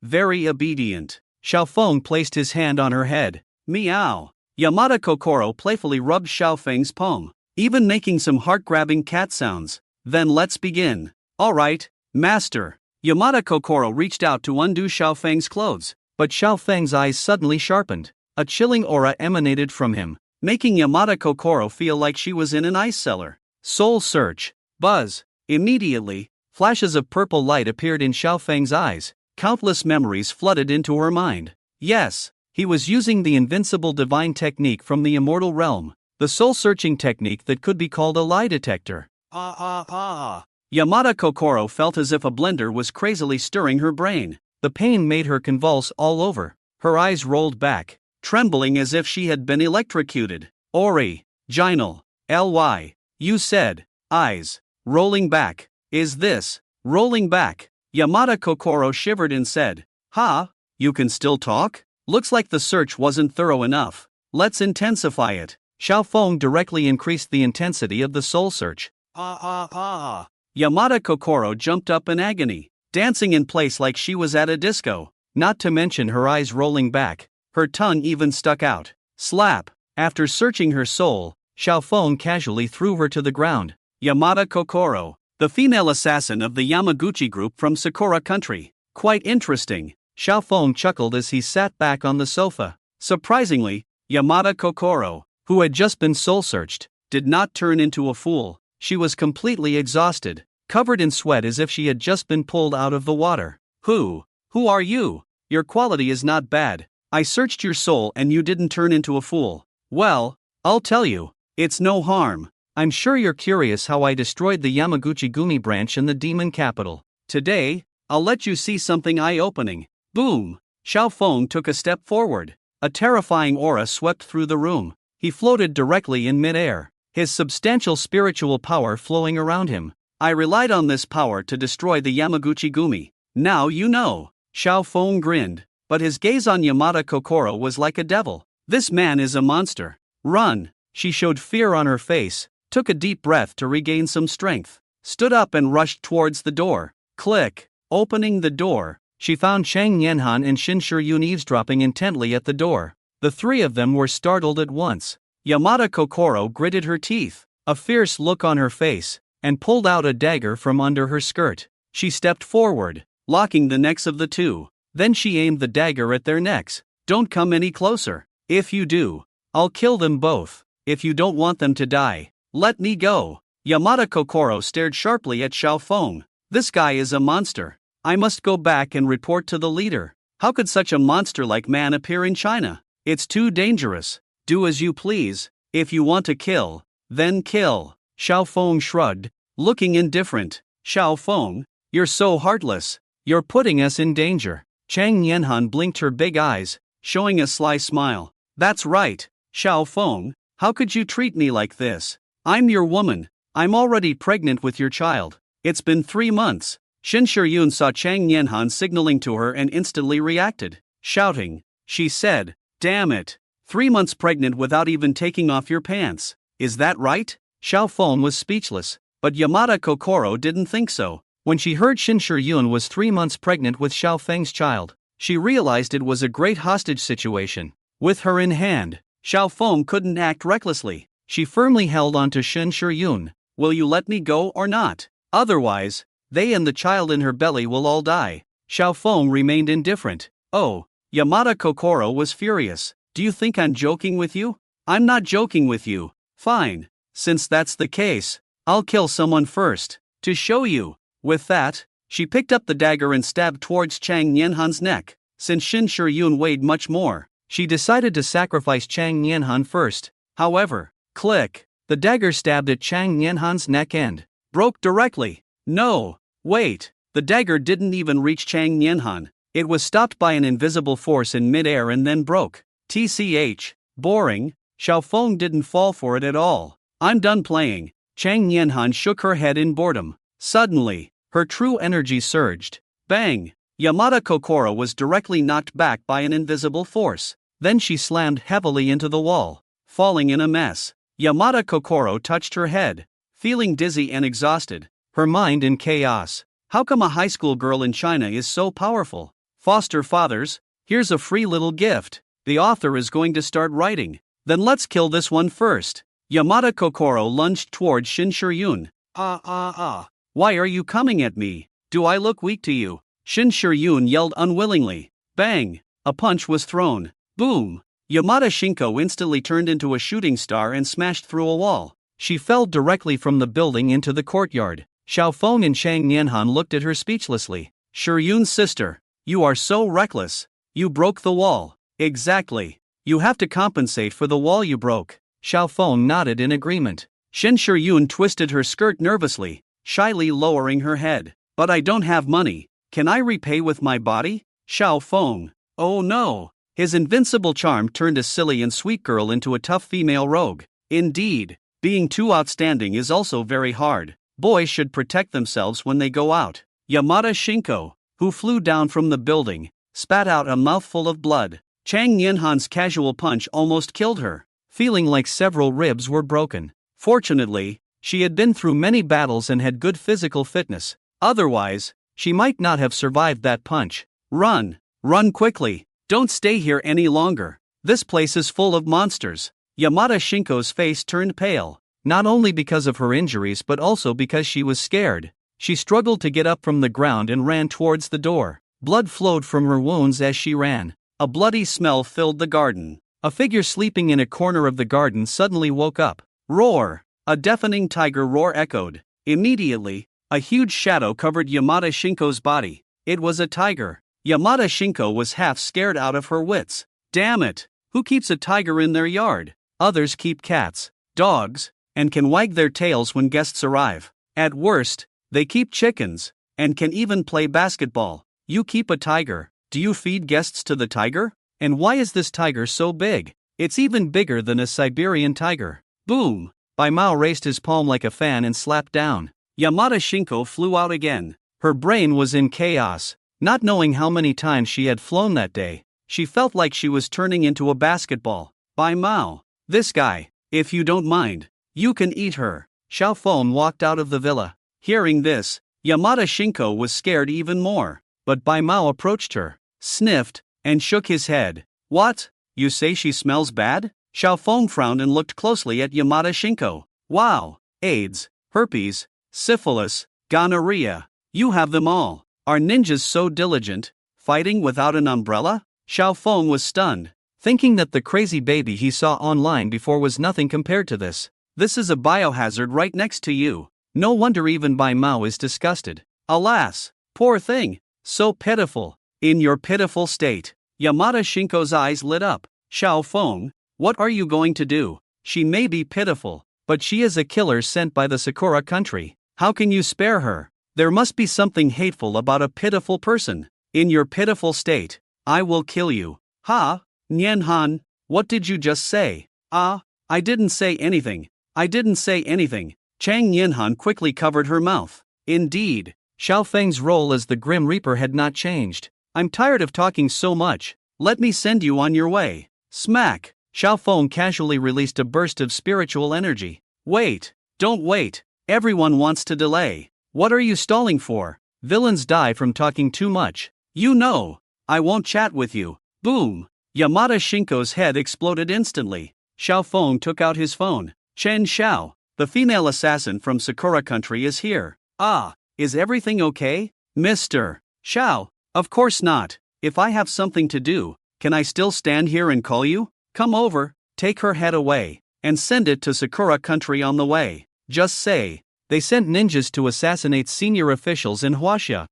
Very obedient. Xiao Feng placed his hand on her head. Meow. Yamada Kokoro playfully rubbed Xiao Feng's palm, even making some heart-grabbing cat sounds. Then let's begin. All right, master. Yamada Kokoro reached out to undo Xiao Feng's clothes, but Xiao Feng's eyes suddenly sharpened. A chilling aura emanated from him, making Yamada Kokoro feel like she was in an ice cellar. Soul search. Buzz. Immediately, flashes of purple light appeared in Xiao Feng's eyes. Countless memories flooded into her mind. Yes, he was using the invincible divine technique from the immortal realm, the soul-searching technique that could be called a lie detector. Yamada Kokoro felt as if a blender was crazily stirring her brain. The pain made her convulse all over. Her eyes rolled back, trembling as if she had been electrocuted. Ginal. Ly. You said, eyes. Rolling back. Is this, rolling back? Yamada Kokoro shivered and said, Ha, you can still talk? Looks like the search wasn't thorough enough. Let's intensify it. Xiao Feng directly increased the intensity of the soul search. Yamada Kokoro jumped up in agony, dancing in place like she was at a disco, not to mention her eyes rolling back, her tongue even stuck out. Slap. After searching her soul, Xiao Feng casually threw her to the ground. Yamada Kokoro, the female assassin of the Yamaguchi group from Sakura country. Quite interesting. Xiao Feng chuckled as he sat back on the sofa. Surprisingly, Yamada Kokoro, who had just been soul-searched, did not turn into a fool. She was completely exhausted, covered in sweat as if she had just been pulled out of the water. Who are you? Your quality is not bad. I searched your soul and you didn't turn into a fool. Well, I'll tell you, it's no harm. I'm sure you're curious how I destroyed the Yamaguchi Gumi branch in the demon capital. Today, I'll let you see something eye-opening. Boom! Xiao Feng took a step forward. A terrifying aura swept through the room. He floated directly in mid-air, his substantial spiritual power flowing around him. I relied on this power to destroy the Yamaguchi Gumi. Now you know. Xiao Feng grinned, but his gaze on Yamada Kokoro was like a devil. This man is a monster. Run! She showed fear on her face, took a deep breath to regain some strength, stood up and rushed towards the door. Click! Opening the door, she found Chang Yanhan and Shin Shiyun eavesdropping intently at the door. The three of them were startled at once. Yamada Kokoro gritted her teeth, a fierce look on her face, and pulled out a dagger from under her skirt. She stepped forward, locking the necks of the two. Then she aimed the dagger at their necks. Don't come any closer. If you do, I'll kill them both. If you don't want them to die, let me go. Yamada Kokoro stared sharply at Xiao Feng. This guy is a monster. I must go back and report to the leader. How could such a monster-like man appear in China? It's too dangerous. Do as you please. If you want to kill, then kill. Xiao Feng shrugged, looking indifferent. Xiao Feng, you're so heartless. You're putting us in danger. Chang Yanhan blinked her big eyes, showing a sly smile. That's right, Xiao Feng. How could you treat me like this? I'm your woman. I'm already pregnant with your child. It's been 3 months. Shin Shiryun saw Chang Nianhan signaling to her and instantly reacted, shouting. She said, "Damn it. 3 months pregnant without even taking off your pants. Is that right?" Xiao Feng was speechless, but Yamada Kokoro didn't think so. When she heard Shin Shiryun was 3 months pregnant with Xiao Feng's child, she realized it was a great hostage situation. With her in hand, Xiao Feng couldn't act recklessly. She firmly held onto Shin Shiryun. "Will you let me go or not? Otherwise, they and the child in her belly will all die." Xiao Feng remained indifferent. "Oh." Yamada Kokoro was furious. "Do you think I'm joking with you? I'm not joking with you. Fine. Since that's the case, I'll kill someone first, to show you." With that, she picked up the dagger and stabbed towards Chang Nianhan's neck. Since Shin Shiryun weighed much more, she decided to sacrifice Chang Nianhan first. However, click, the dagger stabbed at Chang Nianhan's neck and broke directly. No, wait, the dagger didn't even reach Chang Nianhan. It was stopped by an invisible force in midair and then broke. TCH, boring. Xiao Feng didn't fall for it at all. "I'm done playing." Chang Nianhan shook her head in boredom. Suddenly, her true energy surged. Bang! Yamada Kokoro was directly knocked back by an invisible force. Then she slammed heavily into the wall, falling in a mess. Yamada Kokoro touched her head, feeling dizzy and exhausted, her mind in chaos. How come a high school girl in China is so powerful? Foster fathers, here's a free little gift. The author is going to start writing. Then let's kill this one first. Yamada Kokoro lunged toward Shin Shiryun. Why are you coming at me? Do I look weak to you? Shin Shiryun yelled unwillingly. Bang! A punch was thrown. Boom! Yamada Shinko instantly turned into a shooting star and smashed through a wall. She fell directly from the building into the courtyard. Xiao Feng and Chang Nianhan looked at her speechlessly. "Shiryun's sister, you are so reckless. You broke the wall." "Exactly. You have to compensate for the wall you broke." Xiao Feng nodded in agreement. Shin Shiryun twisted her skirt nervously, shyly lowering her head. "But I don't have money. Can I repay with my body?" Xiao Feng. Oh no! His invincible charm turned a silly and sweet girl into a tough female rogue. Indeed, being too outstanding is also very hard. Boys should protect themselves when they go out. Yamada Shinko, who flew down from the building, spat out a mouthful of blood. Chang Nianhan's casual punch almost killed her, feeling like several ribs were broken. Fortunately, she had been through many battles and had good physical fitness. Otherwise, she might not have survived that punch. Run! Run quickly! Don't stay here any longer. This place is full of monsters. Yamada Shinko's face turned pale, not only because of her injuries but also because she was scared. She struggled to get up from the ground and ran towards the door. Blood flowed from her wounds as she ran. A bloody smell filled the garden. A figure sleeping in a corner of the garden suddenly woke up. Roar! A deafening tiger roar echoed. Immediately, a huge shadow covered Yamada Shinko's body. It was a tiger. Yamada Shinko was half scared out of her wits. Damn it! Who keeps a tiger in their yard? Others keep cats, dogs, and can wag their tails when guests arrive. At worst, they keep chickens, and can even play basketball. You keep a tiger. Do you feed guests to the tiger? And why is this tiger so big? It's even bigger than a Siberian tiger. Boom! Bai Mao raised his palm like a fan and slapped down. Yamada Shinko flew out again. Her brain was in chaos. Not knowing how many times she had flown that day, she felt like she was turning into a basketball. Bai Mao, this guy, if you don't mind, you can eat her. Xiao Feng walked out of the villa. Hearing this, Yamada Shinko was scared even more, but Bai Mao approached her, sniffed, and shook his head. What? You say she smells bad? Xiao Feng frowned and looked closely at Yamada Shinko. Wow, AIDS, herpes, syphilis, gonorrhea, you have them all. Are ninjas so diligent, fighting without an umbrella? Xiao Feng was stunned, thinking that the crazy baby he saw online before was nothing compared to this. This is a biohazard right next to you. No wonder even Bai Mao is disgusted. Alas, poor thing, so pitiful. In your pitiful state. Yamada Shinko's eyes lit up. Xiao Feng, what are you going to do? She may be pitiful, but she is a killer sent by the Sakura country. How can you spare her? There must be something hateful about a pitiful person. In your pitiful state, I will kill you. Ha? Nianhan, what did you just say? I didn't say anything. I didn't say anything. Chang Nianhan quickly covered her mouth. Indeed, Xiao Feng's role as the Grim Reaper had not changed. I'm tired of talking so much. Let me send you on your way. Smack! Xiao Feng casually released a burst of spiritual energy. Wait! Don't wait! Everyone wants to delay. What are you stalling for? Villains die from talking too much. You know. I won't chat with you. Boom! Yamada Shinko's head exploded instantly. Xiao Feng took out his phone. Chen Xiao, the female assassin from Sakura Country is here. Ah, is everything okay? Mr. Xiao, of course not. If I have something to do, can I still stand here and call you? Come over, take her head away, and send it to Sakura Country on the way. Just say, they sent ninjas to assassinate senior officials in Huaxia.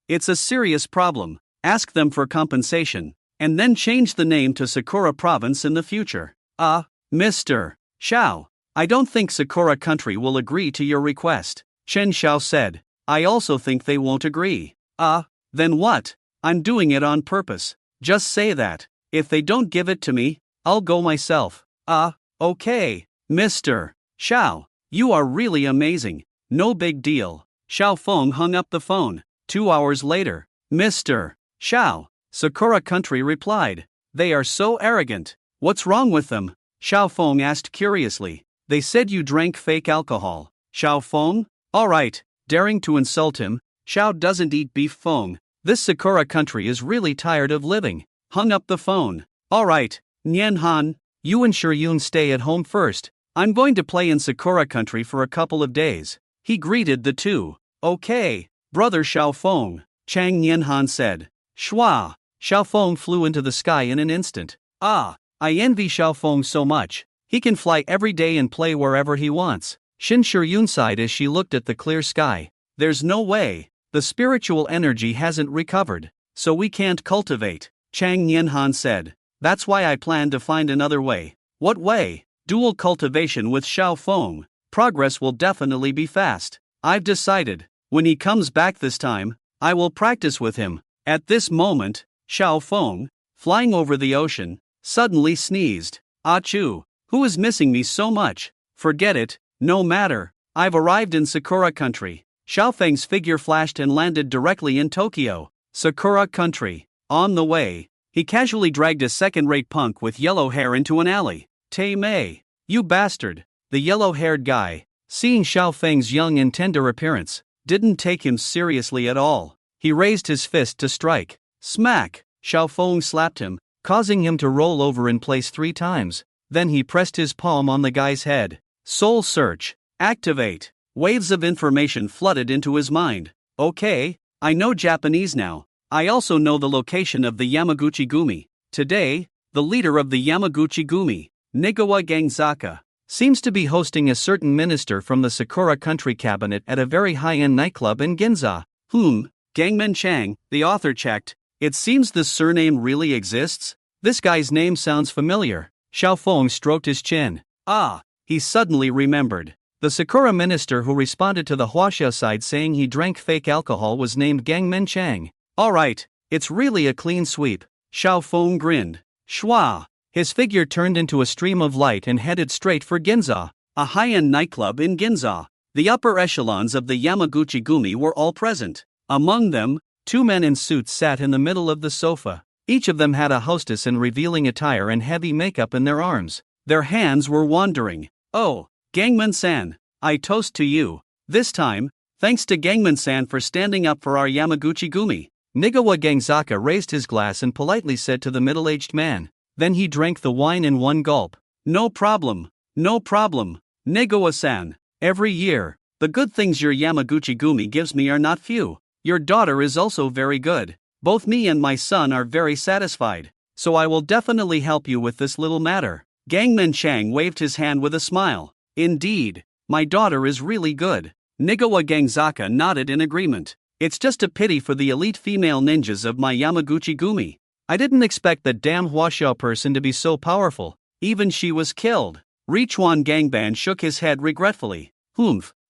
It's a serious problem. Ask them for compensation, and then change the name to Sakura Province in the future. Mr. Xiao, I don't think Sakura Country will agree to your request. Chen Xiao said. I also think they won't agree. Then what? I'm doing it on purpose. Just say that. If they don't give it to me, I'll go myself. Okay. Mr. Xiao, you are really amazing. No big deal. Xiao Feng hung up the phone. 2 hours later, Mr. Xiao, Sakura Country replied. They are so arrogant. What's wrong with them? Xiao Feng asked curiously. They said you drank fake alcohol. Xiao Feng? Alright, daring to insult him. Xiao doesn't eat beef Feng. This Sakura Country is really tired of living. Hung up the phone. Alright, Nian Han, you and Shiryun stay at home first. I'm going to play in Sakura Country for a couple of days. He greeted the two. Okay, brother Xiao Feng, Chang Nianhan said. Shua! Xiao Feng flew into the sky in an instant. I envy Xiao Feng so much. He can fly every day and play wherever he wants. Shin Shiryun sighed as she looked at the clear sky. There's no way. The spiritual energy hasn't recovered, so we can't cultivate, Chang Nianhan said. That's why I plan to find another way. What way? Dual cultivation with Xiao Feng. Progress will definitely be fast. I've decided. When he comes back this time, I will practice with him. At this moment, Xiao Feng, flying over the ocean, suddenly sneezed. Achoo! Who is missing me so much? Forget it, no matter. I've arrived in Sakura Country. Xiao Feng's figure flashed and landed directly in Tokyo. Sakura Country. On the way, he casually dragged a second-rate punk with yellow hair into an alley. Tay Mei, you bastard. The yellow-haired guy, seeing Xiao Feng's young and tender appearance, didn't take him seriously at all. He raised his fist to strike. Smack! Xiao Feng slapped him, causing him to roll over in place 3 times. Then he pressed his palm on the guy's head. Soul Search. Activate. Waves of information flooded into his mind. Okay, I know Japanese now. I also know the location of the Yamaguchi Gumi. Today, the leader of the Yamaguchi Gumi, Nigawa Gangzaka, seems to be hosting a certain minister from the Sakura Country cabinet at a very high-end nightclub in Ginza. Gangmen Chang, the author checked. It seems this surname really exists? This guy's name sounds familiar. Xiao Feng stroked his chin. He suddenly remembered. The Sakura minister who responded to the Huaxia side saying he drank fake alcohol was named Gangmen Chang. Alright, it's really a clean sweep. Xiao Feng grinned. Shwa! His figure turned into a stream of light and headed straight for Ginza, a high-end nightclub in Ginza. The upper echelons of the Yamaguchi Gumi were all present. Among them, 2 men in suits sat in the middle of the sofa. Each of them had a hostess in revealing attire and heavy makeup in their arms. Their hands were wandering. Oh, Gangman-san, I toast to you. This time, thanks to Gangman-san for standing up for our Yamaguchi Gumi. Nigawa Gangzaka raised his glass and politely said to the middle-aged man. Then he drank the wine in one gulp. No problem, Nigawa-san. Every year, the good things your Yamaguchi Gumi gives me are not few. Your daughter is also very good. Both me and my son are very satisfied, so I will definitely help you with this little matter. Gangman Chang waved his hand with a smile. Indeed, my daughter is really good. Nigawa Gangzaka nodded in agreement. It's just a pity for the elite female ninjas of my Yamaguchi Gumi. I didn't expect that damn Huaxiao person to be so powerful. Even she was killed. Richuan Gangban shook his head regretfully.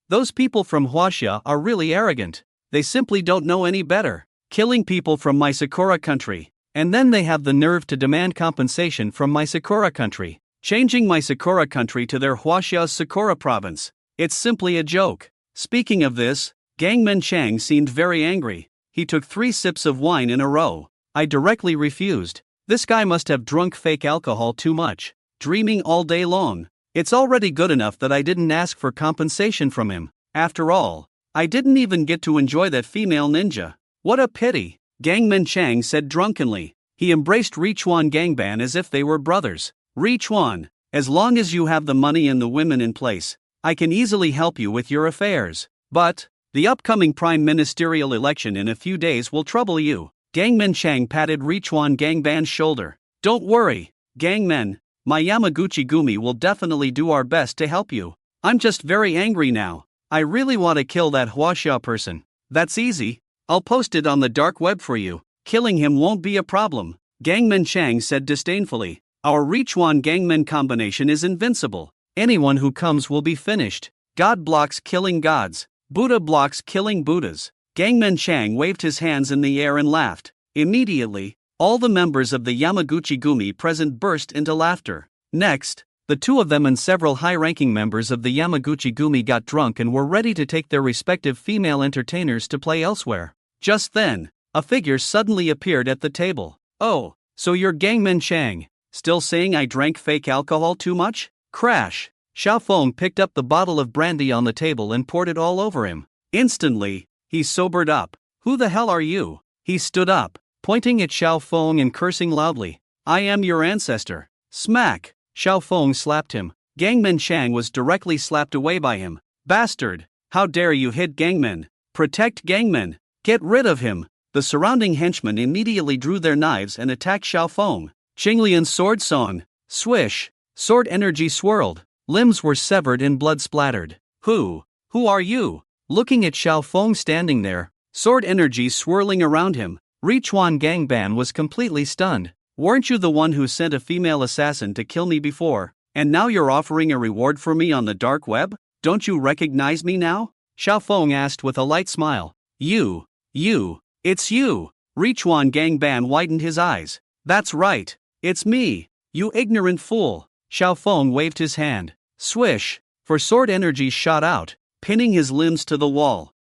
Those people from Huaxia are really arrogant. They simply don't know any better. Killing people from my Sakura Country. And then they have the nerve to demand compensation from my Sakura Country. Changing my Sakura Country to their Huaxia's Sakura Province. It's simply a joke. Speaking of this, Gangman Chang seemed very angry. He took 3 sips of wine in a row. I directly refused. This guy must have drunk fake alcohol too much. Dreaming all day long. It's already good enough that I didn't ask for compensation from him. After all, I didn't even get to enjoy that female ninja. What a pity, Gangman Chang said drunkenly. He embraced Richuan Gangban as if they were brothers. Richuan, as long as you have the money and the women in place, I can easily help you with your affairs. But the upcoming prime ministerial election in a few days will trouble you. Gangman Chang patted Richuan Gangban's shoulder. Don't worry, Gangman. My Yamaguchi Gumi will definitely do our best to help you. I'm just very angry now. I really want to kill that Huaxia person. That's easy. I'll post it on the dark web for you. Killing him won't be a problem, Gangman Chang said disdainfully. Our Richuan Gangman combination is invincible. Anyone who comes will be finished. God blocks killing gods. Buddha blocks killing Buddhas. Gangman Chang waved his hands in the air and laughed. Immediately, all the members of the Yamaguchi Gumi present burst into laughter. Next, the 2 of them and several high-ranking members of the Yamaguchi Gumi got drunk and were ready to take their respective female entertainers to play elsewhere. Just then, a figure suddenly appeared at the table. Oh, so you're Gangman Chang. Still saying I drank fake alcohol too much? Crash! Xiaofeng picked up the bottle of brandy on the table and poured it all over him. Instantly, he sobered up. Who the hell are you? He stood up, pointing at Xiaofeng and cursing loudly. I am your ancestor. Smack! Xiaofeng slapped him. Gangman Chang was directly slapped away by him. Bastard! How dare you hit Gangman? Protect Gangman! Get rid of him! The surrounding henchmen immediately drew their knives and attacked Xiaofeng. Qinglian's sword song. Swish! Sword energy swirled. Limbs were severed and blood splattered. Who are you? Looking at Xiaofeng standing there, sword energy swirling around him, Richuan Gangban was completely stunned. Weren't you the one who sent a female assassin to kill me before, and now you're offering a reward for me on the dark web? Don't you recognize me now? Xiaofeng asked with a light smile. It's you. Richuan Gangban widened his eyes. That's right, it's me, you ignorant fool. Xiaofeng waved his hand. Swish! For sword energy shot out, pinning his limbs to the wall.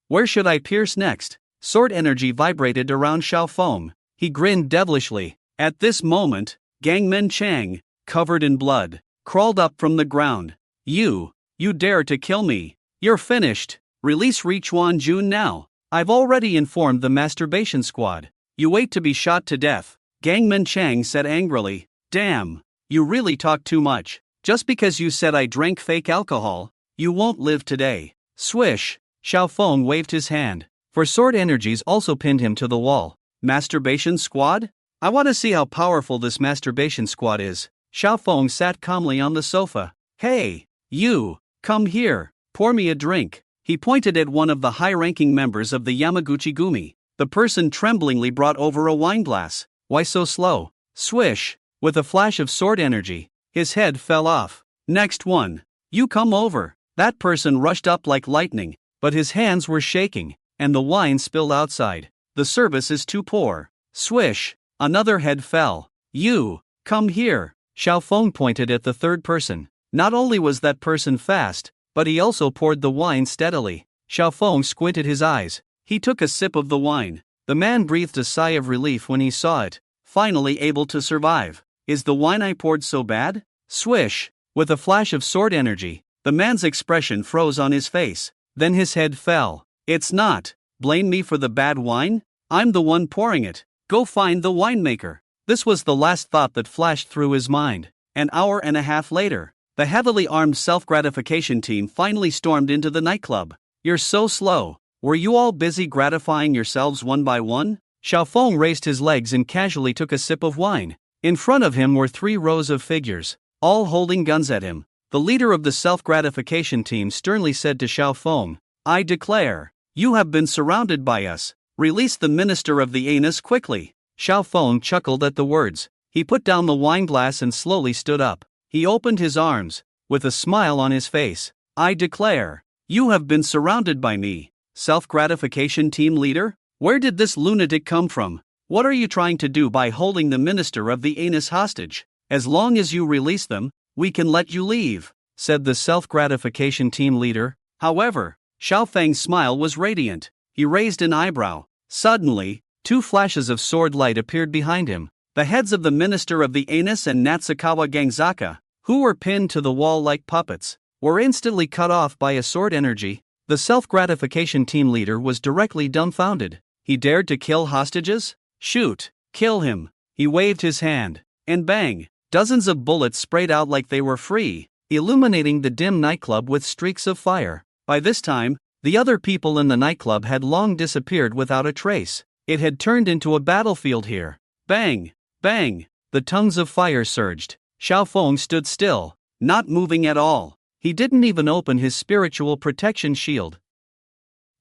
Where should I pierce next? Sword energy vibrated around Xiaofeng. He grinned devilishly. At this moment, Gangman Chang, covered in blood, crawled up from the ground. You dare to kill me. You're finished. Release Richuan Jun now. I've already informed the masturbation squad. You wait to be shot to death. Gangman Chang said angrily. Damn, you really talk too much. Just because you said I drank fake alcohol, you won't live today. Swish! Xiaofeng waved his hand. For sword energies also pinned him to the wall. Masturbation squad? I want to see how powerful this masturbation squad is. Xiaofeng sat calmly on the sofa. Hey, you, come here, pour me a drink. He pointed at one of the high-ranking members of the Yamaguchi Gumi. The person tremblingly brought over a wineglass. Why so slow? Swish! With a flash of sword energy, his head fell off. Next one. You come over. That person rushed up like lightning, but his hands were shaking, and the wine spilled outside. The service is too poor. Swish! Another head fell. You, come here. Xiaofeng pointed at the third person. Not only was that person fast, but he also poured the wine steadily. Xiaofeng squinted his eyes. He took a sip of the wine. The man breathed a sigh of relief when he saw it. Finally able to survive. Is the wine I poured so bad? Swish! With a flash of sword energy, the man's expression froze on his face. Then his head fell. It's not. Blame me for the bad wine? I'm the one pouring it. Go find the winemaker. This was the last thought that flashed through his mind. An hour and a half later, the heavily armed self-gratification team finally stormed into the nightclub. You're so slow. Were you all busy gratifying yourselves one by one? Xiaofeng raised his legs and casually took a sip of wine. In front of him were 3 rows of figures, all holding guns at him. The leader of the self-gratification team sternly said to Xiaofeng, I declare, you have been surrounded by us. Release the minister of the anus quickly. Xiaofeng chuckled at the words. He put down the wineglass and slowly stood up. He opened his arms, with a smile on his face. I declare, you have been surrounded by me. Self-gratification team leader? Where did this lunatic come from? What are you trying to do by holding the minister of the anus hostage? As long as you release them, we can let you leave, said the self-gratification team leader. However, Xiao Feng's smile was radiant. He raised an eyebrow. Suddenly, two flashes of sword light appeared behind him. The heads of the minister of the Anus and Natsukawa Gangzaka, who were pinned to the wall like puppets, were instantly cut off by a sword energy. The self-gratification team leader was directly dumbfounded. He dared to kill hostages? Shoot! Kill him! He waved his hand. And bang! Dozens of bullets sprayed out like they were free, illuminating the dim nightclub with streaks of fire. By this time, the other people in the nightclub had long disappeared without a trace. It had turned into a battlefield here. Bang! Bang! The tongues of fire surged. Xiao Feng stood still, not moving at all. He didn't even open his spiritual protection shield.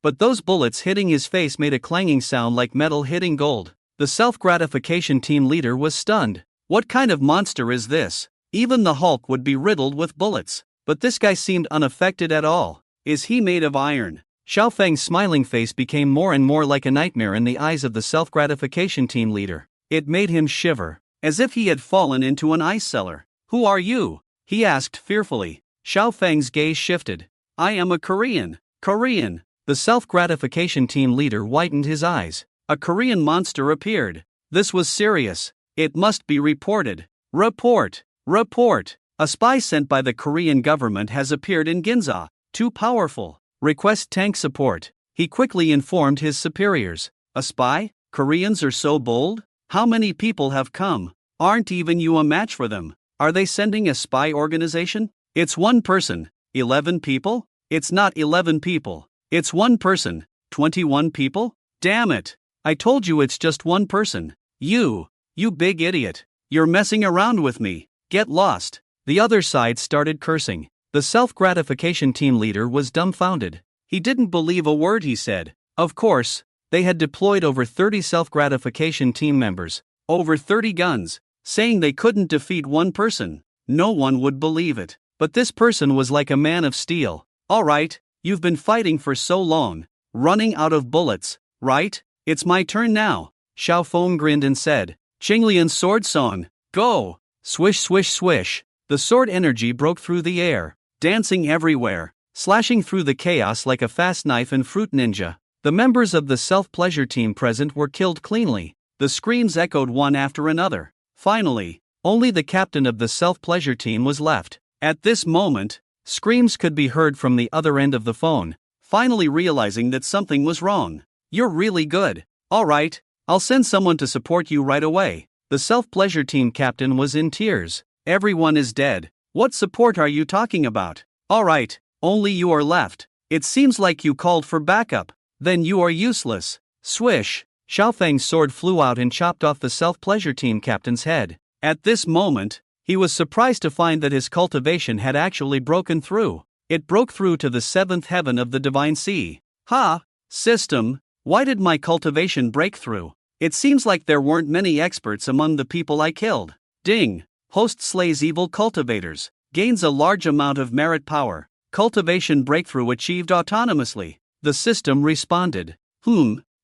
But those bullets hitting his face made a clanging sound like metal hitting gold. The self-gratification team leader was stunned. What kind of monster is this? Even the Hulk would be riddled with bullets. But this guy seemed unaffected at all. Is he made of iron? Xiao Feng's smiling face became more and more like a nightmare in the eyes of the self-gratification team leader. It made him shiver, as if he had fallen into an ice cellar. Who are you? He asked fearfully. Xiao Feng's gaze shifted. I am a Korean. Korean. The self-gratification team leader widened his eyes. A Korean monster appeared. This was serious. It must be reported. Report. Report. A spy sent by the Korean government has appeared in Ginza. Too powerful. Request tank support. He quickly informed his superiors. A spy? Koreans are so bold? How many people have come? Aren't even you a match for them? Are they sending a spy organization? It's one person. 11 people? It's not 11 people. It's one person. 21 people? Damn it. I told you it's just one person. You big idiot. You're messing around with me. Get lost. The other side started cursing. The self-gratification team leader was dumbfounded. He didn't believe a word he said. Of course, they had deployed over 30 self-gratification team members, over 30 guns, saying they couldn't defeat one person. No one would believe it. But this person was like a man of steel. All right, you've been fighting for so long, running out of bullets, right? It's my turn now. Xiao Feng grinned and said, Qinglian's sword song, go! Swish swish swish. The sword energy broke through the air, dancing everywhere, slashing through the chaos like a fast knife and fruit ninja. The members of the self-pleasure team present were killed cleanly. The screams echoed one after another. Finally, only the captain of the self-pleasure team was left. At this moment, screams could be heard from the other end of the phone, finally realizing that something was wrong. You're really good. All right, I'll send someone to support you right away. The self-pleasure team captain was in tears. Everyone is dead. What support are you talking about? All right, only you are left. It seems like you called for backup. Then you are useless. Swish. Xiao Feng's sword flew out and chopped off the self-pleasure team captain's head. At this moment, he was surprised to find that his cultivation had actually broken through. It broke through to the seventh heaven of the divine sea. Ha! System, why did my cultivation break through? It seems like there weren't many experts among the people I killed. Ding! Host slays evil cultivators. Gains a large amount of merit power. Cultivation breakthrough achieved autonomously. The system responded.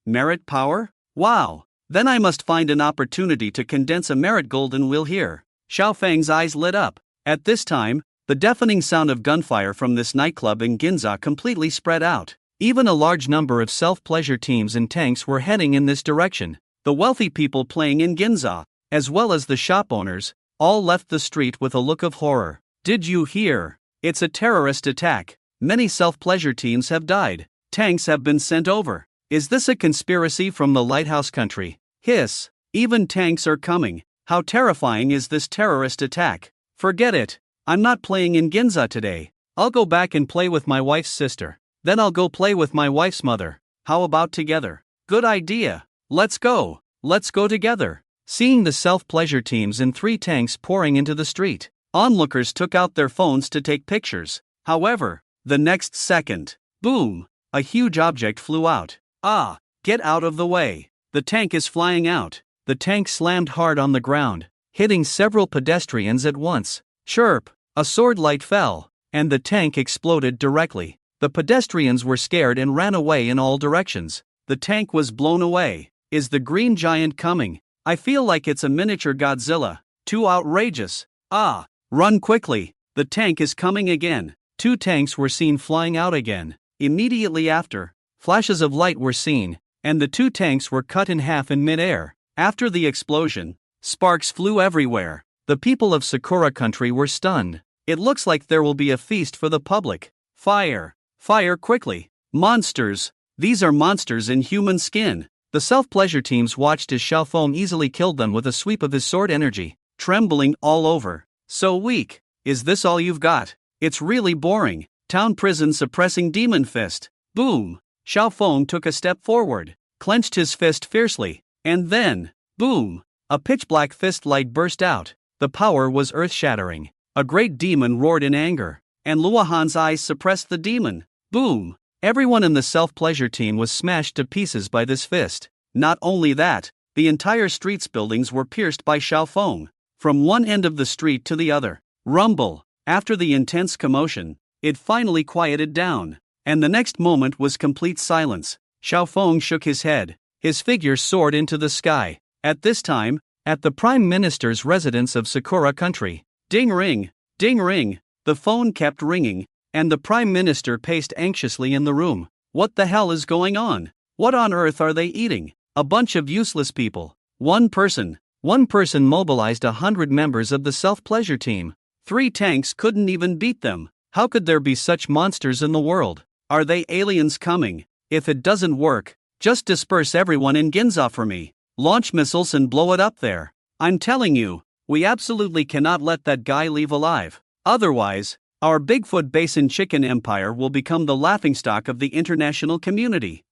Merit power? Wow! Then I must find an opportunity to condense a merit golden wheel here. Xiao Feng's eyes lit up. At this time, the deafening sound of gunfire from this nightclub in Ginza completely spread out. Even a large number of self-pleasure teams and tanks were heading in this direction. The wealthy people playing in Ginza, as well as the shop owners, all left the street with a look of horror. Did you hear? It's a terrorist attack. Many self-pleasure teams have died. Tanks have been sent over. Is this a conspiracy from the lighthouse country? Hiss. Even tanks are coming. How terrifying is this terrorist attack? Forget it. I'm not playing in Ginza today. I'll go back and play with my wife's sister. Then I'll go play with my wife's mother. How about together? Good idea. Let's go. Let's go together. Seeing the self-pleasure teams in 3 tanks pouring into the street, onlookers took out their phones to take pictures. However, the next second, boom, a huge object flew out. Ah, get out of the way. The tank is flying out. The tank slammed hard on the ground, hitting several pedestrians at once. Chirp, a sword light fell, and the tank exploded directly. The pedestrians were scared and ran away in all directions. The tank was blown away. Is the green giant coming? I feel like it's a miniature Godzilla. Too outrageous. Ah, run quickly. The tank is coming again. 2 tanks were seen flying out again. Immediately after, flashes of light were seen, and the two tanks were cut in half in mid-air. After the explosion, sparks flew everywhere. The people of Sakura country were stunned. It looks like there will be a feast for the public. Fire! Fire quickly! Monsters! These are monsters in human skin. The self-pleasure teams watched as Xiaofeng easily killed them with a sweep of his sword energy, trembling all over. So weak. Is this all you've got? It's really boring. Town prison suppressing demon fist. Boom! Xiaofeng took a step forward, clenched his fist fiercely, and then, boom! A pitch-black fist light burst out. The power was earth-shattering. A great demon roared in anger, and Luohan's eyes suppressed the demon. Boom! Everyone in the self-pleasure team was smashed to pieces by this fist. Not only that, the entire street's buildings were pierced by Xiaofeng, from one end of the street to the other. Rumble! After the intense commotion, it finally quieted down, and the next moment was complete silence. Xiaofeng shook his head. His figure soared into the sky. At this time, at the Prime Minister's residence of Sakura country. Ding ring! Ding ring! The phone kept ringing, and the Prime Minister paced anxiously in the room. What the hell is going on? What on earth are they eating? A bunch of useless people. One person mobilized 100 members of the self-pleasure team. 3 tanks couldn't even beat them. How could there be such monsters in the world? Are they aliens coming? If it doesn't work, just disperse everyone in Ginza for me. Launch missiles and blow it up there. I'm telling you, we absolutely cannot let that guy leave alive. Otherwise, our Bigfoot Basin chicken empire will become the laughingstock of the international community.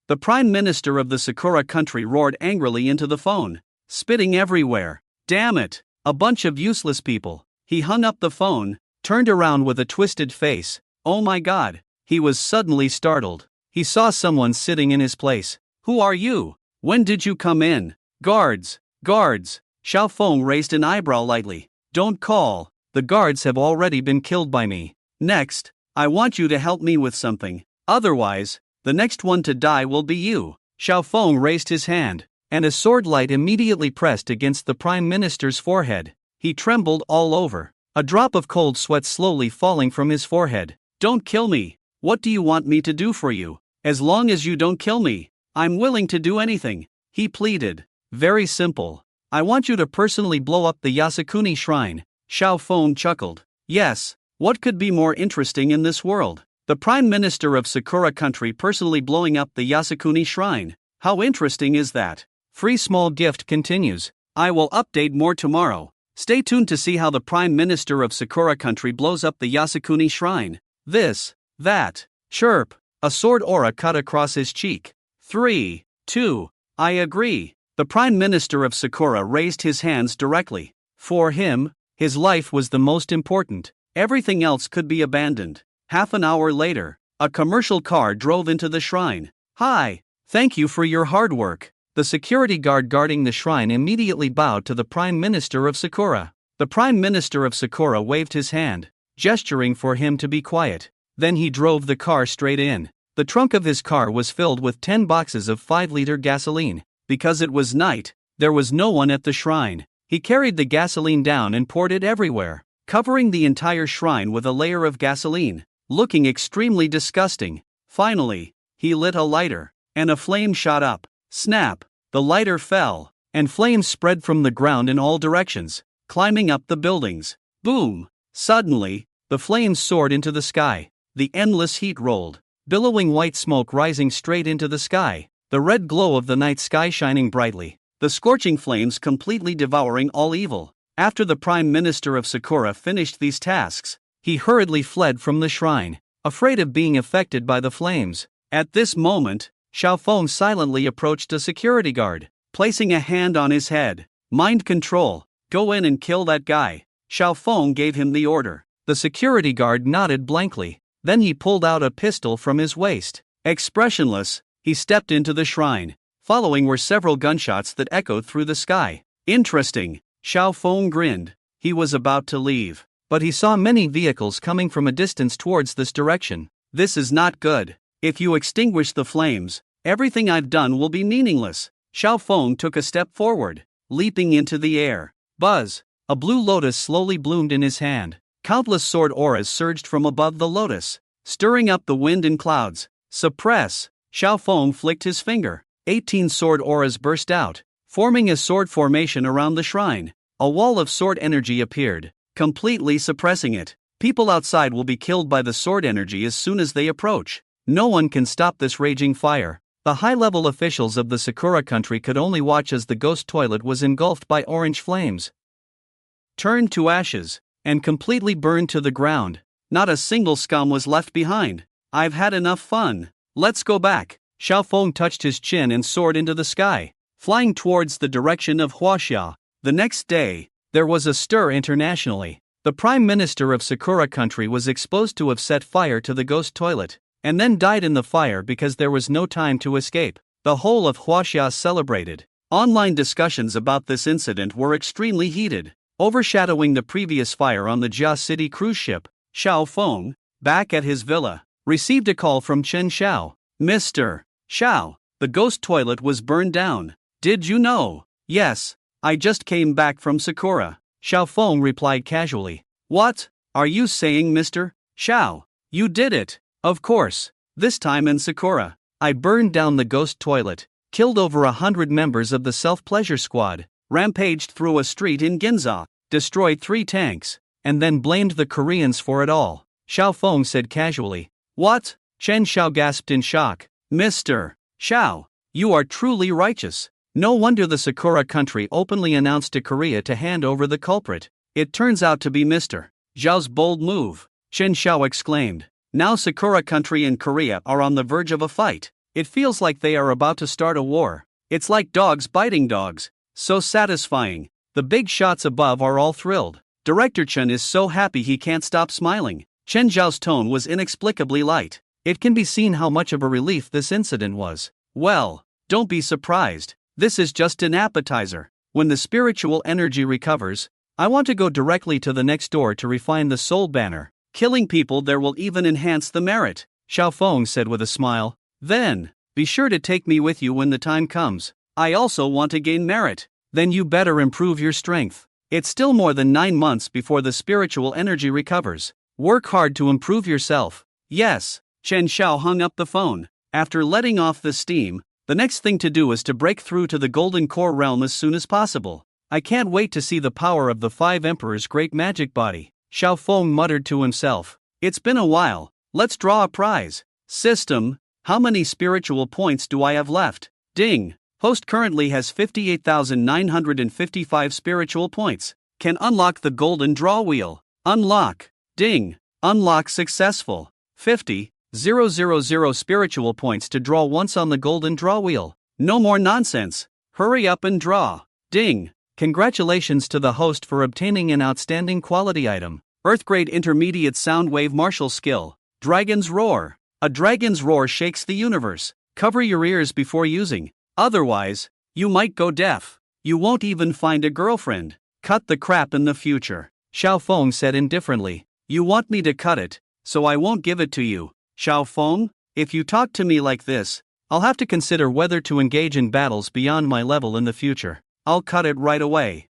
The Prime Minister of the Sakura country roared angrily into the phone, spitting everywhere. Damn it! A bunch of useless people. He hung up the phone, turned around with a twisted face. Oh my god! He was suddenly startled. He saw someone sitting in his place. Who are you? When did you come in? Guards! Guards! Xiaofeng raised an eyebrow lightly. Don't call. The guards have already been killed by me. Next, I want you to help me with something. Otherwise, the next one to die will be you. Xiaofeng raised his hand, and a sword light immediately pressed against the Prime Minister's forehead. He trembled all over, a drop of cold sweat slowly falling from his forehead. Don't kill me. What do you want me to do for you? As long as you don't kill me, I'm willing to do anything, he pleaded. Very simple. I want you to personally blow up the Yasukuni shrine. Xiaofeng chuckled. Yes, what could be more interesting in this world? The Prime Minister of Sakura country personally blowing up the Yasukuni shrine. How interesting is that? Free small gift continues. I will update more tomorrow. Stay tuned to see how the Prime Minister of Sakura country blows up the Yasukuni shrine. This, that, chirp. A sword aura cut across his cheek. 3, 2, I agree. The Prime Minister of Sakura raised his hands directly. For him, his life was the most important. Everything else could be abandoned. Half an hour later, a commercial car drove into the shrine. Hi, thank you for your hard work. The security guard guarding the shrine immediately bowed to the Prime Minister of Sakura. The Prime Minister of Sakura waved his hand, gesturing for him to be quiet. Then he drove the car straight in. The trunk of his car was filled with 10 boxes of 5-liter gasoline. Because it was night, there was no one at the shrine. He carried the gasoline down and poured it everywhere, covering the entire shrine with a layer of gasoline, looking extremely disgusting. Finally, he lit a lighter, and a flame shot up. Snap! The lighter fell, and flames spread from the ground in all directions, climbing up the buildings. Boom! Suddenly, the flames soared into the sky. The endless heat rolled, billowing white smoke rising straight into the sky, the red glow of the night sky shining brightly, the scorching flames completely devouring all evil. After the Prime Minister of Sakura finished these tasks, he hurriedly fled from the shrine, afraid of being affected by the flames. At this moment, Xiaofeng silently approached a security guard, placing a hand on his head. Mind control, go in and kill that guy. Xiaofeng gave him the order. The security guard nodded blankly. Then he pulled out a pistol from his waist. Expressionless, he stepped into the shrine. Following were several gunshots that echoed through the sky. Interesting, Xiaofeng grinned. He was about to leave, but he saw many vehicles coming from a distance towards this direction. This is not good. If you extinguish the flames, everything I've done will be meaningless. Xiaofeng took a step forward, leaping into the air. Buzz! A blue lotus slowly bloomed in his hand. Countless sword auras surged from above the lotus. stirring up the wind and clouds. Suppress. Xiao Feng flicked his finger. 18 sword auras burst out, forming a sword formation around the shrine. A wall of sword energy appeared, completely suppressing it. People outside will be killed by the sword energy as soon as they approach. No one can stop this raging fire. The high-level officials of the Sakura country could only watch as the ghost toilet was engulfed by orange flames, turned to ashes, and completely burned to the ground. Not a single scum was left behind. I've had enough fun. Let's go back. Xiao Feng touched his chin and soared into the sky, flying towards the direction of Huaxia. The next day, there was a stir internationally. The Prime Minister of Sakura country was exposed to have set fire to the ghost toilet, and then died in the fire because there was no time to escape. The whole of Huaxia celebrated. Online discussions about this incident were extremely heated, overshadowing the previous fire on the Jia City cruise ship. Xiao Feng, back at his villa, received a call from Chen Xiao. Mr. Xiao, the ghost toilet was burned down. Did you know? Yes, I just came back from Sakura. Xiao Feng replied casually. What? Are you saying, Mr. Xiao? You did it? Of course. This time in Sakura. I burned down the ghost toilet, killed over 100 members of the self-pleasure squad, rampaged through a street in Ginza, destroyed 3 tanks, and then blamed the Koreans for it all. Xiao Feng said casually. What? Chen Xiao gasped in shock. Mr. Xiao, you are truly righteous. No wonder the Sakura country openly announced to Korea to hand over the culprit. It turns out to be Mr. Zhao's bold move. Chen Xiao exclaimed. Now Sakura country and Korea are on the verge of a fight. It feels like they are about to start a war. It's like dogs biting dogs. So satisfying. The big shots above are all thrilled. Director Chen is so happy he can't stop smiling. Chen Zhao's tone was inexplicably light. It can be seen how much of a relief this incident was. Well, don't be surprised. This is just an appetizer. When the spiritual energy recovers, I want to go directly to the next door to refine the soul banner. Killing people there will even enhance the merit, Xiao Feng said with a smile. Then, be sure to take me with you when the time comes. I also want to gain merit. Then you better improve your strength. It's still more than 9 months before the spiritual energy recovers. Work hard to improve yourself. Yes. Chen Xiao hung up the phone. After letting off the steam, the next thing to do is to break through to the Golden Core realm as soon as possible. I can't wait to see the power of the 5 Emperors' great magic body, Xiao Feng muttered to himself. It's been a while. Let's draw a prize. System, how many spiritual points do I have left? Ding. Host currently has 58,955 spiritual points. Can unlock the golden draw wheel. Unlock. Ding. Unlock successful. 50,000 spiritual points to draw once on the golden draw wheel. No more nonsense. Hurry up and draw. Ding. Congratulations to the host for obtaining an outstanding quality item. Earth-grade intermediate sound wave martial skill. Dragon's Roar. A dragon's roar shakes the universe. Cover your ears before using. Otherwise, you might go deaf. You won't even find a girlfriend. Cut the crap in the future, Xiao Feng said indifferently. You want me to cut it, so I won't give it to you. Xiao Feng, if you talk to me like this, I'll have to consider whether to engage in battles beyond my level in the future. I'll cut it right away.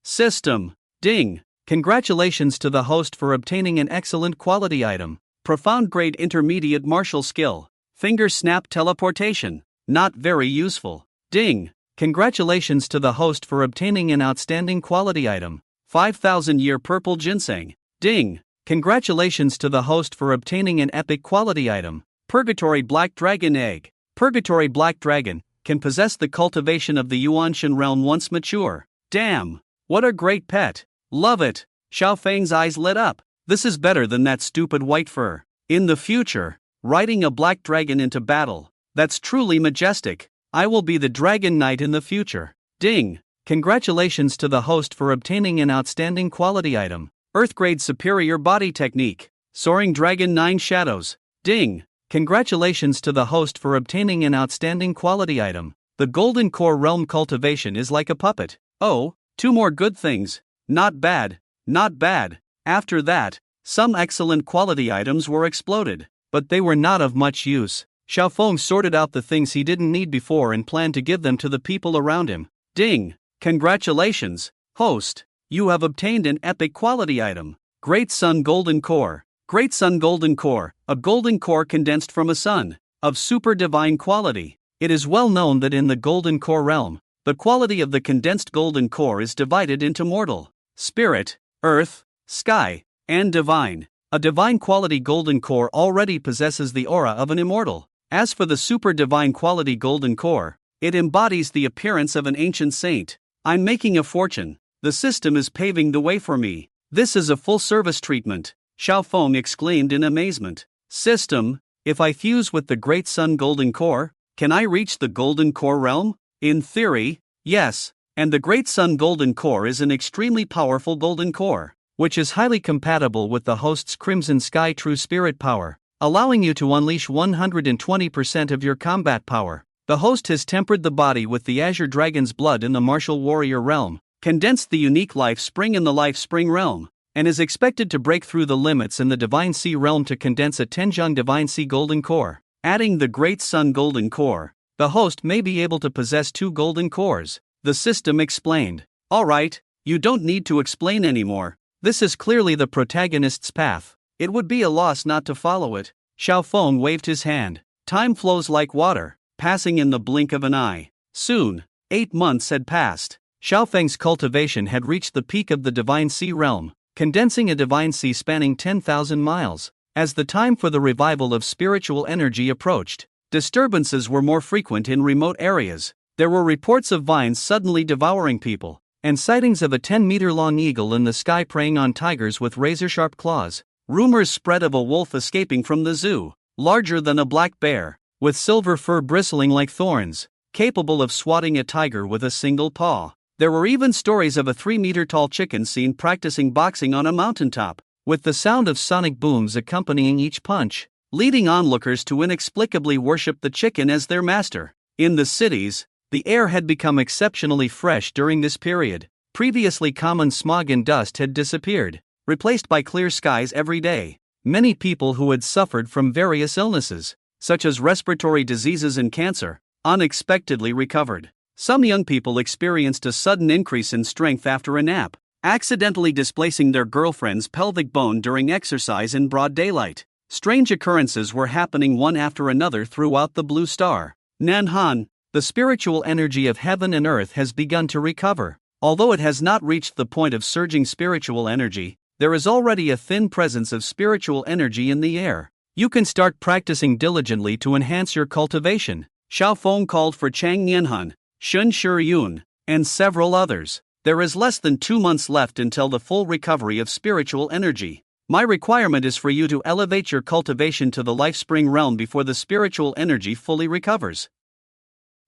System. Ding. Congratulations to the host for obtaining an excellent quality item. Profound grade intermediate martial skill. Finger snap teleportation. Not very useful. Ding. Congratulations to the host for obtaining an outstanding quality item. 5,000-year purple ginseng. Ding. Congratulations to the host for obtaining an epic quality item. Purgatory Black Dragon Egg. Purgatory Black Dragon can possess the cultivation of the Yuanshan realm once mature. Damn. What a great pet. Love it. Xiao Feng's eyes lit up. This is better than that stupid white fur. In the future, riding a black dragon into battle. That's truly majestic. I will be the Dragon Knight in the future. Ding. Congratulations to the host for obtaining an outstanding quality item. Earth-grade superior body technique. Soaring Dragon 9 Shadows. Ding. Congratulations to the host for obtaining an outstanding quality item. The Golden Core Realm cultivation is like a puppet. Oh, 2 more good things. Not bad. Not bad. After that, some excellent quality items were exploded, but they were not of much use. Xiao Feng sorted out the things he didn't need before and planned to give them to the people around him. Ding. Congratulations, host. You have obtained an epic quality item. Great Sun Golden Core. Great Sun Golden Core, a golden core condensed from a sun, of super divine quality. It is well known that in the golden core realm, the quality of the condensed golden core is divided into mortal, spirit, earth, sky, and divine. A divine quality golden core already possesses the aura of an immortal. As for the super divine quality golden core, it embodies the appearance of an ancient saint. I'm making a fortune. The system is paving the way for me. This is a full service treatment, Xiao Feng exclaimed in amazement. System, if I fuse with the Great Sun Golden Core, can I reach the Golden Core realm? In theory, yes, and the Great Sun Golden Core is an extremely powerful golden core, which is highly compatible with the host's Crimson Sky True Spirit power, allowing you to unleash 120% of your combat power. The host has tempered the body with the Azure Dragon's blood in the Martial Warrior realm, condensed the unique Life Spring in the Life Spring realm, and is expected to break through the limits in the Divine Sea realm to condense a Tenjiang Divine Sea Golden Core. Adding the Great Sun Golden Core, the host may be able to possess 2 golden cores, the system explained. Alright, you don't need to explain anymore. This is clearly the protagonist's path. It would be a loss not to follow it. Xiao Feng waved his hand. Time flows like water, passing in the blink of an eye. Soon, 8 months had passed. Xiao Feng's cultivation had reached the peak of the Divine Sea realm, condensing a divine sea spanning 10,000 miles. As the time for the revival of spiritual energy approached, disturbances were more frequent in remote areas. There were reports of vines suddenly devouring people, and sightings of a 10-meter-long eagle in the sky preying on tigers with razor-sharp claws. Rumors spread of a wolf escaping from the zoo, larger than a black bear, with silver fur bristling like thorns, capable of swatting a tiger with a single paw. There were even stories of a 3-meter-tall chicken seen practicing boxing on a mountaintop, with the sound of sonic booms accompanying each punch, leading onlookers to inexplicably worship the chicken as their master. In the cities, the air had become exceptionally fresh during this period. Previously common smog and dust had disappeared, replaced by clear skies every day. Many people who had suffered from various illnesses, such as respiratory diseases and cancer, unexpectedly recovered. Some young people experienced a sudden increase in strength after a nap, accidentally displacing their girlfriend's pelvic bone during exercise in broad daylight. Strange occurrences were happening one after another throughout the Blue Star. Nanhan, the spiritual energy of heaven and earth has begun to recover. Although it has not reached the point of surging spiritual energy, there is already a thin presence of spiritual energy in the air. You can start practicing diligently to enhance your cultivation. Xiao Feng called for Chang Nianhan, Shun Shiyun, and several others. There is less than 2 months left until the full recovery of spiritual energy. My requirement is for you to elevate your cultivation to the Life Spring realm before the spiritual energy fully recovers.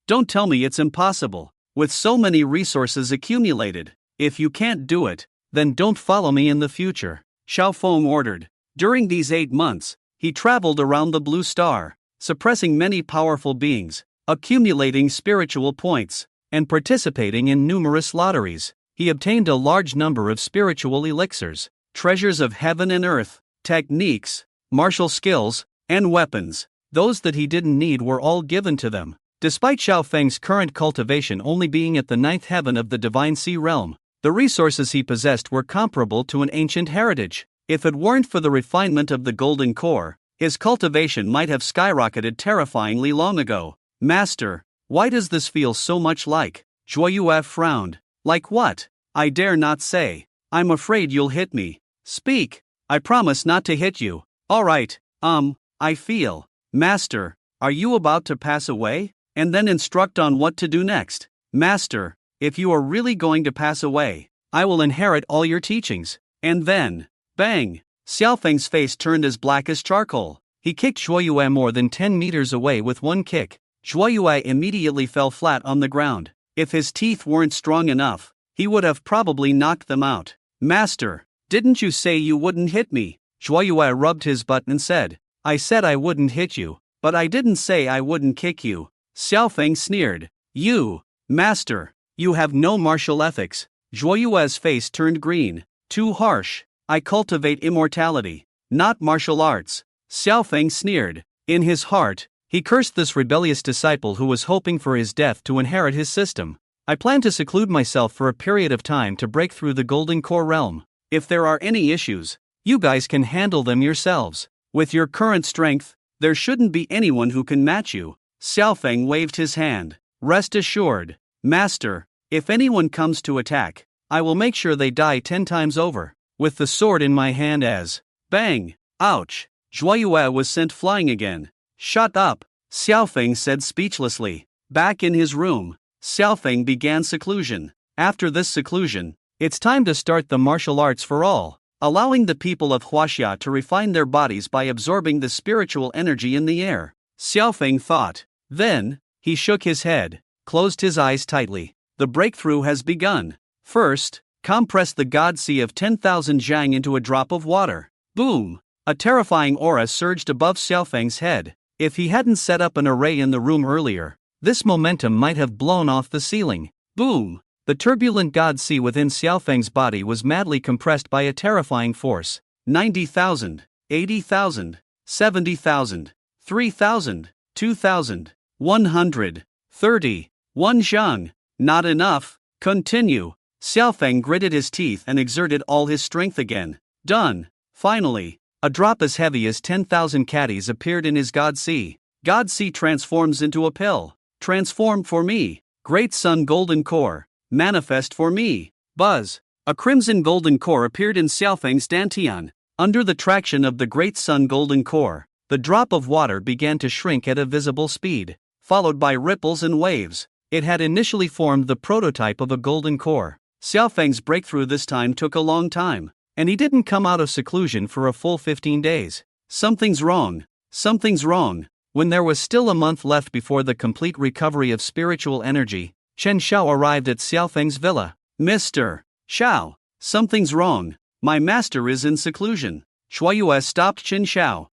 Don't tell me it's impossible, with so many resources accumulated. If you can't do it, then don't follow me in the future, Xiao Feng ordered. During these 8 months, he traveled around the Blue Star, suppressing many powerful beings, accumulating spiritual points, and participating in numerous lotteries. He obtained a large number of spiritual elixirs, treasures of heaven and earth, techniques, martial skills, and weapons. Those that he didn't need were all given to them. Despite Xiao Feng's current cultivation only being at the 9th heaven of the Divine Sea realm, the resources he possessed were comparable to an ancient heritage. If it weren't for the refinement of the Golden Core, his cultivation might have skyrocketed terrifyingly long ago. Master, why does this feel so much like? Zhuoyue frowned. Like what? I dare not say. I'm afraid you'll hit me. Speak. I promise not to hit you. Alright, I feel. Master, are you about to pass away? And then instruct on what to do next. Master, if you are really going to pass away, I will inherit all your teachings. And then, bang! Xiao Feng's face turned as black as charcoal. He kicked Zhuoyue more than 10 meters away with one kick. Zhuoyue immediately fell flat on the ground. If his teeth weren't strong enough, he would have probably knocked them out. Master, didn't you say you wouldn't hit me? Zhuoyue rubbed his butt and said, I said I wouldn't hit you, but I didn't say I wouldn't kick you. Xiao Feng sneered. You, Master, you have no martial ethics. Zhuoyue's face turned green. Too harsh. I cultivate immortality, not martial arts. Xiao Feng sneered. In his heart, he cursed this rebellious disciple who was hoping for his death to inherit his system. I plan to seclude myself for a period of time to break through the Golden Core realm. If there are any issues, You guys can handle them yourselves. With your current strength, there shouldn't be anyone who can match you. Xiaofeng waved his hand. Rest assured, Master, if anyone comes to attack, I will make sure they die 10 times over. With the sword in my hand as bang! Ouch! Zhuoyue was sent flying again. Shut up, Xiaofeng said speechlessly. Back in his room, Xiaofeng began seclusion. After this seclusion, it's time to start the martial arts for all, allowing the people of Huaxia to refine their bodies by absorbing the spiritual energy in the air. Xiaofeng thought. Then, he shook his head, closed his eyes tightly. The breakthrough has begun. First, compress the God Sea of 10,000 zhang into a drop of water. Boom! A terrifying aura surged above Xiaofeng's head. If he hadn't set up an array in the room earlier, this momentum might have blown off the ceiling. Boom! The turbulent God Sea within Xiaofeng's body was madly compressed by a terrifying force. 90,000, 80,000, 70,000, 3,000, 2,000, 100, 30, 1 zhang. Not enough. Continue. Xiaofeng gritted his teeth and exerted all his strength again. Done. Finally, a drop as heavy as 10,000 caddies appeared in his God Sea. God Sea transforms into a pill. Transform for me. Great Sun Golden Core. Manifest for me. Buzz. A crimson golden core appeared in Xiaofeng's dantian. Under the traction of the Great Sun Golden Core, the drop of water began to shrink at a visible speed, followed by ripples and waves. It had initially formed the prototype of a golden core. Xiaofeng's breakthrough this time took a long time, and he didn't come out of seclusion for a full 15 days. Something's wrong. Something's wrong. When there was still a month left before the complete recovery of spiritual energy, Chen Xiao arrived at Xiaofeng's villa. Mr. Xiao, something's wrong. My master is in seclusion. Shuaiyue stopped Chen Xiao.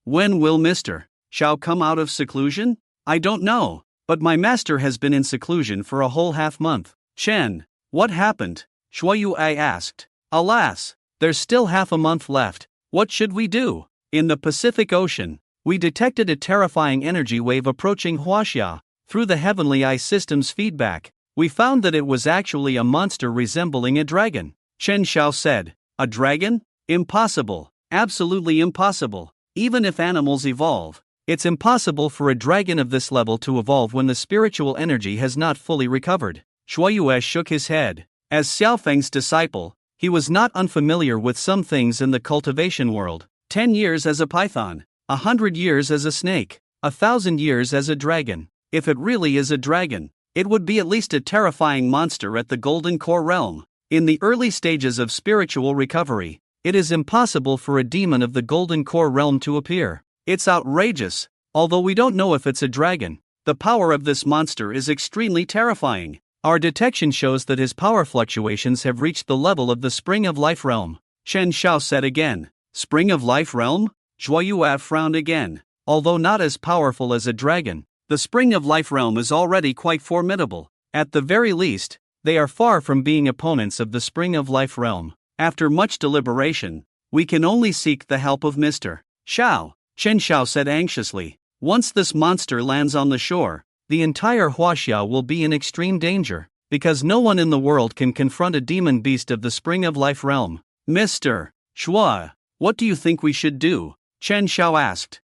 When will Mr. Xiao come out of seclusion? I don't know, but my master has been in seclusion for a whole half month. Chen, what happened? Shuaiyue asked. Alas, there's still half a month left. What should we do? In the Pacific Ocean, we detected a terrifying energy wave approaching Huaxia. Through the Heavenly Eye System's feedback, we found that it was actually a monster resembling a dragon. Chen Xiao said. A dragon? Impossible. Absolutely impossible. Even if animals evolve, it's impossible for a dragon of this level to evolve when the spiritual energy has not fully recovered. Shuaiyue shook his head. As Xiaofeng's disciple, he was not unfamiliar with some things in the cultivation world. 10 years as a python, 100 years as a snake, 1,000 years as a dragon. If it really is a dragon, it would be at least a terrifying monster at the Golden Core realm. In the early stages of spiritual recovery, it is impossible for a demon of the Golden Core realm to appear. It's outrageous. Although we don't know if it's a dragon, the power of this monster is extremely terrifying. Our detection shows that his power fluctuations have reached the level of the Spring of Life realm. Chen Xiao said again. Spring of Life realm? Zhuoyue frowned again. Although not as powerful as a dragon, the Spring of Life realm is already quite formidable. At the very least, they are far from being opponents of the Spring of Life realm. After much deliberation, we can only seek the help of Mr. Xiao, Chen Xiao said anxiously. Once this monster lands on the shore, the entire Huaxia will be in extreme danger, because no one in the world can confront a demon beast of the Spring of Life realm. Mr. Shua, what do you think we should do? Chen Xiao asked.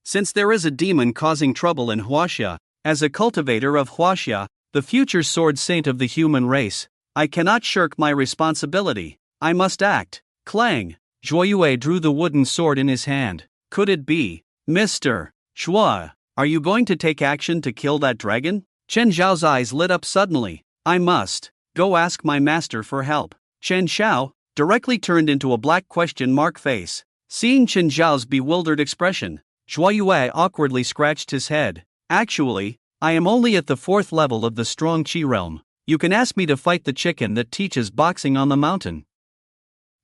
Since there is a demon causing trouble in Huaxia, as a cultivator of Huaxia, the future sword saint of the human race, I cannot shirk my responsibility. I must act. Clang! Zhuoyue drew the wooden sword in his hand. Could it be? Mr. Shua, are you going to take action to kill that dragon? Chen Zhao's eyes lit up suddenly. I must go ask my master for help. Chen Xiao directly turned into a black question mark face. Seeing Chen Zhao's bewildered expression, Zhuoyue awkwardly scratched his head. Actually, I am only at the 4th level of the strong Qi realm. You can ask me to fight the chicken that teaches boxing on the mountain.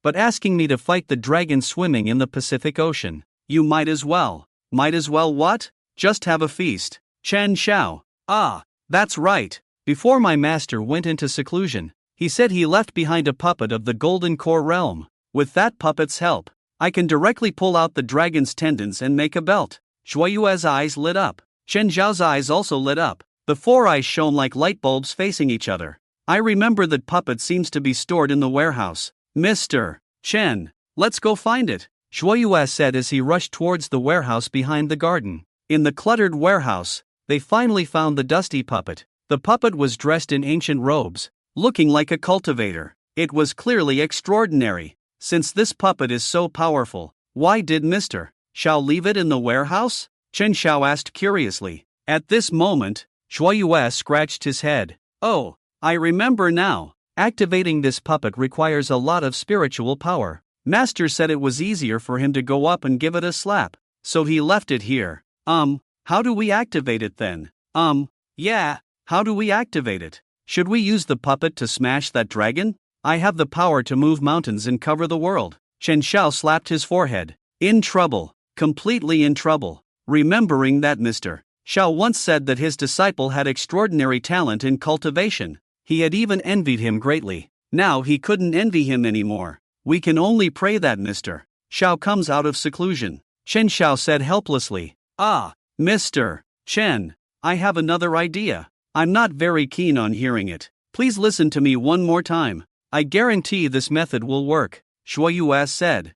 But asking me to fight the dragon swimming in the Pacific Ocean, you might as well. Might as well what? Just have a feast. Chen Xiao. That's right. Before my master went into seclusion, he said he left behind a puppet of the Golden Core realm. With that puppet's help, I can directly pull out the dragon's tendons and make a belt. Zhuoyue's eyes lit up. Chen Zhao's eyes also lit up. The 4 eyes shone like light bulbs facing each other. I remember that puppet seems to be stored in the warehouse. Mr. Chen, let's go find it, Shuoyue said as he rushed towards the warehouse behind the garden. In the cluttered warehouse, they finally found the dusty puppet. The puppet was dressed in ancient robes, looking like a cultivator. It was clearly extraordinary. Since this puppet is so powerful, why did Mr. Xiao leave it in the warehouse? Chen Xiao asked curiously. At this moment, Shuoyue scratched his head. Oh, I remember now. Activating this puppet requires a lot of spiritual power. Master said it was easier for him to go up and give it a slap, so he left it here. How do we activate it then? Yeah, how do we activate it? Should we use the puppet to smash that dragon? I have the power to move mountains and cover the world. Chen Xiao slapped his forehead. In trouble, completely in trouble. Remembering that Mr. Xiao once said that his disciple had extraordinary talent in cultivation. He had even envied him greatly. Now he couldn't envy him anymore. We can only pray that Mr. Xiao comes out of seclusion. Chen Xiao said helplessly. Mr. Chen, I have another idea. I'm not very keen on hearing it. Please listen to me one more time. I guarantee this method will work, Shuoyue said.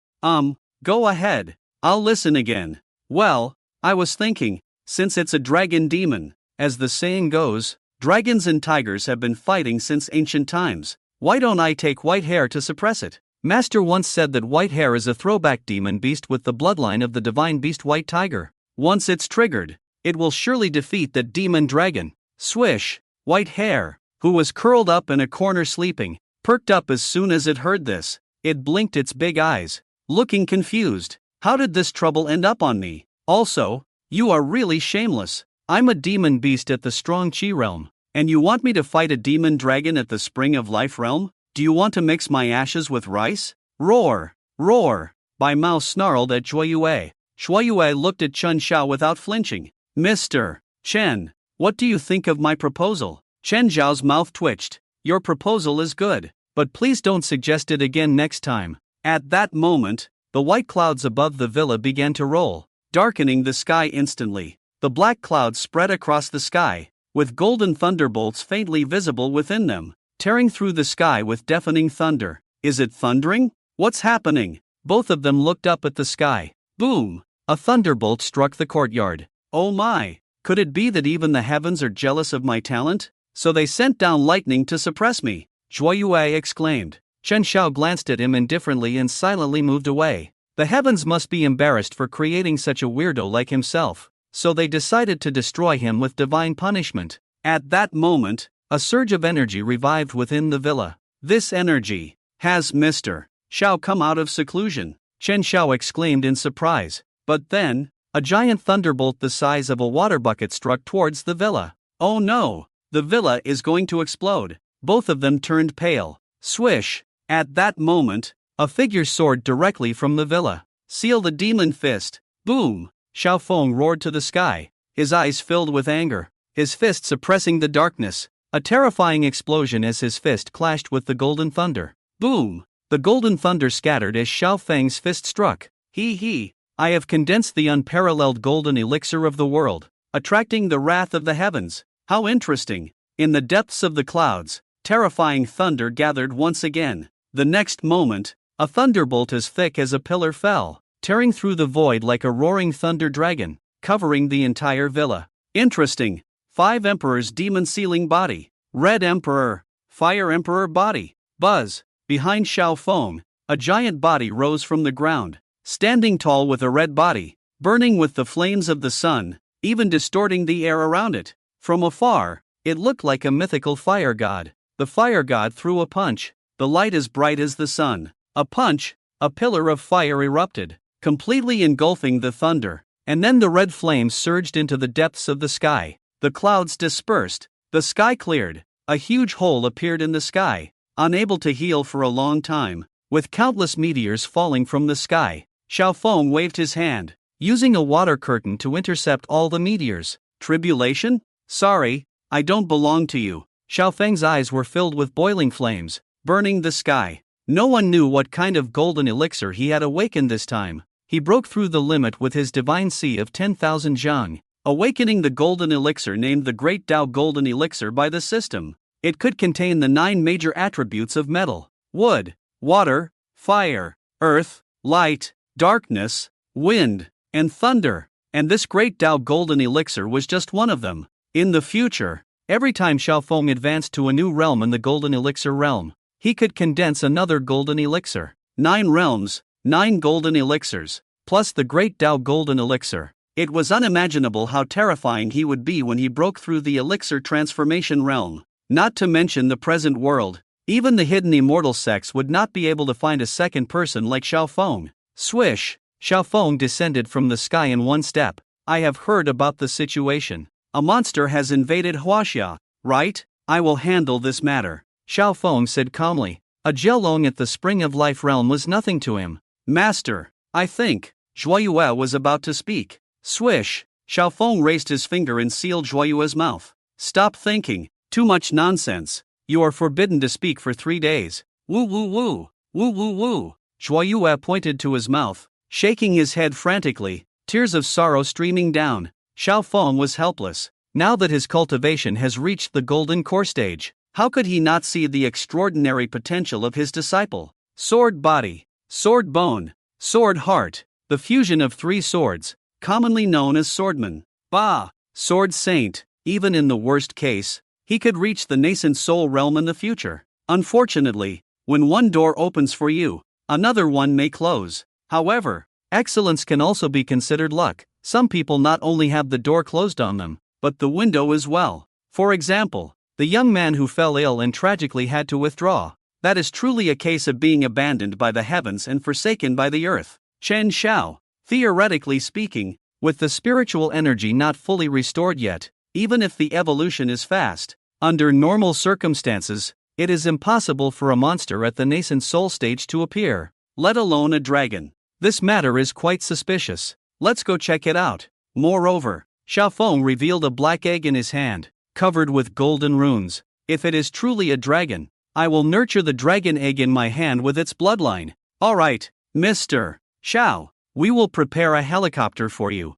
Go ahead. I'll listen again. Well, I was thinking, since it's a dragon demon, as the saying goes, dragons and tigers have been fighting since ancient times. Why don't I take white hair to suppress it? Master once said that white hair is a throwback demon beast with the bloodline of the divine beast white tiger. Once it's triggered, it will surely defeat the demon dragon. Swish! White hair, who was curled up in a corner sleeping, perked up as soon as it heard this. It blinked its big eyes, looking confused. How did this trouble end up on me? Also, you are really shameless. I'm a demon beast at the strong Qi realm, and you want me to fight a demon dragon at the spring of life realm? Do you want to mix my ashes with rice? Roar! Roar! Bai Mao snarled at Shuoyue. Shuoyue looked at Chen Xiao without flinching. Mr. Chen, what do you think of my proposal? Chen Xiao's mouth twitched. Your proposal is good, but please don't suggest it again next time. At that moment, the white clouds above the villa began to roll, darkening the sky instantly. The black clouds spread across the sky, with golden thunderbolts faintly visible within them, tearing through the sky with deafening thunder. Is it thundering? What's happening? Both of them looked up at the sky. Boom! A thunderbolt struck the courtyard. Oh my! Could it be that even the heavens are jealous of my talent? So they sent down lightning to suppress me, Shuoyue exclaimed. Chen Xiao glanced at him indifferently and silently moved away. The heavens must be embarrassed for creating such a weirdo like himself, so they decided to destroy him with divine punishment. At that moment, a surge of energy revived within the villa. This energy has Mr. Xiao come out of seclusion, Chen Xiao exclaimed in surprise. But then, a giant thunderbolt the size of a water bucket struck towards the villa. Oh no! The villa is going to explode. Both of them turned pale. Swish! At that moment, a figure soared directly from the villa. Seal the demon fist! Boom! Xiao Feng roared to the sky, his eyes filled with anger, his fist suppressing the darkness. A terrifying explosion as his fist clashed with the golden thunder. Boom! The golden thunder scattered as Xiao Feng's fist struck. He! I have condensed the unparalleled golden elixir of the world, attracting the wrath of the heavens. How interesting! In the depths of the clouds, terrifying thunder gathered once again. The next moment, a thunderbolt as thick as a pillar fell, tearing through the void like a roaring thunder dragon, covering the entire villa. Interesting. 5 Emperor's demon sealing body. Red Emperor. Fire Emperor body. Buzz. Behind Xiao Feng, a giant body rose from the ground, standing tall with a red body, burning with the flames of the sun, even distorting the air around it. From afar, it looked like a mythical fire god. The fire god threw a punch, the light as bright as the sun. A punch, a pillar of fire erupted, completely engulfing the thunder, and then the red flames surged into the depths of the sky. The clouds dispersed, the sky cleared, a huge hole appeared in the sky, unable to heal for a long time, with countless meteors falling from the sky. Xiao Feng waved his hand, using a water curtain to intercept all the meteors. Tribulation? Sorry, I don't belong to you. Xiao Feng's eyes were filled with boiling flames, burning the sky. No one knew what kind of golden elixir he had awakened this time. He broke through the limit with his divine sea of 10,000 zhang, awakening the golden elixir named the Great Tao Golden Elixir by the system. It could contain the 9 major attributes of metal, wood, water, fire, earth, light, darkness, wind, and thunder. And this great Tao golden elixir was just one of them. In the future, every time Xiaofeng advanced to a new realm in the golden elixir realm, he could condense another golden elixir. 9 realms, 9 golden elixirs, plus the great Tao golden elixir. It was unimaginable how terrifying he would be when he broke through the elixir transformation realm. Not to mention the present world, even the hidden immortal sects would not be able to find a second person like Xiaofeng. Swish! Xiaofeng descended from the sky in one step. I have heard about the situation. A monster has invaded Huaxia, right? I will handle this matter, Xiaofeng said calmly. A Jielong at the Spring of Life realm was nothing to him. Master, I think. Zhuoyue was about to speak. Swish! Xiaofeng raised his finger and sealed Zhuoyue's mouth. Stop thinking. Too much nonsense. You are forbidden to speak for 3 days. Woo woo woo. Woo woo woo. Zhuoyue pointed to his mouth, shaking his head frantically, tears of sorrow streaming down. Xiaofeng was helpless. Now that his cultivation has reached the golden core stage, how could he not see the extraordinary potential of his disciple? Sword body, sword bone, sword heart, the fusion of 3 swords, commonly known as swordman. Bah! Sword saint. Even in the worst case, he could reach the nascent soul realm in the future. Unfortunately, when one door opens for you, another one may close. However, excellence can also be considered luck. Some people not only have the door closed on them, but the window as well. For example, the young man who fell ill and tragically had to withdraw. That is truly a case of being abandoned by the heavens and forsaken by the earth. Chen Xiao. Theoretically speaking, with the spiritual energy not fully restored yet, even if the evolution is fast, under normal circumstances, it is impossible for a monster at the nascent soul stage to appear, let alone a dragon. This matter is quite suspicious. Let's go check it out. Moreover, Xiaofeng revealed a black egg in his hand, covered with golden runes. If it is truly a dragon, I will nurture the dragon egg in my hand with its bloodline. Alright, Mr. Xiao, we will prepare a helicopter for you.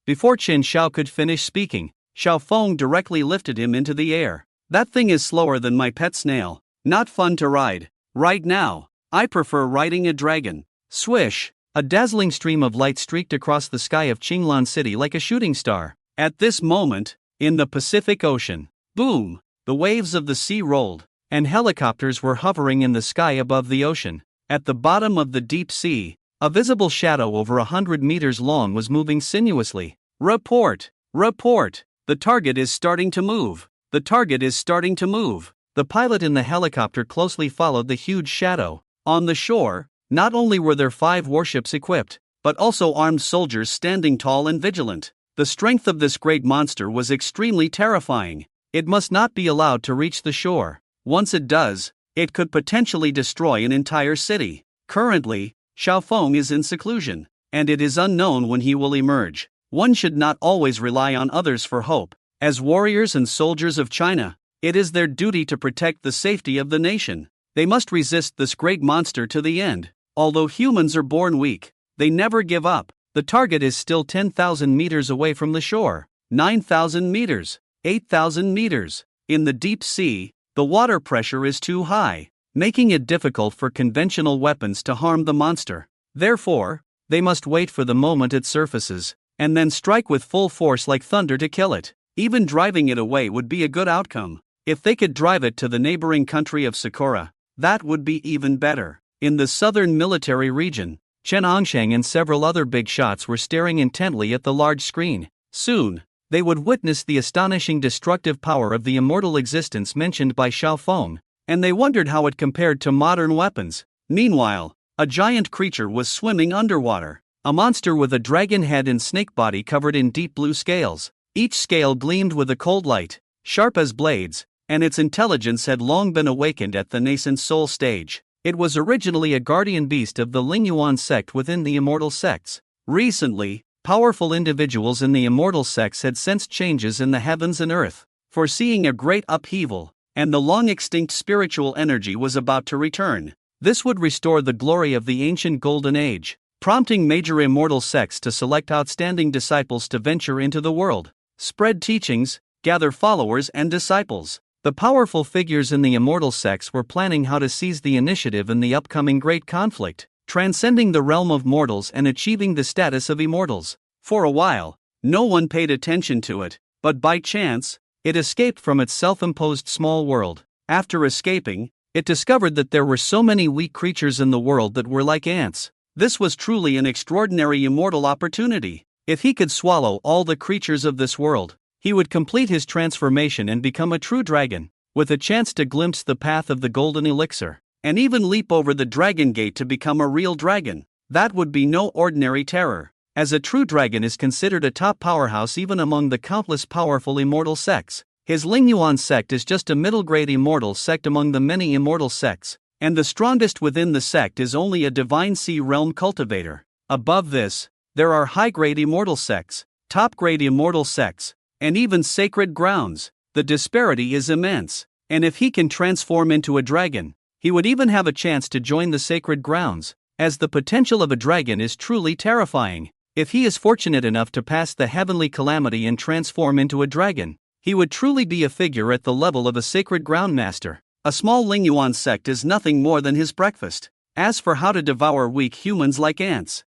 Before Qin Xiao could finish speaking, Xiaofeng directly lifted him into the air. That thing is slower than my pet snail. Not fun to ride. Right now, I prefer riding a dragon. Swish! A dazzling stream of light streaked across the sky of Qinglan City like a shooting star. At this moment, in the Pacific Ocean, boom! The waves of the sea rolled, and helicopters were hovering in the sky above the ocean. At the bottom of the deep sea, a visible shadow over 100 meters long was moving sinuously. Report! Report! The target is starting to move. The target is starting to move. The pilot in the helicopter closely followed the huge shadow. On the shore, not only were there 5 warships equipped, but also armed soldiers standing tall and vigilant. The strength of this great monster was extremely terrifying. It must not be allowed to reach the shore. Once it does, it could potentially destroy an entire city. Currently, Xiaofeng is in seclusion, and it is unknown when he will emerge. One should not always rely on others for hope. As warriors and soldiers of China, it is their duty to protect the safety of the nation. They must resist this great monster to the end. Although humans are born weak, they never give up. The target is still 10,000 meters away from the shore. 9,000 meters. 8,000 meters. In the deep sea, the water pressure is too high, making it difficult for conventional weapons to harm the monster. Therefore, they must wait for the moment it surfaces, and then strike with full force like thunder to kill it. Even driving it away would be a good outcome. If they could drive it to the neighboring country of Sakura, that would be even better. In the southern military region, Chen Angsheng and several other big shots were staring intently at the large screen. Soon, they would witness the astonishing destructive power of the immortal existence mentioned by Xiaofeng, and they wondered how it compared to modern weapons. Meanwhile, a giant creature was swimming underwater. A monster with a dragon head and snake body covered in deep blue scales. Each scale gleamed with a cold light, sharp as blades, and its intelligence had long been awakened at the nascent soul stage. It was originally a guardian beast of the Lingyuan sect within the immortal sects. Recently, powerful individuals in the immortal sects had sensed changes in the heavens and earth, foreseeing a great upheaval, and the long-extinct spiritual energy was about to return. This would restore the glory of the ancient golden age, prompting major immortal sects to select outstanding disciples to venture into the world, spread teachings, gather followers and disciples. The powerful figures in the immortal sects were planning how to seize the initiative in the upcoming great conflict. transcending the realm of mortals and achieving the status of immortals. For a while, no one paid attention to it, but by chance, it escaped from its self-imposed small world. After escaping, it discovered that there were so many weak creatures in the world that were like ants. This was truly an extraordinary immortal opportunity. If he could swallow all the creatures of this world, he would complete his transformation and become a true dragon, with a chance to glimpse the path of the golden elixir, and even leap over the dragon gate to become a real dragon. That would be no ordinary terror, as a true dragon is considered a top powerhouse even among the countless powerful immortal sects. His Lingyuan sect is just a middle-grade immortal sect among the many immortal sects, and the strongest within the sect is only a divine sea realm cultivator. Above this, there are high-grade immortal sects, top-grade immortal sects, and even sacred grounds. The disparity is immense, and if he can transform into a dragon, he would even have a chance to join the sacred grounds, as the potential of a dragon is truly terrifying. If he is fortunate enough to pass the heavenly calamity and transform into a dragon, he would truly be a figure at the level of a sacred ground master. A small Lingyuan sect is nothing more than his breakfast. As for how to devour weak humans like ants,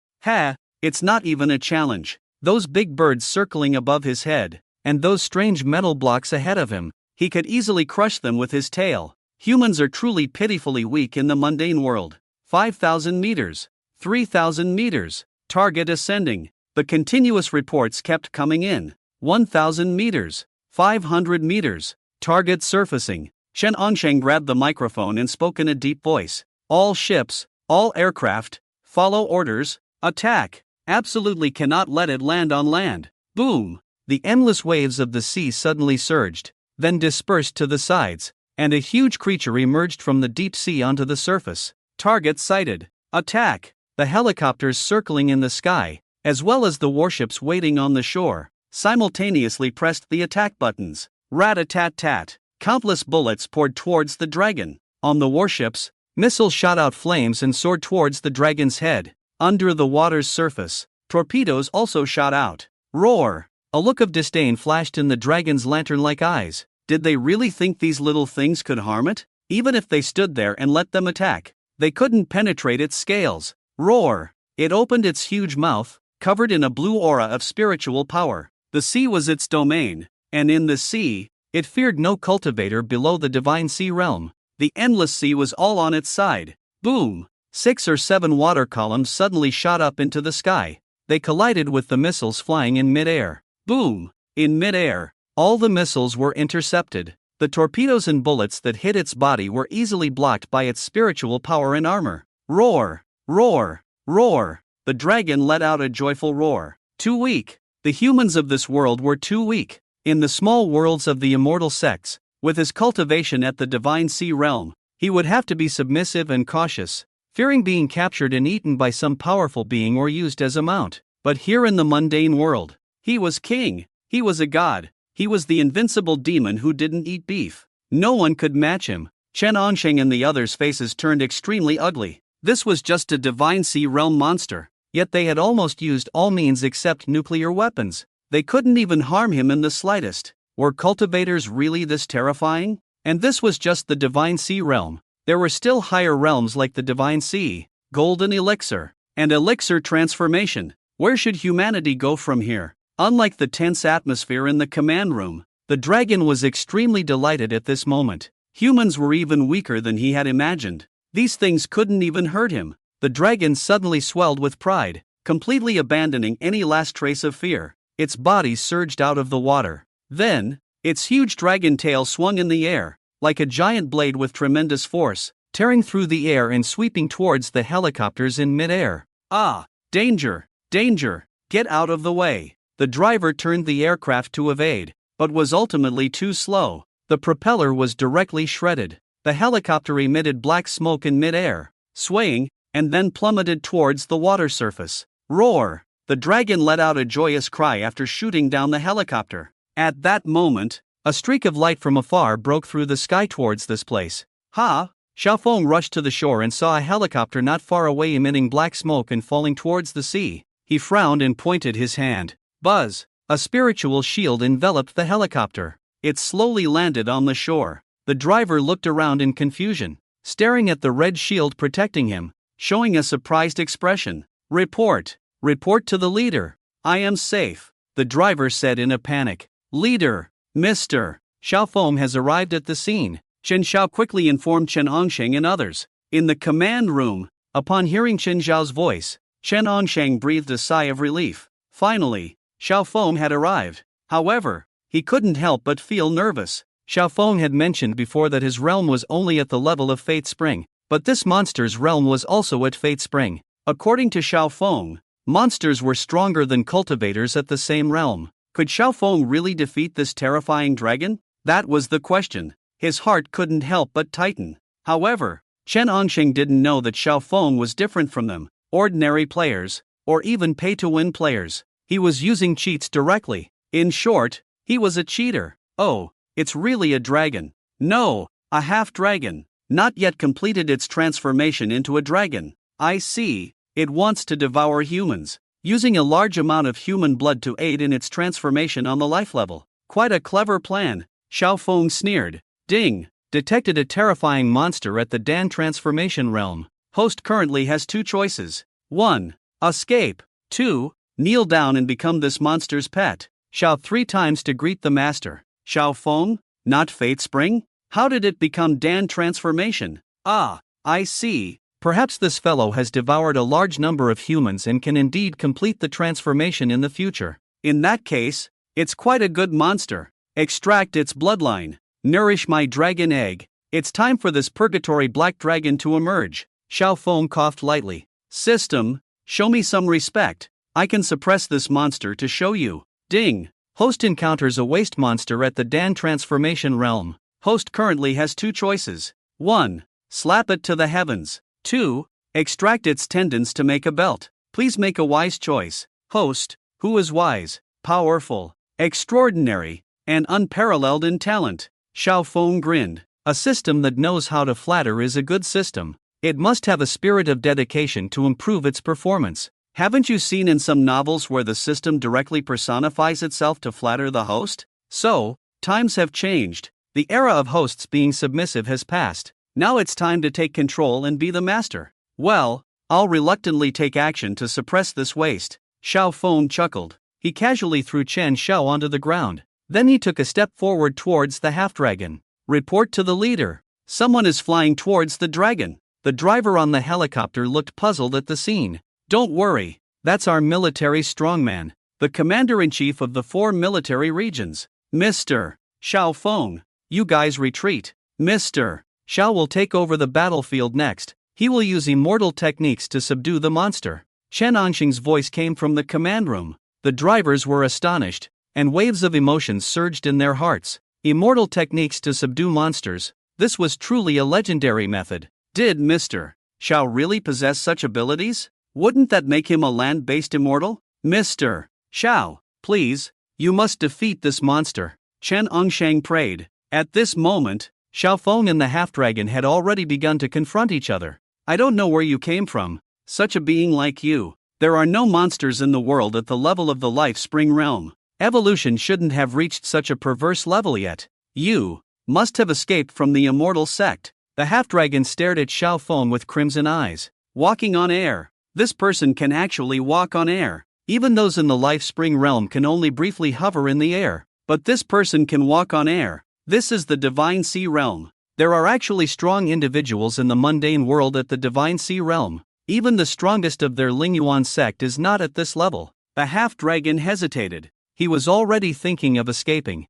it's not even a challenge. Those big birds circling above his head, and those strange metal blocks ahead of him, he could easily crush them with his tail. Humans are truly pitifully weak in the mundane world. 5,000 meters, 3,000 meters, target ascending. The continuous reports kept coming in. 1,000 meters, 500 meters, target surfacing. Chen Onsheng grabbed the microphone and spoke in a deep voice. All ships, all aircraft, follow orders, attack. Absolutely cannot let it land on land. Boom! The endless waves of the sea suddenly surged, then dispersed to the sides, and a huge creature emerged from the deep sea onto the surface. Target sighted. Attack! The helicopters circling in the sky, as well as the warships waiting on the shore, simultaneously pressed the attack buttons. Rat-a-tat-tat. Countless bullets poured towards the dragon. On the warships, missiles shot out flames and soared towards the dragon's head. Under the water's surface, torpedoes also shot out. Roar! A look of disdain flashed in the dragon's lantern-like eyes. Did they really think these little things could harm it? Even if they stood there and let them attack, they couldn't penetrate its scales. Roar! It opened its huge mouth, covered in a blue aura of spiritual power. The sea was its domain, and in the sea, it feared no cultivator below the divine sea realm. The endless sea was all on its side. Boom! 6 or 7 water columns suddenly shot up into the sky. They collided with the missiles flying in mid-air. Boom! In mid-air, all the missiles were intercepted. The torpedoes and bullets that hit its body were easily blocked by its spiritual power and armor. Roar! Roar! Roar! The dragon let out a joyful roar. Too weak. The humans of this world were too weak. In the small worlds of the immortal sects, with his cultivation at the divine sea realm, he would have to be submissive and cautious, fearing being captured and eaten by some powerful being or used as a mount. But here in the mundane world, he was king. He was a god. He was the invincible demon who didn't eat beef. No one could match him. Chen Onsheng and the others' faces turned extremely ugly. This was just a divine sea realm monster, yet they had almost used all means except nuclear weapons. They couldn't even harm him in the slightest. Were cultivators really this terrifying? And this was just the divine sea realm. There were still higher realms like the divine sea, golden elixir, and elixir transformation. Where should humanity go from here? Unlike the tense atmosphere in the command room, the dragon was extremely delighted at this moment. Humans were even weaker than he had imagined. These things couldn't even hurt him. The dragon suddenly swelled with pride, completely abandoning any last trace of fear. Its body surged out of the water. Then, its huge dragon tail swung in the air, like a giant blade with tremendous force, tearing through the air and sweeping towards the helicopters in mid-air. Ah! Danger! Danger! Get out of the way! The driver turned the aircraft to evade, but was ultimately too slow. The propeller was directly shredded. The helicopter emitted black smoke in mid-air, swaying, and then plummeted towards the water surface. Roar! The dragon let out a joyous cry after shooting down the helicopter. At that moment, a streak of light from afar broke through the sky towards this place. Ha! Xiaofeng rushed to the shore and saw a helicopter not far away emitting black smoke and falling towards the sea. He frowned and pointed his hand. Buzz! A spiritual shield enveloped the helicopter. It slowly landed on the shore. The driver looked around in confusion, staring at the red shield protecting him. showing a surprised expression. Report. Report to the leader. I am safe, the driver said in a panic. Leader, Mr. Xiaofeng has arrived at the scene. Chen Xiao quickly informed Chen Hongsheng and others. In the command room, upon hearing Chen Xiao's voice, Chen Hongsheng breathed a sigh of relief. Finally, Xiaofeng had arrived. However, he couldn't help but feel nervous. Xiaofeng had mentioned before that his realm was only at the level of Fate Spring, but this monster's realm was also at Fate Spring. According to Xiaofeng, monsters were stronger than cultivators at the same realm. Could Xiaofeng really defeat this terrifying dragon? That was the question. His heart couldn't help but tighten. However, Chen Hongsheng didn't know that Xiaofeng was different from them, ordinary players, or even pay-to-win players. He was using cheats directly. In short, he was a cheater. Oh, it's really a dragon. No, a half-dragon. Not yet completed its transformation into a dragon. I see, it wants to devour humans, using a large amount of human blood to aid in its transformation on the life level. Quite a clever plan, Xiaofeng sneered. Ding! Detected a terrifying monster at the Dan transformation realm. Host currently has 2 choices. 1. Escape. 2. Kneel down and become this monster's pet. Shout 3 times to greet the master. Xiaofeng? Not Fate Spring? How did it become Dan transformation? Ah, I see. Perhaps this fellow has devoured a large number of humans and can indeed complete the transformation in the future. In that case, it's quite a good monster. Extract its bloodline. Nourish my dragon egg. It's time for this purgatory black dragon to emerge. Xiaofeng coughed lightly. System, show me some respect. I can suppress this monster to show you. Ding! Host encounters a waste monster at the Dan transformation realm. Host currently has 2 choices. 1. Slap it to the heavens. 2. Extract its tendons to make a belt. Please make a wise choice. Host, who is wise, powerful, extraordinary, and unparalleled in talent. Xiaofeng grinned. A system that knows how to flatter is a good system. It must have a spirit of dedication to improve its performance. Haven't you seen in some novels where the system directly personifies itself to flatter the host? So, times have changed. The era of hosts being submissive has passed. Now it's time to take control and be the master. Well, I'll reluctantly take action to suppress this waste. Xiaofeng chuckled. He casually threw Chen Xiao onto the ground. Then he took a step forward towards the half-dragon. Report to the leader. Someone is flying towards the dragon. The driver on the helicopter looked puzzled at the scene. Don't worry, that's our military strongman, the commander-in-chief of the 4 military regions. Mr. Xiaofeng, you guys retreat. Mr. Xiao will take over the battlefield next. He will use immortal techniques to subdue the monster. Chen Hongsheng's voice came from the command room. The drivers were astonished, and waves of emotions surged in their hearts. Immortal techniques to subdue monsters. This was truly a legendary method. Did Mr. Xiao really possess such abilities? Wouldn't that make him a land-based immortal? Mr. Xiao, please, you must defeat this monster. Chen Hongsheng prayed. At this moment, Xiaofeng and the half-dragon had already begun to confront each other. I don't know where you came from, such a being like you. There are no monsters in the world at the level of the Life Spring realm. Evolution shouldn't have reached such a perverse level yet. You must have escaped from the immortal sect. The half-dragon stared at Xiaofeng with crimson eyes. Walking on air. This person can actually walk on air. Even those in the Life Spring realm can only briefly hover in the air. But this person can walk on air. This is the Divine Sea realm. There are actually strong individuals in the mundane world at the Divine Sea realm. Even the strongest of their Lingyuan sect is not at this level. The half-dragon hesitated. He was already thinking of escaping.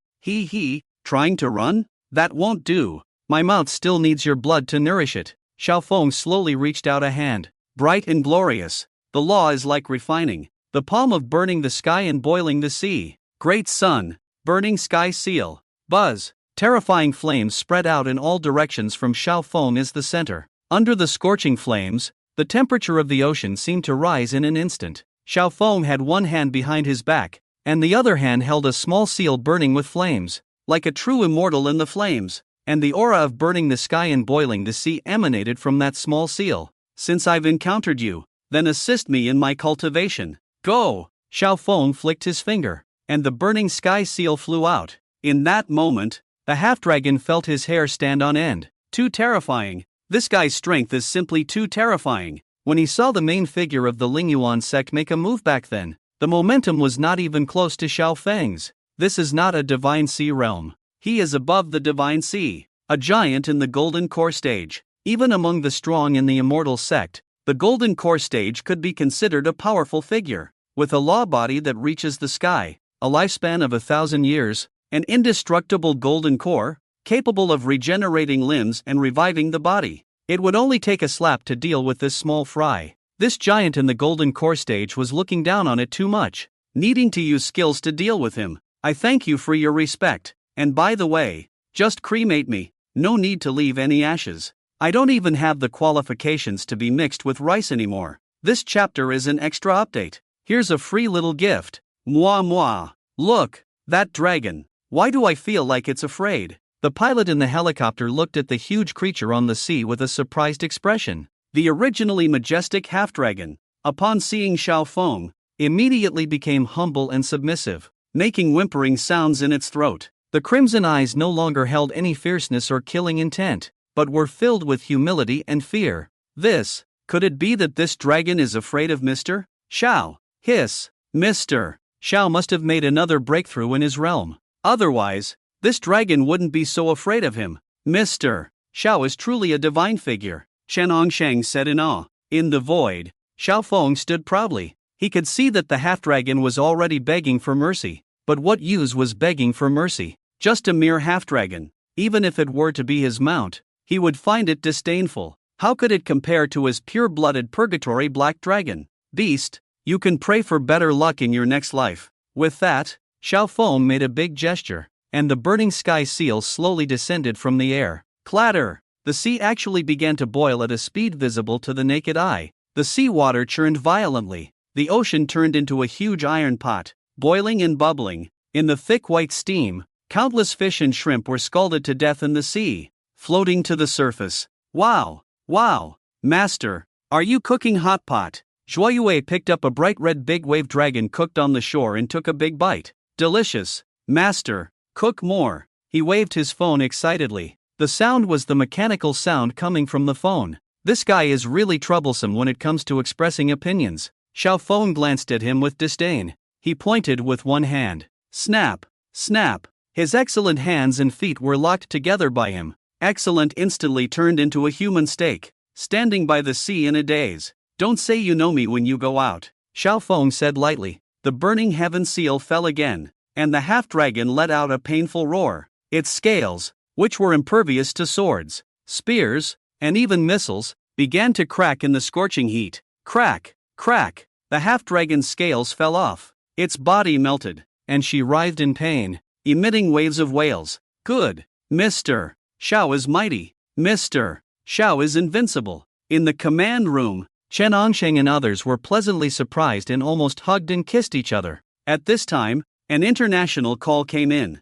Trying to run? That won't do. My mouth still needs your blood to nourish it. Xiaofeng slowly reached out a hand. Bright and glorious. The law is like refining. The palm of burning the sky and boiling the sea. Great sun. Burning sky seal. Buzz. Terrifying flames spread out in all directions from Xiaofeng as the center. Under the scorching flames, the temperature of the ocean seemed to rise in an instant. Xiaofeng had one hand behind his back, and the other hand held a small seal burning with flames, like a true immortal in the flames, and the aura of burning the sky and boiling the sea emanated from that small seal. Since I've encountered you, then assist me in my cultivation. Go! Xiaofeng flicked his finger, and the burning sky seal flew out. In that moment, the half-dragon felt his hair stand on end. Too terrifying. This guy's strength is simply too terrifying. When he saw the main figure of the Lingyuan sect make a move back then, the momentum was not even close to Xiao Feng's. This is not a divine sea realm. He is above the divine sea, a giant in the golden core stage. Even among the strong in the immortal sect, the golden core stage could be considered a powerful figure, with a law body that reaches the sky, a lifespan of 1,000 years, an indestructible golden core, capable of regenerating limbs and reviving the body. It would only take a slap to deal with this small fry. This giant in the golden core stage was looking down on it too much, needing to use skills to deal with him. I thank you for your respect, and by the way, just cremate me, no need to leave any ashes. I don't even have the qualifications to be mixed with rice anymore. This chapter is an extra update. Here's a free little gift. Moi moi. Look, that dragon. Why do I feel like it's afraid? The pilot in the helicopter looked at the huge creature on the sea with a surprised expression. The originally majestic half-dragon, upon seeing Xiao Feng, immediately became humble and submissive, making whimpering sounds in its throat. The crimson eyes no longer held any fierceness or killing intent, but were filled with humility and fear. Could it be that this dragon is afraid of Mr. Xiao? Hiss. Mr. Xiao must have made another breakthrough in his realm. Otherwise, this dragon wouldn't be so afraid of him. Mr. Xiao is truly a divine figure, Chen Hongsheng said in awe. In the void, Xiao Feng stood proudly. He could see that the half-dragon was already begging for mercy. But what use was begging for mercy? Just a mere half-dragon. Even if it were to be his mount, he would find it disdainful. How could it compare to his pure-blooded purgatory black dragon? Beast, you can pray for better luck in your next life. With that, Xiao Feng made a big gesture, and the burning sky seal slowly descended from the air. Clatter! The sea actually began to boil at a speed visible to the naked eye. The seawater churned violently. The ocean turned into a huge iron pot, boiling and bubbling. In the thick white steam, countless fish and shrimp were scalded to death in the sea, floating to the surface. Wow! Wow! Master, are you cooking hot pot? Zhuoyue picked up a bright red big wave dragon cooked on the shore and took a big bite. Delicious! Master, cook more! He waved his phone excitedly. The sound was the mechanical sound coming from the phone. This guy is really troublesome when it comes to expressing opinions. Xiao Feng glanced at him with disdain. He pointed with one hand. Snap! Snap! His excellent hands and feet were locked together by him. Excellent instantly turned into a human steak, standing by the sea in a daze. Don't say you know me when you go out, Xiao Feng said lightly. The burning heaven seal fell again, and the half-dragon let out a painful roar. Its scales, which were impervious to swords, spears, and even missiles, began to crack in the scorching heat. Crack! Crack! The half-dragon's scales fell off. Its body melted, and she writhed in pain, emitting waves of wails. Good! Mr. Xiao is mighty. Mr. Xiao is invincible. In the command room, Chen Hongsheng and others were pleasantly surprised and almost hugged and kissed each other. At this time, an international call came in.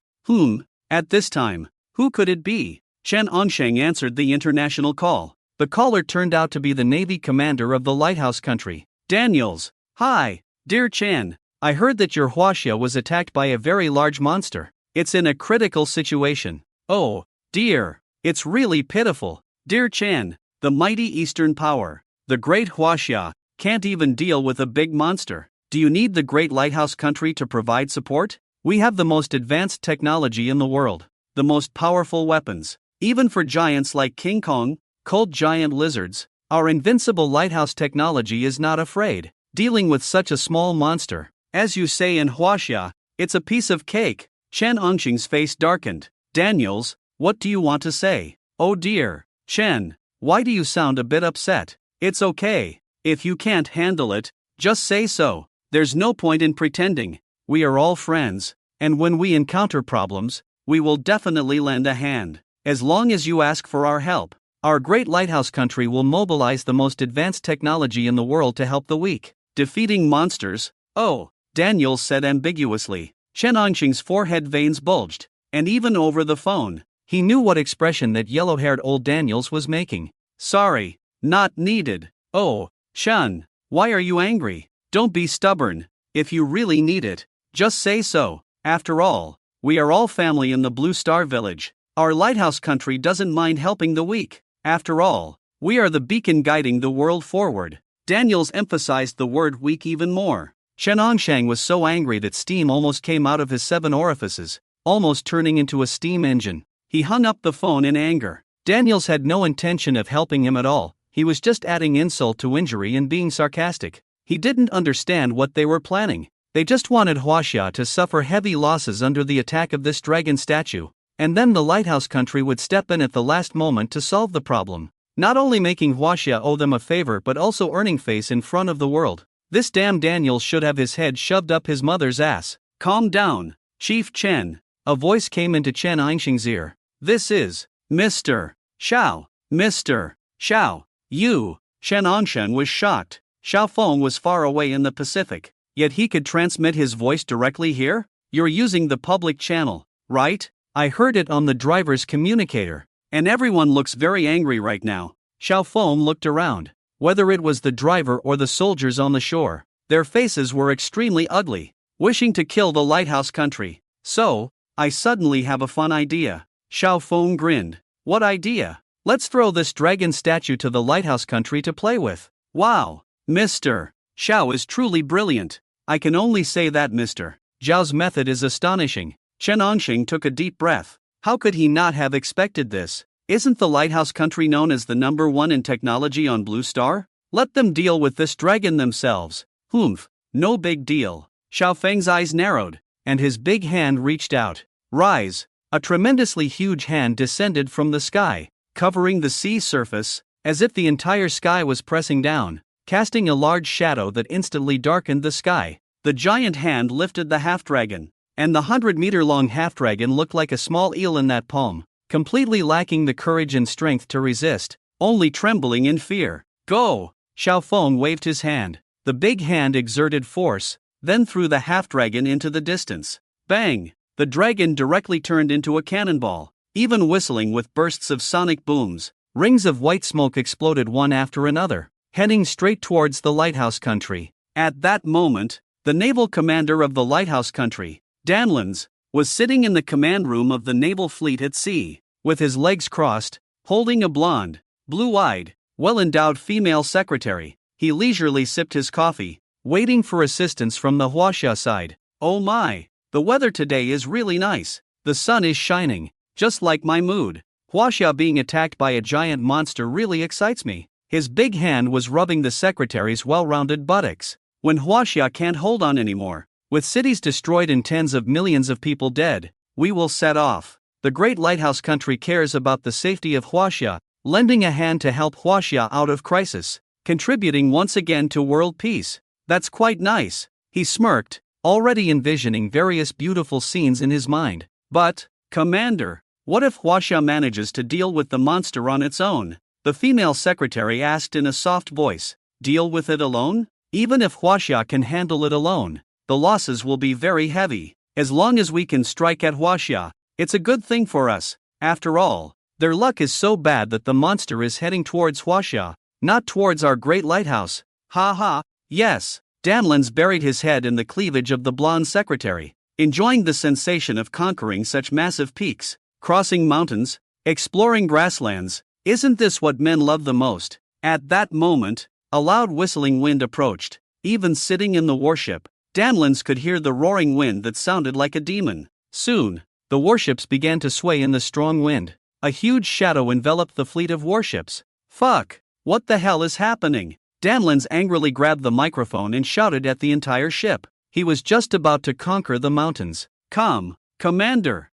At this time, who could it be? Chen Hongsheng answered the international call. The caller turned out to be the Navy commander of the lighthouse country. Daniels. Hi, dear Chen. I heard that your Huaxia was attacked by a very large monster. It's in a critical situation. Oh, dear. It's really pitiful. Dear Chen, the mighty Eastern power, the great Huaxia, can't even deal with a big monster. Do you need the great lighthouse country to provide support? We have the most advanced technology in the world, the most powerful weapons, even for giants like King Kong, cold giant lizards. Our invincible lighthouse technology is not afraid. Dealing with such a small monster, as you say in Huaxia, it's a piece of cake. Chen Hongsheng's face darkened. Daniels, what do you want to say? Oh dear, Chen, why do you sound a bit upset? It's okay. If you can't handle it, just say so. There's no point in pretending. We are all friends, and when we encounter problems, we will definitely lend a hand. As long as you ask for our help, our great lighthouse country will mobilize the most advanced technology in the world to help the weak. Defeating monsters? Oh, Daniels said ambiguously. Chen Hongsheng's forehead veins bulged, and even over the phone, he knew what expression that yellow-haired old Daniels was making. Sorry, not needed. Oh, Chen, why are you angry? Don't be stubborn. If you really need it, just say so. After all, we are all family in the Blue Star Village. Our lighthouse country doesn't mind helping the weak. After all, we are the beacon guiding the world forward. Daniels emphasized the word weak even more. Chen Onshang was so angry that steam almost came out of his 7 orifices, almost turning into a steam engine. He hung up the phone in anger. Daniels had no intention of helping him at all, he was just adding insult to injury and being sarcastic. He didn't understand what they were planning. They just wanted Huaxia to suffer heavy losses under the attack of this dragon statue, and then the lighthouse country would step in at the last moment to solve the problem. Not only making Huaxia owe them a favor but also earning face in front of the world. This damn Daniel should have his head shoved up his mother's ass. Calm down, Chief Chen. A voice came into Chen Einshing's ear. This is Mr. Xiao. Mr. Xiao. You. Chen Onsheng was shocked. Xiao Feng was far away in the Pacific, yet he could transmit his voice directly here? You're using the public channel, right? I heard it on the driver's communicator. And everyone looks very angry right now. Xiao Feng looked around. Whether it was the driver or the soldiers on the shore, their faces were extremely ugly, wishing to kill the lighthouse country. So, I suddenly have a fun idea. Xiao Feng grinned. What idea? Let's throw this dragon statue to the lighthouse country to play with. Wow, Mr. Xiao is truly brilliant. I can only say that Mr. Zhao's method is astonishing. Chen Onshing took a deep breath. How could he not have expected this? Isn't the lighthouse country known as the #1 in technology on Blue Star? Let them deal with this dragon themselves. Humph, no big deal. Xiao Feng's eyes narrowed, and his big hand reached out. Rise! A tremendously huge hand descended from the sky, covering the sea surface, as if the entire sky was pressing down, casting a large shadow that instantly darkened the sky. The giant hand lifted the half-dragon, and the 100-meter-long half-dragon looked like a small eel in that palm, completely lacking the courage and strength to resist, only trembling in fear. Go! Xiao Feng waved his hand. The big hand exerted force, then threw the half-dragon into the distance. Bang! The dragon directly turned into a cannonball, even whistling with bursts of sonic booms. Rings of white smoke exploded one after another, heading straight towards the lighthouse country. At that moment, the naval commander of the lighthouse country, Danlins, was sitting in the command room of the naval fleet at sea, with his legs crossed, holding a blonde, blue-eyed, well-endowed female secretary. He leisurely sipped his coffee, waiting for assistance from the Huaxia side. Oh my, the weather today is really nice. The sun is shining, just like my mood. Huaxia being attacked by a giant monster really excites me. His big hand was rubbing the secretary's well-rounded buttocks. When Huaxia can't hold on anymore, with cities destroyed and tens of millions of people dead, we will set off. The great lighthouse country cares about the safety of Huaxia, lending a hand to help Huaxia out of crisis, contributing once again to world peace. That's quite nice. He smirked, already envisioning various beautiful scenes in his mind. But, Commander, what if Huaxia manages to deal with the monster on its own? The female secretary asked in a soft voice. Deal with it alone? Even if Huaxia can handle it alone, the losses will be very heavy. As long as we can strike at Huaxia, it's a good thing for us. After all, their luck is so bad that the monster is heading towards Huaxia, not towards our great lighthouse. Ha ha, yes. Danlins buried his head in the cleavage of the blonde secretary, enjoying the sensation of conquering such massive peaks, crossing mountains, exploring grasslands. Isn't this what men love the most? At that moment, a loud whistling wind approached. Even sitting in the warship, Danlins could hear the roaring wind that sounded like a demon. Soon, the warships began to sway in the strong wind. A huge shadow enveloped the fleet of warships. Fuck! What the hell is happening? Danlins angrily grabbed the microphone and shouted at the entire ship. He was just about to conquer the mountains. Come, Commander!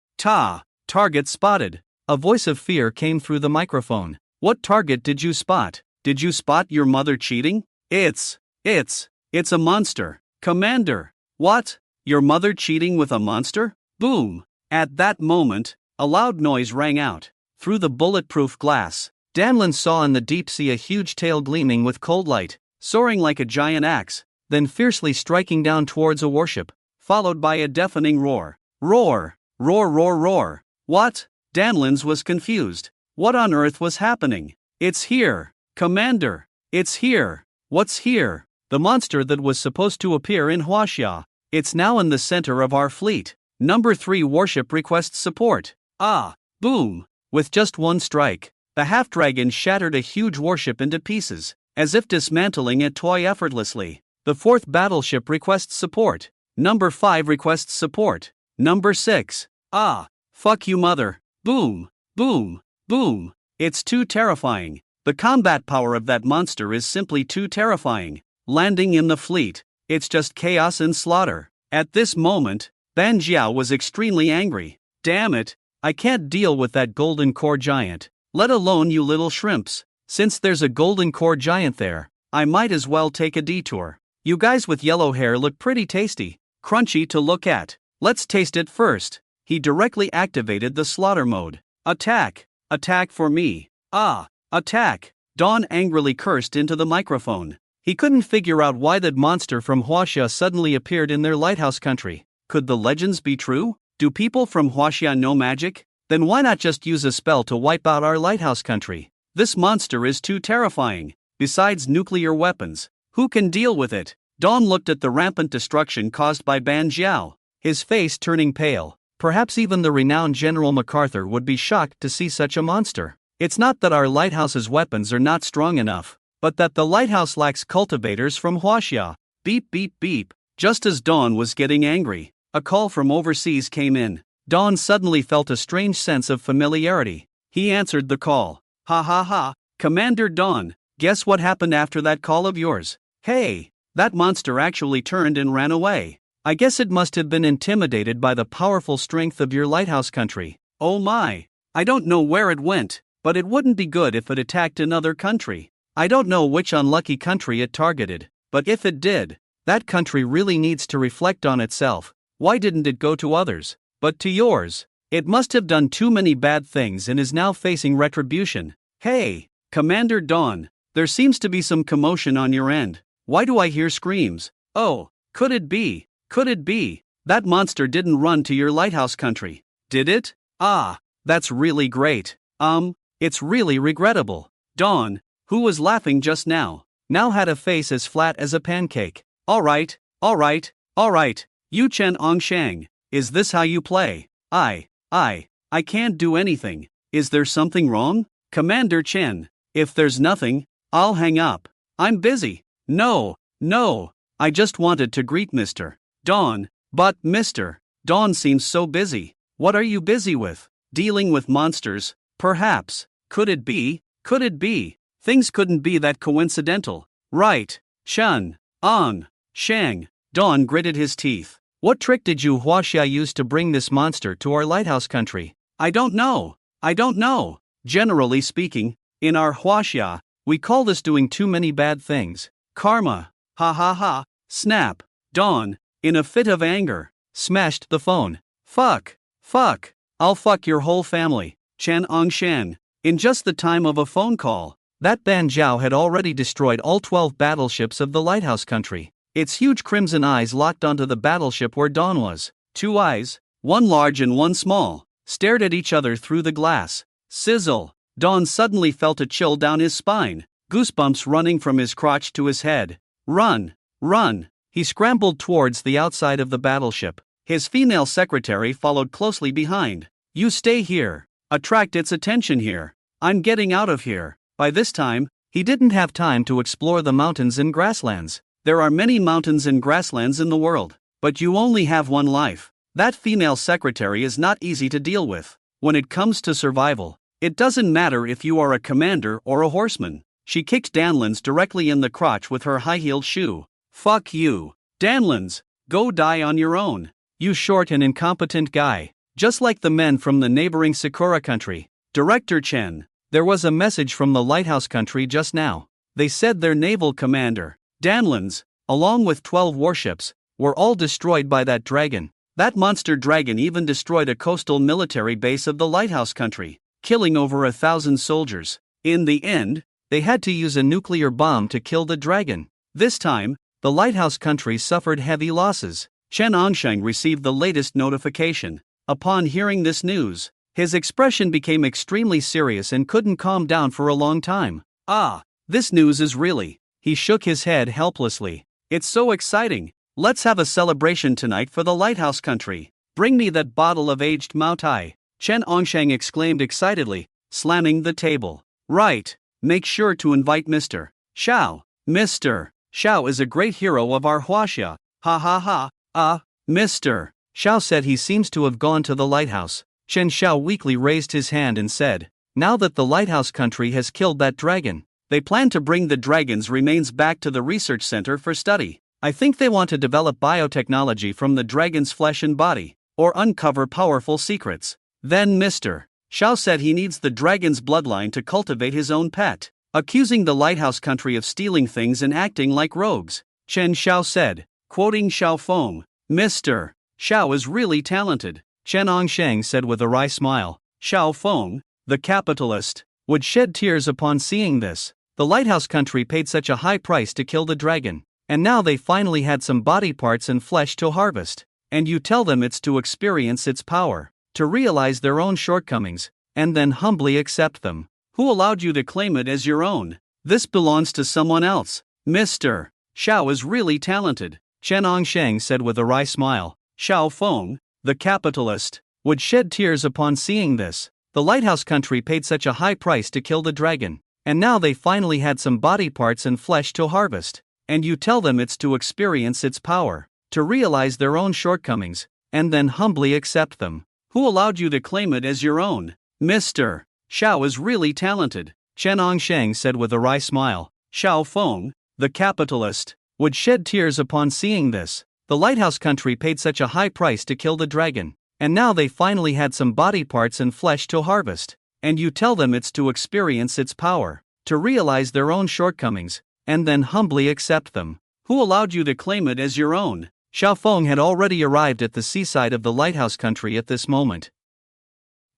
Target spotted. A voice of fear came through the microphone. What target did you spot? Did you spot your mother cheating? It's a monster. Commander! What? Your mother cheating with a monster? Boom! At that moment, a loud noise rang out. Through the bulletproof glass, Danlin saw in the deep sea a huge tail gleaming with cold light, soaring like a giant axe, then fiercely striking down towards a warship, followed by a deafening roar. Roar! Roar roar roar! What? Danlins was confused. What on earth was happening? It's here! Commander! It's here! What's here? The monster that was supposed to appear in Huaxia. It's now in the center of our fleet. Number 3 warship requests support. Ah! Boom! With just one strike, the half-dragon shattered a huge warship into pieces. as if dismantling a toy effortlessly. The fourth battleship requests support. Number 5 requests support. Number 6. Ah, fuck you mother. Boom, boom, boom. It's too terrifying. The combat power of that monster is simply too terrifying. Landing in the fleet, it's just chaos and slaughter. At this moment, Ban Jiao was extremely angry. Damn it, I can't deal with that golden core giant, let alone you little shrimps. Since there's a golden core giant there, I might as well take a detour. You guys with yellow hair look pretty tasty, crunchy to look at. Let's taste it first. He directly activated the slaughter mode. Attack! Attack for me! Ah! Attack! Dawn angrily cursed into the microphone. He couldn't figure out why that monster from Huaxia suddenly appeared in their lighthouse country. Could the legends be true? Do people from Huaxia know magic? Then why not just use a spell to wipe out our lighthouse country? This monster is too terrifying. Besides nuclear weapons, who can deal with it? Dawn looked at the rampant destruction caused by Ban Jiao, his face turning pale. Perhaps even the renowned General MacArthur would be shocked to see such a monster. It's not that our lighthouse's weapons are not strong enough, but that the lighthouse lacks cultivators from Huaxia. Beep beep beep. Just as Dawn was getting angry, a call from overseas came in. Dawn suddenly felt a strange sense of familiarity. He answered the call. Ha ha ha, Commander Dawn, guess what happened after that call of yours? Hey, that monster actually turned and ran away. I guess it must have been intimidated by the powerful strength of your lighthouse country. Oh my, I don't know where it went, but it wouldn't be good if it attacked another country. I don't know which unlucky country it targeted, but if it did, that country really needs to reflect on itself. Why didn't it go to others, but to yours? It must have done too many bad things and is now facing retribution. Hey, Commander Dawn, there seems to be some commotion on your end. Why do I hear screams? Oh, could it be? Could it be? That monster didn't run to your lighthouse country, did it? Ah, that's really great. It's really regrettable. Dawn, who was laughing just now had a face as flat as a pancake. Alright, you Chen Ongshang, is this how you play? I can't do anything. Is there something wrong? Commander Chen, if there's nothing, I'll hang up. I'm busy. No, I just wanted to greet Mr. Dawn, but Mr. Dawn seems so busy. What are you busy with? Dealing with monsters, perhaps. Could it be? Things couldn't be that coincidental. Right, Chen Ongshang. Dawn gritted his teeth. What trick did you Huaxia use to bring this monster to our lighthouse country? I don't know. Generally speaking, in our Huaxia, we call this doing too many bad things. Karma. Ha ha ha. Snap. Dawn, in a fit of anger, smashed the phone. Fuck. I'll fuck your whole family. Chen Ongshang. In just the time of a phone call, that Ban Jiao had already destroyed all 12 battleships of the lighthouse country. Its huge crimson eyes locked onto the battleship where Dawn was. Two eyes, one large and one small, stared at each other through the glass. Sizzle. Dawn suddenly felt a chill down his spine, goosebumps running from his crotch to his head. Run! He scrambled towards the outside of the battleship. His female secretary followed closely behind. You stay here. Attract its attention here. I'm getting out of here. By this time, he didn't have time to explore the mountains and grasslands. There are many mountains and grasslands in the world, but you only have one life. That female secretary is not easy to deal with. When it comes to survival, it doesn't matter if you are a commander or a horseman. She kicked Danlins directly in the crotch with her high-heeled shoe. Fuck you. Danlins, go die on your own. You short and incompetent guy. Just like the men from the neighboring Sakura country. Director Chen, there was a message from the lighthouse country just now. They said their naval commander, Danlins, along with 12 warships, were all destroyed by that dragon. That monster dragon even destroyed a coastal military base of the lighthouse country, killing over 1,000 soldiers. In the end, they had to use a nuclear bomb to kill the dragon. This time, the lighthouse country suffered heavy losses. Chen Ongshang received the latest notification. Upon hearing this news, his expression became extremely serious and couldn't calm down for a long time. Ah, this news is really... He shook his head helplessly. It's so exciting. Let's have a celebration tonight for the lighthouse country. Bring me that bottle of aged Moutai. Chen Ongshang exclaimed excitedly, slamming the table. Right. Make sure to invite Mr. Xiao. Mr. Xiao is a great hero of our Huaxia. Ha ha ha. Mr. Xiao said he seems to have gone to the lighthouse. Chen Xiao weakly raised his hand and said, now that the lighthouse country has killed that dragon, they plan to bring the dragon's remains back to the research center for study. I think they want to develop biotechnology from the dragon's flesh and body, or uncover powerful secrets. Then Mr. Xiao said he needs the dragon's bloodline to cultivate his own pet, accusing the lighthouse country of stealing things and acting like rogues. Chen Xiao said, quoting Xiao Feng, Mr. Xiao is really talented. Chen Hongsheng said with a wry smile. Xiao Feng, the capitalist, would shed tears upon seeing this. The lighthouse country paid such a high price to kill the dragon, and now they finally had some body parts and flesh to harvest. And you tell them it's to experience its power, to realize their own shortcomings, and then humbly accept them. Who allowed you to claim it as your own? This belongs to someone else. Mr. Xiao is really talented, Chen Hongsheng said with a wry smile. Xiao Feng, the capitalist, would shed tears upon seeing this. The lighthouse country paid such a high price to kill the dragon, and now they finally had some body parts and flesh to harvest. And you tell them it's to experience its power, to realize their own shortcomings, and then humbly accept them. Who allowed you to claim it as your own? Mr. Xiao is really talented, Chen Hongsheng said with a wry smile. Xiao Feng, the capitalist, would shed tears upon seeing this. The lighthouse country paid such a high price to kill the dragon, and now they finally had some body parts and flesh to harvest. And you tell them it's to experience its power, to realize their own shortcomings, and then humbly accept them. Who allowed you to claim it as your own? Xiao Feng had already arrived at the seaside of the lighthouse country at this moment.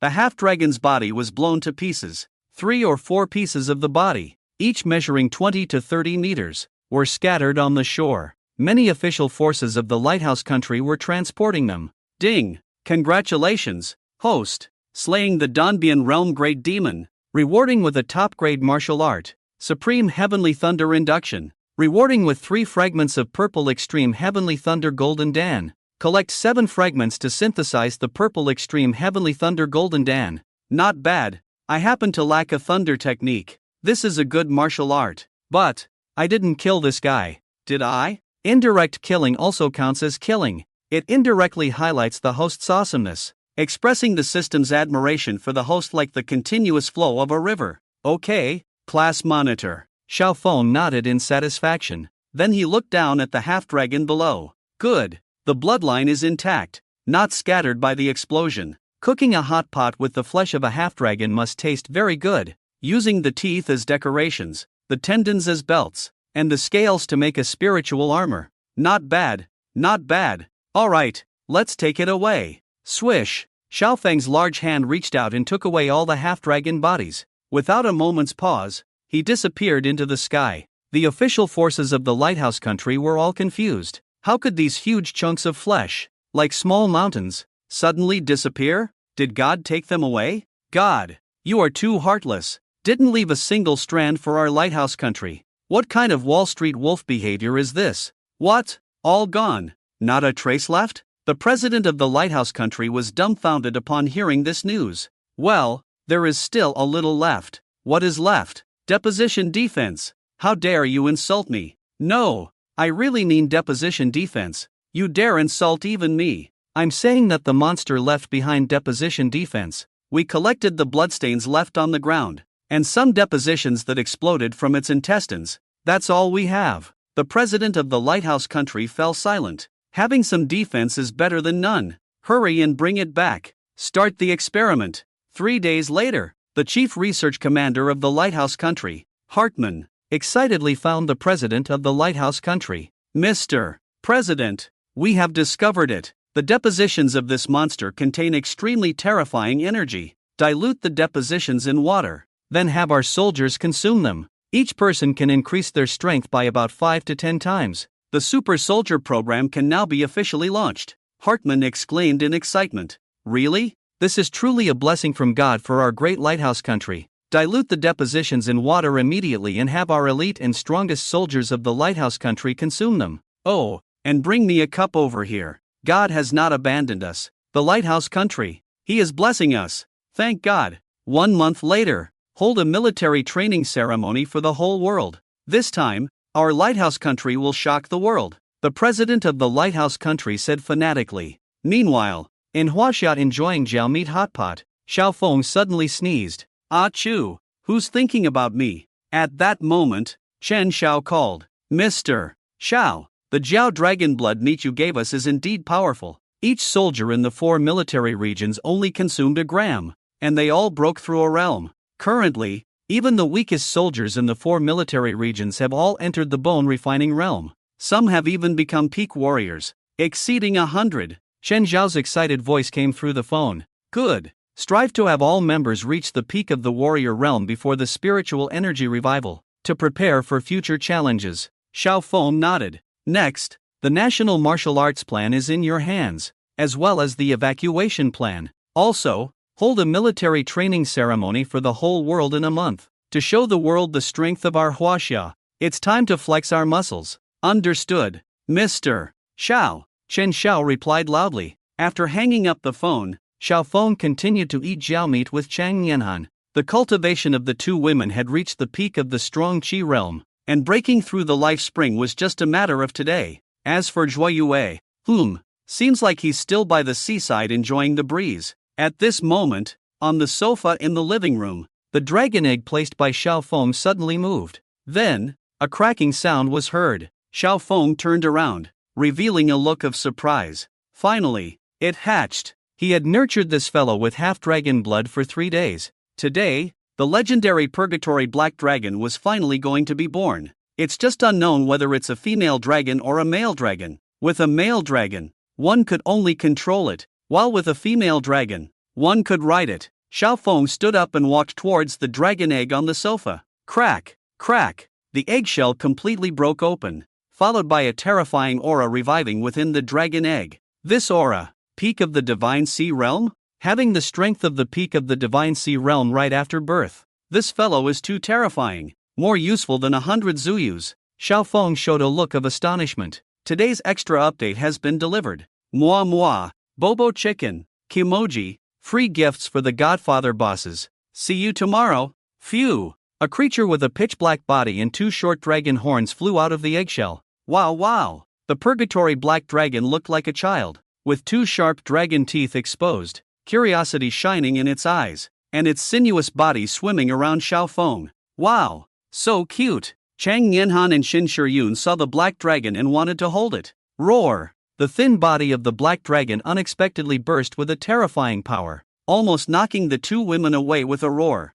The half-dragon's body was blown to pieces. 3 or 4 pieces of the body, each measuring 20 to 30 meters, were scattered on the shore. Many official forces of the lighthouse country were transporting them. Ding! Congratulations, host! Slaying the Donbian realm great demon. Rewarding with a top-grade martial art. Supreme Heavenly Thunder Induction. Rewarding with 3 fragments of Purple Extreme Heavenly Thunder Golden Dan. Collect 7 fragments to synthesize the Purple Extreme Heavenly Thunder Golden Dan. Not bad. I happen to lack a thunder technique. This is a good martial art. But I didn't kill this guy, did I? Indirect killing also counts as killing. It indirectly highlights the host's awesomeness, expressing the system's admiration for the host like the continuous flow of a river. Okay, class monitor. Xiao Feng nodded in satisfaction. Then he looked down at the half-dragon below. Good. The bloodline is intact, not scattered by the explosion. Cooking a hot pot with the flesh of a half-dragon must taste very good. Using the teeth as decorations, the tendons as belts, and the scales to make a spiritual armor. Not bad, not bad. Alright, let's take it away. Swish! Xiao Feng's large hand reached out and took away all the half-dragon bodies. Without a moment's pause, he disappeared into the sky. The official forces of the lighthouse country were all confused. How could these huge chunks of flesh, like small mountains, suddenly disappear? Did God take them away? God, you are too heartless. Didn't leave a single strand for our lighthouse country. What kind of Wall Street wolf behavior is this? What? All gone? Not a trace left? The president of the lighthouse country was dumbfounded upon hearing this news. Well, there is still a little left. What is left? Deposition defense. How dare you insult me? No, I really mean deposition defense. You dare insult even me. I'm saying that the monster left behind deposition defense. We collected the bloodstains left on the ground, and some depositions that exploded from its intestines. That's all we have. The president of the lighthouse country fell silent. Having some defense is better than none. Hurry and bring it back. Start the experiment. 3 days later, the chief research commander of the lighthouse country, Hartman, excitedly found the president of the lighthouse country. Mr. President, we have discovered it. The depositions of this monster contain extremely terrifying energy. Dilute the depositions in water, then have our soldiers consume them. Each person can increase their strength by about 5 to 10 times. The Super Soldier program can now be officially launched. Hartman exclaimed in excitement. Really? This is truly a blessing from God for our great lighthouse country. Dilute the depositions in water immediately and have our elite and strongest soldiers of the lighthouse country consume them. Oh, and bring me a cup over here. God has not abandoned us. The lighthouse country. He is blessing us. Thank God. 1 month later, hold a military training ceremony for the whole world. This time, our lighthouse country will shock the world, the president of the lighthouse country said fanatically. Meanwhile, in Huaxia enjoying jiao meat hot pot, Xiaofeng suddenly sneezed. Achoo! Who's thinking about me? At that moment, Chen Xiao called. Mr. Xiao, the Jiao dragon blood meat you gave us is indeed powerful. Each soldier in the 4 military regions only consumed a gram, and they all broke through a realm. Currently, even the weakest soldiers in the 4 military regions have all entered the bone refining realm. Some have even become peak warriors, exceeding 100. Chen Xiao's excited voice came through the phone. Good. Strive to have all members reach the peak of the warrior realm before the spiritual energy revival, to prepare for future challenges. Xiaofeng nodded. Next, the national martial arts plan is in your hands, as well as the evacuation plan. Also, hold a military training ceremony for the whole world in a month, to show the world the strength of our Huaxia. It's time to flex our muscles. Understood, Mr. Xiao, Chen Xiao replied loudly. After hanging up the phone, Xiaofeng continued to eat jiao meat with Chang Yanhan. The cultivation of the two women had reached the peak of the strong qi realm, and breaking through the life spring was just a matter of today. As for Zhuo Yue, seems like he's still by the seaside enjoying the breeze. At this moment, on the sofa in the living room, the dragon egg placed by Xiaofeng suddenly moved. Then, a cracking sound was heard. Xiaofeng turned around, revealing a look of surprise. Finally, it hatched. He had nurtured this fellow with half-dragon blood for 3 days. Today, the legendary Purgatory Black Dragon was finally going to be born. It's just unknown whether it's a female dragon or a male dragon. With a male dragon, one could only control it, while with a female dragon, one could ride it. Xiaofeng stood up and walked towards the dragon egg on the sofa. Crack, crack, the eggshell completely broke open, followed by a terrifying aura reviving within the dragon egg. This aura, peak of the Divine Sea Realm? Having the strength of the peak of the Divine Sea Realm right after birth. This fellow is too terrifying, more useful than 100 Zuyus. Xiaofeng showed a look of astonishment. Today's extra update has been delivered. Moi, Bobo Chicken, Kimoji, free gifts for the Godfather bosses. See you tomorrow. Phew! A creature with a pitch-black body and 2 short dragon horns flew out of the eggshell. Wow! The Purgatory Black Dragon looked like a child, with 2 sharp dragon teeth exposed, curiosity shining in its eyes, and its sinuous body swimming around Xiaofeng. Wow! So cute! Chang Yanhan and Xin Shiyun saw the black dragon and wanted to hold it. Roar! The thin body of the black dragon unexpectedly burst with a terrifying power, almost knocking the 2 women away with a roar.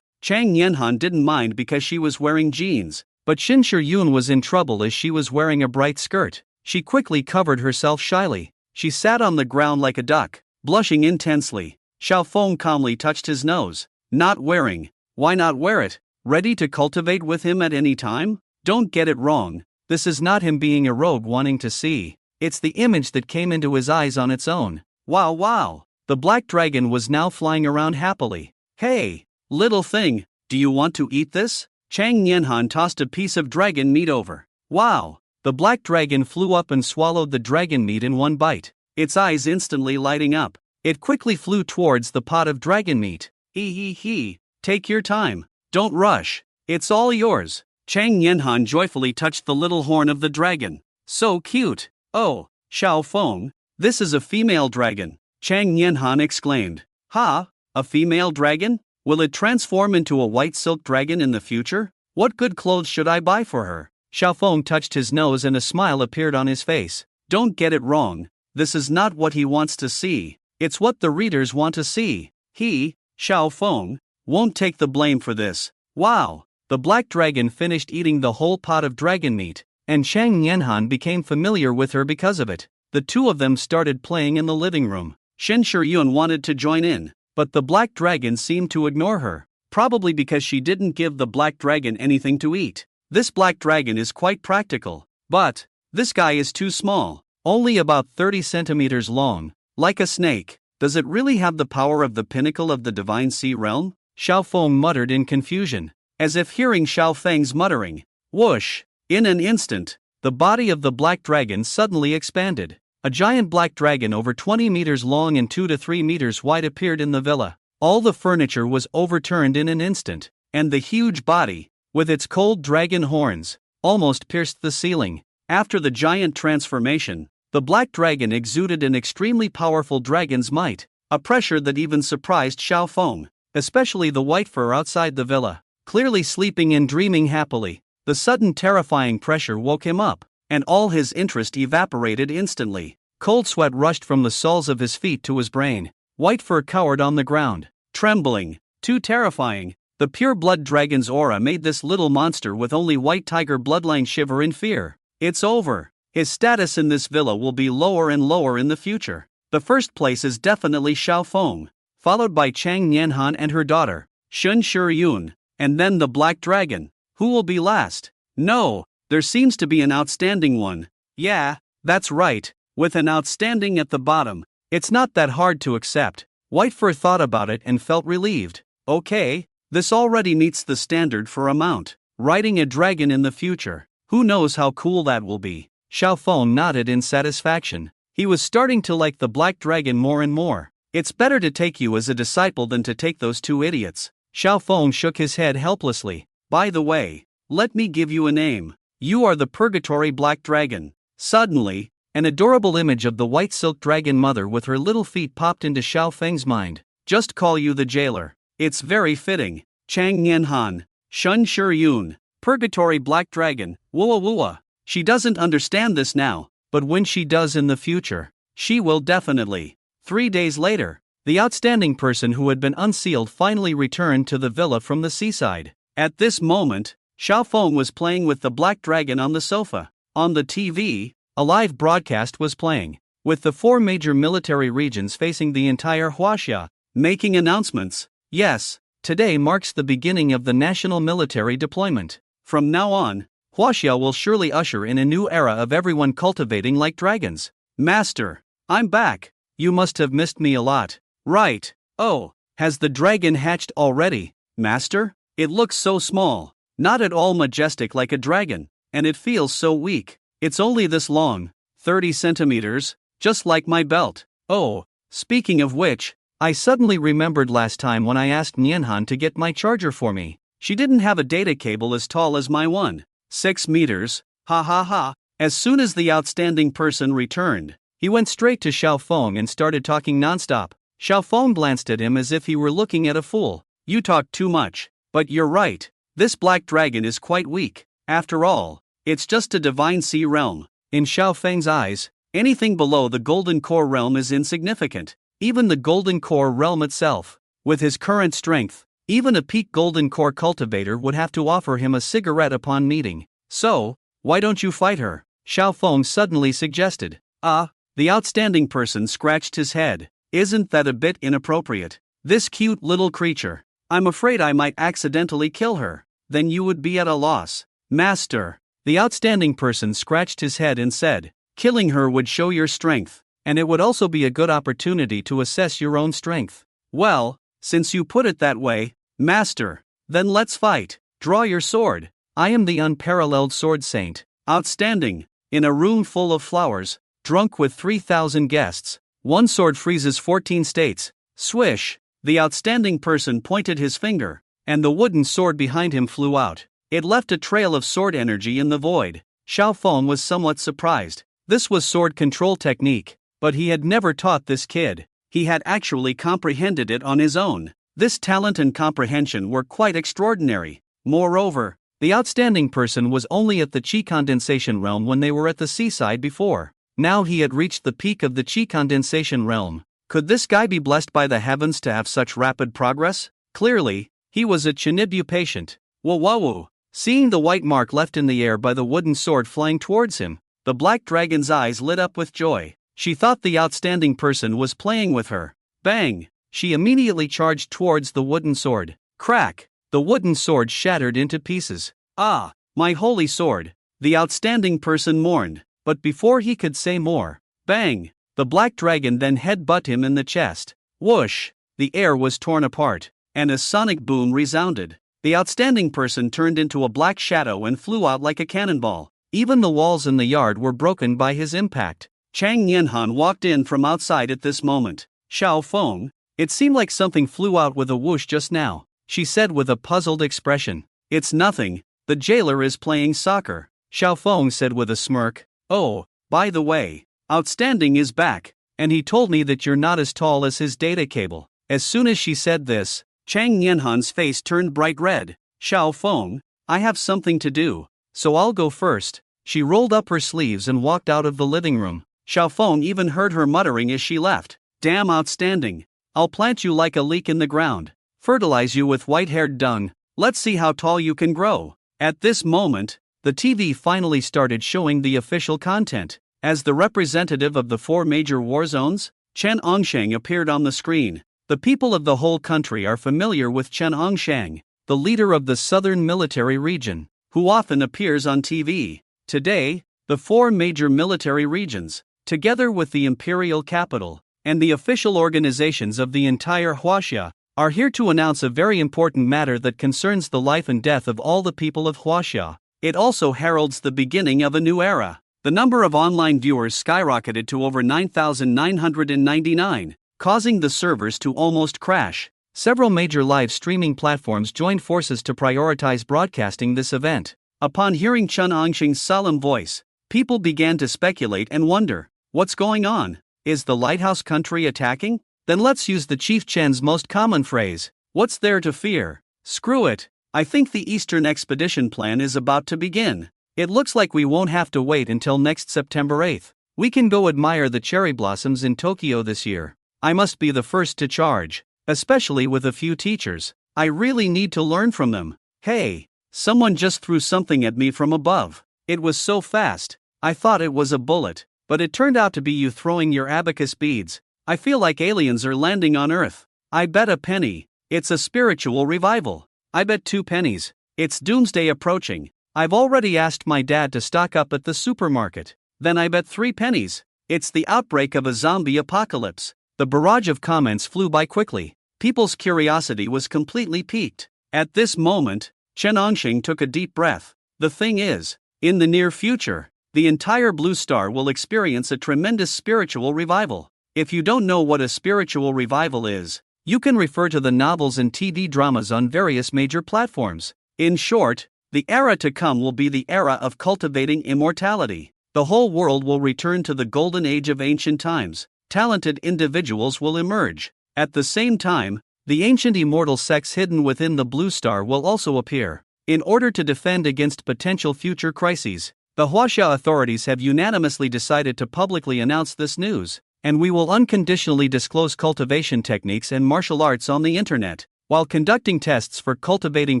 Chang Yanhan didn't mind because she was wearing jeans, but Xin Shiyun was in trouble as she was wearing a bright skirt. She quickly covered herself shyly. She sat on the ground like a duck, blushing intensely. Xiaofeng calmly touched his nose. Not wearing. Why not wear it? Ready to cultivate with him at any time? Don't get it wrong. This is not him being a rogue wanting to see. It's the image that came into his eyes on its own. Wow! The black dragon was now flying around happily. Hey, little thing, do you want to eat this? Chang Yanhan tossed a piece of dragon meat over. Wow! The black dragon flew up and swallowed the dragon meat in one bite, its eyes instantly lighting up. It quickly flew towards the pot of dragon meat. He. Take your time. Don't rush. It's all yours. Chang Yanhan joyfully touched the little horn of the dragon. So cute. Oh, Xiaofeng, this is a female dragon, Chang Yanhan exclaimed. Ha, a female dragon? Will it transform into a white silk dragon in the future? What good clothes should I buy for her? Xiaofeng touched his nose and a smile appeared on his face. Don't get it wrong. This is not what he wants to see. It's what the readers want to see. He, Xiaofeng, won't take the blame for this. Wow! The black dragon finished eating the whole pot of dragon meat, and Chang Yanhan became familiar with her because of it. The 2 of them started playing in the living room. Xin Shiyun wanted to join in, but the black dragon seemed to ignore her, probably because she didn't give the black dragon anything to eat. This black dragon is quite practical, but this guy is too small, only about 30 centimeters long, like a snake. Does it really have the power of the pinnacle of the Divine Sea Realm? Xiaofeng muttered in confusion, as if hearing Xiaofeng's muttering. Whoosh! In an instant, the body of the black dragon suddenly expanded. A giant black dragon over 20 meters long and 2 to 3 meters wide appeared in the villa. All the furniture was overturned in an instant, and the huge body, with its cold dragon horns, almost pierced the ceiling. After the giant transformation, the black dragon exuded an extremely powerful dragon's might, a pressure that even surprised Xiao Feng, especially the white fur outside the villa, clearly sleeping and dreaming happily. The sudden terrifying pressure woke him up, and all his interest evaporated instantly. Cold sweat rushed from the soles of his feet to his brain. White fur cowered on the ground, trembling, too terrifying. The pure blood dragon's aura made this little monster with only white tiger bloodline shiver in fear. It's over. His status in this villa will be lower and lower in the future. The first place is definitely Xiao Feng, followed by Chang Nianhan and her daughter, Shun Shiyun, and then the black dragon. Who will be last? No, there seems to be an outstanding one. Yeah, that's right, with an outstanding at the bottom. It's not that hard to accept. Whitefur thought about it and felt relieved. Okay, this already meets the standard for a mount. Riding a dragon in the future. Who knows how cool that will be? Xiao Feng nodded in satisfaction. He was starting to like the black dragon more and more. It's better to take you as a disciple than to take those two idiots. Xiao Feng shook his head helplessly. By the way, let me give you a name. You are the Purgatory Black Dragon. Suddenly, an adorable image of the white silk dragon mother with her little feet popped into Xiao Feng's mind. Just call you the jailer. It's very fitting. Chang Nianhan, Shun Shiyun, Purgatory Black Dragon, wooa wooa. She doesn't understand this now, but when she does in the future, she will definitely. 3 days later, the outstanding person who had been unsealed finally returned to the villa from the seaside. At this moment, Xiao Feng was playing with the black dragon on the sofa. On the TV, a live broadcast was playing, with the 4 major military regions facing the entire Huaxia, making announcements. Yes, today marks the beginning of the national military deployment. From now on, Huaxia will surely usher in a new era of everyone cultivating like dragons. Master, I'm back. You must have missed me a lot. Right. Oh, has the dragon hatched already, Master? It looks so small, not at all majestic like a dragon, and it feels so weak. It's only this long, 30 centimeters, just like my belt. Oh, speaking of which, I suddenly remembered last time when I asked Nianhan to get my charger for me. She didn't have a data cable as tall as my one. 6 meters, ha ha ha. As soon as the outstanding person returned, he went straight to Xiao Feng and started talking nonstop. Xiao Feng glanced at him as if he were looking at a fool. You talk too much, but you're right. This black dragon is quite weak. After all, it's just a divine sea realm. In Xiao Feng's eyes, anything below the golden core realm is insignificant. Even the golden core realm itself. With his current strength, even a peak golden core cultivator would have to offer him a cigarette upon meeting. So, why don't you fight her? Xiao Feng suddenly suggested. The outstanding person scratched his head. Isn't that a bit inappropriate? This cute little creature. I'm afraid I might accidentally kill her. Then you would be at a loss. Master. The outstanding person scratched his head and said, killing her would show your strength, and it would also be a good opportunity to assess your own strength. Well, since you put it that way, Master, then let's fight. Draw your sword. I am the unparalleled sword saint. Outstanding. In a room full of flowers, drunk with 3,000 guests, one sword freezes 14 states. Swish. The outstanding person pointed his finger, and the wooden sword behind him flew out. It left a trail of sword energy in the void. Xiao Feng was somewhat surprised. This was sword control technique, but he had never taught this kid. He had actually comprehended it on his own. This talent and comprehension were quite extraordinary. Moreover, the outstanding person was only at the Qi condensation realm when they were at the seaside before. Now he had reached the peak of the Qi condensation realm. Could this guy be blessed by the heavens to have such rapid progress? Clearly, he was a Chinibu patient. Whoa. Seeing the white mark left in the air by the wooden sword flying towards him, the black dragon's eyes lit up with joy. She thought the outstanding person was playing with her. Bang! She immediately charged towards the wooden sword. Crack! The wooden sword shattered into pieces. Ah, my holy sword! The outstanding person mourned, but before he could say more, bang! The black dragon then headbutt him in the chest. Whoosh! The air was torn apart, and a sonic boom resounded. The outstanding person turned into a black shadow and flew out like a cannonball. Even the walls in the yard were broken by his impact. Chang Nianhan walked in from outside at this moment. Xiao Feng, it seemed like something flew out with a whoosh just now, she said with a puzzled expression. It's nothing, the jailer is playing soccer, Xiaofeng said with a smirk. Oh, by the way, Outstanding is back, and he told me that you're not as tall as his data cable. As soon as she said this, Chang Nianhan's face turned bright red. Xiaofeng, I have something to do, so I'll go first. She rolled up her sleeves and walked out of the living room. Xiaofeng even heard her muttering as she left. Damn Outstanding. I'll plant you like a leek in the ground. Fertilize you with white-haired dung. Let's see how tall you can grow. At this moment, the TV finally started showing the official content. As the representative of the 4 major war zones, Chen Angsheng appeared on the screen. The people of the whole country are familiar with Chen Angsheng, the leader of the southern military region, who often appears on TV. Today, the 4 major military regions, together with the imperial capital, and the official organizations of the entire Huaxia, are here to announce a very important matter that concerns the life and death of all the people of Huaxia. It also heralds the beginning of a new era. The number of online viewers skyrocketed to over 9,999, causing the servers to almost crash. Several major live streaming platforms joined forces to prioritize broadcasting this event. Upon hearing Chen Angsheng's solemn voice, people began to speculate and wonder, what's going on? Is the lighthouse country attacking? Then let's use the Chief Chen's most common phrase, what's there to fear? Screw it. I think the Eastern Expedition plan is about to begin. It looks like we won't have to wait until next September 8th. We can go admire the cherry blossoms in Tokyo this year. I must be the first to charge, especially with a few teachers. I really need to learn from them. Hey, someone just threw something at me from above. It was so fast. I thought it was a bullet, but it turned out to be you throwing your abacus beads. I feel like aliens are landing on Earth. I bet a penny. It's a spiritual revival. I bet 2 pennies. It's doomsday approaching. I've already asked my dad to stock up at the supermarket. Then I bet 3 pennies. It's the outbreak of a zombie apocalypse. The barrage of comments flew by quickly. People's curiosity was completely piqued. At this moment, Chen Angsheng took a deep breath. The thing is, in the near future, the entire Blue Star will experience a tremendous spiritual revival. If you don't know what a spiritual revival is, you can refer to the novels and TV dramas on various major platforms. In short, the era to come will be the era of cultivating immortality. The whole world will return to the golden age of ancient times. Talented individuals will emerge. At the same time, the ancient immortal sects hidden within the Blue Star will also appear. In order to defend against potential future crises, the Huaxia authorities have unanimously decided to publicly announce this news, and we will unconditionally disclose cultivation techniques and martial arts on the internet, while conducting tests for cultivating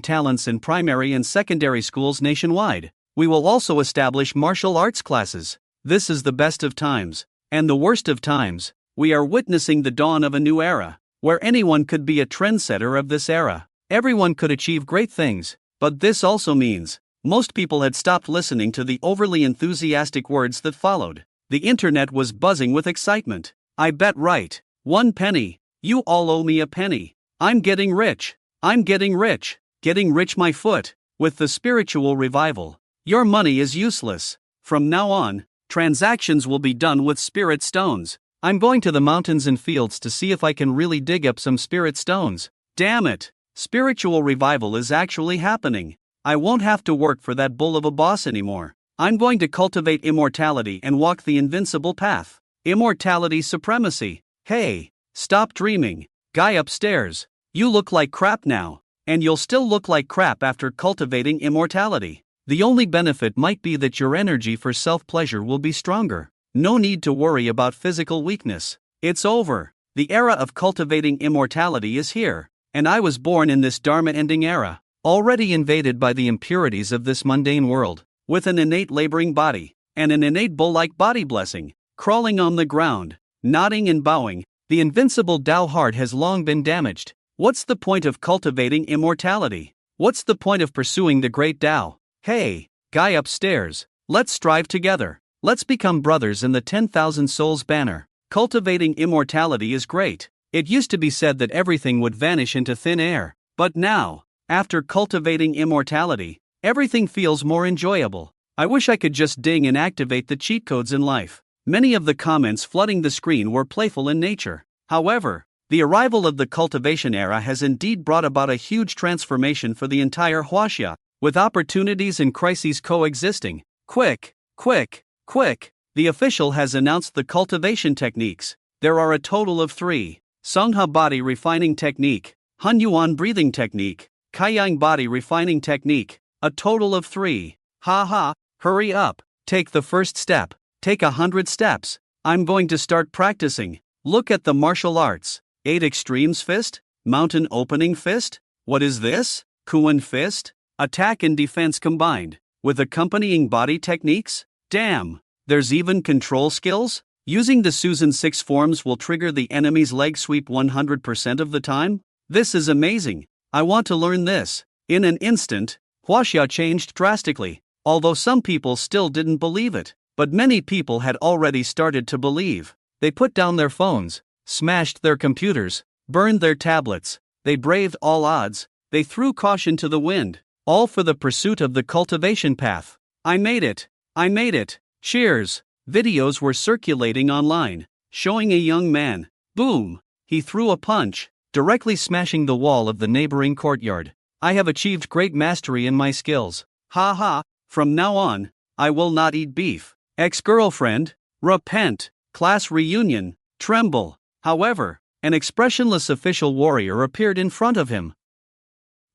talents in primary and secondary schools nationwide. We will also establish martial arts classes. This is the best of times, and the worst of times. We are witnessing the dawn of a new era, where anyone could be a trendsetter of this era. Everyone could achieve great things, but this also means most people had stopped listening to the overly enthusiastic words that followed. The internet was buzzing with excitement. I bet right. 1 penny. You all owe me a penny. I'm getting rich. I'm getting rich. Getting rich my foot. With the spiritual revival, your money is useless. From now on, transactions will be done with spirit stones. I'm going to the mountains and fields to see if I can really dig up some spirit stones. Damn it. Spiritual revival is actually happening. I won't have to work for that bull of a boss anymore. I'm going to cultivate immortality and walk the invincible path. Immortality supremacy. Hey, stop dreaming. Guy upstairs. You look like crap now, and you'll still look like crap after cultivating immortality. The only benefit might be that your energy for self-pleasure will be stronger. No need to worry about physical weakness. It's over. The era of cultivating immortality is here, and I was born in this Dharma-ending era, already invaded by the impurities of this mundane world. With an innate laboring body, and an innate bull-like body blessing, crawling on the ground, nodding and bowing, the invincible Tao heart has long been damaged. What's the point of cultivating immortality? What's the point of pursuing the great Tao? Hey, guy upstairs, let's strive together. Let's become brothers in the 10,000 souls banner. Cultivating immortality is great. It used to be said that everything would vanish into thin air, but now, after cultivating immortality, everything feels more enjoyable. I wish I could just ding and activate the cheat codes in life. Many of the comments flooding the screen were playful in nature. However, The arrival of the cultivation era has indeed brought about a huge transformation for the entire Huaxia, with opportunities and crises coexisting. Quick, quick, quick! The official has announced the cultivation techniques. There are a total of 3. Songha body refining technique, Hunyuan breathing technique, Kaiyang body refining technique. A total of 3. Ha, hurry up. Take the first step. Take 100 steps. I'm going to start practicing. Look at the martial arts. 8 extremes fist? Mountain opening fist? What is this? Kuan fist? Attack and defense combined, with accompanying body techniques? Damn! There's even control skills? Using the Susan 6 forms will trigger the enemy's leg sweep 100% of the time? This is amazing. I want to learn this. In an instant, Huaxia changed drastically, although some people still didn't believe it. But many people had already started to believe. They put down their phones, smashed their computers, burned their tablets. They braved all odds. They threw caution to the wind, all for the pursuit of the cultivation path. I made it! I made it! Cheers! Videos were circulating online, showing a young man. Boom! He threw a punch, directly smashing the wall of the neighboring courtyard. I have achieved great mastery in my skills. Ha ha! From now on, I will not eat beef. Ex-girlfriend, repent. Class reunion, tremble. However, an expressionless official warrior appeared in front of him.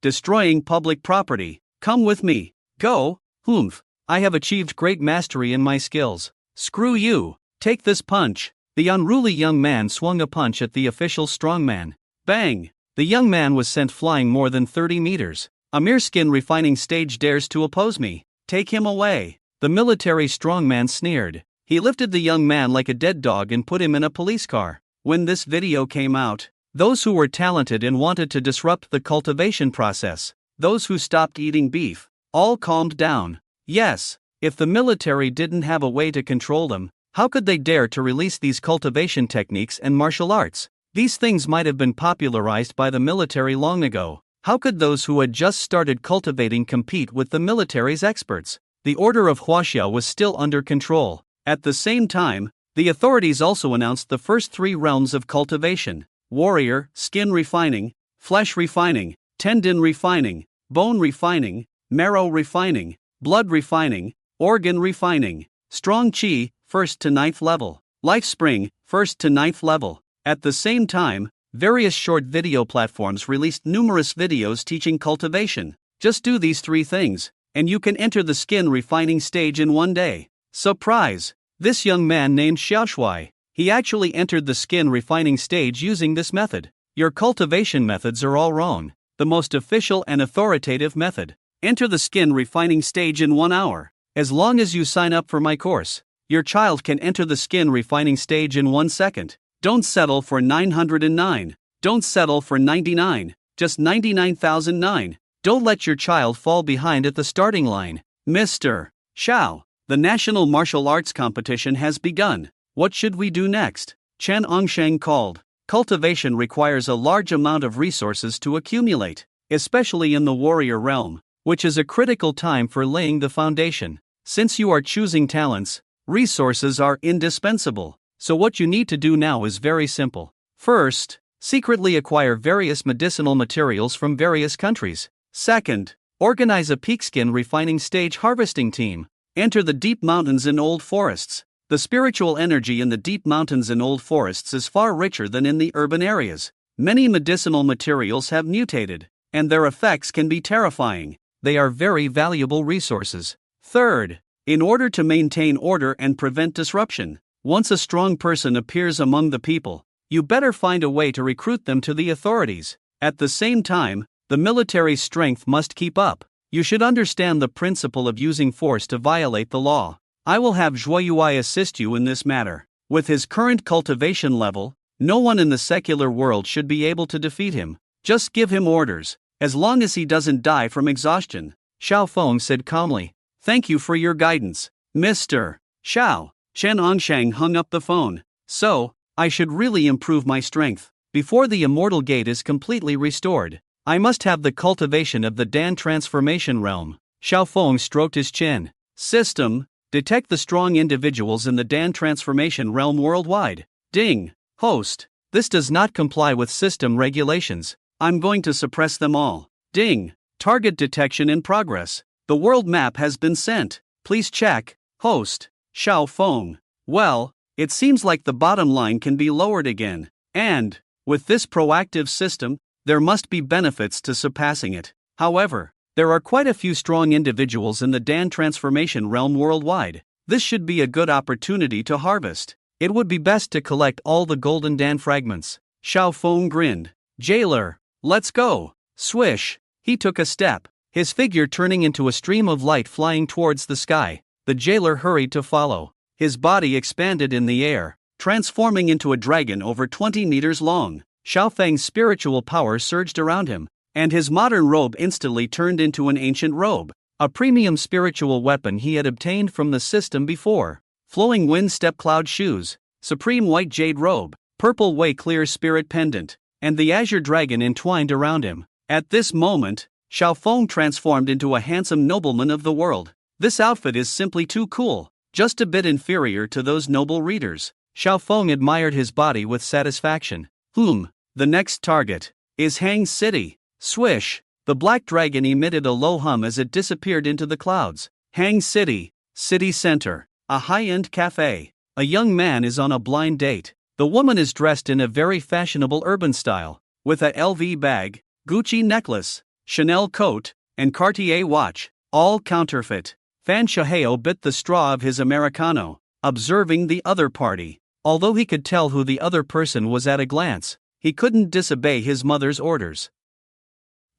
Destroying public property. Come with me. Go. Humph. I have achieved great mastery in my skills. Screw you. Take this punch. The unruly young man swung a punch at the official strongman. Bang. The young man was sent flying more than 30 meters. A mere skin refining stage dares to oppose me. Take him away. The military strongman sneered. He lifted the young man like a dead dog and put him in a police car. When this video came out, those who were talented and wanted to disrupt the cultivation process, those who stopped eating beef, all calmed down. Yes, if the military didn't have a way to control them, how could they dare to release these cultivation techniques and martial arts? These things might have been popularized by the military long ago. How could those who had just started cultivating compete with the military's experts? The order of Huaxia was still under control. At the same time, the authorities also announced the first 3 realms of cultivation: warrior, skin refining, flesh refining, tendon refining, bone refining, marrow refining, blood refining, organ refining, strong chi, 1st to 9th level, life spring, 1st to 9th level. At the same time, various short video platforms released numerous videos teaching cultivation. Just do these 3 things, and you can enter the skin refining stage in 1 day. Surprise! This young man named Xiaoshui, he actually entered the skin refining stage using this method. Your cultivation methods are all wrong. The most official and authoritative method. Enter the skin refining stage in 1 hour. As long as you sign up for my course, your child can enter the skin refining stage in 1 second. Don't settle for 909. Don't settle for 99. Just 99,009. Don't let your child fall behind at the starting line. Mr. Xiao, the National Martial Arts Competition has begun. What should we do next? ChenOngsheng called. Cultivation requires a large amount of resources to accumulate, especially in the warrior realm, which is a critical time for laying the foundation. Since you are choosing talents, resources are indispensable. So what you need to do now is very simple. First, secretly acquire various medicinal materials from various countries. Second, organize a peakskin refining stage harvesting team. Enter the deep mountains and old forests. The spiritual energy in the deep mountains and old forests is far richer than in the urban areas. Many medicinal materials have mutated, and their effects can be terrifying. They are very valuable resources. Third, in order to maintain order and prevent disruption, once a strong person appears among the people, you better find a way to recruit them to the authorities. At the same time, the military's strength must keep up. You should understand the principle of using force to violate the law. I will have Zhuoyuai assist you in this matter. With his current cultivation level, no one in the secular world should be able to defeat him. Just give him orders, as long as he doesn't die from exhaustion. Xiao Feng said calmly. Thank you for your guidance, Mr. Xiao. ChenOngsheng hung up the phone. So, I should really improve my strength. Before the immortal gate is completely restored, I must have the cultivation of the Dan transformation realm. Xiao Feng stroked his chin. System, detect the strong individuals in the Dan transformation realm worldwide. Ding. Host, This does not comply with system regulations. I'm going to suppress them all. Ding. Target detection in progress. The world map has been sent. Please check. Host. Xiao Feng. Well, it seems like the bottom line can be lowered again. And, with this proactive system, there must be benefits to surpassing it. However, there are quite a few strong individuals in the Dan transformation realm worldwide. This should be a good opportunity to harvest. It would be best to collect all the golden Dan fragments. Xiao Feng grinned. Jailer, let's go. Swish. He took a step, his figure turning into a stream of light flying towards the sky. The jailer hurried to follow. His body expanded in the air, transforming into a dragon over 20 meters long. Xiao Feng's spiritual power surged around him, and his modern robe instantly turned into an ancient robe, a premium spiritual weapon he had obtained from the system before. Flowing wind step cloud shoes, supreme white jade robe, purple way clear spirit pendant, and the azure dragon entwined around him. At this moment, Xiao Feng transformed into a handsome nobleman of the world. This outfit is simply too cool, just a bit inferior to those noble readers. Xiao Feng admired his body with satisfaction. The next target is Hang City. Swish. The black dragon emitted a low hum as it disappeared into the clouds. Hang City, city center, a high-end cafe. A young man is on a blind date. The woman is dressed in a very fashionable urban style, with a LV bag, Gucci necklace, Chanel coat, and Cartier watch, all counterfeit. Fan Shaheo bit the straw of his Americano, observing the other party. Although he could tell who the other person was at a glance, he couldn't disobey his mother's orders.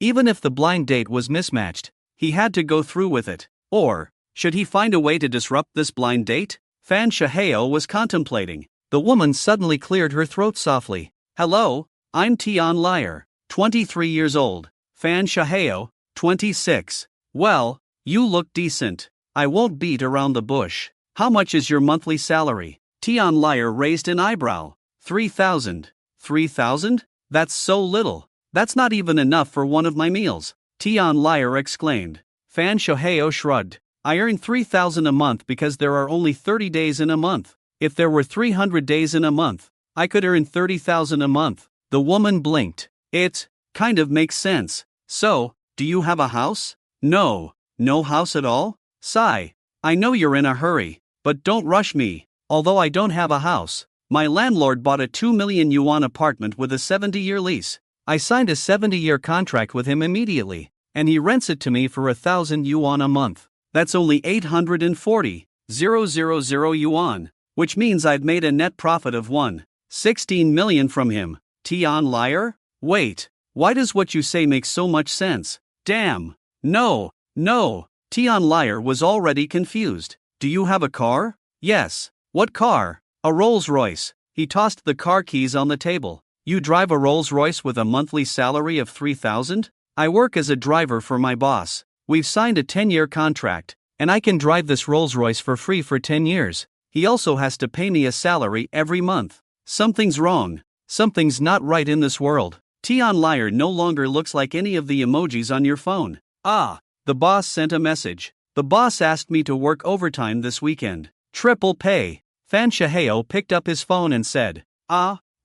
Even if the blind date was mismatched, he had to go through with it. Or, should he find a way to disrupt this blind date? Fan Shaheo was contemplating. The woman suddenly cleared her throat softly. Hello, I'm Tian Liar, 23 years old. Fan Shaheo, 26. Well, you look decent. I won't beat around the bush. How much is your monthly salary? Tian Liar raised an eyebrow. 3,000. 3,000? That's so little. That's not even enough for one of my meals. Tian Liar exclaimed. Fan Shaheo shrugged. I earn 3,000 a month because there are only 30 days in a month. If there were 300 days in a month, I could earn 30,000 a month. The woman blinked. It kind of makes sense. So, do you have a house? No. No house at all? Sigh. I know you're in a hurry, but don't rush me. Although I don't have a house, my landlord bought a 2 million yuan apartment with a 70-year lease. I signed a 70-year contract with him immediately, and he rents it to me for 1,000 yuan a month. That's only 840,000 yuan, which means I've made a net profit of 1.16 million from him. Tian Liar? Wait, why does what you say make so much sense? Damn. No. Tian Liar was already confused. Do you have a car? Yes. What car? A Rolls-Royce. He tossed the car keys on the table. You drive a Rolls-Royce with a monthly salary of 3,000? I work as a driver for my boss. We've signed a 10-year contract, and I can drive this Rolls-Royce for free for 10 years. He also has to pay me a salary every month. Something's wrong. Something's not right in this world. Tian Liar no longer looks like any of the emojis on your phone. The boss sent a message. The boss asked me to work overtime this weekend. Triple pay. Fan Shaheo picked up his phone and said,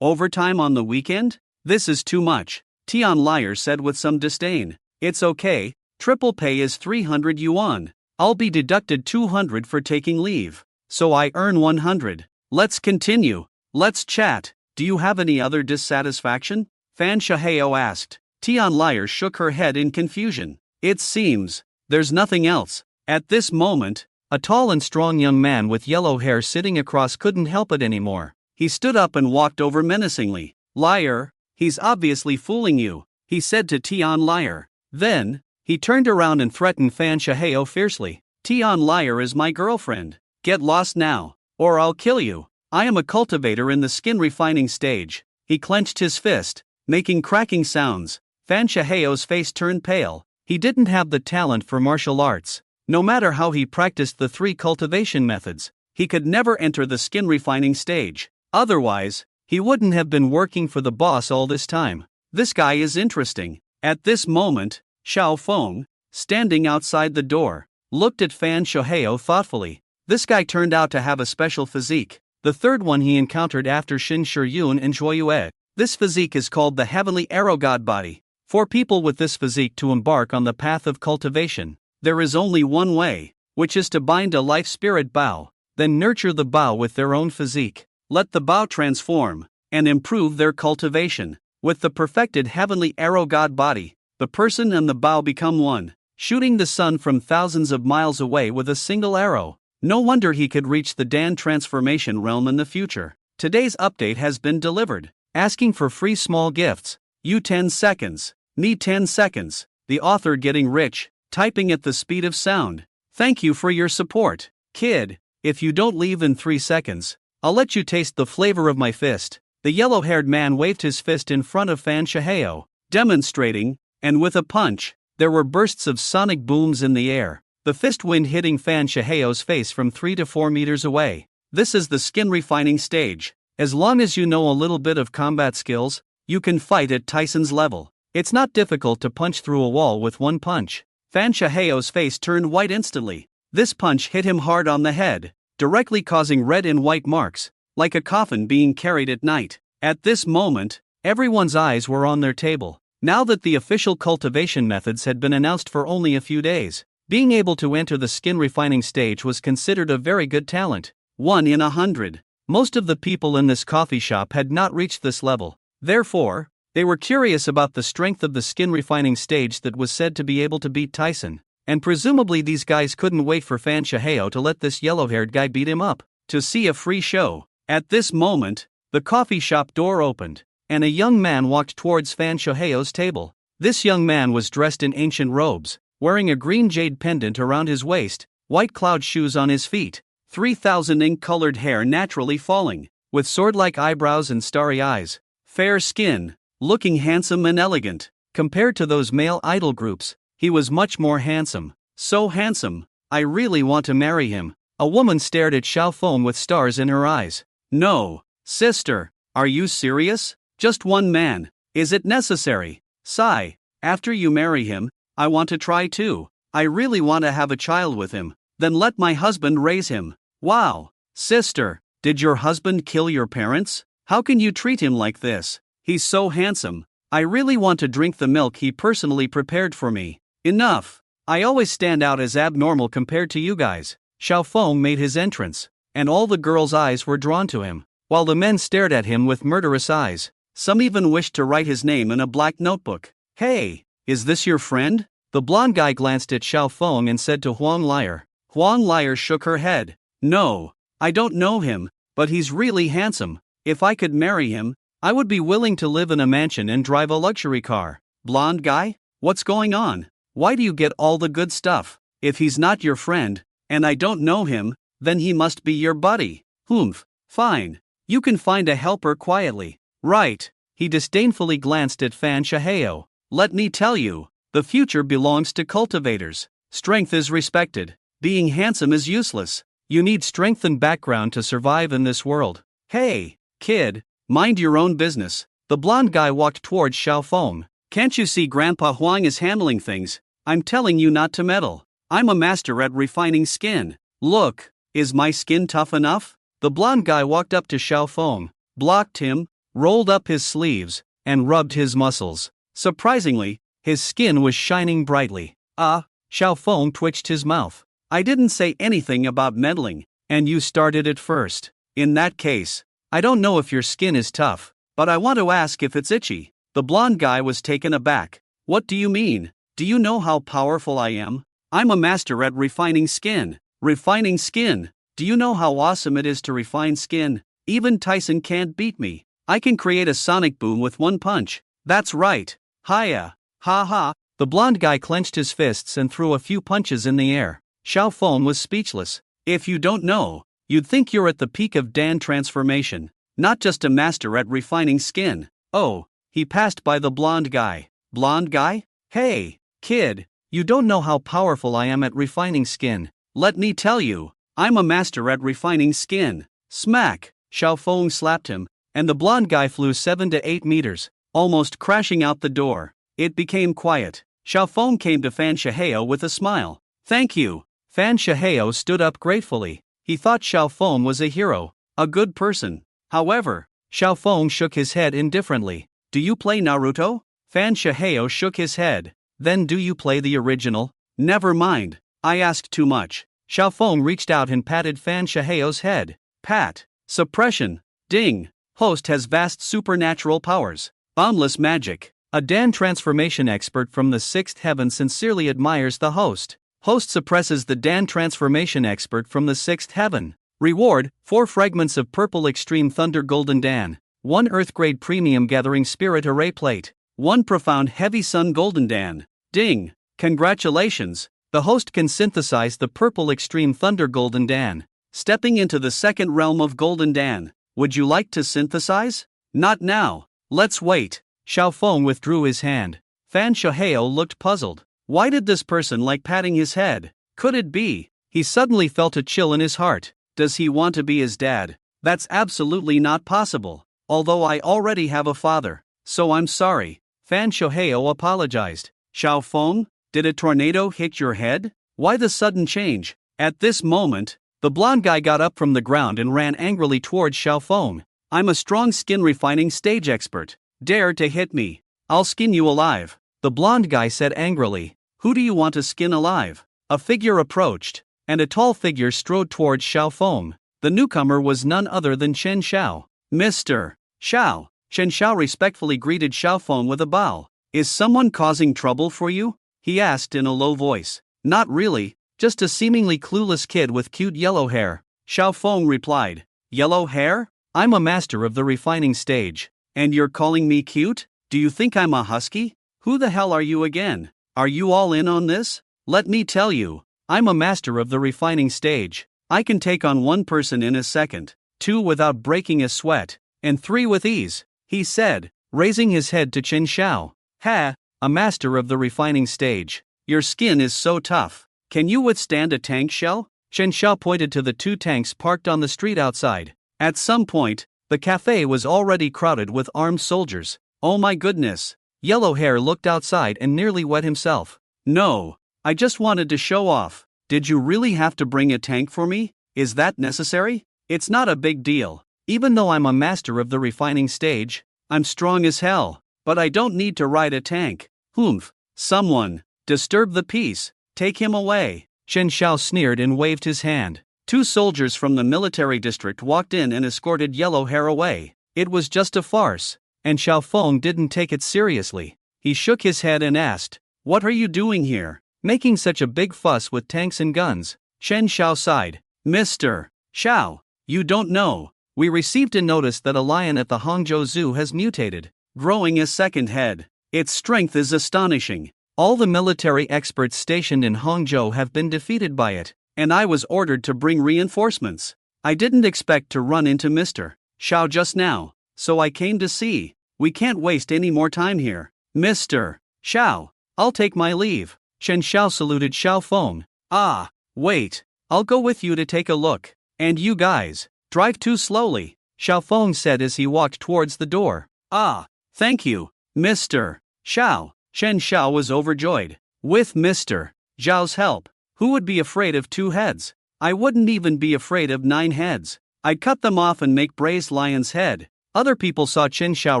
overtime on the weekend? This is too much. Tian Liar said with some disdain. It's okay, triple pay is 300 yuan. I'll be deducted 200 for taking leave. So I earn 100. Let's continue. Let's chat. Do you have any other dissatisfaction? Fan Shaheo asked. Tian Liar shook her head in confusion. It seems there's nothing else. At this moment, a tall and strong young man with yellow hair sitting across couldn't help it anymore. He stood up and walked over menacingly. Liar, he's obviously fooling you, he said to Tian Liar. Then, he turned around and threatened Fan Shaheo fiercely. Tian Liar is my girlfriend. Get lost now, or I'll kill you. I am a cultivator in the skin refining stage. He clenched his fist, making cracking sounds. Fan Shaheo's face turned pale. He didn't have the talent for martial arts. No matter how he practiced the 3 cultivation methods, he could never enter the skin refining stage. Otherwise, he wouldn't have been working for the boss all this time. This guy is interesting. At this moment, Xiao Feng, standing outside the door, looked at Fan Shaheo thoughtfully. This guy turned out to have a special physique, the third one he encountered after Xin Shiyun and Zhuoyue. This physique is called the heavenly arrow god body. For people with this physique to embark on the path of cultivation, there is only one way, which is to bind a life spirit bow, then nurture the bow with their own physique. Let the bow transform and improve their cultivation. With the perfected heavenly arrow god body, the person and the bow become one, shooting the sun from thousands of miles away with a single arrow. No wonder he could reach the Dan transformation realm in the future. Today's update has been delivered. Asking for free small gifts. You 10 seconds. Me 10 seconds. The author getting rich, typing at the speed of sound. Thank you for your support. Kid, if you don't leave in 3 seconds, I'll let you taste the flavor of my fist. The yellow-haired man waved his fist in front of Fan Shaheo, demonstrating, and with a punch, there were bursts of sonic booms in the air, the fist wind hitting Fan Shaheo's face from 3 to 4 meters away. This is the skin refining stage. As long as you know a little bit of combat skills, you can fight at Tyson's level. It's not difficult to punch through a wall with one punch. Fan Shaheo's face turned white instantly. This punch hit him hard on the head, directly causing red and white marks, like a coffin being carried at night. At this moment, everyone's eyes were on their table. Now that the official cultivation methods had been announced for only a few days, being able to enter the skin refining stage was considered a very good talent. 1 in 100. Most of the people in this coffee shop had not reached this level. Therefore, they were curious about the strength of the skin refining stage that was said to be able to beat Tyson. And presumably these guys couldn't wait for Fan Shaheo to let this yellow-haired guy beat him up. To see a free show. At this moment, the coffee shop door opened, and a young man walked towards Fan Shaheo's table. This young man was dressed in ancient robes, wearing a green jade pendant around his waist, white cloud shoes on his feet, 3,000 ink-colored hair naturally falling, with sword-like eyebrows and starry eyes, fair skin, looking handsome and elegant. Compared to those male idol groups, he was much more handsome. So handsome, I really want to marry him. A woman stared at Xiao Feng with stars in her eyes. No, sister, are you serious? Just one man, is it necessary? Sigh, after you marry him, I want to try too. I really want to have a child with him, then let my husband raise him. Wow, sister, did your husband kill your parents? How can you treat him like this? He's so handsome. I really want to drink the milk he personally prepared for me. Enough. I always stand out as abnormal compared to you guys. Xiao Feng made his entrance, and all the girls' eyes were drawn to him, while the men stared at him with murderous eyes. Some even wished to write his name in a black notebook. Hey, is this your friend? The blonde guy glanced at Xiao Feng and said to Huang Liar. Huang Liar shook her head. No, I don't know him, but he's really handsome. If I could marry him, I would be willing to live in a mansion and drive a luxury car. Blonde guy? What's going on? Why do you get all the good stuff? If he's not your friend, and I don't know him, then he must be your buddy. Humph, fine. You can find a helper quietly. Right. He disdainfully glanced at Fan Shaheo. Let me tell you, the future belongs to cultivators. Strength is respected. Being handsome is useless. You need strength and background to survive in this world. Hey, kid, mind your own business. The blonde guy walked towards Xiao Feng. Can't you see Grandpa Huang is handling things? I'm telling you not to meddle. I'm a master at refining skin. Look, is my skin tough enough? The blonde guy walked up to Xiao Feng, blocked him, rolled up his sleeves, and rubbed his muscles. Surprisingly, his skin was shining brightly. Xiao Feng twitched his mouth. I didn't say anything about meddling, and you started it first. In that case, I don't know if your skin is tough, but I want to ask if it's itchy. The blonde guy was taken aback. What do you mean? Do you know how powerful I am? I'm a master at refining skin. Refining skin? Do you know how awesome it is to refine skin? Even Tyson can't beat me. I can create a sonic boom with one punch. That's right. Hiya. Ha ha. The blonde guy clenched his fists and threw a few punches in the air. Xiao Feng was speechless. If you don't know, you'd think you're at the peak of Dan transformation, not just a master at refining skin. Oh, he passed by the blonde guy. Blonde guy? Hey, kid, you don't know how powerful I am at refining skin. Let me tell you, I'm a master at refining skin. Smack! Xiao Feng slapped him, and the blonde guy flew 7 to 8 meters, almost crashing out the door. It became quiet. Xiao Feng came to Fan Shaheo with a smile. Thank you. Fan Shaheo stood up gratefully. He thought Xiao Feng was a hero, a good person. However, Xiaofeng shook his head indifferently. Do you play Naruto? Fan Shihao shook his head. Then do you play the original? Never mind, I asked too much. Xiaofeng reached out and patted Fan Shihao's head. Pat. Suppression. Ding. Host has vast supernatural powers. Boundless magic. A Dan transformation expert from the sixth heaven sincerely admires the host. Host suppresses the Dan transformation expert from the sixth heaven. Reward, 4 fragments of purple extreme thunder golden Dan, 1 earth grade premium gathering spirit array plate, 1 profound heavy sun golden Dan. Ding! Congratulations! The host can synthesize the purple extreme thunder golden Dan. Stepping into the second realm of golden Dan. Would you like to synthesize? Not now. Let's wait. Xiaofeng withdrew his hand. Fan Shihao looked puzzled. Why did this person like patting his head? Could it be? He suddenly felt a chill in his heart. Does he want to be his dad? That's absolutely not possible. Although I already have a father. So I'm sorry. Fan Shihao apologized. Xiaofeng, did a tornado hit your head? Why the sudden change? At this moment, the blonde guy got up from the ground and ran angrily towards Xiaofeng. I'm a strong skin refining stage expert. Dare to hit me. I'll skin you alive. The blonde guy said angrily. Who do you want to skin alive? A figure approached, and a tall figure strode towards Xiaofeng. The newcomer was none other than Chen Xiao. Mr. Xiao. Chen Xiao respectfully greeted Xiaofeng with a bow. Is someone causing trouble for you? He asked in a low voice. Not really, just a seemingly clueless kid with cute yellow hair. Xiaofeng replied. Yellow hair? I'm a master of the refining stage. And you're calling me cute? Do you think I'm a husky? Who the hell are you again? Are you all in on this? Let me tell you, I'm a master of the refining stage. I can take on 1 person in a second, 2 without breaking a sweat, and 3 with ease, he said, raising his head to Chen Xiao. Ha, a master of the refining stage. Your skin is so tough. Can you withstand a tank shell? Chen Xiao pointed to the 2 tanks parked on the street outside. At some point, the cafe was already crowded with armed soldiers. Oh my goodness. Yellow Hair looked outside and nearly wet himself. No, I just wanted to show off. Did you really have to bring a tank for me? Is that necessary? It's not a big deal. Even though I'm a master of the refining stage, I'm strong as hell. But I don't need to ride a tank. Humph. Someone. Disturb the peace. Take him away. Chen Xiao sneered and waved his hand. 2 soldiers from the military district walked in and escorted Yellow Hair away. It was just a farce. And Xiaofeng didn't take it seriously. He shook his head and asked, What are you doing here? Making such a big fuss with tanks and guns? Chen Xiao sighed. Mr. Xiao, you don't know. We received a notice that a lion at the Hangzhou Zoo has mutated, growing a second head. Its strength is astonishing. All the military experts stationed in Hangzhou have been defeated by it, and I was ordered to bring reinforcements. I didn't expect to run into Mr. Xiao just now, so I came to see. We can't waste any more time here. Mr. Xiao, I'll take my leave. Chen Xiao saluted Xiaofeng. Ah, wait, I'll go with you to take a look. And you guys, drive too slowly, Xiaofeng said as he walked towards the door. Ah, thank you, Mr. Xiao. Chen Xiao was overjoyed. With Mr. Xiao's help, who would be afraid of 2 heads? I wouldn't even be afraid of 9 heads. I'd cut them off and make braised lion's head. Other people saw Chen Xiao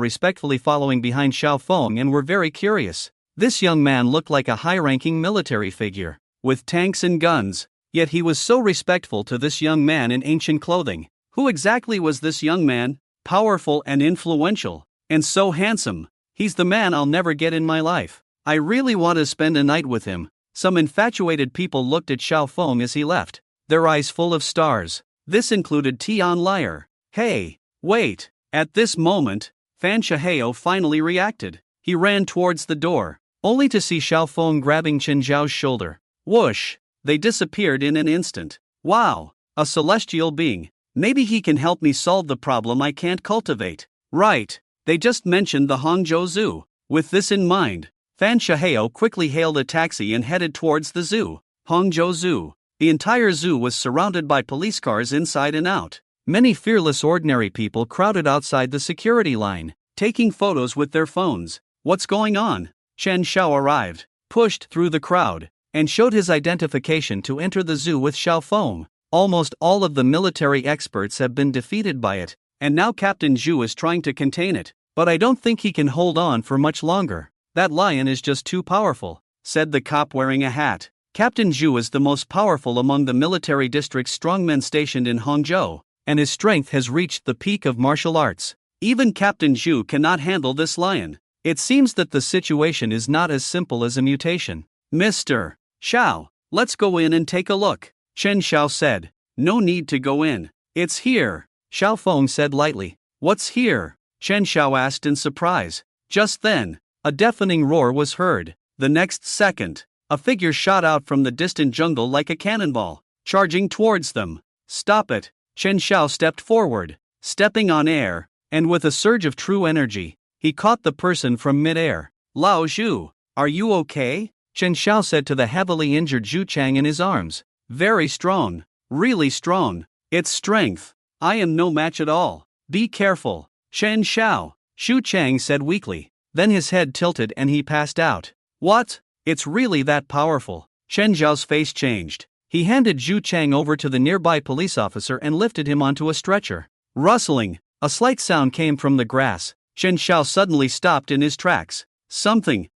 respectfully following behind Xiaofeng and were very curious. This young man looked like a high-ranking military figure, with tanks and guns, yet he was so respectful to this young man in ancient clothing. Who exactly was this young man? Powerful and influential, and so handsome. He's the man I'll never get in my life. I really want to spend a night with him. Some infatuated people looked at Xiaofeng as he left, their eyes full of stars. This included Tian Liar. Hey, wait. At this moment, Fan Shihao finally reacted. He ran towards the door, only to see Xiaofeng grabbing Chen Zhao's shoulder. Whoosh! They disappeared in an instant. Wow! A celestial being. Maybe he can help me solve the problem I can't cultivate. Right. They just mentioned the Hangzhou Zoo. With this in mind, Fan Shihao quickly hailed a taxi and headed towards the zoo. Hangzhou Zoo. The entire zoo was surrounded by police cars inside and out. Many fearless ordinary people crowded outside the security line, taking photos with their phones. What's going on? Chen Xiao arrived, pushed through the crowd, and showed his identification to enter the zoo with Xiaofeng. Almost all of the military experts have been defeated by it, and now Captain Zhu is trying to contain it, but I don't think he can hold on for much longer. That lion is just too powerful, said the cop wearing a hat. Captain Zhu is the most powerful among the military district's strongmen stationed in Hangzhou, and his strength has reached the peak of martial arts. Even Captain Zhu cannot handle this lion. It seems that the situation is not as simple as a mutation. Mr. Xiao, let's go in and take a look, Chen Xiao said. No need to go in. It's here, Xiao Feng said lightly. What's here? Chen Xiao asked in surprise. Just then, a deafening roar was heard. The next second, a figure shot out from the distant jungle like a cannonball, charging towards them. Stop it! Chen Xiao stepped forward, stepping on air, and with a surge of true energy, he caught the person from mid-air. Lao Zhu, are you okay? Chen Xiao said to the heavily injured Zhu Chang in his arms. Very strong, really strong. It's strength. I am no match at all. Be careful, Chen Xiao, Zhu Chang said weakly. Then his head tilted and he passed out. What? It's really that powerful? Chen Xiao's face changed. He handed Zhu Chang over to the nearby police officer and lifted him onto a stretcher. Rustling, a slight sound came from the grass. Chen Xiao suddenly stopped in his tracks. Something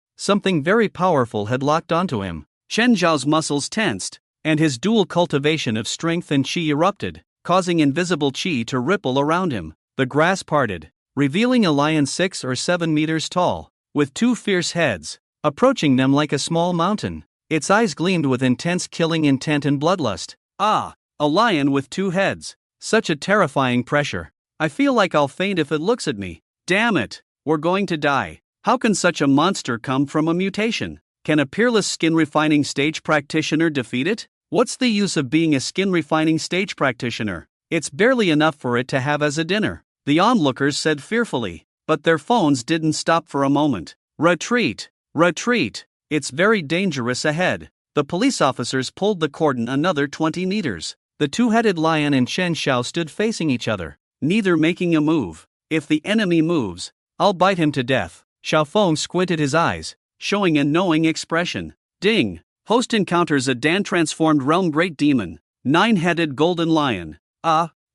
very powerful had locked onto him. Chen Xiao's muscles tensed, and his dual cultivation of strength and qi erupted, causing invisible qi to ripple around him. The grass parted, revealing a lion 6 or 7 meters tall, with 2 fierce heads, approaching them like a small mountain. Its eyes gleamed with intense killing intent and bloodlust. Ah, a lion with 2 heads. Such a terrifying pressure. I feel like I'll faint if it looks at me. Damn it, we're going to die. How can such a monster come from a mutation? Can a peerless skin refining stage practitioner defeat it? What's the use of being a skin refining stage practitioner? It's barely enough for it to have as a dinner, the onlookers said fearfully, but their phones didn't stop for a moment. Retreat! Retreat! It's very dangerous ahead. The police officers pulled the cordon another 20 meters. The two-headed lion and Chen Xiao stood facing each other, neither making a move. If the enemy moves, I'll bite him to death. Xiao Feng squinted his eyes, showing a knowing expression. Ding! Host encounters a Dan-transformed realm great demon, 9-headed golden lion.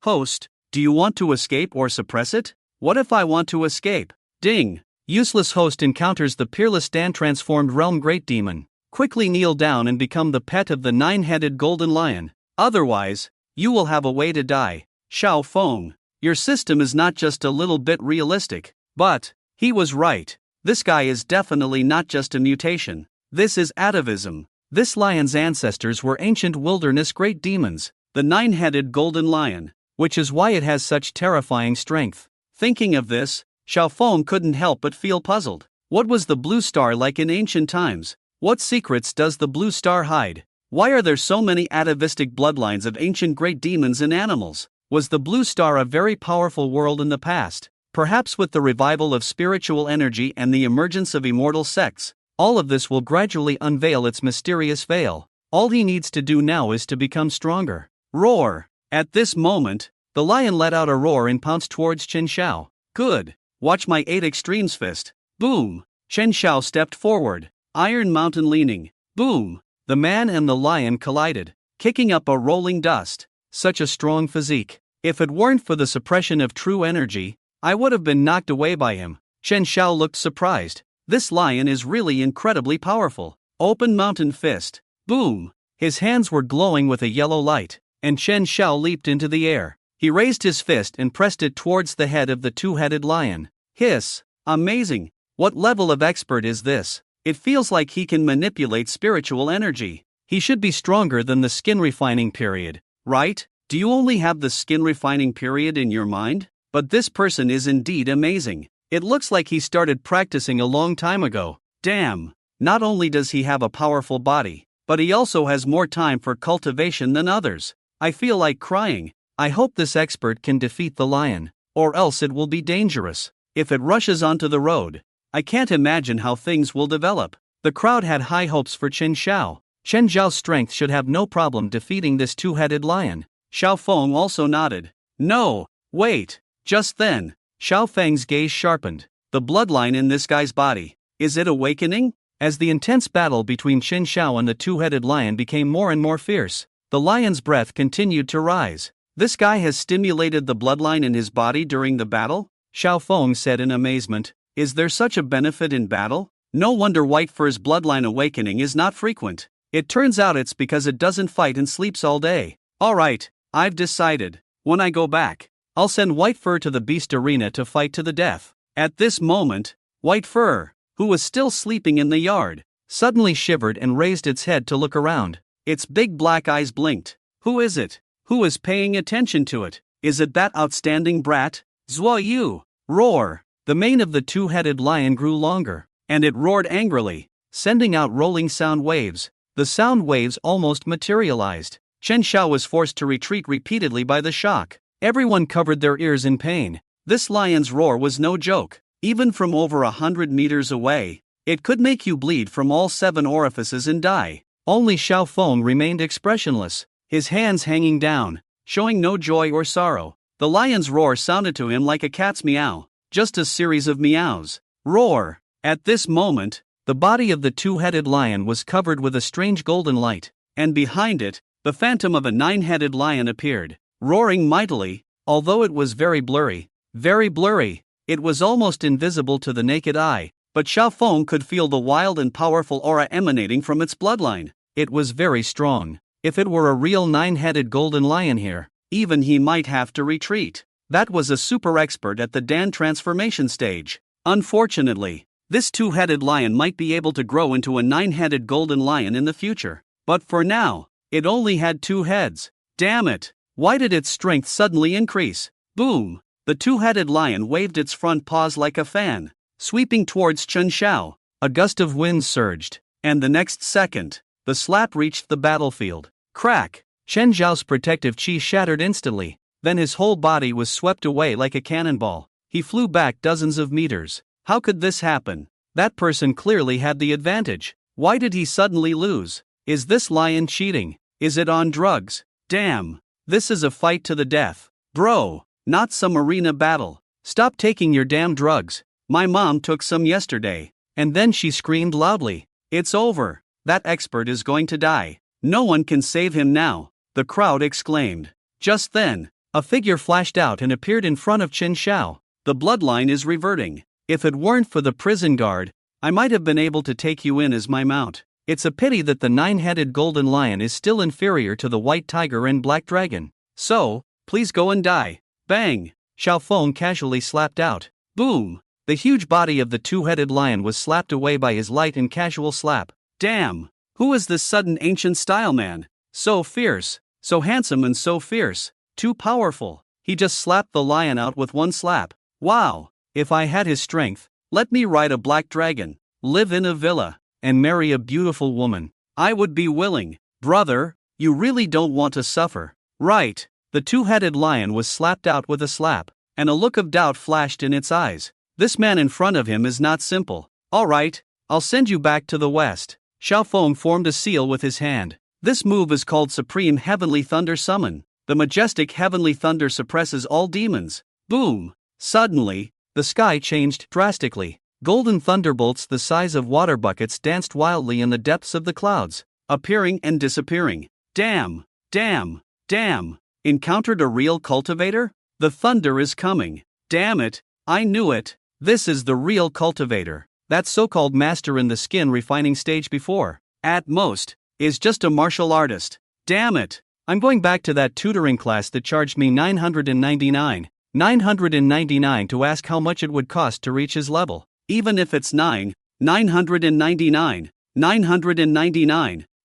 Host, do you want to escape or suppress it? What if I want to escape? Ding! Useless host encounters the peerless Dan-transformed realm great demon. Quickly kneel down and become the pet of the 9-headed golden lion. Otherwise, you will have a way to die. Xiao Feng, your system is not just a little bit realistic. But, he was right. This guy is definitely not just a mutation. This is atavism. This lion's ancestors were ancient wilderness great demons, the 9-headed golden lion, which is why it has such terrifying strength. Thinking of this, Xiao Feng couldn't help but feel puzzled. What was the blue star like in ancient times? What secrets does the blue star hide? Why are there so many atavistic bloodlines of ancient great demons and animals? Was the blue star a very powerful world in the past? Perhaps with the revival of spiritual energy and the emergence of immortal sects, all of this will gradually unveil its mysterious veil. All he needs to do now is to become stronger. Roar! At this moment, the lion let out a roar and pounced towards Chen Xiao. Good! Watch my 8 extremes fist. Boom! Chen Xiao stepped forward, Iron Mountain leaning. Boom! The man and the lion collided, kicking up a rolling dust. Such a strong physique. If it weren't for the suppression of true energy, I would have been knocked away by him. Chen Xiao looked surprised. This lion is really incredibly powerful. Open mountain fist. Boom! His hands were glowing with a yellow light, and Chen Xiao leaped into the air. He raised his fist and pressed it towards the head of the two-headed lion. Hiss! Amazing! What level of expert is this? It feels like he can manipulate spiritual energy. He should be stronger than the skin refining period, right? Do you only have the skin refining period in your mind? But this person is indeed amazing. It looks like he started practicing a long time ago. Damn! Not only does he have a powerful body, but he also has more time for cultivation than others. I feel like crying. I hope this expert can defeat the lion, or else it will be dangerous. If it rushes onto the road, I can't imagine how things will develop. The crowd had high hopes for Chen Xiao. Chen Xiao's strength should have no problem defeating this two-headed lion. Xiao Feng also nodded. No, wait. Just then, Xiao Feng's gaze sharpened. The bloodline in this guy's body, is it awakening? As the intense battle between Chen Xiao and the two-headed lion became more and more fierce, the lion's breath continued to rise. This guy has stimulated the bloodline in his body during the battle? Xiao Feng said in amazement. Is there such a benefit in battle? No wonder White Fur's bloodline awakening is not frequent. It turns out it's because it doesn't fight and sleeps all day. Alright, I've decided. When I go back, I'll send White Fur to the beast arena to fight to the death. At this moment, White Fur, who was still sleeping in the yard, suddenly shivered and raised its head to look around. Its big black eyes blinked. Who is it? Who is paying attention to it? Is it that outstanding brat? Zhuo Yu! Roar! The mane of the two-headed lion grew longer, and it roared angrily, sending out rolling sound waves. The sound waves almost materialized. Chen Xiao was forced to retreat repeatedly by the shock. Everyone covered their ears in pain. This lion's roar was no joke. Even from over 100 meters away, it could make you bleed from all 7 orifices and die. Only Xiao Feng remained expressionless, his hands hanging down, showing no joy or sorrow. The lion's roar sounded to him like a cat's meow, just a series of meows. Roar! At this moment, the body of the two-headed lion was covered with a strange golden light, and behind it, the phantom of a 9-headed lion appeared, roaring mightily, although it was very blurry. Very blurry. It was almost invisible to the naked eye, but Xiao Feng could feel the wild and powerful aura emanating from its bloodline. It was very strong. If it were a real 9-headed golden lion here, even he might have to retreat. That was a super expert at the Dan transformation stage. Unfortunately, this 2-headed lion might be able to grow into a 9-headed golden lion in the future. But for now, it only had 2 heads. Damn it! Why did its strength suddenly increase? Boom! The 2-headed lion waved its front paws like a fan, sweeping towards Chen Xiao. A gust of wind surged, and the next second, the slap reached the battlefield. Crack! Chen Xiao's protective chi shattered instantly, then his whole body was swept away like a cannonball. He flew back dozens of meters. How could this happen? That person clearly had the advantage. Why did he suddenly lose? Is this lion cheating? Is it on drugs? Damn! This is a fight to the death. Bro! Not some arena battle. Stop taking your damn drugs. My mom took some yesterday. And then she screamed loudly. It's over. That expert is going to die. No one can save him now, the crowd exclaimed. Just then, a figure flashed out and appeared in front of Chen Xiao. The bloodline is reverting. If it weren't for the prison guard, I might have been able to take you in as my mount. It's a pity that the 9-headed golden lion is still inferior to the white tiger and black dragon. So, please go and die. Bang! Xiao Feng casually slapped out. Boom! The huge body of the 2-headed lion was slapped away by his light and casual slap. Damn! Who is this sudden ancient style man? So fierce, so handsome and so fierce. Too powerful. He just slapped the lion out with one slap. Wow! If I had his strength, let me ride a black dragon, live in a villa, and marry a beautiful woman. I would be willing. Brother, you really don't want to suffer, right? The 2-headed lion was slapped out with a slap, and a look of doubt flashed in its eyes. This man in front of him is not simple. Alright, I'll send you back to the west. Xiao Feng formed a seal with his hand. This move is called Supreme Heavenly Thunder Summon. The majestic heavenly thunder suppresses all demons. Boom! Suddenly, the sky changed drastically. Golden thunderbolts the size of water buckets danced wildly in the depths of the clouds, appearing and disappearing. Damn! Damn! Damn! Encountered a real cultivator? The thunder is coming. Damn it! I knew it! This is the real cultivator. That so-called master in the skin refining stage before, at most, is just a martial artist. Damn it! I'm going back to that tutoring class that charged me 999 to ask how much it would cost to reach his level. Even if it's 999.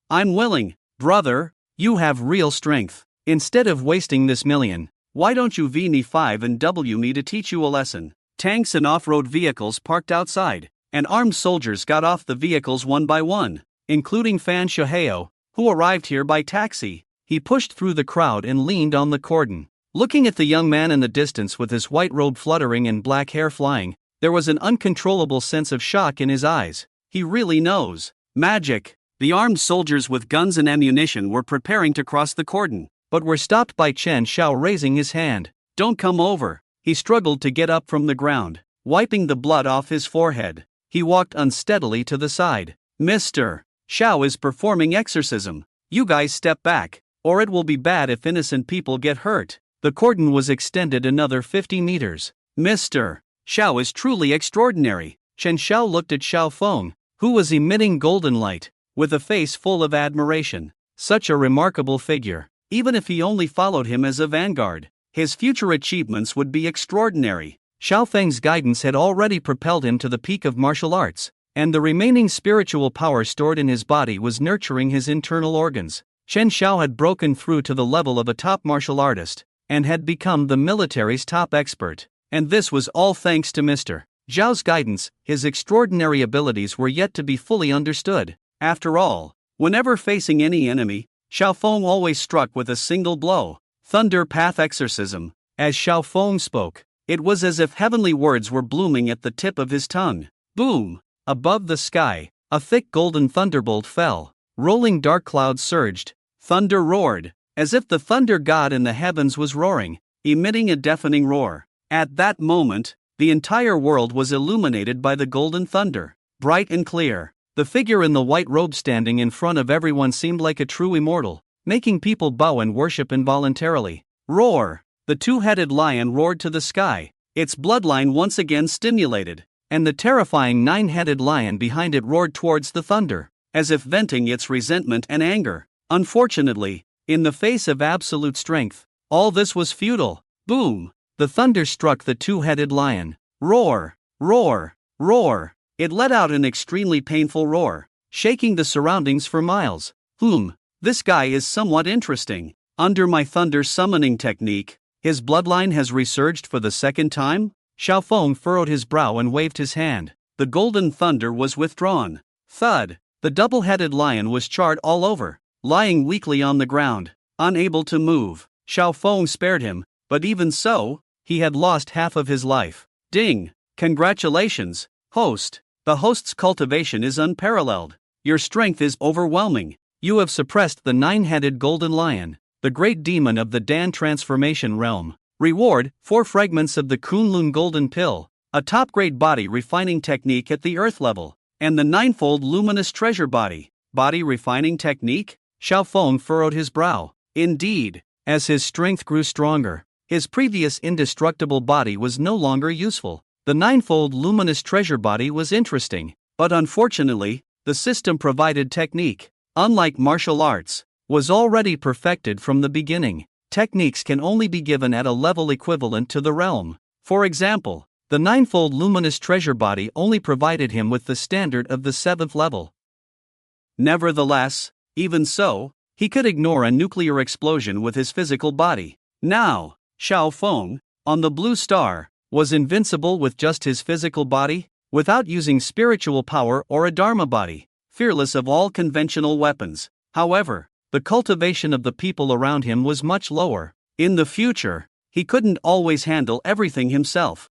I'm willing. Brother, you have real strength. Instead of wasting this million, why don't you V me 5 and W me to teach you a lesson? Tanks and off-road vehicles parked outside, and armed soldiers got off the vehicles one by one, including Fan Shihao, who arrived here by taxi. He pushed through the crowd and leaned on the cordon. Looking at the young man in the distance with his white robe fluttering and black hair flying, there was an uncontrollable sense of shock in his eyes. He really knows magic. The armed soldiers with guns and ammunition were preparing to cross the cordon, but were stopped by Chen Xiao raising his hand. Don't come over. He struggled to get up from the ground, wiping the blood off his forehead. He walked unsteadily to the side. Mr. Xiao is performing exorcism. You guys step back, or it will be bad if innocent people get hurt. The cordon was extended another 50 meters. Mr. Xiao is truly extraordinary. Chen Xiao looked at Xiao Feng, who was emitting golden light, with a face full of admiration. Such a remarkable figure. Even if he only followed him as a vanguard, his future achievements would be extraordinary. Xiao Feng's guidance had already propelled him to the peak of martial arts, and the remaining spiritual power stored in his body was nurturing his internal organs. Chen Xiao had broken through to the level of a top martial artist, and had become the military's top expert. And this was all thanks to Mr. Zhao's guidance. His extraordinary abilities were yet to be fully understood. After all, whenever facing any enemy, Xiao Feng always struck with a single blow. Thunder Path Exorcism. As Xiao Feng spoke, it was as if heavenly words were blooming at the tip of his tongue. Boom! Above the sky, a thick golden thunderbolt fell. Rolling dark clouds surged. Thunder roared, as if the thunder god in the heavens was roaring, emitting a deafening roar. At that moment, the entire world was illuminated by the golden thunder, bright and clear. The figure in the white robe standing in front of everyone seemed like a true immortal, making people bow and worship involuntarily. Roar! The two-headed lion roared to the sky, its bloodline once again stimulated, and the terrifying nine-headed lion behind it roared towards the thunder, as if venting its resentment and anger. Unfortunately, in the face of absolute strength, all this was futile. Boom! The thunder struck the two-headed lion. Roar! Roar! Roar! It let out an extremely painful roar, shaking the surroundings for miles. This guy is somewhat interesting. Under my thunder summoning technique, his bloodline has resurged for the second time? Xiao Feng furrowed his brow and waved his hand. The golden thunder was withdrawn. Thud! The double-headed lion was charred all over, lying weakly on the ground, unable to move. Xiao Feng spared him, but even so, he had lost half of his life. Ding! Congratulations, host! The host's cultivation is unparalleled. Your strength is overwhelming. You have suppressed the nine-headed golden lion, the great demon of the Dan transformation realm. Reward: 4 fragments of the Kunlun golden pill, a top-grade body refining technique at the earth level, and the ninefold luminous treasure body. Body refining technique? Xiao Feng furrowed his brow. Indeed, as his strength grew stronger, his previous indestructible body was no longer useful. The ninefold luminous treasure body was interesting, but unfortunately, the system provided technique, unlike martial arts, was already perfected from the beginning. Techniques can only be given at a level equivalent to the realm. For example, the ninefold luminous treasure body only provided him with the standard of the 7th level. Nevertheless, even so, he could ignore a nuclear explosion with his physical body. Now, Xiao Feng, on the blue star, was invincible with just his physical body, without using spiritual power or a dharma body, fearless of all conventional weapons. However, the cultivation of the people around him was much lower. In the future, he couldn't always handle everything himself.